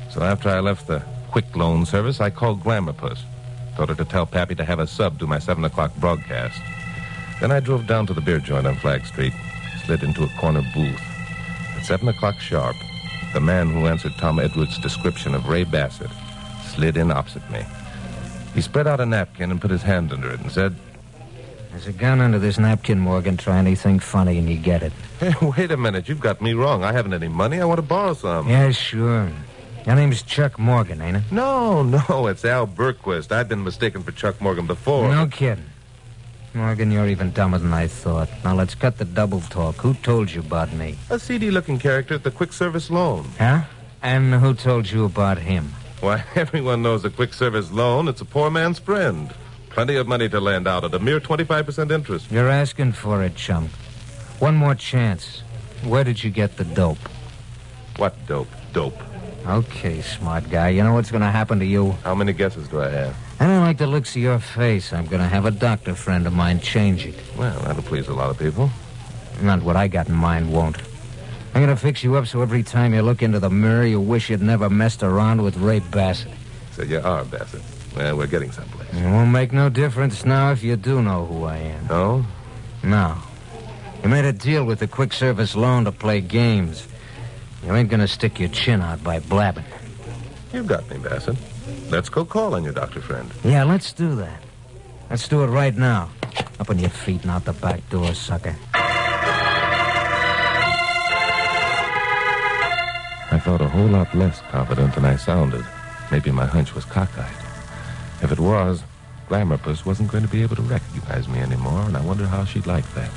Speaker 2: So after I left the Quick Loan Service, I called Glamour Puss. Told her to tell Pappy to have a sub do my 7 o'clock broadcast. Then I drove down to the beer joint on Flag Street, slid into a corner booth. At 7 o'clock sharp, the man who answered Tom Edwards' description of Ray Bassett slid in opposite me. He spread out a napkin and put his hand under it and said,
Speaker 9: "There's a gun under this napkin, Morgan. Try anything funny and you get it."
Speaker 2: Hey, wait a minute. You've got me wrong. I haven't any money. I want to borrow some.
Speaker 9: Yeah, sure. Your name's Chuck Morgan, ain't it?
Speaker 2: No, it's Al Berquist. I've been mistaken for Chuck Morgan before.
Speaker 9: No kidding. Morgan, you're even dumber than I thought. Now, let's cut the double talk. Who told you about me?
Speaker 2: A seedy-looking character at the Quick Service Loan.
Speaker 9: Huh? And who told you about him?
Speaker 2: Why, everyone knows a Quick Service Loan. It's a poor man's friend. Plenty of money to lend out at a mere 25% interest.
Speaker 9: You're asking for it, chum. One more chance. Where did you get the dope?
Speaker 2: What dope? Dope.
Speaker 9: Okay, smart guy. You know what's going to happen to you?
Speaker 2: How many guesses do I have?
Speaker 9: I don't like the looks of your face. I'm going to have a doctor friend of mine change it.
Speaker 2: Well, that'll please a lot of people.
Speaker 9: Not what I got in mind won't. I'm going to fix you up so every time you look into the mirror, you wish you'd never messed around with Ray Bassett.
Speaker 2: So you are Bassett. Well, we're getting someplace.
Speaker 9: It won't make no difference now if you do know who I am.
Speaker 2: No?
Speaker 9: No. You made a deal with the Quick Service Loan to play games. You ain't going to stick your chin out by blabbing.
Speaker 2: You've got me, Bassett. Let's go call on your doctor friend.
Speaker 9: Yeah, let's do that. Let's do it right now. Up on your feet and out the back door, sucker.
Speaker 2: I felt a whole lot less confident than I sounded. Maybe my hunch was cockeyed. If it was, Glamour Puss wasn't going to be able to recognize me anymore, and I wonder how she'd like that.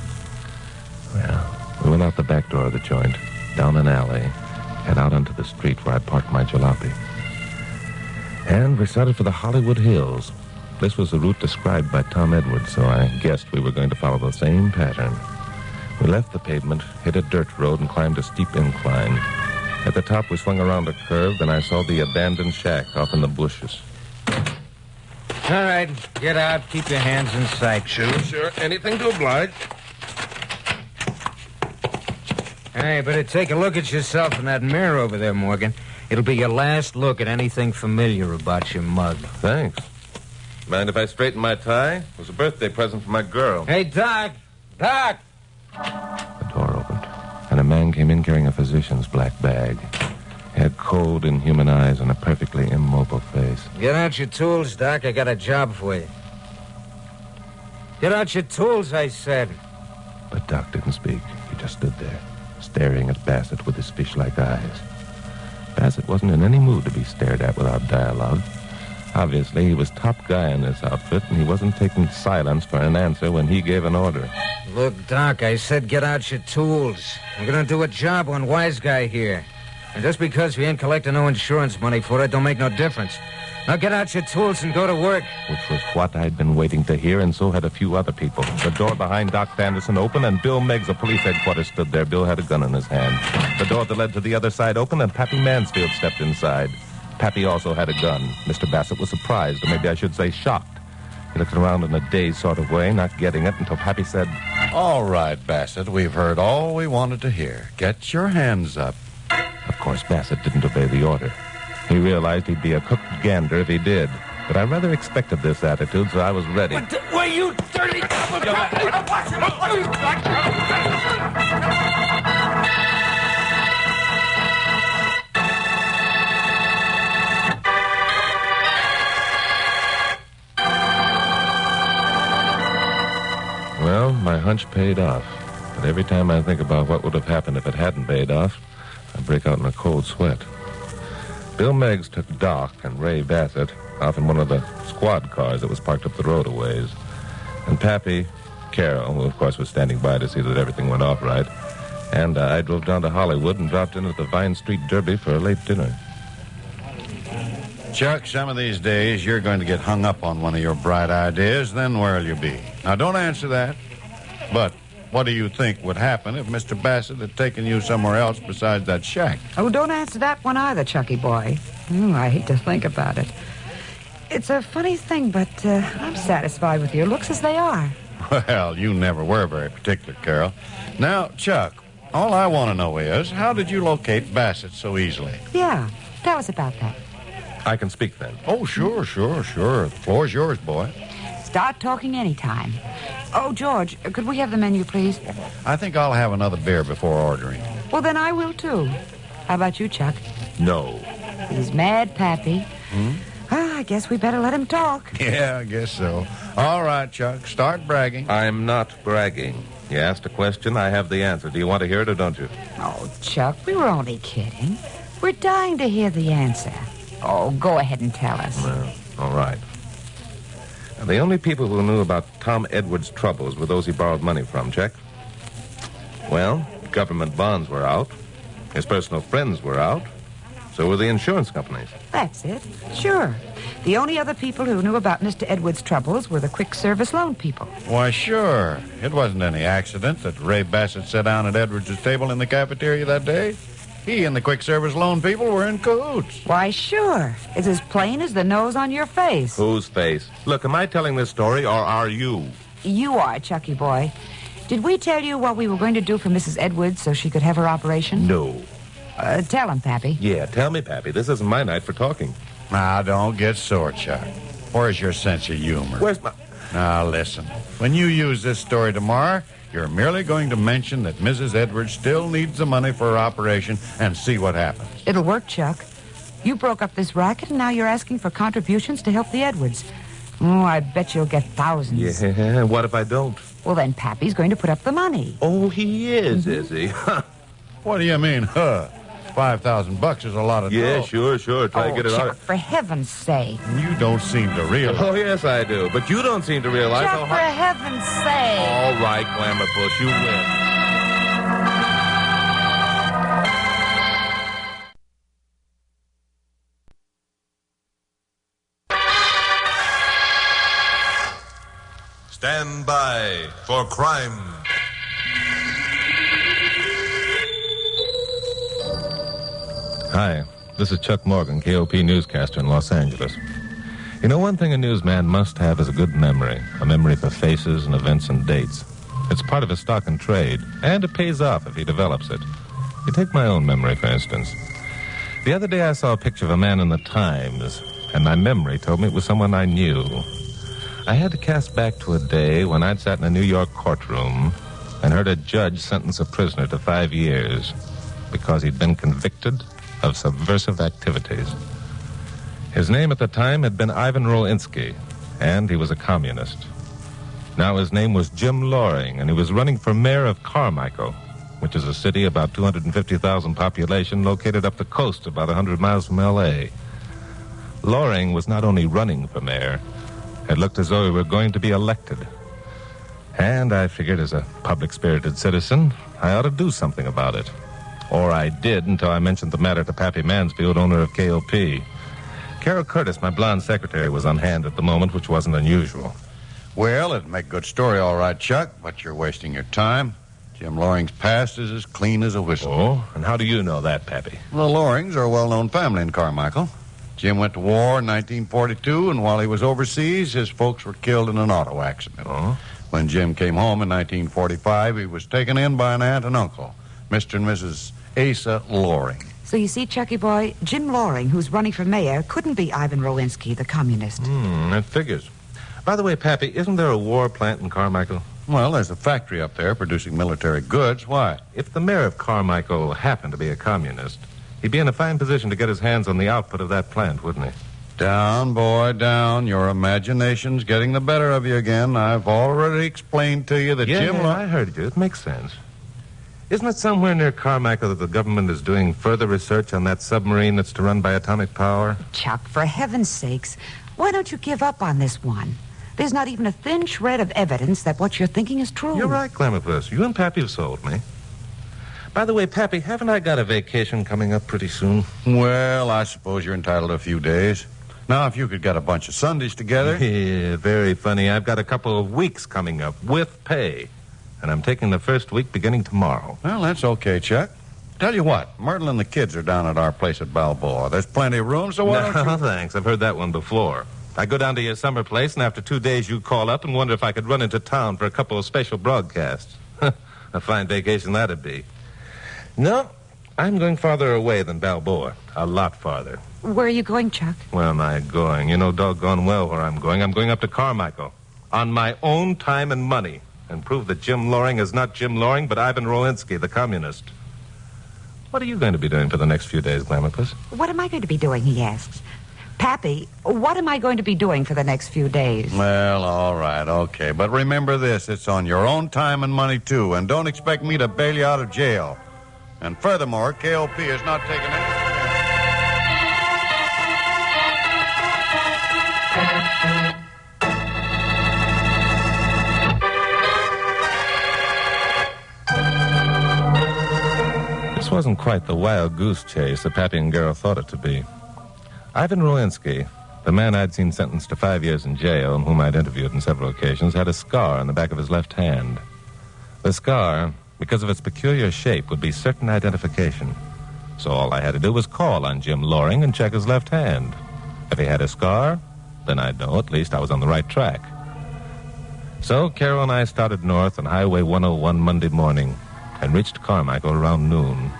Speaker 2: Well, we went out the back door of the joint, down an alley, and out onto the street where I'd parked my jalopy. And we started for the Hollywood Hills. This was the route described by Tom Edwards, so I guessed we were going to follow the same pattern. We left the pavement, hit a dirt road, and climbed a steep incline. At the top, we swung around a curve, then I saw the abandoned shack off in the bushes.
Speaker 9: All right, get out. Keep your hands in sight.
Speaker 2: Sure. Anything to oblige.
Speaker 9: Hey, better take a look at yourself in that mirror over there, Morgan. It'll be your last look at anything familiar about your mug.
Speaker 2: Thanks. Mind if I straighten my tie? It was a birthday present for my girl.
Speaker 9: Hey, Doc! Doc!
Speaker 2: The door opened, and a man came in carrying a physician's black bag. He had cold, inhuman eyes and a perfectly immobile face.
Speaker 9: Get out your tools, Doc. I got a job for you. Get out your tools, I said.
Speaker 2: But Doc didn't speak. He just stood there, staring at Bassett with his fish-like eyes. Bassett wasn't in any mood to be stared at without dialogue. Obviously, he was top guy in this outfit, and he wasn't taking silence for an answer when he gave an order.
Speaker 9: Look, Doc, I said get out your tools. I'm going to do a job on Wise Guy here. And just because we ain't collecting no insurance money for it don't make no difference. Now get out your tools and go to work.
Speaker 2: Which was what I'd been waiting to hear, and so had a few other people. The door behind Doc Anderson opened, and Bill Meggs of police headquarters stood there. Bill had a gun in his hand. The door that led to the other side opened, and Pappy Mansfield stepped inside. Pappy also had a gun. Mr. Bassett was surprised, or maybe I should say shocked. He looked around in a dazed sort of way, not getting it, until Pappy said,
Speaker 5: "All right, Bassett, we've heard all we wanted to hear. Get your hands up."
Speaker 2: Of course, Bassett didn't obey the order. He realized he'd be a cooked gander if he did. But I rather expected this attitude, so I was ready.
Speaker 14: Were you dirty?
Speaker 2: Well, my hunch paid off. But every time I think about what would have happened if it hadn't paid off, I break out in a cold sweat. Bill Meggs took Doc and Ray Bassett off in one of the squad cars that was parked up the road a ways. And Pappy, Carol, who of course was standing by to see that everything went off right, and I drove down to Hollywood and dropped in at the Vine Street Derby for a late dinner.
Speaker 5: Chuck, some of these days you're going to get hung up on one of your bright ideas, then where'll you be? Now, don't answer that. But what do you think would happen if Mr. Bassett had taken you somewhere else besides that shack?
Speaker 4: Oh, don't answer that one either, Chucky boy. I hate to think about it. It's a funny thing, but I'm satisfied with your looks as they are.
Speaker 5: Well, you never were very particular, Carol. Now, Chuck, all I want to know is, how did you locate Bassett so easily?
Speaker 4: Yeah, tell us about that.
Speaker 2: I can speak then.
Speaker 5: Oh, sure. The floor's yours, boy.
Speaker 4: Start talking anytime. Oh, George, could we have the menu, please?
Speaker 5: I think I'll have another beer before ordering.
Speaker 4: Well, then I will, too. How about you, Chuck?
Speaker 2: No.
Speaker 4: He's mad, Pappy. I guess we better let him talk.
Speaker 5: Yeah, I guess so. All right, Chuck, start bragging.
Speaker 2: I'm not bragging. You asked a question, I have the answer. Do you want to hear it or don't you?
Speaker 4: Oh, Chuck, we were only kidding. We're dying to hear the answer. Oh, go ahead and tell us.
Speaker 2: Well, all right. Now, the only people who knew about Tom Edwards' troubles were those he borrowed money from, Check. Well, government bonds were out. His personal friends were out. So were the insurance companies.
Speaker 4: That's it. Sure. The only other people who knew about Mr. Edwards' troubles were the quick service loan people.
Speaker 5: Why, sure. It wasn't any accident that Ray Bassett sat down at Edwards' table in the cafeteria that day. He and the quick service loan people were in cahoots.
Speaker 4: Why, sure. It's as plain as the nose on your face.
Speaker 2: Whose face? Look, am I telling this story, or are you?
Speaker 4: You are, Chucky boy. Did we tell you what we were going to do for Mrs. Edwards so she could have her operation?
Speaker 2: No.
Speaker 4: Tell him, Pappy.
Speaker 2: Yeah, tell me, Pappy. This isn't my night for talking.
Speaker 5: Now, don't get sore, Chuck. Where's your sense of humor?
Speaker 2: Where's my...
Speaker 5: Now, listen. When you use this story tomorrow, you're merely going to mention that Mrs. Edwards still needs the money for her operation and see what happens.
Speaker 4: It'll work, Chuck. You broke up this racket, and now you're asking for contributions to help the Edwards. Oh, I bet you'll get thousands.
Speaker 2: Yeah, what if I don't?
Speaker 4: Well, then Pappy's going to put up the money.
Speaker 2: Oh, he is he?
Speaker 5: What do you mean, huh? $5,000 is a lot of dough.
Speaker 2: Yeah, sure. Try to get it
Speaker 4: Chuck,
Speaker 2: out.
Speaker 4: for heaven's sake.
Speaker 5: You don't seem to realize.
Speaker 2: Oh, yes, I do. But you don't seem to realize
Speaker 4: Chuck,
Speaker 2: how
Speaker 4: for
Speaker 2: hard...
Speaker 4: heaven's sake.
Speaker 2: All right, Glamour Puss, you win.
Speaker 21: Stand by for crime.
Speaker 2: Hi, this is Chuck Morgan, KOP newscaster in Los Angeles. You know, one thing a newsman must have is a good memory. A memory for faces and events and dates. It's part of his stock and trade, and it pays off if he develops it. You take my own memory, for instance. The other day I saw a picture of a man in the Times, and my memory told me it was someone I knew. I had to cast back to a day when I'd sat in a New York courtroom and heard a judge sentence a prisoner to 5 years because he'd been convicted of subversive activities. His name at the time had been Ivan Rolinsky, and he was a communist. Now his name was Jim Loring, and he was running for mayor of Carmichael. which is a city about 250,000 population located up the coast about 100 miles from L.A. Loring was not only running for mayor, it looked as though he were going to be elected. And I figured as a public-spirited citizen, I ought to do something about it. Or I did until I mentioned the matter to Pappy Mansfield, owner of KOP. Carol Curtis, my blonde secretary, was on hand at the moment, which wasn't unusual.
Speaker 5: Well, it'd make a good story, all right, Chuck, but you're wasting your time. Jim Loring's past is as clean as a whistle.
Speaker 2: Oh, and how do you know that, Pappy?
Speaker 5: The Lorings are a well-known family in Carmichael. Jim went to war in 1942, and while he was overseas, his folks were killed in an auto accident.
Speaker 2: Oh?
Speaker 5: When Jim came home in 1945, he was taken in by an aunt and uncle, Mr. and Mrs. Asa Loring.
Speaker 4: So you see, Chucky boy, Jim Loring, who's running for mayor, couldn't be Ivan Rowinski, the communist.
Speaker 2: That figures. By the way, Pappy, isn't there a war plant in Carmichael?
Speaker 5: Well, there's a factory up there producing military goods. Why?
Speaker 2: If the mayor of Carmichael happened to be a communist, he'd be in a fine position to get his hands on the output of that plant, wouldn't he?
Speaker 5: Down, boy, down. Your imagination's getting the better of you again. I've already explained to you that Jim...
Speaker 2: I heard you. It makes sense. Isn't it somewhere near Carmichael that the government is doing further research on that submarine that's to run by atomic power?
Speaker 4: Chuck, for heaven's sakes, why don't you give up on this one? There's not even a thin shred of evidence that what you're thinking is true.
Speaker 2: You're right, Clemopus. You and Pappy have sold me. By the way, Pappy, haven't I got a vacation coming up pretty soon?
Speaker 5: Well, I suppose you're entitled to a few days. Now, if you could get a bunch of Sundays together...
Speaker 2: Yeah, very funny. I've got a couple of weeks coming up with pay. And I'm taking the first week beginning tomorrow.
Speaker 5: Well, that's okay, Chuck. Tell you what, Myrtle and the kids are down at our place at Balboa. There's plenty of room, so why don't you...
Speaker 2: No, thanks. I've heard that one before. I go down to your summer place, and after 2 days you call up and wonder if I could run into town for a couple of special broadcasts. A fine vacation that'd be. No, I'm going farther away than Balboa. A lot farther.
Speaker 4: Where are you going, Chuck?
Speaker 2: Where am I going? You know doggone well where I'm going. I'm going up to Carmichael. On my own time and money. And prove that Jim Loring is not Jim Loring, but Ivan Rowinski, the communist. What are you going to be doing for the next few days, Clemopus?
Speaker 4: What am I going to be doing, he asks. Pappy, what am I going to be doing for the next few days?
Speaker 5: Well, all right, okay. But remember this, it's on your own time and money, too. And don't expect me to bail you out of jail. And furthermore, KOP is not taking any...
Speaker 2: This wasn't quite the wild goose chase that Pappy and Garrow thought it to be. Ivan Rowinski, the man I'd seen sentenced to 5 years in jail and whom I'd interviewed on several occasions, had a scar on the back of his left hand. The scar, because of its peculiar shape, would be certain identification. So all I had to do was call on Jim Loring and check his left hand. If he had a scar, then I'd know at least I was on the right track. So Carol and I started north on Highway 101 Monday morning and reached Carmichael around noon.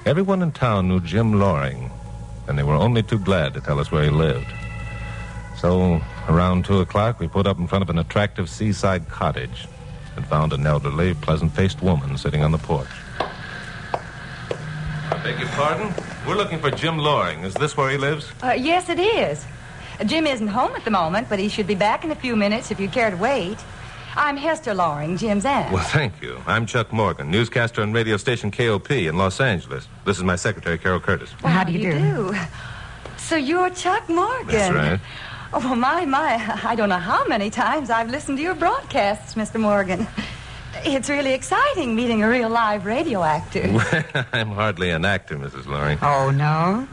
Speaker 2: Everyone in town knew Jim Loring, and they were only too glad to tell us where he lived. So, around 2 o'clock, we put up in front of an attractive seaside cottage and found an elderly, pleasant-faced woman sitting on the porch. I beg your pardon? We're looking for Jim Loring. Is this where he lives?
Speaker 10: Yes, it is. Jim isn't home at the moment, but he should be back in a few minutes if you care to wait. I'm Hester Loring, Jim's aunt.
Speaker 2: Well, thank you. I'm Chuck Morgan, newscaster on radio station KOP in Los Angeles. This is my secretary, Carol Curtis.
Speaker 10: Well, how do you do? So you're Chuck Morgan.
Speaker 2: That's right.
Speaker 10: Oh, well, my, I don't know how many times I've listened to your broadcasts, Mr. Morgan. It's really exciting meeting a real live radio actor.
Speaker 2: Well, I'm hardly an actor, Mrs. Loring.
Speaker 4: Oh, no?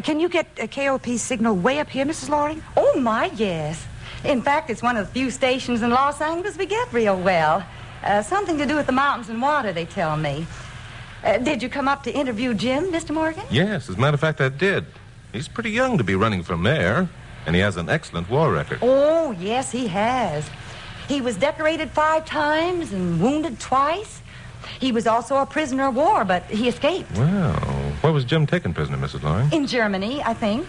Speaker 4: Can you get a KOP signal way up here, Mrs. Loring?
Speaker 10: Oh, my, yes. In fact, it's one of the few stations in Los Angeles we get real well. Something to do with the mountains and water, they tell me. Did you come up to interview Jim, Mr. Morgan?
Speaker 2: Yes, as a matter of fact, I did. He's pretty young to be running for mayor, and he has an excellent war record.
Speaker 10: Oh, yes, he has. He was decorated 5 times and wounded twice. He was also a prisoner of war, but he escaped.
Speaker 2: Well, where was Jim taken prisoner, Mrs. Loring?
Speaker 10: In Germany, I think.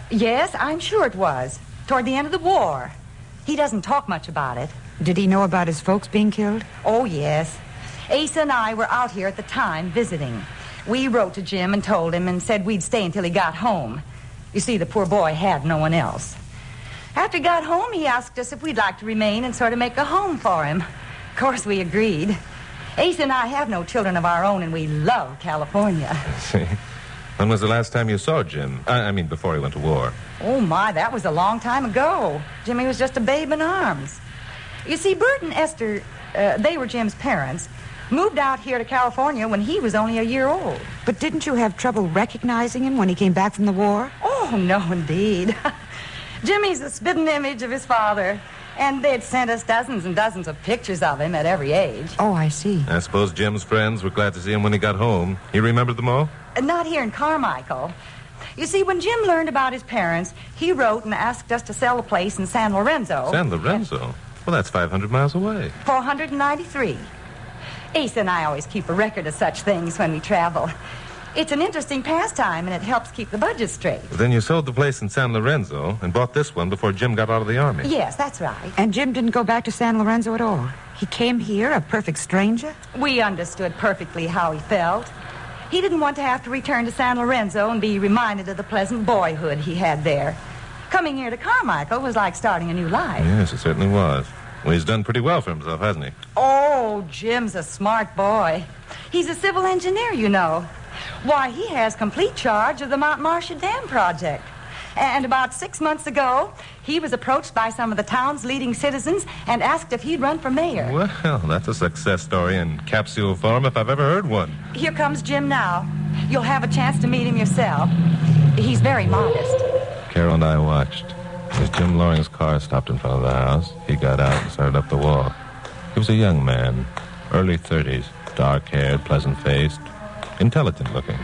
Speaker 10: Yes, I'm sure it was. Toward the end of the war. He doesn't talk much about it.
Speaker 4: Did he know about his folks being killed?
Speaker 10: Oh, yes. Asa and I were out here at the time visiting. We wrote to Jim and told him and said we'd stay until he got home. You see, the poor boy had no one else. After he got home, he asked us if we'd like to remain and sort of make a home for him. Of course, we agreed. Ace and I have no children of our own, and we love California.
Speaker 2: See? When was the last time you saw Jim? I mean, before he went to war.
Speaker 10: Oh, my, that was a long time ago. Jimmy was just a babe in arms. You see, Bert and Esther, they were Jim's parents, moved out here to California when he was only a year old.
Speaker 4: But didn't you have trouble recognizing him when he came back from the war?
Speaker 10: Oh, no, indeed. Jimmy's the spitting image of his father, and they'd sent us dozens and dozens of pictures of him at every age.
Speaker 4: Oh, I see.
Speaker 2: I suppose Jim's friends were glad to see him when he got home. You remembered them all?
Speaker 10: Not here in Carmichael. You see, when Jim learned about his parents, he wrote and asked us to sell a place in San Lorenzo.
Speaker 2: San Lorenzo? Well, that's 500 miles away.
Speaker 10: 493. Ace and I always keep a record of such things when we travel. It's an interesting pastime, and it helps keep the budget straight.
Speaker 2: Then you sold the place in San Lorenzo and bought this one before Jim got out of the Army.
Speaker 10: Yes, that's right.
Speaker 4: And Jim didn't go back to San Lorenzo at all? He came here, a perfect stranger?
Speaker 10: We understood perfectly how he felt. He didn't want to have to return to San Lorenzo and be reminded of the pleasant boyhood he had there. Coming here to Carmichael was like starting a new life.
Speaker 2: Yes, it certainly was. Well, he's done pretty well for himself, hasn't he?
Speaker 10: Oh, Jim's a smart boy. He's a civil engineer, you know. Why, he has complete charge of the Mount Marcia Dam project. And about 6 months ago, he was approached by some of the town's leading citizens and asked if he'd run for mayor.
Speaker 2: Well, that's a success story in capsule form if I've ever heard one.
Speaker 10: Here comes Jim now. You'll have a chance to meet him yourself. He's very modest.
Speaker 2: Carol and I watched. As Jim Loring's car stopped in front of the house, he got out and started up the walk. He was a young man, early 30s, dark-haired, pleasant-faced, intelligent-looking.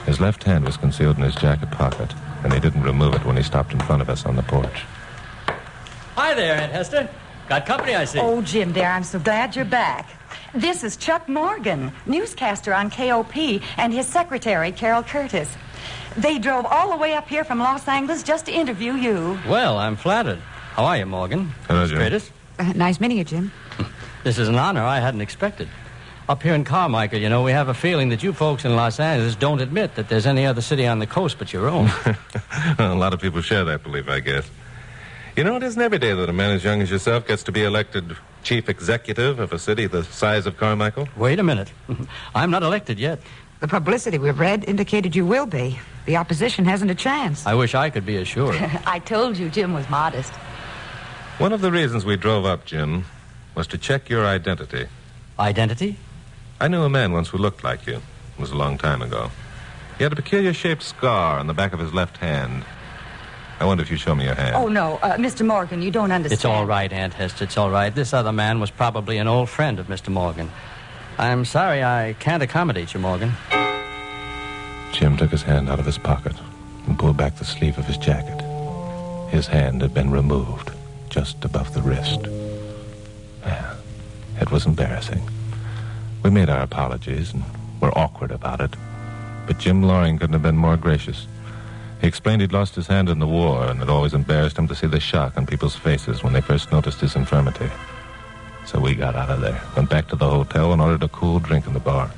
Speaker 2: His left hand was concealed in his jacket pocket, and he didn't remove it when he stopped in front of us on the porch.
Speaker 16: Hi there, Aunt Hester. Got company, I see.
Speaker 10: Oh, Jim, dear, I'm so glad you're back. This is Chuck Morgan, newscaster on KOP, and his secretary, Carol Curtis. They drove all the way up here from Los Angeles just to interview you.
Speaker 16: Well, I'm flattered. How are you, Morgan?
Speaker 2: Hello, Jim.
Speaker 16: Curtis?
Speaker 4: Nice meeting you, Jim.
Speaker 16: This is an honor I hadn't expected. Up here in Carmichael, you know, we have a feeling that you folks in Los Angeles don't admit that there's any other city on the coast but your own.
Speaker 2: A lot of people share that belief, I guess. You know, it isn't every day that a man as young as yourself gets to be elected chief executive of a city the size of Carmichael.
Speaker 16: Wait a minute. I'm not elected yet.
Speaker 4: The publicity we've read indicated you will be. The opposition hasn't a chance.
Speaker 16: I wish I could be assured.
Speaker 10: I told you Jim was modest.
Speaker 2: One of the reasons we drove up, Jim, was to check your identity.
Speaker 16: Identity?
Speaker 2: I knew a man once who looked like you. It was a long time ago. He had a peculiar-shaped scar on the back of his left hand. I wonder if you show me your hand.
Speaker 10: Oh, no, Mr. Morgan, you don't understand.
Speaker 16: It's all right, Aunt Hester, it's all right. This other man was probably an old friend of Mr. Morgan. I'm sorry I can't accommodate you, Morgan.
Speaker 2: Jim took his hand out of his pocket and pulled back the sleeve of his jacket. His hand had been removed just above the wrist. Yeah, it was embarrassing. We made our apologies and were awkward about it. But Jim Loring couldn't have been more gracious. He explained he'd lost his hand in the war, and it always embarrassed him to see the shock on people's faces when they first noticed his infirmity. So we got out of there, went back to the hotel, and ordered a cool drink in the bar.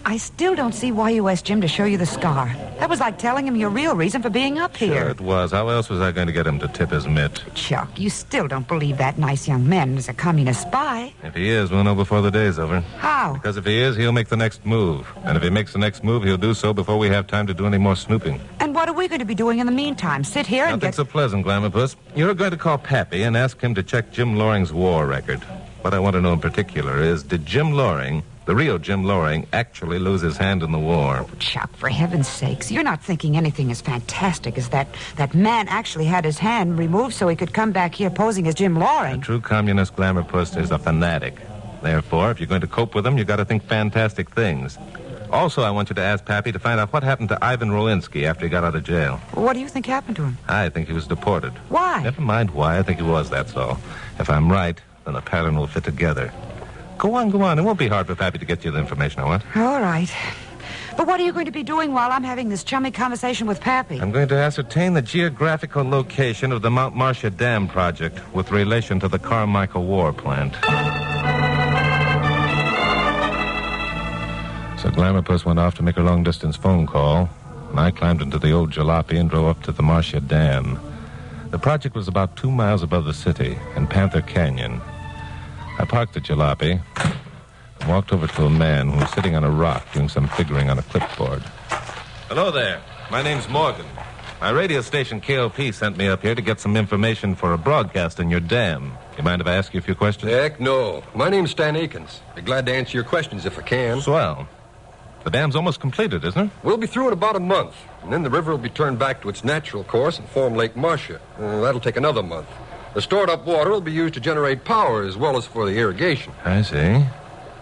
Speaker 4: I still don't see why you asked Jim to show you the scar. That was like telling him your real reason for being up here.
Speaker 2: Sure it was. How else was I going to get him to tip his mitt?
Speaker 4: Chuck, you still don't believe that nice young man is a communist spy.
Speaker 2: If he is, we'll know before the day's over.
Speaker 4: How?
Speaker 2: Because if he is, he'll make the next move. And if he makes the next move, he'll do so before we have time to do any more snooping.
Speaker 4: And what are we going to be doing in the meantime? Sit here and
Speaker 2: Nothing so pleasant, Glamourpuss. You're going to call Pappy and ask him to check Jim Loring's war record. What I want to know in particular is, did Jim Loring, the real Jim Loring, actually lose his hand in the war?
Speaker 4: Oh, Chuck, for heaven's sakes, you're not thinking anything as fantastic as that man actually had his hand removed so he could come back here posing as Jim Loring.
Speaker 2: A true communist Glamourpuss is a fanatic. Therefore, if you're going to cope with him, you've got to think fantastic things. Also, I want you to ask Pappy to find out what happened to Ivan Rolinski after he got out of jail.
Speaker 4: What do you think happened to him?
Speaker 2: I think he was deported.
Speaker 4: Why?
Speaker 2: Never mind why. I think he was, that's all. If I'm right, then the pattern will fit together. Go on. It won't be hard for Pappy to get you the information I want.
Speaker 4: All right. But what are you going to be doing while I'm having this chummy conversation with Pappy?
Speaker 2: I'm going to ascertain the geographical location of the Mount Marcia Dam project with relation to the Carmichael War plant. So Glamourpuss went off to make a long-distance phone call, and I climbed into the old jalopy and drove up to the Marcia Dam. The project was about 2 miles above the city in Panther Canyon. I parked the jalopy, walked over to a man who was sitting on a rock doing some figuring on a clipboard. Hello there. My name's Morgan. My radio station, KOP, sent me up here to get some information for a broadcast in your dam. You mind if I ask you a few questions?
Speaker 15: Heck, no. My name's Stan Akins. Be glad to answer your questions if I can.
Speaker 2: Swell. The dam's almost completed, isn't it?
Speaker 15: We'll be through in about a month, and then the river will be turned back to its natural course and form Lake Marcia. That'll take another month. The stored-up water will be used to generate power as well as for the irrigation.
Speaker 2: I see.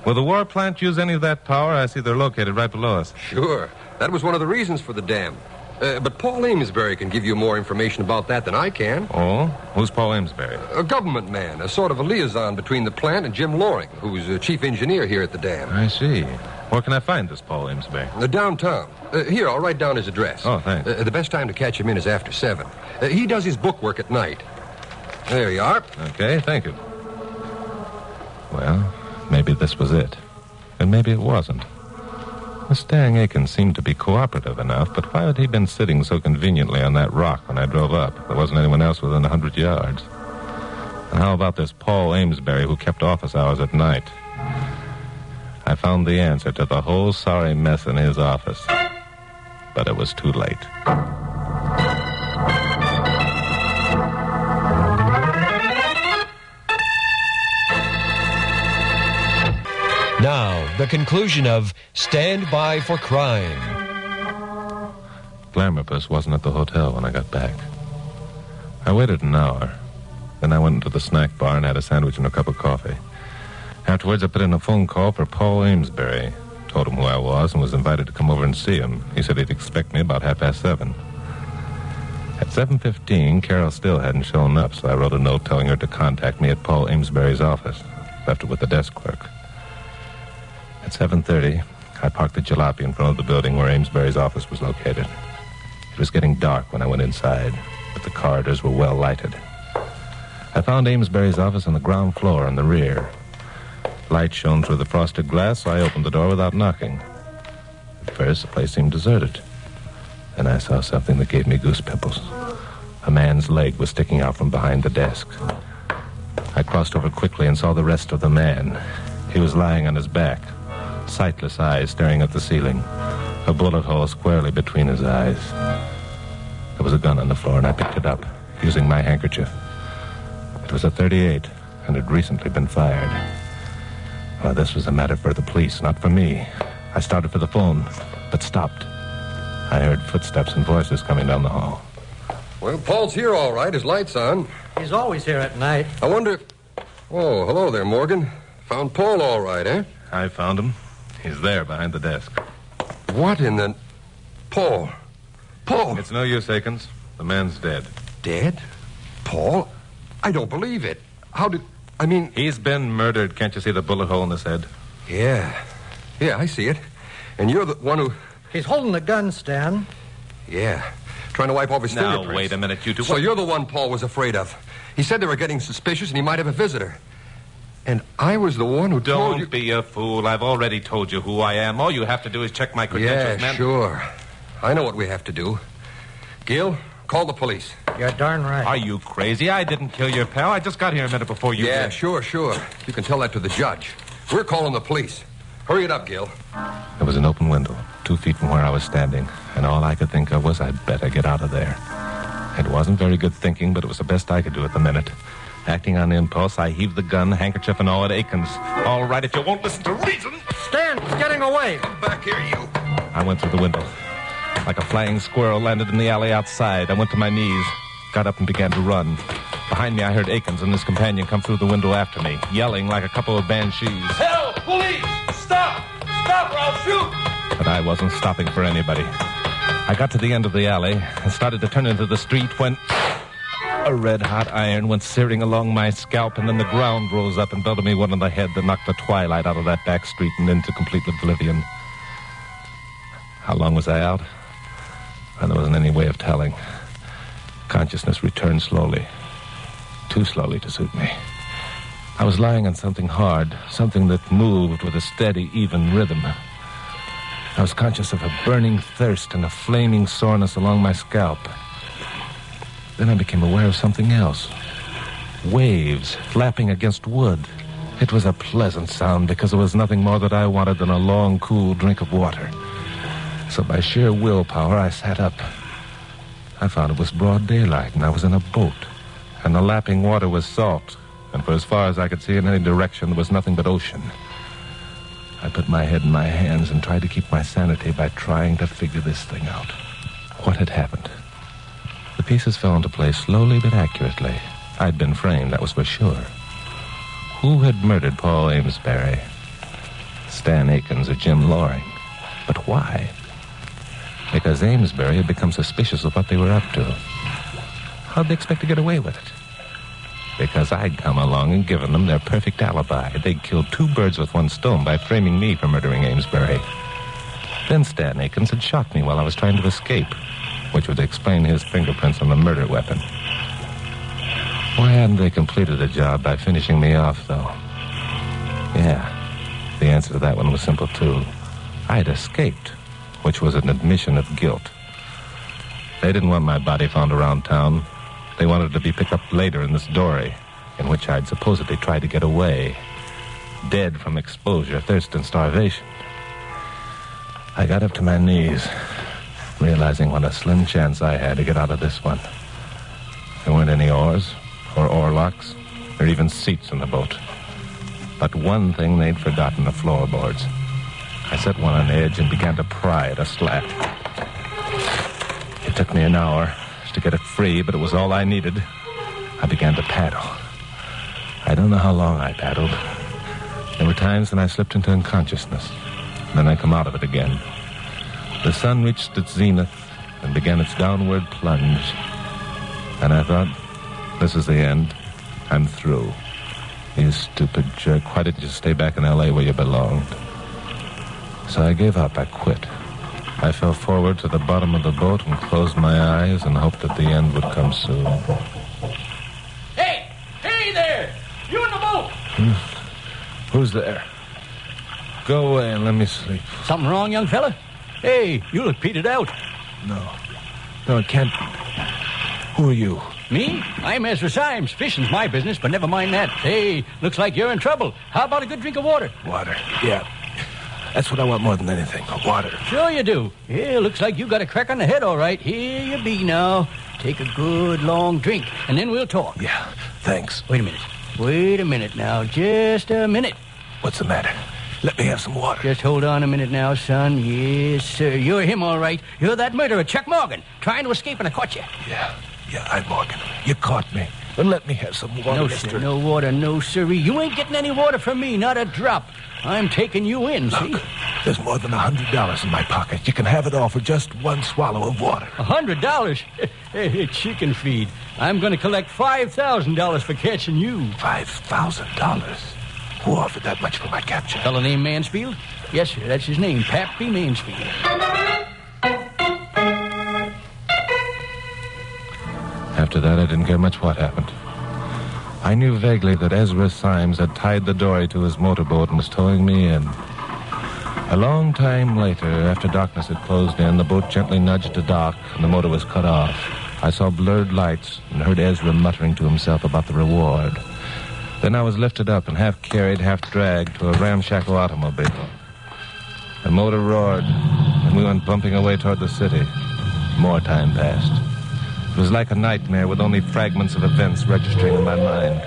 Speaker 2: Will the war plant use any of that power? I see they're located right below us.
Speaker 15: Sure. That was one of the reasons for the dam. But Paul Amesbury can give you more information about that than I can.
Speaker 2: Oh? Who's Paul Amesbury?
Speaker 15: A government man, a sort of a liaison between the plant and Jim Loring, who's chief engineer here at the dam.
Speaker 2: I see. Where can I find this Paul Amesbury?
Speaker 15: Downtown. Here, I'll write down his address.
Speaker 2: Oh, thanks.
Speaker 15: The best time to catch him in is after 7. He does his book work at night. There you are.
Speaker 2: Okay, thank you. Well, maybe this was it. And maybe it wasn't. Mustang Akins seemed to be cooperative enough, but why had he been sitting so conveniently on that rock when I drove up? There wasn't anyone else within 100 yards. And how about this Paul Amesbury who kept office hours at night? I found the answer to the whole sorry mess in his office. But it was too late.
Speaker 13: Now, the conclusion of Stand By for Crime.
Speaker 2: Glamourpuss wasn't at the hotel when I got back. I waited an hour. Then I went into the snack bar and had a sandwich and a cup of coffee. Afterwards, I put in a phone call for Paul Amesbury. Told him who I was and was invited to come over and see him. He said he'd expect me about 7:30. At 7:15, Carol still hadn't shown up, so I wrote a note telling her to contact me at Paul Amesbury's office. Left it with the desk clerk. At 7:30, I parked the jalopy in front of the building where Amesbury's office was located. It was getting dark when I went inside, but the corridors were well lighted. I found Amesbury's office on the ground floor in the rear. Light shone through the frosted glass, so I opened the door without knocking. At first, the place seemed deserted. Then I saw something that gave me goose pimples. A man's leg was sticking out from behind the desk. I crossed over quickly and saw the rest of the man. He was lying on his back, sightless eyes staring at the ceiling, a bullet hole squarely between his eyes. There was a gun on the floor, and I picked it up, using my handkerchief. It was a .38, and had recently been fired. Well, this was a matter for the police, not for me. I started for the phone, but stopped. I heard footsteps and voices coming down the hall.
Speaker 15: Well, Paul's here all right. His light's on.
Speaker 17: He's always here at night.
Speaker 15: I wonder if... Oh, hello there, Morgan. Found Paul all right, eh?
Speaker 2: I found him. He's there behind the desk.
Speaker 15: What in the... Paul. Paul.
Speaker 2: It's no use, Akins. The man's dead.
Speaker 15: Dead? Paul? I don't believe it. How did... I mean...
Speaker 2: He's been murdered. Can't you see the bullet hole in his head?
Speaker 15: Yeah. Yeah, I see it. And you're the one who...
Speaker 17: He's holding the gun, Stan.
Speaker 15: Yeah. Trying to wipe off his fingerprints.
Speaker 2: Now, wait a minute, you two.
Speaker 15: So you're the one Paul was afraid of. He said they were getting suspicious and he might have a visitor. And I was the one who told you...
Speaker 2: Don't be a fool. I've already told you who I am. All you have to do is check my credentials, man.
Speaker 15: Yeah, sure. I know what we have to do. Gil, call the police.
Speaker 17: You're darn right.
Speaker 2: Are you crazy? I didn't kill your pal. I just got here a minute before you
Speaker 15: Yeah,
Speaker 2: did.
Speaker 15: sure. You can tell that to the judge. We're calling the police. Hurry it up, Gil.
Speaker 2: There was an open window, 2 feet from where I was standing, and all I could think of was I'd better get out of there. It wasn't very good thinking, but it was the best I could do at the minute. Acting on impulse, I heaved the gun, handkerchief, and all at Akins. All right, if you won't listen to reason.
Speaker 17: Stan, he's getting away.
Speaker 15: Come back here, you.
Speaker 2: I went through the window. Like a flying squirrel, landed in the alley outside. I went to my knees, got up and began to run. Behind me, I heard Akins and his companion come through the window after me, yelling like a couple of banshees.
Speaker 14: Help! Police! Stop! Stop or I'll shoot!
Speaker 2: But I wasn't stopping for anybody. I got to the end of the alley and started to turn into the street when a red-hot iron went searing along my scalp, and then the ground rose up and belted me one on the head that knocked the twilight out of that back street and into complete oblivion. How long was I out? Well, there wasn't any way of telling. Consciousness returned slowly. Too slowly to suit me. I was lying on something hard, something that moved with a steady, even rhythm. I was conscious of a burning thirst and a flaming soreness along my scalp. Then I became aware of something else. Waves flapping against wood. It was a pleasant sound because there was nothing more that I wanted than a long, cool drink of water. So by sheer willpower, I sat up. I found it was broad daylight, and I was in a boat. And the lapping water was salt, and for as far as I could see in any direction, there was nothing but ocean. I put my head in my hands and tried to keep my sanity by trying to figure this thing out. What had happened? The pieces fell into place slowly but accurately. I'd been framed, that was for sure. Who had murdered Paul Amesbury? Stan Akins or Jim Loring? But why? Because Amesbury had become suspicious of what they were up to. How'd they expect to get away with it? Because I'd come along and given them their perfect alibi. They'd killed 2 birds with 1 stone by framing me for murdering Amesbury. Then Stan Akins had shot me while I was trying to escape, which would explain his fingerprints on the murder weapon. Why hadn't they completed the job by finishing me off, though? Yeah, the answer to that one was simple, too. I'd escaped, which was an admission of guilt. They didn't want my body found around town. They wanted it to be picked up later in this dory, in which I'd supposedly tried to get away, dead from exposure, thirst, and starvation. I got up to my knees, realizing what a slim chance I had to get out of this one. There weren't any oars, or oarlocks, or even seats in the boat. But one thing they'd forgotten, the floorboards. I set one on edge and began to pry at a slat. It took me an hour to get it free, but it was all I needed. I began to paddle. I don't know how long I paddled. There were times when I slipped into unconsciousness. Then I come out of it again. The sun reached its zenith and began its downward plunge. And I thought, this is the end. I'm through. You stupid jerk. Why didn't you stay back in L.A. where you belonged? So I gave up. I quit. I fell forward to the bottom of the boat and closed my eyes and hoped that the end would come soon.
Speaker 1: Hey! Hey there! You in the boat!
Speaker 2: Who's there? Go away and let me sleep.
Speaker 1: Something wrong, young fella? Hey, you look petered out.
Speaker 2: No, it can't. Who are you?
Speaker 1: Me? I'm Ezra Symes. Fishing's my business, but never mind that. Hey, looks like you're in trouble. How about a good drink of water?
Speaker 2: Water, yeah. That's what I want more than anything, water.
Speaker 1: Sure you do. Yeah, looks like you got a crack on the head, all right. Here you be now. Take a good long drink, and then we'll talk.
Speaker 2: Yeah, thanks.
Speaker 1: Wait a minute now. Just a minute.
Speaker 2: What's the matter? Let me have some water.
Speaker 1: Just hold on a minute now, son. Yes, sir. You're him, all right. You're that murderer, Chuck Morgan, trying to escape, and I caught you.
Speaker 2: Yeah, I'm Morgan. You caught me. But let me have some water,
Speaker 1: No,
Speaker 2: mister.
Speaker 1: sir. No water, no, sirree. You ain't getting any water from me, not a drop. I'm taking you in, see?
Speaker 2: Look, there's more than $100 in my pocket. You can have it all for just 1 swallow of water.
Speaker 1: $100? Hey, chicken feed. I'm going to collect $5,000 for catching you.
Speaker 2: $5,000? Who offered that much for my capture?
Speaker 1: Fellow named Mansfield? Yes, sir, that's his name, Pappy Mansfield.
Speaker 2: After that, I didn't care much what happened. I knew vaguely that Ezra Symes had tied the dory to his motorboat and was towing me in. A long time later, after darkness had closed in, the boat gently nudged to dock and the motor was cut off. I saw blurred lights and heard Ezra muttering to himself about the reward. Then I was lifted up and half carried, half dragged to a ramshackle automobile. The motor roared, and we went bumping away toward the city. More time passed. It was like a nightmare with only fragments of events registering in my mind.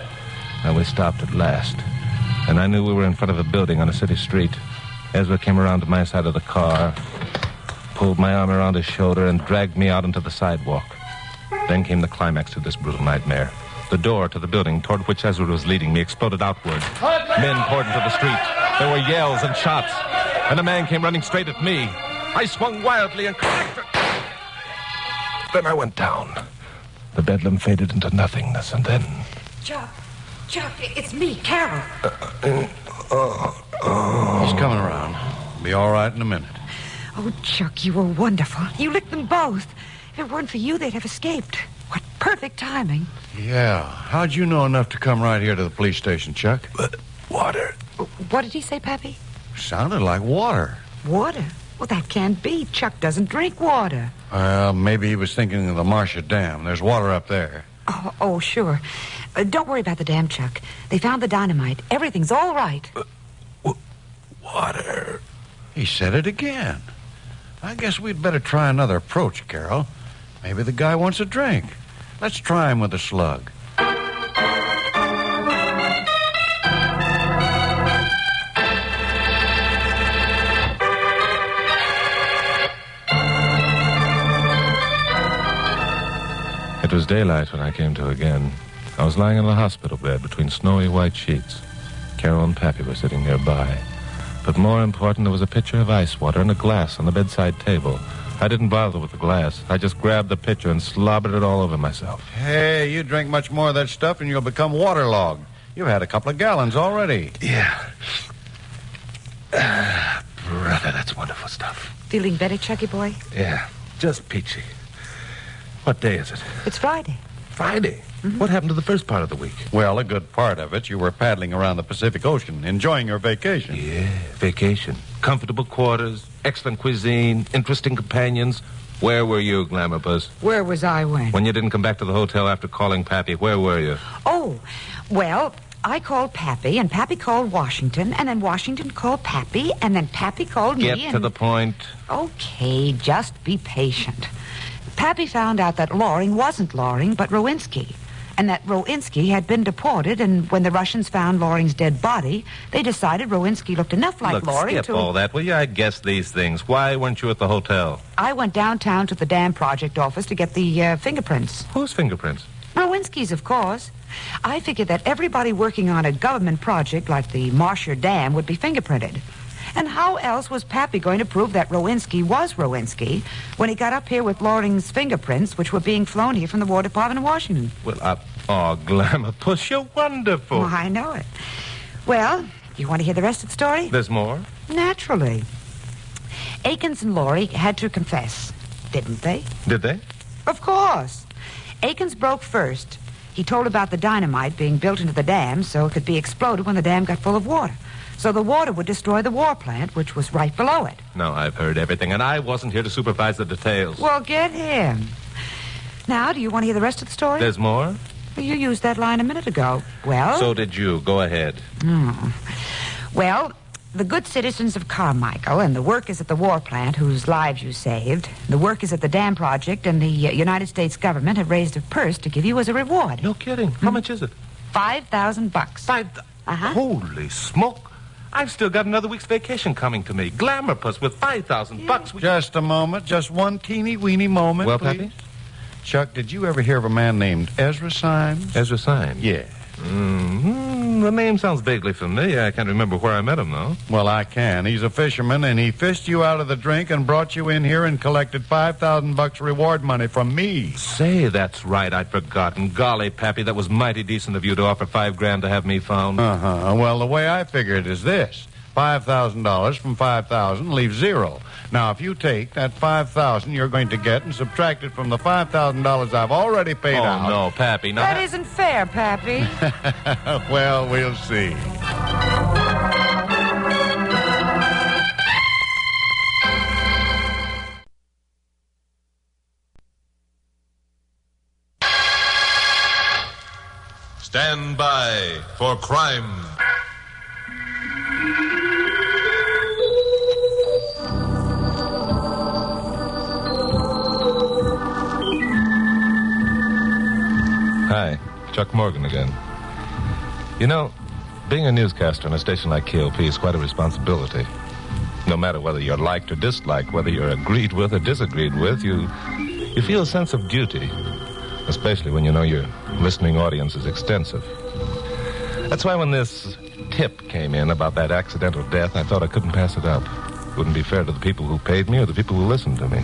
Speaker 2: Now we stopped at last, and I knew we were in front of a building on a city street. Ezra came around to my side of the car, pulled my arm around his shoulder, and dragged me out into the sidewalk. Then came the climax to this brutal nightmare. The door to the building toward which Ezra was leading me exploded outward. Men poured into the street. There were yells and shots, and a man came running straight at me. I swung wildly and cracked. Then I went down. The bedlam faded into nothingness, and then...
Speaker 4: Chuck, it's me, Carol.
Speaker 5: He's coming around. Be all right in a minute.
Speaker 4: Oh, Chuck, you were wonderful. You licked them both. If it weren't for you, they'd have escaped. What perfect timing.
Speaker 5: Yeah. How'd you know enough to come right here to the police station, Chuck?
Speaker 2: Water.
Speaker 4: What did he say, Pappy?
Speaker 5: Sounded like water.
Speaker 4: Water? Well, that can't be. Chuck doesn't drink water.
Speaker 5: Well, maybe he was thinking of the Marcia Dam. There's water up there.
Speaker 4: Oh, sure. Don't worry about the dam, Chuck. They found the dynamite. Everything's all right.
Speaker 5: Water. He said it again. I guess we'd better try another approach, Carol. Maybe the guy wants a drink. Let's try him with a slug.
Speaker 2: It was daylight when I came to again. I was lying in a hospital bed between snowy white sheets. Carol and Pappy were sitting nearby. But more important, there was a pitcher of ice water and a glass on the bedside table. I didn't bother with the glass. I just grabbed the pitcher and slobbered it all over myself.
Speaker 5: Hey, you drink much more of that stuff and you'll become waterlogged. You've had a couple of gallons already.
Speaker 2: Yeah. Brother, that's wonderful stuff.
Speaker 4: Feeling better, Chucky boy?
Speaker 2: Yeah, just peachy. What day is it?
Speaker 4: It's Friday.
Speaker 2: Friday? Mm-hmm. What happened to the first part of the week?
Speaker 5: Well, a good part of it, you were paddling around the Pacific Ocean, enjoying your vacation.
Speaker 2: Yeah, vacation. Comfortable quarters, excellent cuisine, interesting companions. Where were you, Glamour Puss?
Speaker 4: Where was I when?
Speaker 2: When you didn't come back to the hotel after calling Pappy, where were you?
Speaker 4: Oh, well, I called Pappy, and Pappy called Washington, and then Washington called Pappy, and then Pappy called me.
Speaker 2: Get to the point.
Speaker 4: Okay, just be patient. Pappy found out that Loring wasn't Loring, but Rowinski, and that Rowinski had been deported, and when the Russians found Loring's dead body, they decided Rowinski looked enough like Loring
Speaker 2: skip
Speaker 4: to...
Speaker 2: all that, will you? I guess these things. Why weren't you at the hotel?
Speaker 4: I went downtown to the dam project office to get the fingerprints.
Speaker 2: Whose fingerprints?
Speaker 4: Rowinski's, of course. I figured that everybody working on a government project like the Marsher Dam would be fingerprinted. And how else was Pappy going to prove that Rowinski was Rowinski when he got up here with Loring's fingerprints, which were being flown here from the War Department of Washington?
Speaker 2: Well, Glamour Puss, you're wonderful.
Speaker 4: Oh, I know it. Well, you want to hear the rest of the story?
Speaker 2: There's more?
Speaker 4: Naturally. Akins and Laurie had to confess, didn't they?
Speaker 2: Did they?
Speaker 4: Of course. Akins broke first. He told about the dynamite being built into the dam so it could be exploded when the dam got full of water. So the water would destroy the war plant, which was right below it.
Speaker 2: No, I've heard everything, and I wasn't here to supervise the details.
Speaker 4: Well, get him. Now, do you want to hear the rest of the story?
Speaker 2: There's more?
Speaker 4: Well, you used that line a minute ago. Well...
Speaker 2: So did you. Go ahead.
Speaker 4: Well, the good citizens of Carmichael and the workers at the war plant whose lives you saved, the workers at the dam project and the United States government have raised a purse to give you as a reward.
Speaker 2: No kidding. How much is it?
Speaker 4: $5,000.
Speaker 2: Holy smoke. I've still got another week's vacation coming to me. Glamour Puss with $5,000.
Speaker 5: Just a moment. Just one teeny-weeny moment,
Speaker 2: well,
Speaker 5: please.
Speaker 2: Pappy?
Speaker 5: Chuck, did you ever hear of a man named Ezra Symes?
Speaker 2: Ezra Symes?
Speaker 5: Yeah.
Speaker 2: The name sounds vaguely familiar. I can't remember where I met him, though.
Speaker 5: Well, I can. He's a fisherman, and he fished you out of the drink and brought you in here and collected $5,000 reward money from me.
Speaker 2: Say, that's right. I'd forgotten. Golly, Pappy, that was mighty decent of you to offer $5,000 to have me found.
Speaker 5: Well, the way I figure it is this. $5,000 from $5,000 leaves zero. Now, if you take that $5,000 you're going to get and subtract it from the $5,000 I've already paid out...
Speaker 2: Oh, no, Pappy. No,
Speaker 4: that isn't fair, Pappy.
Speaker 5: Well, we'll see.
Speaker 21: Stand by for crime.
Speaker 2: Hi, Chuck Morgan again. You know, being a newscaster on a station like KLP is quite a responsibility. No matter whether you're liked or disliked, whether you're agreed with or disagreed with, you feel a sense of duty, especially when you know your listening audience is extensive. That's why when this tip came in about that accidental death, I thought I couldn't pass it up. It wouldn't be fair to the people who paid me or the people who listened to me.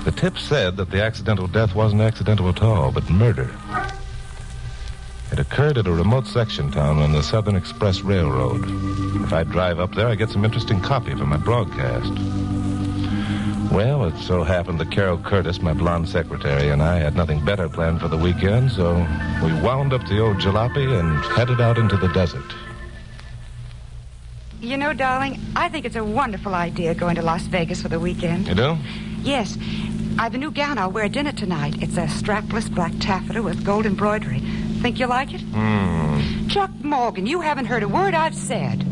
Speaker 2: The tip said that the accidental death wasn't accidental at all, but murder. It occurred at a remote section town on the Southern Express Railroad. If I drive up there, I get some interesting copy for my broadcast. Well, it so happened that Carol Curtis, my blonde secretary, and I had nothing better planned for the weekend, so we wound up the old jalopy and headed out into the desert.
Speaker 4: You know, darling, I think it's a wonderful idea going to Las Vegas for the weekend.
Speaker 2: You do?
Speaker 4: Yes. I've a new gown I'll wear at dinner tonight. It's a strapless black taffeta with gold embroidery. Think you'll like it? Chuck Morgan, you haven't heard a word I've said.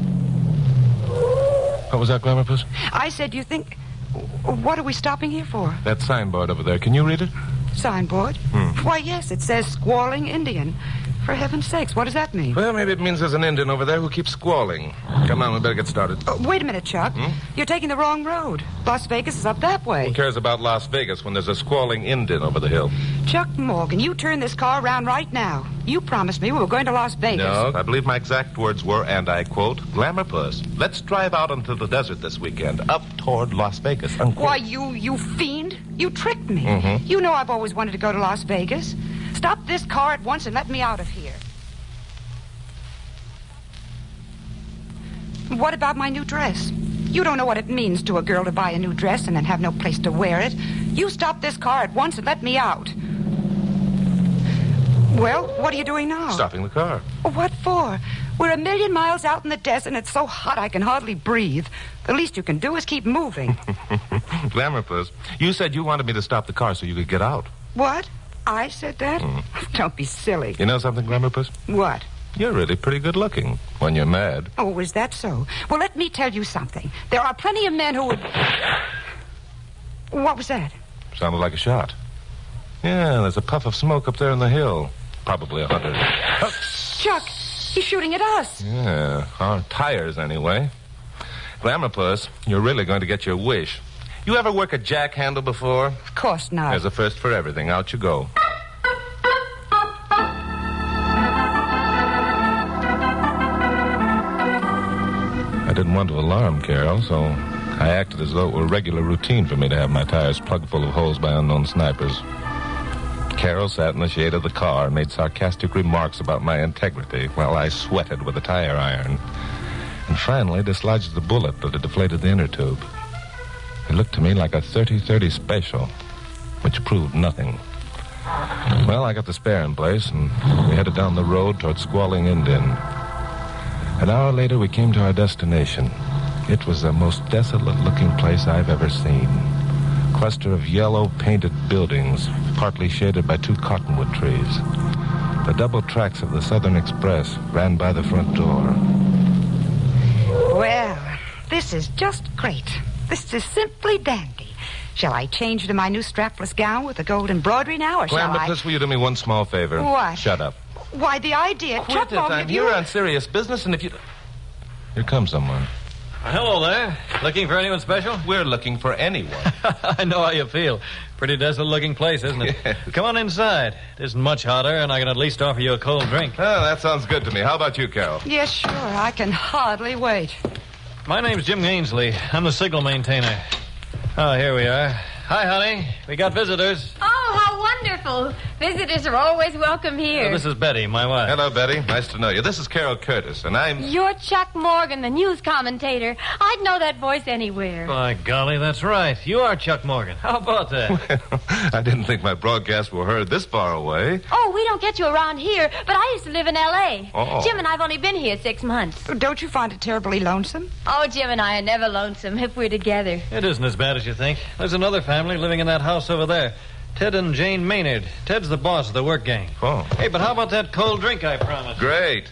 Speaker 2: What was that, Glamour Puss?
Speaker 4: I said you think... What are we stopping here for?
Speaker 2: That signboard over there. Can you read it?
Speaker 4: Signboard? Why, yes, it says Squalling Indian. For heaven's sakes, what does that mean?
Speaker 2: Well, maybe it means there's an Indian over there who keeps squalling. Come on, we better get started.
Speaker 4: Wait a minute, Chuck. You're taking the wrong road. Las Vegas is up that way.
Speaker 2: Who cares about Las Vegas when there's a squalling Indian over the hill?
Speaker 4: Chuck Morgan, you turn this car around right now. You promised me we were going to Las Vegas.
Speaker 2: No, I believe my exact words were, and I quote, Glamour Puss, let's drive out into the desert this weekend, up toward Las Vegas, unquote.
Speaker 4: Why, you fiend. You tricked me. You know I've always wanted to go to Las Vegas. Stop this car at once and let me out of here. What about my new dress? You don't know what it means to a girl to buy a new dress and then have no place to wear it. You stop this car at once and let me out. Well, what are you doing now?
Speaker 2: Stopping the car.
Speaker 4: What for? We're 1,000,000 miles out in the desert and it's so hot I can hardly breathe. The least you can do is keep moving.
Speaker 2: Glamour Puss, you said you wanted me to stop the car so you could get out.
Speaker 4: What? I said that? Don't be silly.
Speaker 2: You know something, Glamour Puss?
Speaker 4: What?
Speaker 2: You're really pretty good looking when you're mad.
Speaker 4: Oh, is that so? Well, let me tell you something. There are plenty of men who would... What was that?
Speaker 2: Sounded like a shot. Yeah, there's a puff of smoke up there in the hill. Probably 100.
Speaker 4: Chuck, he's shooting at us.
Speaker 2: Yeah, our tires anyway. Glamour Puss, you're really going to get your wish. You ever work a jack handle before?
Speaker 4: Of course not.
Speaker 2: There's a first for everything. Out you go. I didn't want to alarm Carol, so I acted as though it were regular routine for me to have my tires plugged full of holes by unknown snipers. Carol sat in the shade of the car and made sarcastic remarks about my integrity while I sweated with a tire iron. And finally dislodged the bullet that had deflated the inner tube. It looked to me like a 30-30 special, which proved nothing. Well, I got the spare in place, and we headed down the road toward Squalling Indian. An hour later, we came to our destination. It was the most desolate-looking place I've ever seen. A cluster of yellow painted buildings, partly shaded by 2 cottonwood trees. The double tracks of the Southern Express ran by the front door.
Speaker 4: Well, this is just great. This is simply dandy. Shall I change to my new strapless gown with the gold embroidery now, or shall
Speaker 2: Glamour
Speaker 4: I...
Speaker 2: Puss, will you do me one small favor?
Speaker 4: What?
Speaker 2: Shut up.
Speaker 4: Why, the idea...
Speaker 2: Quit it. I'm here on serious business, and if you... Here comes someone.
Speaker 18: Hello there. Looking for anyone special?
Speaker 2: We're looking for anyone.
Speaker 18: I know how you feel. Pretty desolate-looking place, isn't it?
Speaker 2: Yes.
Speaker 18: Come on inside. It isn't much hotter, and I can at least offer you a cold drink.
Speaker 2: Oh, that sounds good to me. How about you, Carol?
Speaker 4: Yes, sure. I can hardly wait.
Speaker 18: My name's Jim Ainsley. I'm the signal maintainer. Oh, here we are. Hi, honey. We got visitors.
Speaker 20: Oh, how wonderful. Visitors are always welcome here.
Speaker 18: This is Betty, my wife.
Speaker 2: Hello, Betty. Nice to know you. This is Carol Curtis, and I'm...
Speaker 20: You're Chuck Morgan, the news commentator. I'd know that voice anywhere.
Speaker 18: By golly, that's right. You are Chuck Morgan. How about that?
Speaker 2: I didn't think my broadcasts were heard this far away.
Speaker 20: Oh, we don't get you around here, but I used to live in L.A.
Speaker 2: Oh.
Speaker 20: Jim and I've only been here 6 months.
Speaker 4: Don't you find it terribly lonesome?
Speaker 20: Oh, Jim and I are never lonesome if we're together.
Speaker 18: It isn't as bad as you think. There's another family living in that house over there. Ted and Jane Maynard. Ted's the boss of the work gang.
Speaker 2: Oh.
Speaker 18: Hey, but how about that cold drink I promised?
Speaker 2: Great.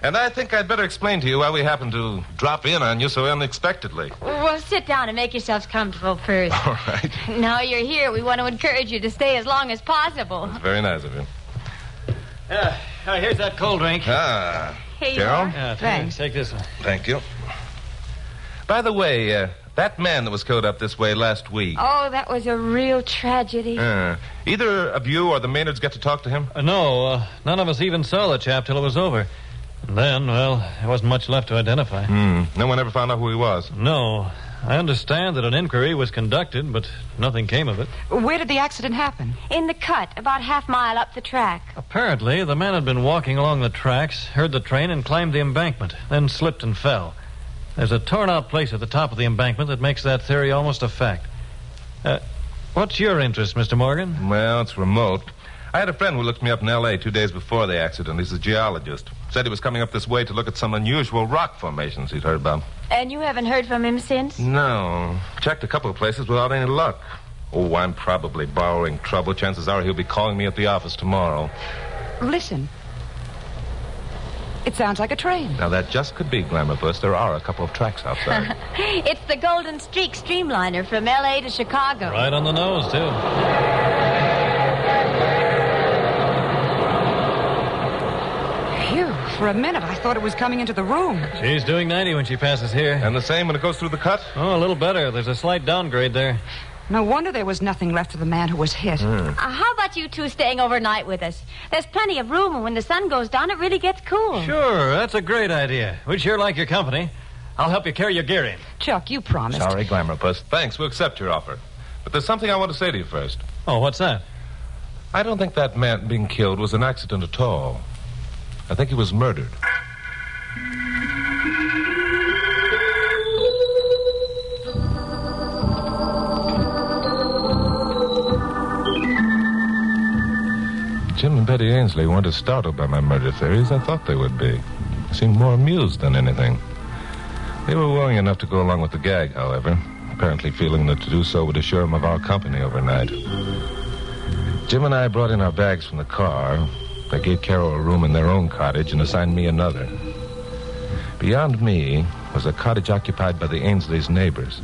Speaker 2: And I think I'd better explain to you why we happened to drop in on you so unexpectedly.
Speaker 20: Well, sit down and make yourselves comfortable first.
Speaker 2: All right.
Speaker 20: Now you're here, we want to encourage you to stay as long as possible.
Speaker 2: It's very nice of you.
Speaker 18: Here's that cold drink.
Speaker 2: Ah.
Speaker 20: Here you
Speaker 2: Carol?
Speaker 20: are.
Speaker 18: Yeah,
Speaker 20: Thanks.
Speaker 18: Take this one.
Speaker 2: Thank you. By the way, that man that was killed up this way last week.
Speaker 20: Oh, that was a real tragedy.
Speaker 2: Either of you or the Maynards get to talk to him?
Speaker 18: No, none of us even saw the chap till it was over. And then, well, there wasn't much left to identify.
Speaker 2: No one ever found out who he was?
Speaker 18: No. I understand that an inquiry was conducted, but nothing came of it.
Speaker 4: Where did the accident happen?
Speaker 20: In the cut, about half-mile up the track.
Speaker 18: Apparently, the man had been walking along the tracks, heard the train, and climbed the embankment, then slipped and fell. There's a torn-out place at the top of the embankment that makes that theory almost a fact. What's your interest, Mr. Morgan?
Speaker 2: Well, it's remote. I had a friend who looked me up in L.A. 2 days before the accident. He's a geologist. Said he was coming up this way to look at some unusual rock formations he'd heard about.
Speaker 20: And you haven't heard from him since?
Speaker 2: No. Checked a couple of places without any luck. Oh, I'm probably borrowing trouble. Chances are he'll be calling me at the office tomorrow.
Speaker 4: Listen. It sounds like a train.
Speaker 2: Now, that just could be, Glamourpuss. There are a couple of tracks outside.
Speaker 20: It's the Golden Streak Streamliner from L.A. to Chicago.
Speaker 18: Right on the nose, too.
Speaker 4: Phew. For a minute, I thought it was coming into the room.
Speaker 18: She's doing 90 when she passes here.
Speaker 2: And the same when it goes through the cut?
Speaker 18: Oh, a little better. There's a slight downgrade there.
Speaker 4: No wonder there was nothing left of the man who was hit.
Speaker 20: How about you two staying overnight with us? There's plenty of room, and when the sun goes down, it really gets cool.
Speaker 18: Sure, that's a great idea. We'd sure like your company. I'll help you carry your gear in.
Speaker 4: Chuck, you promised.
Speaker 2: Sorry, Glamourpuss. Thanks, we'll accept your offer. But there's something I want to say to you first.
Speaker 18: Oh, what's that?
Speaker 2: I don't think that man being killed was an accident at all. I think he was murdered. Jim and Betty Ainsley weren't as startled by my murder theory as I thought they would be. They seemed more amused than anything. They were willing enough to go along with the gag, however, apparently feeling that to do so would assure them of our company overnight. Jim and I brought in our bags from the car. They gave Carol a room in their own cottage and assigned me another. Beyond me was a cottage occupied by the Ainsleys' neighbors.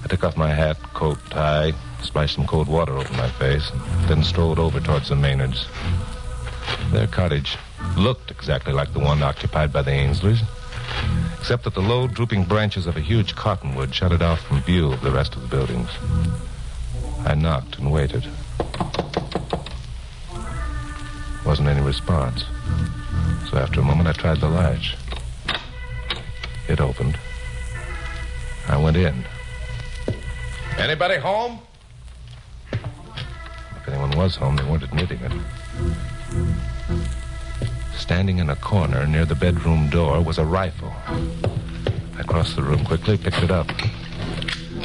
Speaker 2: I took off my hat, coat, tie, splashed some cold water over my face, and then strolled over towards the Maynards. Their cottage looked exactly like the one occupied by the Ainsleys, except that the low, drooping branches of a huge cottonwood shut it off from view of the rest of the buildings. I knocked and waited. Wasn't any response. So after a moment, I tried the latch. It opened. I went in. Anybody home? If anyone was home, they weren't admitting it. Standing in a corner near the bedroom door was a rifle. I crossed the room quickly, picked it up,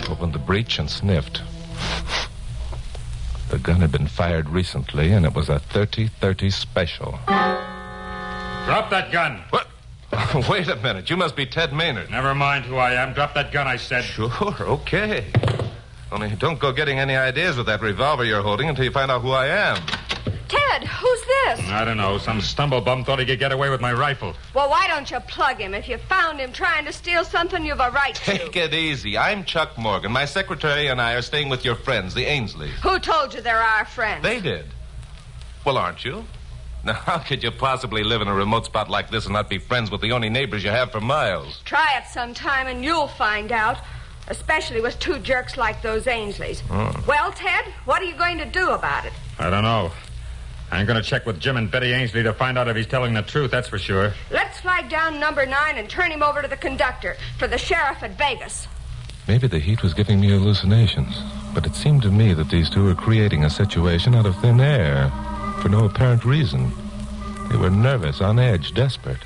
Speaker 2: opened the breech, and sniffed. The gun had been fired recently, and it was a 30-30 special.
Speaker 7: Drop that gun.
Speaker 2: What? Wait a minute. You must be Ted Maynard.
Speaker 7: Never mind who I am. Drop that gun, I said.
Speaker 2: Sure, okay. Only don't go getting any ideas with that revolver you're holding until you find out who I am.
Speaker 7: Ted, who's this? I don't know. Some stumblebum thought he could get away with my rifle.
Speaker 8: Well, why don't you plug him? If you found him trying to steal something, you've a right to.
Speaker 2: Take it easy. I'm Chuck Morgan. My secretary and I are staying with your friends, the Ainsleys.
Speaker 8: Who told you they're our friends?
Speaker 2: They did. Well, aren't you? Now, how could you possibly live in a remote spot like this and not be friends with the only neighbors you have for miles?
Speaker 8: Try it sometime and you'll find out. Especially with two jerks like those Ainsleys.
Speaker 2: Oh.
Speaker 8: Well, Ted, what are you going to do about it?
Speaker 7: I don't know. I'm going to check with Jim and Betty Ainsley to find out if he's telling the truth, that's for sure.
Speaker 8: Let's flag down number 9 and turn him over to the conductor for the sheriff at Vegas.
Speaker 2: Maybe the heat was giving me hallucinations, but it seemed to me that these two were creating a situation out of thin air for no apparent reason. They were nervous, on edge, desperate.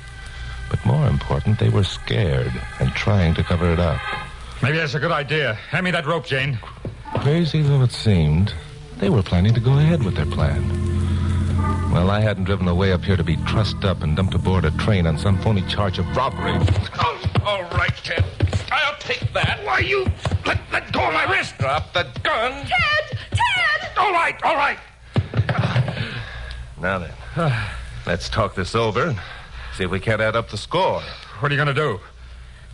Speaker 2: But more important, they were scared and trying to cover it up.
Speaker 7: Maybe that's a good idea. Hand me that rope, Jane.
Speaker 2: Crazy though it seemed, they were planning to go ahead with their plan. Well, I hadn't driven away up here to be trussed up and dumped aboard a train on some phony charge of robbery.
Speaker 7: Oh, all right, Ted. I'll take that. Why, you... Let go of my wrist.
Speaker 2: Drop the gun.
Speaker 8: Ted! Ted!
Speaker 7: All right, all right.
Speaker 2: Now then, let's talk this over and see if we can't add up the score.
Speaker 7: What are you going to do?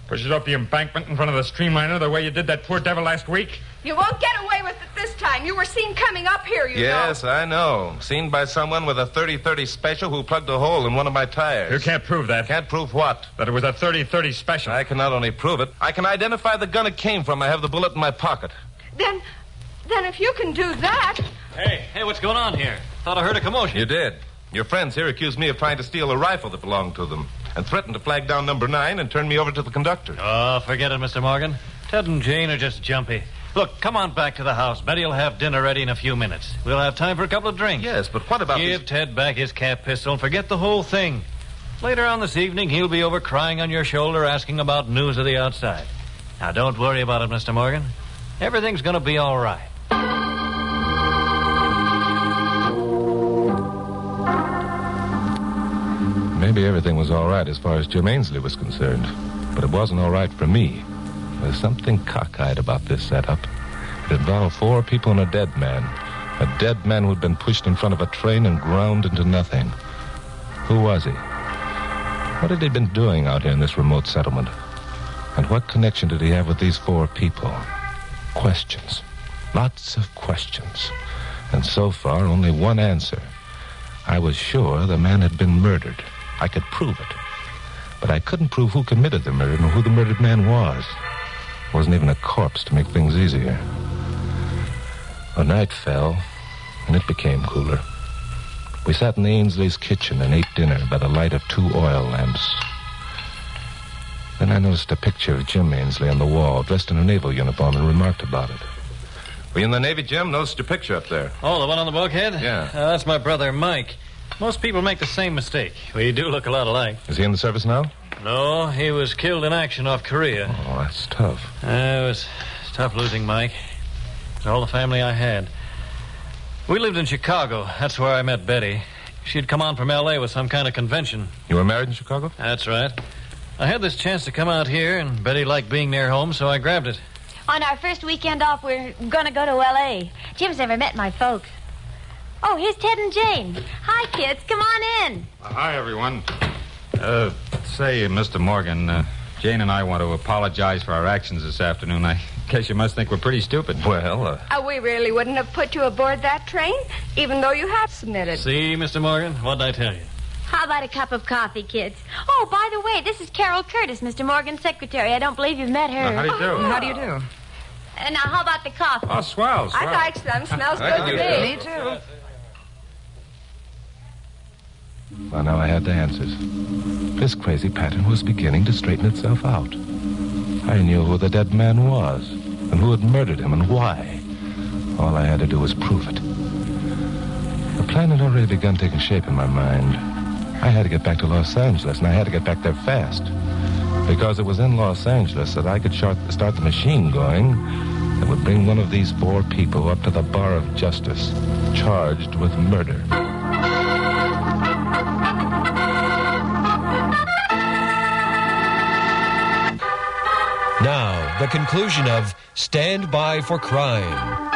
Speaker 7: Push it off the embankment in front of the streamliner the way you did that poor devil last week?
Speaker 8: You won't get away with it this time. You were seen coming up here, you know.
Speaker 2: Yes, I know. Seen by someone with a 30-30 special who plugged a hole in one of my tires.
Speaker 7: You can't prove that.
Speaker 2: Can't prove what?
Speaker 7: That it was a 30-30 special.
Speaker 2: I can not only prove it, I can identify the gun it came from. I have the bullet in my pocket.
Speaker 8: Then if you can do that...
Speaker 18: Hey, what's going on here? Thought I heard a commotion.
Speaker 2: You did. Your friends here accused me of trying to steal a rifle that belonged to them and threatened to flag down number 9 and turn me over to the conductor.
Speaker 18: Oh, forget it, Mr. Morgan. Ted and Jane are just jumpy. Look, come on back to the house. Betty will have dinner ready in a few minutes. We'll have time for a couple of drinks.
Speaker 2: Yes, but what about
Speaker 18: Give Ted back his cap pistol and forget the whole thing. Later on this evening, he'll be over crying on your shoulder asking about news of the outside. Now, don't worry about it, Mr. Morgan. Everything's going to be all right.
Speaker 2: Maybe everything was all right as far as Jim Ainsley was concerned, but it wasn't all right for me. There's something cockeyed about this setup. It involved 4 people and a dead man. A dead man who had been pushed in front of a train and ground into nothing. Who was he? What had he been doing out here in this remote settlement? And what connection did he have with these 4 people? Questions. Lots of questions. And so far, only one answer. I was sure the man had been murdered. I could prove it. But I couldn't prove who committed the murder nor who the murdered man was. Wasn't even a corpse to make things easier. The night fell, and it became cooler. We sat in the Ainsley's kitchen and ate dinner by the light of 2 oil lamps. Then I noticed a picture of Jim Ainsley on the wall, dressed in a naval uniform, and remarked about it.
Speaker 11: Were you in the Navy, Jim? Noticed your picture up there.
Speaker 18: Oh, the one on the bulkhead?
Speaker 11: Yeah.
Speaker 18: That's my brother, Mike. Most people make the same mistake. We do look a lot alike.
Speaker 2: Is he in the service now?
Speaker 18: No, he was killed in action off Korea.
Speaker 2: Oh, that's tough.
Speaker 18: It was tough losing Mike. It was all the family I had. We lived in Chicago. That's where I met Betty. She'd come on from L.A. with some kind of convention.
Speaker 2: You were married in Chicago?
Speaker 18: That's right. I had this chance to come out here, and Betty liked being near home, so I grabbed it.
Speaker 20: On our first weekend off, we're going to go to L.A. Jim's never met my folks. Oh, here's Ted and Jane. Hi, kids. Come on in.
Speaker 7: Hi, everyone. Say, Mr. Morgan, Jane and I want to apologize for our actions this afternoon. I guess you must think we're pretty stupid.
Speaker 2: Well,
Speaker 8: We really wouldn't have put you aboard that train, even though you have submitted.
Speaker 18: See, Mr. Morgan, what did I tell you?
Speaker 20: How about a cup of coffee, kids? Oh, by the way, this is Carol Curtis, Mr. Morgan's secretary. I don't believe you've met her.
Speaker 7: How do you do?
Speaker 4: How do you do?
Speaker 20: Now, how about the coffee?
Speaker 7: Oh, swell.
Speaker 8: I'd like some. Smells good to me.
Speaker 4: Me too.
Speaker 2: Well, now I had the answers. This crazy pattern was beginning to straighten itself out. I knew who the dead man was, and who had murdered him, and why. All I had to do was prove it. The plan had already begun taking shape in my mind. I had to get back to Los Angeles, and I had to get back there fast. Because it was in Los Angeles that I could start the machine going that would bring one of these 4 people up to the bar of justice, charged with murder.
Speaker 13: Now, the conclusion of Stand By for Crime.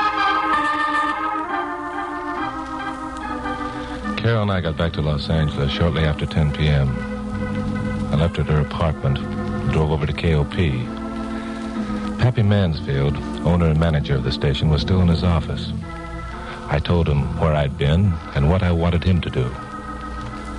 Speaker 2: Carol and I got back to Los Angeles shortly after 10 p.m. I left her at her apartment and drove over to KOP. Pappy Mansfield, owner and manager of the station, was still in his office. I told him where I'd been and what I wanted him to do.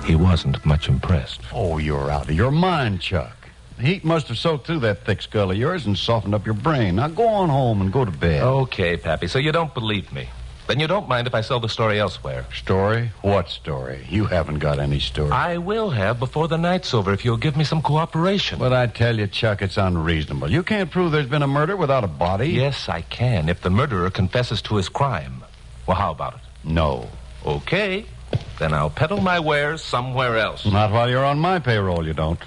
Speaker 2: He wasn't much impressed.
Speaker 5: Oh, you're out of your mind, Chuck. The heat must have soaked through that thick skull of yours and softened up your brain. Now go on home and go to bed.
Speaker 11: Okay, Pappy, so you don't believe me. Then you don't mind if I sell the story elsewhere.
Speaker 5: Story? What story? You haven't got any story.
Speaker 11: I will have before the night's over if you'll give me some cooperation.
Speaker 5: But I tell you, Chuck, it's unreasonable. You can't prove there's been a murder without a body.
Speaker 11: Yes, I can, if the murderer confesses to his crime. Well, how about it?
Speaker 5: No.
Speaker 11: Okay. Then I'll peddle my wares somewhere else.
Speaker 5: Not while you're on my payroll, you don't.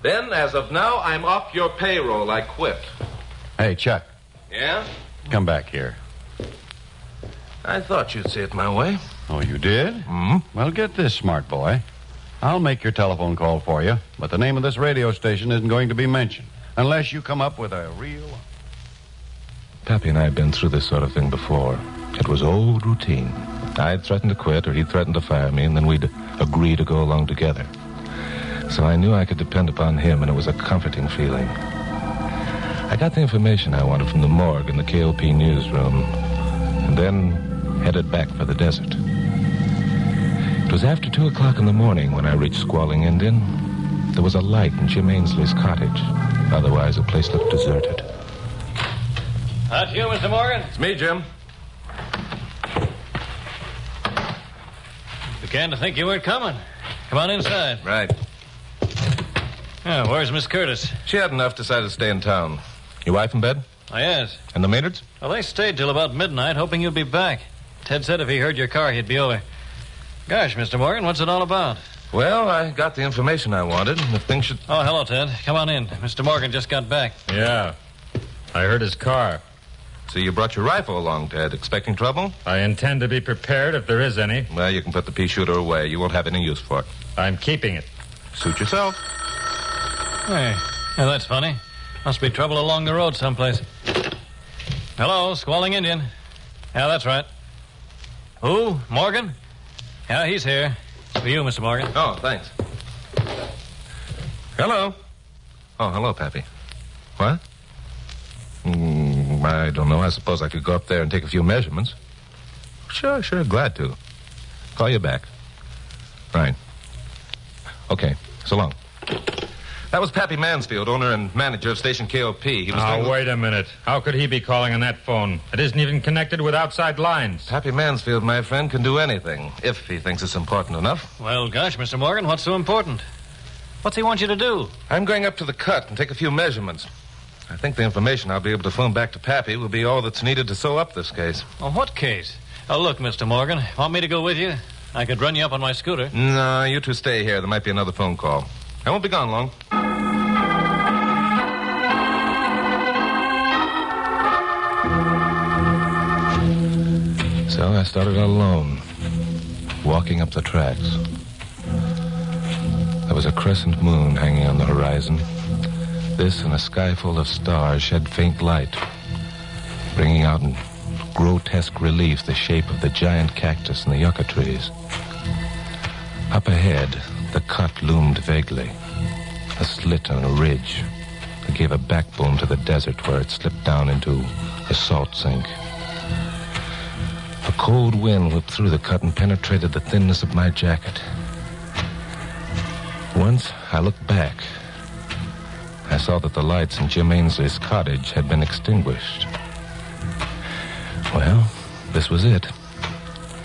Speaker 11: Then, as of now, I'm off your payroll. I quit.
Speaker 5: Hey, Chuck.
Speaker 11: Yeah?
Speaker 5: Come back here.
Speaker 11: I thought you'd see it my way.
Speaker 5: Oh, you did? Well, get this, smart boy. I'll make your telephone call for you, but the name of this radio station isn't going to be mentioned unless you come up with a real...
Speaker 2: Pappy and I had been through this sort of thing before. It was old routine. I'd threaten to quit, or he'd threaten to fire me, and then we'd agree to go along together. So I knew I could depend upon him, and it was a comforting feeling. I got the information I wanted from the morgue in the KOP newsroom, and then headed back for the desert. It was after 2 o'clock in the morning when I reached Squalling Indian. There was a light in Jim Ainsley's cottage. Otherwise, the place looked deserted.
Speaker 18: That's you, Mr. Morgan?
Speaker 11: It's me, Jim.
Speaker 18: Began to think you weren't coming. Come on inside.
Speaker 11: Right.
Speaker 18: Yeah, where's Miss Curtis?
Speaker 11: She had enough, decided to stay in town.
Speaker 2: Your wife in bed?
Speaker 18: Oh, yes.
Speaker 2: And the Maynards?
Speaker 18: Well, they stayed till about midnight, hoping you'd be back. Ted said if he heard your car, he'd be over. Gosh, Mr. Morgan, what's it all about?
Speaker 11: Well, I got the information I wanted, and if things should...
Speaker 18: Oh, hello, Ted. Come on in. Mr. Morgan just got back.
Speaker 7: Yeah. I heard his car.
Speaker 11: So you brought your rifle along, Ted. Expecting trouble?
Speaker 7: I intend to be prepared if there is any.
Speaker 11: Well, you can put the pea shooter away. You won't have any use for it.
Speaker 7: I'm keeping it.
Speaker 11: Suit yourself.
Speaker 18: Hey, yeah, that's funny. Must be trouble along the road someplace. Hello, Squalling Indian. Yeah, that's right. Who? Morgan? Yeah, he's here. For you, Mr. Morgan.
Speaker 2: Oh, thanks. Hello. Oh, hello, Pappy. What? I don't know. I suppose I could go up there and take a few measurements. Sure, glad to. Call you back. Right. Okay, so long. That was Pappy Mansfield, owner and manager of station KOP. He was
Speaker 7: wait a minute. How could he be calling on that phone? It isn't even connected with outside lines.
Speaker 2: Pappy Mansfield, my friend, can do anything, if he thinks it's important enough.
Speaker 18: Well, gosh, Mr. Morgan, what's so important? What's he want you to do?
Speaker 2: I'm going up to the cut and take a few measurements. I think the information I'll be able to phone back to Pappy will be all that's needed to sew up this case.
Speaker 18: Oh, what case? Oh, look, Mr. Morgan, want me to go with you? I could run you up on my scooter.
Speaker 2: No, you two stay here. There might be another phone call. I won't be gone long. So I started out alone, walking up the tracks. There was a crescent moon hanging on the horizon. This and a sky full of stars shed faint light, bringing out in grotesque relief the shape of the giant cactus and the yucca trees. Up ahead, the cut loomed vaguely, a slit and a ridge that gave a backbone to the desert where it slipped down into a salt sink. A cold wind whipped through the cut and penetrated the thinness of my jacket. Once I looked back. I saw that the lights in Jim Ainsley's cottage had been extinguished. Well, this was it.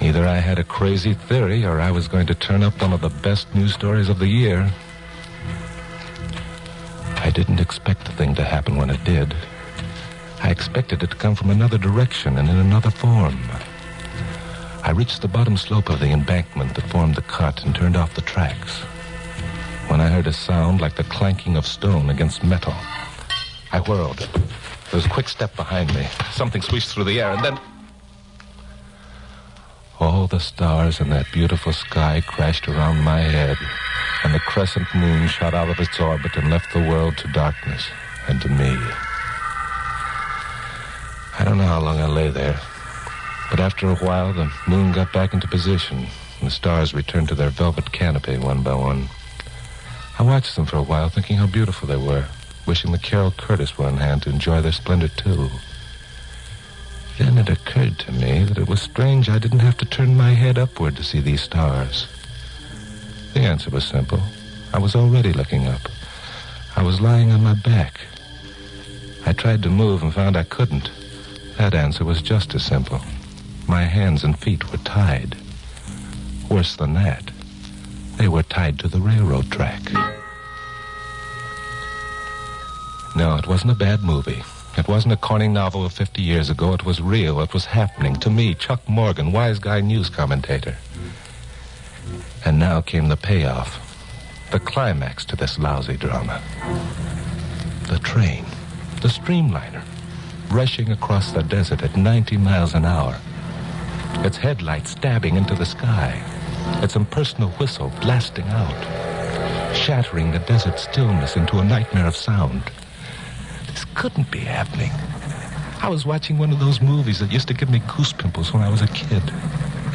Speaker 2: Either I had a crazy theory or I was going to turn up one of the best news stories of the year. I didn't expect the thing to happen when it did. I expected it to come from another direction and in another form. I reached the bottom slope of the embankment that formed the cut and turned off the tracks. When I heard a sound like the clanking of stone against metal, I whirled. There was a quick step behind me. Something swished through the air, and then all the stars in that beautiful sky crashed around my head, and the crescent moon shot out of its orbit and left the world to darkness and to me. I don't know how long I lay there, but after a while the moon got back into position, and the stars returned to their velvet canopy one by one. I watched them for a while, thinking how beautiful they were, wishing that Carol Curtis were on hand to enjoy their splendor, too. Then it occurred to me that it was strange I didn't have to turn my head upward to see these stars. The answer was simple. I was already looking up. I was lying on my back. I tried to move and found I couldn't. That answer was just as simple. My hands and feet were tied. Worse than that, they were tied to the railroad track. No, it wasn't a bad movie. It wasn't a corny novel of 50 years ago. It was real. It was happening to me, Chuck Morgan, wise guy news commentator. And now came the payoff, the climax to this lousy drama. The train, the streamliner, rushing across the desert at 90 miles an hour. Its headlights stabbing into the sky. Its impersonal whistle blasting out, shattering the desert stillness into a nightmare of sound. This couldn't be happening. I was watching one of those movies that used to give me goose pimples when I was a kid.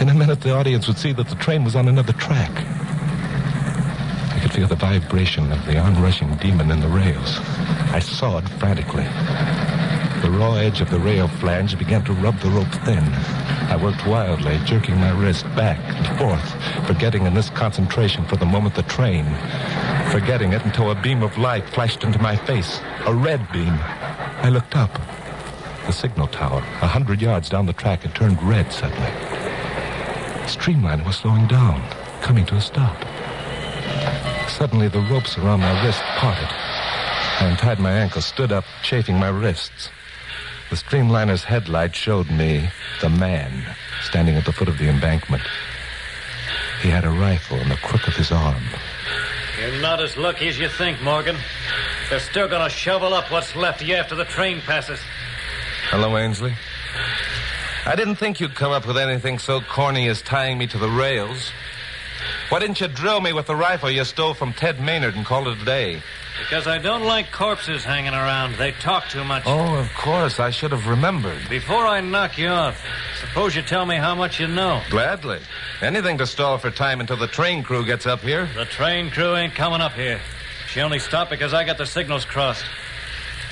Speaker 2: In a minute, the audience would see that the train was on another track. I could feel the vibration of the onrushing demon in the rails. I sawed frantically. The raw edge of the rail flange began to rub the rope thin. I worked wildly, jerking my wrist back and forth, forgetting in this concentration for the moment the train, forgetting it until a beam of light flashed into my face, a red beam. I looked up. The signal tower, 100 yards down the track, had turned red suddenly. The streamliner was slowing down, coming to a stop. Suddenly, the ropes around my wrist parted. I untied my ankles, stood up, chafing my wrists. The streamliner's headlight showed me the man standing at the foot of the embankment. He had a rifle in the crook of his arm.
Speaker 18: You're not as lucky as you think, Morgan. They're still going to shovel up what's left of you after the train passes.
Speaker 2: Hello, Ainsley. I didn't think you'd come up with anything so corny as tying me to the rails. Why didn't you drill me with the rifle you stole from Ted Maynard and call it a day?
Speaker 18: Because I don't like corpses hanging around. They talk too much.
Speaker 2: Oh, of course. I should have remembered.
Speaker 18: Before I knock you off, suppose you tell me how much you know.
Speaker 2: Gladly. Anything to stall for time until the train crew gets up here.
Speaker 18: The train crew ain't coming up here. She only stopped because I got the signals crossed.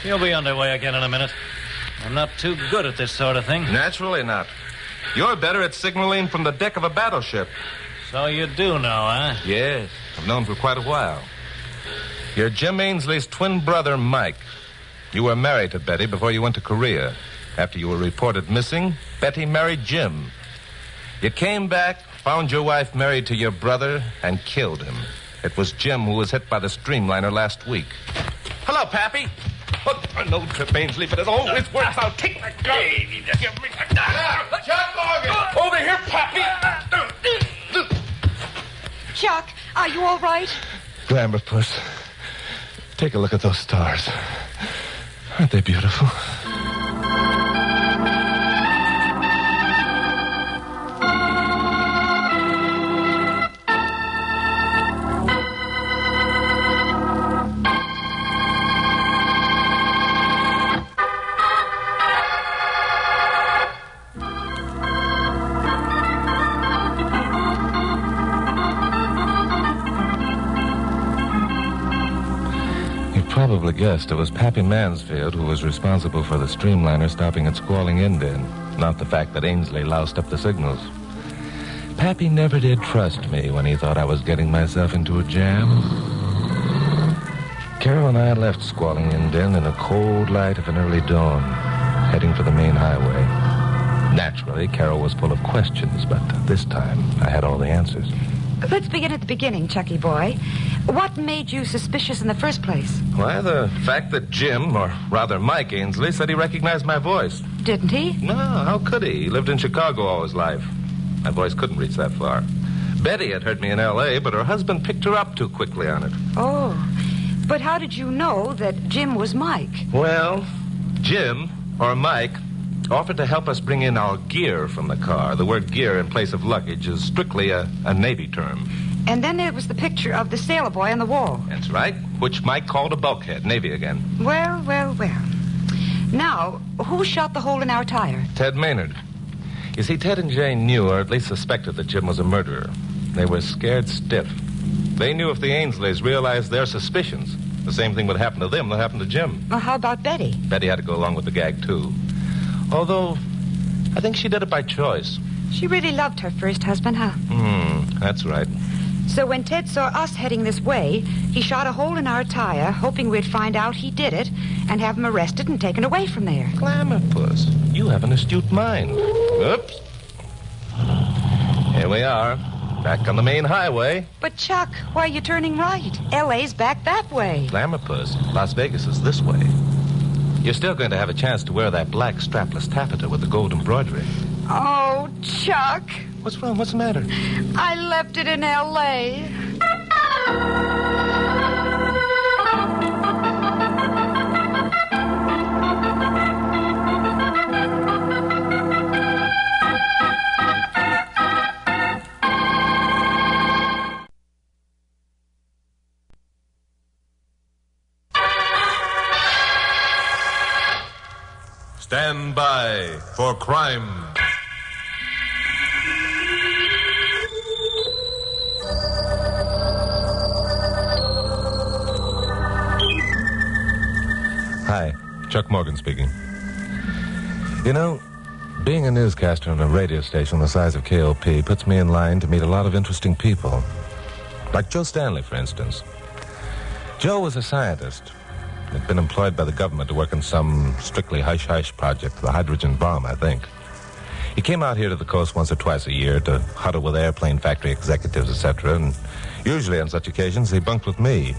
Speaker 18: You'll be underway again in a minute. I'm not too good at this sort of thing.
Speaker 2: Naturally not. You're better at signaling from the deck of a battleship.
Speaker 18: So you do know, huh?
Speaker 2: Yes. I've known for quite a while. You're Jim Ainsley's twin brother, Mike. You were married to Betty before you went to Korea. After you were reported missing, Betty married Jim. You came back, found your wife married to your brother, and killed him. It was Jim who was hit by the streamliner last week. Hello, Pappy. Oh, no trip, Ainsley, but it always works. I'll take that gun. Give me that gun.
Speaker 14: Chuck Morgan!
Speaker 2: Over here, Pappy.
Speaker 10: Chuck, are you all right?
Speaker 2: Glamour, Puss. Take a look at those stars. Aren't they beautiful? Probably guessed it was Pappy Mansfield who was responsible for the streamliner stopping at Squalling Indian, not the fact that Ainsley loused up the signals. Pappy never did trust me when he thought I was getting myself into a jam. Carol and I left Squalling Indian in the cold light of an early dawn, heading for the main highway. Naturally, Carol was full of questions, but this time I had all the answers.
Speaker 4: Let's begin at the beginning, Chucky boy. What made you suspicious in the first place?
Speaker 2: Why, the fact that Jim, or rather Mike Ainsley, said he recognized my voice.
Speaker 4: Didn't he?
Speaker 2: No, how could he? He lived in Chicago all his life. My voice couldn't reach that far. Betty had heard me in L.A., but her husband picked her up too quickly on it.
Speaker 4: Oh, but how did you know that Jim was Mike?
Speaker 2: Well, Jim, or Mike, offered to help us bring in our gear from the car. The word gear in place of luggage is strictly a Navy term.
Speaker 4: And then there was the picture of the sailor boy on the wall.
Speaker 2: That's right, which Mike called a bulkhead, Navy again.
Speaker 4: Well. Now, who shot the hole in our tire?
Speaker 2: Ted Maynard. You see, Ted and Jane knew, or at least suspected, that Jim was a murderer. They were scared stiff. They knew if the Ainsleys realized their suspicions, the same thing would happen to them that happened to Jim.
Speaker 4: Well, how about Betty?
Speaker 2: Betty had to go along with the gag, too. Although, I think she did it by choice.
Speaker 4: She really loved her first husband, huh?
Speaker 2: That's right.
Speaker 4: So when Ted saw us heading this way, he shot a hole in our tire, hoping we'd find out he did it and have him arrested and taken away from there.
Speaker 2: Glamour, Puss. You have an astute mind. Oops. Here we are, back on the main highway.
Speaker 4: But, Chuck, why are you turning right? L.A.'s back that way.
Speaker 2: Glamour, Puss. Las Vegas is this way. You're still going to have a chance to wear that black strapless taffeta with the gold embroidery.
Speaker 4: Oh, Chuck.
Speaker 2: What's wrong? What's the matter?
Speaker 4: I left it in L.A.
Speaker 21: Stand by for crime.
Speaker 2: Hi, Chuck Morgan speaking. You know, being a newscaster on a radio station the size of KLP puts me in line to meet a lot of interesting people. Like Joe Stanley, for instance. Joe was a scientist. Had been employed by the government to work on some strictly hush-hush project, the hydrogen bomb, I think. He came out here to the coast once or twice a year to huddle with airplane factory executives, etc., and usually on such occasions he bunked with me.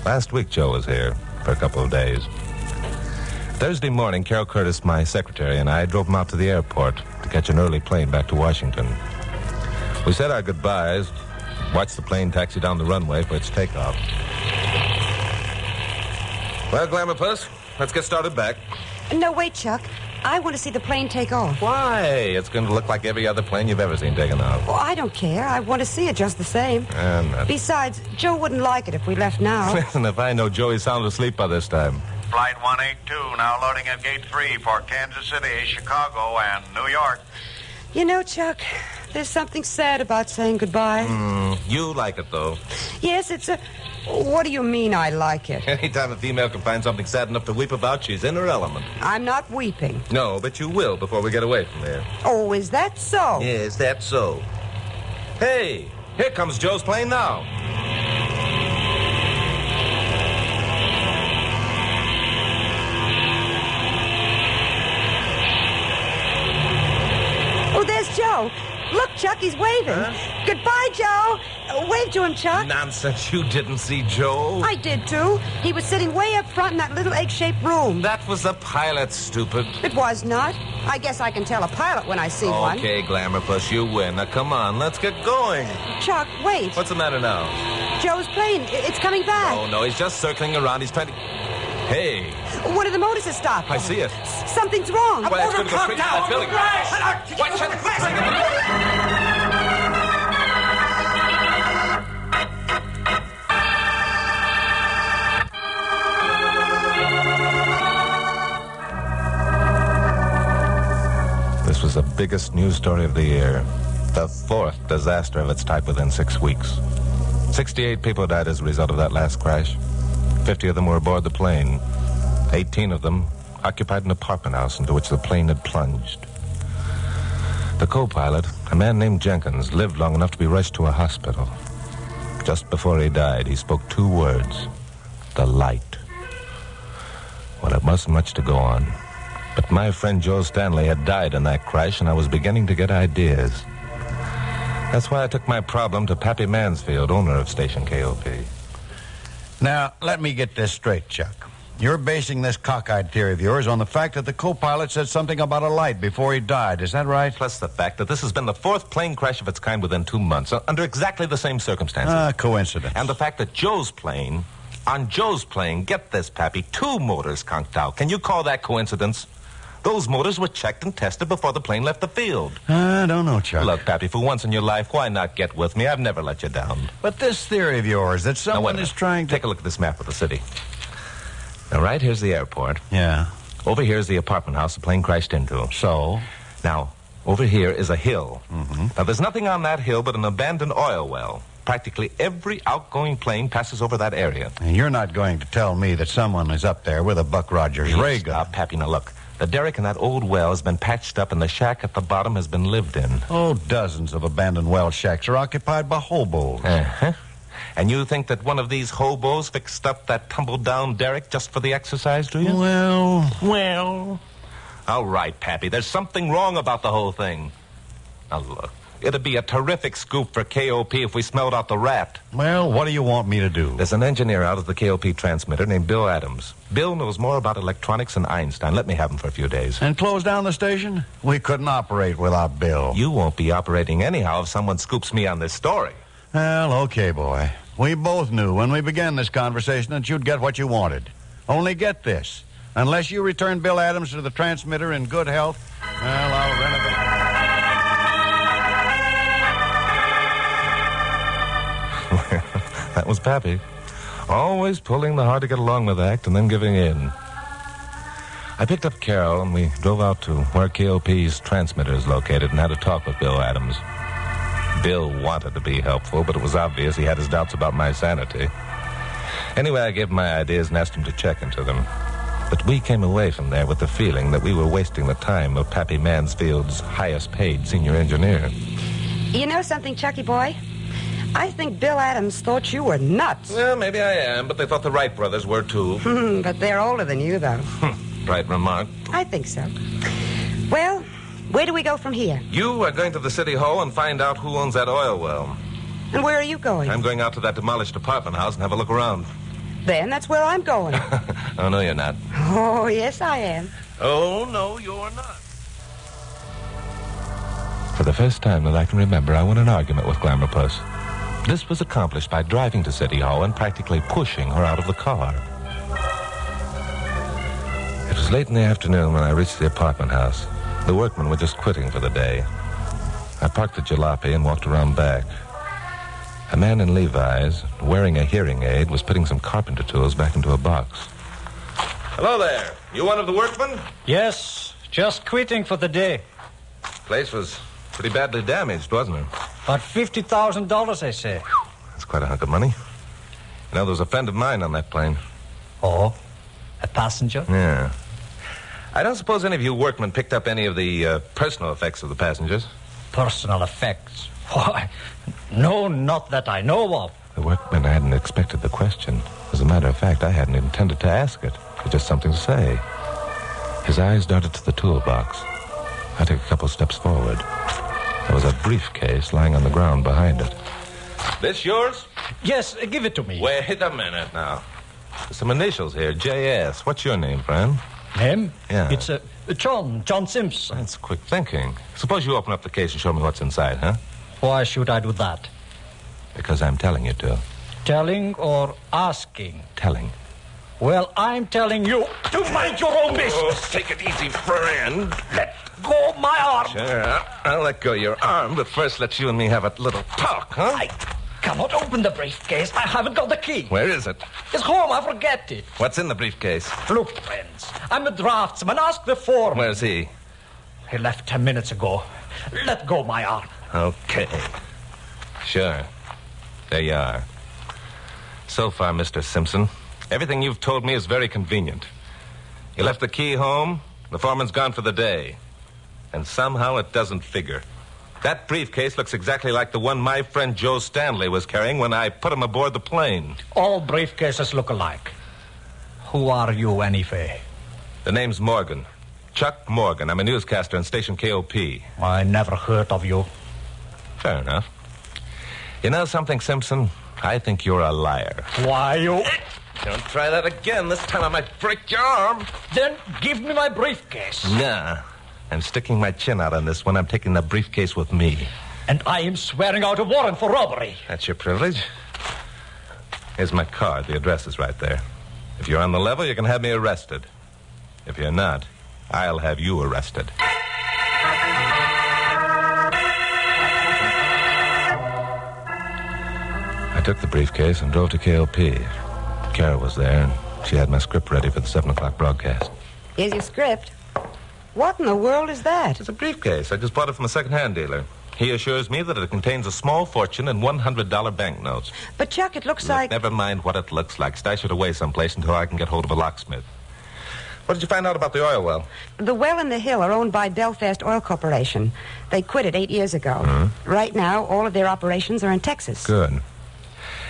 Speaker 2: Last week Joe was here for a couple of days. Thursday morning, Carol Curtis, my secretary, and I drove him out to the airport to catch an early plane back to Washington. We said our goodbyes, watched the plane taxi down the runway for its takeoff. Well, Glamour Puss, let's get started back.
Speaker 4: No, wait, Chuck.
Speaker 3: I want to see the plane take off.
Speaker 11: Why? It's going to look like every other plane you've ever seen taken off.
Speaker 3: Well, I don't care. I want to see it just the same. Besides, Joe wouldn't like it if we left now.
Speaker 11: Listen, if I know Joey's sound asleep by this time.
Speaker 5: Flight 182 now loading at Gate 3 for Kansas City, Chicago, and New York.
Speaker 3: You know, Chuck, there's something sad about saying goodbye.
Speaker 11: You like it, though.
Speaker 3: Yes, it's a... What do you mean I like it?
Speaker 11: Anytime a female can find something sad enough to weep about, she's in her element.
Speaker 3: I'm not weeping.
Speaker 11: No, but you will before we get away from there.
Speaker 3: Oh, is that so?
Speaker 11: Yes, that's so. Hey, here comes Joe's plane now.
Speaker 3: Oh, there's Joe. Look, Chuck, he's waving. Huh? Goodbye, Joe. Wave to him, Chuck.
Speaker 11: Nonsense. You didn't see Joe?
Speaker 3: I did, too. He was sitting way up front in that little egg-shaped room.
Speaker 11: That was the pilot, stupid.
Speaker 3: It was not. I guess I can tell a pilot when I see one.
Speaker 11: Okay, Glamour Puss, you win. Now, come on, let's get going.
Speaker 3: Chuck, wait.
Speaker 11: What's the matter now?
Speaker 3: Joe's plane. It's coming back.
Speaker 11: Oh, no, he's just circling around. He's trying to... Hey.
Speaker 3: One of the motors has stopped.
Speaker 11: I see it.
Speaker 3: Something's wrong.
Speaker 11: Well, it's going to go straight to that building. Watch This was the biggest news story of the year. The fourth disaster of its type within 6 weeks. 68 people died as a result of that last crash. 50 of them were aboard the plane. 18 of them occupied an apartment house into which the plane had plunged. The co-pilot, a man named Jenkins, lived long enough to be rushed to a hospital. Just before he died, he spoke 2 words. The light. Well, it wasn't much to go on. But my friend Joe Stanley had died in that crash, and I was beginning to get ideas. That's why I took my problem to Pappy Mansfield, owner of Station KOP.
Speaker 5: Now, let me get this straight, Chuck. You're basing this cockeyed theory of yours on the fact that the co-pilot said something about a light before he died. Is that right?
Speaker 11: Plus the fact that this has been the 4th plane crash of its kind within 2 months, under exactly the same circumstances.
Speaker 5: Coincidence.
Speaker 11: And the fact that on Joe's plane, get this, Pappy, 2 motors conked out. Can you call that coincidence? Those motors were checked and tested before the plane left the field.
Speaker 5: I don't know, Chuck.
Speaker 11: Look, Pappy, for once in your life, why not get with me? I've never let you down.
Speaker 5: But this theory of yours that someone is trying to...
Speaker 11: Take a look at this map of the city. Now, right here's the airport.
Speaker 5: Yeah.
Speaker 11: Over here is the apartment house the plane crashed into.
Speaker 5: So?
Speaker 11: Now, over here is a hill.
Speaker 5: Mm-hmm.
Speaker 11: Now, there's nothing on that hill but an abandoned oil well. Practically every outgoing plane passes over that area.
Speaker 5: And you're not going to tell me that someone is up there with a Buck Rogers ray gun.
Speaker 11: Stop, Pappy. Now, look. The derrick in that old well has been patched up, and the shack at the bottom has been lived in.
Speaker 5: Oh, dozens of abandoned well shacks are occupied by hobos.
Speaker 11: Uh-huh. And you think that one of these hobos fixed up that tumble-down derrick just for the exercise, do you?
Speaker 5: Well...
Speaker 11: All right, Pappy, there's something wrong about the whole thing. Now, look, it'd be a terrific scoop for KOP if we smelled out the rat.
Speaker 5: Well, what do you want me to do?
Speaker 11: There's an engineer out of the KOP transmitter named Bill Adams. Bill knows more about electronics than Einstein. Let me have him for a few days.
Speaker 5: And close down the station? We couldn't operate without Bill.
Speaker 11: You won't be operating anyhow if someone scoops me on this story.
Speaker 5: Well, okay, boy. We both knew when we began this conversation that you'd get what you wanted. Only get this. Unless you return Bill Adams to the transmitter in good health, well, I'll renovate.
Speaker 11: That was Pappy. Always pulling the hard-to-get-along-with act and then giving in. I picked up Carol, and we drove out to where KOP's transmitter is located and had a talk with Bill Adams. Bill wanted to be helpful, but it was obvious he had his doubts about my sanity. Anyway, I gave him my ideas and asked him to check into them. But we came away from there with the feeling that we were wasting the time of Pappy Mansfield's highest-paid senior engineer.
Speaker 3: You know something, Chucky boy? I think Bill Adams thought you were nuts.
Speaker 11: Well, maybe I am, but they thought the Wright brothers were, too.
Speaker 3: But they're older than you, though.
Speaker 11: Right remark.
Speaker 3: I think so. Well, where do we go from here?
Speaker 11: You are going to the city hall and find out who owns that oil well.
Speaker 3: And where are you going?
Speaker 11: I'm going out to that demolished apartment house and have a look around.
Speaker 3: Then that's where I'm going.
Speaker 11: Oh, no, you're not.
Speaker 3: Oh, yes, I am.
Speaker 11: Oh, no, you're not. For the first time that I can remember, I won an argument with Glamour Puss. This was accomplished by driving to City Hall and practically pushing her out of the car.
Speaker 2: It was late in the afternoon when I reached the apartment house. The workmen were just quitting for the day. I parked the jalopy and walked around back. A man in Levi's, wearing a hearing aid, was putting some carpenter tools back into a box.
Speaker 11: Hello there. You one of the workmen?
Speaker 1: Yes, just quitting for the day.
Speaker 2: Place was pretty badly damaged, wasn't it?
Speaker 1: About $50,000, they say.
Speaker 2: That's quite a hunk of money. You know, there was a friend of mine on that plane.
Speaker 1: Oh? A passenger?
Speaker 2: Yeah. I don't suppose any of you workmen picked up any of the personal effects of the passengers?
Speaker 1: Personal effects? Why, no, not that I know of.
Speaker 2: The workman hadn't expected the question. As a matter of fact, I hadn't intended to ask it. It was just something to say. His eyes darted to the toolbox. I took a couple steps forward. There was a briefcase lying on the ground behind it.
Speaker 11: This yours?
Speaker 1: Yes, give it to me.
Speaker 11: Wait a minute now.
Speaker 2: There's some initials here, J.S. What's your name, friend?
Speaker 1: Name?
Speaker 2: Yeah.
Speaker 1: It's John Simpson.
Speaker 2: That's quick thinking. Suppose you open up the case and show me what's inside, huh?
Speaker 1: Why should I do that?
Speaker 2: Because I'm telling you to.
Speaker 1: Telling or asking?
Speaker 2: Telling.
Speaker 1: Well, I'm telling you to mind your own business.
Speaker 11: Oh, take it easy, friend.
Speaker 1: Let go of my arm.
Speaker 2: Sure, I'll let go of your arm, but first let you and me have a little talk, huh?
Speaker 1: I cannot open the briefcase. I haven't got the key.
Speaker 2: Where is it?
Speaker 1: It's home. I forget it.
Speaker 2: What's in the briefcase?
Speaker 1: Look, friends, I'm a draftsman. Ask the foreman.
Speaker 2: Where's he?
Speaker 1: He left 10 minutes ago. Let go of my arm.
Speaker 2: Okay. Sure. There you are. So far, Mr. Simpson, everything you've told me is very convenient. You left the key home, the foreman's gone for the day. And somehow it doesn't figure. That briefcase looks exactly like the one my friend Joe Stanley was carrying when I put him aboard the plane.
Speaker 1: All briefcases look alike. Who are you, anyway?
Speaker 2: The name's Morgan. Chuck Morgan. I'm a newscaster on station KOP.
Speaker 1: I never heard of you.
Speaker 2: Fair enough. You know something, Simpson? I think you're a liar.
Speaker 1: Why, you...
Speaker 2: Don't try that again. This time I might break your arm.
Speaker 1: Then give me my briefcase.
Speaker 2: Nah. I'm sticking my chin out on this one. I'm taking the briefcase with me.
Speaker 1: And I am swearing out a warrant for robbery.
Speaker 2: That's your privilege. Here's my card. The address is right there. If you're on the level, you can have me arrested. If you're not, I'll have you arrested. I took the briefcase and drove to KOP. Kara was there, and she had my script ready for the 7 o'clock broadcast.
Speaker 3: Here's your script. What in the world is that?
Speaker 2: It's a briefcase. I just bought it from a second-hand dealer. He assures me that it contains a small fortune in $100 banknotes.
Speaker 3: But, Chuck, it looks like...
Speaker 2: Never mind what it looks like. Stash it away someplace until I can get hold of a locksmith. What did you find out about the oil well?
Speaker 3: The well and the hill are owned by Belfast Oil Corporation. They quit it 8 years ago. Right now, all of their operations are in Texas.
Speaker 2: Good.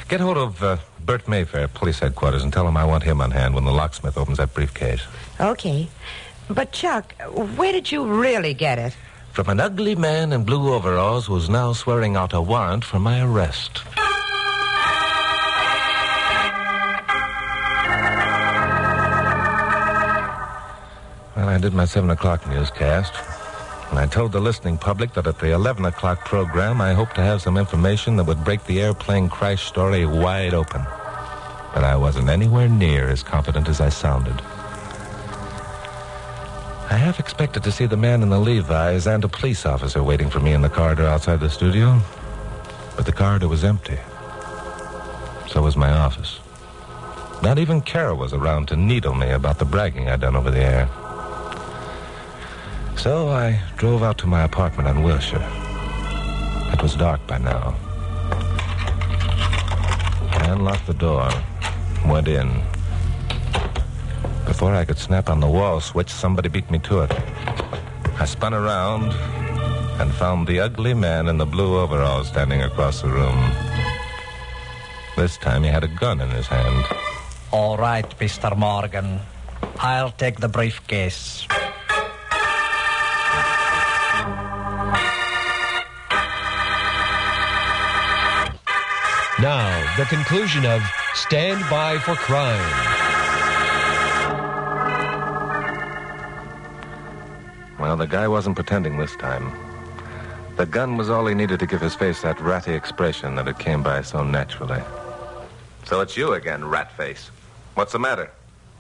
Speaker 2: Get hold of Bert Mayfair, police headquarters, and tell him I want him on hand when the locksmith opens that briefcase.
Speaker 3: Okay. But, Chuck, where did you really get it?
Speaker 2: From an ugly man in blue overalls who's now swearing out a warrant for my arrest. Well, I did my 7 o'clock newscast, and I told the listening public that at the 11 o'clock program, I hoped to have some information that would break the airplane crash story wide open. But I wasn't anywhere near as confident as I sounded. I half expected to see the man in the Levi's and a police officer waiting for me in the corridor outside the studio, but the corridor was empty. So was my office. Not even Kara was around to needle me about the bragging I'd done over the air. So I drove out to my apartment on Wilshire. It was dark by now. I unlocked the door, went in. Before I could snap on the wall switch, somebody beat me to it. I spun around and found the ugly man in the blue overalls standing across the room. This time he had a gun in his hand.
Speaker 1: All right, Mr. Morgan. I'll take the briefcase.
Speaker 13: Now, the conclusion of Stand By for Crime.
Speaker 2: Well, the guy wasn't pretending this time. The gun was all he needed to give his face that ratty expression that it came by so naturally. So it's you again, rat face. What's the matter?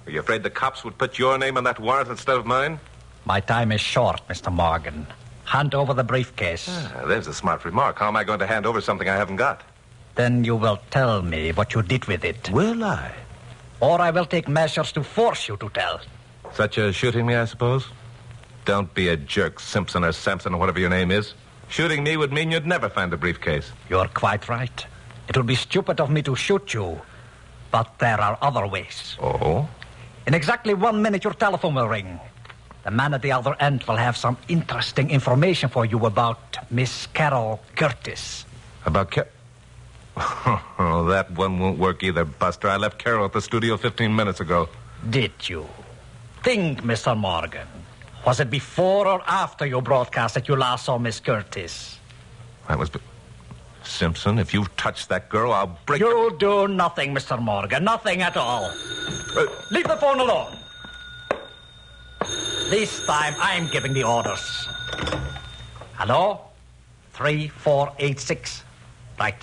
Speaker 11: Are you afraid the cops would put your name on that warrant instead of mine?
Speaker 6: My time is short, Mr. Morgan. Hand over the briefcase.
Speaker 11: There's a smart remark. How am I going to hand over something I haven't got?
Speaker 6: Then you will tell me what you did with it.
Speaker 11: Will I?
Speaker 6: Or I will take measures to force you to tell.
Speaker 11: Such as shooting me, I suppose? Don't be a jerk, Simpson or Sampson or whatever your name is. Shooting me would mean you'd never find the briefcase.
Speaker 6: You're quite right. It would be stupid of me to shoot you. But there are other ways.
Speaker 11: Oh?
Speaker 6: In exactly 1 minute, your telephone will ring. The man at the other end will have some interesting information for you about Miss Carol Curtis.
Speaker 11: About Oh, that one won't work either, Buster. I left Carol at the studio 15 minutes ago.
Speaker 6: Did you? Think, Mr. Morgan. Was it before or after your broadcast that you last saw Miss Curtis?
Speaker 11: That was... Simpson, if you touch that girl, I'll break...
Speaker 6: You'll do nothing, Mr. Morgan. Nothing at all. Leave the phone alone. This time, I'm giving the orders. Hello? 3486. Right.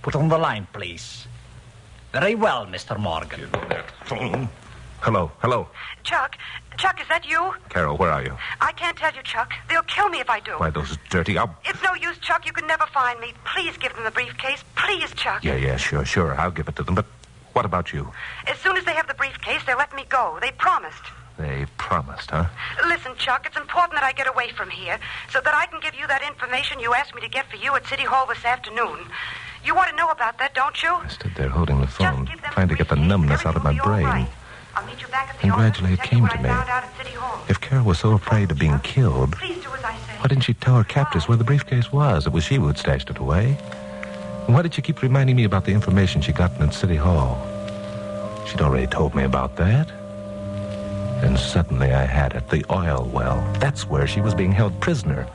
Speaker 6: Put on the line, please. Very well, Mr. Morgan.
Speaker 11: Give me that phone. Hello.
Speaker 3: Chuck, is that you?
Speaker 11: Carol, where are you?
Speaker 3: I can't tell you, Chuck. They'll kill me if I do.
Speaker 11: Why, those dirty...
Speaker 3: It's no use, Chuck. You can never find me. Please give them the briefcase. Please, Chuck.
Speaker 11: Yeah, sure. I'll give it to them. But what about you?
Speaker 3: As soon as they have the briefcase, they'll let me go. They promised.
Speaker 11: They promised, huh?
Speaker 3: Listen, Chuck, it's important that I get away from here so that I can give you that information you asked me to get for you at City Hall this afternoon. You want to know about that, don't you?
Speaker 11: I stood there holding the phone, trying to get the numbness out of my brain.
Speaker 3: Right. I'll meet you back at the
Speaker 11: And
Speaker 3: office
Speaker 11: gradually it came to me. If Carol was so afraid of being killed, why didn't she tell her captors where the briefcase was? It was she who had stashed it away. And why did she keep reminding me about the information she'd gotten at City Hall? She'd already told me about that. And suddenly I had it, the oil well. That's where she was being held prisoner.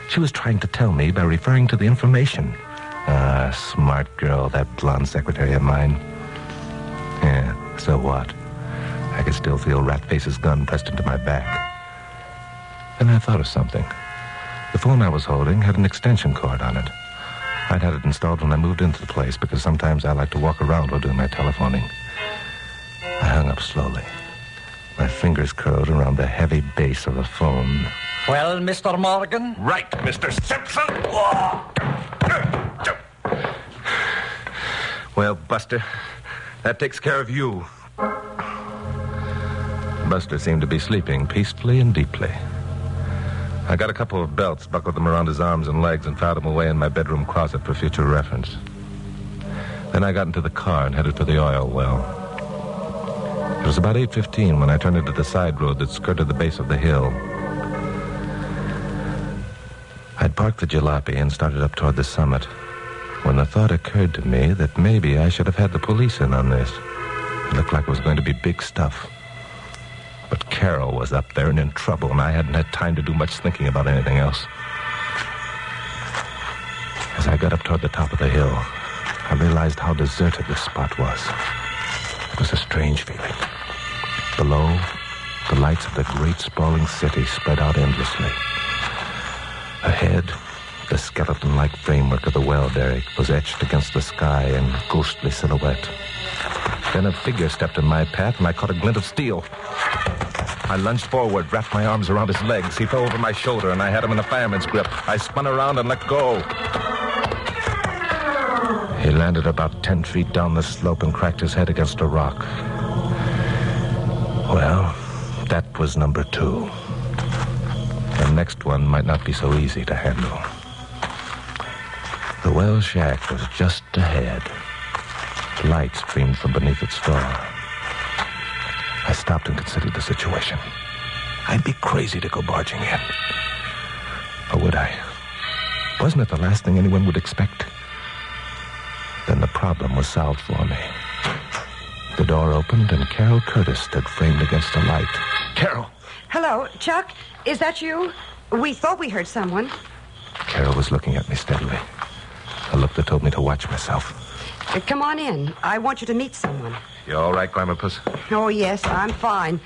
Speaker 11: She was trying to tell me by referring to the information. Ah, smart girl, that blonde secretary of mine. Yeah, so what? I could still feel Ratface's gun pressed into my back. Then I thought of something. The phone I was holding had an extension cord on it. I'd had it installed when I moved into the place because sometimes I like to walk around while doing my telephoning. I hung up slowly. My fingers curled around the heavy base of the phone.
Speaker 6: Well, Mr. Morgan?
Speaker 11: Right, Mr. Simpson! Well, Buster, that takes care of you. Buster seemed to be sleeping peacefully and deeply. I got a couple of belts, buckled them around his arms and legs, and filed them away in my bedroom closet for future reference. Then I got into the car and headed for the oil well. It was about 8:15 when I turned into the side road that skirted the base of the hill. I'd parked the jalopy and started up toward the summit when the thought occurred to me that maybe I should have had the police in on this. It looked like it was going to be big stuff. But Carol was up there and in trouble, and I hadn't had time to do much thinking about anything else. As I got up toward the top of the hill, I realized how deserted this spot was. It was a strange feeling. Below, the lights of the great sprawling city spread out endlessly. Ahead, the skeleton-like framework of the well derrick was etched against the sky in ghostly silhouette. Then a figure stepped in my path, and I caught a glint of steel. I lunged forward, wrapped my arms around his legs. He fell over my shoulder, and I had him in a fireman's grip. I spun around and let go. He landed about 10 feet down the slope and cracked his head against a rock. Well, that was number 2. The next one might not be so easy to handle. The well shack was just ahead. Light streamed from beneath its door. I stopped and considered the situation. I'd be crazy to go barging in. Or would I? Wasn't it the last thing anyone would expect? Then the problem was solved for me. The door opened and Carol Curtis stood framed against the light. Carol!
Speaker 3: Hello, Chuck. Is that you? We thought we heard someone.
Speaker 11: Carol was looking at me steadily. A look that told me to watch myself.
Speaker 3: Come on in. I want you to meet someone.
Speaker 11: You all right, Glamourpuss?
Speaker 3: Oh, yes, I'm fine.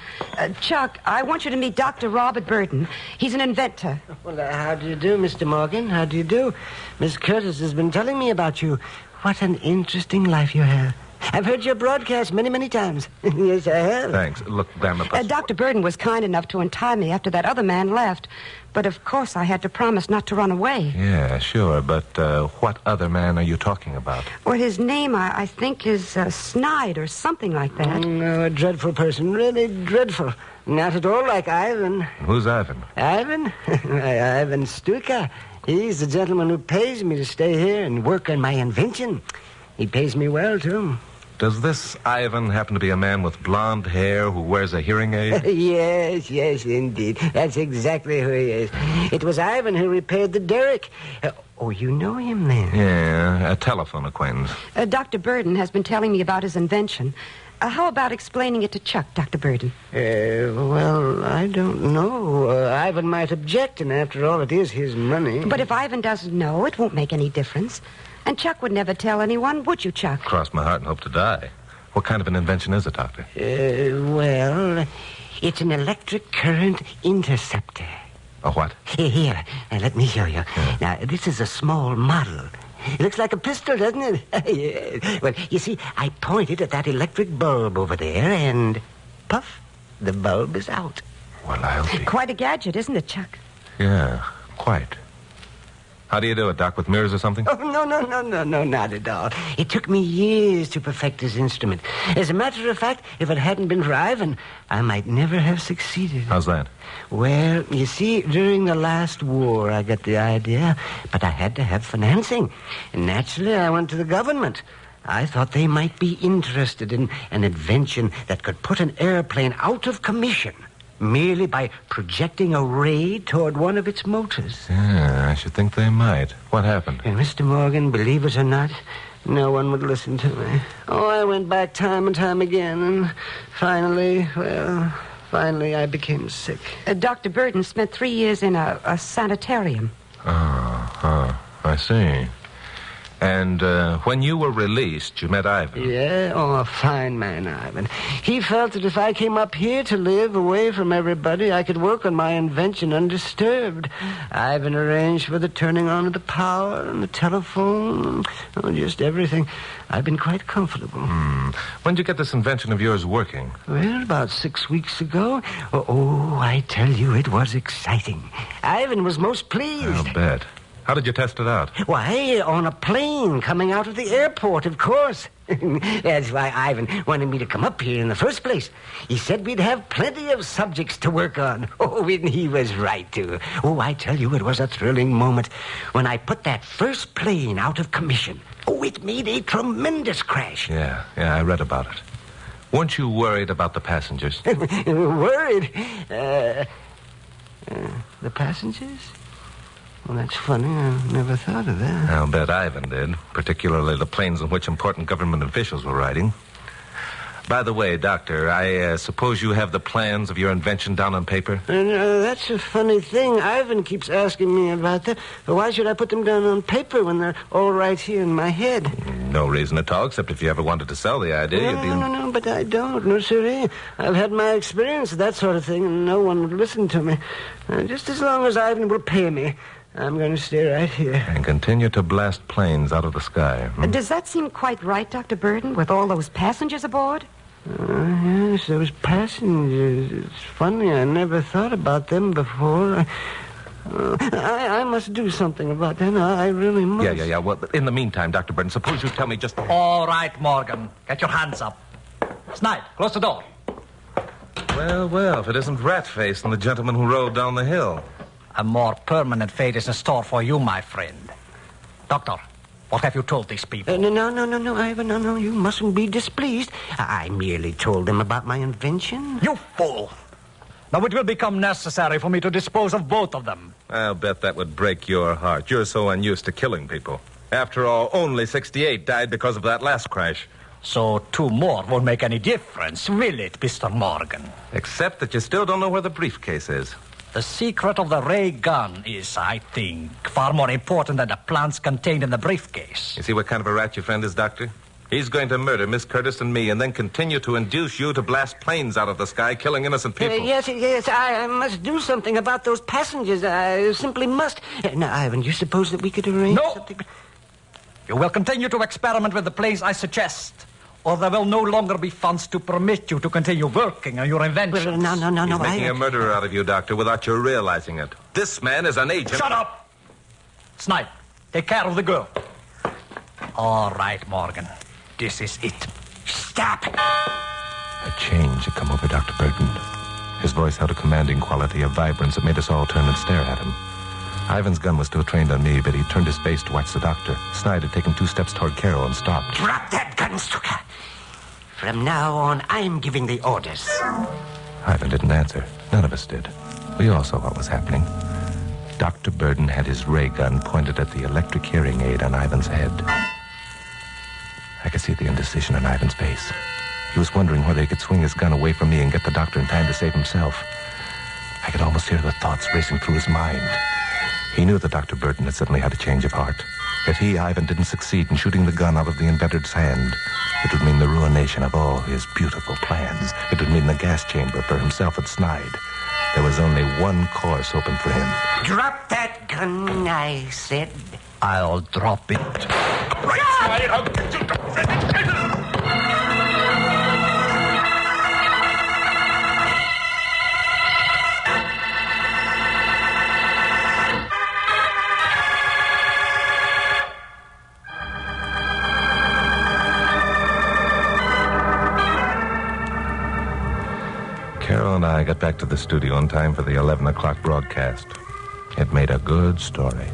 Speaker 3: Chuck, I want you to meet Dr. Robert Burton. He's an inventor.
Speaker 22: Well, how do you do, Mr. Morgan? How do you do? Miss Curtis has been telling me about you. What an interesting life you have. I've heard your broadcast many, many times. Yes, I have.
Speaker 2: Thanks. Look, damn it.
Speaker 3: Dr. Burden was kind enough to untie me after that other man left. But of course I had to promise not to run away.
Speaker 2: Yeah, sure. But what other man are you talking about?
Speaker 3: Well, his name, I think, is Snide or something like that.
Speaker 22: No, a dreadful person. Really dreadful. Not at all like Ivan.
Speaker 2: Who's Ivan?
Speaker 22: Ivan? Ivan Stuka. He's the gentleman who pays me to stay here and work on my invention. He pays me well, too.
Speaker 2: Does this Ivan happen to be a man with blonde hair who wears a hearing aid?
Speaker 22: Yes, indeed. That's exactly who he is. It was Ivan who repaired the derrick. Oh, you know him, then?
Speaker 2: Yeah, a telephone acquaintance.
Speaker 3: Dr. Burden has been telling me about his invention. How about explaining it to Chuck, Dr. Burden?
Speaker 22: Well, I don't know. Ivan might object, and after all, it is his money.
Speaker 3: But if Ivan doesn't know, it won't make any difference. And Chuck would never tell anyone, would you, Chuck?
Speaker 2: Cross my heart and hope to die. What kind of an invention is it, Doctor?
Speaker 22: Well, it's an electric current interceptor.
Speaker 2: A what?
Speaker 22: Here, let me show you. Now, this is a small model. It looks like a pistol, doesn't it? Yes. Well, you see, I point it at that electric bulb over there, and puff, the bulb is out.
Speaker 2: Well, I'll be...
Speaker 3: Quite a gadget, isn't it, Chuck?
Speaker 2: Yeah, quite. How do you do it, Doc? With mirrors or something?
Speaker 22: Oh, no, not at all. It took me years to perfect this instrument. As a matter of fact, if it hadn't been for Ivan, I might never have succeeded.
Speaker 2: How's that?
Speaker 22: Well, you see, during the last war, I got the idea, but I had to have financing. And naturally, I went to the government. I thought they might be interested in an invention that could put an airplane out of commission merely by projecting a ray toward one of its motors.
Speaker 2: Yeah, I should think they might. What happened?
Speaker 22: And Mr. Morgan, believe it or not, no one would listen to me. Oh, I went back time and time again, and finally I became sick.
Speaker 3: Dr. Burden spent 3 years in a sanitarium.
Speaker 2: I see. And when you were released, you met Ivan.
Speaker 22: Yeah, a fine man, Ivan. He felt that if I came up here to live away from everybody, I could work on my invention undisturbed. Ivan arranged for the turning on of the power and the telephone, just everything. I've been quite comfortable.
Speaker 2: When did you get this invention of yours working?
Speaker 22: Well, about 6 weeks ago. Oh, I tell you, it was exciting. Ivan was most pleased.
Speaker 2: I'll bet. How did you test it out?
Speaker 22: Why, on a plane coming out of the airport, of course. That's why Ivan wanted me to come up here in the first place. He said we'd have plenty of subjects to work on. Oh, and he was right, too. Oh, I tell you, it was a thrilling moment when I put that first plane out of commission. Oh, it made a tremendous crash.
Speaker 2: Yeah, I read about it. Weren't you worried about the passengers?
Speaker 22: Worried? The passengers? Well, that's funny. I never thought of that.
Speaker 2: I'll bet Ivan did, particularly the planes in which important government officials were riding. By the way, Doctor, I suppose you have the plans of your invention down on paper?
Speaker 22: That's a funny thing. Ivan keeps asking me about that. Why should I put them down on paper when they're all right here in my head?
Speaker 2: No reason at all, except if you ever wanted to sell the idea.
Speaker 22: No, but I don't. No, sirree. I've had my experience of that sort of thing, and no one would listen to me. Just as long as Ivan will pay me, I'm going to stay right here.
Speaker 2: And continue to blast planes out of the sky.
Speaker 3: Does that seem quite right, Dr. Burden, with all those passengers aboard?
Speaker 22: Yes, those passengers. It's funny, I never thought about them before. I must do something about that. I really must.
Speaker 2: Yeah. Well, in the meantime, Dr. Burden, suppose you tell me just...
Speaker 6: All right, Morgan. Get your hands up. Snide, close the door.
Speaker 2: Well, if it isn't Ratface and the gentleman who rode down the hill.
Speaker 6: A more permanent fate is in store for you, my friend. Doctor, what have you told these people?
Speaker 22: No, Ivan, no, you mustn't be displeased. I merely told them about my invention.
Speaker 6: You fool! Now it will become necessary for me to dispose of both of them.
Speaker 2: I'll bet that would break your heart. You're so unused to killing people. After all, only 68 died because of that last crash.
Speaker 6: So 2 more won't make any difference, will it, Mr. Morgan?
Speaker 2: Except that you still don't know where the briefcase is.
Speaker 6: The secret of the ray gun is, I think, far more important than the plans contained in the briefcase.
Speaker 2: You see what kind of a rat your friend is, Doctor? He's going to murder Miss Curtis and me and then continue to induce you to blast planes out of the sky, killing innocent people.
Speaker 22: Yes, I must do something about those passengers. I simply must. Now, Ivan, you suppose that we could arrange something?
Speaker 6: You will continue to experiment with the planes I suggest, or there will no longer be funds to permit you to continue working on your inventions.
Speaker 22: Well, no.
Speaker 11: He's making a murderer out of you, Doctor, without you realizing it. This man is an agent.
Speaker 6: Shut up! Snipe, take care of the girl. All right, Morgan. This is it. Stop!
Speaker 2: A change had come over Dr. Burton. His voice held a commanding quality of vibrance that made us all turn and stare at him. Ivan's gun was still trained on me, but he turned his face to watch the doctor. Snide had taken 2 steps toward Carol and stopped.
Speaker 22: Drop that gun, Stuka. From now on, I'm giving the orders.
Speaker 2: Ivan didn't answer. None of us did. We all saw what was happening. Dr. Burton had his ray gun pointed at the electric hearing aid on Ivan's head. I could see the indecision on Ivan's face. He was wondering whether he could swing his gun away from me and get the doctor in time to save himself. I could almost hear the thoughts racing through his mind. He knew that Dr. Burton had suddenly had a change of heart. If he, Ivan, didn't succeed in shooting the gun out of the inventor's hand, it would mean the ruination of all his beautiful plans. It would mean the gas chamber for himself at Snide. There was only one course open for him.
Speaker 22: Drop that gun, I said.
Speaker 6: I'll drop it.
Speaker 22: Right
Speaker 21: side, I'll get you.
Speaker 2: Carol and I got back to the studio in time for the 11 o'clock broadcast. It made a good story.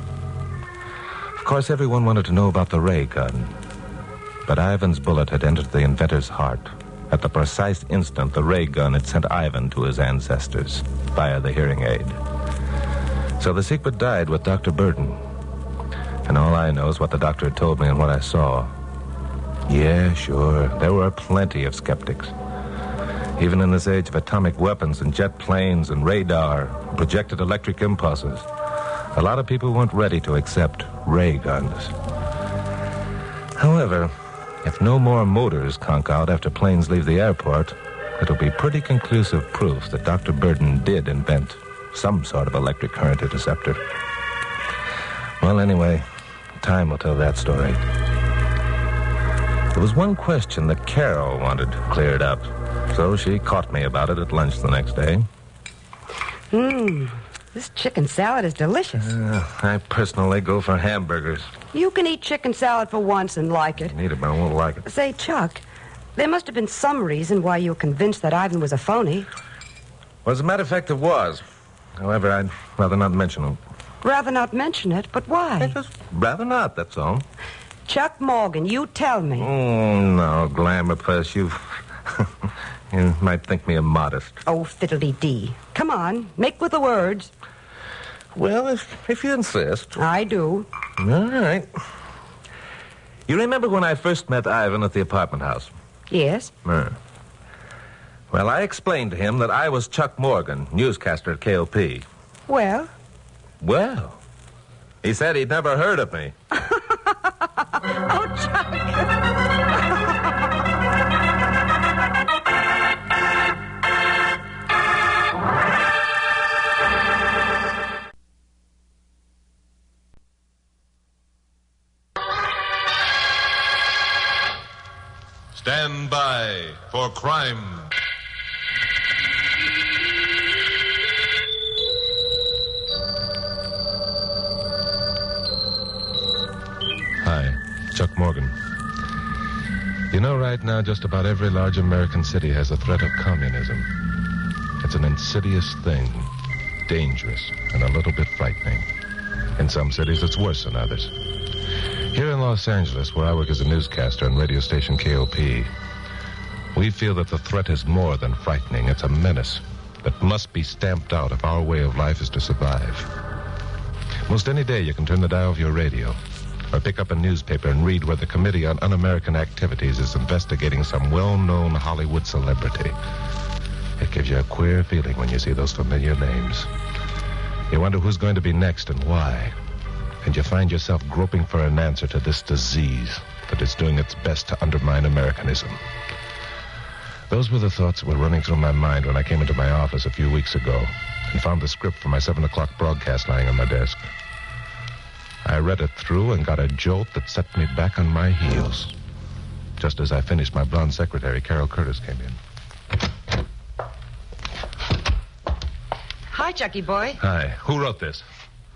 Speaker 2: Of course, everyone wanted to know about the ray gun. But Ivan's bullet had entered the inventor's heart. At the precise instant, the ray gun had sent Ivan to his ancestors via the hearing aid. So the secret died with Dr. Burton. And all I know is what the doctor had told me and what I saw. Yeah, sure, there were plenty of skeptics. Even in this age of atomic weapons and jet planes and radar, projected electric impulses, a lot of people weren't ready to accept ray guns. However, if no more motors conk out after planes leave the airport, it'll be pretty conclusive proof that Dr. Burton did invent some sort of electric current interceptor. Well, anyway, time will tell that story. There was one question that Carol wanted cleared up. So she caught me about it at lunch the next day.
Speaker 3: This chicken salad is delicious.
Speaker 2: I personally go for hamburgers.
Speaker 3: You can eat chicken salad for once and like it.
Speaker 2: Need it, but I won't like it.
Speaker 3: Say, Chuck, there must have been some reason why you were convinced that Ivan was a phony.
Speaker 2: Well, as a matter of fact, there was. However, I'd rather not mention it.
Speaker 3: Rather not mention it, but why?
Speaker 2: I'd just rather not, that's all.
Speaker 3: Chuck Morgan, you tell me.
Speaker 2: Oh, no, Glamour Puss, you might think me immodest.
Speaker 3: Oh, fiddly-dee. Come on, make with the words.
Speaker 2: Well, if you insist.
Speaker 3: I do.
Speaker 2: All right. You remember when I first met Ivan at the apartment house?
Speaker 3: Yes.
Speaker 2: Well, I explained to him that I was Chuck Morgan, newscaster at KOP.
Speaker 3: Well?
Speaker 2: Well, he said he'd never heard of me.
Speaker 3: Oh, Chuck.
Speaker 21: Stand by for crime.
Speaker 2: Hi, Chuck Morgan. You know, right now, just about every large American city has a threat of communism. It's an insidious thing, dangerous, and a little bit frightening. In some cities, it's worse than others. Here in Los Angeles, where I work as a newscaster on radio station KOP, we feel that the threat is more than frightening. It's a menace that must be stamped out if our way of life is to survive. Most any day, you can turn the dial of your radio or pick up a newspaper and read where the Committee on Un-American Activities is investigating some well-known Hollywood celebrity. It gives you a queer feeling when you see those familiar names. You wonder who's going to be next and why. And you find yourself groping for an answer to this disease that is doing its best to undermine Americanism. Those were the thoughts that were running through my mind when I came into my office a few weeks ago and found the script for my 7 o'clock broadcast lying on my desk. I read it through and got a jolt that set me back on my heels. Just as I finished, my blonde secretary, Carol Curtis, came in.
Speaker 4: Hi, Chucky boy.
Speaker 2: Hi. Who wrote this?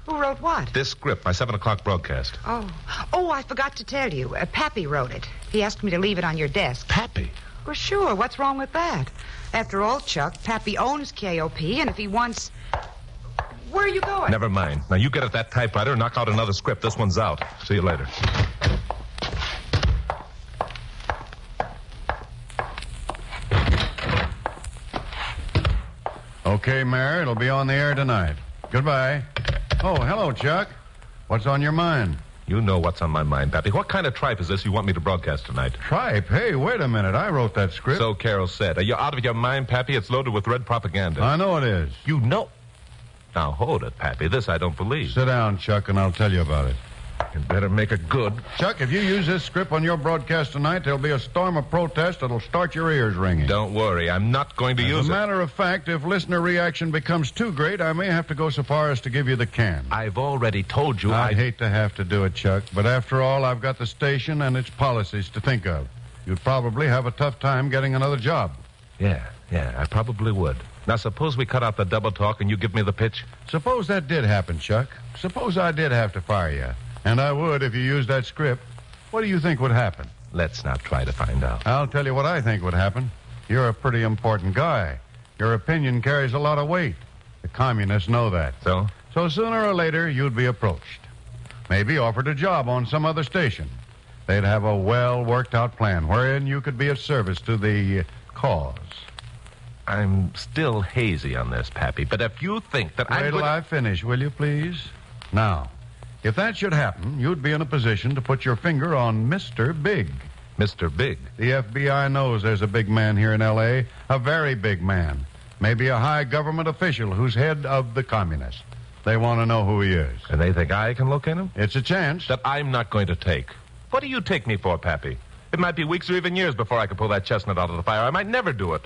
Speaker 4: Who wrote what?
Speaker 2: This script, my 7 o'clock broadcast.
Speaker 4: Oh, I forgot to tell you. Pappy wrote it. He asked me to leave it on your desk.
Speaker 2: Pappy?
Speaker 4: Well, sure. What's wrong with that? After all, Chuck, Pappy owns KOP, and if he wants... Where are you going?
Speaker 2: Never mind. Now, you get at that typewriter and knock out another script. This one's out. See you later.
Speaker 5: Okay, Mayor, it'll be on the air tonight. Goodbye. Oh, hello, Chuck. What's on your mind?
Speaker 2: You know what's on my mind, Pappy. What kind of tripe is this you want me to broadcast tonight?
Speaker 5: Tripe? Hey, wait a minute. I wrote that script.
Speaker 2: So Carol said. Are you out of your mind, Pappy? It's loaded with red propaganda.
Speaker 5: I know it is.
Speaker 2: You know? Now, hold it, Pappy. This I don't believe.
Speaker 5: Sit down, Chuck, and I'll tell you about it.
Speaker 2: You better make it good.
Speaker 5: Chuck, if you use this script on your broadcast tonight, there'll be a storm of protest that'll start your ears ringing.
Speaker 2: Don't worry. I'm not going to use it.
Speaker 5: As a matter of fact, if listener reaction becomes too great, I may have to go so far as to give you the can.
Speaker 2: I've already told you
Speaker 5: I'd hate to have to do it, Chuck, but after all, I've got the station and its policies to think of. You'd probably have a tough time getting another job.
Speaker 2: Yeah, I probably would. Now, suppose we cut out the double talk and you give me the pitch.
Speaker 5: Suppose that did happen, Chuck. Suppose I did have to fire you. And I would if you used that script. What do you think would happen?
Speaker 2: Let's not try to find out.
Speaker 5: I'll tell you what I think would happen. You're a pretty important guy. Your opinion carries a lot of weight. The communists know that.
Speaker 2: So?
Speaker 5: So sooner or later, you'd be approached. Maybe offered a job on some other station. They'd have a well-worked-out plan wherein you could be of service to the cause.
Speaker 2: I'm still hazy on this, Pappy, but if you think that
Speaker 5: Wait till I finish, will you, please? Now, if that should happen, you'd be in a position to put your finger on Mr. Big.
Speaker 2: Mr. Big?
Speaker 5: The FBI knows there's a big man here in L.A., a very big man. Maybe a high government official who's head of the communists. They want to know who he is.
Speaker 2: And they think I can locate him?
Speaker 5: It's a chance.
Speaker 2: That I'm not going to take. What do you take me for, Pappy? It might be weeks or even years before I could pull that chestnut out of the fire. I might never do it.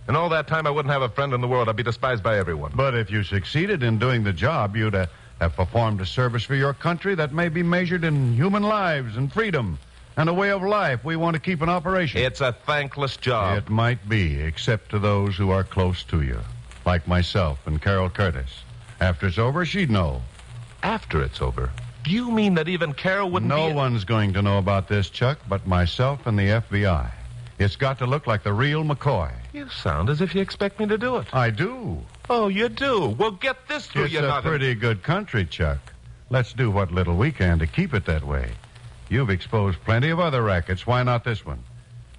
Speaker 2: And all that time, I wouldn't have a friend in the world. I'd be despised by everyone.
Speaker 5: But if you succeeded in doing the job, you'd have performed a service for your country that may be measured in human lives and freedom and a way of life we want to keep in operation.
Speaker 2: It's a thankless job.
Speaker 5: It might be, except to those who are close to you, like myself and Carol Curtis. After it's over, she'd know.
Speaker 2: After it's over? Do you mean that even Carol wouldn't
Speaker 5: No one's going to know about this, Chuck, but myself and the FBI. It's got to look like the real McCoy.
Speaker 2: You sound as if you expect me to do it.
Speaker 5: I do.
Speaker 2: Oh, you do? Well, get this through
Speaker 5: It's
Speaker 2: your
Speaker 5: a
Speaker 2: noggin.
Speaker 5: pretty good country, Chuck. Let's do what little we can to keep it that way. You've exposed plenty of other rackets. Why not this one?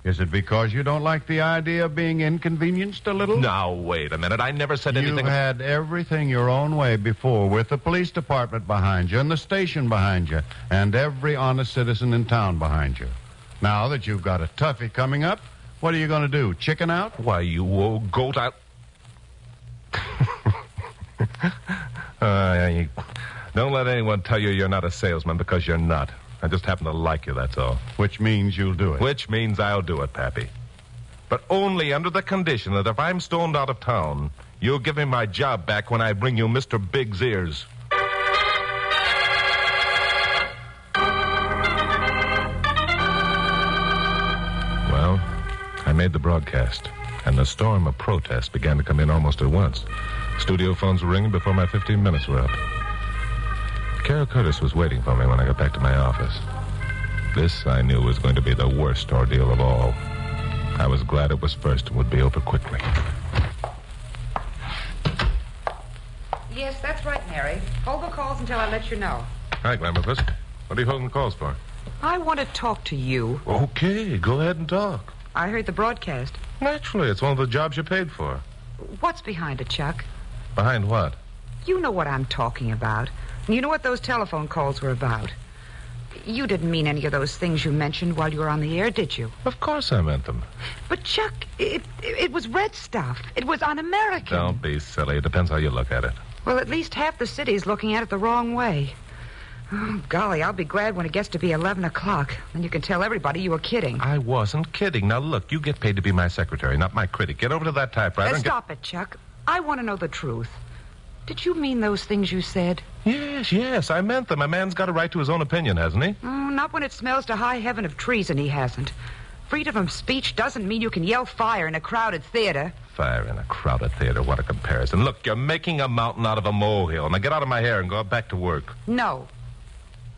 Speaker 5: Is it because you don't like the idea of being inconvenienced a little?
Speaker 2: Now, wait a minute. I never said anything...
Speaker 5: You've had everything your own way before, with the police department behind you and the station behind you and every honest citizen in town behind you. Now that you've got a toughie coming up, what are you going to do? Chicken out?
Speaker 2: Why, you old goat, don't let anyone tell you you're not a salesman, because you're not. I just happen to like you, that's all.
Speaker 5: Which means you'll do it.
Speaker 2: Which means I'll do it, Pappy. But only under the condition that if I'm stoned out of town, you'll give me my job back when I bring you Mr. Big's ears. Well, I made the broadcast, and the storm of protest began to come in almost at once. Studio phones were ringing before my 15 minutes were up. Carol Curtis was waiting for me when I got back to my office. This, I knew, was going to be the worst ordeal of all. I was glad it was first and would be over quickly.
Speaker 4: Yes, that's right, Mary. Hold the calls until I let you know.
Speaker 2: Hi, Glamourpuss. What are you holding calls for?
Speaker 4: I want to talk to you.
Speaker 2: Okay, go ahead and talk.
Speaker 4: I heard the broadcast.
Speaker 2: Naturally, it's one of the jobs you paid for.
Speaker 4: What's behind it, Chuck?
Speaker 2: Behind what?
Speaker 4: You know what I'm talking about. You know what those telephone calls were about. You didn't mean any of those things you mentioned while you were on the air, did you?
Speaker 2: Of course I meant them.
Speaker 4: But, Chuck, it was red stuff. It was un-American.
Speaker 2: Don't be silly. It depends how you look at it.
Speaker 4: Well, at least half the city's looking at it the wrong way. Oh, golly, I'll be glad when it gets to be 11 o'clock. Then you can tell everybody you were kidding.
Speaker 2: I wasn't kidding. Now, look, you get paid to be my secretary, not my critic. Get over to that typewriter and
Speaker 4: Stop it, Chuck. I want to know the truth. Did you mean those things you said?
Speaker 2: Yes, I meant them. A man's got a right to his own opinion, hasn't he?
Speaker 4: Oh, not when it smells to high heaven of treason, he hasn't. Freedom of speech doesn't mean you can yell fire in a crowded theater.
Speaker 2: Fire in a crowded theater, what a comparison. Look, you're making a mountain out of a molehill. Now get out of my hair and go back to work.
Speaker 4: No.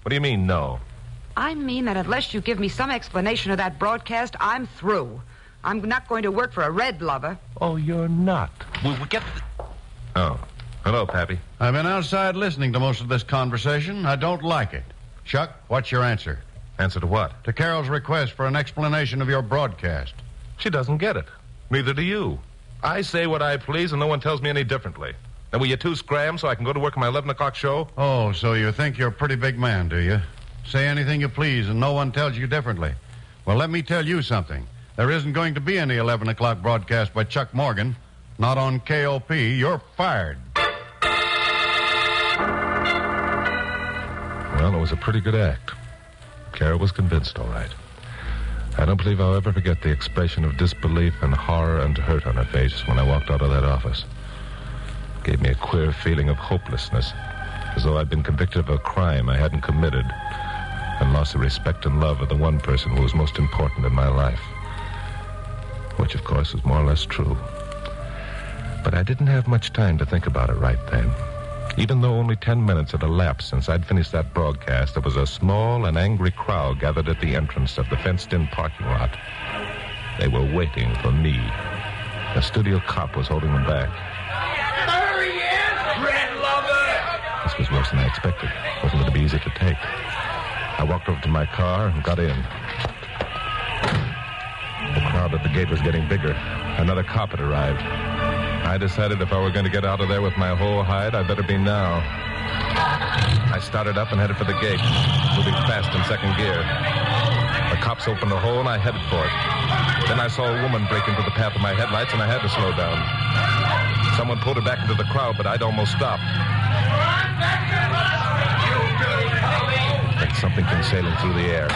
Speaker 2: What do you mean, no?
Speaker 4: I mean that unless you give me some explanation of that broadcast, I'm through. I'm not going to work for a red lover.
Speaker 2: Oh, you're not. We get... Oh. Hello, Pappy.
Speaker 5: I've been outside listening to most of this conversation. I don't like it. Chuck, what's your answer?
Speaker 2: Answer to what?
Speaker 5: To Carol's request for an explanation of your broadcast.
Speaker 2: She doesn't get it. Neither do you. I say what I please, and no one tells me any differently. Now, will you two scram so I can go to work on my 11 o'clock show?
Speaker 5: Oh, so you think you're a pretty big man, do you? Say anything you please, and no one tells you differently. Well, let me tell you something. There isn't going to be any 11 o'clock broadcast by Chuck Morgan. Not on KOP. You're fired.
Speaker 2: Well, it was a pretty good act. Carol was convinced, all right. I don't believe I'll ever forget the expression of disbelief and horror and hurt on her face when I walked out of that office. It gave me a queer feeling of hopelessness, as though I'd been convicted of a crime I hadn't committed and lost the respect and love of the one person who was most important in my life. Which, of course, was more or less true. But I didn't have much time to think about it right then. Even though only 10 minutes had elapsed since I'd finished that broadcast, there was a small and angry crowd gathered at the entrance of the fenced-in parking lot. They were waiting for me. A studio cop was holding them back.
Speaker 14: There he is, red lover!
Speaker 2: This was worse than I expected. It wasn't going to be easy to take. I walked over to my car and got in. The crowd at the gate was getting bigger. Another cop had arrived. I decided if I were going to get out of there with my whole hide, I'd better be now. I started up and headed for the gate, moving fast in second gear. The cops opened a hole, and I headed for it. Then I saw a woman break into the path of my headlights, and I had to slow down. Someone pulled her back into the crowd, but I'd almost stopped. Then something came sailing through the air.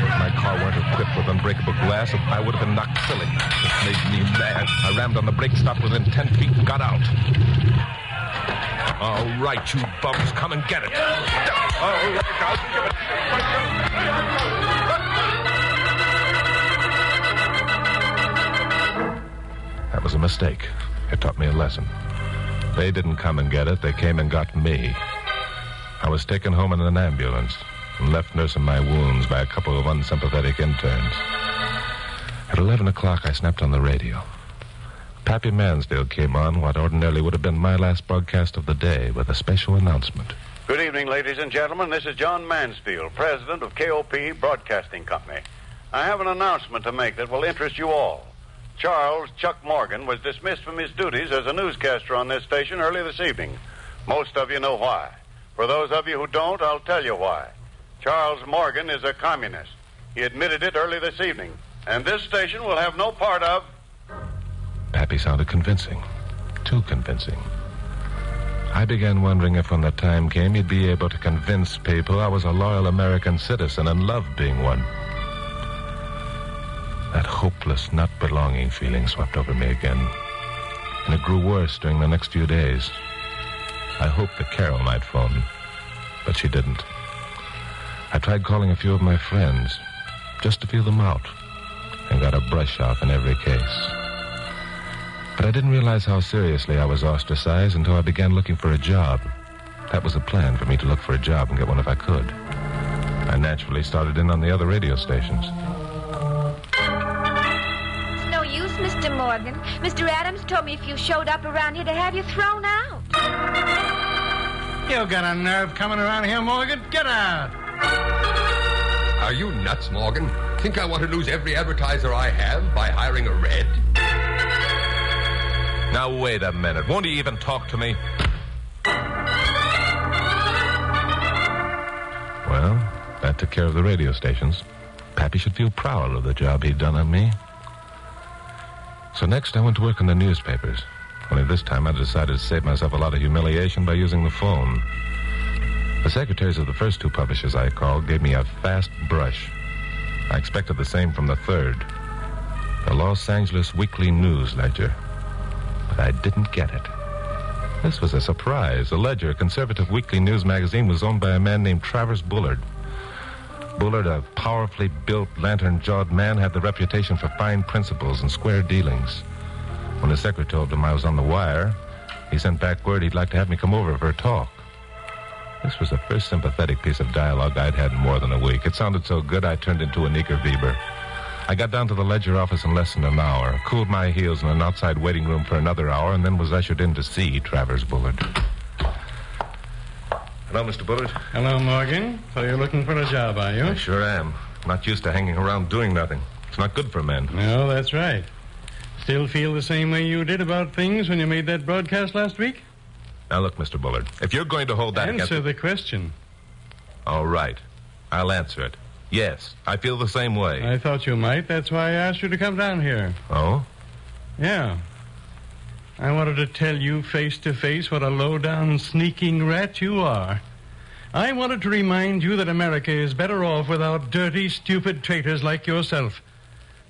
Speaker 2: If my car weren't equipped with unbreakable glass, I would have been knocked silly. It made me mad. I rammed on the brake, stopped within 10 feet, and got out. All right, you bums, come and get it. All right, I'll give it. That was a mistake. It taught me a lesson. They didn't come and get it. They came and got me. I was taken home in an ambulance and left nursing my wounds by a couple of unsympathetic interns. At 11 o'clock, I snapped on the radio. Pappy Mansfield came on what ordinarily would have been my last broadcast of the day with a special announcement.
Speaker 5: Good evening, ladies and gentlemen. This is John Mansfield, president of KOP Broadcasting Company. I have an announcement to make that will interest you all. Charles Chuck Morgan was dismissed from his duties as a newscaster on this station early this evening. Most of you know why. For those of you who don't, I'll tell you why. Charles Morgan is a communist. He admitted it early this evening. And this station will have no part of...
Speaker 2: Pappy sounded convincing. Too convincing. I began wondering if when the time came he'd be able to convince people I was a loyal American citizen and loved being one. That hopeless, not belonging feeling swept over me again. And it grew worse during the next few days. I hoped that Carol might phone, but she didn't. I tried calling a few of my friends, just to feel them out, and got a brush off in every case. But I didn't realize how seriously I was ostracized until I began looking for a job. That was the plan, for me to look for a job and get one if I could. I naturally started in on the other radio stations.
Speaker 20: It's no use, Mr. Morgan. Mr. Adams told me if you showed up around here to have you thrown out.
Speaker 14: You got a nerve coming around here, Morgan? Get out!
Speaker 15: Are you nuts, Morgan? Think I want to lose every advertiser I have by hiring a red?
Speaker 2: Now, wait a minute. Won't he even talk to me? Well, that took care of the radio stations. Pappy should feel proud of the job he'd done on me. So next I went to work in the newspapers. Only this time I decided to save myself a lot of humiliation by using the phone. The secretaries of the first two publishers I called gave me a fast brush. I expected the same from the third, the Los Angeles Weekly News Ledger. But I didn't get it. This was a surprise. The Ledger, a conservative weekly news magazine, was owned by a man named Travers Bullard. Bullard, a powerfully built, lantern-jawed man, had the reputation for fine principles and square dealings. When his secretary told him I was on the wire, he sent back word he'd like to have me come over for a talk. This was the first sympathetic piece of dialogue I'd had in more than a week. It sounded so good I turned into an eager beaver. I got down to the ledger office in less than an hour, cooled my heels in an outside waiting room for another hour, and then was ushered in to see Travers Bullard. Hello, Mr. Bullard.
Speaker 12: Hello, Morgan. So you're looking for a job, are you?
Speaker 2: I sure am. Not used to hanging around doing nothing. It's not good for men.
Speaker 12: No, that's right. Still feel the same way you did about things when you made that broadcast last week?
Speaker 2: Now, look, Mr. Bullard, if you're going to hold that
Speaker 12: Answer the question.
Speaker 2: All right. I'll answer it. Yes, I feel the same way.
Speaker 12: I thought you might. That's why I asked you to come down here.
Speaker 2: Oh?
Speaker 12: Yeah. I wanted to tell you face to face what a low-down, sneaking rat you are. I wanted to remind you that America is better off without dirty, stupid traitors like yourself.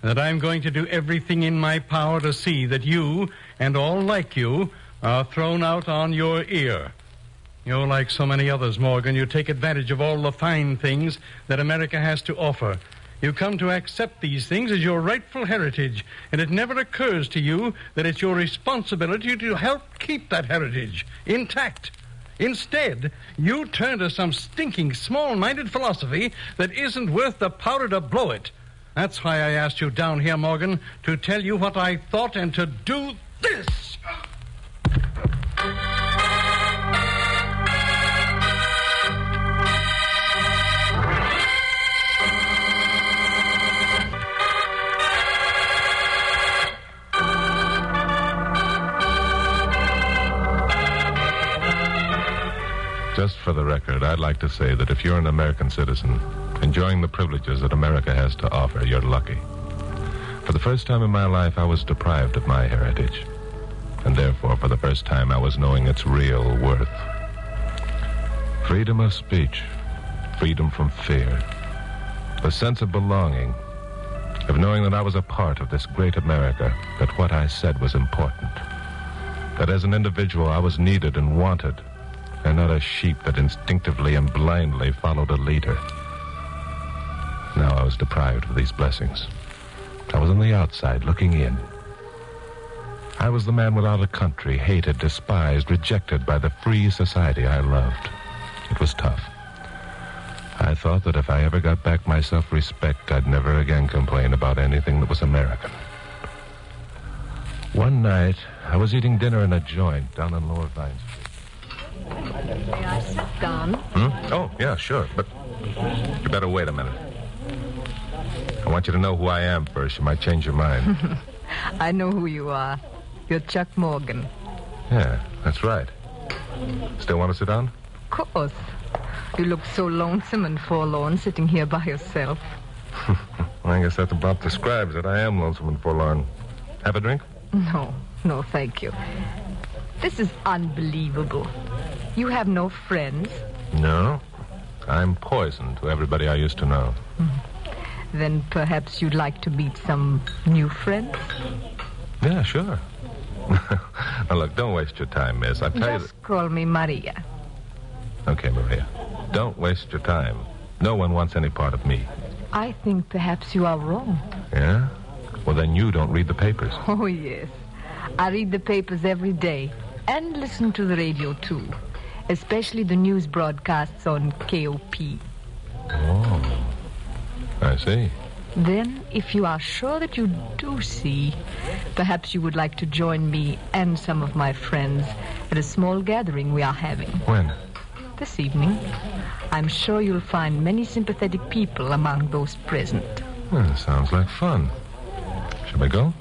Speaker 12: And that I'm going to do everything in my power to see that you, and all like you, are thrown out on your ear. You're like so many others, Morgan. You take advantage of all the fine things that America has to offer. You come to accept these things as your rightful heritage, and it never occurs to you that it's your responsibility to help keep that heritage intact. Instead, you turn to some stinking, small-minded philosophy that isn't worth the powder to blow it. That's why I asked you down here, Morgan, to tell you what I thought and to do this.
Speaker 2: Just for the record, I'd like to say that if you're an American citizen, enjoying the privileges that America has to offer, you're lucky. For the first time in my life, I was deprived of my heritage. And therefore, for the first time, I was knowing its real worth. Freedom of speech, freedom from fear, a sense of belonging, of knowing that I was a part of this great America, that what I said was important, that as an individual I was needed and wanted, and not a sheep that instinctively and blindly followed a leader. Now I was deprived of these blessings. I was on the outside, looking in. I was the man without a country, hated, despised, rejected by the free society I loved. It was tough. I thought that if I ever got back my self-respect, I'd never again complain about anything that was American. One night, I was eating dinner in a joint down on Lower Vine Street.
Speaker 19: May I sit down?
Speaker 2: Oh, yeah, sure, but you better wait a minute. I want you to know who I am first. You might change your mind.
Speaker 19: I know who you are. You're Chuck Morgan.
Speaker 2: Yeah, that's right. Still want to sit down?
Speaker 19: Of course. You look so lonesome and forlorn sitting here by yourself.
Speaker 2: I guess that about describes it. I am lonesome and forlorn. Have a drink?
Speaker 19: No, thank you. This is unbelievable. You have no friends?
Speaker 2: No. I'm poison to everybody I used to know.
Speaker 19: Then perhaps you'd like to meet some new friends?
Speaker 2: Yeah, sure. Now, look, don't waste your time, miss. I tell you
Speaker 19: Just call me Maria.
Speaker 2: Okay, Maria. Don't waste your time. No one wants any part of me.
Speaker 19: I think perhaps you are wrong.
Speaker 2: Yeah? Well, then you don't read the papers.
Speaker 19: Oh, yes. I read the papers every day. And listen to the radio, too. Especially the news broadcasts on KOP.
Speaker 2: Oh. I see.
Speaker 19: Then, if you are sure that you do see, perhaps you would like to join me and some of my friends at a small gathering we are having.
Speaker 2: When?
Speaker 19: This evening. I'm sure you'll find many sympathetic people among those present.
Speaker 2: Well, sounds like fun. Shall we go?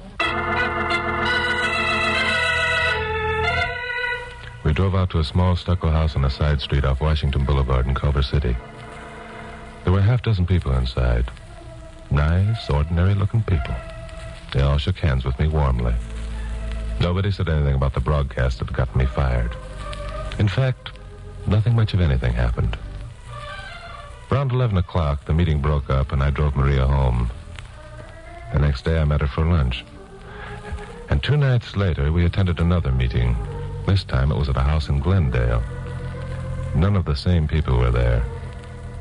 Speaker 2: We drove out to a small stucco house on a side street off Washington Boulevard in Culver City. There were a half-dozen people inside. Nice, ordinary-looking people. They all shook hands with me warmly. Nobody said anything about the broadcast that had gotten me fired. In fact, nothing much of anything happened. Around 11 o'clock, the meeting broke up, and I drove Maria home. The next day, I met her for lunch. And 2 nights later, we attended another meeting. This time, it was at a house in Glendale. None of the same people were there.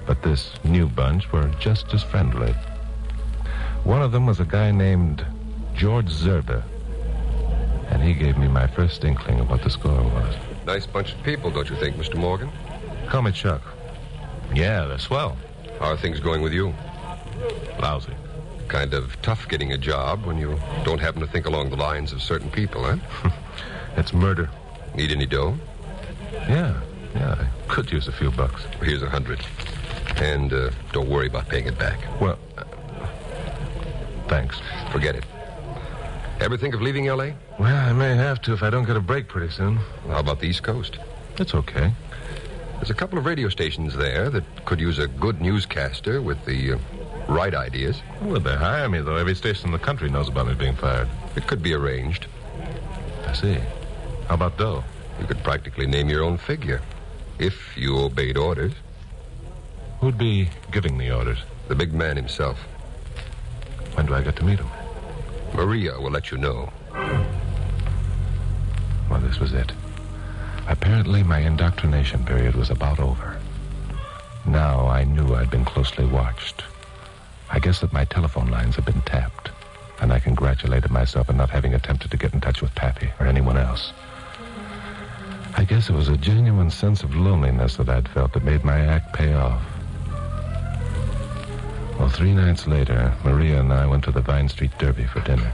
Speaker 2: But this new bunch were just as friendly. One of them was a guy named George Zerba, and he gave me my first inkling of what the score was.
Speaker 15: Nice bunch of people, don't you think, Mr. Morgan?
Speaker 2: Call me Chuck. Yeah, they're swell.
Speaker 15: How are things going with you?
Speaker 2: Lousy.
Speaker 15: Kind of tough getting a job when you don't happen to think along the lines of certain people, huh?
Speaker 2: It's murder.
Speaker 15: Need any dough?
Speaker 2: Yeah, I could use a few bucks.
Speaker 15: Here's 100. And don't worry about paying it back.
Speaker 2: Well, thanks.
Speaker 15: Forget it. Ever think of leaving L.A.?
Speaker 2: Well, I may have to if I don't get a break pretty soon.
Speaker 15: How about the East Coast?
Speaker 2: It's okay.
Speaker 15: There's a couple of radio stations there that could use a good newscaster with the right ideas.
Speaker 2: Would they hire me, though? Every station in the country knows about me being fired.
Speaker 15: It could be arranged.
Speaker 2: I see. How about dough?
Speaker 15: You could practically name your own figure, if you obeyed orders.
Speaker 2: Who'd be giving the orders?
Speaker 15: The big man himself.
Speaker 2: When do I get to meet him?
Speaker 15: Maria will let you know.
Speaker 2: Well, this was it. Apparently, my indoctrination period was about over. Now I knew I'd been closely watched. I guess that my telephone lines had been tapped, and I congratulated myself on not having attempted to get in touch with Pappy or anyone else. I guess it was a genuine sense of loneliness that I'd felt that made my act pay off. Well, 3 nights later, Maria and I went to the Vine Street Derby for dinner.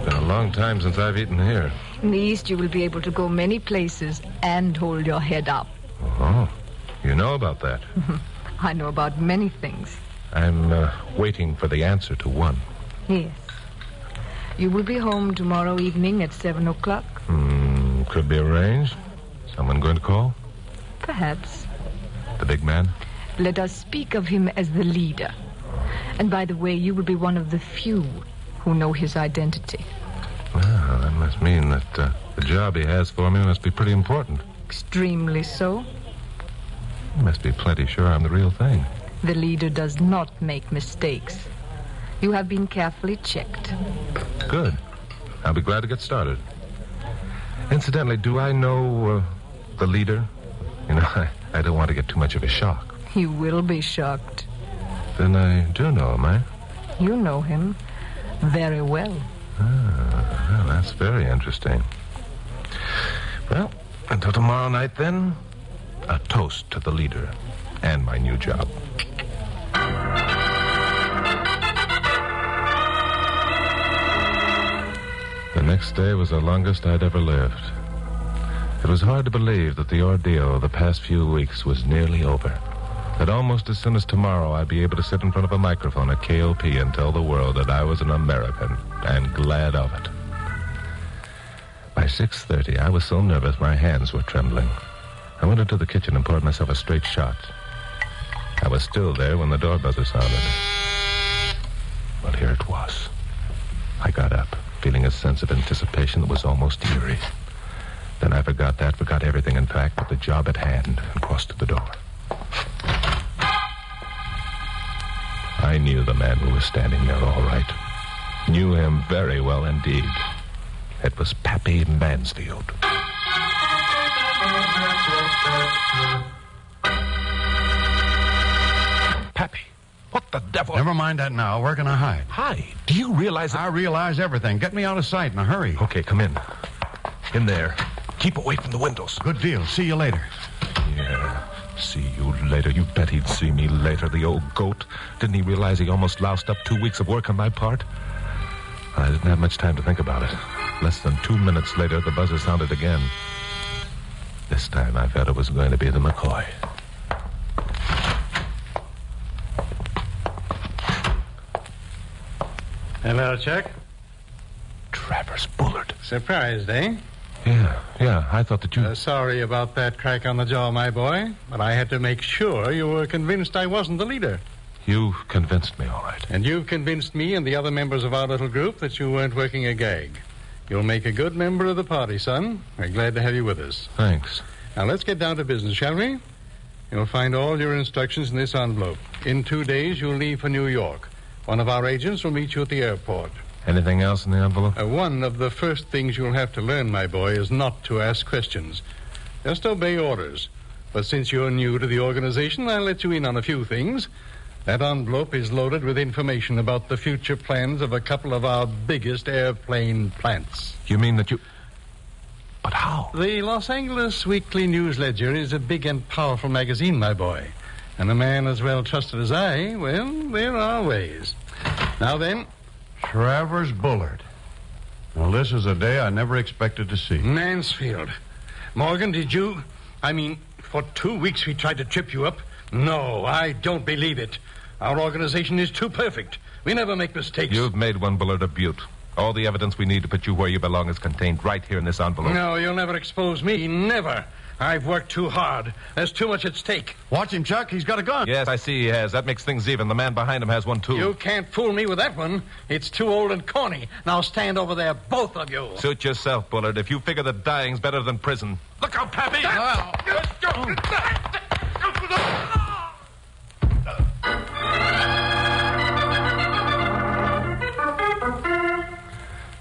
Speaker 2: Been a long time since I've eaten here.
Speaker 19: In the East, you will be able to go many places and hold your head up.
Speaker 2: Oh, you know about that?
Speaker 19: I know about many things.
Speaker 2: I'm waiting for the answer to one.
Speaker 19: Yes. You will be home tomorrow evening at 7 o'clock?
Speaker 2: Could be arranged. Someone going to call?
Speaker 19: Perhaps.
Speaker 2: The big man?
Speaker 19: Let us speak of him as the leader. And by the way, you will be one of the few who know his identity.
Speaker 2: Well, that must mean that the job he has for me must be pretty important.
Speaker 19: Extremely so.
Speaker 2: He must be plenty sure I'm the real thing.
Speaker 19: The leader does not make mistakes. You have been carefully checked.
Speaker 2: Good. I'll be glad to get started. Incidentally, do I know the leader? You know, I don't want to get too much of a shock.
Speaker 19: You will be shocked.
Speaker 2: Then I do know him, eh?
Speaker 19: You know him very well.
Speaker 2: Well, that's very interesting. Well, until tomorrow night, then, a toast to the leader and my new job. The next day was the longest I'd ever lived. It was hard to believe that the ordeal of the past few weeks was nearly over. That almost as soon as tomorrow I'd be able to sit in front of a microphone at KOP and tell the world that I was an American, and glad of it. By 6:30, I was so nervous my hands were trembling. I went into the kitchen and poured myself a straight shot. I was still there when the door buzzer sounded. Well, here it was. I got up, feeling a sense of anticipation that was almost eerie. Then I forgot everything, in fact, but the job at hand, and crossed to the door. I knew the man who was standing there all right. Knew him very well indeed. It was Pappy Mansfield. Pappy, what the devil?
Speaker 5: Never mind that now. Where can I hide?
Speaker 2: Hide? Do you realize that...
Speaker 5: I realize everything. Get me out of sight in a hurry.
Speaker 2: Okay, come in. In there. Keep away from the windows.
Speaker 5: Good deal. See you later.
Speaker 2: Yeah, see you later. You bet he'd see me later, the old goat. Didn't he realize he almost loused up 2 weeks of work on my part? I didn't have much time to think about it. Less than 2 minutes later, the buzzer sounded again. This time I felt it was going to be the McCoy.
Speaker 12: Hello, Chuck.
Speaker 2: Travers Bullard.
Speaker 12: Surprised, eh?
Speaker 2: Yeah, I thought that you...
Speaker 12: Sorry about that crack on the jaw, my boy, but I had to make sure you were convinced I wasn't the leader.
Speaker 2: You convinced me, all right.
Speaker 12: And you convinced me and the other members of our little group that you weren't working a gag. You'll make a good member of the party, son. We're glad to have you with us.
Speaker 2: Thanks.
Speaker 12: Now, let's get down to business, shall we? You'll find all your instructions in this envelope. In 2 days, you'll leave for New York. One of our agents will meet you at the airport.
Speaker 2: Anything else in the envelope?
Speaker 12: One of the first things you'll have to learn, my boy, is not to ask questions. Just obey orders. But since you're new to the organization, I'll let you in on a few things. That envelope is loaded with information about the future plans of a couple of our biggest airplane plants.
Speaker 2: You mean that you... But how?
Speaker 12: The Los Angeles Weekly News Ledger is a big and powerful magazine, my boy. And a man as well trusted as I, well, there are ways. Now then...
Speaker 5: Travers Bullard. Well, this is a day I never expected to see.
Speaker 12: Mansfield. Morgan, did you... for 2 weeks we tried to trip you up. No, I don't believe it. Our organization is too perfect. We never make mistakes.
Speaker 2: You've made one, Bullard, a beaut. All the evidence we need to put you where you belong is contained right here in this envelope.
Speaker 12: No, you'll never expose me. Never. I've worked too hard. There's too much at stake.
Speaker 5: Watch him, Chuck. He's got a gun.
Speaker 2: Yes, I see he has. That makes things even. The man behind him has one, too.
Speaker 12: You can't fool me with that one. It's too old and corny. Now stand over there, both of you.
Speaker 2: Suit yourself, Bullard. If you figure that dying's better than prison. Look out, Pappy!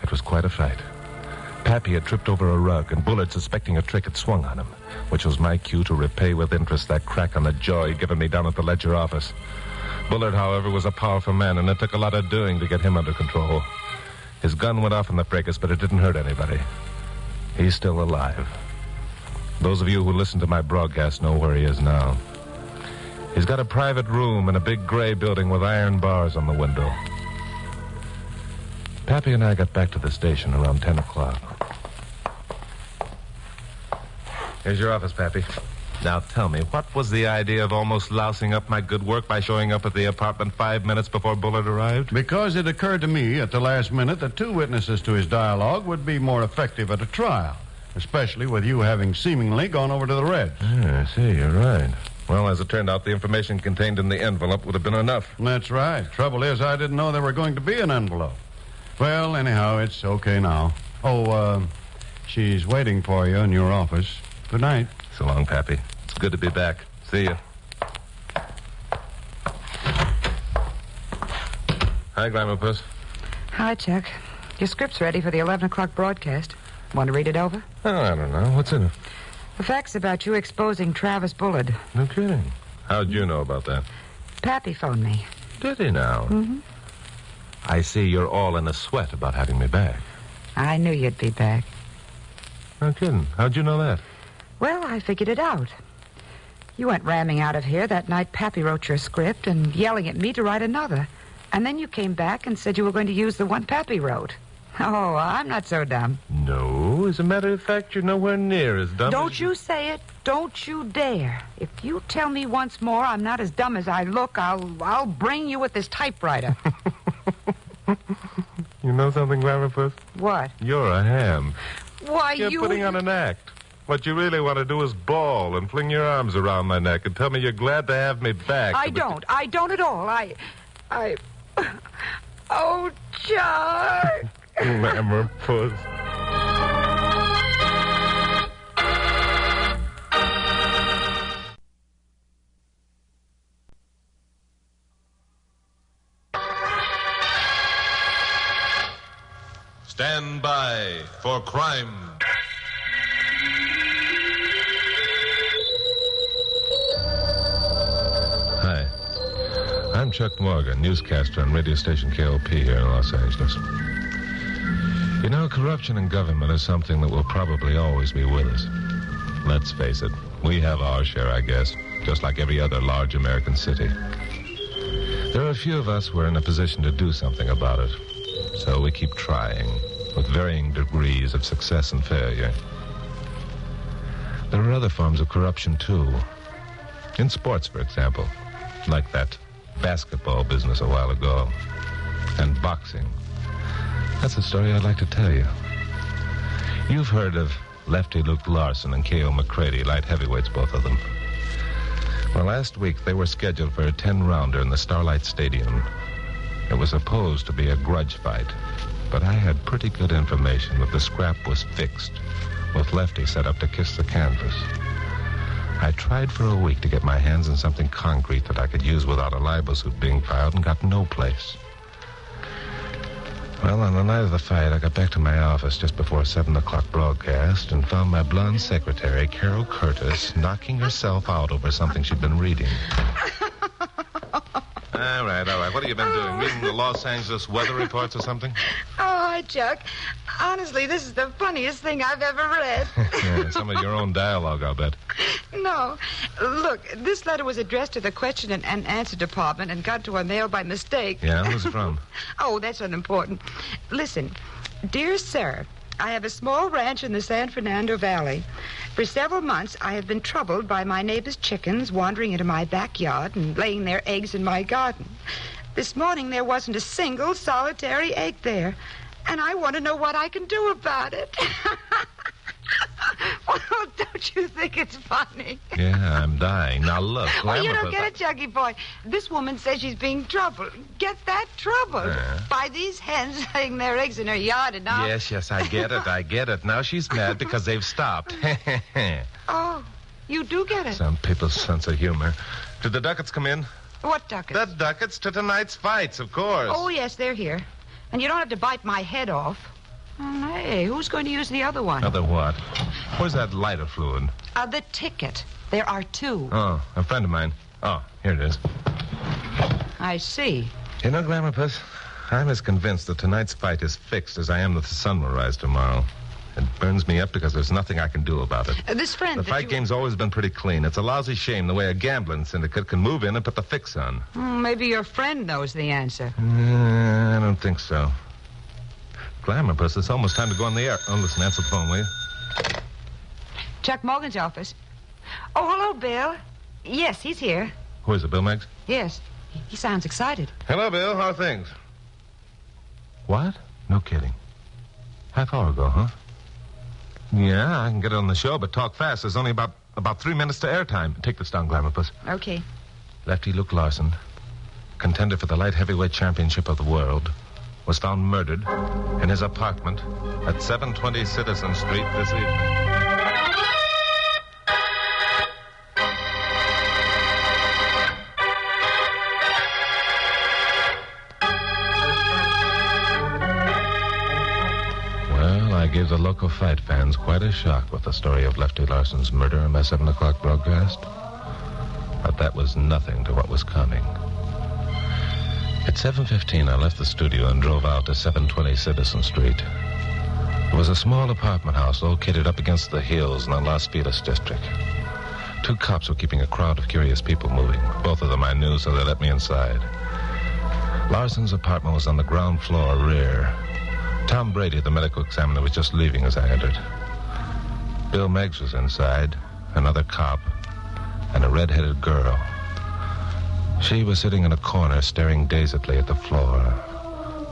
Speaker 2: It was quite a fight. Pappy had tripped over a rug, and Bullard, suspecting a trick, had swung on him, which was my cue to repay with interest that crack on the jaw he'd given me down at the Ledger office. Bullard, however, was a powerful man, and it took a lot of doing to get him under control. His gun went off in the fracas, but it didn't hurt anybody. He's still alive. Those of you who listen to my broadcast know where he is now. He's got a private room in a big gray building with iron bars on the window. Pappy and I got back to the station around 10 o'clock. Here's your office, Pappy. Now tell me, what was the idea of almost lousing up my good work by showing up at the apartment 5 minutes before Bullard arrived?
Speaker 5: Because it occurred to me at the last minute that 2 witnesses to his dialogue would be more effective at a trial, especially with you having seemingly gone over to the Reds.
Speaker 2: Yeah, I see, you're right. Well, as it turned out, the information contained in the envelope would have been enough.
Speaker 5: That's right. Trouble is, I didn't know there were going to be an envelope. Well, anyhow, it's okay now. She's waiting for you in your office. Good night.
Speaker 2: So long, Pappy. It's good to be back. See you. Hi, Glamour Puss.
Speaker 4: Hi, Chuck. Your script's ready for the 11 o'clock broadcast. Want to read it over?
Speaker 2: Oh, I don't know. What's in it?
Speaker 4: The facts about you exposing Travis Bullard.
Speaker 2: No kidding. How'd you know about that?
Speaker 4: Pappy phoned me.
Speaker 2: Did he now?
Speaker 4: Mm-hmm.
Speaker 2: I see you're all in a sweat about having me back.
Speaker 4: I knew you'd be back.
Speaker 2: No kidding. How'd you know that?
Speaker 4: Well, I figured it out. You went ramming out of here that night Pappy wrote your script and yelling at me to write another. And then you came back and said you were going to use the one Pappy wrote. Oh, I'm not so dumb.
Speaker 2: No, as a matter of fact, you're nowhere near as dumb
Speaker 4: Don't
Speaker 2: as
Speaker 4: you say it. Don't you dare. If you tell me once more I'm not as dumb as I look, I'll brain you with this typewriter.
Speaker 2: You know something, Glamour Puss?
Speaker 4: What?
Speaker 2: You're a ham.
Speaker 4: Why,
Speaker 2: You're putting on an act. What you really want to do is bawl and fling your arms around my neck and tell me you're glad to have me back.
Speaker 4: I don't at all. Oh, Chuck.
Speaker 2: Glamour Puss.
Speaker 21: Stand by for crime.
Speaker 2: Hi. I'm Chuck Morgan, newscaster on radio station KLP here in Los Angeles. You know, corruption in government is something that will probably always be with us. Let's face it, we have our share, I guess, just like every other large American city. There are a few of us who are in a position to do something about it. So we keep trying, with varying degrees of success and failure. There are other forms of corruption, too. In sports, for example, like that basketball business a while ago. And boxing. That's a story I'd like to tell you. You've heard of Lefty Luke Larson and K.O. McCready, light heavyweights, both of them. Well, last week they were scheduled for a 10-rounder in the Starlight Stadium. It was supposed to be a grudge fight, but I had pretty good information that the scrap was fixed, with Lefty set up to kiss the canvas. I tried for a week to get my hands on something concrete that I could use without a libel suit being filed and got no place. Well, on the night of the fight, I got back to my office just before 7 o'clock broadcast and found my blonde secretary, Carol Curtis, knocking herself out over something she'd been reading. All right. What have you been doing? Reading the Los Angeles weather reports or something?
Speaker 4: Oh, hi, Chuck. Honestly, this is the funniest thing I've ever read.
Speaker 2: Yeah, some of your own dialogue, I'll bet.
Speaker 4: No. Look, this letter was addressed to the question and answer department and got to our mail by mistake.
Speaker 2: Yeah? Who's it from?
Speaker 4: Oh, that's unimportant. Listen, dear sir, I have a small ranch in the San Fernando Valley. For several months, I have been troubled by my neighbor's chickens wandering into my backyard and laying their eggs in my garden. This morning, there wasn't a single solitary egg there, and I want to know what I can do about it. Well, don't you think it's funny?
Speaker 2: Yeah, I'm dying. Now, look,
Speaker 4: Well, you don't get it, Chucky boy. This woman says she's being troubled. Get that troubled by these hens laying their eggs in her yard, and now...
Speaker 2: Yes, I get it. Now she's mad because they've stopped.
Speaker 4: Oh, you do get it.
Speaker 2: Some people's sense of humor. Did the ducats come in?
Speaker 4: What ducats?
Speaker 2: The ducats to tonight's fights, of course.
Speaker 4: Oh, yes, they're here. And you don't have to bite my head off. Hey, who's going to use the other one?
Speaker 2: Other what? Where's that lighter fluid?
Speaker 4: The ticket. There are two.
Speaker 2: Oh, a friend of mine. Oh, here it is.
Speaker 4: I see.
Speaker 2: You know, Glamour Puss, I'm as convinced that tonight's fight is fixed as I am that the sun will rise tomorrow. It burns me up because there's nothing I can do about it.
Speaker 4: This friend...
Speaker 2: The fight game's always been pretty clean. It's a lousy shame the way a gambling syndicate can move in and put the fix on.
Speaker 4: Maybe your friend knows the answer.
Speaker 2: I don't think so. Glamour Puss, it's almost time to go on the air. Oh, listen, answer the phone, will you?
Speaker 4: Chuck Morgan's office. Oh, hello, Bill. Yes, he's here.
Speaker 2: Who is it, Bill Meggs?
Speaker 4: Yes. He sounds excited.
Speaker 2: Hello, Bill. How are things? What? No kidding. Half hour ago, huh? Yeah, I can get it on the show, but talk fast. There's only about 3 minutes to airtime. Take this down, Glamour Puss.
Speaker 4: Okay.
Speaker 2: Lefty Luke Larson, contender for the light heavyweight championship of the world, was found murdered in his apartment at 720 Citizen Street this evening. Well, I gave the local fight fans quite a shock with the story of Lefty Larson's murder in my 7 o'clock broadcast. But that was nothing to what was coming. At 7:15, I left the studio and drove out to 720 Citizen Street. It was a small apartment house located up against the hills in the Las Feliz district. 2 cops were keeping a crowd of curious people moving. Both of them I knew, so they let me inside. Larson's apartment was on the ground floor rear. Tom Brady, the medical examiner, was just leaving as I entered. Bill Meggs was inside, another cop, and a red-headed girl. She was sitting in a corner, staring dazedly at the floor.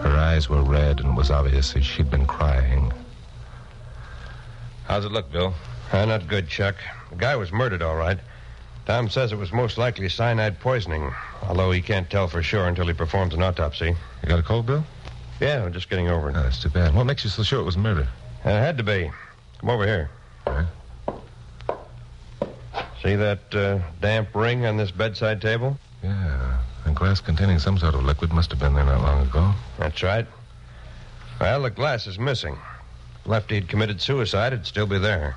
Speaker 2: Her eyes were red, and it was obvious that she'd been crying.
Speaker 15: How's it look, Bill? Not good, Chuck. The guy was murdered, all right. Tom says it was most likely cyanide poisoning, although he can't tell for sure until he performs an autopsy.
Speaker 2: You got a cold, Bill?
Speaker 15: Yeah, I'm just getting over it.
Speaker 2: Oh, that's too bad. What makes you so sure it was murder?
Speaker 15: It had to be. Come over here.
Speaker 2: All right.
Speaker 15: See that damp ring on this bedside table?
Speaker 2: Yeah, a glass containing some sort of liquid must have been there not long ago.
Speaker 15: That's right. Well, the glass is missing. If Lefty had committed suicide, it'd still be there.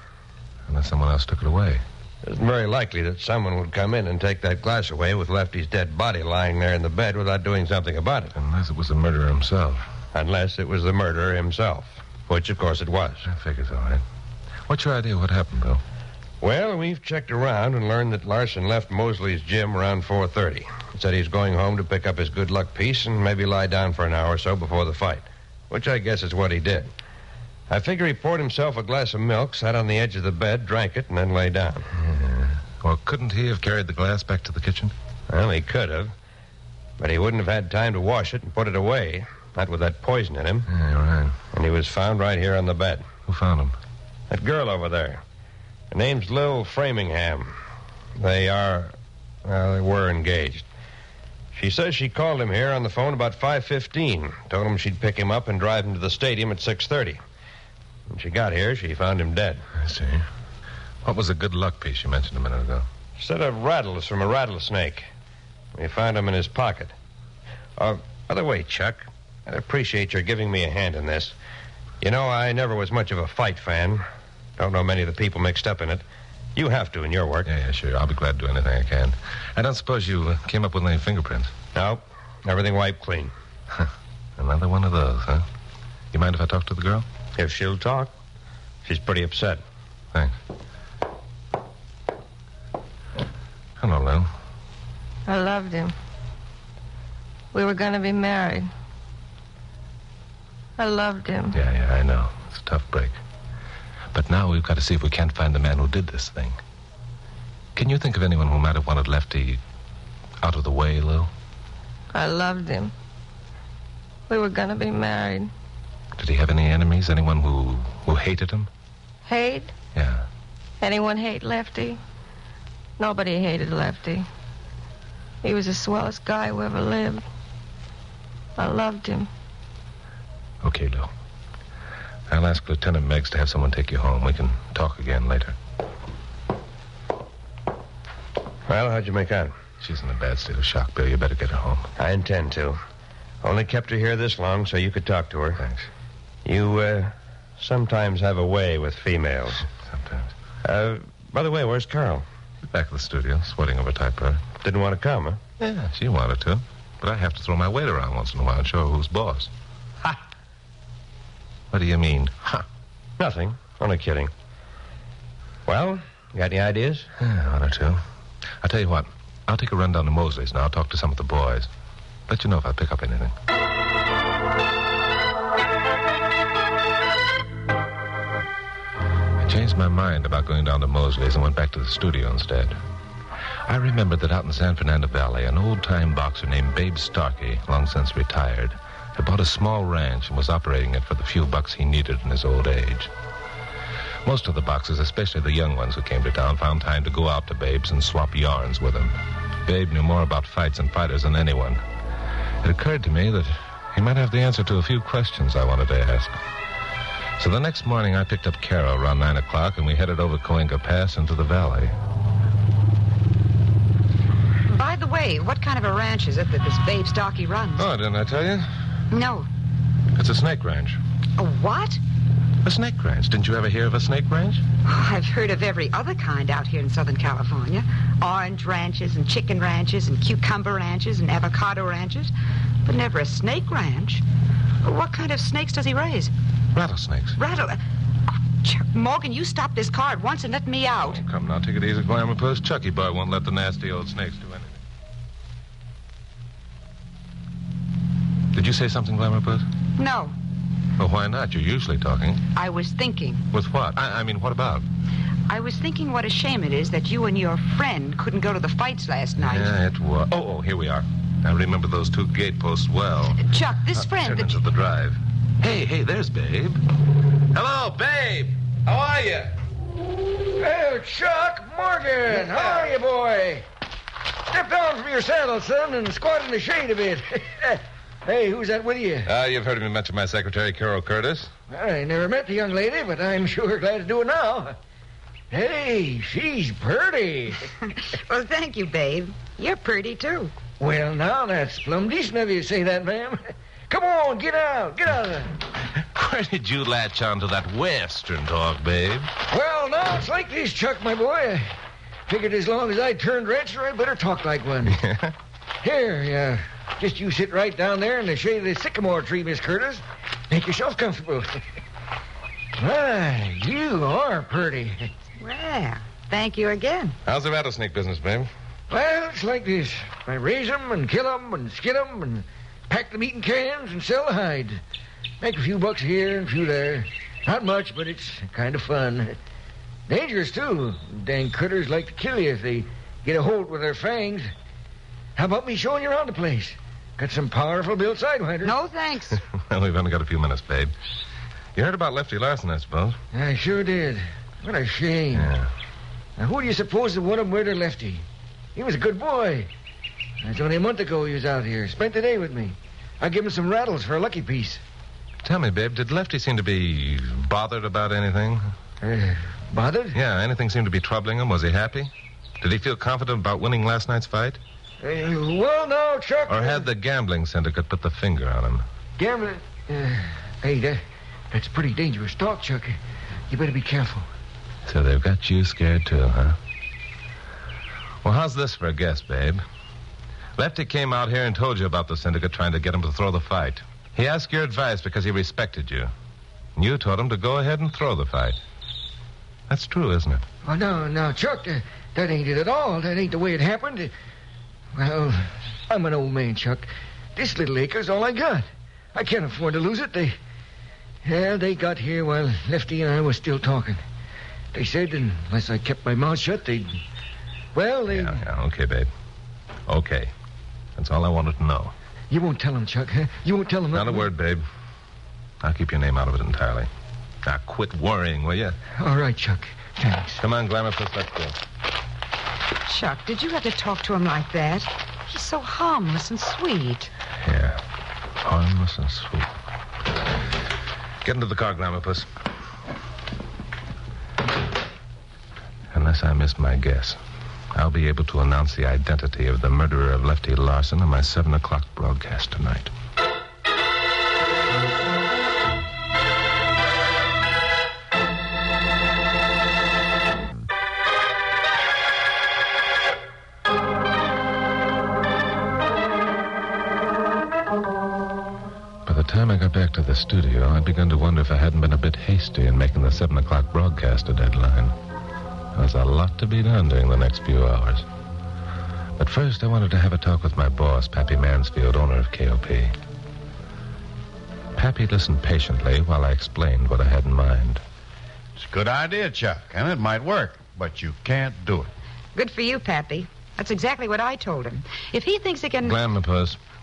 Speaker 2: Unless someone else took it away.
Speaker 15: It isn't very likely that someone would come in and take that glass away with Lefty's dead body lying there in the bed without doing something about it.
Speaker 2: Unless it was the murderer himself.
Speaker 15: Unless it was the murderer himself, which, of course, it was.
Speaker 2: I figures all right. What's your idea what happened, Bill?
Speaker 15: Well, we've checked around and learned that Larson left Mosley's gym around 4:30. He said he's going home to pick up his good luck piece and maybe lie down for an hour or so before the fight, which I guess is what he did. I figure he poured himself a glass of milk, sat on the edge of the bed, drank it, and then lay down.
Speaker 2: Yeah. Well, couldn't he have carried the glass back to the kitchen?
Speaker 15: Well, he could have. But he wouldn't have had time to wash it and put it away, not with that poison in him.
Speaker 2: Yeah, right.
Speaker 15: And he was found right here on the bed.
Speaker 2: Who found him?
Speaker 15: That girl over there. Her name's Lil Framingham. They were engaged. She says she called him here on the phone about 5:15. Told him she'd pick him up and drive him to the stadium at 6:30. When she got here, she found him dead.
Speaker 2: I see. What was the good luck piece you mentioned a minute ago?
Speaker 15: Set of rattles from a rattlesnake. We found him in his pocket. By the way, Chuck, I appreciate your giving me a hand in this. You know, I never was much of a fight fan. Don't know many of the people mixed up in it. You have to in your work.
Speaker 2: Yeah, sure. I'll be glad to do anything I can. I don't suppose you came up with any fingerprints?
Speaker 15: No. Everything wiped clean.
Speaker 2: Another one of those, huh? You mind if I talk to the girl?
Speaker 15: If she'll talk. She's pretty upset.
Speaker 2: Thanks. Hello, Lou.
Speaker 9: I loved him. We were going to be married. I loved him.
Speaker 2: Yeah, I know. It's a tough break. But now we've got to see if we can't find the man who did this thing. Can you think of anyone who might have wanted Lefty out of the way, Lou?
Speaker 9: I loved him. We were going to be married.
Speaker 2: Did he have any enemies? Anyone who hated him?
Speaker 9: Hate?
Speaker 2: Yeah.
Speaker 9: Anyone hate Lefty? Nobody hated Lefty. He was the swellest guy who ever lived. I loved him.
Speaker 2: Okay, Lou. I'll ask Lieutenant Meggs to have someone take you home. We can talk again later.
Speaker 15: Well, how'd you make out?
Speaker 2: She's in a bad state of shock, Bill. You better get her home.
Speaker 15: I intend to. Only kept her here this long so you could talk to her.
Speaker 2: Thanks.
Speaker 15: You, sometimes have a way with females.
Speaker 2: Sometimes.
Speaker 15: By the way, where's Carol?
Speaker 2: Back at the studio, sweating over typewriter.
Speaker 15: Didn't want to come, huh?
Speaker 2: Yeah, she wanted to. But I have to throw my weight around once in a while and show her who's boss.
Speaker 15: Ha!
Speaker 2: What do you mean?
Speaker 15: Ha! Nothing. Only kidding. Well, got any ideas?
Speaker 2: Yeah, one or two. I'll tell you what. I'll take a run down to Mosley's now. I'll talk to some of the boys. Let you know if I pick up anything. I changed my mind about going down to Mosley's and went back to the studio instead. I remembered that out in San Fernando Valley, an old-time boxer named Babe Starkey, long since retired, had bought a small ranch and was operating it for the few bucks he needed in his old age. Most of the boxers, especially the young ones who came to town, found time to go out to Babe's and swap yarns with him. Babe knew more about fights and fighters than anyone. It occurred to me that he might have the answer to a few questions I wanted to ask. So the next morning, I picked up Carol around 9 o'clock, and we headed over Coinga Pass into the valley.
Speaker 4: By the way, what kind of a ranch is it that this Babe Starkey runs?
Speaker 2: Oh, didn't I tell you?
Speaker 4: No.
Speaker 2: It's a snake ranch.
Speaker 4: A what?
Speaker 2: A snake ranch. Didn't you ever hear of a snake ranch?
Speaker 4: Oh, I've heard of every other kind out here in Southern California. Orange ranches and chicken ranches and cucumber ranches and avocado ranches. But never a snake ranch. What kind of snakes does he raise?
Speaker 2: Rattlesnakes.
Speaker 4: Morgan, you stop this car at once and let me out.
Speaker 2: Oh, come now, take it easy, Glamour Puss. Chucky Boy won't let the nasty old snakes do anything. Did you say something, Glamour Puss?
Speaker 4: No.
Speaker 2: Well, why not? You're usually talking.
Speaker 4: I was thinking.
Speaker 2: With what? I mean, what about?
Speaker 4: I was thinking what a shame it is that you and your friend couldn't go to the fights last night.
Speaker 2: Yeah, it was. Oh, here we are. I remember those two gateposts well.
Speaker 4: Chuck, this friend...
Speaker 2: Turn into the drive. Hey, there's Babe.
Speaker 16: Hello, Babe. How are you?
Speaker 14: Well, Chuck Morgan, how are you, boy? Step down from your saddle, son, and squat in the shade a bit. Hey, who's that with you?
Speaker 2: You've heard me mention my secretary, Carol Curtis.
Speaker 14: I never met the young lady, but I'm sure glad to do it now. Hey, she's pretty.
Speaker 4: Well, thank you, Babe. You're pretty, too.
Speaker 14: Well, now, that's plumb decent of you to say that, ma'am. Come on, get out of there.
Speaker 2: Where did you latch on to that Western talk, Babe?
Speaker 14: Well, now, it's like this, Chuck, my boy. I figured as long as I turned rancher, I better talk like one. Here, just you sit right down there in the shade of the sycamore tree, Miss Curtis. Make yourself comfortable. My, you are pretty.
Speaker 4: Well, thank you again.
Speaker 2: How's the rattlesnake business, Babe?
Speaker 14: Well, it's like this. I raise 'em and kill 'em and skin 'em and pack the meat in cans and sell the hide. Make a few bucks here and a few there. Not much, but it's kind of fun. Dangerous, too. Dang critters like to kill you if they get a hold with their fangs. How about me showing you around the place? Got some powerful built sidewinders.
Speaker 4: No, thanks.
Speaker 2: Well, we've only got a few minutes, Babe. You heard about Lefty Larson, I suppose?
Speaker 14: I sure did. What a shame.
Speaker 2: Yeah.
Speaker 14: Now, who do you suppose that would have murdered Lefty? He was a good boy. That's only a month ago he was out here. Spent the day with me. I gave him some rattles for a lucky piece.
Speaker 2: Tell me, Babe, did Lefty seem to be bothered about anything?
Speaker 14: Bothered?
Speaker 2: Yeah, anything seemed to be troubling him? Was he happy? Did he feel confident about winning last night's fight?
Speaker 14: Well, no, Chuck.
Speaker 2: Or had the gambling syndicate put the finger on him?
Speaker 14: Gambling. Hey, that's pretty dangerous talk, Chuck. You better be careful.
Speaker 2: So they've got you scared too, huh? Well, how's this for a guess, babe? Lefty came out here and told you about the syndicate trying to get him to throw the fight. He asked your advice because he respected you. And you told him to go ahead and throw the fight. That's true, isn't it?
Speaker 14: Oh, no, Chuck, that ain't it at all. That ain't the way it happened. Well, I'm an old man, Chuck. This little acre's all I got. I can't afford to lose it. They got here while Lefty and I were still talking. They said unless I kept my mouth shut, they'd... Yeah, okay, babe. Okay. That's all I wanted to know. You won't tell them, Chuck, huh? You won't tell them...
Speaker 2: Not a word, babe. I'll keep your name out of it entirely. Now, quit worrying, will you?
Speaker 14: All right, Chuck. Thanks.
Speaker 2: Come on, Glamour, let's go.
Speaker 4: Chuck, did you have to talk to him like that? He's so harmless and sweet.
Speaker 2: Yeah, harmless and sweet. Get into the car, Glamour. Unless I missed my guess, I'll be able to announce the identity of the murderer of Lefty Larson on my 7 o'clock broadcast tonight. By the time I got back to the studio, I'd begun to wonder if I hadn't been a bit hasty in making the 7 o'clock broadcast a deadline. There's a lot to be done during the next few hours. But first, I wanted to have a talk with my boss, Pappy Mansfield, owner of KOP. Pappy listened patiently while I explained what I had in mind.
Speaker 5: It's a good idea, Chuck, and it might work, but you can't do it.
Speaker 4: Good for you, Pappy. That's exactly what I told him. If he thinks he can...
Speaker 2: Glamour.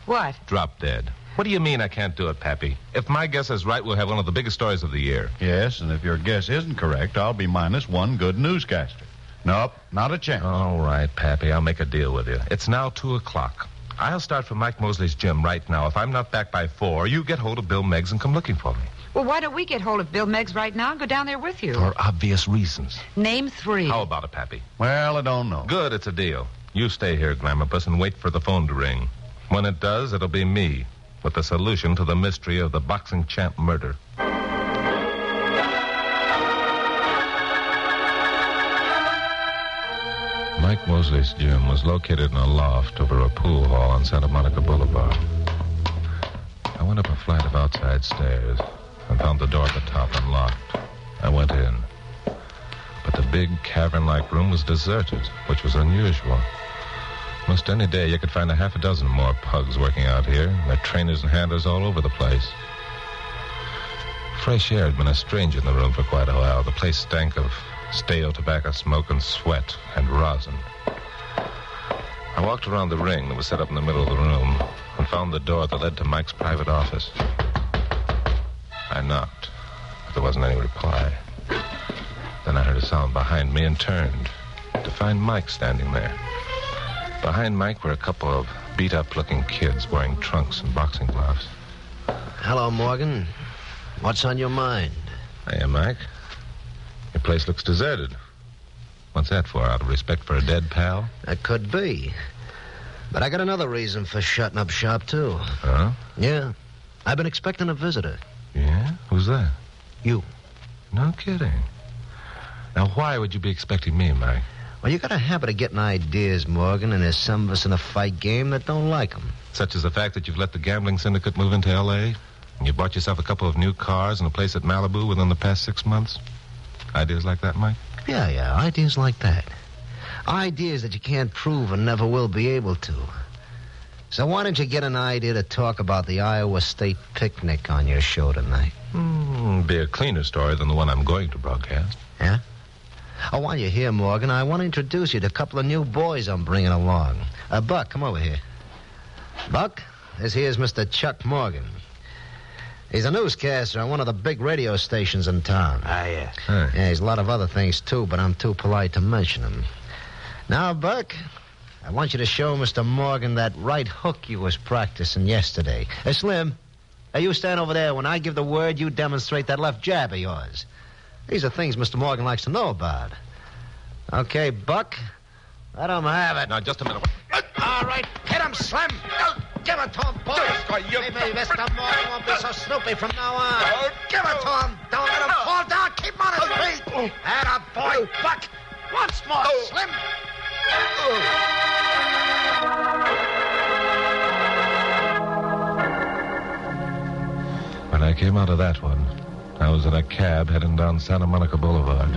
Speaker 4: What?
Speaker 2: Drop dead. What do you mean I can't do it, Pappy? If my guess is right, we'll have one of the biggest stories of the year.
Speaker 5: Yes, and if your guess isn't correct, I'll be minus one good newscaster. Nope, not a chance.
Speaker 2: All right, Pappy, I'll make a deal with you. It's now 2 o'clock. I'll start from Mike Mosley's gym right now. If I'm not back by 4, you get hold of Bill Meggs and come looking for me.
Speaker 4: Well, why don't we get hold of Bill Meggs right now and go down there with you?
Speaker 2: For obvious reasons.
Speaker 4: Name 3.
Speaker 2: How about it, Pappy?
Speaker 5: Well, I don't know.
Speaker 2: Good, it's a deal. You stay here, Glamourpuss, and wait for the phone to ring. When it does, it'll be me with the solution to the mystery of the boxing champ murder. Mike Mosley's gym was located in a loft over a pool hall on Santa Monica Boulevard. I went up a flight of outside stairs and found the door at the top unlocked. I went in. But the big cavern-like room was deserted, which was unusual. Most any day you could find a half a dozen more pugs working out here, their trainers and handlers all over the place. Fresh air had been a stranger in the room for quite a while. The place stank of stale tobacco smoke and sweat and rosin. I walked around the ring that was set up in the middle of the room and found the door that led to Mike's private office. I knocked, but there wasn't any reply. Then I heard a sound behind me and turned to find Mike standing there. Behind Mike were a couple of beat-up-looking kids wearing trunks and boxing gloves.
Speaker 8: Hello, Morgan. What's on your mind?
Speaker 2: Hiya, Mike. Your place looks deserted. What's that for, out of respect for a dead pal?
Speaker 8: That could be. But I got another reason for shutting up shop, too.
Speaker 2: Huh?
Speaker 8: Yeah. I've been expecting a visitor.
Speaker 2: Yeah? Who's that?
Speaker 8: You.
Speaker 2: No kidding. Now, why would you be expecting me, Mike?
Speaker 8: Well, you got a habit of getting ideas, Morgan, and there's some of us in the fight game that don't like them.
Speaker 2: Such as the fact that you've let the gambling syndicate move into L.A., and you bought yourself a couple of new cars and a place at Malibu within the past 6 months? Ideas like that, Mike?
Speaker 8: Yeah, ideas like that. Ideas that you can't prove and never will be able to. So why don't you get an idea to talk about the Iowa State picnic on your show tonight?
Speaker 2: Be a cleaner story than the one I'm going to broadcast.
Speaker 8: Yeah? Oh, while you're here, Morgan, I want to introduce you to a couple of new boys I'm bringing along. Buck, come over here. Buck, this here's Mr. Chuck Morgan. He's a newscaster on one of the big radio stations in town.
Speaker 22: Ah, yes.
Speaker 8: Yeah, he's a lot of other things, too, but I'm too polite to mention them. Now, Buck, I want you to show Mr. Morgan that right hook you was practicing yesterday. Slim, you stand over there. When I give the word, you demonstrate that left jab of yours. These are things Mr. Morgan likes to know about. Okay, Buck, let him have it.
Speaker 2: Now, just a minute.
Speaker 8: All right, hit him, Slim. Give it to him, boys. Maybe Mr. Morgan won't be so snoopy from now on. Give it to him. Don't let him fall down. Keep him on his feet. Atta boy, Buck. Once more, Slim.
Speaker 2: When I came out of that one, I was in a cab heading down Santa Monica Boulevard.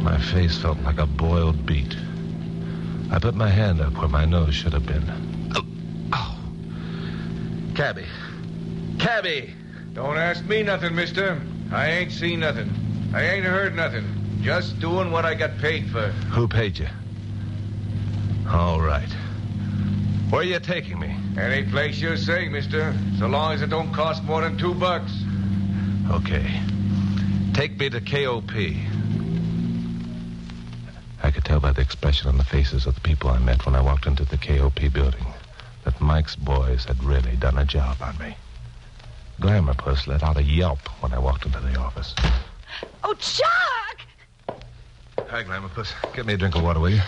Speaker 2: My face felt like a boiled beet. I put my hand up where my nose should have been. Ow.
Speaker 7: Cabby. Cabby! Don't ask me nothing, mister. I ain't seen nothing. I ain't heard nothing. Just doing what I got paid for.
Speaker 2: Who paid you? All right. Where are you taking me?
Speaker 7: Any place you say, mister. So long as it don't cost more than $2.
Speaker 2: Okay. Take me to KOP. I could tell by the expression on the faces of the people I met when I walked into the KOP building that Mike's boys had really done a job on me. Glamour Puss let out a yelp when I walked into the office.
Speaker 4: Oh, Chuck!
Speaker 2: Hi, Glamour Puss. Get me a drink of water, will you?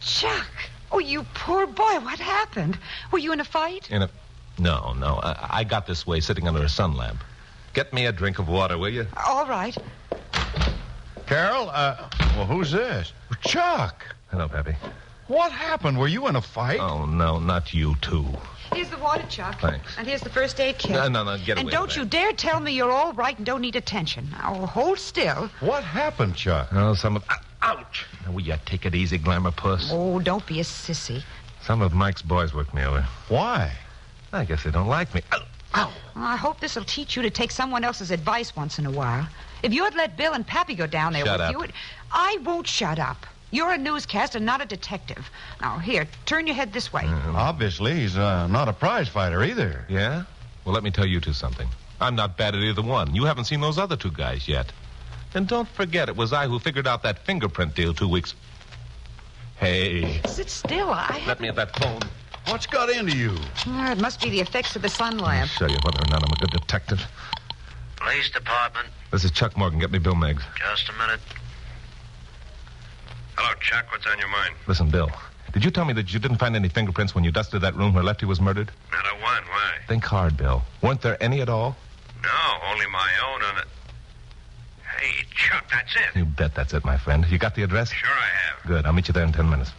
Speaker 4: Chuck! Oh, you poor boy. What happened? Were you in a fight?
Speaker 2: No. I got this way sitting under a sun lamp. Get me a drink of water, will you?
Speaker 4: All right.
Speaker 5: Carol, well, who's this? Chuck.
Speaker 2: Hello, Pappy.
Speaker 5: What happened? Were you in a fight?
Speaker 2: Oh, no, not you two.
Speaker 4: Here's the water, Chuck.
Speaker 2: Thanks.
Speaker 4: And here's the first aid kit.
Speaker 2: No, get away
Speaker 4: And don't you dare tell me you're all right and don't need attention. Now, hold still.
Speaker 5: What happened, Chuck?
Speaker 2: Oh, ouch! Now, will you take it easy, Glamour Puss?
Speaker 4: Oh, don't be a sissy.
Speaker 2: Some of Mike's boys worked me over.
Speaker 5: Why?
Speaker 2: I guess they don't like me. Ow!
Speaker 4: I hope this will teach you to take someone else's advice once in a while. If you had let Bill and Pappy go down there
Speaker 2: Shut
Speaker 4: with
Speaker 2: up.
Speaker 4: you... I won't shut up. You're a newscaster, not a detective. Now, here, turn your head this way.
Speaker 5: Obviously, he's not a prize fighter either.
Speaker 2: Yeah? Well, let me tell you two something. I'm not bad at either one. You haven't seen those other two guys yet. And don't forget, it was I who figured out that fingerprint deal 2 weeks... Hey.
Speaker 4: Sit still.
Speaker 2: Let me at that phone.
Speaker 5: What's got into you?
Speaker 4: It must be the effects of the sun lamp.
Speaker 2: I'll show you whether or not I'm a good detective.
Speaker 8: Police department.
Speaker 2: This is Chuck Morgan. Get me Bill Meggs.
Speaker 8: Just a minute.
Speaker 15: Hello, Chuck. What's on your mind?
Speaker 2: Listen, Bill. Did you tell me that you didn't find any fingerprints when you dusted that room where Lefty was murdered?
Speaker 15: Not a one. Why?
Speaker 2: Think hard, Bill. Weren't there any at all?
Speaker 15: No, only my own on it. Hey, Chuck, that's it.
Speaker 2: You bet that's it, my friend. You got the address?
Speaker 15: Sure I have.
Speaker 2: Good. I'll meet you there in 10 minutes.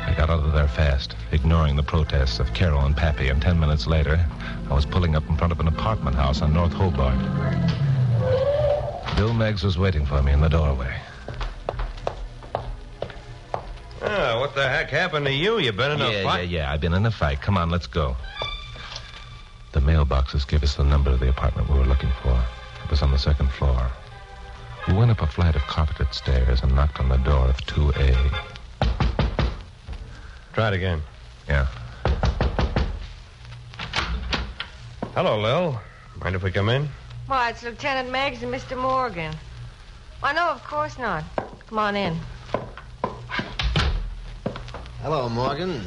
Speaker 2: I got out of there fast, ignoring the protests of Carol and Pappy, and 10 minutes later, I was pulling up in front of an apartment house on North Hobart. Bill Meggs was waiting for me in the doorway.
Speaker 15: Oh, what the heck happened to you? You been in a fight?
Speaker 2: Yeah. I've been in a fight. Come on, let's go. The mailboxes gave us the number of the apartment we were looking for. It was on the second floor. We went up a flight of carpeted stairs and knocked on the door of 2A.
Speaker 15: Try it again.
Speaker 2: Yeah.
Speaker 15: Hello, Lil. Mind if we come in?
Speaker 9: Why, it's Lieutenant Meggs and Mr. Morgan. Why, no, of course not. Come on in.
Speaker 8: Hello, Morgan.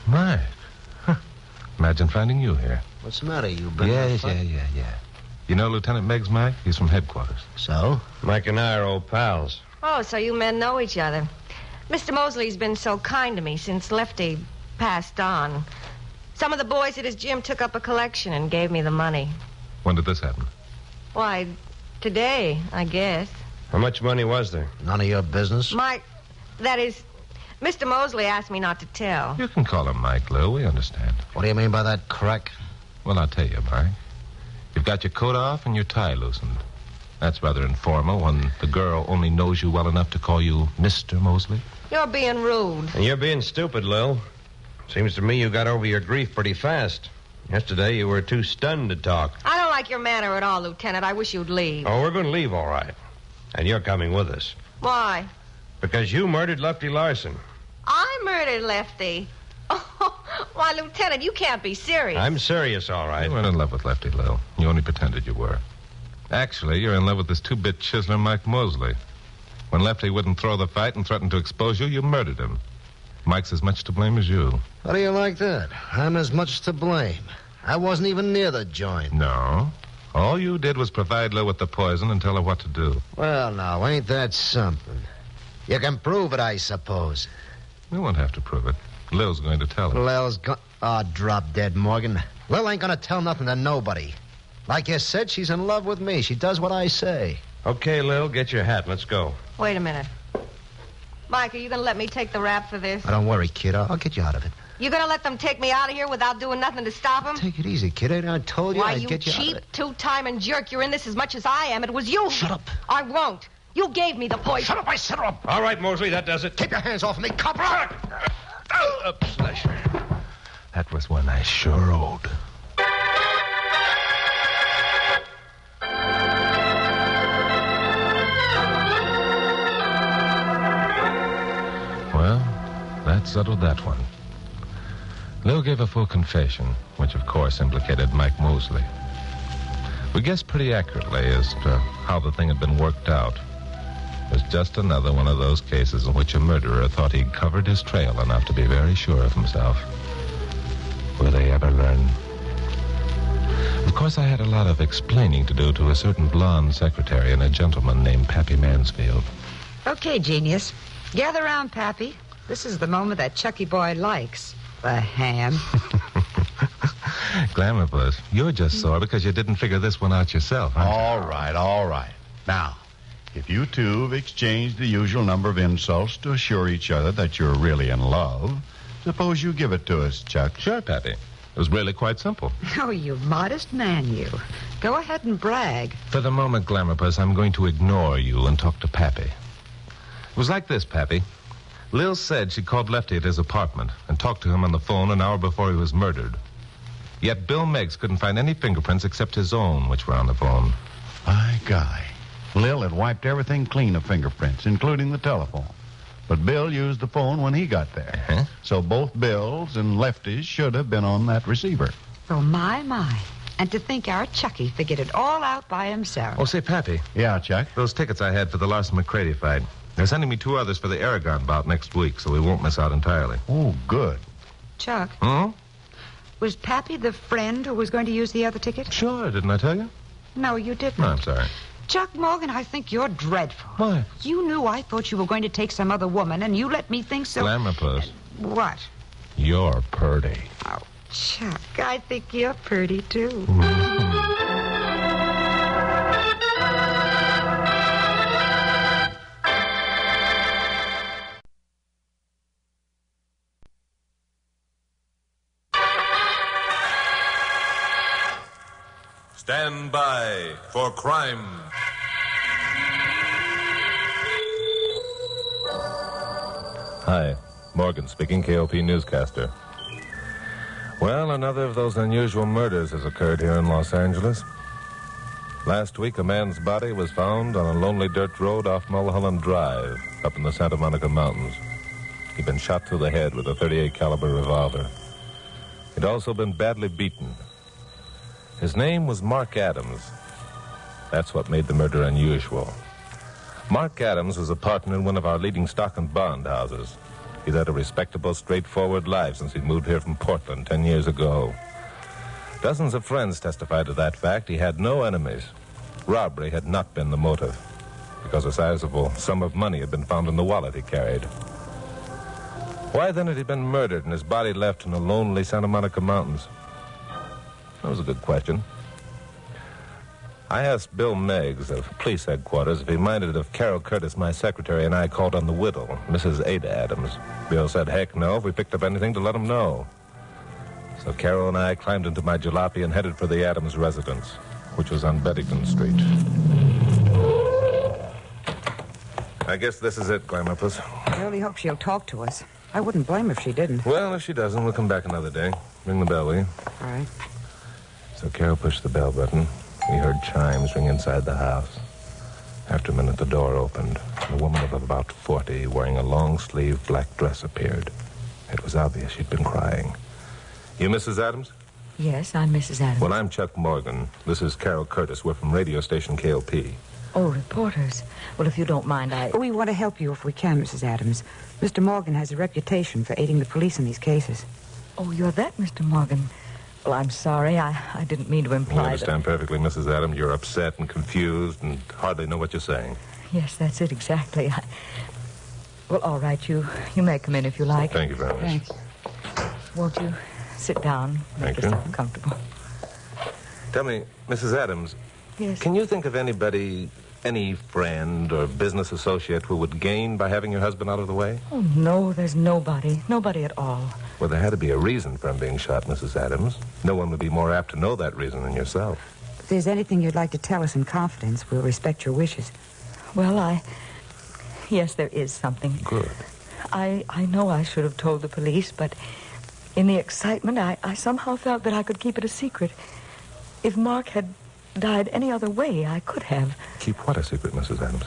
Speaker 2: Mike. Huh. Imagine finding you here.
Speaker 8: What's the matter? You been
Speaker 2: Yeah. You know Lieutenant Meggs, Mike? He's from headquarters.
Speaker 8: So?
Speaker 15: Mike and I are old pals.
Speaker 9: Oh, so you men know each other. Mr. Mosley's been so kind to me since Lefty passed on. Some of the boys at his gym took up a collection and gave me the money.
Speaker 2: When did this happen?
Speaker 9: Why, today, I guess.
Speaker 15: How much money was there?
Speaker 8: None of your business?
Speaker 9: Mike, that is, Mr. Mosley asked me not to tell.
Speaker 2: You can call him Mike, Lou. We understand.
Speaker 8: What do you mean by that, crack?
Speaker 2: Well, I'll tell you, Mike. You've got your coat off and your tie loosened. That's rather informal when the girl only knows you well enough to call you Mr. Mosley.
Speaker 9: You're being rude.
Speaker 15: And you're being stupid, Lil. Seems to me you got over your grief pretty fast. Yesterday you were too stunned to talk.
Speaker 9: I don't like your manner at all, Lieutenant. I wish you'd leave.
Speaker 15: Oh, we're going to leave, all right. And you're coming with us.
Speaker 9: Why?
Speaker 15: Because you murdered Lefty Larson.
Speaker 9: I murdered Lefty. Oh, why, Lieutenant, you can't be serious.
Speaker 15: I'm serious, all right.
Speaker 2: You weren't in love with Lefty, Lil. You only pretended you were. Actually, you're in love with this two-bit chiseler, Mike Mosley. When Lefty wouldn't throw the fight and threatened to expose you murdered him. Mike's as much to blame as you.
Speaker 8: How do you like that? I'm as much to blame. I wasn't even near the joint.
Speaker 2: No. All you did was provide Lil with the poison and tell her what to do.
Speaker 8: Well, now, ain't that something? You can prove it, I suppose.
Speaker 2: We won't have to prove it. Lil's going to tell him.
Speaker 8: Lil's drop dead, Morgan. Lil ain't gonna tell nothing to nobody. Like you said, she's in love with me. She does what I say.
Speaker 15: Okay, Lil, get your hat. Let's go.
Speaker 9: Wait a minute. Mike, are you going to let me take the rap for this?
Speaker 8: Don't worry, kid. I'll get you out of it.
Speaker 9: You going to let them take me out of here without doing nothing to stop them?
Speaker 8: Take it easy, kid. I told you
Speaker 9: Why,
Speaker 8: I'd
Speaker 9: you
Speaker 8: get you out
Speaker 9: cheap,
Speaker 8: of it.
Speaker 9: two-timing jerk. You're in this as much as I am. It was you.
Speaker 8: Shut up.
Speaker 9: I won't. You gave me the poison.
Speaker 8: Shut up, I said up.
Speaker 15: All right, Mosley, that does it.
Speaker 8: Keep your hands off me, copper.
Speaker 2: That was one I sure owed. Well, that settled that one. Lil gave a full confession, which of course implicated Mike Mosley. We guessed pretty accurately as to how the thing had been worked out. It was just another one of those cases in which a murderer thought he'd covered his trail enough to be very sure of himself. Will they ever learn? Of course, I had a lot of explaining to do to a certain blonde secretary and a gentleman named Pappy Mansfield.
Speaker 4: Okay, genius. Gather round, Pappy. This is the moment that Chucky boy likes. The ham.
Speaker 2: Glamourpuss, you're just sore because you didn't figure this one out yourself, huh?
Speaker 5: All right. Now, if you two have exchanged the usual number of insults to assure each other that you're really in love, suppose you give it to us, Chuck.
Speaker 2: Sure, Pappy. It was really quite simple.
Speaker 4: Oh, you modest man, you. Go ahead and brag.
Speaker 2: For the moment, Glamourpuss, I'm going to ignore you and talk to Pappy. It was like this, Pappy. Lil said she called Lefty at his apartment and talked to him on the phone an hour before he was murdered. Yet Bill Meggs couldn't find any fingerprints except his own, which were on the phone.
Speaker 5: My guy. Lil had wiped everything clean of fingerprints, including the telephone. But Bill used the phone when he got there.
Speaker 2: Uh-huh.
Speaker 5: So both Bills and Lefties should have been on that receiver.
Speaker 4: Oh, my. And to think our Chucky figured it all out by himself.
Speaker 2: Oh, say, Pappy.
Speaker 5: Yeah, Chuck?
Speaker 2: Those tickets I had for the Larson McCready fight. They're sending me 2 others for the Aragon bout next week, so we won't miss out entirely.
Speaker 5: Oh, good.
Speaker 4: Chuck,
Speaker 2: Hmm?
Speaker 4: was Pappy the friend who was going to use the other ticket?
Speaker 2: Sure, didn't I tell you?
Speaker 4: No, you didn't.
Speaker 2: No, I'm sorry.
Speaker 4: Chuck Morgan, I think you're dreadful.
Speaker 2: Why?
Speaker 4: You knew I thought you were going to take some other woman, and you let me think so.
Speaker 2: Glamourpuss.
Speaker 4: What?
Speaker 2: You're purty.
Speaker 4: Oh, Chuck, I think you're pretty, too.
Speaker 21: Stand by for crime.
Speaker 2: Hi, Morgan speaking, KOP newscaster. Well, another of those unusual murders has occurred here in Los Angeles. Last week, a man's body was found on a lonely dirt road off Mulholland Drive, up in the Santa Monica Mountains. He'd been shot through the head with a .38 caliber revolver. He'd also been badly beaten. His name was Mark Adams. That's what made the murder unusual. Mark Adams was a partner in one of our leading stock and bond houses. He'd had a respectable, straightforward life since he'd moved here from Portland 10 years ago. Dozens of friends testified to that fact. He had no enemies. Robbery had not been the motive, because a sizable sum of money had been found in the wallet he carried. Why then had he been murdered and his body left in the lonely Santa Monica Mountains? That was a good question. I asked Bill Meggs of police headquarters if he minded if Carol Curtis, my secretary, and I called on the widow, Mrs. Ada Adams. Bill said, heck no, if we picked up anything to let him know. So Carol and I climbed into my jalopy and headed for the Adams residence, which was on Beddington Street. I guess this is it, Glamourpuss.
Speaker 4: I really hope she'll talk to us. I wouldn't blame her if she didn't.
Speaker 2: Well, if she doesn't, we'll come back another day. Ring the bell, will you?
Speaker 4: All right.
Speaker 2: So Carol pushed the bell button. We heard chimes ring inside the house. After a minute, the door opened. A woman of about 40, wearing a long-sleeved black dress, appeared. It was obvious she'd been crying. You Mrs. Adams?
Speaker 19: Yes, I'm Mrs. Adams.
Speaker 2: Well, I'm Chuck Morgan. This is Carol Curtis. We're from radio station KLP.
Speaker 19: Oh, reporters. Well, if you don't mind,
Speaker 4: We want to help you if we can, Mrs. Adams. Mr. Morgan has a reputation for aiding the police in these cases.
Speaker 19: Oh, you're that, Mr. Morgan. Well, I'm sorry. I didn't mean to imply
Speaker 2: I understand perfectly, Mrs. Adams. You're upset and confused and hardly know what you're saying.
Speaker 19: Yes, that's it exactly.
Speaker 4: Well, all right, you may come in if you like.
Speaker 2: Thank you very much.
Speaker 4: Thanks. Won't you sit down?
Speaker 2: Thank
Speaker 4: Make
Speaker 2: you.
Speaker 4: yourself comfortable.
Speaker 2: Tell me, Mrs. Adams,
Speaker 4: Yes.
Speaker 2: can you think of anybody, any friend or business associate who would gain by having your husband out of the way?
Speaker 4: Oh, no, there's nobody. Nobody at all.
Speaker 2: Well, there had to be a reason for him being shot, Mrs. Adams. No one would be more apt to know that reason than yourself.
Speaker 4: If there's anything you'd like to tell us in confidence, we'll respect your wishes. Well, yes, there is something.
Speaker 2: Good.
Speaker 4: I know I should have told the police, but in the excitement, I somehow felt that I could keep it a secret. If Mark had died any other way, I could have.
Speaker 2: Keep what a secret, Mrs. Adams?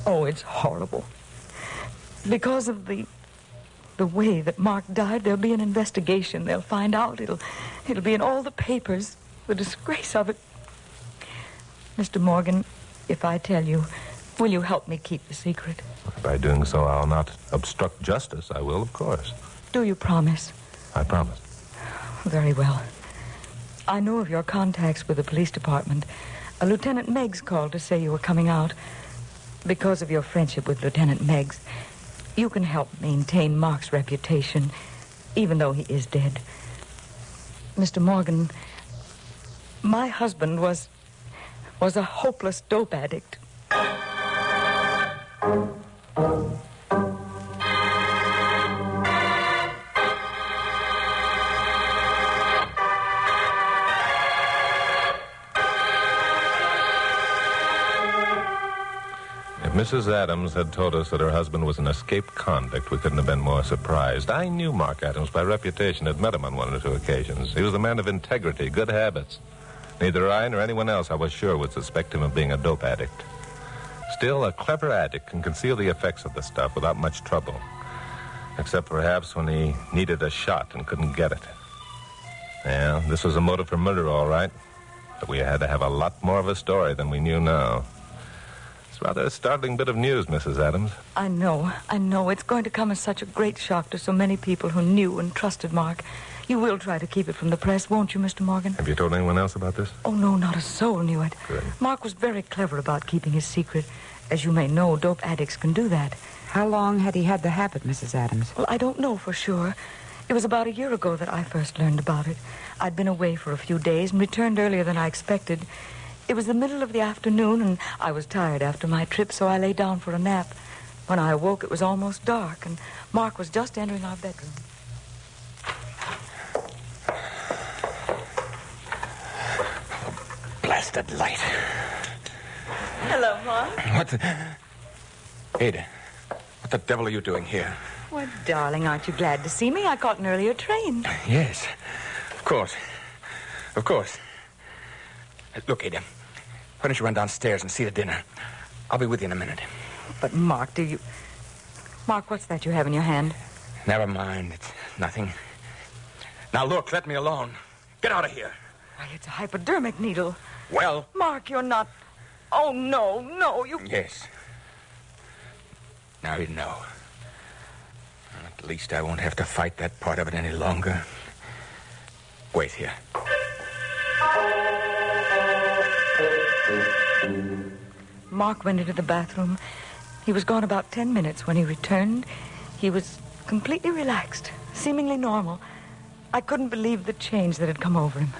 Speaker 4: Oh, it's horrible. Because of the way that Mark died, there'll be an investigation. They'll find out. It'll be in all the papers. The disgrace of it. Mr. Morgan, if I tell you, will you help me keep the secret?
Speaker 2: By doing so, I'll not obstruct justice. I will, of course.
Speaker 4: Do you promise?
Speaker 2: I promise.
Speaker 4: Very well. I know of your contacts with the police department. Lieutenant Meggs called to say you were coming out. Because of your friendship with Lieutenant Meggs, you can help maintain Mark's reputation, even though he is dead. Mr. Morgan, my husband was a hopeless dope addict.
Speaker 2: Mrs. Adams had told us that her husband was an escaped convict. We couldn't have been more surprised. I knew Mark Adams by reputation, had met him on one or two occasions. He was a man of integrity, good habits. Neither I nor anyone else, I was sure, would suspect him of being a dope addict. Still, a clever addict can conceal the effects of the stuff without much trouble. Except perhaps when he needed a shot and couldn't get it. Yeah, this was a motive for murder, all right. But we had to have a lot more of a story than we knew now. It's rather a startling bit of news, Mrs. Adams.
Speaker 4: I know. It's going to come as such a great shock to so many people who knew and trusted Mark. You will try to keep it from the press, won't you, Mr. Morgan?
Speaker 2: Have you told anyone else about this?
Speaker 4: Oh, no, not a soul knew it.
Speaker 2: Good.
Speaker 4: Mark was very clever about keeping his secret. As you may know, dope addicts can do that.
Speaker 10: How long had he had the habit, Mrs. Adams?
Speaker 4: Well, I don't know for sure. It was about a year ago that I first learned about it. I'd been away for a few days and returned earlier than I expected. It was the middle of the afternoon, and I was tired after my trip, so I lay down for a nap. When I awoke, it was almost dark, and Mark was just entering our bedroom.
Speaker 17: Blasted light.
Speaker 4: Hello, Mark.
Speaker 17: What the... Ada, what the devil are you doing here?
Speaker 4: Well, darling, aren't you glad to see me? I caught an earlier train.
Speaker 17: Yes, of course. Of course. Look, Ada, why don't you run downstairs and see the dinner? I'll be with you in a minute.
Speaker 4: But, Mark, Mark, what's that you have in your hand?
Speaker 17: Never mind. It's nothing. Now, look, let me alone. Get out of here.
Speaker 4: Why, it's a hypodermic needle.
Speaker 17: Well...
Speaker 4: Mark, you're not... Oh, no, you...
Speaker 17: Yes. Now you know. At least I won't have to fight that part of it any longer. Wait here.
Speaker 4: Mark went into the bathroom. He was gone about 10 minutes. When he returned, he was completely relaxed, seemingly normal. I couldn't believe the change that had come over him.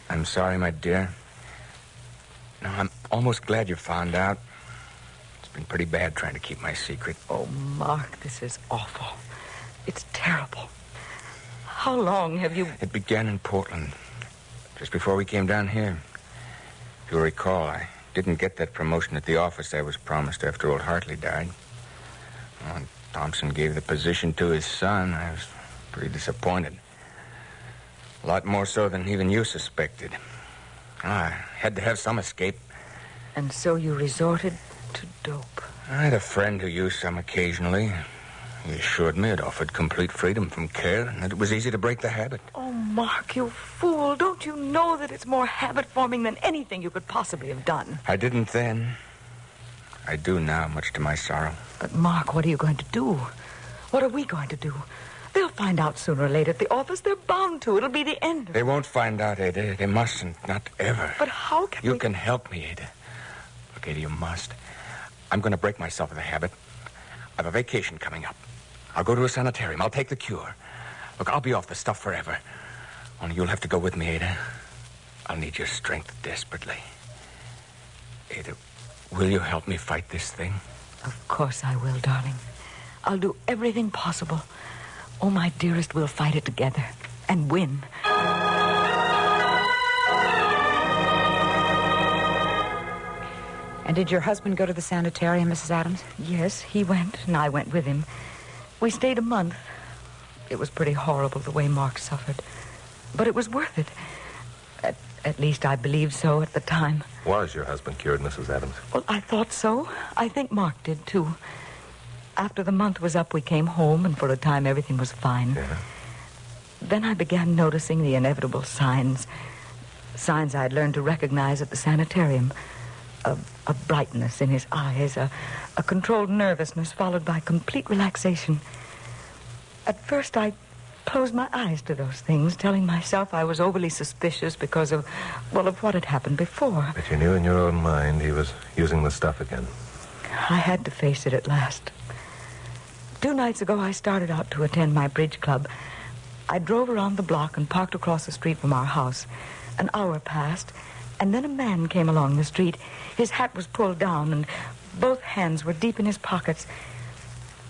Speaker 17: I'm sorry, my dear. No, I'm almost glad you found out. It's been pretty bad trying to keep my secret.
Speaker 4: Oh, Mark, this is awful. It's terrible. How long have you...
Speaker 17: It began in Portland, just before we came down here. If you'll recall, I didn't get that promotion at the office I was promised after old Hartley died. When Thompson gave the position to his son, I was pretty disappointed. A lot more so than even you suspected. I had to have some escape.
Speaker 4: And so you resorted to dope.
Speaker 17: I had a friend who used some occasionally. He assured me it offered complete freedom from care and that it was easy to break the habit.
Speaker 4: Oh, Mark, you fool. Don't you know that it's more habit-forming than anything you could possibly have done?
Speaker 17: I didn't then. I do now, much to my sorrow.
Speaker 4: But, Mark, what are you going to do? What are we going to do? They'll find out sooner or later at the office. They're bound to. It'll be the end of it.
Speaker 17: They won't find out, Ada. They mustn't. Not ever.
Speaker 4: But how can
Speaker 17: You can help me, Ada. Look, Ada, you must. I'm going to break myself of the habit. I have a vacation coming up. I'll go to a sanitarium. I'll take the cure. Look, I'll be off the stuff forever. Only you'll have to go with me, Ada. I'll need your strength desperately. Ada, will you help me fight this thing?
Speaker 4: Of course I will, darling. I'll do everything possible. Oh, my dearest, we'll fight it together and win. And did your husband go to the sanitarium, Mrs. Adams? Yes, he went, and I went with him. We stayed a month. It was pretty horrible the way Mark suffered. But it was worth it. At least I believed so at the time.
Speaker 2: Was your husband cured, Mrs. Adams?
Speaker 4: Well, I thought so. I think Mark did, too. After the month was up, we came home, and for a time everything was fine.
Speaker 2: Yeah.
Speaker 4: Then I began noticing the inevitable signs. Signs I'd learned to recognize at the sanitarium. A brightness in his eyes, a controlled nervousness followed by complete relaxation. At first, I closed my eyes to those things, telling myself I was overly suspicious because of what had happened before.
Speaker 2: But you knew in your own mind he was using the stuff again.
Speaker 4: I had to face it at last. 2 nights ago, I started out to attend my bridge club. I drove around the block and parked across the street from our house. An hour passed, and then a man came along the street. His hat was pulled down, and both hands were deep in his pockets.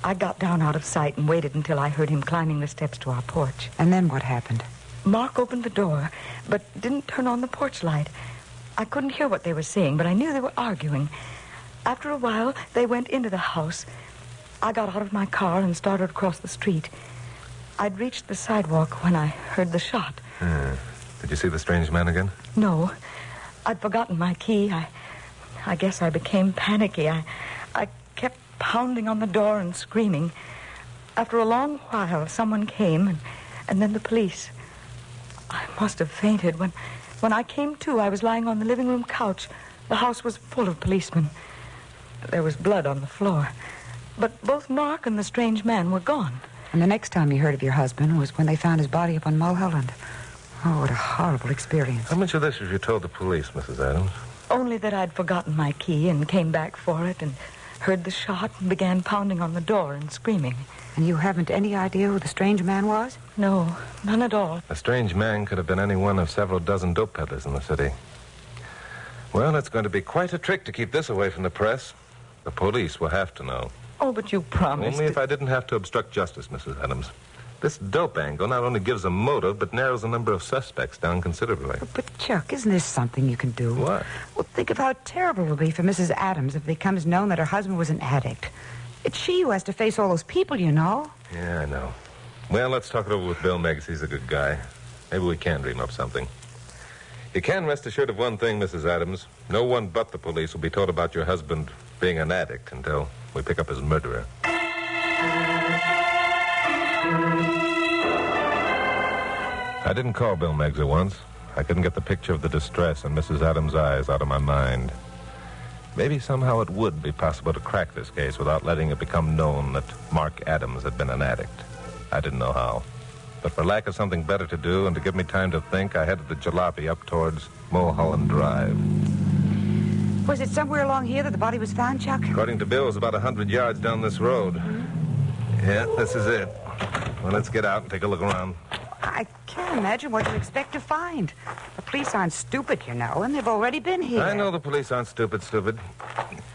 Speaker 4: I got down out of sight and waited until I heard him climbing the steps to our porch. And then what happened? Mark opened the door, but didn't turn on the porch light. I couldn't hear what they were saying, but I knew they were arguing. After a while, they went into the house. I got out of my car and started across the street. I'd reached the sidewalk when I heard the shot.
Speaker 2: Did you see the strange man again?
Speaker 4: No. I'd forgotten my key. I guess I became panicky. I kept pounding on the door and screaming. After a long while, someone came, and then the police. I must have fainted. When I came to, I was lying on the living room couch. The house was full of policemen. There was blood on the floor. But both Mark and the strange man were gone. And the next time you heard of your husband was when they found his body up on Mulholland. Oh, what a horrible experience.
Speaker 2: How much of this have you told the police, Mrs. Adams?
Speaker 4: Only that I'd forgotten my key and came back for it and heard the shot and began pounding on the door and screaming. And you haven't any idea who the strange man was? No, none at all.
Speaker 2: A strange man could have been any one of several dozen dope peddlers in the city. Well, it's going to be quite a trick to keep this away from the press. The police will have to know.
Speaker 4: Oh, but you promised.
Speaker 2: Only if I didn't have to obstruct justice, Mrs. Adams. This dope angle not only gives a motive, but narrows the number of suspects down considerably.
Speaker 4: But, Chuck, isn't this something you can do?
Speaker 2: What?
Speaker 4: Well, think of how terrible it will be for Mrs. Adams if it becomes known that her husband was an addict. It's she who has to face all those people, you know.
Speaker 2: Yeah, I know. Well, let's talk it over with Bill Meggs. He's a good guy. Maybe we can dream up something. You can rest assured of one thing, Mrs. Adams. No one but the police will be told about your husband being an addict until we pick up his murderer. I didn't call Bill Meggs at once. I couldn't get the picture of the distress in Mrs. Adams' eyes out of my mind. Maybe somehow it would be possible to crack this case without letting it become known that Mark Adams had been an addict. I didn't know how. But for lack of something better to do and to give me time to think, I headed the jalopy up towards Mulholland Drive.
Speaker 4: Was it somewhere along here that the body was found, Chuck?
Speaker 2: According to Bill, it was about 100 yards down this road. Yeah, this is it. Well, let's get out and take a look around.
Speaker 4: I can't imagine what you expect to find. The police aren't stupid, you know, and they've already been here.
Speaker 2: I know the police aren't stupid.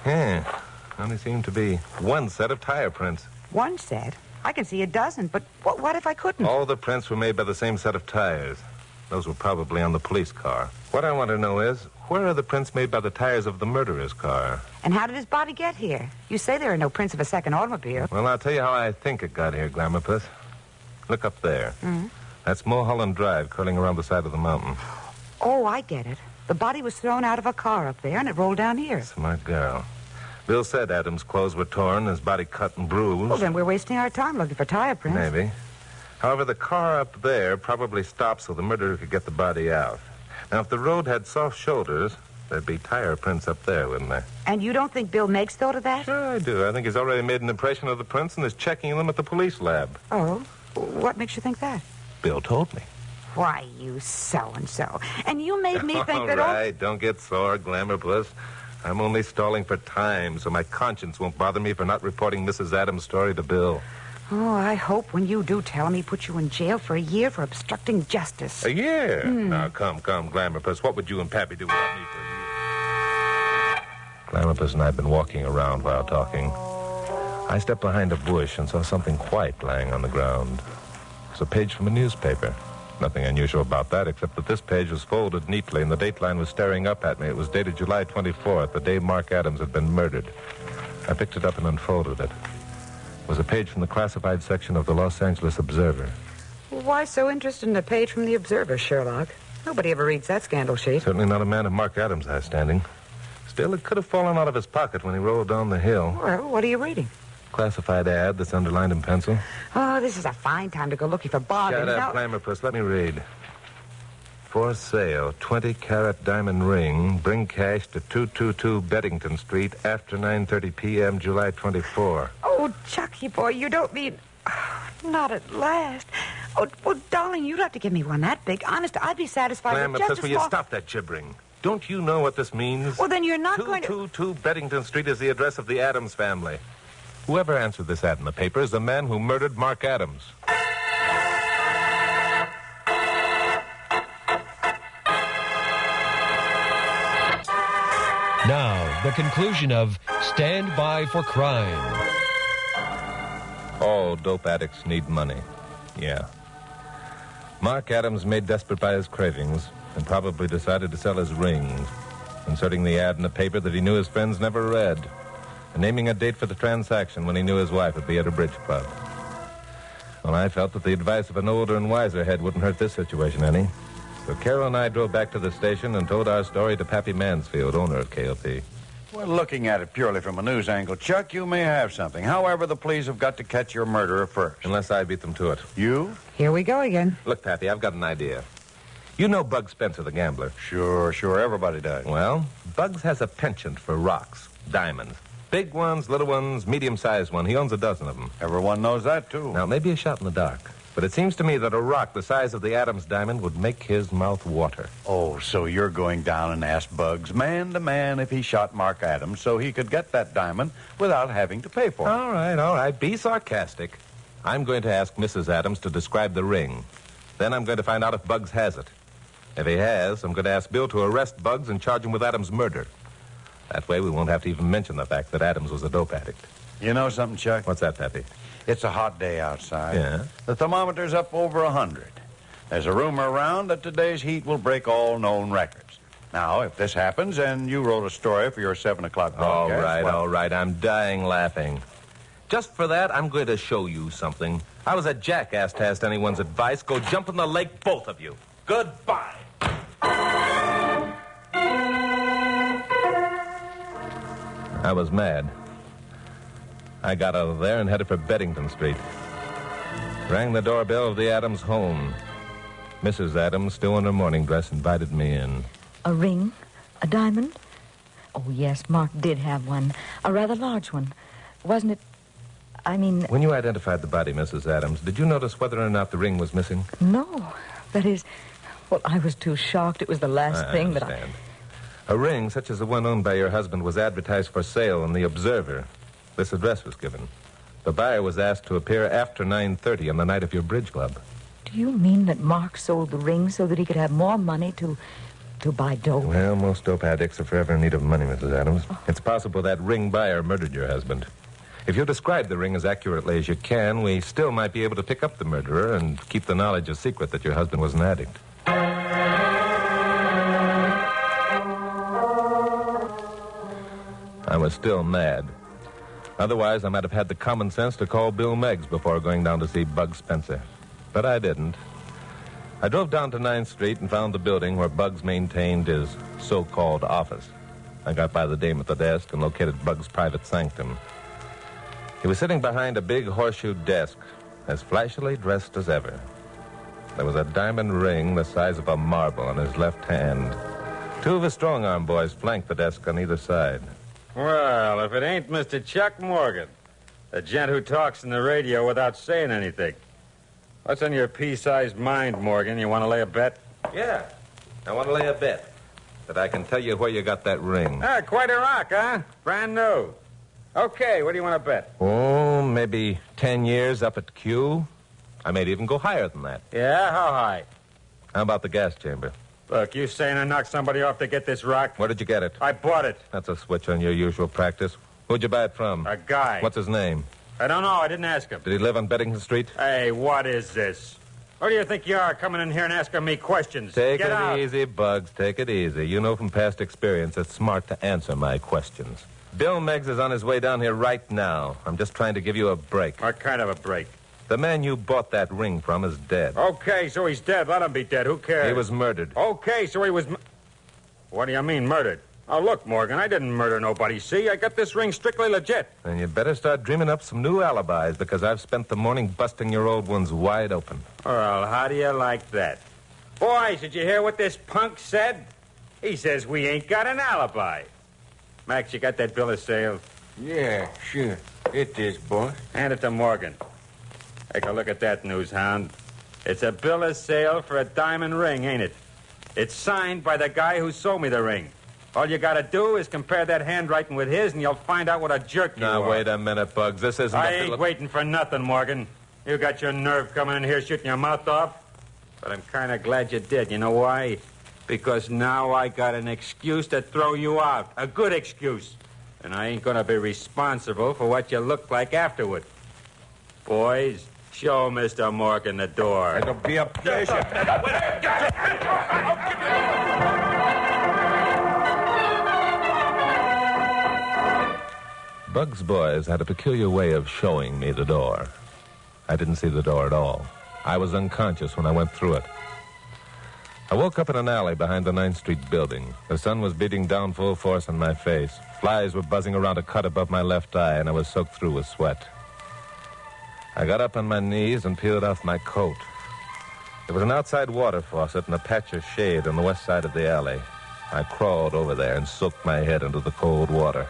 Speaker 2: Yeah, only seem to be one set of tire prints.
Speaker 4: One set? I can see a dozen, but what if I couldn't?
Speaker 2: All the prints were made by the same set of tires. Those were probably on the police car. What I want to know is, where are the prints made by the tires of the murderer's car?
Speaker 4: And how did his body get here? You say there are no prints of a second automobile.
Speaker 2: Well, I'll tell you how I think it got here, Glamourpuss. Look up there.
Speaker 4: Mm-hmm.
Speaker 2: That's Mulholland Drive, curling around the side of the mountain.
Speaker 4: Oh, I get it. The body was thrown out of a car up there, and it rolled down here.
Speaker 2: Smart girl. Bill said Adams' clothes were torn, his body cut and bruised.
Speaker 4: Well, then we're wasting our time looking for tire prints.
Speaker 2: Maybe. However, the car up there probably stopped so the murderer could get the body out. Now, if the road had soft shoulders, there'd be tire prints up there, wouldn't there?
Speaker 4: And you don't think Bill Meggs thought of that?
Speaker 2: Sure, I do. I think he's already made an impression of the prints and is checking them at the police lab.
Speaker 4: Oh? What makes you think that?
Speaker 2: Bill told me.
Speaker 4: Why, you so-and-so. And you made me think that...
Speaker 2: All right, don't get sore, Glamourpuss. I'm only stalling for time so my conscience won't bother me for not reporting Mrs. Adams' story to Bill.
Speaker 4: Oh, I hope when you do tell him he puts you in jail for a year for obstructing justice.
Speaker 2: A year? Now, come, Glamour Puss. What would you and Pappy do without me for a year? Glamour Puss and I have been walking around while talking. I stepped behind a bush and saw something white lying on the ground. It was a page from a newspaper. Nothing unusual about that, except that this page was folded neatly and the date line was staring up at me. It was dated July 24th, the day Mark Adams had been murdered. I picked it up and unfolded it. It was a page from the classified section of the Los Angeles Observer.
Speaker 4: Why so interested in a page from the Observer, Sherlock? Nobody ever reads that scandal sheet.
Speaker 2: Certainly not a man of Mark Adams' high standing. Still, it could have fallen out of his pocket when he rolled down the hill.
Speaker 4: Well, what are you reading?
Speaker 2: Classified ad that's underlined in pencil.
Speaker 4: Oh, this is a fine time to go looking for bargains.
Speaker 2: Shut up, Glamour Puss. Let me read. For sale, 20-carat diamond ring. Bring cash to 222 Beddington Street after 9:30 p.m., July 24.
Speaker 4: Oh, Chucky boy, you don't mean... not at last. Oh, well, darling, you'd have to give me one that big. Honest, I'd be satisfied
Speaker 2: Glamour
Speaker 4: with just
Speaker 2: Puss,
Speaker 4: a
Speaker 2: will
Speaker 4: small...
Speaker 2: you stop that gibbering? Don't you know what this means?
Speaker 4: Well, then you're not going to...
Speaker 2: 222 Beddington Street is the address of the Adams family. Whoever answered this ad in the paper is the man who murdered Mark Adams.
Speaker 13: Now, the conclusion of Stand By for Crime.
Speaker 2: All dope addicts need money. Yeah. Mark Adams, made desperate by his cravings, and probably decided to sell his rings, inserting the ad in a paper that he knew his friends never read, and naming a date for the transaction when he knew his wife would be at a bridge club. Well, I felt that the advice of an older and wiser head wouldn't hurt this situation any. So Carol and I drove back to the station and told our story to Pappy Mansfield, owner of KLP.
Speaker 5: Well, looking at it purely from a news angle, Chuck, you may have something. However, the police have got to catch your murderer first.
Speaker 2: Unless I beat them to it.
Speaker 5: You?
Speaker 4: Here we go again.
Speaker 2: Look, Pappy, I've got an idea. You know Bugs Spencer, the gambler.
Speaker 5: Sure, everybody does.
Speaker 2: Well, Bugs has a penchant for rocks, diamonds. Big ones, little ones, medium-sized one. He owns a dozen of them.
Speaker 5: Everyone knows that, too.
Speaker 2: Now, it may be a shot in the dark, but it seems to me that a rock the size of the Adams diamond would make his mouth water.
Speaker 5: Oh, so you're going down and ask Bugs, man to man, if he shot Mark Adams so he could get that diamond without having to pay for it.
Speaker 2: All right. Be sarcastic. I'm going to ask Mrs. Adams to describe the ring. Then I'm going to find out if Bugs has it. If he has, I'm going to ask Bill to arrest Bugs and charge him with Adams' murder. That way we won't have to even mention the fact that Adams was a dope addict.
Speaker 5: You know something, Chuck?
Speaker 2: What's that, Pappy?
Speaker 5: It's a hot day outside.
Speaker 2: Yeah?
Speaker 5: The thermometer's up over 100. There's a rumor around that today's heat will break all known records. Now, if this happens and you wrote a story for your 7 o'clock broadcast...
Speaker 2: All right. I'm dying laughing. Just for that, I'm going to show you something. I was a jackass to ask anyone's advice. Go jump in the lake, both of you. Goodbye. I was mad. I got out of there and headed for Beddington Street. Rang the doorbell of the Adams home. Mrs. Adams, still in her morning dress, invited me in.
Speaker 1: A ring? A diamond? Oh, yes, Mark did have one. A rather large one. Wasn't it...
Speaker 2: When you identified the body, Mrs. Adams, did you notice whether or not the ring was missing?
Speaker 1: No. That is... Well, I was too shocked. It was the last thing that I...
Speaker 2: A ring, such as the one owned by your husband, was advertised for sale in the Observer. This address was given. The buyer was asked to appear after 9:30 on the night of your bridge club.
Speaker 1: Do you mean that Mark sold the ring so that he could have more money to buy dope?
Speaker 2: Well, most dope addicts are forever in need of money, Mrs. Adams. It's possible that ring buyer murdered your husband. If you describe the ring as accurately as you can, we still might be able to pick up the murderer and keep the knowledge a secret that your husband was an addict. I was still mad. Otherwise, I might have had the common sense to call Bill Meggs before going down to see Bugs Spencer. But I didn't. I drove down to 9th Street and found the building where Bugs maintained his so-called office. I got by the dame at the desk and located Bugs' private sanctum. He was sitting behind a big horseshoe desk, as flashily dressed as ever. There was a diamond ring the size of a marble on his left hand. 2 of his strong-arm boys flanked the desk on either side.
Speaker 18: Well, if it ain't Mr. Chuck Morgan, the gent who talks in the radio without saying anything. What's on your pea-sized mind, Morgan? You want to lay a bet?
Speaker 2: Yeah, I want to lay a bet. that I can tell you where you got that ring.
Speaker 18: Ah, quite a rock, huh? Brand new. Okay, what do you want to bet?
Speaker 2: Oh, maybe 10 years up at Q. I may even go higher than that.
Speaker 18: Yeah, how high?
Speaker 2: How about the gas chamber?
Speaker 18: Look, you saying I knocked somebody off to get this rock?
Speaker 2: Where did you get it?
Speaker 18: I bought it.
Speaker 2: That's a switch on your usual practice. Who'd you buy it from?
Speaker 18: A guy.
Speaker 2: What's his name?
Speaker 18: I don't know. I didn't ask him.
Speaker 2: Did he live on Beddington Street?
Speaker 18: Hey, what is this? Who do you think you are coming in here and asking me questions?
Speaker 2: Take
Speaker 18: Get
Speaker 2: it
Speaker 18: out.
Speaker 2: easy, Bugs. Take it easy. You know from past experience it's smart to answer my questions. Bill Meggs is on his way down here right now. I'm just trying to give you a break.
Speaker 18: What kind of a break?
Speaker 2: The man you bought that ring from is dead.
Speaker 18: Okay, so he's dead. Let him be dead. Who cares?
Speaker 2: He was murdered.
Speaker 18: Okay, so he was... What do you mean, murdered? Oh, look, Morgan, I didn't murder nobody, see? I got this ring strictly legit.
Speaker 2: Then you better start dreaming up some new alibis, because I've spent the morning busting your old ones wide open.
Speaker 18: Well, how do you like that? Boys, did you hear what this punk said? He says we ain't got an alibi. Max, you got that bill of sale?
Speaker 17: Yeah, sure. It is, boss.
Speaker 18: Hand it to Morgan. Take a look at that, news hound. It's a bill of sale for a diamond ring, ain't it? It's signed by the guy who sold me the ring. All you gotta do is compare that handwriting with his, and you'll find out what a jerk you are.
Speaker 2: Now, wait a minute, Bugs. This isn't...
Speaker 18: I ain't waiting for nothing, Morgan. You got your nerve coming in here shooting your mouth off. But I'm kind of glad you did. You know why? Because now I got an excuse to throw you out. A good excuse. And I ain't gonna be responsible for what you look like afterward. Boys, show Mr. Morgan the door.
Speaker 17: It'll be a pleasure.
Speaker 2: Bugs' boys had a peculiar way of showing me the door. I didn't see the door at all. I was unconscious when I went through it. I woke up in an alley behind the 9th Street building. The sun was beating down full force on my face. Flies were buzzing around a cut above my left eye, and I was soaked through with sweat. I got up on my knees and peeled off my coat. There was an outside water faucet and a patch of shade on the west side of the alley. I crawled over there and soaked my head into the cold water.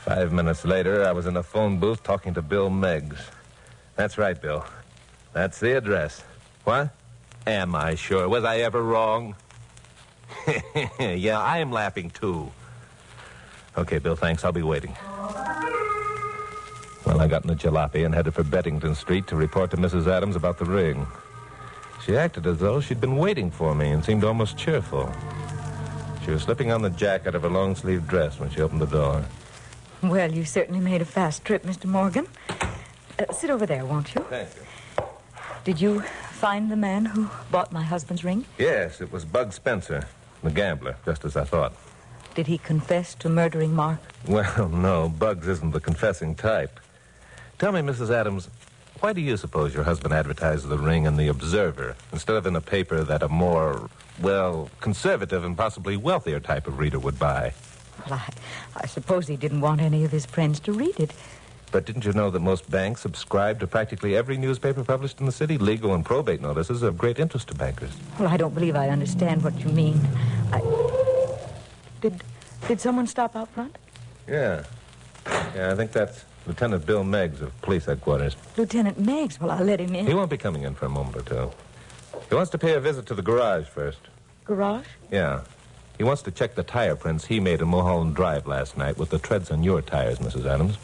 Speaker 2: 5 minutes later, I was in a phone booth talking to Bill Meggs. That's right, Bill. That's the address. What? Am I sure? Was I ever wrong? Yeah, I'm laughing, too. Okay, Bill, thanks. I'll be waiting. Well, I got in a jalopy and headed for Beddington Street to report to Mrs. Adams about the ring. She acted as though she'd been waiting for me and seemed almost cheerful. She was slipping on the jacket of her long-sleeved dress when she opened the door.
Speaker 1: Well, you certainly made a fast trip, Mr. Morgan. Sit over there, won't you?
Speaker 2: Thank you.
Speaker 1: Did you find the man who bought my husband's ring?
Speaker 2: Yes, it was Bug Spencer, the gambler, just as I thought.
Speaker 1: Did he confess to murdering Mark?
Speaker 2: Well, no, Bugs isn't the confessing type. Tell me, Mrs. Adams, why do you suppose your husband advertised the ring in the Observer instead of in a paper that a more, well, conservative and possibly wealthier type of reader would buy?
Speaker 1: Well, I suppose he didn't want any of his friends to read it.
Speaker 2: But didn't you know that most banks subscribe to practically every newspaper published in the city? Legal and probate notices are of great interest to bankers.
Speaker 1: Well, I don't believe I understand what you mean. Did someone stop out front?
Speaker 2: Yeah, I think that's Lieutenant Bill Meggs of Police Headquarters.
Speaker 1: Lieutenant Meggs? Well, I'll let him in.
Speaker 2: He won't be coming in for a moment or two. He wants to pay a visit to the garage first.
Speaker 1: Garage?
Speaker 2: Yeah. He wants to check the tire prints he made in Mulholland Drive last night with the treads on your tires, Mrs. Adams.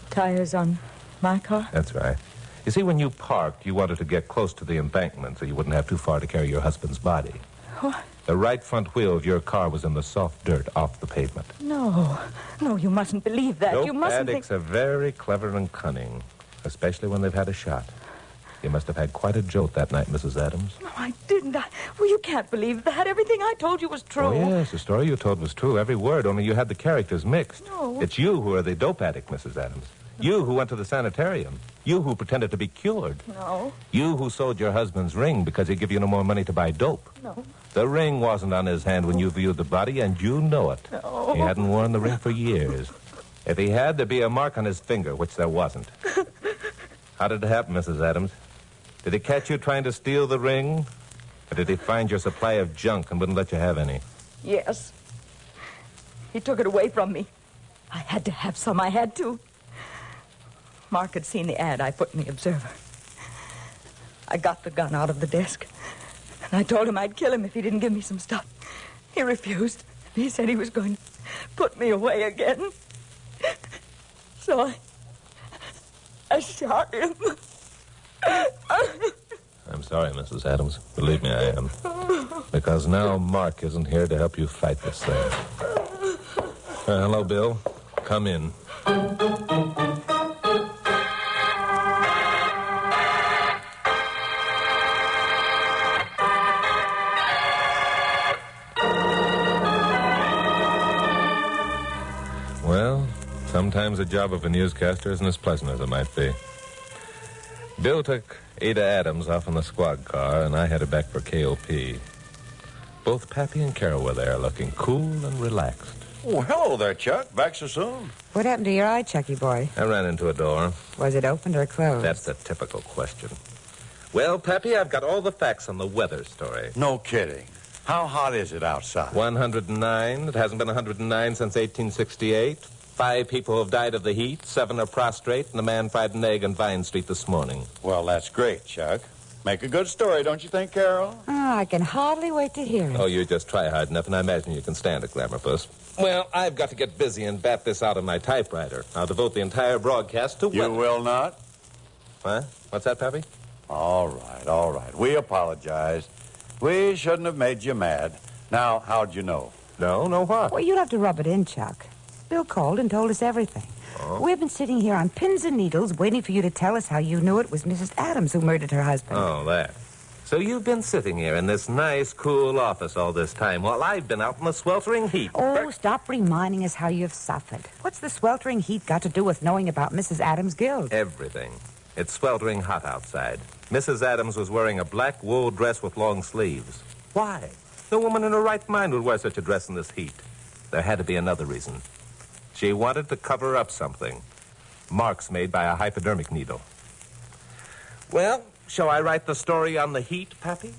Speaker 1: Tires on my car?
Speaker 2: That's right. You see, when you parked, you wanted to get close to the embankment so you wouldn't have too far to carry your husband's body.
Speaker 1: What?
Speaker 2: The right front wheel of your car was in the soft dirt off the pavement.
Speaker 1: No, you mustn't believe that.
Speaker 2: Dope
Speaker 1: You mustn't
Speaker 2: addicts are very clever and cunning, especially when they've had a shot. You must have had quite a jolt that night, Mrs. Adams.
Speaker 1: No, I didn't. Well, you can't believe that. Everything I told you was true.
Speaker 2: Oh, yes, the story you told was true, every word, only you had the characters mixed.
Speaker 1: No.
Speaker 2: It's you who are the dope addict, Mrs. Adams. You who went to the sanitarium. You who pretended to be cured.
Speaker 1: No.
Speaker 2: You who sold your husband's ring because he'd give you no more money to buy dope.
Speaker 1: No.
Speaker 2: The ring wasn't on his hand when you viewed the body, and you know it.
Speaker 1: No.
Speaker 2: He hadn't worn the ring for years. If he had, there'd be a mark on his finger, which there wasn't. How did it happen, Mrs. Adams? Did he catch you trying to steal the ring? Or did he find your supply of junk and wouldn't let you have any?
Speaker 1: Yes. He took it away from me. I had to have some. I had to. Mark had seen the ad I put in the Observer. I got the gun out of the desk, and I told him I'd kill him if he didn't give me some stuff. He refused. He said he was going to put me away again. So I shot him.
Speaker 2: I'm sorry, Mrs. Adams. Believe me, I am. Because now Mark isn't here to help you fight this thing. Hello, Bill. Come in. Well, sometimes the job of a newscaster isn't as pleasant as it might be. Bill took Ada Adams off in the squad car, and I headed back for KOP. Both Pappy and Carol were there, looking cool and relaxed.
Speaker 5: Oh, hello there, Chuck. Back so soon?
Speaker 4: What happened to your eye, Chucky boy?
Speaker 2: I ran into a door.
Speaker 4: Was it opened or closed?
Speaker 2: That's the typical question. Well, Pappy, I've got all the facts on the weather story.
Speaker 5: No kidding. How hot is it outside?
Speaker 2: 109. It hasn't been 109 since 1868. 5 people have died of the heat. 7 are prostrate, and a man fried an egg on Vine Street this morning.
Speaker 5: Well, that's great, Chuck. Make a good story, don't you think, Carol?
Speaker 4: Oh, I can hardly wait to hear it.
Speaker 2: Oh, you just try hard enough, and I imagine you can stand it, Glamour Puss. Well, I've got to get busy and bat this out on my typewriter. I'll devote the entire broadcast to weather.
Speaker 5: You will not?
Speaker 2: What? What's that, Pappy?
Speaker 5: All right. We apologize. We shouldn't have made you mad. Now, how'd you know?
Speaker 2: No what?
Speaker 4: Well, you'll have to rub it in, Chuck. Bill called and told us everything.
Speaker 2: Oh.
Speaker 4: We've been sitting here on pins and needles waiting for you to tell us how you knew it was Mrs. Adams who murdered her husband.
Speaker 2: Oh, that. So you've been sitting here in this nice, cool office all this time while I've been out in the sweltering heat.
Speaker 4: Oh, stop reminding us how you've suffered. What's the sweltering heat got to do with knowing about Mrs. Adams' guilt?
Speaker 2: Everything. It's sweltering hot outside. Mrs. Adams was wearing a black wool dress with long sleeves. Why? No woman in her right mind would wear such a dress in this heat. There had to be another reason. She wanted to cover up something. Marks made by a hypodermic needle. Well, shall I write the story on the heat, Pappy?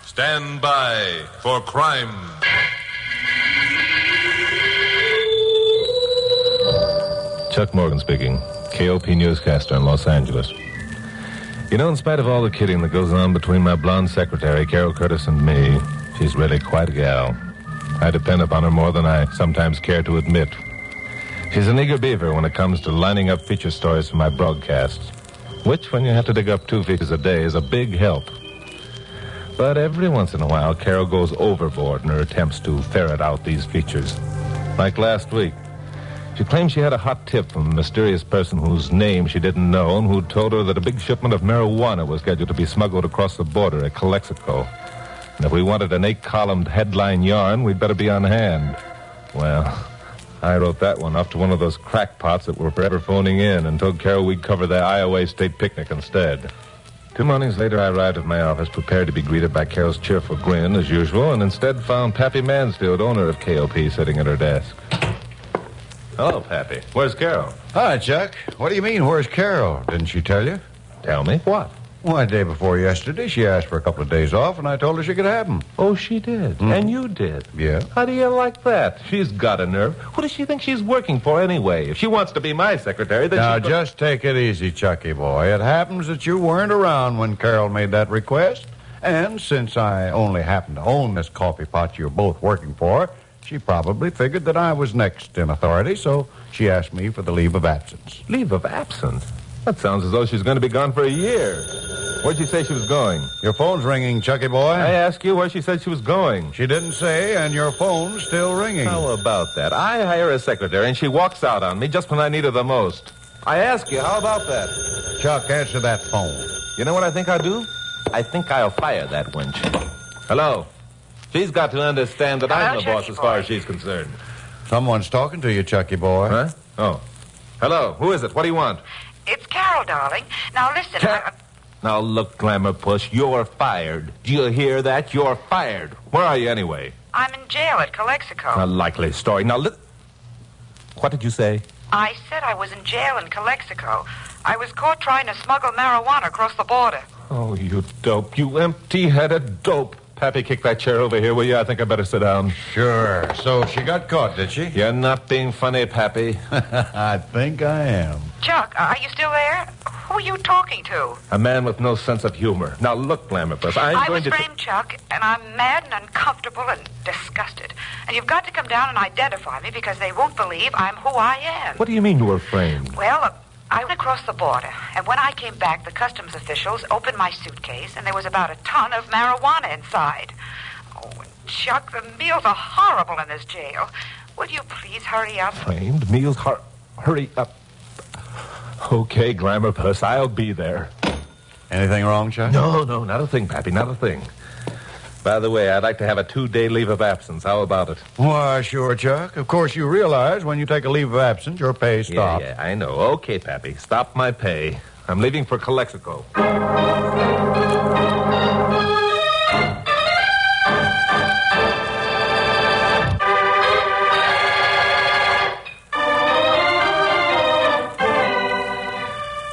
Speaker 21: Stand by for crime.
Speaker 2: Chuck Morgan speaking. KOP newscaster in Los Angeles. You know, in spite of all the kidding that goes on between my blonde secretary, Carol Curtis, and me, she's really quite a gal. I depend upon her more than I sometimes care to admit. She's an eager beaver when it comes to lining up feature stories for my broadcasts, which, when you have to dig up 2 features a day, is a big help. But every once in a while, Carol goes overboard in her attempts to ferret out these features. Like last week. She claimed she had a hot tip from a mysterious person whose name she didn't know and who told her that a big shipment of marijuana was scheduled to be smuggled across the border at Calexico. And if we wanted an 8-columned headline yarn, we'd better be on hand. Well, I wrote that one off to one of those crackpots that were forever phoning in and told Carol we'd cover the Iowa State picnic instead. 2 mornings later, I arrived at my office prepared to be greeted by Carol's cheerful grin, as usual, and instead found Pappy Mansfield, owner of KOP, sitting at her desk. Hello, Pappy. Where's Carol?
Speaker 5: Hi, Chuck. What do you mean, where's Carol? Didn't she tell you?
Speaker 2: Tell me? What?
Speaker 5: Well, the day before yesterday, she asked for a couple of days off, and I told her she could have them.
Speaker 2: Oh, she did? And you did?
Speaker 5: Yeah.
Speaker 2: How do you like that? She's got a nerve. Who does she think she's working for anyway? If she wants to be my secretary, then
Speaker 5: Now, just take it easy, Chucky boy. It happens that you weren't around when Carol made that request. And since I only happen to own this coffee pot you're both working for, she probably figured that I was next in authority, so she asked me for the leave of absence.
Speaker 2: Leave of absence? That sounds as though she's going to be gone for a year. Where'd she say she was going?
Speaker 5: Your phone's ringing, Chucky boy.
Speaker 2: I asked you where she said she was going.
Speaker 5: She didn't say, and your phone's still ringing.
Speaker 2: How about that? I hire a secretary, and she walks out on me just when I need her the most. I ask you, how about that?
Speaker 5: Chuck, answer that phone.
Speaker 2: You know what I think I'll do? I think I'll fire that wench. Hello? She's got to understand that I'm the boss as far as she's concerned.
Speaker 5: Someone's talking to you, Chucky boy.
Speaker 2: Huh? Oh. Hello, who is it? What do you want?
Speaker 3: It's Carol, darling. Now, listen,
Speaker 2: Now, look, Glamour Puss, you're fired. Do you hear that? You're fired. Where are you anyway?
Speaker 3: I'm in jail at Calexico.
Speaker 2: A likely story. Now, what did you say?
Speaker 3: I said I was in jail in Calexico. I was caught trying to smuggle marijuana across the border.
Speaker 2: Oh, you dope. You empty-headed dope. Pappy, kick that chair over here, will you? I think I better sit down.
Speaker 5: Sure. So she got caught, did she?
Speaker 2: You're not being funny, Pappy.
Speaker 5: I think I am.
Speaker 3: Chuck, are you still there? Who are you talking to?
Speaker 2: A man with no sense of humor. Now, look, Glamour Puss,
Speaker 3: I was framed, Chuck, and I'm mad and uncomfortable and disgusted. And you've got to come down and identify me because they won't believe I'm who I am.
Speaker 2: What do you mean you were framed?
Speaker 3: Well, I went across the border, and when I came back, the customs officials opened my suitcase, and there was about a ton of marijuana inside. Oh, and Chuck, the meals are horrible in this jail. Would you please hurry up?
Speaker 2: Framed? Meals? Hurry up. Okay, Glamour Puss, I'll be there.
Speaker 5: Anything wrong, Chuck?
Speaker 2: No, not a thing, Pappy, not a thing. By the way, I'd like to have a 2-day leave of absence. How about it?
Speaker 5: Why, sure, Chuck. Of course, you realize when you take a leave of absence, your pay stops.
Speaker 2: Yeah, I know. Okay, Pappy, stop my pay. I'm leaving for Calexico.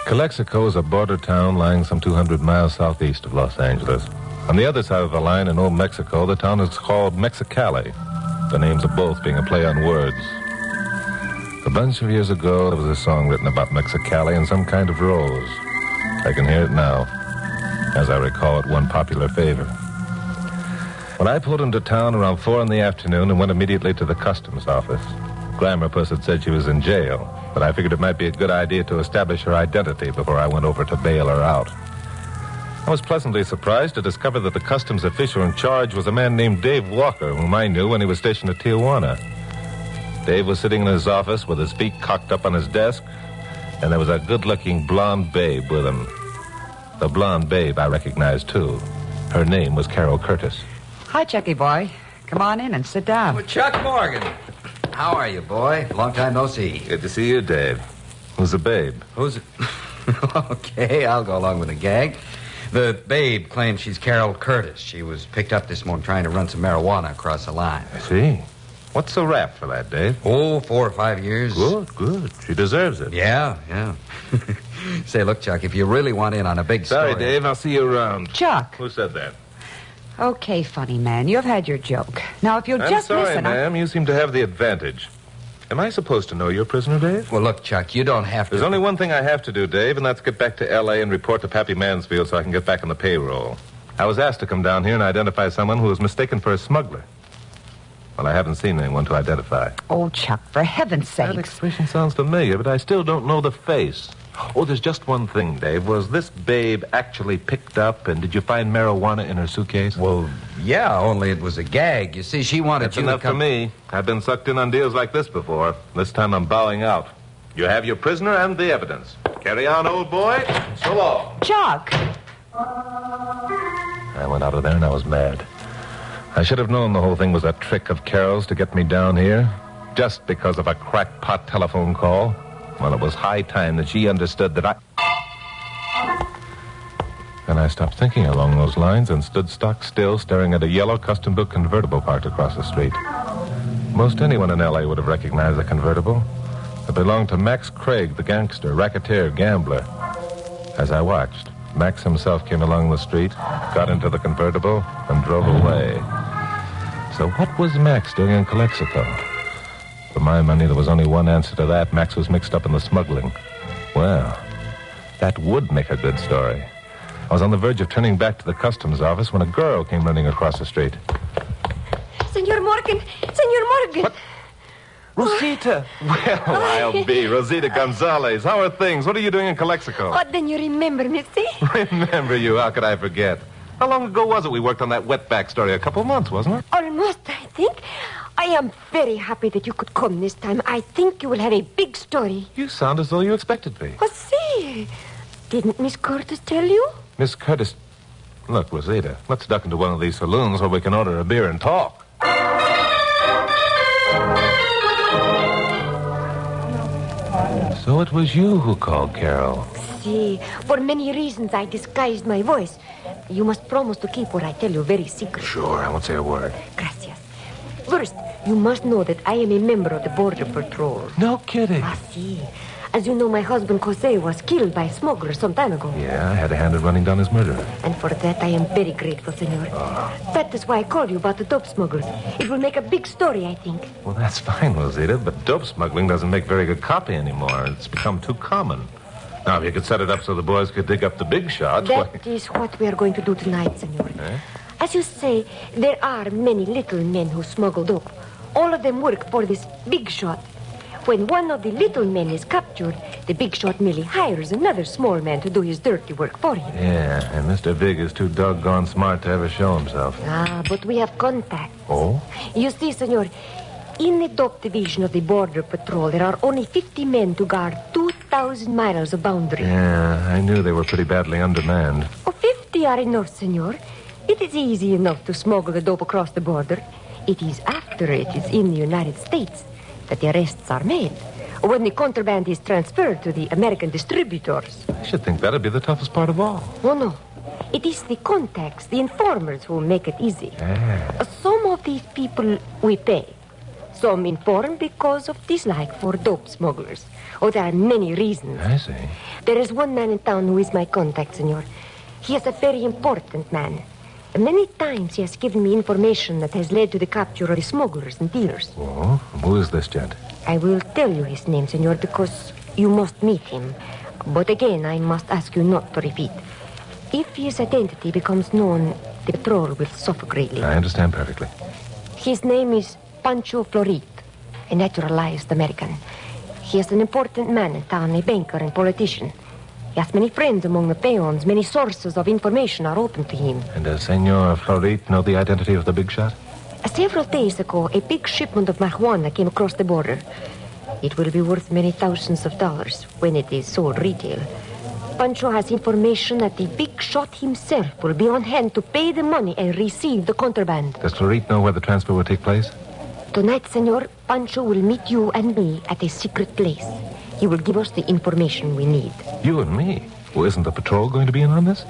Speaker 2: Calexico is a border town lying some 200 miles southeast of Los Angeles. On the other side of the line in Old Mexico, the town is called Mexicali, the names of both being a play on words. A bunch of years ago, there was a song written about Mexicali and some kind of rose. I can hear it now. As I recall, it won popular favor. When I pulled into town around 4 in the afternoon and went immediately to the customs office, Glamour Puss had said she was in jail, but I figured it might be a good idea to establish her identity before I went over to bail her out. I was pleasantly surprised to discover that the customs official in charge was a man named Dave Walker, whom I knew when he was stationed at Tijuana. Dave was sitting in his office with his feet cocked up on his desk, and there was a good-looking blonde babe with him. The blonde babe I recognized, too. Her name was Carol Curtis.
Speaker 4: Hi, Chucky boy. Come on in and sit down.
Speaker 6: Well, Chuck Morgan. How are you, boy? Long time no see.
Speaker 2: Good to see you, Dave. Who's the babe?
Speaker 6: Who's it? Okay, I'll go along with the gag. The babe claims she's Carol Curtis. She was picked up this morning trying to run some marijuana across the line.
Speaker 2: I see. What's the rap for that, Dave?
Speaker 6: Oh, 4 or 5 years.
Speaker 2: Good. She deserves it.
Speaker 6: Yeah. Say, look, Chuck, if you really want in on a big story...
Speaker 2: Sorry, Dave. I'll see you around.
Speaker 4: Chuck.
Speaker 2: Who said that?
Speaker 4: Okay, funny man. You've had your joke. Now, if you'll
Speaker 2: I'm
Speaker 4: just
Speaker 2: sorry,
Speaker 4: listen...
Speaker 2: ma'am. You seem to have the advantage. Am I supposed to know you're prisoner, Dave?
Speaker 6: Well, look, Chuck, you don't have to...
Speaker 2: There's only one thing I have to do, Dave, and that's get back to L.A. and report to Pappy Mansfield so I can get back on the payroll. I was asked to come down here and identify someone who was mistaken for a smuggler. Well, I haven't seen anyone to identify.
Speaker 4: Oh, Chuck, for heaven's sake.
Speaker 2: That expression sounds familiar, but I still don't know the face. Oh, there's just one thing, Dave. Was this babe actually picked up, and did you find marijuana in her suitcase?
Speaker 6: Well, yeah, only it was a gag. You see, she wanted
Speaker 2: That's
Speaker 6: you
Speaker 2: enough
Speaker 6: to come...
Speaker 2: for me. I've been sucked in on deals like this before. This time I'm bowing out. You have your prisoner and the evidence. Carry on, old boy. So long.
Speaker 4: Chuck!
Speaker 2: I went out of there and I was mad. I should have known the whole thing was a trick of Carol's to get me down here, just because of a crackpot telephone call. Well, it was high time that she understood that Then I stopped thinking along those lines and stood stock still, staring at a yellow custom-built convertible parked across the street. Most anyone in L.A. would have recognized the convertible. It belonged to Max Craig, the gangster, racketeer, gambler. As I watched, Max himself came along the street, got into the convertible, and drove away. So what was Max doing in Calexico? For my money, there was only one answer to that. Max was mixed up in the smuggling. Well, that would make a good story. I was on the verge of turning back to the customs office when a girl came running across the street.
Speaker 20: Senor Morgan! Senor Morgan!
Speaker 2: What? Rosita! Well, I'll be. Rosita Gonzalez. How are things? What are you doing in Calexico?
Speaker 20: Oh, then you remember me, see?
Speaker 2: Remember you? How could I forget? How long ago was it we worked on that wetback story? A couple of months, wasn't it?
Speaker 20: Almost, I think. I am very happy that you could come this time. I think you will have a big story.
Speaker 2: You sound as though you expected me.
Speaker 20: Oh, see. Didn't Miss Curtis tell you?
Speaker 2: Miss Curtis... Look, Rosita, let's duck into one of these saloons where we can order a beer and talk. So it was you who called Carol.
Speaker 20: See, for many reasons I disguised my voice. You must promise to keep what I tell you very secret.
Speaker 2: Sure, I won't say a word.
Speaker 20: Gracias. First, you must know that I am a member of the Border Patrol.
Speaker 2: No kidding.
Speaker 20: See,
Speaker 11: As you know, my husband Jose was killed by smugglers some time ago.
Speaker 2: Yeah, I had a hand in running down his murderer.
Speaker 11: And for that, I am very grateful, senor. That is why I called you about the dope smugglers. It will make a big story, I think.
Speaker 2: Well, that's fine, Rosita, but dope smuggling doesn't make very good copy anymore. It's become too common. Now, if you could set it up so the boys could dig up the big shots...
Speaker 11: That is what we are going to do tonight, senor. As you say, there are many little men who smuggle dope. All of them work for this big shot. When one of the little men is captured, the big shot merely hires another small man to do his dirty work for him.
Speaker 2: Yeah, and Mr. Big is too doggone smart to ever show himself.
Speaker 11: But we have contact.
Speaker 2: Oh?
Speaker 11: You see, senor, in the dope division of the Border Patrol, there are only 50 men to guard 2,000 miles of boundary.
Speaker 2: Yeah, I knew they were pretty badly undermanned.
Speaker 11: 50 are enough, senor. It is easy enough to smuggle the dope across the border. It is after it is in the United States that the arrests are made. When the contraband is transferred to the American distributors.
Speaker 2: I should think that'd be the toughest part of all.
Speaker 11: Oh, no. It is the contacts, the informers who make it easy. Some of these people we pay. Some inform because of dislike for dope smugglers. Oh, there are many reasons.
Speaker 2: I see.
Speaker 11: There is one man in town who is my contact, senor. He is a very important man. Many times he has given me information that has led to the capture of the smugglers and dealers.
Speaker 2: Oh, who is this gent?
Speaker 11: I will tell you his name, senor, because you must meet him. But again, I must ask you not to repeat. If his identity becomes known, the patrol will suffer greatly.
Speaker 2: I understand perfectly.
Speaker 11: His name is Pancho Florit, a naturalized American. He is an important man in town, a banker and politician. He has many friends among the peons. Many sources of information are open to him.
Speaker 2: And does Senor Florit know the identity of the big shot?
Speaker 11: Several days ago, a big shipment of marijuana came across the border. It will be worth many thousands of dollars when it is sold retail. Pancho has information that the big shot himself will be on hand to pay the money and receive the contraband.
Speaker 2: Does Florit know where the transfer will take place?
Speaker 11: Tonight, senor, Pancho will meet you and me at a secret place. He will give us the information we need.
Speaker 2: You and me? Well, isn't the patrol going to be in on this?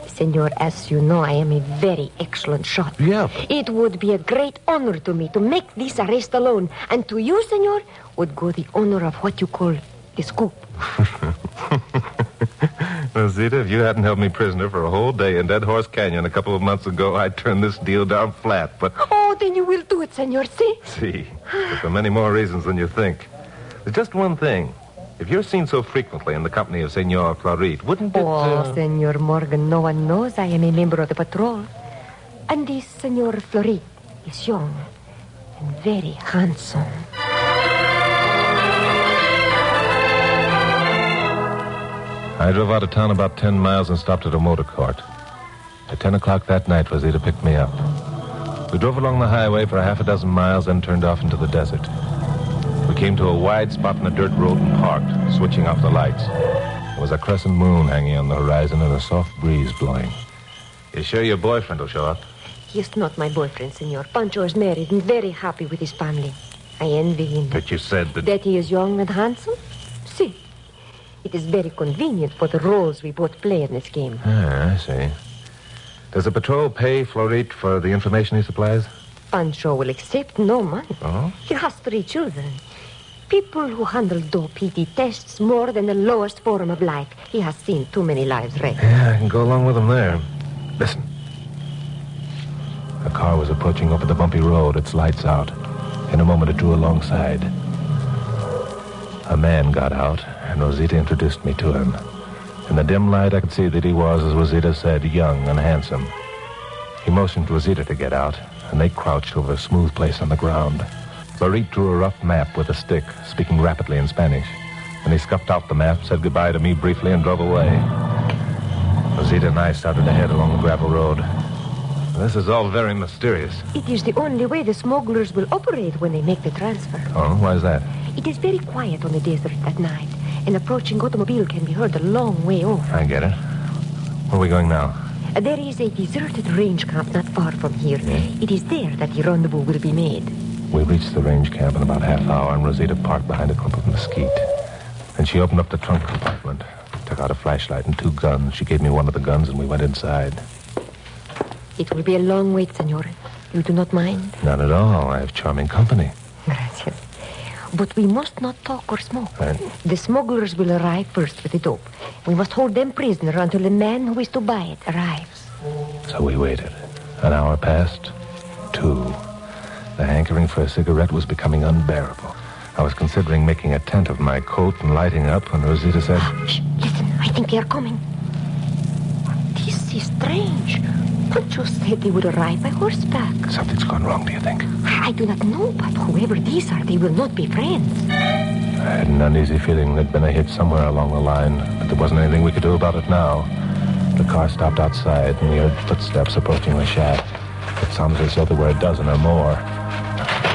Speaker 11: Senor, as you know, I am a very excellent shot.
Speaker 2: Yeah.
Speaker 11: It would be a great honor to me to make this arrest alone. And to you, senor, would go the honor of what you call the scoop.
Speaker 2: Rosita, if you hadn't held me prisoner for a whole day in Dead Horse Canyon a couple of months ago, I'd turn this deal down flat, but...
Speaker 11: Oh, then you will do it, senor, see?
Speaker 2: See, but for many more reasons than you think. There's just one thing. If you're seen so frequently in the company of Senor Florit, wouldn't it...
Speaker 11: Oh, Senor Morgan, no one knows I am a member of the patrol. And this Senor Florit is young and very handsome.
Speaker 2: I drove out of town about 10 miles and stopped at a motor court. At 10 o'clock that night, Rosita picked me up. We drove along the highway for half a dozen miles, then turned off into the desert. We came to a wide spot in a dirt road and parked, switching off the lights. There was a crescent moon hanging on the horizon and a soft breeze blowing. You sure your boyfriend will show up?
Speaker 11: He is not my boyfriend, senor. Pancho is married and very happy with his family. I envy him.
Speaker 2: But you said that...
Speaker 11: That he is young and handsome? See. It is very convenient for the roles we both play in this game.
Speaker 2: Ah, I see. Does the patrol pay Florit for the information he supplies?
Speaker 11: Pancho will accept no money.
Speaker 2: Oh?
Speaker 11: He has 3 children. People who handle dope he detests more than the lowest form of life. He has seen too many lives wrecked.
Speaker 2: Yeah, I can go along with him there. Listen. A car was approaching over the bumpy road, its lights out. In a moment, it drew alongside. A man got out, and Rosita introduced me to him. In the dim light, I could see that he was, as Rosita said, young and handsome. He motioned Rosita to get out, and they crouched over a smooth place on the ground. Florit drew a rough map with a stick, speaking rapidly in Spanish. And he scuffed out the map, said goodbye to me briefly, and drove away. Rosita and I started ahead along the gravel road. This is all very mysterious.
Speaker 11: It is the only way the smugglers will operate when they make the transfer.
Speaker 2: Oh, why is that?
Speaker 11: It is very quiet on the desert at night. An approaching automobile can be heard a long way off.
Speaker 2: I get it. Where are we going now?
Speaker 11: There is a deserted range camp not far from here. It is there that the rendezvous will be made.
Speaker 2: We reached the range camp in about half hour, and Rosita parked behind a clump of mesquite. Then she opened up the trunk compartment, took out a flashlight and 2 guns. She gave me one of the guns, and we went inside.
Speaker 11: It will be a long wait, senor. You do not mind?
Speaker 2: Not at all. I have charming company.
Speaker 11: Gracias. But we must not talk or smoke.
Speaker 2: Right.
Speaker 11: The smugglers will arrive first with the dope. We must hold them prisoner until the man who is to buy it arrives.
Speaker 2: So we waited. An hour passed. 2. The hankering for a cigarette was becoming unbearable. I was considering making a tent of my coat and lighting up when Rosita said...
Speaker 11: Shh, listen, I think they are coming. This is strange. Pancho said they would arrive by horseback.
Speaker 2: Something's gone wrong, do you think?
Speaker 11: I do not know, but whoever these are, they will not be friends.
Speaker 2: I had an uneasy feeling there'd been a hitch somewhere along the line, but there wasn't anything we could do about it now. The car stopped outside, and we heard footsteps approaching the shack. It sounded as though there were a dozen or more.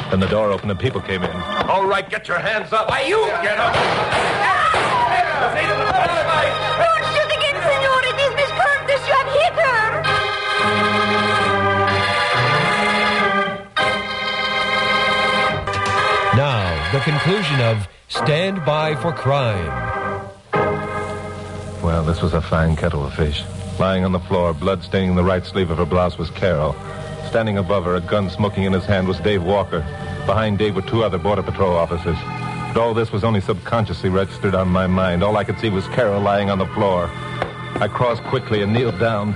Speaker 2: Then the door opened and people came in.
Speaker 21: All right, get your hands up.
Speaker 14: Why, you
Speaker 21: Get up.
Speaker 11: Don't shoot again, senor. It is Miss Curtis. You have hit her.
Speaker 13: Now, the conclusion of Stand By for Crime.
Speaker 2: Well, this was a fine kettle of fish. Lying on the floor, blood staining the right sleeve of her blouse, was Carol. Standing above her, a gun smoking in his hand, was Dave Walker. Behind Dave were 2 other Border Patrol officers. But all this was only subconsciously registered on my mind. All I could see was Carol lying on the floor. I crossed quickly and kneeled down.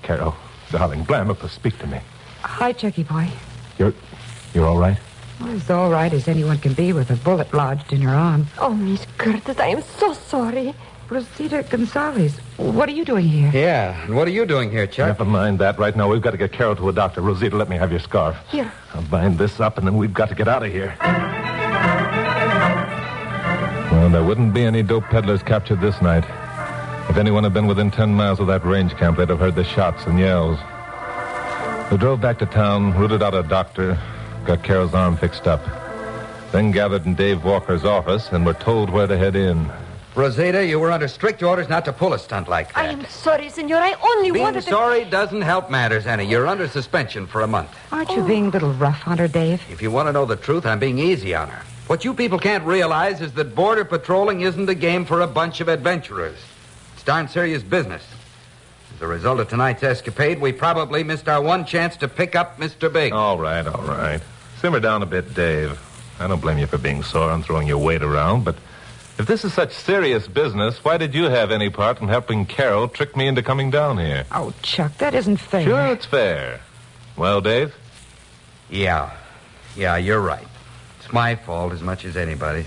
Speaker 2: Carol, darling, blam up, speak to me.
Speaker 4: Hi, Chucky boy.
Speaker 2: You're all right?
Speaker 4: As all right as anyone can be with a bullet lodged in her arm.
Speaker 11: Oh, Miss Curtis, I am so sorry.
Speaker 4: Rosita Gonzalez, what are you doing here?
Speaker 6: Yeah, and what are you doing here, Chuck?
Speaker 2: Never mind that. Right now, we've got to get Carol to a doctor. Rosita, let me have your scarf.
Speaker 11: Here.
Speaker 2: I'll bind this up, and then we've got to get out of here. Well, there wouldn't be any dope peddlers captured this night. If anyone had been within 10 miles of that range camp, they'd have heard the shots and yells. We drove back to town, rooted out a doctor, got Carol's arm fixed up. Then gathered in Dave Walker's office and were told where to head in.
Speaker 6: Rosita, you were under strict orders not to pull a stunt like that.
Speaker 11: I am sorry, senor. I only
Speaker 6: Being
Speaker 11: wanted to...
Speaker 6: sorry doesn't help matters, Annie. You're under suspension for a month.
Speaker 4: Aren't you being a little rough on her, Dave?
Speaker 6: If you want to know the truth, I'm being easy on her. What you people can't realize is that border patrolling isn't a game for a bunch of adventurers. It's darn serious business. As a result of tonight's escapade, we probably missed our one chance to pick up Mr. Big.
Speaker 2: All right. Simmer down a bit, Dave. I don't blame you for being sore and throwing your weight around, but if this is such serious business, why did you have any part in helping Carol trick me into coming down here?
Speaker 4: Oh, Chuck, that isn't fair.
Speaker 2: Sure, it's fair. Well, Dave?
Speaker 6: Yeah, you're right. It's my fault as much as anybody's.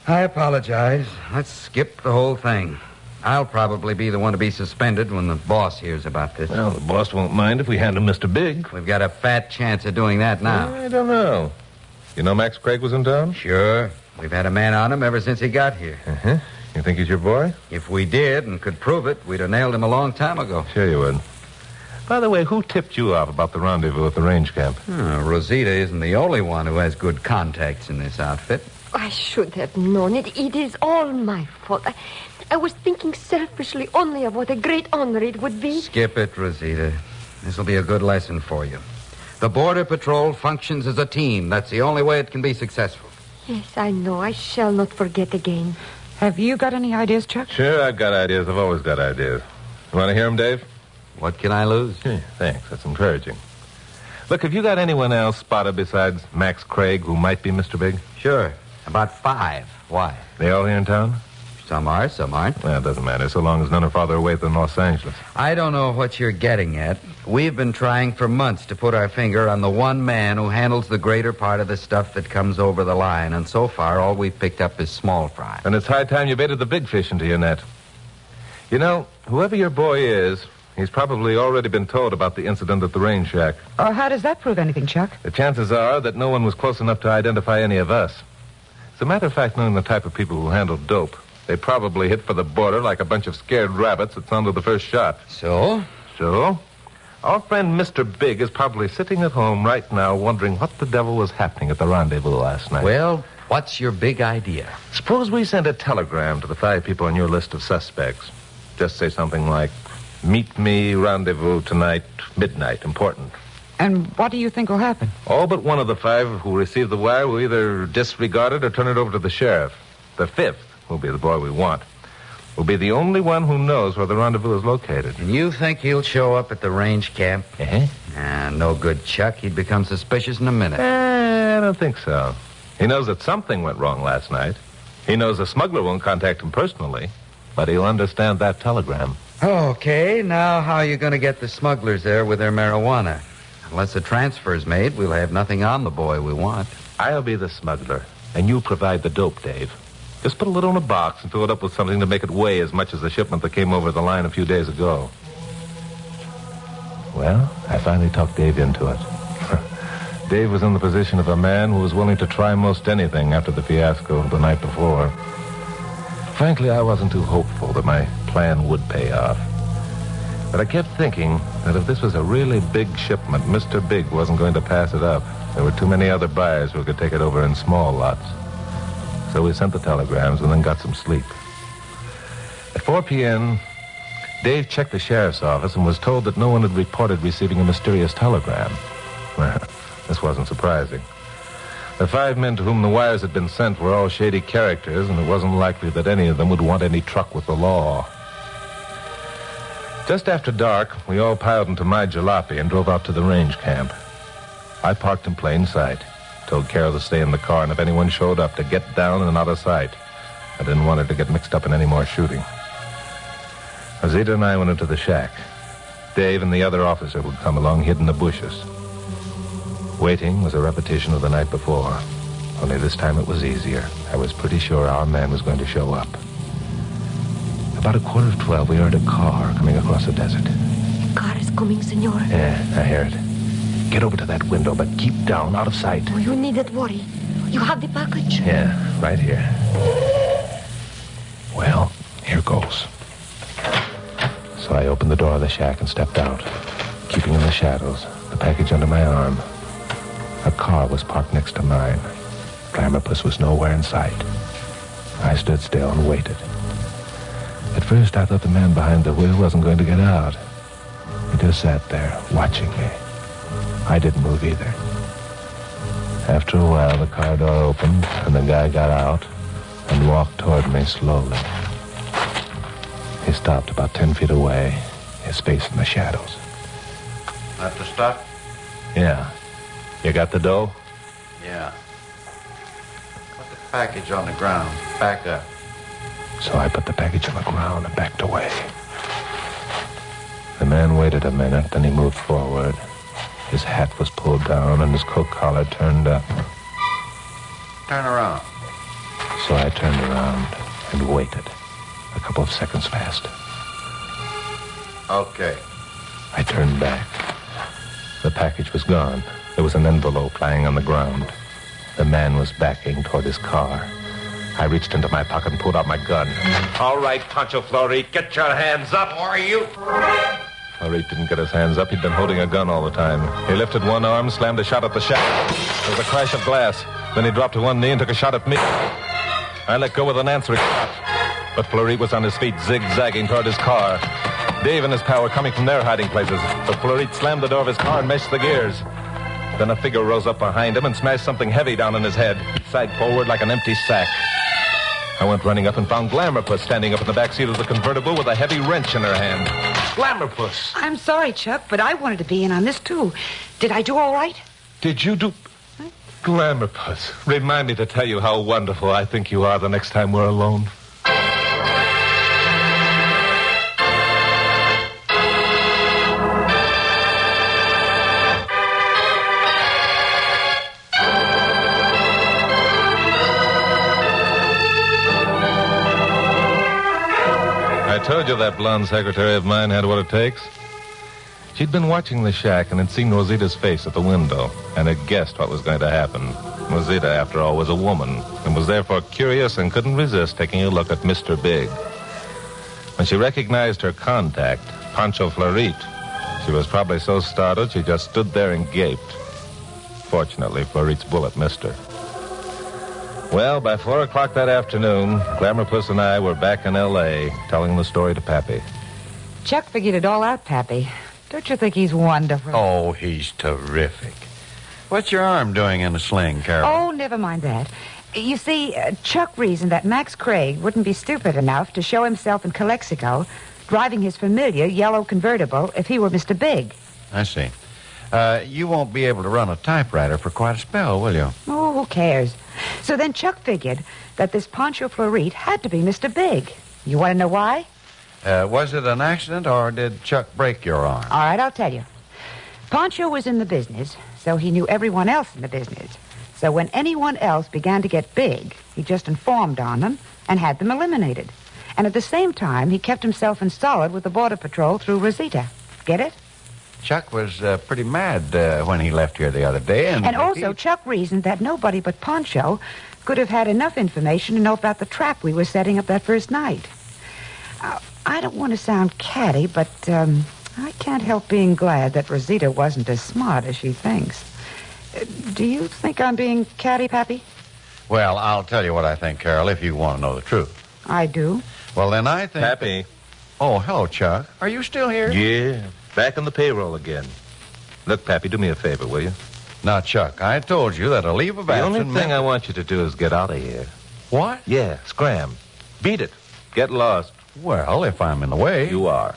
Speaker 6: I apologize. Let's skip the whole thing. I'll probably be the one to be suspended when the boss hears about this.
Speaker 2: Well, the boss won't mind if we hand him Mr. Big.
Speaker 6: We've got a fat chance of doing that now.
Speaker 2: I don't know. You know Max Craig was in town?
Speaker 6: Sure. We've had a man on him ever since he got here.
Speaker 2: Uh-huh. You think he's your boy?
Speaker 6: If we did and could prove it, we'd have nailed him a long time ago.
Speaker 2: Sure you would. By the way, who tipped you off about the rendezvous at the range camp?
Speaker 6: Rosita isn't the only one who has good contacts in this outfit.
Speaker 11: I should have known it. It is all my fault. I was thinking selfishly only of what a great honor it would be.
Speaker 6: Skip it, Rosita. This will be a good lesson for you. The Border Patrol functions as a team. That's the only way it can be successful.
Speaker 11: Yes, I know. I shall not forget again.
Speaker 4: Have you got any ideas, Chuck?
Speaker 2: Sure, I've got ideas. I've always got ideas. You want to hear them, Dave?
Speaker 6: What can I lose?
Speaker 2: Thanks. That's encouraging. Look, have you got anyone else spotted besides Max Craig who might be Mr. Big?
Speaker 6: Sure. About 5. Why?
Speaker 2: They all here in town?
Speaker 6: Some are, some aren't.
Speaker 2: Well, it doesn't matter, so long as none are farther away than Los Angeles.
Speaker 6: I don't know what you're getting at. We've been trying for months to put our finger on the one man who handles the greater part of the stuff that comes over the line, and so far all we've picked up is small fry.
Speaker 2: And it's high time you baited the big fish into your net. You know, whoever your boy is, he's probably already been told about the incident at the range shack.
Speaker 4: Oh, how does that prove anything, Chuck?
Speaker 2: The chances are that no one was close enough to identify any of us. As a matter of fact, knowing the type of people who handle dope, they probably hit for the border like a bunch of scared rabbits that sounded the first shot.
Speaker 6: So?
Speaker 2: So? Our friend Mr. Big is probably sitting at home right now wondering what the devil was happening at the rendezvous last night.
Speaker 6: Well, what's your big idea?
Speaker 2: Suppose we send a telegram to the 5 people on your list of suspects. Just say something like, meet me, rendezvous tonight, midnight, important.
Speaker 4: And what do you think will happen?
Speaker 2: All but one of the 5 who receive the wire will either disregard it or turn it over to the sheriff. The 5th will be the boy we want. Will be the only one who knows where the rendezvous is located.
Speaker 6: And you think he'll show up at the range camp?
Speaker 2: Uh-huh.
Speaker 6: No good, Chuck. He'd become suspicious in a minute.
Speaker 2: I don't think so. He He knows that something went wrong last night. He knows the smuggler won't contact him personally, but he'll understand that telegram.
Speaker 6: Okay, now how are you going to get the smugglers there with their marijuana? Unless a transfer is made, we'll have nothing on the boy we want.
Speaker 2: I'll be the smuggler, and you provide the dope, Dave. Just put a little in a box and fill it up with something to make it weigh as much as the shipment that came over the line a few days ago. Well, I finally talked Dave into it. Dave was in the position of a man who was willing to try most anything after the fiasco the night before. Frankly, I wasn't too hopeful that my plan would pay off. But I kept thinking that if this was a really big shipment, Mr. Big wasn't going to pass it up. There were too many other buyers who could take it over in small lots. So we sent the telegrams and then got some sleep. At 4 p.m., Dave checked the sheriff's office and was told that no one had reported receiving a mysterious telegram. Well, this wasn't surprising. The 5 men to whom the wires had been sent were all shady characters, and it wasn't likely that any of them would want any truck with the law. Just after dark, we all piled into my jalopy and drove out to the range camp. I parked in plain sight, told Carol to stay in the car, and if anyone showed up, to get down and out of sight. I didn't want her to get mixed up in any more shooting. Rosita and I went into the shack. Dave and the other officer would come along, hid in the bushes. Waiting was a repetition of the night before, only this time it was easier. I was pretty sure our man was going to show up. About 11:15, we heard a car coming across the desert.
Speaker 11: Car is coming, senor.
Speaker 2: Yeah, I hear it. Get over to that window, but keep down, out of sight.
Speaker 11: Oh, you needn't worry. You have the package.
Speaker 2: Yeah, right here. Well, here goes. So I opened the door of the shack and stepped out, keeping in the shadows, the package under my arm. A car was parked next to mine. Glamourpuss was nowhere in sight. I stood still and waited. At first, I thought the man behind the wheel wasn't going to get out. He just sat there, watching me. I didn't move either. After a while, the car door opened, and the guy got out and walked toward me slowly. He stopped about 10 feet away, his face in the shadows.
Speaker 5: That's the stuff?
Speaker 2: Yeah. You got the dough?
Speaker 5: Yeah. Put the package on the ground. Back up.
Speaker 2: So I put the package on the ground and backed away. The man waited a minute, then he moved forward. His hat was pulled down and his coat collar turned up.
Speaker 5: Turn around.
Speaker 2: So I turned around and waited. A couple of seconds passed.
Speaker 5: Okay.
Speaker 2: I turned back. The package was gone. There was an envelope lying on the ground. The man was backing toward his car. I reached into my pocket and pulled out my gun.
Speaker 21: All right, Pancho Florit, get your hands up.
Speaker 5: Who are you?
Speaker 2: Florit didn't get his hands up. He'd been holding a gun all the time. He lifted one arm, slammed a shot at the shack. There was a crash of glass. Then he dropped to one knee and took a shot at me. I let go with an answering shot. But Florit was on his feet, zigzagging toward his car. Dave and his pal were coming from their hiding places. But Florit slammed the door of his car and meshed the gears. Then a figure rose up behind him and smashed something heavy down on his head. He sagged forward like an empty sack. I went running up and found Glamourpuss standing up in the back seat of the convertible with a heavy wrench in her hand. Glamourpuss!
Speaker 4: I'm sorry, Chuck, but I wanted to be in on this, too. Did I do all right?
Speaker 2: Did you do... Glamourpuss, remind me to tell you how wonderful I think you are the next time we're alone. I told you that blonde secretary of mine had what it takes. She'd been watching the shack and had seen Rosita's face at the window and had guessed what was going to happen. Rosita, after all, was a woman and was therefore curious and couldn't resist taking a look at Mr. Big. When she recognized her contact, Pancho Florit, she was probably so startled she just stood there and gaped. Fortunately, Florit's bullet missed her. Well, by 4 o'clock that afternoon, Glamourpuss and I were back in L.A. telling the story to Pappy.
Speaker 4: Chuck figured it all out, Pappy. Don't you think he's wonderful?
Speaker 5: Oh, he's terrific. What's your arm doing in a sling, Carol?
Speaker 4: Oh, never mind that. You see, Chuck reasoned that Max Craig wouldn't be stupid enough to show himself in Calexico driving his familiar yellow convertible if he were Mr. Big.
Speaker 5: I see. You won't be able to run a typewriter for quite a spell, will you?
Speaker 4: Oh, who cares? So then Chuck figured that this Pancho Florit had to be Mr. Big. You want to know why?
Speaker 5: Was it an accident, or did Chuck break your arm?
Speaker 4: All right, I'll tell you. Pancho was in the business, so he knew everyone else in the business. So when anyone else began to get big, he just informed on them and had them eliminated. And at the same time, he kept himself in solid with the Border Patrol through Rosita. Get it?
Speaker 5: Chuck was pretty mad when he left here the other day. And
Speaker 4: also, Chuck reasoned that nobody but Pancho could have had enough information to know about the trap we were setting up that first night. I don't want to sound catty, but I can't help being glad that Rosita wasn't as smart as she thinks. Do you think I'm being catty, Pappy?
Speaker 5: Well, I'll tell you what I think, Carol, if you want to know the truth.
Speaker 4: I do.
Speaker 5: Well, then I think...
Speaker 2: Pappy.
Speaker 5: Oh, hello, Chuck. Are you still here?
Speaker 2: Yeah, back on the payroll again. Look, Pappy, do me a favor, will you?
Speaker 5: Now, Chuck, I told you that a leave of absence...
Speaker 2: The only thing I want you to do is get out of here.
Speaker 5: What?
Speaker 2: Yeah, scram. Beat it. Get lost.
Speaker 5: Well, if I'm in the way...
Speaker 2: You are.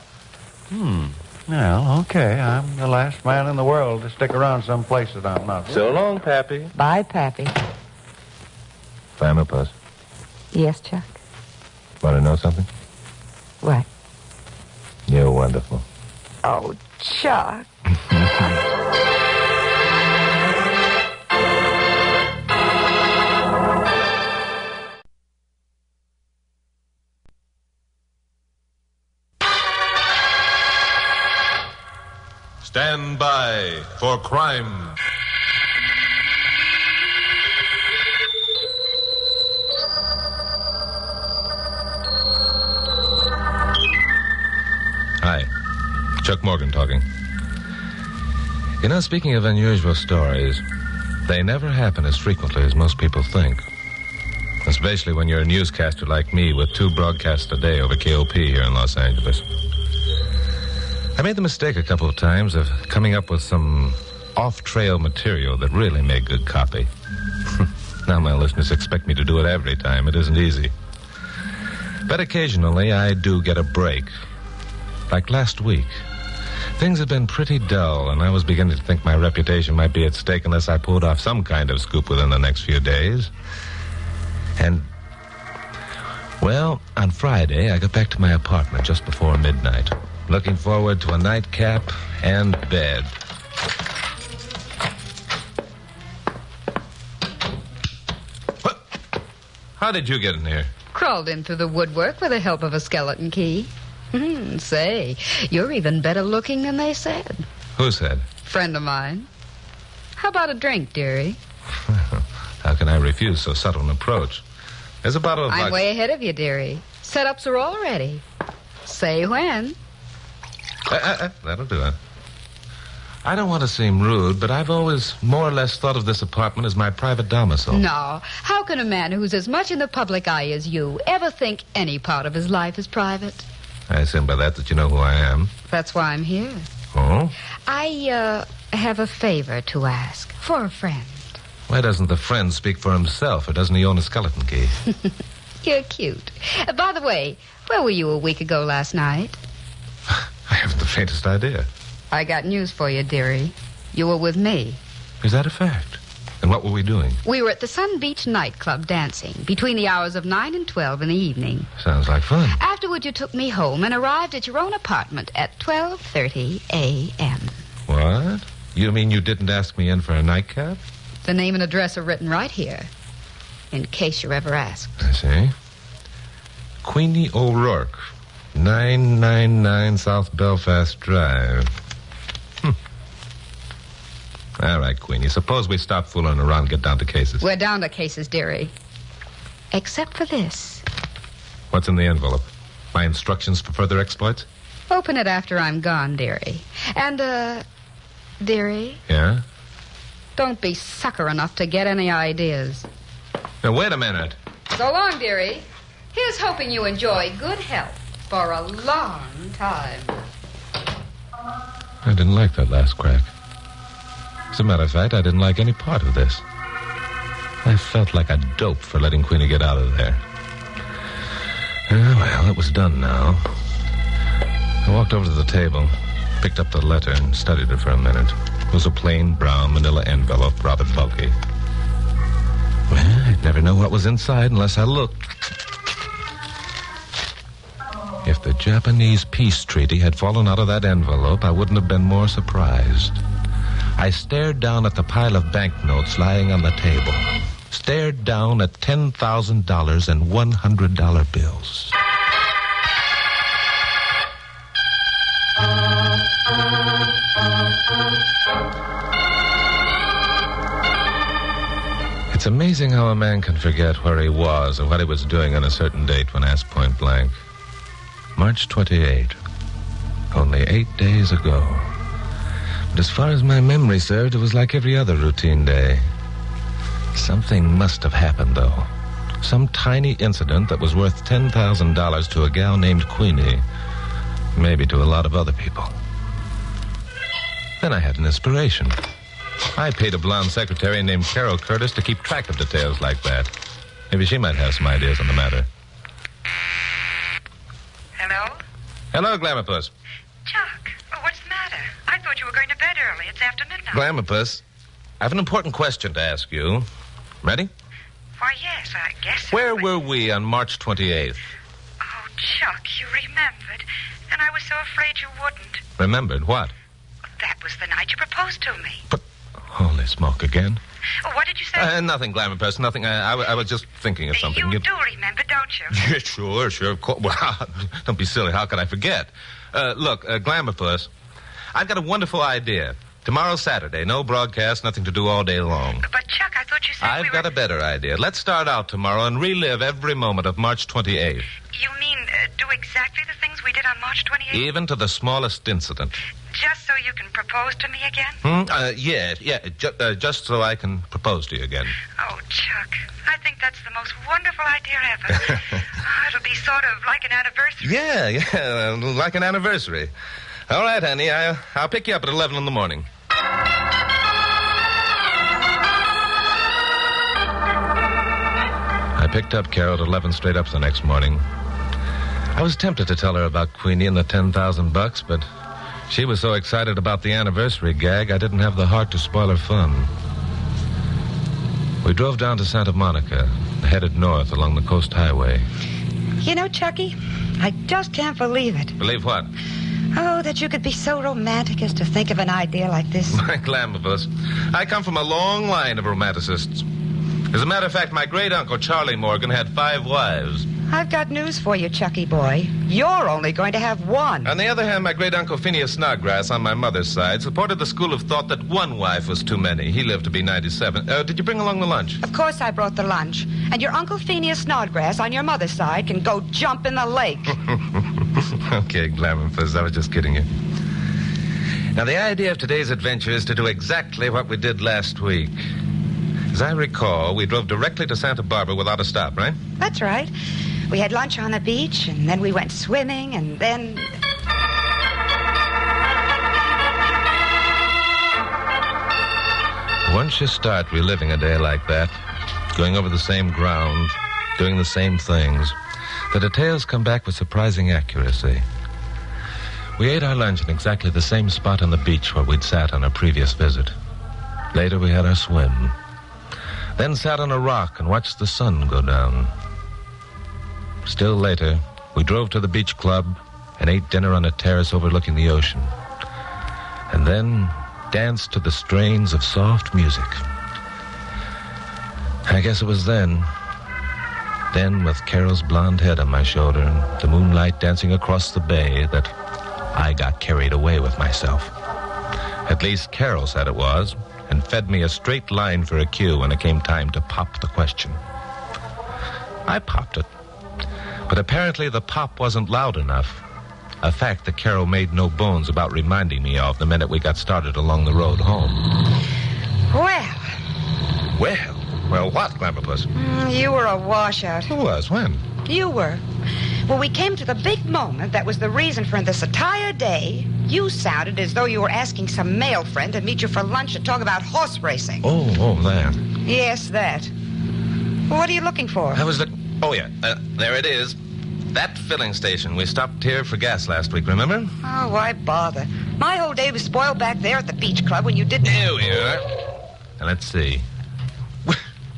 Speaker 5: Well, okay. I'm the last man in the world to stick around someplace that I'm not.
Speaker 2: So long, Pappy.
Speaker 4: Bye, Pappy.
Speaker 2: Final puss.
Speaker 4: Yes, Chuck?
Speaker 2: Want to know something?
Speaker 4: What?
Speaker 2: You're wonderful.
Speaker 4: Oh, Chuck.
Speaker 2: Stand by for crime. Hi, Chuck Morgan talking. You know, speaking of unusual stories, they never happen as frequently as most people think. Especially when you're a newscaster like me with 2 broadcasts a day over KOP here in Los Angeles. I made the mistake a couple of times of coming up with some off-trail material that really made good copy. Now my listeners expect me to do it every time. It isn't easy. But occasionally I do get a break. Like last week. Things had been pretty dull, and I was beginning to think my reputation might be at stake unless I pulled off some kind of scoop within the next few days. And, well, on Friday, I got back to my apartment just before midnight. Looking forward to a nightcap and bed. What? How did you get in here?
Speaker 12: Crawled in through the woodwork with the help of a skeleton key. Say, you're even better looking than they said.
Speaker 2: Who said?
Speaker 12: Friend of mine. How about a drink, dearie?
Speaker 2: How can I refuse so subtle an approach? There's a bottle of
Speaker 12: I'm way ahead of you, dearie. Setups are all ready. Say when.
Speaker 2: That'll do it. I don't want to seem rude, but I've always more or less thought of this apartment as my private domicile.
Speaker 12: No. How can a man who's as much in the public eye as you ever think any part of his life is private?
Speaker 2: I assume by that you know who I am.
Speaker 12: That's why I'm here.
Speaker 2: Oh?
Speaker 12: I have a favor to ask for a friend.
Speaker 2: Why doesn't the friend speak for himself, or doesn't he own a skeleton key?
Speaker 12: You're cute. By the way, where were you a week ago last night?
Speaker 2: I haven't the faintest idea.
Speaker 12: I got news for you, dearie. You were with me.
Speaker 2: Is that a fact? And what were we doing?
Speaker 12: We were at the Sun Beach nightclub dancing between the hours of 9 and 12 in the evening.
Speaker 2: Sounds like fun.
Speaker 12: Afterward, you took me home and arrived at your own apartment at 12:30 a.m.
Speaker 2: What? You mean you didn't ask me in for a nightcap?
Speaker 12: The name and address are written right here, in case you're ever asked.
Speaker 2: I see. Queenie O'Rourke, 999 South Belfast Drive. All right, Queenie, suppose we stop fooling around and get down to cases.
Speaker 12: We're down to cases, dearie. Except for this.
Speaker 2: What's in the envelope? My instructions for further exploits?
Speaker 12: Open it after I'm gone, dearie. And, dearie,
Speaker 2: Yeah?
Speaker 12: don't be sucker enough to get any ideas.
Speaker 2: Now, wait a minute.
Speaker 12: So long, dearie. Here's hoping you enjoy good health for a long time.
Speaker 2: I didn't like that last crack. As a matter of fact, I didn't like any part of this. I felt like a dope for letting Queenie get out of there. Well, it was done now. I walked over to the table, picked up the letter, and studied it for a minute. It was a plain brown manila envelope, rather bulky. Well, I'd never know what was inside unless I looked. If the Japanese peace treaty had fallen out of that envelope, I wouldn't have been more surprised. I stared down at the pile of banknotes lying on the table. Stared down at $10,000 and $100 bills. It's amazing how a man can forget where he was or what he was doing on a certain date when asked point blank. March 28. Only 8 days ago. But as far as my memory served, it was like every other routine day. Something must have happened, though. Some tiny incident that was worth $10,000 to a gal named Queenie. Maybe to a lot of other people. Then I had an inspiration. I paid a blonde secretary named Carol Curtis to keep track of details like that. Maybe she might have some ideas on the matter.
Speaker 3: Hello?
Speaker 2: Hello, Glamourpuss.
Speaker 3: Chuck, what's the matter? I thought you were going to bed early. It's after midnight.
Speaker 2: Glamourpuss, I have an important question to ask you. Ready?
Speaker 3: Why, yes, I guess so.
Speaker 2: Where were we on March 28th?
Speaker 3: Oh, Chuck, you remembered. And I was so afraid you wouldn't.
Speaker 2: Remembered what?
Speaker 3: That was the night you proposed to me.
Speaker 2: But, holy smoke again.
Speaker 3: Oh, what did you say?
Speaker 2: Nothing, Glamourpuss, nothing. I was just thinking of something.
Speaker 3: You do remember, don't you?
Speaker 2: Yeah, sure, of course. Well, don't be silly. How could I forget? Look, Glamourpuss, I've got a wonderful idea. Tomorrow's Saturday. No broadcast, nothing to do all day long.
Speaker 3: But, Chuck, I thought you said
Speaker 2: I've got a better idea. Let's start out tomorrow and relive every moment of March 28th.
Speaker 3: You mean do exactly the things we did on March 28th?
Speaker 2: Even to the smallest incident.
Speaker 3: Just so you can propose to me again?
Speaker 2: Just so I can propose to you again.
Speaker 3: Oh, Chuck, I think that's the most wonderful idea ever. It'll be sort of like an anniversary.
Speaker 2: Yeah, like an anniversary. All right, honey, I'll pick you up at 11 in the morning. I picked up Carol at 11 straight up the next morning. I was tempted to tell her about Queenie and the $10,000, but she was so excited about the anniversary gag, I didn't have the heart to spoil her fun. We drove down to Santa Monica, headed north along the Coast Highway.
Speaker 4: You know, Chucky, I just can't believe it.
Speaker 2: Believe what?
Speaker 4: Oh, that you could be so romantic as to think of an idea like this.
Speaker 2: My Glamourpuss, I come from a long line of romanticists. As a matter of fact, my great-uncle, Charlie Morgan, had 5 wives.
Speaker 4: I've got news for you, Chucky boy. You're only going to have one.
Speaker 2: On the other hand, my great-uncle Phineas Snodgrass on my mother's side supported the school of thought that one wife was too many. He lived to be 97. Did you bring along the lunch?
Speaker 4: Of course I brought the lunch. And your Uncle Phineas Snodgrass on your mother's side can go jump in the lake.
Speaker 2: Okay, Glamourpuss, I was just kidding you. Now, the idea of today's adventure is to do exactly what we did last week. As I recall, we drove directly to Santa Barbara without a stop, right?
Speaker 4: That's right. We had lunch on the beach, and then we went swimming, and then...
Speaker 2: Once you start reliving a day like that, going over the same ground, doing the same things, the details come back with surprising accuracy. We ate our lunch in exactly the same spot on the beach where we'd sat on our previous visit. Later, we had our swim. Then sat on a rock and watched the sun go down. Still later, we drove to the beach club and ate dinner on a terrace overlooking the ocean. And then danced to the strains of soft music. I guess it was then, with Carol's blonde head on my shoulder and the moonlight dancing across the bay, that I got carried away with myself. At least Carol said it was, and fed me a straight line for a cue when it came time to pop the question. I popped it, but apparently the pop wasn't loud enough, a fact that Carol made no bones about reminding me of the minute we got started along the road home. Well, what, Glamourpuss?
Speaker 4: You were a washout.
Speaker 2: Who was? When?
Speaker 4: You were. When we came to the big moment that was the reason for this entire day, you sounded as though you were asking some male friend to meet you for lunch and talk about horse racing.
Speaker 2: Oh, that.
Speaker 4: Yes, that. Well, what are you looking for?
Speaker 2: I was looking... Oh, yeah. There it is. That filling station. We stopped here for gas last week, remember?
Speaker 4: Oh, why bother? My whole day was spoiled back there at the beach club when you didn't...
Speaker 2: Here we are. Now, let's see.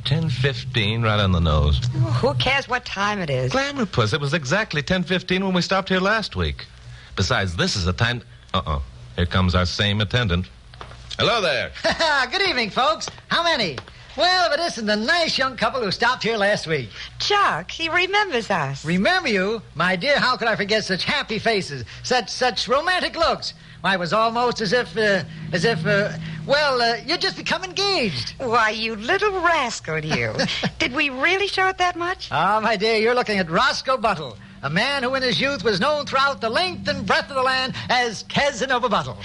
Speaker 2: 10:15, right on the nose.
Speaker 4: Who cares what time it is?
Speaker 2: Glamour, Puss. It was exactly 10:15 when we stopped here last week. Besides, this is the time... Uh-oh. Here comes our same attendant. Hello there.
Speaker 16: Good evening, folks. How many? Well, but this is the nice young couple who stopped here last week.
Speaker 4: Chuck, he remembers us.
Speaker 16: Remember you? My dear, how could I forget such happy faces, such romantic looks? Why, it was almost as if, you'd just become engaged.
Speaker 4: Why, you little rascal, you. Did we really show it that much?
Speaker 16: Ah, my dear, you're looking at Roscoe Buttle, a man who in his youth was known throughout the length and breadth of the land as Casanova Buttle.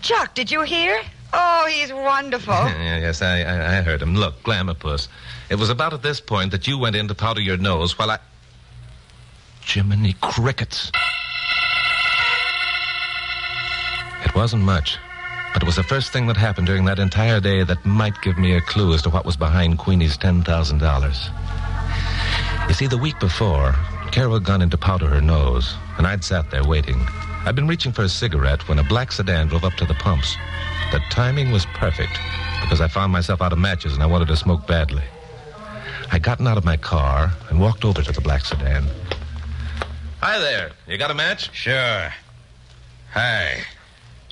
Speaker 4: Chuck, did you hear? Oh, he's wonderful.
Speaker 2: Yes, I heard him. Look, Glamour Puss, it was about at this point that you went in to powder your nose while I... Jiminy crickets. It wasn't much, but it was the first thing that happened during that entire day that might give me a clue as to what was behind Queenie's $10,000. You see, the week before, Carol had gone in to powder her nose, and I'd sat there waiting. I'd been reaching for a cigarette when a black sedan drove up to the pumps. The timing was perfect, because I found myself out of matches and I wanted to smoke badly. I'd gotten out of my car and walked over to the black sedan. Hi there. You got a match?
Speaker 22: Sure. Hi.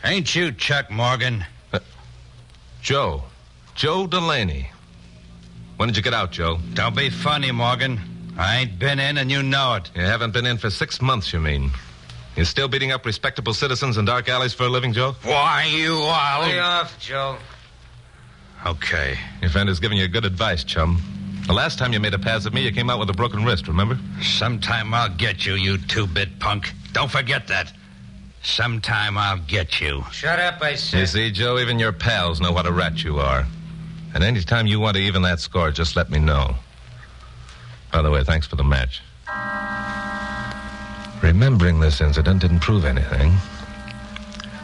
Speaker 22: Ain't you Chuck Morgan?
Speaker 2: Joe Delaney. When did you get out, Joe?
Speaker 22: Don't be funny, Morgan. I ain't been in and you know it.
Speaker 2: You haven't been in for 6 months, you mean? You still beating up respectable citizens in dark alleys for a living, Joe?
Speaker 22: Why, you all...
Speaker 6: Lay off, Joe.
Speaker 22: Okay.
Speaker 2: Your friend is giving you good advice, chum. The last time you made a pass at me, you came out with a broken wrist, remember?
Speaker 22: Sometime I'll get you, you two-bit punk. Don't forget that. Sometime I'll get you.
Speaker 6: Shut up, I said.
Speaker 2: You see, Joe, even your pals know what a rat you are. And any time you want to even that score, just let me know. By the way, thanks for the match. Remembering this incident didn't prove anything.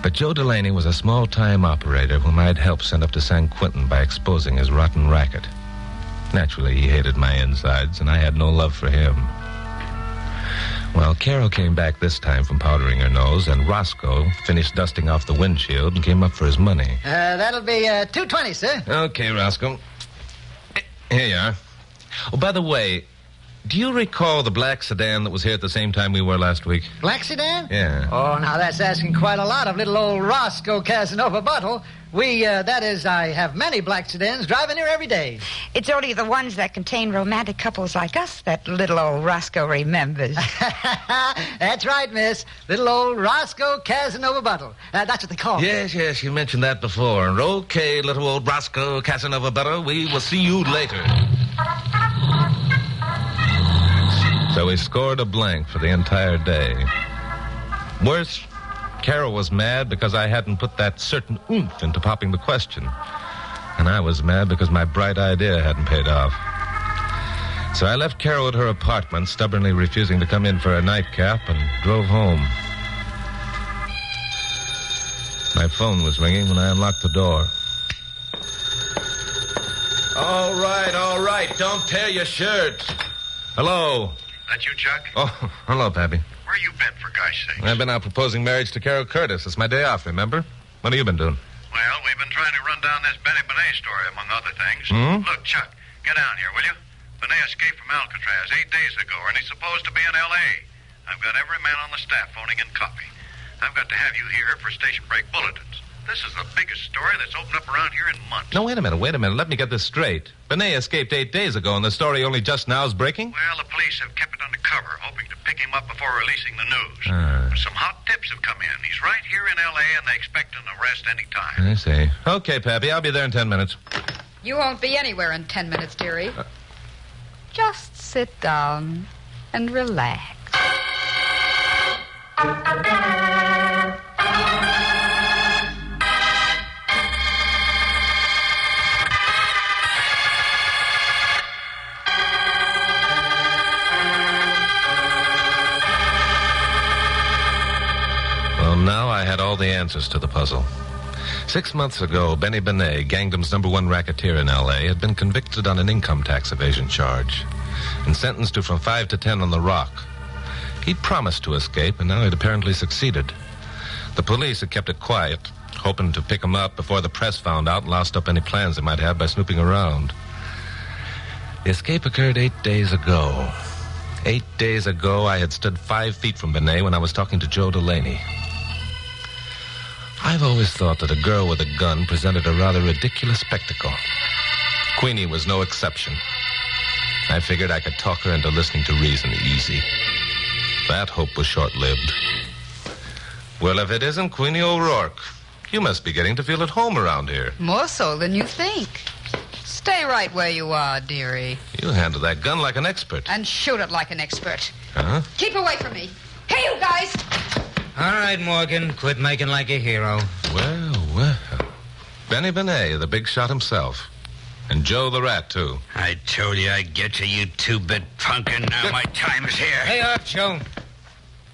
Speaker 2: But Joe Delaney was a small-time operator whom I'd helped send up to San Quentin by exposing his rotten racket. Naturally, he hated my insides, and I had no love for him. Well, Carol came back this time from powdering her nose, and Roscoe finished dusting off the windshield and came up for his money.
Speaker 16: That'll be $2.20, sir.
Speaker 2: Okay, Roscoe. Here you are. Oh, by the way, do you recall the black sedan that was here at the same time we were last week?
Speaker 16: Black sedan?
Speaker 2: Yeah.
Speaker 16: Oh, now that's asking quite a lot of little old Roscoe Casanova Buttle. I have many black sedans driving here every day.
Speaker 4: It's only the ones that contain romantic couples like us that little old Roscoe remembers.
Speaker 16: That's right, miss. Little old Roscoe Casanova Buttle. That's what they call me.
Speaker 2: Yes, you mentioned that before. Okay, little old Roscoe Casanova Buttle, we will see you later. So we scored a blank for the entire day. Worse, Carol was mad because I hadn't put that certain oomph into popping the question. And I was mad because my bright idea hadn't paid off. So I left Carol at her apartment, stubbornly refusing to come in for a nightcap, and drove home. My phone was ringing when I unlocked the door. All right. Don't tear your shirt. Hello.
Speaker 23: That you, Chuck?
Speaker 2: Oh, hello, Pappy.
Speaker 23: Where you been, for gosh sakes?
Speaker 2: I've been out proposing marriage to Carol Curtis. It's my day off, remember? What have you been doing?
Speaker 23: Well, we've been trying to run down this Benny Benet story, among other things.
Speaker 2: Hmm?
Speaker 23: Look, Chuck, get down here, will you? Benet escaped from Alcatraz 8 days ago, and he's supposed to be in L.A. I've got every man on the staff phoning in copy. I've got to have you here for station break bulletins. This is the biggest story that's opened up around here in months.
Speaker 2: No, wait a minute. Let me get this straight. Benet escaped 8 days ago, and the story only just now is breaking?
Speaker 23: Well, the police have kept it under cover, hoping to pick him up before releasing the news. Some hot tips have come in. He's right here in L.A., and they expect an arrest any time.
Speaker 2: I see. Okay, Pappy, I'll be there in 10 minutes.
Speaker 12: You won't be anywhere in 10 minutes, dearie. Just sit down and relax.
Speaker 2: Now I had all the answers to the puzzle. 6 months ago, Benny Benet, Gangdom's #1 racketeer in L.A., had been convicted on an income tax evasion charge and sentenced to from 5 to 10 on the rock. He'd promised to escape, and now he'd apparently succeeded. The police had kept it quiet, hoping to pick him up before the press found out and lost up any plans they might have by snooping around. The escape occurred 8 days ago. 8 days ago, I had stood 5 feet from Benet when I was talking to Joe Delaney. I've always thought that a girl with a gun presented a rather ridiculous spectacle. Queenie was no exception. I figured I could talk her into listening to reason easy. That hope was short-lived. Well, if it isn't Queenie O'Rourke, you must be getting to feel at home around here.
Speaker 12: More so than you think. Stay right where you are, dearie.
Speaker 2: You handle that gun like an expert.
Speaker 12: And shoot it like an expert.
Speaker 2: Huh?
Speaker 12: Keep away from me. Hey, you guys!
Speaker 8: All right, Morgan, quit making like a hero.
Speaker 2: Well. Benny Benet, the big shot himself. And Joe the Rat, too.
Speaker 22: I told you I'd get you two-bit punk, and now my time is here.
Speaker 8: Hey up, Joe.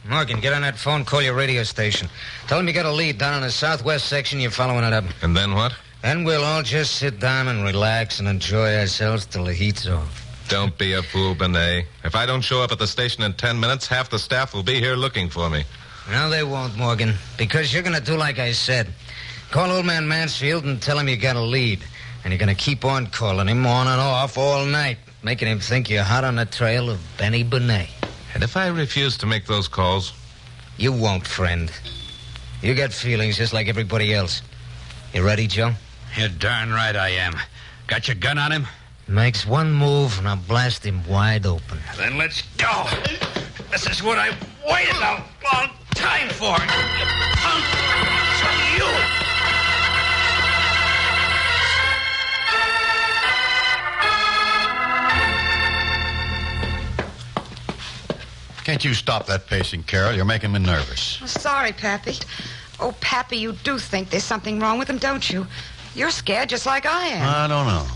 Speaker 8: Morgan, get on that phone, call your radio station. Tell them you got a lead down in the southwest section, you're following it up.
Speaker 2: And then what?
Speaker 8: Then we'll all just sit down and relax and enjoy ourselves till the heat's off.
Speaker 2: Don't be a fool, Benet. If I don't show up at the station in 10 minutes, half the staff will be here looking for me.
Speaker 8: No, they won't, Morgan, because you're going to do like I said. Call old man Mansfield and tell him you got a lead. And you're going to keep on calling him on and off all night, making him think you're hot on the trail of Benny Benet.
Speaker 2: And if I refuse to make those calls?
Speaker 8: You won't, friend. You got feelings just like everybody else. You ready, Joe?
Speaker 22: You're darn right I am. Got your gun on him?
Speaker 8: Makes one move and I'll blast him wide open.
Speaker 22: Then let's go. This is what I waited a long time for. Punk! So you...
Speaker 5: Can't you stop that pacing, Carol? You're making me nervous.
Speaker 3: Oh, sorry, Pappy. Oh, Pappy, you do think there's something wrong with him, don't you? You're scared just like I am.
Speaker 5: I don't know.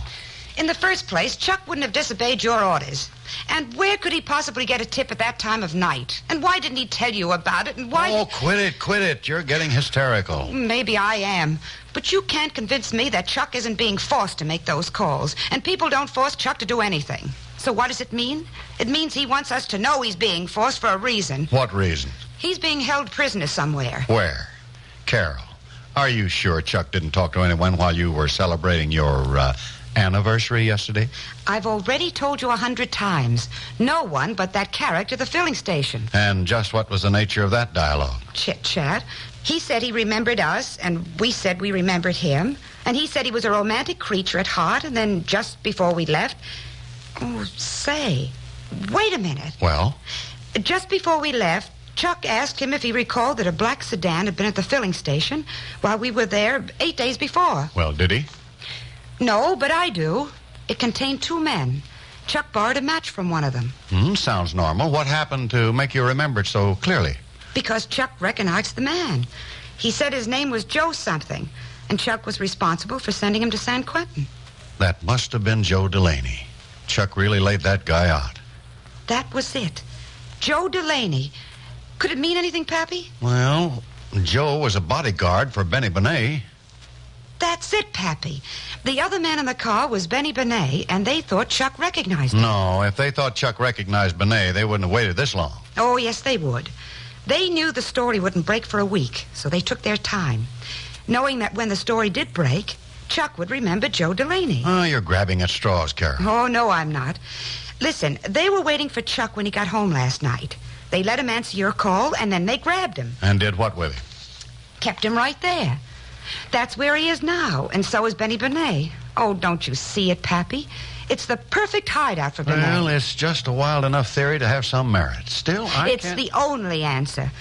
Speaker 3: In the first place, Chuck wouldn't have disobeyed your orders. And where could he possibly get a tip at that time of night? And why didn't he tell you about it? And why...
Speaker 5: Oh, quit it. You're getting hysterical.
Speaker 3: Maybe I am. But you can't convince me that Chuck isn't being forced to make those calls. And people don't force Chuck to do anything. So what does it mean? It means he wants us to know he's being forced for a reason.
Speaker 5: What reason?
Speaker 3: He's being held prisoner somewhere.
Speaker 5: Where? Carol, are you sure Chuck didn't talk to anyone while you were celebrating your anniversary yesterday?
Speaker 3: I've already told you 100 times. No one but that character at the filling station.
Speaker 5: And just what was the nature of that dialogue?
Speaker 3: Chit-chat. He said he remembered us, and we said we remembered him. And he said he was a romantic creature at heart, and then just before we left... Oh, say, wait a minute.
Speaker 5: Well?
Speaker 3: Just before we left, Chuck asked him if he recalled that a black sedan had been at the filling station while we were there 8 days before.
Speaker 5: Well, did he?
Speaker 3: No, but I do. It contained 2 men. Chuck borrowed a match from one of them.
Speaker 5: Sounds normal. What happened to make you remember it so clearly?
Speaker 3: Because Chuck recognized the man. He said his name was Joe something, and Chuck was responsible for sending him to San Quentin.
Speaker 5: That must have been Joe Delaney. Chuck really laid that guy out.
Speaker 3: That was it. Joe Delaney. Could it mean anything, Pappy?
Speaker 5: Well, Joe was a bodyguard for Benny Benet.
Speaker 3: That's it, Pappy. The other man in the car was Benny Benet, and they thought Chuck recognized him.
Speaker 5: No, if they thought Chuck recognized Benet, they wouldn't have waited this long.
Speaker 3: Oh, yes, they would. They knew the story wouldn't break for a week, so they took their time, knowing that when the story did break, Chuck would remember Joe Delaney.
Speaker 5: Oh, you're grabbing at straws, Carol.
Speaker 3: Oh, no, I'm not. Listen, they were waiting for Chuck when he got home last night. They let him answer your call, and then they grabbed him.
Speaker 5: And did what with him?
Speaker 3: Kept him right there. That's where he is now, and so is Benny Benet. Oh, don't you see it, Pappy? It's the perfect hideout for Benet.
Speaker 5: Well, it's just a wild enough theory to have some merit. Still,
Speaker 3: It's the only answer.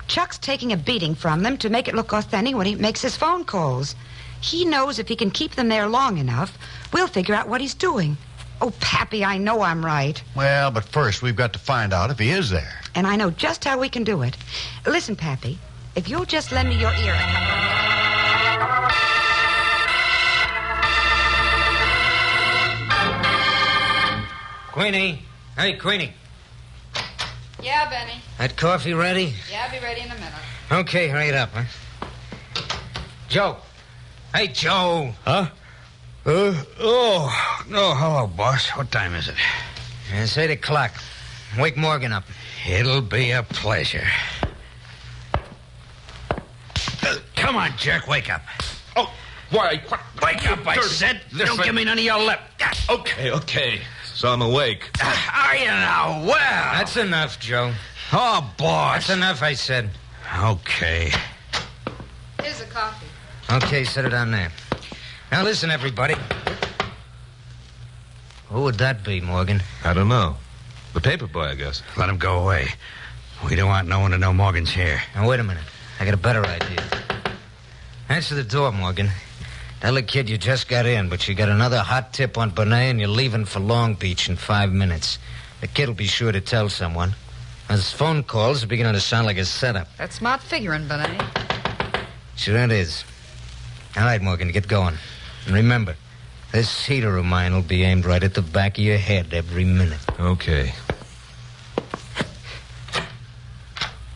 Speaker 3: Chuck's taking a beating from them to make it look authentic when he makes his phone calls. He knows if he can keep them there long enough, we'll figure out what he's doing. Oh, Pappy, I know I'm right.
Speaker 5: Well, but first we've got to find out if he is there.
Speaker 3: And I know just how we can do it. Listen, Pappy, if you'll just lend me your ear a couple
Speaker 8: Queenie. Hey, Queenie.
Speaker 12: Yeah, Benny.
Speaker 8: That coffee ready?
Speaker 12: Yeah, I'll be ready in a minute.
Speaker 8: Okay, hurry it up, huh? Joe. Hey, Joe.
Speaker 22: Huh? Hello, boss. What time is it?
Speaker 8: It's 8 o'clock. Wake Morgan up.
Speaker 22: It'll be a pleasure. Come on, jerk, wake up.
Speaker 21: Oh, why?
Speaker 22: Wake up, I said. Don't give me none of your lip.
Speaker 21: Okay.
Speaker 2: so I'm awake.
Speaker 22: Are you now? Well.
Speaker 6: That's enough, Joe.
Speaker 22: Oh, boss.
Speaker 6: That's enough, I said.
Speaker 22: Okay.
Speaker 12: Here's a coffee.
Speaker 6: Okay, set it on there. Now listen, everybody. Who would that be, Morgan?
Speaker 2: I don't know. The paper boy, I guess.
Speaker 22: Let him go away. We don't want no one to know Morgan's here.
Speaker 6: Now, wait a minute. I got a better idea. Answer the door, Morgan. Tell the kid you just got in, but you got another hot tip on Benet and you're leaving for Long Beach in 5 minutes. The kid will be sure to tell someone. His phone calls are beginning to sound like a setup.
Speaker 12: That's smart figuring, Benet.
Speaker 6: Sure it is. All right, Morgan, get going. And remember, this heater of mine will be aimed right at the back of your head every minute.
Speaker 2: Okay.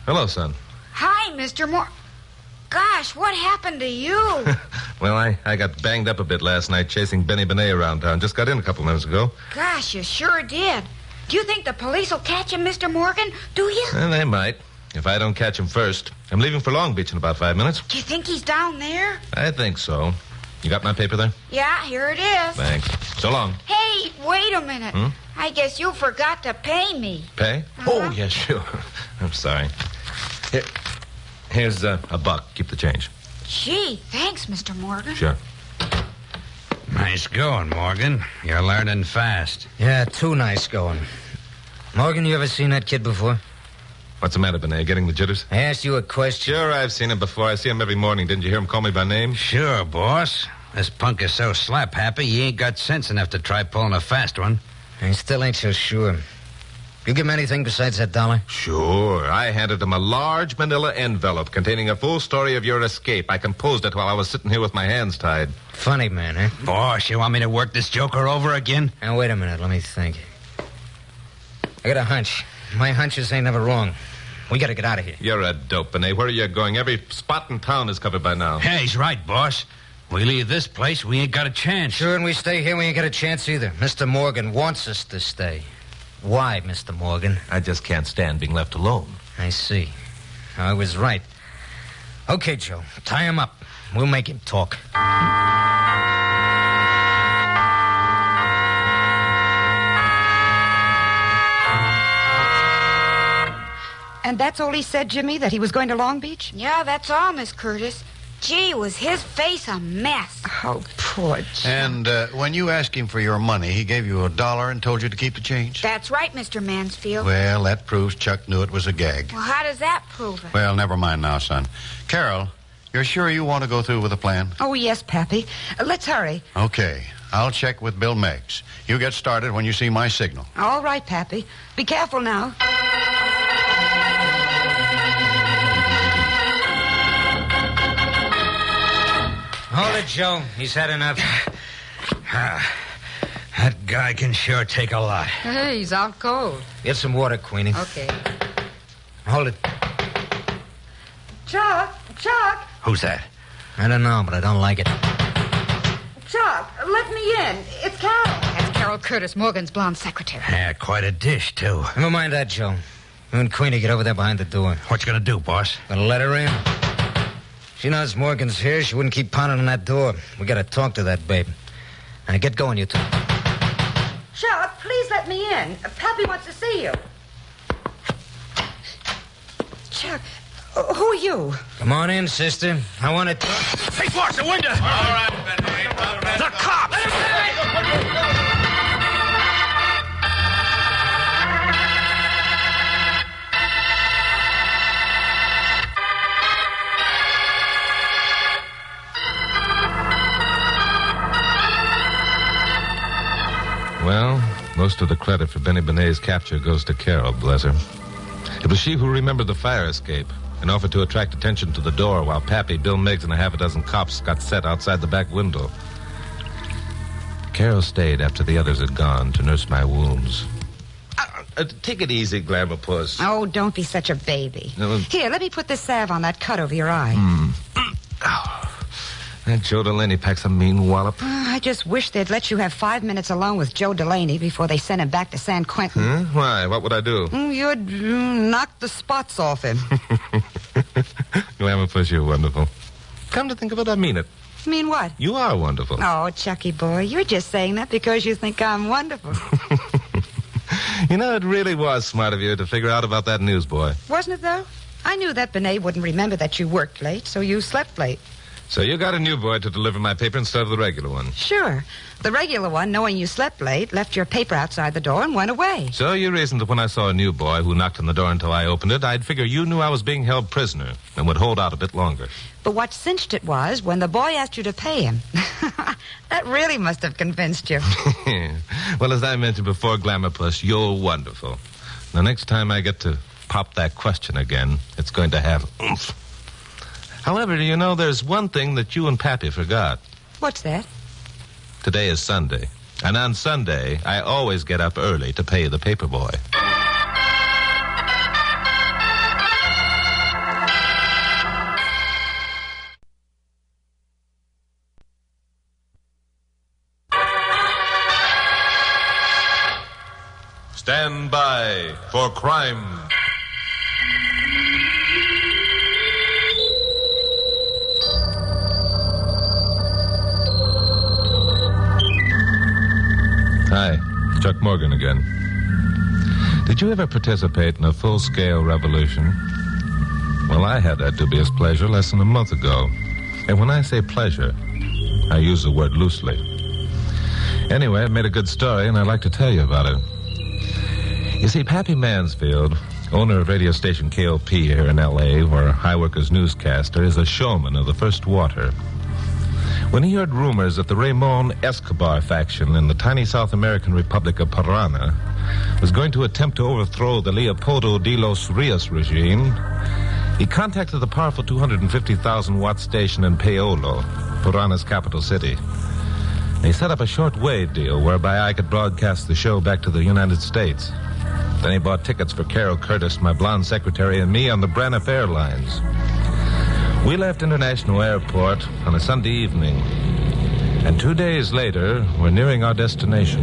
Speaker 2: Hello, son.
Speaker 3: Hi, Mr. Moore. Gosh, what happened to you?
Speaker 2: Well, I got banged up a bit last night chasing Benny Benet around town. Just got in a couple minutes ago.
Speaker 3: Gosh, you sure did. Do you think the police will catch him, Mr. Morgan? Do you?
Speaker 2: Well, they might, if I don't catch him first. I'm leaving for Long Beach in about 5 minutes.
Speaker 3: Do you think he's down there?
Speaker 2: I think so. You got my paper there?
Speaker 3: Yeah, here it is.
Speaker 2: Thanks. So long.
Speaker 3: Hey, wait a minute.
Speaker 2: Hmm?
Speaker 3: I guess you forgot to pay me.
Speaker 2: Pay? Oh, yeah, sure. I'm sorry. Here's a buck. Keep the change.
Speaker 3: Gee, thanks, Mr. Morgan.
Speaker 2: Sure.
Speaker 22: Nice going, Morgan. You're learning fast.
Speaker 6: Yeah, too nice going. Morgan, you ever seen that kid before?
Speaker 2: What's the matter, Benet? Getting the jitters?
Speaker 6: I asked you a question.
Speaker 2: Sure, I've seen him before. I see him every morning. Didn't you hear him call me by name?
Speaker 22: Sure, boss. This punk is so slap-happy, he ain't got sense enough to try pulling a fast one.
Speaker 6: I still ain't so sure. You give him anything besides that dollar?
Speaker 2: Sure. I handed him a large manila envelope containing a full story of your escape. I composed it while I was sitting here with my hands tied.
Speaker 6: Funny man, eh?
Speaker 22: Boss, you want me to work this joker over again?
Speaker 6: Now, wait a minute. Let me think. I got a hunch. My hunches ain't never wrong. We gotta get out of here.
Speaker 2: You're a dope, Benet. Where are you going? Every spot in town is covered by now.
Speaker 22: Hey, he's right, boss. We leave this place, we ain't got a chance.
Speaker 6: Sure, and we stay here, we ain't got a chance either. Mr. Morgan wants us to stay. Why, Mr. Morgan?
Speaker 2: I just can't stand being left alone.
Speaker 6: I see. I was right. Okay, Joe. Tie him up. We'll make him talk.
Speaker 4: And that's all he said, Jimmy, that he was going to Long Beach?
Speaker 3: Yeah, that's all, Miss Curtis. Gee, was his face a mess.
Speaker 4: Oh, poor Joe.
Speaker 7: And when you asked him for your money, he gave you $1 and told you to keep the change?
Speaker 3: That's right, Mr. Mansfield.
Speaker 7: Well, that proves Chuck knew it was a gag.
Speaker 3: Well, how does that prove it?
Speaker 7: Well, never mind now, son. Carol, you're sure you want to go through with the plan?
Speaker 4: Oh, yes, Pappy. Let's hurry.
Speaker 7: Okay. I'll check with Bill Meggs. You get started when you see my signal.
Speaker 4: All right, Pappy. Be careful now.
Speaker 6: Hold it, Joe. He's had enough.
Speaker 22: That guy can sure take a lot.
Speaker 12: Hey, he's out cold.
Speaker 6: Get some water, Queenie.
Speaker 12: Okay.
Speaker 6: Hold it.
Speaker 4: Chuck!
Speaker 22: Who's that?
Speaker 6: I don't know, but I don't like it.
Speaker 4: Chuck, let me in. It's Carol.
Speaker 12: That's Carol Curtis, Morgan's blonde secretary.
Speaker 22: Yeah, quite a dish, too.
Speaker 6: Never mind that, Joe. You and Queenie get over there behind the door.
Speaker 22: What you gonna do, boss?
Speaker 6: Gonna let her in. She knows Morgan's here. She wouldn't keep pounding on that door. We gotta talk to that babe. Now, get going, you two.
Speaker 4: Chuck, please let me in. Pappy wants to see you. Chuck, who are you?
Speaker 6: Come on in, sister. I want to talk.
Speaker 22: Hey, boss, the window! All right, Benny. The cops!
Speaker 2: Well, most of the credit for Benny Benet's capture goes to Carol, bless her. It was she who remembered the fire escape and offered to attract attention to the door while Pappy, Bill Meggs, and a half a dozen cops got set outside the back window. Carol stayed after the others had gone to nurse my wounds. Take it easy, Glamour Puss.
Speaker 4: Oh, don't be such a baby. Here, let me put this salve on that cut over your eye.
Speaker 2: That Joe Delaney packs a mean wallop.
Speaker 4: I just wish they'd let you have 5 minutes alone with Joe Delaney before they sent him back to San Quentin.
Speaker 2: Why? What would I do?
Speaker 4: You'd knock the spots off him.
Speaker 2: Glamour Puss, you're wonderful. Come to think of it, I mean it.
Speaker 4: Mean what?
Speaker 2: You are wonderful.
Speaker 4: Oh, Chucky boy, you're just saying that because you think I'm wonderful.
Speaker 2: You know, it really was smart of you to figure out about that newsboy.
Speaker 4: Wasn't it, though? I knew that Benet wouldn't remember that you worked late, so you slept late.
Speaker 2: So you got a new boy to deliver my paper instead of the regular one?
Speaker 4: Sure. The regular one, knowing you slept late, left your paper outside the door and went away.
Speaker 2: So you reasoned that when I saw a new boy who knocked on the door until I opened it, I'd figure you knew I was being held prisoner and would hold out a bit longer.
Speaker 4: But what cinched it was when the boy asked you to pay him. That really must have convinced you.
Speaker 2: Well, as I mentioned before, Glamour Puss, you're wonderful. The next time I get to pop that question again, it's going to have oomph. However, do you know, there's one thing that you and Pappy forgot.
Speaker 4: What's that?
Speaker 2: Today is Sunday. And on Sunday, I always get up early to pay the paper boy. Stand by for crime. Hi, Chuck Morgan again. Did you ever participate in a full-scale revolution? Well, I had that dubious pleasure less than a month ago. And when I say pleasure, I use the word loosely. Anyway, I've made a good story, and I'd like to tell you about it. You see, Pappy Mansfield, owner of radio station KOP here in L.A., where High Workers newscaster, is a showman of the first water. When he heard rumors that the Ramon Escobar faction in the tiny South American Republic of Parana was going to attempt to overthrow the Leopoldo de los Rios regime, he contacted the powerful 250,000-watt station in Paolo, Parana's capital city. He set up a short-wave deal whereby I could broadcast the show back to the United States. Then he bought tickets for Carol Curtis, my blonde secretary, and me on the Braniff Airlines. We left International Airport on a Sunday evening, and 2 days later, we're nearing our destination.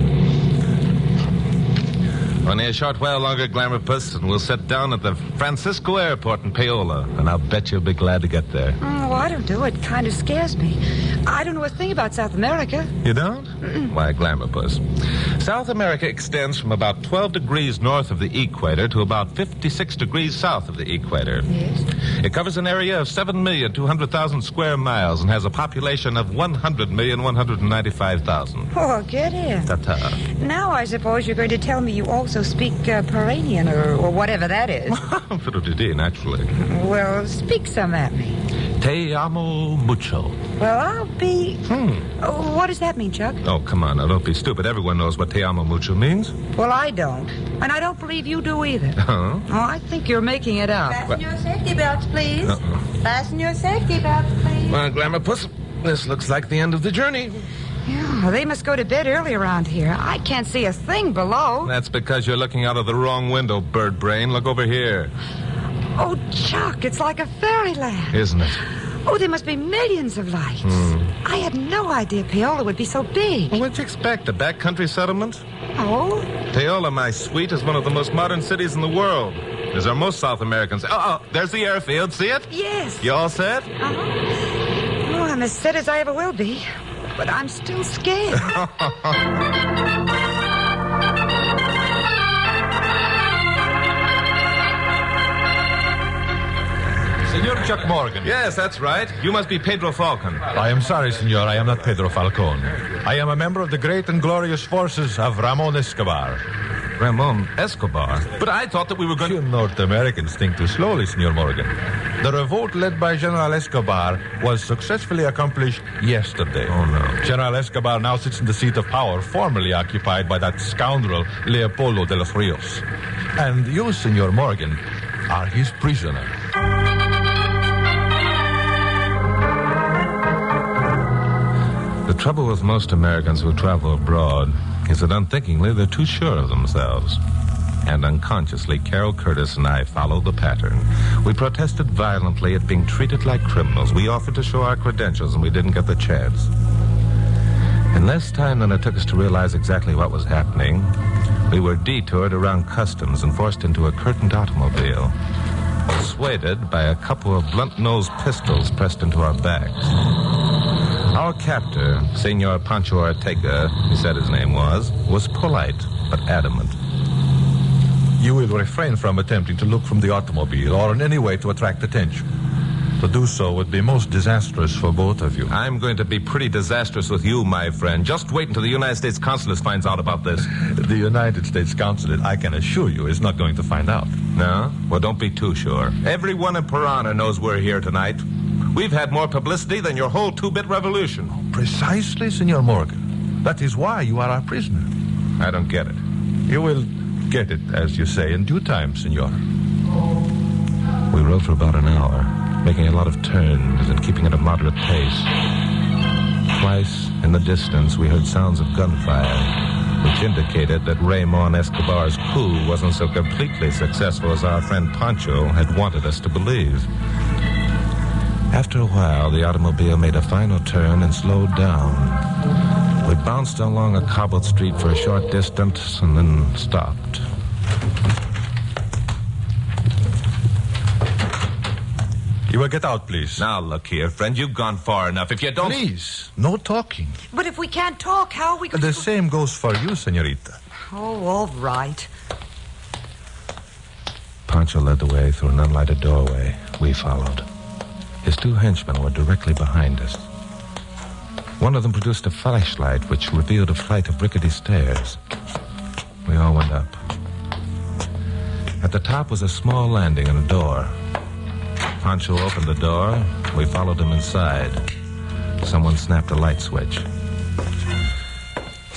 Speaker 2: Only a short while longer, Glamour Puss, and we'll set down at the Francisco Airport in Paola, and I'll bet you'll be glad to get there.
Speaker 4: Oh, I don't do it. It kind of scares me. I don't know a thing about South America.
Speaker 2: You don't? Why, Glamour Puss. South America extends from about 12 degrees north of the equator to about 56 degrees south of the equator.
Speaker 4: Yes.
Speaker 2: It covers an area of 7,200,000 square miles and has a population of 100,195,000.
Speaker 4: Oh, get in.
Speaker 2: Ta-ta.
Speaker 4: Now I suppose you're going to tell me you also speak Peranian or whatever that is.
Speaker 2: Fiddle-dee-dee, naturally.
Speaker 4: Well, speak some at me.
Speaker 2: Te amo mucho.
Speaker 4: Well, I'll be... Oh, what does that mean, Chuck?
Speaker 2: Oh, come on, now, don't be stupid. Everyone knows what te amo mucho means.
Speaker 4: Well, I don't. And I don't believe you do either.
Speaker 2: Huh?
Speaker 4: Oh, I think you're making it up.
Speaker 10: Fasten your safety belts, please. Fasten your safety belts, please.
Speaker 2: Well, Glamour Puss, this looks like the end of the journey.
Speaker 4: Yeah, they must go to bed early around here. I can't see a thing below.
Speaker 2: That's because you're looking out of the wrong window, bird brain. Look over here.
Speaker 4: Oh, Chuck, it's like a fairyland.
Speaker 2: Isn't it?
Speaker 4: Oh, there must be millions of lights. I had no idea Paola would be so big.
Speaker 2: Well, what'd you expect, a backcountry settlement?
Speaker 4: Oh?
Speaker 2: Paola, my sweet, is one of the most modern cities in the world. As are most South Americans. Oh, there's the airfield. See it?
Speaker 4: Yes.
Speaker 2: You all set?
Speaker 4: Oh, I'm as set as I ever will be. But I'm still scared.
Speaker 9: Senor Chuck Morgan.
Speaker 2: Yes, that's right. You must be Pedro Falcon.
Speaker 9: I am sorry, senor. I am not Pedro Falcon. I am a member of the great and glorious forces of Ramon Escobar.
Speaker 2: Ramon Escobar? But I thought that we were going
Speaker 9: You North Americans think too slowly, Senor Morgan. The revolt led by General Escobar was successfully accomplished yesterday.
Speaker 2: Oh, no.
Speaker 9: General Escobar now sits in the seat of power formerly occupied by that scoundrel Leopoldo de los Rios. And you, Senor Morgan, are his prisoner.
Speaker 2: The trouble with most Americans who travel abroad is that unthinkingly they're too sure of themselves. And unconsciously, Carol Curtis and I followed the pattern. We protested violently at being treated like criminals. We offered to show our credentials, and we didn't get the chance. In less time than it took us to realize exactly what was happening, we were detoured around customs and forced into a curtained automobile, persuaded by a couple of blunt-nosed pistols pressed into our backs. Our captor, Senor Pancho Ortega, he said his name was polite but adamant.
Speaker 9: You will refrain from attempting to look from the automobile or in any way to attract attention. To do so would be most disastrous for both of you.
Speaker 2: I'm going to be pretty disastrous with you, my friend. Just wait until the United States Consulate finds out about this.
Speaker 9: The United States Consulate, I can assure you, is not going to find out.
Speaker 2: No? Well, don't be too sure. Everyone in Piranha knows we're here tonight. We've had more publicity than your whole two-bit revolution.
Speaker 9: Precisely, Senor Morgan. That is why you are our prisoner.
Speaker 2: I don't get it.
Speaker 9: You will get it, as you say, in due time, Senor.
Speaker 2: We rode for about an hour, making a lot of turns and keeping at a moderate pace. Twice, in the distance, we heard sounds of gunfire, which indicated that Raymond Escobar's coup wasn't so completely successful as our friend Pancho had wanted us to believe. After a while, the automobile made a final turn and slowed down. We bounced along a cobbled street for a short distance and then stopped.
Speaker 9: You will get out, please.
Speaker 2: Now, look here, friend. You've gone far enough. If you don't...
Speaker 9: Please, no talking.
Speaker 10: But if we can't talk, how are we going to...
Speaker 9: The same goes for you, senorita.
Speaker 10: Oh, all right.
Speaker 2: Pancho led the way through an unlighted doorway. We followed. His two henchmen were directly behind us. One of them produced a flashlight which revealed a flight of rickety stairs. We all went up. At the top was a small landing and a door. Pancho opened the door. We followed him inside. Someone snapped a light switch.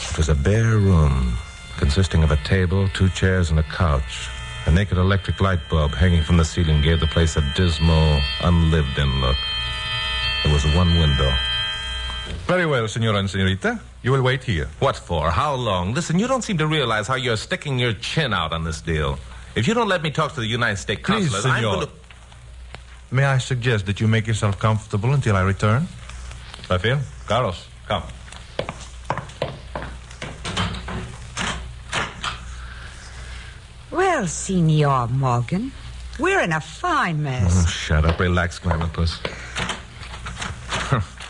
Speaker 2: It was a bare room consisting of a table, 2 chairs, and a couch. A naked electric light bulb hanging from the ceiling gave the place a dismal, unlived-in look. There was one window.
Speaker 9: Very well, senora and senorita. You will wait here.
Speaker 2: What for? How long? Listen, you don't seem to realize how you're sticking your chin out on this deal. If you don't let me talk to the United States Consulate,
Speaker 9: Please, senor.
Speaker 2: I'm going to...
Speaker 9: May I suggest that you make yourself comfortable until I return? Rafael, Carlos, come.
Speaker 4: Well, Senor Morgan, we're in a fine mess.
Speaker 2: Oh, shut up. Relax, Glamourpuss.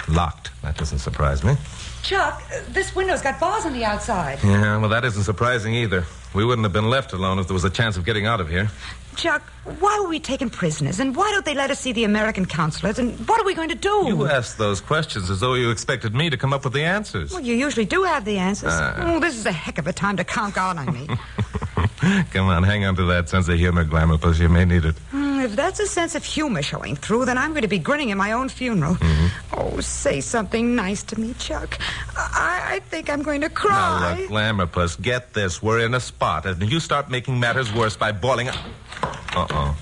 Speaker 2: Locked. That doesn't surprise me.
Speaker 10: Chuck, this window's got bars on the outside.
Speaker 2: Yeah, well, that isn't surprising either. We wouldn't have been left alone if there was a chance of getting out of here.
Speaker 10: Chuck, why were we taken prisoners? And why don't they let us see the American consulate? And what are we going to do?
Speaker 2: You asked those questions as though you expected me to come up with the answers.
Speaker 10: Well, you usually do have the answers. Oh, this is a heck of a time to conk out on me.
Speaker 2: Come on, hang on to that sense of humor, Glamourpuss. You may need it.
Speaker 10: If that's a sense of humor showing through, then I'm going to be grinning at my own funeral.
Speaker 2: Mm-hmm.
Speaker 10: Oh, say something nice to me, Chuck. I think I'm going to cry.
Speaker 2: Now, look, Glamourpuss, get this. We're in a spot, and you start making matters worse by bawling... Uh-oh.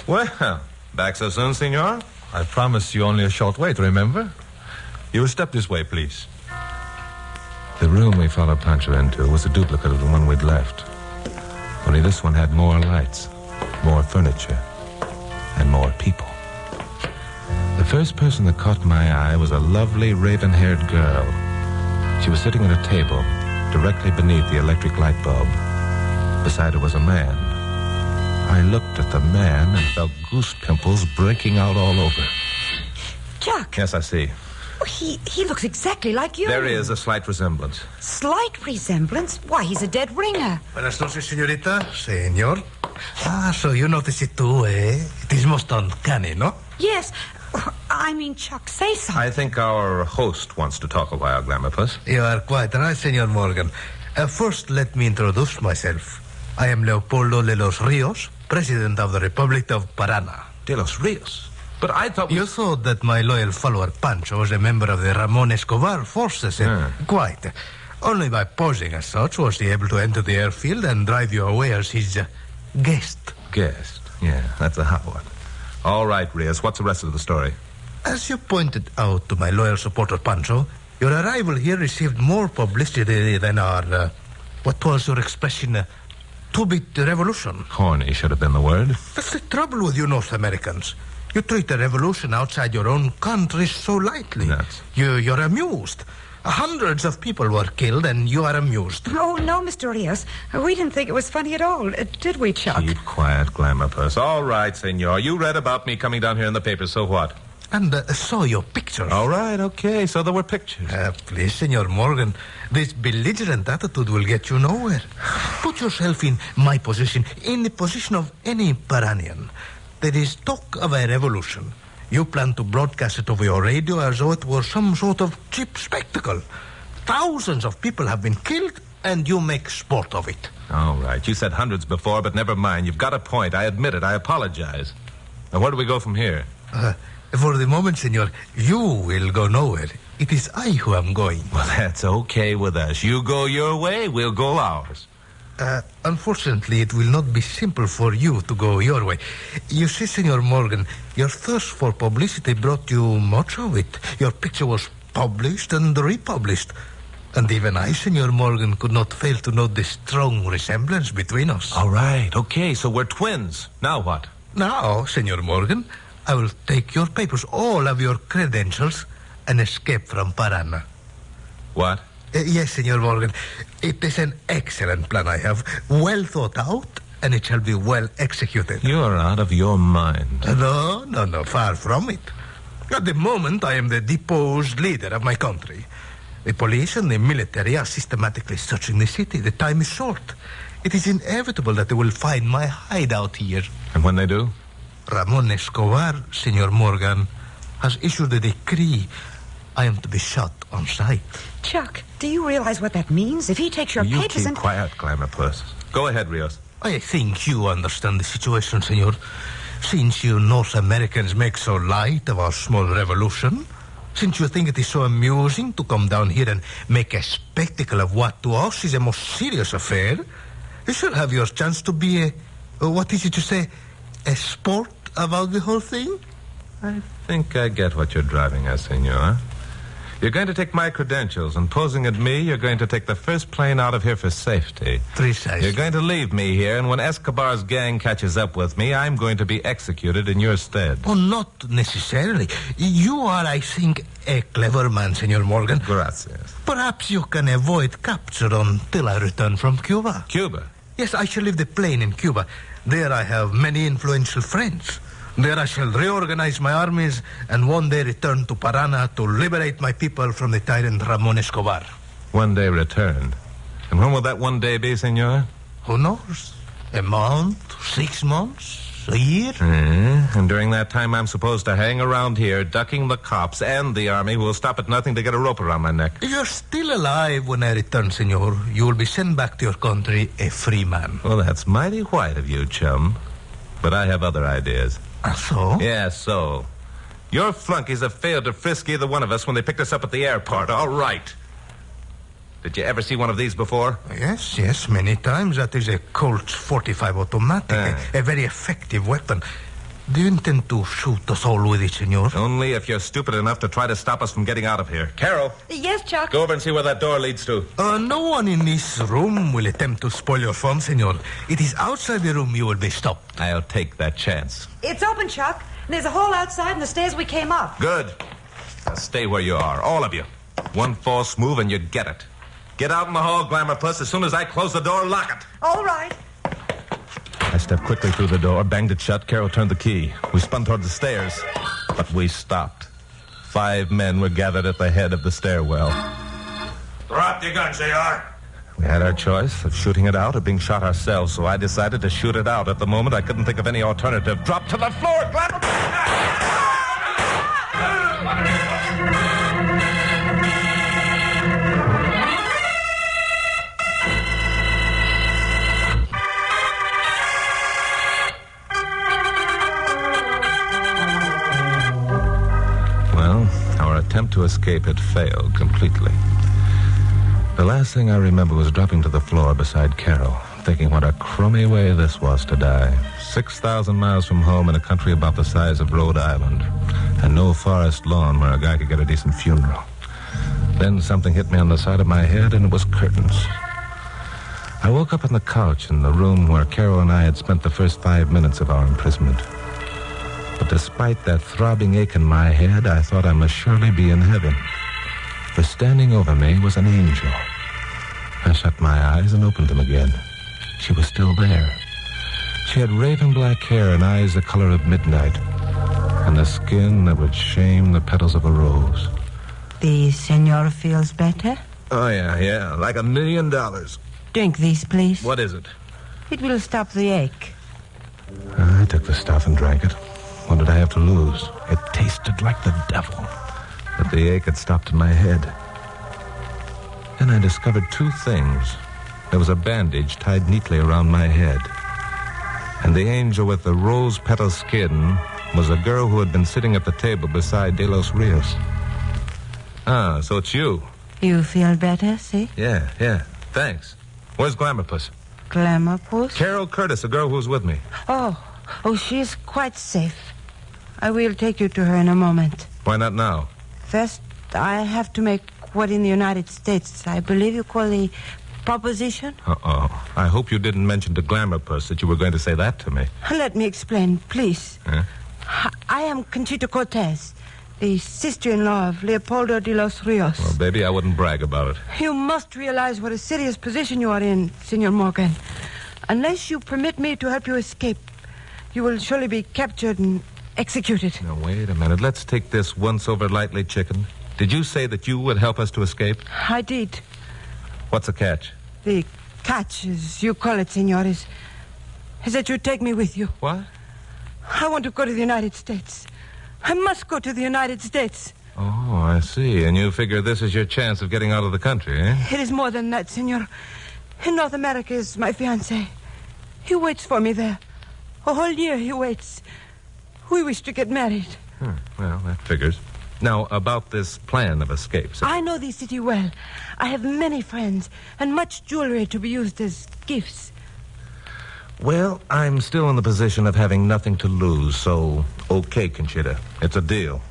Speaker 2: Well, back so soon, senor?
Speaker 9: I promised you only a short wait, remember? You will step this way, please.
Speaker 2: The room we followed Pancho into was a duplicate of the one we'd left. Only this one had more lights, more furniture, and more people. The first person that caught my eye was a lovely raven-haired girl. She was sitting at a table directly beneath the electric light bulb. Beside her was a man. I looked at the man and felt goose pimples breaking out all over.
Speaker 10: Chuck.
Speaker 2: Yes, I see.
Speaker 10: Oh, he looks exactly like you.
Speaker 2: There is a slight resemblance.
Speaker 10: Slight resemblance? Why, he's a dead ringer.
Speaker 15: Buenas noches, señorita. Señor. So you notice it too, eh? It is most uncanny, no?
Speaker 10: Yes. I mean, Chuck, say something.
Speaker 2: I think our host wants to talk a while, Glamourpuss.
Speaker 15: You are quite right, Senor Morgan. First, let me introduce myself. I am Leopoldo de los Rios, President of the Republic of Piranha.
Speaker 2: De los Rios? But I thought...
Speaker 15: You thought that my loyal follower Pancho was a member of the Ramon Escobar forces. Quite. Only by posing as such was he able to enter the airfield and drive you away as his guest.
Speaker 2: Guest? Yeah, that's a hot one. All right, Rios, what's the rest of the story?
Speaker 15: As you pointed out to my loyal supporter Pancho, your arrival here received more publicity than our, what was your expression, two-bit revolution.
Speaker 2: Corny should have been the word.
Speaker 15: That's the trouble with you North Americans. You treat a revolution outside your own country so lightly.
Speaker 2: Nuts.
Speaker 15: You're amused. Hundreds of people were killed, and you are amused.
Speaker 10: Oh, no, Mr. Rios. We didn't think it was funny at all. Did we, Chuck?
Speaker 2: Keep quiet, Glamourpuss. All right, senor. You read about me coming down here in the paper, so what?
Speaker 15: And saw your pictures.
Speaker 2: All right, okay. So there were pictures.
Speaker 15: Please, Senor Morgan, this belligerent attitude will get you nowhere. Put yourself in my position, in the position of any Paranian. There is talk of a revolution. You plan to broadcast it over your radio as though it were some sort of cheap spectacle. Thousands of people have been killed, and you make sport of it.
Speaker 2: All right. You said hundreds before, but never mind. You've got a point. I admit it. I apologize. Now, where do we go from here?
Speaker 15: For the moment, senor, you will go nowhere. It is I who am going.
Speaker 2: Well, that's okay with us. You go your way, we'll go ours.
Speaker 15: Unfortunately, it will not be simple for you to go your way. You see, Senor Morgan, your thirst for publicity brought you much of it. Your picture was published and republished. And even I, Senor Morgan, could not fail to note the strong resemblance between us.
Speaker 2: All right, okay, so we're twins. Now what?
Speaker 15: Now, Senor Morgan, I will take your papers, all of your credentials, and escape from Parana.
Speaker 2: What?
Speaker 15: Yes, Senor Morgan. It is an excellent plan I have. Well thought out, and it shall be well executed.
Speaker 2: You're out of your mind.
Speaker 15: No, far from it. At the moment, I am the deposed leader of my country. The police and the military are systematically searching the city. The time is short. It is inevitable that they will find my hideout here.
Speaker 2: And when they do?
Speaker 15: Ramon Escobar, Senor Morgan, has issued a decree. I am to be shot on sight.
Speaker 4: Chuck, do you realize what that means? If he takes your
Speaker 2: You
Speaker 4: papers
Speaker 2: keep
Speaker 4: and...
Speaker 2: quiet, Glamour Puss. Go ahead, Rios.
Speaker 15: I think you understand the situation, senor. Since you North Americans make so light of our small revolution, since you think it is so amusing to come down here and make a spectacle of what to us is a most serious affair, you shall have your chance to be what is it you say, a sport about the whole thing?
Speaker 2: I think I get what you're driving at, senor. You're going to take my credentials, and posing at me, you're going to take the first plane out of here for safety.
Speaker 15: Precisely.
Speaker 2: You're going to leave me here, and when Escobar's gang catches up with me, I'm going to be executed in your stead.
Speaker 15: Oh, not necessarily. You are, I think, a clever man, Senor Morgan.
Speaker 2: Gracias.
Speaker 15: Perhaps you can avoid capture until I return from Cuba.
Speaker 2: Cuba?
Speaker 15: Yes, I shall leave the plane in Cuba. There I have many influential friends. There I shall reorganize my armies and one day return to Parana to liberate my people from the tyrant Ramon Escobar.
Speaker 2: One day return. And when will that one day be, senor?
Speaker 15: Who knows? A month? 6 months? A year?
Speaker 2: And during that time, I'm supposed to hang around here, ducking the cops and the army who will stop at nothing to get a rope around my neck.
Speaker 15: If you're still alive when I return, senor, you will be sent back to your country a free man.
Speaker 2: Well, that's mighty white of you, chum. But I have other ideas.
Speaker 15: So?
Speaker 2: Yeah, so. Your flunkies have failed to frisk either one of us when they picked us up at the airport. All right. Did you ever see one of these before?
Speaker 15: Yes, many times. That is a Colt 45 automatic, a very effective weapon. Do you intend to shoot us all with it, senor?
Speaker 2: Only if you're stupid enough to try to stop us from getting out of here. Carol.
Speaker 10: Yes, Chuck?
Speaker 2: Go over and see where that door leads to.
Speaker 15: No one in this room will attempt to spoil your fun, senor. It is outside the room you will be stopped.
Speaker 2: I'll take that chance.
Speaker 10: It's open, Chuck. There's a hole outside and the stairs we came up.
Speaker 2: Good. Now stay where you are, all of you. One false move and you get it. Get out in the hall, Glamour Puss. As soon as I close the door, lock it.
Speaker 10: All right.
Speaker 2: I stepped quickly through the door, banged it shut. Carol turned the key. We spun toward the stairs, but we stopped. 5 men were gathered at the head of the stairwell.
Speaker 22: Drop your guns, AR.
Speaker 2: We had our choice of shooting it out or being shot ourselves, so I decided to shoot it out. At the moment, I couldn't think of any alternative. Drop to the floor, Glamour! Attempt to escape had failed completely. The last thing I remember was dropping to the floor beside Carol, thinking what a crummy way this was to die. 6,000 miles from home in a country about the size of Rhode Island, and no forest lawn where a guy could get a decent funeral. Then something hit me on the side of my head, and it was curtains. I woke up on the couch in the room where Carol and I had spent the first 5 minutes of our imprisonment. But despite that throbbing ache in my head, I thought I must surely be in heaven. For standing over me was an angel. I shut my eyes and opened them again. She was still there. She had raven black hair and eyes the color of midnight, and a skin that would shame the petals of a rose.
Speaker 17: The senor feels better?
Speaker 2: Oh, yeah, like $1 million.
Speaker 17: Drink these, please.
Speaker 2: What is it?
Speaker 17: It will stop the ache.
Speaker 2: I took the stuff and drank it. What did I have to lose? It tasted like the devil. But the ache had stopped in my head. Then I discovered two things. There was a bandage tied neatly around my head. And the angel with the rose petal skin was a girl who had been sitting at the table beside De Los Rios. Ah, so it's you.
Speaker 17: You feel better, see?
Speaker 2: Yeah. Thanks. Where's Glamourpuss?
Speaker 17: Glamourpuss?
Speaker 2: Carol Curtis, the girl who was with me.
Speaker 17: Oh, she's quite safe. I will take you to her in a moment.
Speaker 2: Why not now?
Speaker 17: First, I have to make what in the United States I believe you call the proposition.
Speaker 2: Uh-oh. I hope you didn't mention to Glamourpuss that you were going to say that to me.
Speaker 17: Let me explain, please.
Speaker 2: Huh?
Speaker 17: I am Conchita Cortez, the sister-in-law of Leopoldo de los Rios.
Speaker 2: Well, baby, I wouldn't brag about it.
Speaker 17: You must realize what a serious position you are in, Senor Morgan. Unless you permit me to help you escape, you will surely be captured and executed.
Speaker 2: Now, wait a minute. Let's take this once over lightly, chicken. Did you say that you would help us to escape?
Speaker 17: I did.
Speaker 2: What's the catch?
Speaker 17: The catch, as you call it, senor, is that you take me with you.
Speaker 2: What?
Speaker 17: I want to go to the United States. I must go to the United States.
Speaker 2: Oh, I see. And you figure this is your chance of getting out of the country, eh?
Speaker 17: It is more than that, senor. In North America is my fiancé. He waits for me there. A whole year he waits. We wish to get married.
Speaker 2: Well, that figures. Now, about this plan of escape.
Speaker 17: I know the city well. I have many friends and much jewelry to be used as gifts.
Speaker 2: Well, I'm still in the position of having nothing to lose, so okay, Conchita. It's a deal.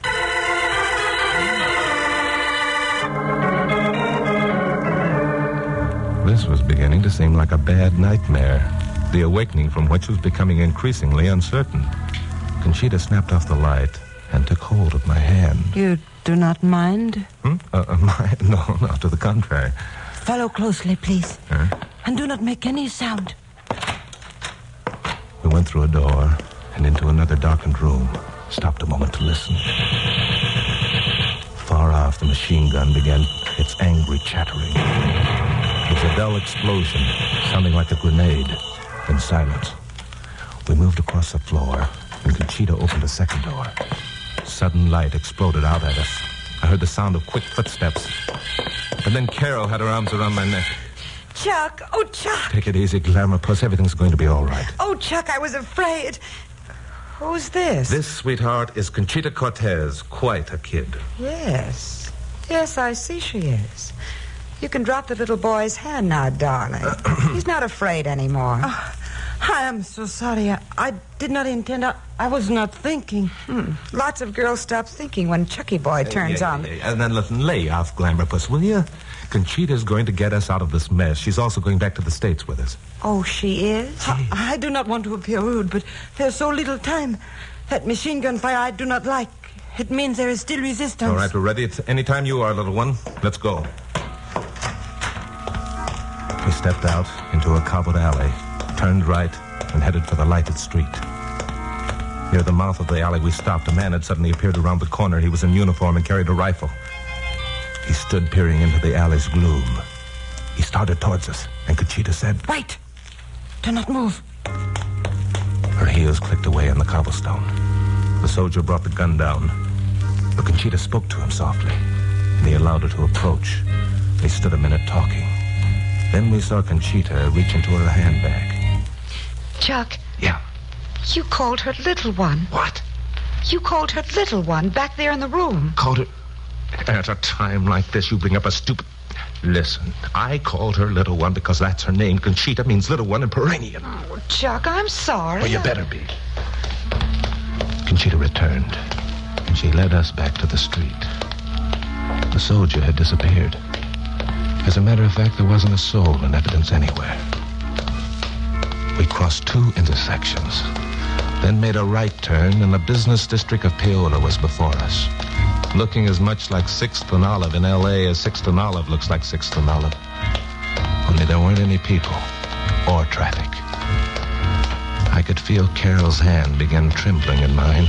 Speaker 2: This was beginning to seem like a bad nightmare, the awakening from which was becoming increasingly uncertain. Conchita snapped off the light and took hold of my hand.
Speaker 17: You do not mind?
Speaker 2: No, to the contrary.
Speaker 17: Follow closely, please.
Speaker 2: Huh?
Speaker 17: And do not make any sound.
Speaker 2: We went through a door and into another darkened room. Stopped a moment to listen. Far off, the machine gun began its angry chattering. It was a dull explosion, sounding like a grenade. Then silence. We moved across the floor, and Conchita opened a second door. Sudden light exploded out at us. I heard the sound of quick footsteps. And then Carol had her arms around my neck.
Speaker 10: Chuck! Oh, Chuck!
Speaker 2: Take it easy, Glamourpuss. Everything's going to be all right.
Speaker 10: Oh, Chuck, I was afraid. Who's this?
Speaker 2: This, sweetheart, is Conchita Cortez. Quite a kid.
Speaker 10: Yes. Yes, I see she is. You can drop the little boy's hand now, darling. He's not afraid anymore.
Speaker 17: I am so sorry. I did not intend. I was not thinking.
Speaker 10: Lots of girls stop thinking when Chucky Boy turns on.
Speaker 2: And then lay off, Glamourpuss, will you? Conchita's going to get us out of this mess. She's also going back to the States with us.
Speaker 10: Oh, she is?
Speaker 17: I do not want to appear rude, but there's so little time. That machine gun fire I do not like. It means there is still resistance.
Speaker 2: All right, we're ready. It's any time you are, little one. Let's go. We stepped out into a cobbled alley, turned right, and headed for the lighted street. Near the mouth of the alley, we stopped. A man had suddenly appeared around the corner. He was in uniform and carried a rifle. He stood peering into the alley's gloom. He started towards us, and Conchita said,
Speaker 17: "Wait! Do not move."
Speaker 2: Her heels clicked away on the cobblestone. The soldier brought the gun down, but Conchita spoke to him softly, and he allowed her to approach. They stood a minute talking. Then we saw Conchita reach into her handbag.
Speaker 10: Chuck.
Speaker 2: Yeah?
Speaker 10: You called her little one.
Speaker 2: What?
Speaker 10: You called her little one back there in the room.
Speaker 2: Called her... At a time like this, you bring up a stupid... Listen, I called her little one because that's her name. Conchita means little one in Peranian.
Speaker 10: Oh, Chuck, I'm sorry.
Speaker 2: Well, you better be. Conchita returned, and she led us back to the street. The soldier had disappeared. As a matter of fact, there wasn't a soul in evidence anywhere. We crossed two intersections, then made a right turn, and the business district of Paola was before us, looking as much like 6th and Olive in L.A. as 6th and Olive looks like 6th and Olive. Only there weren't any people or traffic. I could feel Carol's hand begin trembling in mine.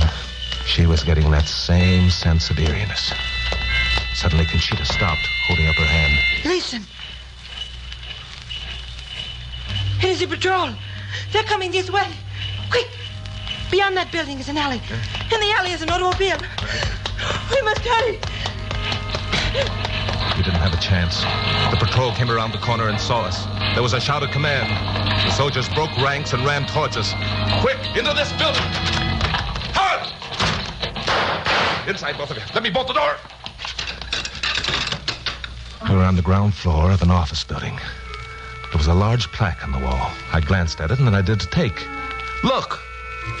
Speaker 2: She was getting that same sense of eeriness. Suddenly, Conchita stopped, holding up her hand.
Speaker 17: Listen. the patrol. They're coming this way. Quick! Beyond that building is an alley. In the alley is an automobile. We must hurry.
Speaker 2: We didn't have a chance. The patrol came around the corner and saw us. There was a shout of command. The soldiers broke ranks and ran towards us. Quick, into this building! Hurry! Inside, both of you. Let me bolt the door. We were on the ground floor of an office building. There was a large plaque on the wall. I glanced at it, and then I did take. Look!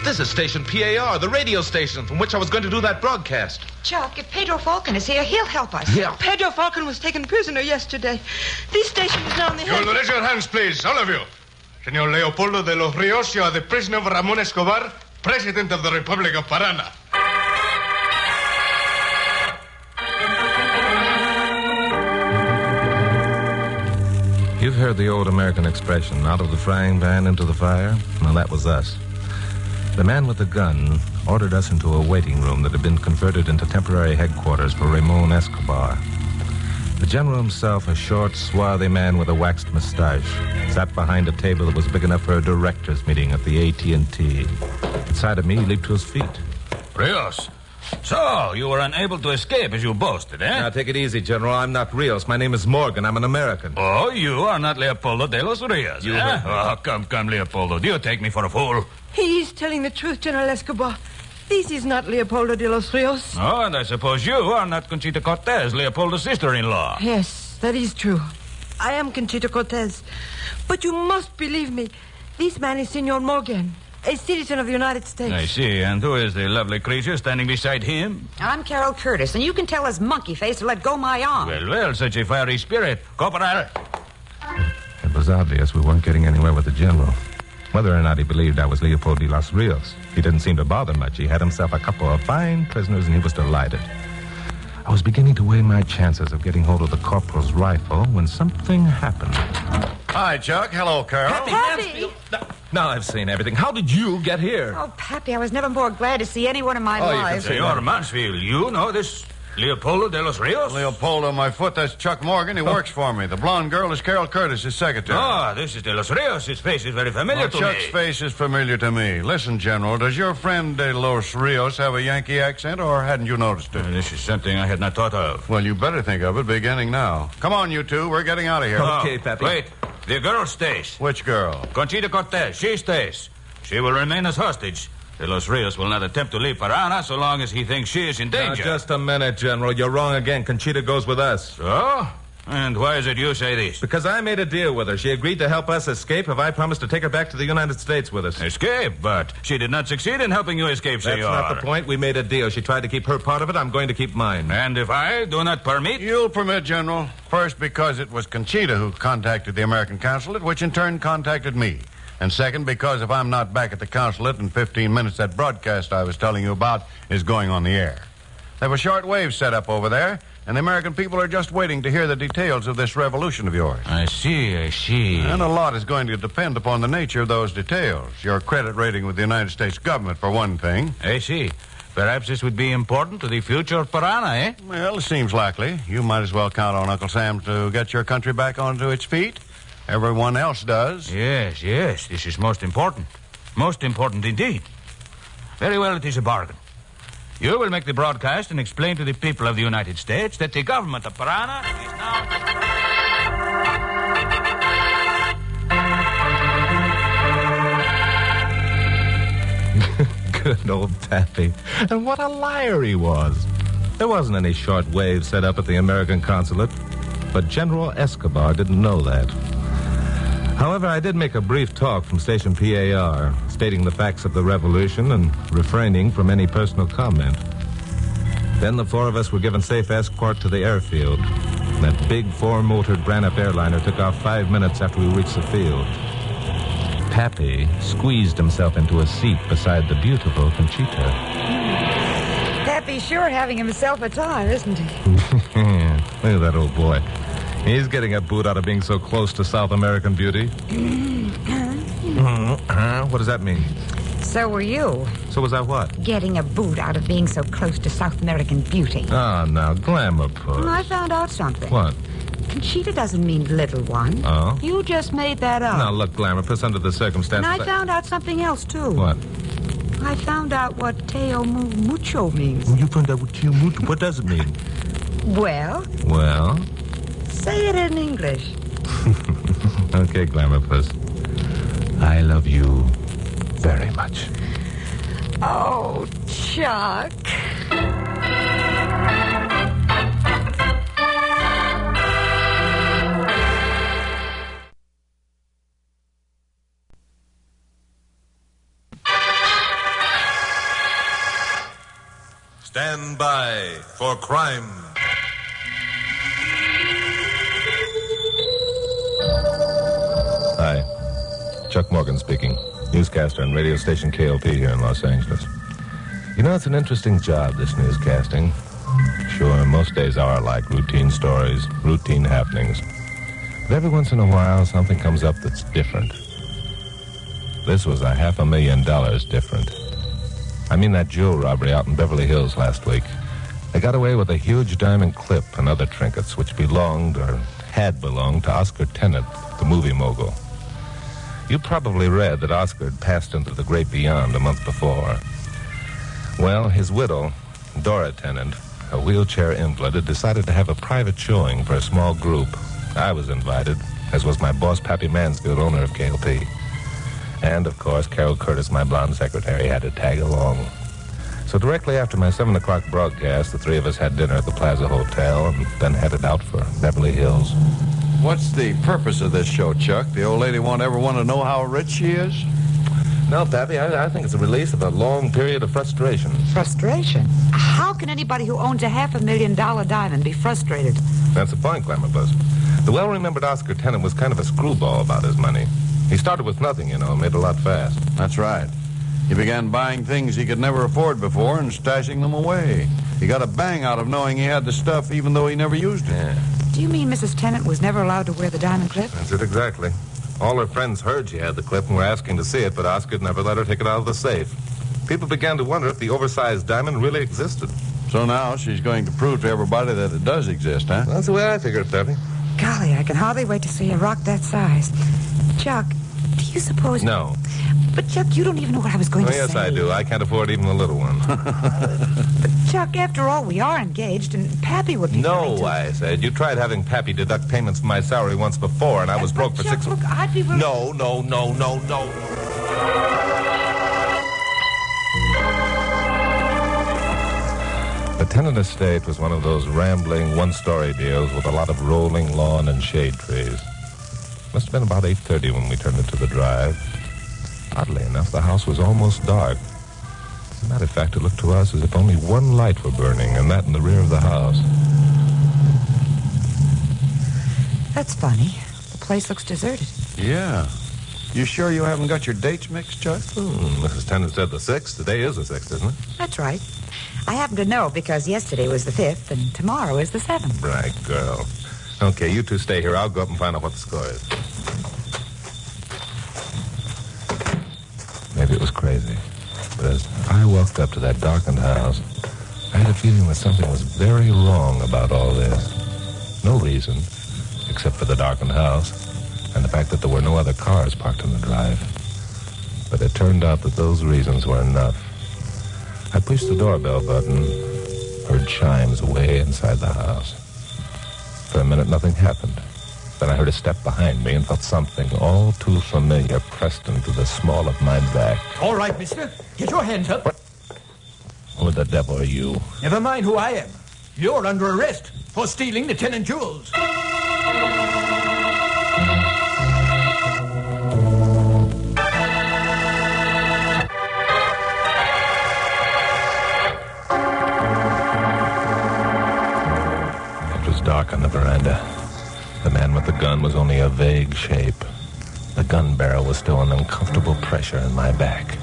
Speaker 2: This is station PAR, the radio station from which I was going to do that broadcast.
Speaker 4: Chuck, if Pedro Falcon is here, he'll help us.
Speaker 2: Yeah.
Speaker 17: Pedro Falcon was taken prisoner yesterday. This station is now in the
Speaker 1: You will raise your hands, please, all of you. Senor Leopoldo de los Rios, you are the prisoner of Ramon Escobar, President of the Republic of Parana.
Speaker 2: You've heard the old American expression, out of the frying pan into the fire? Well, that was us. The man with the gun ordered us into a waiting room that had been converted into temporary headquarters for Ramon Escobar. The general himself, a short, swarthy man with a waxed mustache, sat behind a table that was big enough for a director's meeting at the AT&T. Inside of me, he leaped to his feet.
Speaker 22: Rios, so you were unable to escape as you boasted, eh?
Speaker 2: Now, take it easy, General. I'm not Rios. My name is Morgan. I'm an American.
Speaker 22: Oh, you are not Leopoldo de los Rios,
Speaker 2: You
Speaker 22: eh?
Speaker 2: heard me.
Speaker 22: Oh, come, Leopoldo. Do you take me for a fool?
Speaker 17: He is telling the truth, General Escobar. This is not Leopoldo de los Rios.
Speaker 22: Oh, and I suppose you are not Conchita Cortez, Leopoldo's sister-in-law.
Speaker 17: Yes, that is true. I am Conchita Cortez. But you must believe me. This man is Senor Morgan, a citizen of the United States.
Speaker 22: I see. And who is the lovely creature standing beside him?
Speaker 4: I'm Carol Curtis, and you can tell his monkey face to let go my arm.
Speaker 22: Well, such a fiery spirit. Corporal.
Speaker 2: It was obvious we weren't getting anywhere with the general. Whether or not he believed I was Leopoldo de los Rios, he didn't seem to bother much. He had himself a couple of fine prisoners, and he was delighted. I was beginning to weigh my chances of getting hold of the corporal's rifle when something happened.
Speaker 5: Hi, Chuck. Hello, Carol.
Speaker 4: Pappy!
Speaker 2: Now I've seen everything. How did you get here?
Speaker 4: Oh, Pappy, I was never more glad to see anyone in my life.
Speaker 22: Senor Mansfield, you know this Leopoldo de los Rios?
Speaker 5: Leopoldo, my foot, that's Chuck Morgan. He works for me. The blonde girl is Carol Curtis, his secretary.
Speaker 22: Ah, this is de los Rios. His face is very familiar to
Speaker 5: Chuck's
Speaker 22: me.
Speaker 5: face is familiar to me. Listen, General, does your friend de los Rios have a Yankee accent, or hadn't you noticed it?
Speaker 22: This is something I had not thought of.
Speaker 5: Well, you better think of it beginning now. Come on, you two. We're getting out of here.
Speaker 22: Okay, Pappy. Wait. The girl stays.
Speaker 5: Which girl?
Speaker 22: Conchita Cortez. She stays. She will remain as hostage. De los Rios will not attempt to leave Parana so long as he thinks she is in danger.
Speaker 2: Now, just a minute, General. You're wrong again. Conchita goes with us.
Speaker 22: So? And why is it you say this?
Speaker 2: Because I made a deal with her. She agreed to help us escape if I promised to take her back to the United States with us.
Speaker 22: Escape? But she did not succeed in helping you escape,
Speaker 2: That's
Speaker 22: senor.
Speaker 2: not the point. We made a deal. She tried to keep her part of it. I'm going to keep mine.
Speaker 22: And if I do not permit?
Speaker 5: You'll permit, General. First, because it was Conchita who contacted the American consulate, which in turn contacted me. And second, because if I'm not back at the consulate in 15 minutes, that broadcast I was telling you about is going on the air. There were short waves set up over there, and the American people are just waiting to hear the details of this revolution of yours.
Speaker 22: I see.
Speaker 5: And a lot is going to depend upon the nature of those details. Your credit rating with the United States government, for one thing.
Speaker 22: I see. Perhaps this would be important to the future of Parana, eh?
Speaker 5: Well, it seems likely. You might as well count on Uncle Sam to get your country back onto its feet. Everyone else does.
Speaker 22: Yes. This is most important. Most important indeed. Very well, it is a bargain. You will make the broadcast and explain to the people of the United States that the government of Parana is now...
Speaker 2: Good old Pappy. And what a liar he was. There wasn't any short wave set up at the American consulate, but General Escobar didn't know that. However, I did make a brief talk from station PAR, stating the facts of the revolution and refraining from any personal comment. Then the four of us were given safe escort to the airfield. That big four-motored Braniff airliner took off 5 minutes after we reached the field. Pappy squeezed himself into a seat beside the beautiful Conchita.
Speaker 4: Pappy's sure having himself a time, isn't he?
Speaker 2: Look at that old boy. He's getting a boot out of being so close to South American beauty. What does that mean?
Speaker 4: So were you.
Speaker 2: So was that what?
Speaker 4: Getting a boot out of being so close to South American beauty.
Speaker 2: Oh, now, glamour puss.
Speaker 4: I found out something.
Speaker 2: What?
Speaker 4: Conchita doesn't mean little one.
Speaker 2: Oh?
Speaker 4: You just made that up.
Speaker 2: Now, look, Glamour, under the circumstances...
Speaker 4: And I found out something else, too.
Speaker 2: What?
Speaker 4: I found out what Teo Mucho means.
Speaker 2: You found out what Teo Mucho... What does it mean?
Speaker 4: Well?
Speaker 2: Well?
Speaker 4: Say it in English.
Speaker 2: Okay, Glamour Puss. I love you very much.
Speaker 4: Oh, Chuck.
Speaker 2: Stand by for crime. Hi. Chuck Morgan speaking. Newscaster on radio station KLP here in Los Angeles. You know, it's an interesting job, this newscasting. Sure, most days are like routine stories, routine happenings. But every once in a while, something comes up that's different. This was $500,000 different. I mean that jewel robbery out in Beverly Hills last week. They got away with a huge diamond clip and other trinkets which belonged or had belonged to Oscar Tennant, the movie mogul. You probably read that Oscar had passed into the great beyond a month before. Well, his widow, Dora Tennant, a wheelchair invalid, had decided to have a private showing for a small group. I was invited, as was my boss, Pappy Mansfield, owner of KLP. And, of course, Carol Curtis, my blonde secretary, had to tag along. So directly after my 7 o'clock broadcast, the three of us had dinner at the Plaza Hotel and then headed out for Beverly Hills.
Speaker 5: What's the purpose of this show, Chuck? The old lady won't ever want to know how rich she is?
Speaker 2: No, Pappy, I think it's a release of a long period of frustration.
Speaker 4: Frustration? How can anybody who owns a $500,000 diamond be frustrated?
Speaker 2: That's the point, Glamour Buzz. The well-remembered Oscar Tennant was kind of a screwball about his money. He started with nothing, and made a lot fast.
Speaker 5: That's right. He began buying things he could never afford before and stashing them away. He got a bang out of knowing he had the stuff even though he never used it.
Speaker 2: Yeah.
Speaker 4: Do you mean Mrs. Tennant was never allowed to wear the diamond clip?
Speaker 2: That's it exactly. All her friends heard she had the clip and were asking to see it, but Oscar never let her take it out of the safe. People began to wonder if the oversized diamond really existed.
Speaker 5: So now she's going to prove to everybody that it does exist, huh?
Speaker 2: That's the way I figured it, Pappy.
Speaker 4: Golly, I can hardly wait to see a rock that size. Chuck, do you suppose...
Speaker 2: No.
Speaker 4: But, Chuck, you don't even know what I was going to say.
Speaker 2: Yes, I do. I can't afford even the little one.
Speaker 4: But, Chuck, after all, we are engaged, and Pappy would be willing to...
Speaker 2: No, I said. You tried having Pappy deduct payments from my salary once before, and I was broke for
Speaker 4: Chuck,
Speaker 2: 6...
Speaker 4: Look, I'd be willing...
Speaker 2: No. The Tennant estate was one of those rambling, one-story deals with a lot of rolling lawn and shade trees. Must have been about 8:30 when we turned into the drive. Oddly enough, the house was almost dark. As a matter of fact, it looked to us as if only one light were burning, and that in the rear of the house.
Speaker 4: That's funny. The place looks deserted.
Speaker 5: Yeah. You sure you haven't got your dates mixed, Chuck?
Speaker 2: Mrs. Tennant said the 6th. Today is the 6th, isn't it?
Speaker 4: That's right. I happen to know because yesterday was the 5th and tomorrow is the 7th.
Speaker 2: Right, girl. Okay, you two stay here. I'll go up and find out what the score is. Maybe it was crazy, but as I walked up to that darkened house, I had a feeling that something was very wrong about all this. No reason, except for the darkened house and the fact that there were no other cars parked in the drive. But it turned out that those reasons were enough. I pushed the doorbell button, heard chimes way inside the house. For a minute, nothing happened. Then I heard a step behind me and felt something all too familiar pressed into the small of my back.
Speaker 18: All right, mister. Get your hands up.
Speaker 2: What? Who the devil are you?
Speaker 18: Never mind who I am. You're under arrest for stealing the Tennant jewels.
Speaker 2: It was dark on the veranda. The man with the gun was only a vague shape. The gun barrel was still an uncomfortable pressure in my back.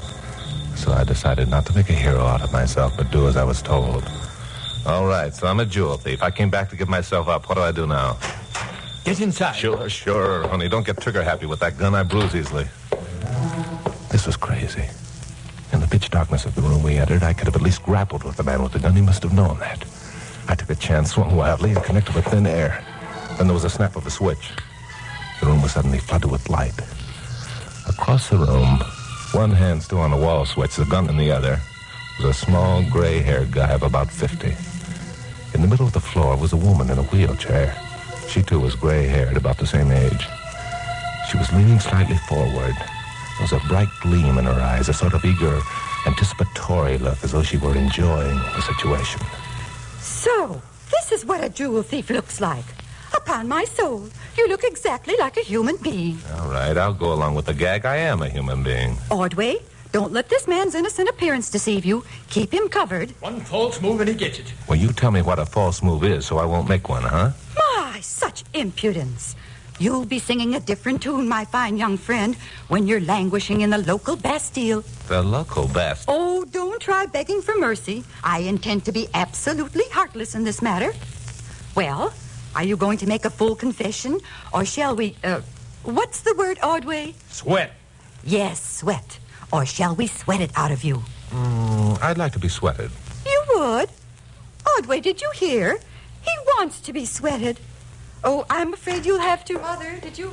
Speaker 2: So I decided not to make a hero out of myself, but do as I was told. All right, so I'm a jewel thief. I came back to give myself up. What do I do now?
Speaker 18: Get inside.
Speaker 2: Sure, honey. Don't get trigger happy with that gun. I bruise easily. This was crazy. In the pitch darkness of the room we entered, I could have at least grappled with the man with the gun. He must have known that. I took a chance, swung wildly, and connected with thin air. Then there was a snap of a switch. The room was suddenly flooded with light. Across the room, one hand still on the wall switch, the gun in the other, was a small, gray-haired guy of about 50. In the middle of the floor was a woman in a wheelchair. She, too, was gray-haired, about the same age. She was leaning slightly forward. There was a bright gleam in her eyes, a sort of eager, anticipatory look, as though she were enjoying the situation.
Speaker 10: So, this is what a jewel thief looks like. Upon my soul, you look exactly like a human being.
Speaker 2: All right, I'll go along with the gag. I am a human being.
Speaker 10: Ordway, don't let this man's innocent appearance deceive you. Keep him covered.
Speaker 18: One false move and he gets it.
Speaker 2: Well, you tell me what a false move is so I won't make one, huh?
Speaker 10: My, such impudence. You'll be singing a different tune, my fine young friend, when you're languishing in the local Bastille.
Speaker 2: The local Bastille?
Speaker 10: Oh, don't try begging for mercy. I intend to be absolutely heartless in this matter. Well, are you going to make a full confession, or shall we, what's the word, Ordway?
Speaker 18: Sweat.
Speaker 10: Yes, sweat. Or shall we sweat it out of you?
Speaker 2: I'd like to be sweated.
Speaker 10: You would? Ordway, did you hear? He wants to be sweated. Oh, I'm afraid you'll have to...
Speaker 14: Mother, did you...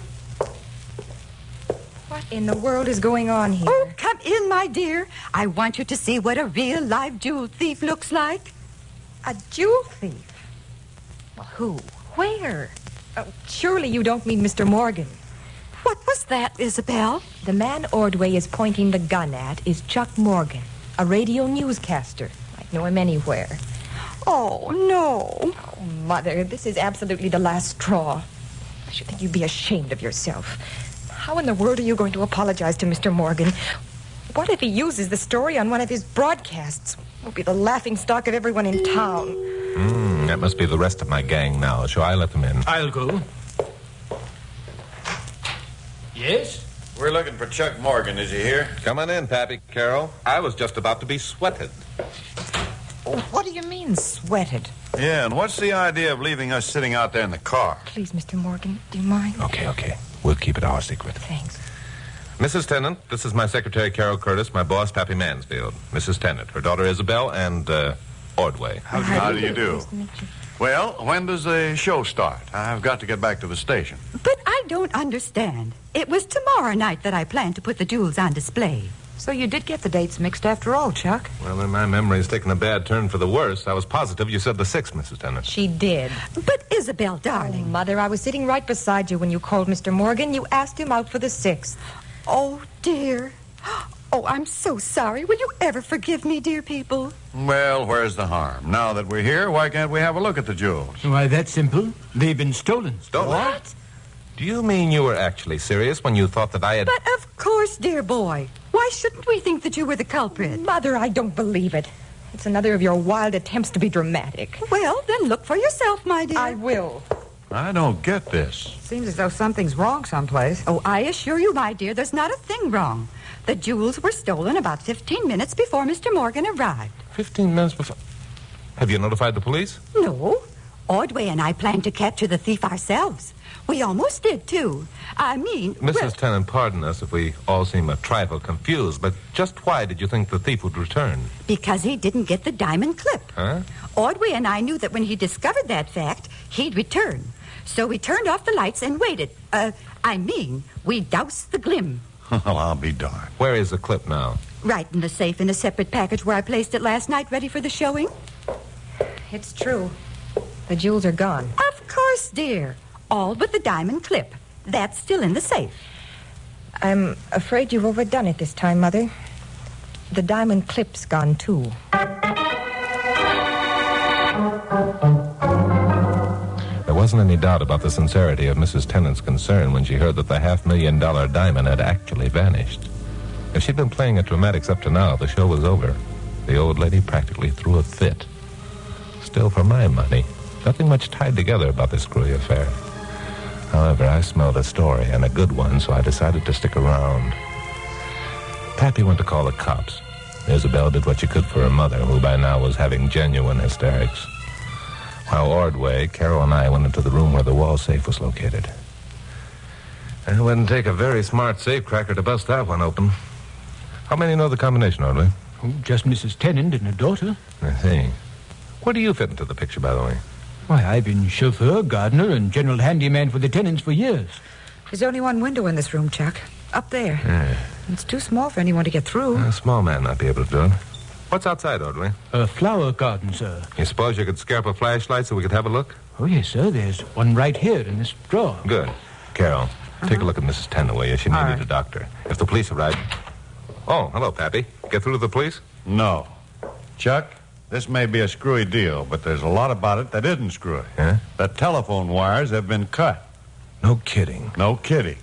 Speaker 14: What in the world is going on here?
Speaker 10: Oh, come in, my dear. I want you to see what a real live jewel thief looks like.
Speaker 14: A jewel thief? Well, who? Where? Surely you don't mean Mr. Morgan.
Speaker 10: What was that, Isabel?
Speaker 14: The man Ordway is pointing the gun at is Chuck Morgan, a radio newscaster. I know him anywhere.
Speaker 10: Oh, no.
Speaker 14: Oh, Mother, this is absolutely the last straw. I should think you'd be ashamed of yourself. How in the world are you going to apologize to Mr. Morgan? What if he uses the story on one of his broadcasts? We'll be the laughingstock of everyone in town.
Speaker 2: That must be the rest of my gang now. Shall I let them in?
Speaker 18: I'll go. Yes?
Speaker 7: We're looking for Chuck Morgan. Is he here?
Speaker 2: Come on in, Pappy Carroll. I was just about to be sweated.
Speaker 14: Oh, what do you mean, sweated?
Speaker 7: Yeah, and what's the idea of leaving us sitting out there in the car?
Speaker 14: Please, Mr. Morgan, do you mind?
Speaker 2: Okay. We'll keep it our secret.
Speaker 14: Thanks.
Speaker 2: Mrs. Tennant, this is my secretary, Carol Curtis, my boss, Pappy Mansfield. Mrs. Tennant, her daughter, Isabel, and, Ordway.
Speaker 7: How do you do?
Speaker 14: Nice to meet you.
Speaker 7: Well, when does the show start? I've got to get back to the station.
Speaker 10: But I don't understand. It was tomorrow night that I planned to put the jewels on display.
Speaker 4: So you did get the dates mixed after all, Chuck.
Speaker 2: Well, then my memory's taken a bad turn for the worse. I was positive you said the 6th, Mrs. Tennant.
Speaker 14: She did.
Speaker 10: But, Isabel, darling.
Speaker 14: Oh, Mother, I was sitting right beside you when you called Mr. Morgan. You asked him out for the 6th.
Speaker 10: Oh, dear. Oh, I'm so sorry. Will you ever forgive me, dear people?
Speaker 7: Well, where's the harm? Now that we're here, why can't we have a look at the jewels?
Speaker 18: Why, that's simple. They've been stolen.
Speaker 2: Stolen? What? Do you mean you were actually serious when you thought that I had...
Speaker 10: But of course, dear boy. Why shouldn't we think that you were the culprit?
Speaker 14: Mother, I don't believe it. It's another of your wild attempts to be dramatic.
Speaker 10: Well, then look for yourself, my dear.
Speaker 14: I will.
Speaker 7: I don't get this.
Speaker 4: Seems as though something's wrong someplace.
Speaker 10: Oh, I assure you, my dear, there's not a thing wrong. The jewels were stolen about 15 minutes before Mr. Morgan arrived.
Speaker 2: 15 minutes before... Have you notified the police?
Speaker 10: No. Ordway and I planned to capture the thief ourselves. We almost did, too. I mean...
Speaker 2: Mrs. Tennant, pardon us if we all seem a trifle confused, but just why did you think the thief would return?
Speaker 10: Because he didn't get the diamond clip.
Speaker 2: Huh?
Speaker 10: Ordway and I knew that when he discovered that fact, he'd return. So we turned off the lights and waited. We doused the glim.
Speaker 7: Well, I'll be darned.
Speaker 2: Where is the clip now?
Speaker 10: Right in the safe in a separate package where I placed it last night, ready for the showing.
Speaker 14: It's true. The jewels are gone.
Speaker 10: Of course, dear. All but the diamond clip. That's still in the safe.
Speaker 14: I'm afraid you've overdone it this time, Mother. The diamond clip's gone, too.
Speaker 2: There wasn't any doubt about the sincerity of Mrs. Tennant's concern when she heard that the $500,000 diamond had actually vanished. If she'd been playing at dramatics up to now, the show was over. The old lady practically threw a fit. Still, for my money, nothing much tied together about this screwy affair. However, I smelled a story, and a good one, so I decided to stick around. Pappy went to call the cops. Isabel did what she could for her mother, who by now was having genuine hysterics. While Ordway, Carol, and I went into the room where the wall safe was located. It wouldn't take a very smart safecracker to bust that one open. How many know the combination, Ordway?
Speaker 18: Oh, just Mrs. Tennant and her daughter.
Speaker 2: I see. Where do you fit into the picture, by the way?
Speaker 18: Why, I've been chauffeur, gardener, and general handyman for the tenants for years.
Speaker 4: There's only one window in this room, Chuck. Up there.
Speaker 2: Yeah.
Speaker 4: It's too small for anyone to get through.
Speaker 2: A small man not be able to do it. What's outside, Ordway?
Speaker 18: A flower garden, sir.
Speaker 2: You suppose you could scare up a flashlight so we could have a look?
Speaker 18: Oh, yes, sir. There's one right here in this drawer.
Speaker 2: Good. Carol, take a look at Mrs. Tanner, will you? She needed a doctor. If the police arrive... Oh, hello, Pappy. Get through to the police?
Speaker 5: No. Chuck, this may be a screwy deal, but there's a lot about it that isn't screwy.
Speaker 2: Yeah?
Speaker 5: The telephone wires have been cut.
Speaker 2: No kidding.
Speaker 5: No kidding.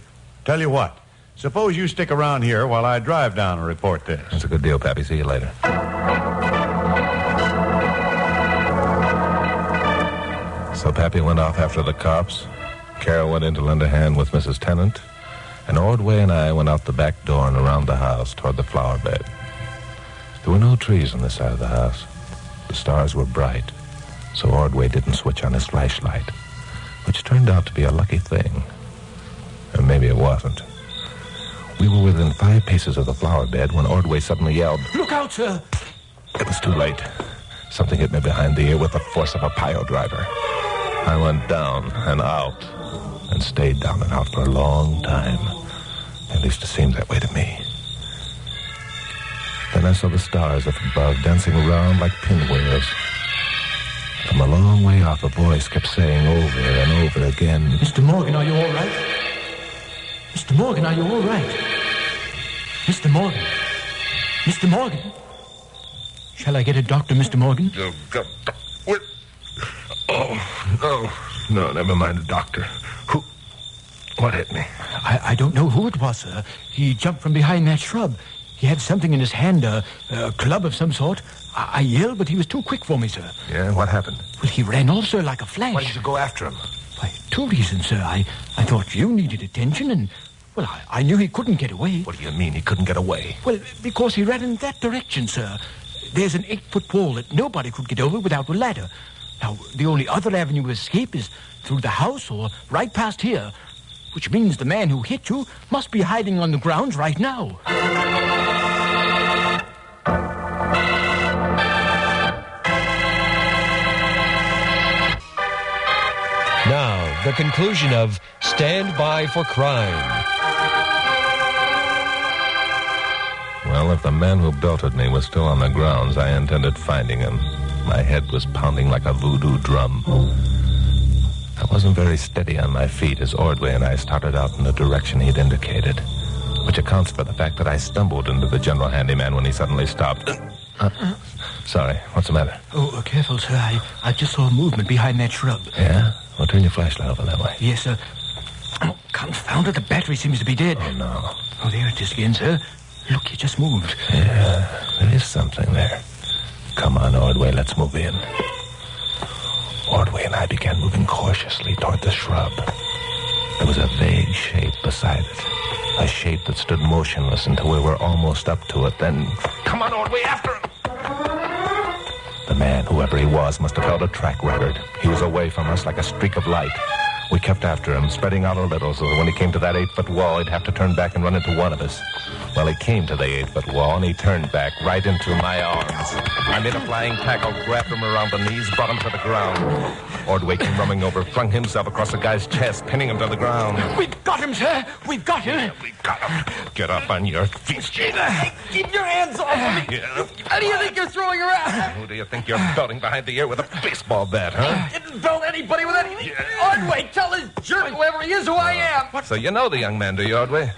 Speaker 5: Tell you what, suppose you stick around here while I drive down and report this.
Speaker 2: That's a good deal, Pappy. See you later. So Pappy went off after the cops. Carol went in to lend a hand with Mrs. Tennant. And Ordway and I went out the back door and around the house toward the flower bed. There were no trees on this side of the house. The stars were bright, so Ordway didn't switch on his flashlight, which turned out to be a lucky thing. Or maybe it wasn't. We were within 5 paces of the flower bed when Ordway suddenly yelled,
Speaker 18: "Look out, sir!"
Speaker 2: It was too late. Something hit me behind the ear with the force of a pile driver. I went down and out and stayed down and out for a long time. At least it seemed that way to me. Then I saw the stars up above dancing around like pinwheels. From a long way off, a voice kept saying over and over again,
Speaker 18: "Mr. Morgan, are you all right? Mr. Morgan, are you all right? Mr. Morgan? Mr. Morgan? Shall I get a doctor, Mr. Morgan?"
Speaker 2: Oh, no, never mind the doctor. What hit me?
Speaker 18: I don't know who it was, sir. He jumped from behind that shrub. He had something in his hand, a club of some sort. I yelled, but he was too quick for me, sir.
Speaker 2: Yeah, what happened?
Speaker 18: Well, he ran off, sir, like a flash.
Speaker 2: Why did you go after him?
Speaker 18: Why, 2 reasons, sir. I thought you needed attention, and, well, I knew he couldn't get away.
Speaker 2: What do you mean he couldn't get away?
Speaker 18: Well, because he ran in that direction, sir. There's an 8-foot wall that nobody could get over without a ladder. Now, the only other avenue of escape is through the house or right past here, which means the man who hit you must be hiding on the grounds right now.
Speaker 13: Now, the conclusion of Stand By for Crime.
Speaker 2: Well, if the man who belted me was still on the grounds, I intended finding him. My head was pounding like a voodoo drum. I wasn't very steady on my feet as Ordway and I started out in the direction he'd indicated, which accounts for the fact that I stumbled into the general handyman when he suddenly stopped. Sorry, what's the matter?
Speaker 18: Oh, careful, sir. I just saw a movement behind that shrub.
Speaker 2: Yeah? Well, turn your flashlight over that way.
Speaker 18: Yes, sir. Oh, confound it, the battery seems to be dead.
Speaker 2: Oh, no.
Speaker 18: Oh, there it is again, sir. Look, you just moved.
Speaker 2: Yeah, there is something there. Come on, Ordway, let's move in. Ordway and I began moving cautiously toward the shrub. There was a vague shape beside it. A shape that stood motionless until we were almost up to it. Then, come on, Ordway, after him! The man, whoever he was, must have held a track record. He was away from us like a streak of light. We kept after him, spreading out a little, so that when he came to that 8-foot wall, he'd have to turn back and run into one of us. Well, he came to the 8-foot wall, and he turned back right into my arms. I made a flying tackle, grabbed him around the knees, brought him to the ground. Ordway came running over, flung himself across the guy's chest, pinning him to the ground.
Speaker 18: We've got him, sir! We've got him!
Speaker 2: Yeah, we got him. Get up on your feet.
Speaker 16: Keep your hands off of me!
Speaker 2: Yeah.
Speaker 16: How do you think you're throwing around?
Speaker 2: Who do you think you're belting behind the ear with a baseball bat, huh?
Speaker 16: Didn't belt anybody with anything. Ordway, tell this jerk, whoever he is, who I am.
Speaker 2: So you know the young man, do you, Ordway?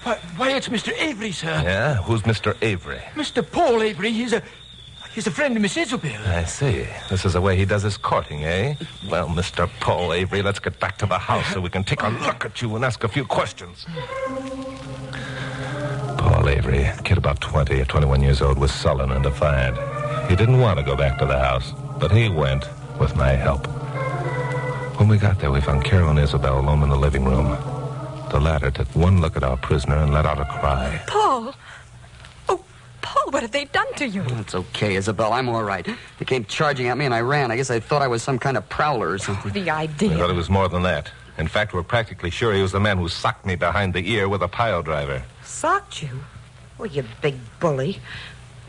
Speaker 18: Why, it's Mr. Avery, sir.
Speaker 2: Yeah? Who's Mr. Avery?
Speaker 18: Mr. Paul Avery. He's a friend of Miss Isabel.
Speaker 2: I see. This is the way he does his courting, eh? Well, Mr. Paul Avery, let's get back to the house so we can take a look at you and ask a few questions. Paul Avery, a kid about 20 or 21 years old, was sullen and defiant. He didn't want to go back to the house, but he went with my help. When we got there, we found Carol and Isabel alone in the living room. The latter took one look at our prisoner and let out a cry.
Speaker 14: Paul! Oh, Paul, what have they done to you?
Speaker 19: It's okay, Isabel. I'm all right. They came charging at me and I ran. I guess I thought I was some kind of prowler or something.
Speaker 14: The idea.
Speaker 2: We thought it was more than that. In fact, we're practically sure he was the man who socked me behind the ear with a pile driver.
Speaker 4: Socked you? Oh, you big bully.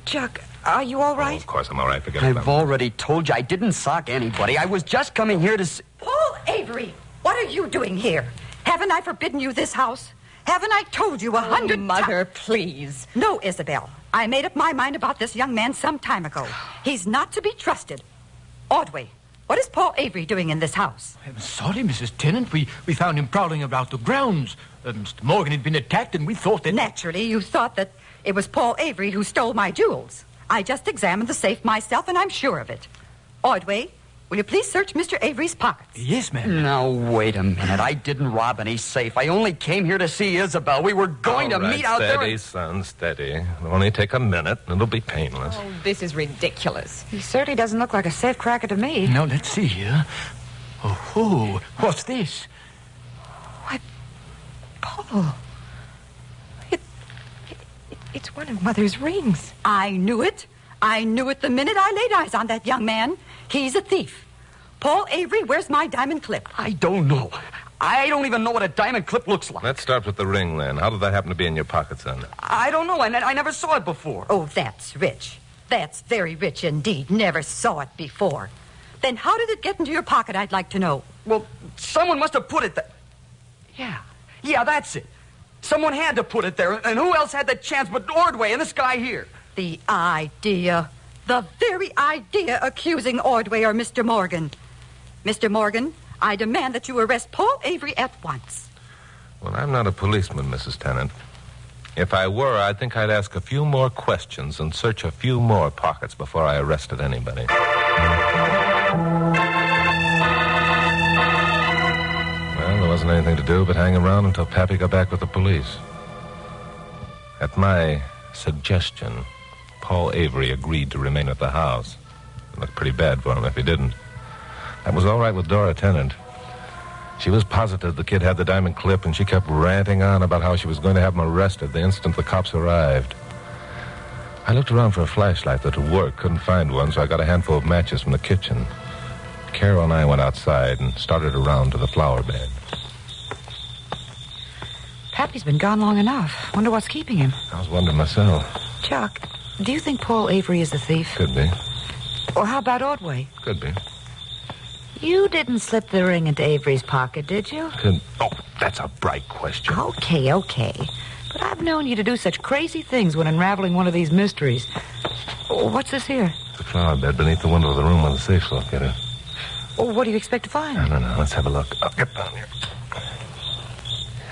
Speaker 4: Chuck, are you all right?
Speaker 2: Of course I'm all right. Forget about
Speaker 19: I've already told you I didn't sock anybody. I was just coming here to see...
Speaker 3: Paul Avery, what are you doing here? Haven't I forbidden you this house? Haven't I told you 100
Speaker 14: Mother, please.
Speaker 3: No, Isabel. I made up my mind about this young man some time ago. He's not to be trusted. Ordway, what is Paul Avery doing in this house?
Speaker 18: I'm sorry, Mrs. Tennant. We found him prowling about the grounds. Mr. Morgan had been attacked, and we thought that...
Speaker 3: Naturally, you thought that it was Paul Avery who stole my jewels. I just examined the safe myself, and I'm sure of it. Ordway, will you please search Mr. Avery's pockets?
Speaker 18: Yes, ma'am.
Speaker 19: Now, wait a minute. I didn't rob any safe. I only came here to see Isabel. We were going to meet out there.
Speaker 2: Steady, son, steady. It'll only take a minute, and it'll be painless.
Speaker 14: Oh, this is ridiculous.
Speaker 4: He certainly doesn't look like a safe cracker to me.
Speaker 18: Now, let's see here. Oh, what's this?
Speaker 14: Paul. It's one of Mother's rings.
Speaker 3: I knew it. I knew it the minute I laid eyes on that young man. He's a thief. Paul Avery, where's my diamond clip?
Speaker 19: I don't know. I don't even know what a diamond clip looks like.
Speaker 2: Let's start with the ring, then. How did that happen to be in your pocket, son?
Speaker 19: I don't know. I never saw it before.
Speaker 3: Oh, that's rich. That's very rich indeed. Never saw it before. Then how did it get into your pocket, I'd like to know?
Speaker 19: Well, someone must have put it there. Yeah, that's it. Someone had to put it there, and who else had the chance but Ordway and this guy here?
Speaker 3: The idea. The very idea accusing Ordway or Mr. Morgan. Mr. Morgan, I demand that you arrest Paul Avery at once.
Speaker 2: Well, I'm not a policeman, Mrs. Tennant. If I were, I think I'd ask a few more questions and search a few more pockets before I arrested anybody. Well, there wasn't anything to do but hang around until Pappy got back with the police. At my suggestion, Paul Avery agreed to remain at the house. It looked pretty bad for him if he didn't. That was all right with Dora Tennant. She was positive the kid had the diamond clip, and she kept ranting on about how she was going to have him arrested the instant the cops arrived. I looked around for a flashlight that would work, couldn't find one, so I got a handful of matches from the kitchen. Carol and I went outside and started around to the flower bed.
Speaker 4: Pappy's been gone long enough. Wonder what's keeping him.
Speaker 2: I was wondering myself.
Speaker 4: Chuck, do you think Paul Avery is the thief?
Speaker 2: Could be.
Speaker 4: Or how about Ordway?
Speaker 2: Could be.
Speaker 4: You didn't slip the ring into Avery's pocket, did you?
Speaker 2: Oh, that's a bright question.
Speaker 4: Okay. But I've known you to do such crazy things when unraveling one of these mysteries. What's this here?
Speaker 2: It's a flower bed beneath the window of the room where the safe's located.
Speaker 4: Well, what do you expect to find?
Speaker 2: I don't know. Let's have a look. I'll get down here.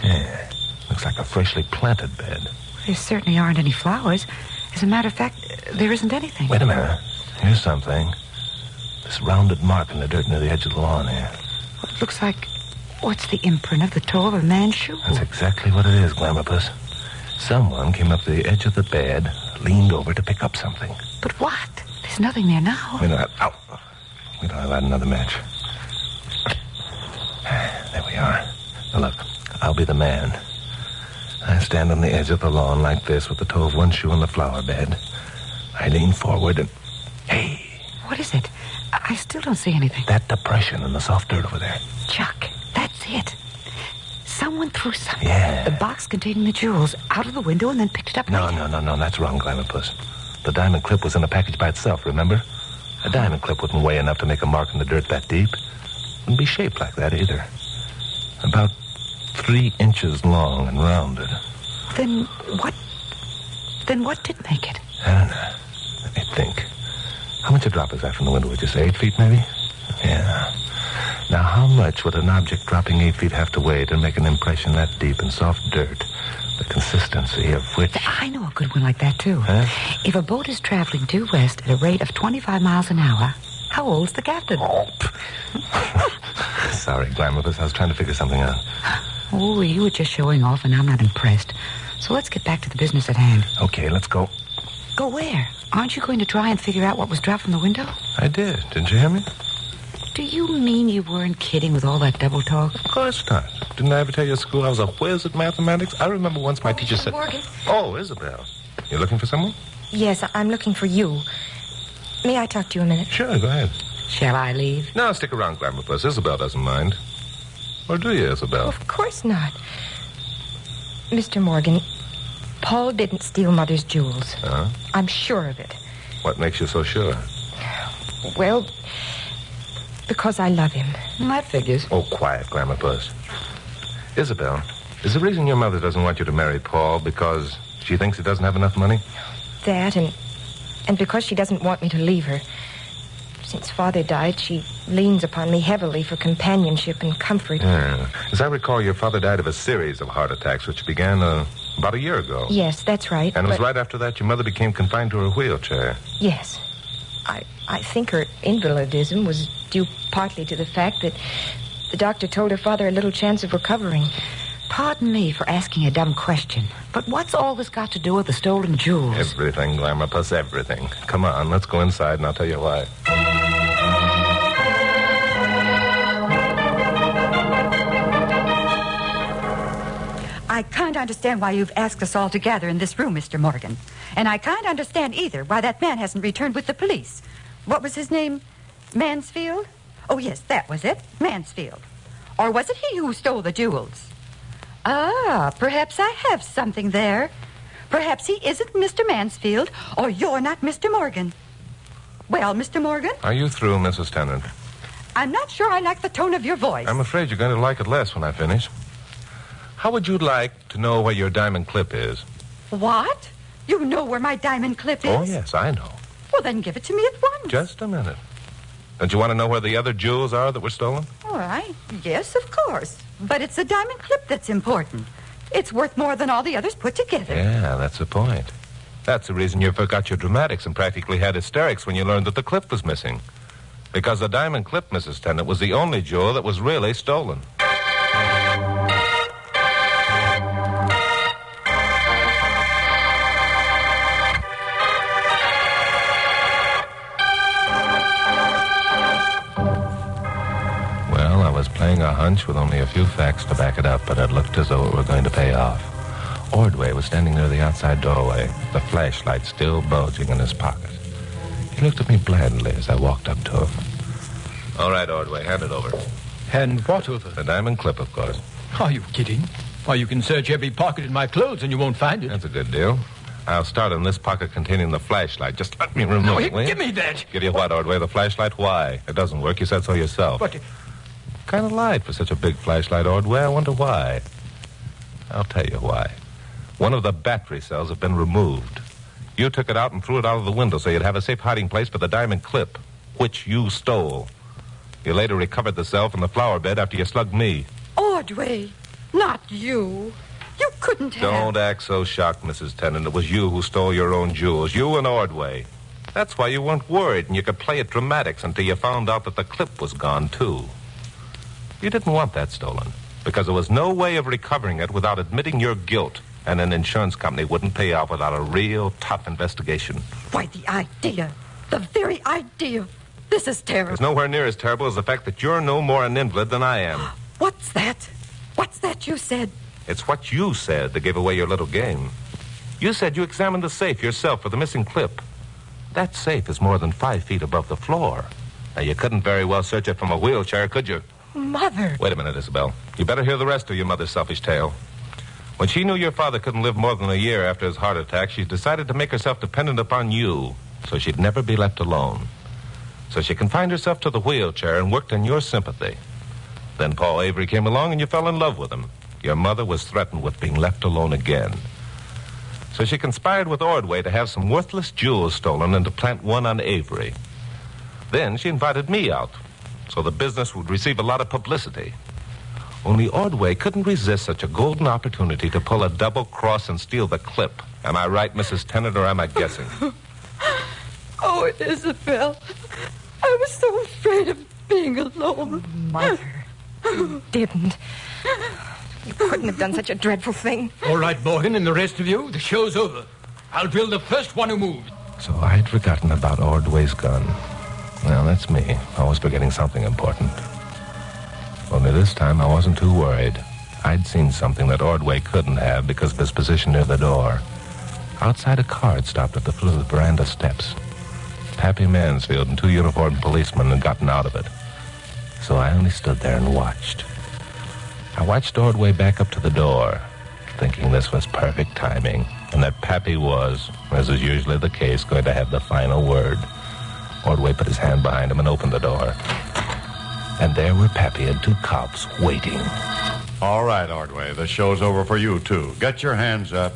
Speaker 2: Yeah. Looks like a freshly planted bed.
Speaker 4: There certainly aren't any flowers. As a matter of fact, there isn't anything.
Speaker 2: Wait a minute. Here's something. This rounded mark in the dirt near the edge of the lawn here.
Speaker 4: Well, it looks like... What's the imprint of the toe of a man's shoe?
Speaker 2: That's exactly what it is, Glamourpuss. Someone came up to the edge of the bed, leaned over to pick up something.
Speaker 4: But what? There's nothing there now.
Speaker 2: Wait a minute. Ow. Wait till I light another match. There we are. Now look, I'll be the man. I stand on the edge of the lawn like this with the toe of one shoe in the flower bed. I lean forward and... Hey!
Speaker 4: What is it? I still don't see anything.
Speaker 2: That depression in the soft dirt over there.
Speaker 4: Chuck, that's it. Someone threw something.
Speaker 2: Yeah.
Speaker 4: The box containing the jewels out of the window and then picked it up
Speaker 2: No,
Speaker 4: later.
Speaker 2: no. That's wrong, Glamourpuss. The diamond clip was in a package by itself, remember? A diamond clip wouldn't weigh enough to make a mark in the dirt that deep. Wouldn't be shaped like that either. About 3 inches long and rounded.
Speaker 4: Then what did make it?
Speaker 2: I don't know. Let me think. How much a drop is that from the window? Would you say 8 feet, maybe? Yeah. Now, how much would an object dropping 8 feet have to weigh to make an impression that deep in soft dirt? The consistency of which...
Speaker 4: I know a good one like that, too.
Speaker 2: Huh?
Speaker 4: If a boat is traveling due west at a rate of 25 miles an hour, how old's the captain?
Speaker 2: Sorry, Glamourpuss. I was trying to figure something out.
Speaker 4: Oh, you were just showing off, and I'm not impressed. So let's get back to the business at hand.
Speaker 2: Okay, let's go.
Speaker 4: Go where? Aren't you going to try and figure out what was dropped from the window?
Speaker 2: I did. Didn't you hear me?
Speaker 4: Do you mean you weren't kidding with all that double talk?
Speaker 2: Of course not. Didn't I ever tell you at school I was a whiz at mathematics? I remember once my teacher said...
Speaker 14: Morgan.
Speaker 2: Oh, Isabel. You looking for someone?
Speaker 14: Yes, I'm looking for you. May I talk to you a minute?
Speaker 2: Sure, go ahead.
Speaker 4: Shall I leave?
Speaker 2: No, stick around, Glamourpuss. Isabel doesn't mind. Or do you, Isabel?
Speaker 14: Of course not. Mr. Morgan, Paul didn't steal Mother's jewels.
Speaker 2: Huh?
Speaker 14: I'm sure of it.
Speaker 2: What makes you so sure?
Speaker 14: Well, because I love him.
Speaker 4: That figures.
Speaker 2: Oh, quiet, Glamour Puss. Isabel, is the reason your mother doesn't want you to marry Paul because she thinks he doesn't have enough money?
Speaker 14: That and because she doesn't want me to leave her. Since Father died, she leans upon me heavily for companionship and comfort.
Speaker 2: Yeah. As I recall, your father died of a series of heart attacks, which began about a year ago.
Speaker 14: Yes, that's right.
Speaker 2: And it was right after that your mother became confined to her wheelchair.
Speaker 14: Yes. I think her invalidism was due partly to the fact that the doctor told her father a little chance of recovering.
Speaker 4: Pardon me for asking a dumb question, but what's all this got to do with the stolen jewels?
Speaker 2: Everything, Glamour Puss, everything. Come on, let's go inside and I'll tell you why.
Speaker 3: I can't understand why you've asked us all to gather in this room, Mr. Morgan. And I can't understand either why that man hasn't returned with the police. What was his name? Mansfield? Oh, yes, that was it. Mansfield. Or was it he who stole the jewels? Ah, perhaps I have something there. Perhaps he isn't Mr. Mansfield, or you're not Mr. Morgan. Well, Mr. Morgan?
Speaker 2: Are you through, Mrs. Tennant?
Speaker 3: I'm not sure I like the tone of your voice.
Speaker 2: I'm afraid you're going to like it less when I finish. How would you like to know where your diamond clip is?
Speaker 3: What? You know where my diamond clip is?
Speaker 2: Oh, yes, I know.
Speaker 3: Well, then give it to me at once.
Speaker 2: Just a minute. Don't you want to know where the other jewels are that were stolen?
Speaker 3: All right. Yes, of course. But it's the diamond clip that's important. It's worth more than all the others put together.
Speaker 2: Yeah, that's the point. That's the reason you forgot your dramatics and practically had hysterics when you learned that the clip was missing. Because the diamond clip, Mrs. Tennant, was the only jewel that was really stolen. I was playing a hunch with only a few facts to back it up, but it looked as though it were going to pay off. Ordway was standing near the outside doorway, the flashlight still bulging in his pocket. He looked at me blandly as I walked up to him. All right, Ordway, hand it over.
Speaker 18: Hand what over?
Speaker 2: The diamond clip, of course.
Speaker 18: Are you kidding? Why, you can search every pocket in my clothes and you won't find it.
Speaker 2: That's a good deal. I'll start in this pocket containing the flashlight. Just let me remove it, will you?
Speaker 18: Give me that.
Speaker 2: Give you what, Ordway? The flashlight? Why? It doesn't work. You said so yourself.
Speaker 18: But...
Speaker 2: kind of light for such a big flashlight, Ordway. I wonder why. I'll tell you why. One of the battery cells have been removed. You took it out and threw it out of the window so you'd have a safe hiding place for the diamond clip, which you stole. You later recovered the cell from the flower bed after you slugged me.
Speaker 3: Ordway, not you. You couldn't have...
Speaker 2: Don't act so shocked, Mrs. Tennant. It was you who stole your own jewels. You and Ordway. That's why you weren't worried and you could play at dramatics until you found out that the clip was gone, too. You didn't want that stolen because there was no way of recovering it without admitting your guilt, and an insurance company wouldn't pay out without a real tough investigation.
Speaker 3: Why, the idea, the very idea. This is terrible.
Speaker 2: It's nowhere near as terrible as the fact that you're no more an invalid than I am.
Speaker 3: What's that? What's that you said?
Speaker 2: It's what you said that gave away your little game. You said you examined the safe yourself for the missing clip. That safe is more than 5 feet above the floor. Now, you couldn't very well search it from a wheelchair, could you?
Speaker 14: Mother.
Speaker 2: Wait a minute, Isabel. You better hear the rest of your mother's selfish tale. When she knew your father couldn't live more than a year after his heart attack, she decided to make herself dependent upon you so she'd never be left alone. So she confined herself to the wheelchair and worked in your sympathy. Then Paul Avery came along and you fell in love with him. Your mother was threatened with being left alone again. So she conspired with Ordway to have some worthless jewels stolen and to plant one on Avery. Then she invited me out, so the business would receive a lot of publicity. Only Ordway couldn't resist such a golden opportunity to pull a double cross and steal the clip. Am I right, Mrs. Tennant, or am I guessing?
Speaker 3: Oh, Isabel. I was so afraid of being alone.
Speaker 14: Mother, you didn't. You couldn't have done such a dreadful thing.
Speaker 18: All right, Morgan, and the rest of you, the show's over. I'll drill the first one who moves.
Speaker 2: So I'd forgotten about Ordway's gun. Well, that's me, always forgetting something important. Only this time I wasn't too worried. I'd seen something that Ordway couldn't have because of his position near the door. Outside, a car had stopped at the foot of the veranda steps. Pappy Mansfield and 2 uniformed policemen had gotten out of it. So I only stood there and watched. I watched Ordway back up to the door. thinking this was perfect timing, and that Pappy was, as is usually the case, going to have the final word. Ordway put his hand behind him and opened the door. And there were Pappy and 2 cops waiting.
Speaker 5: All right, Ordway, the show's over for you, too. Get your hands up.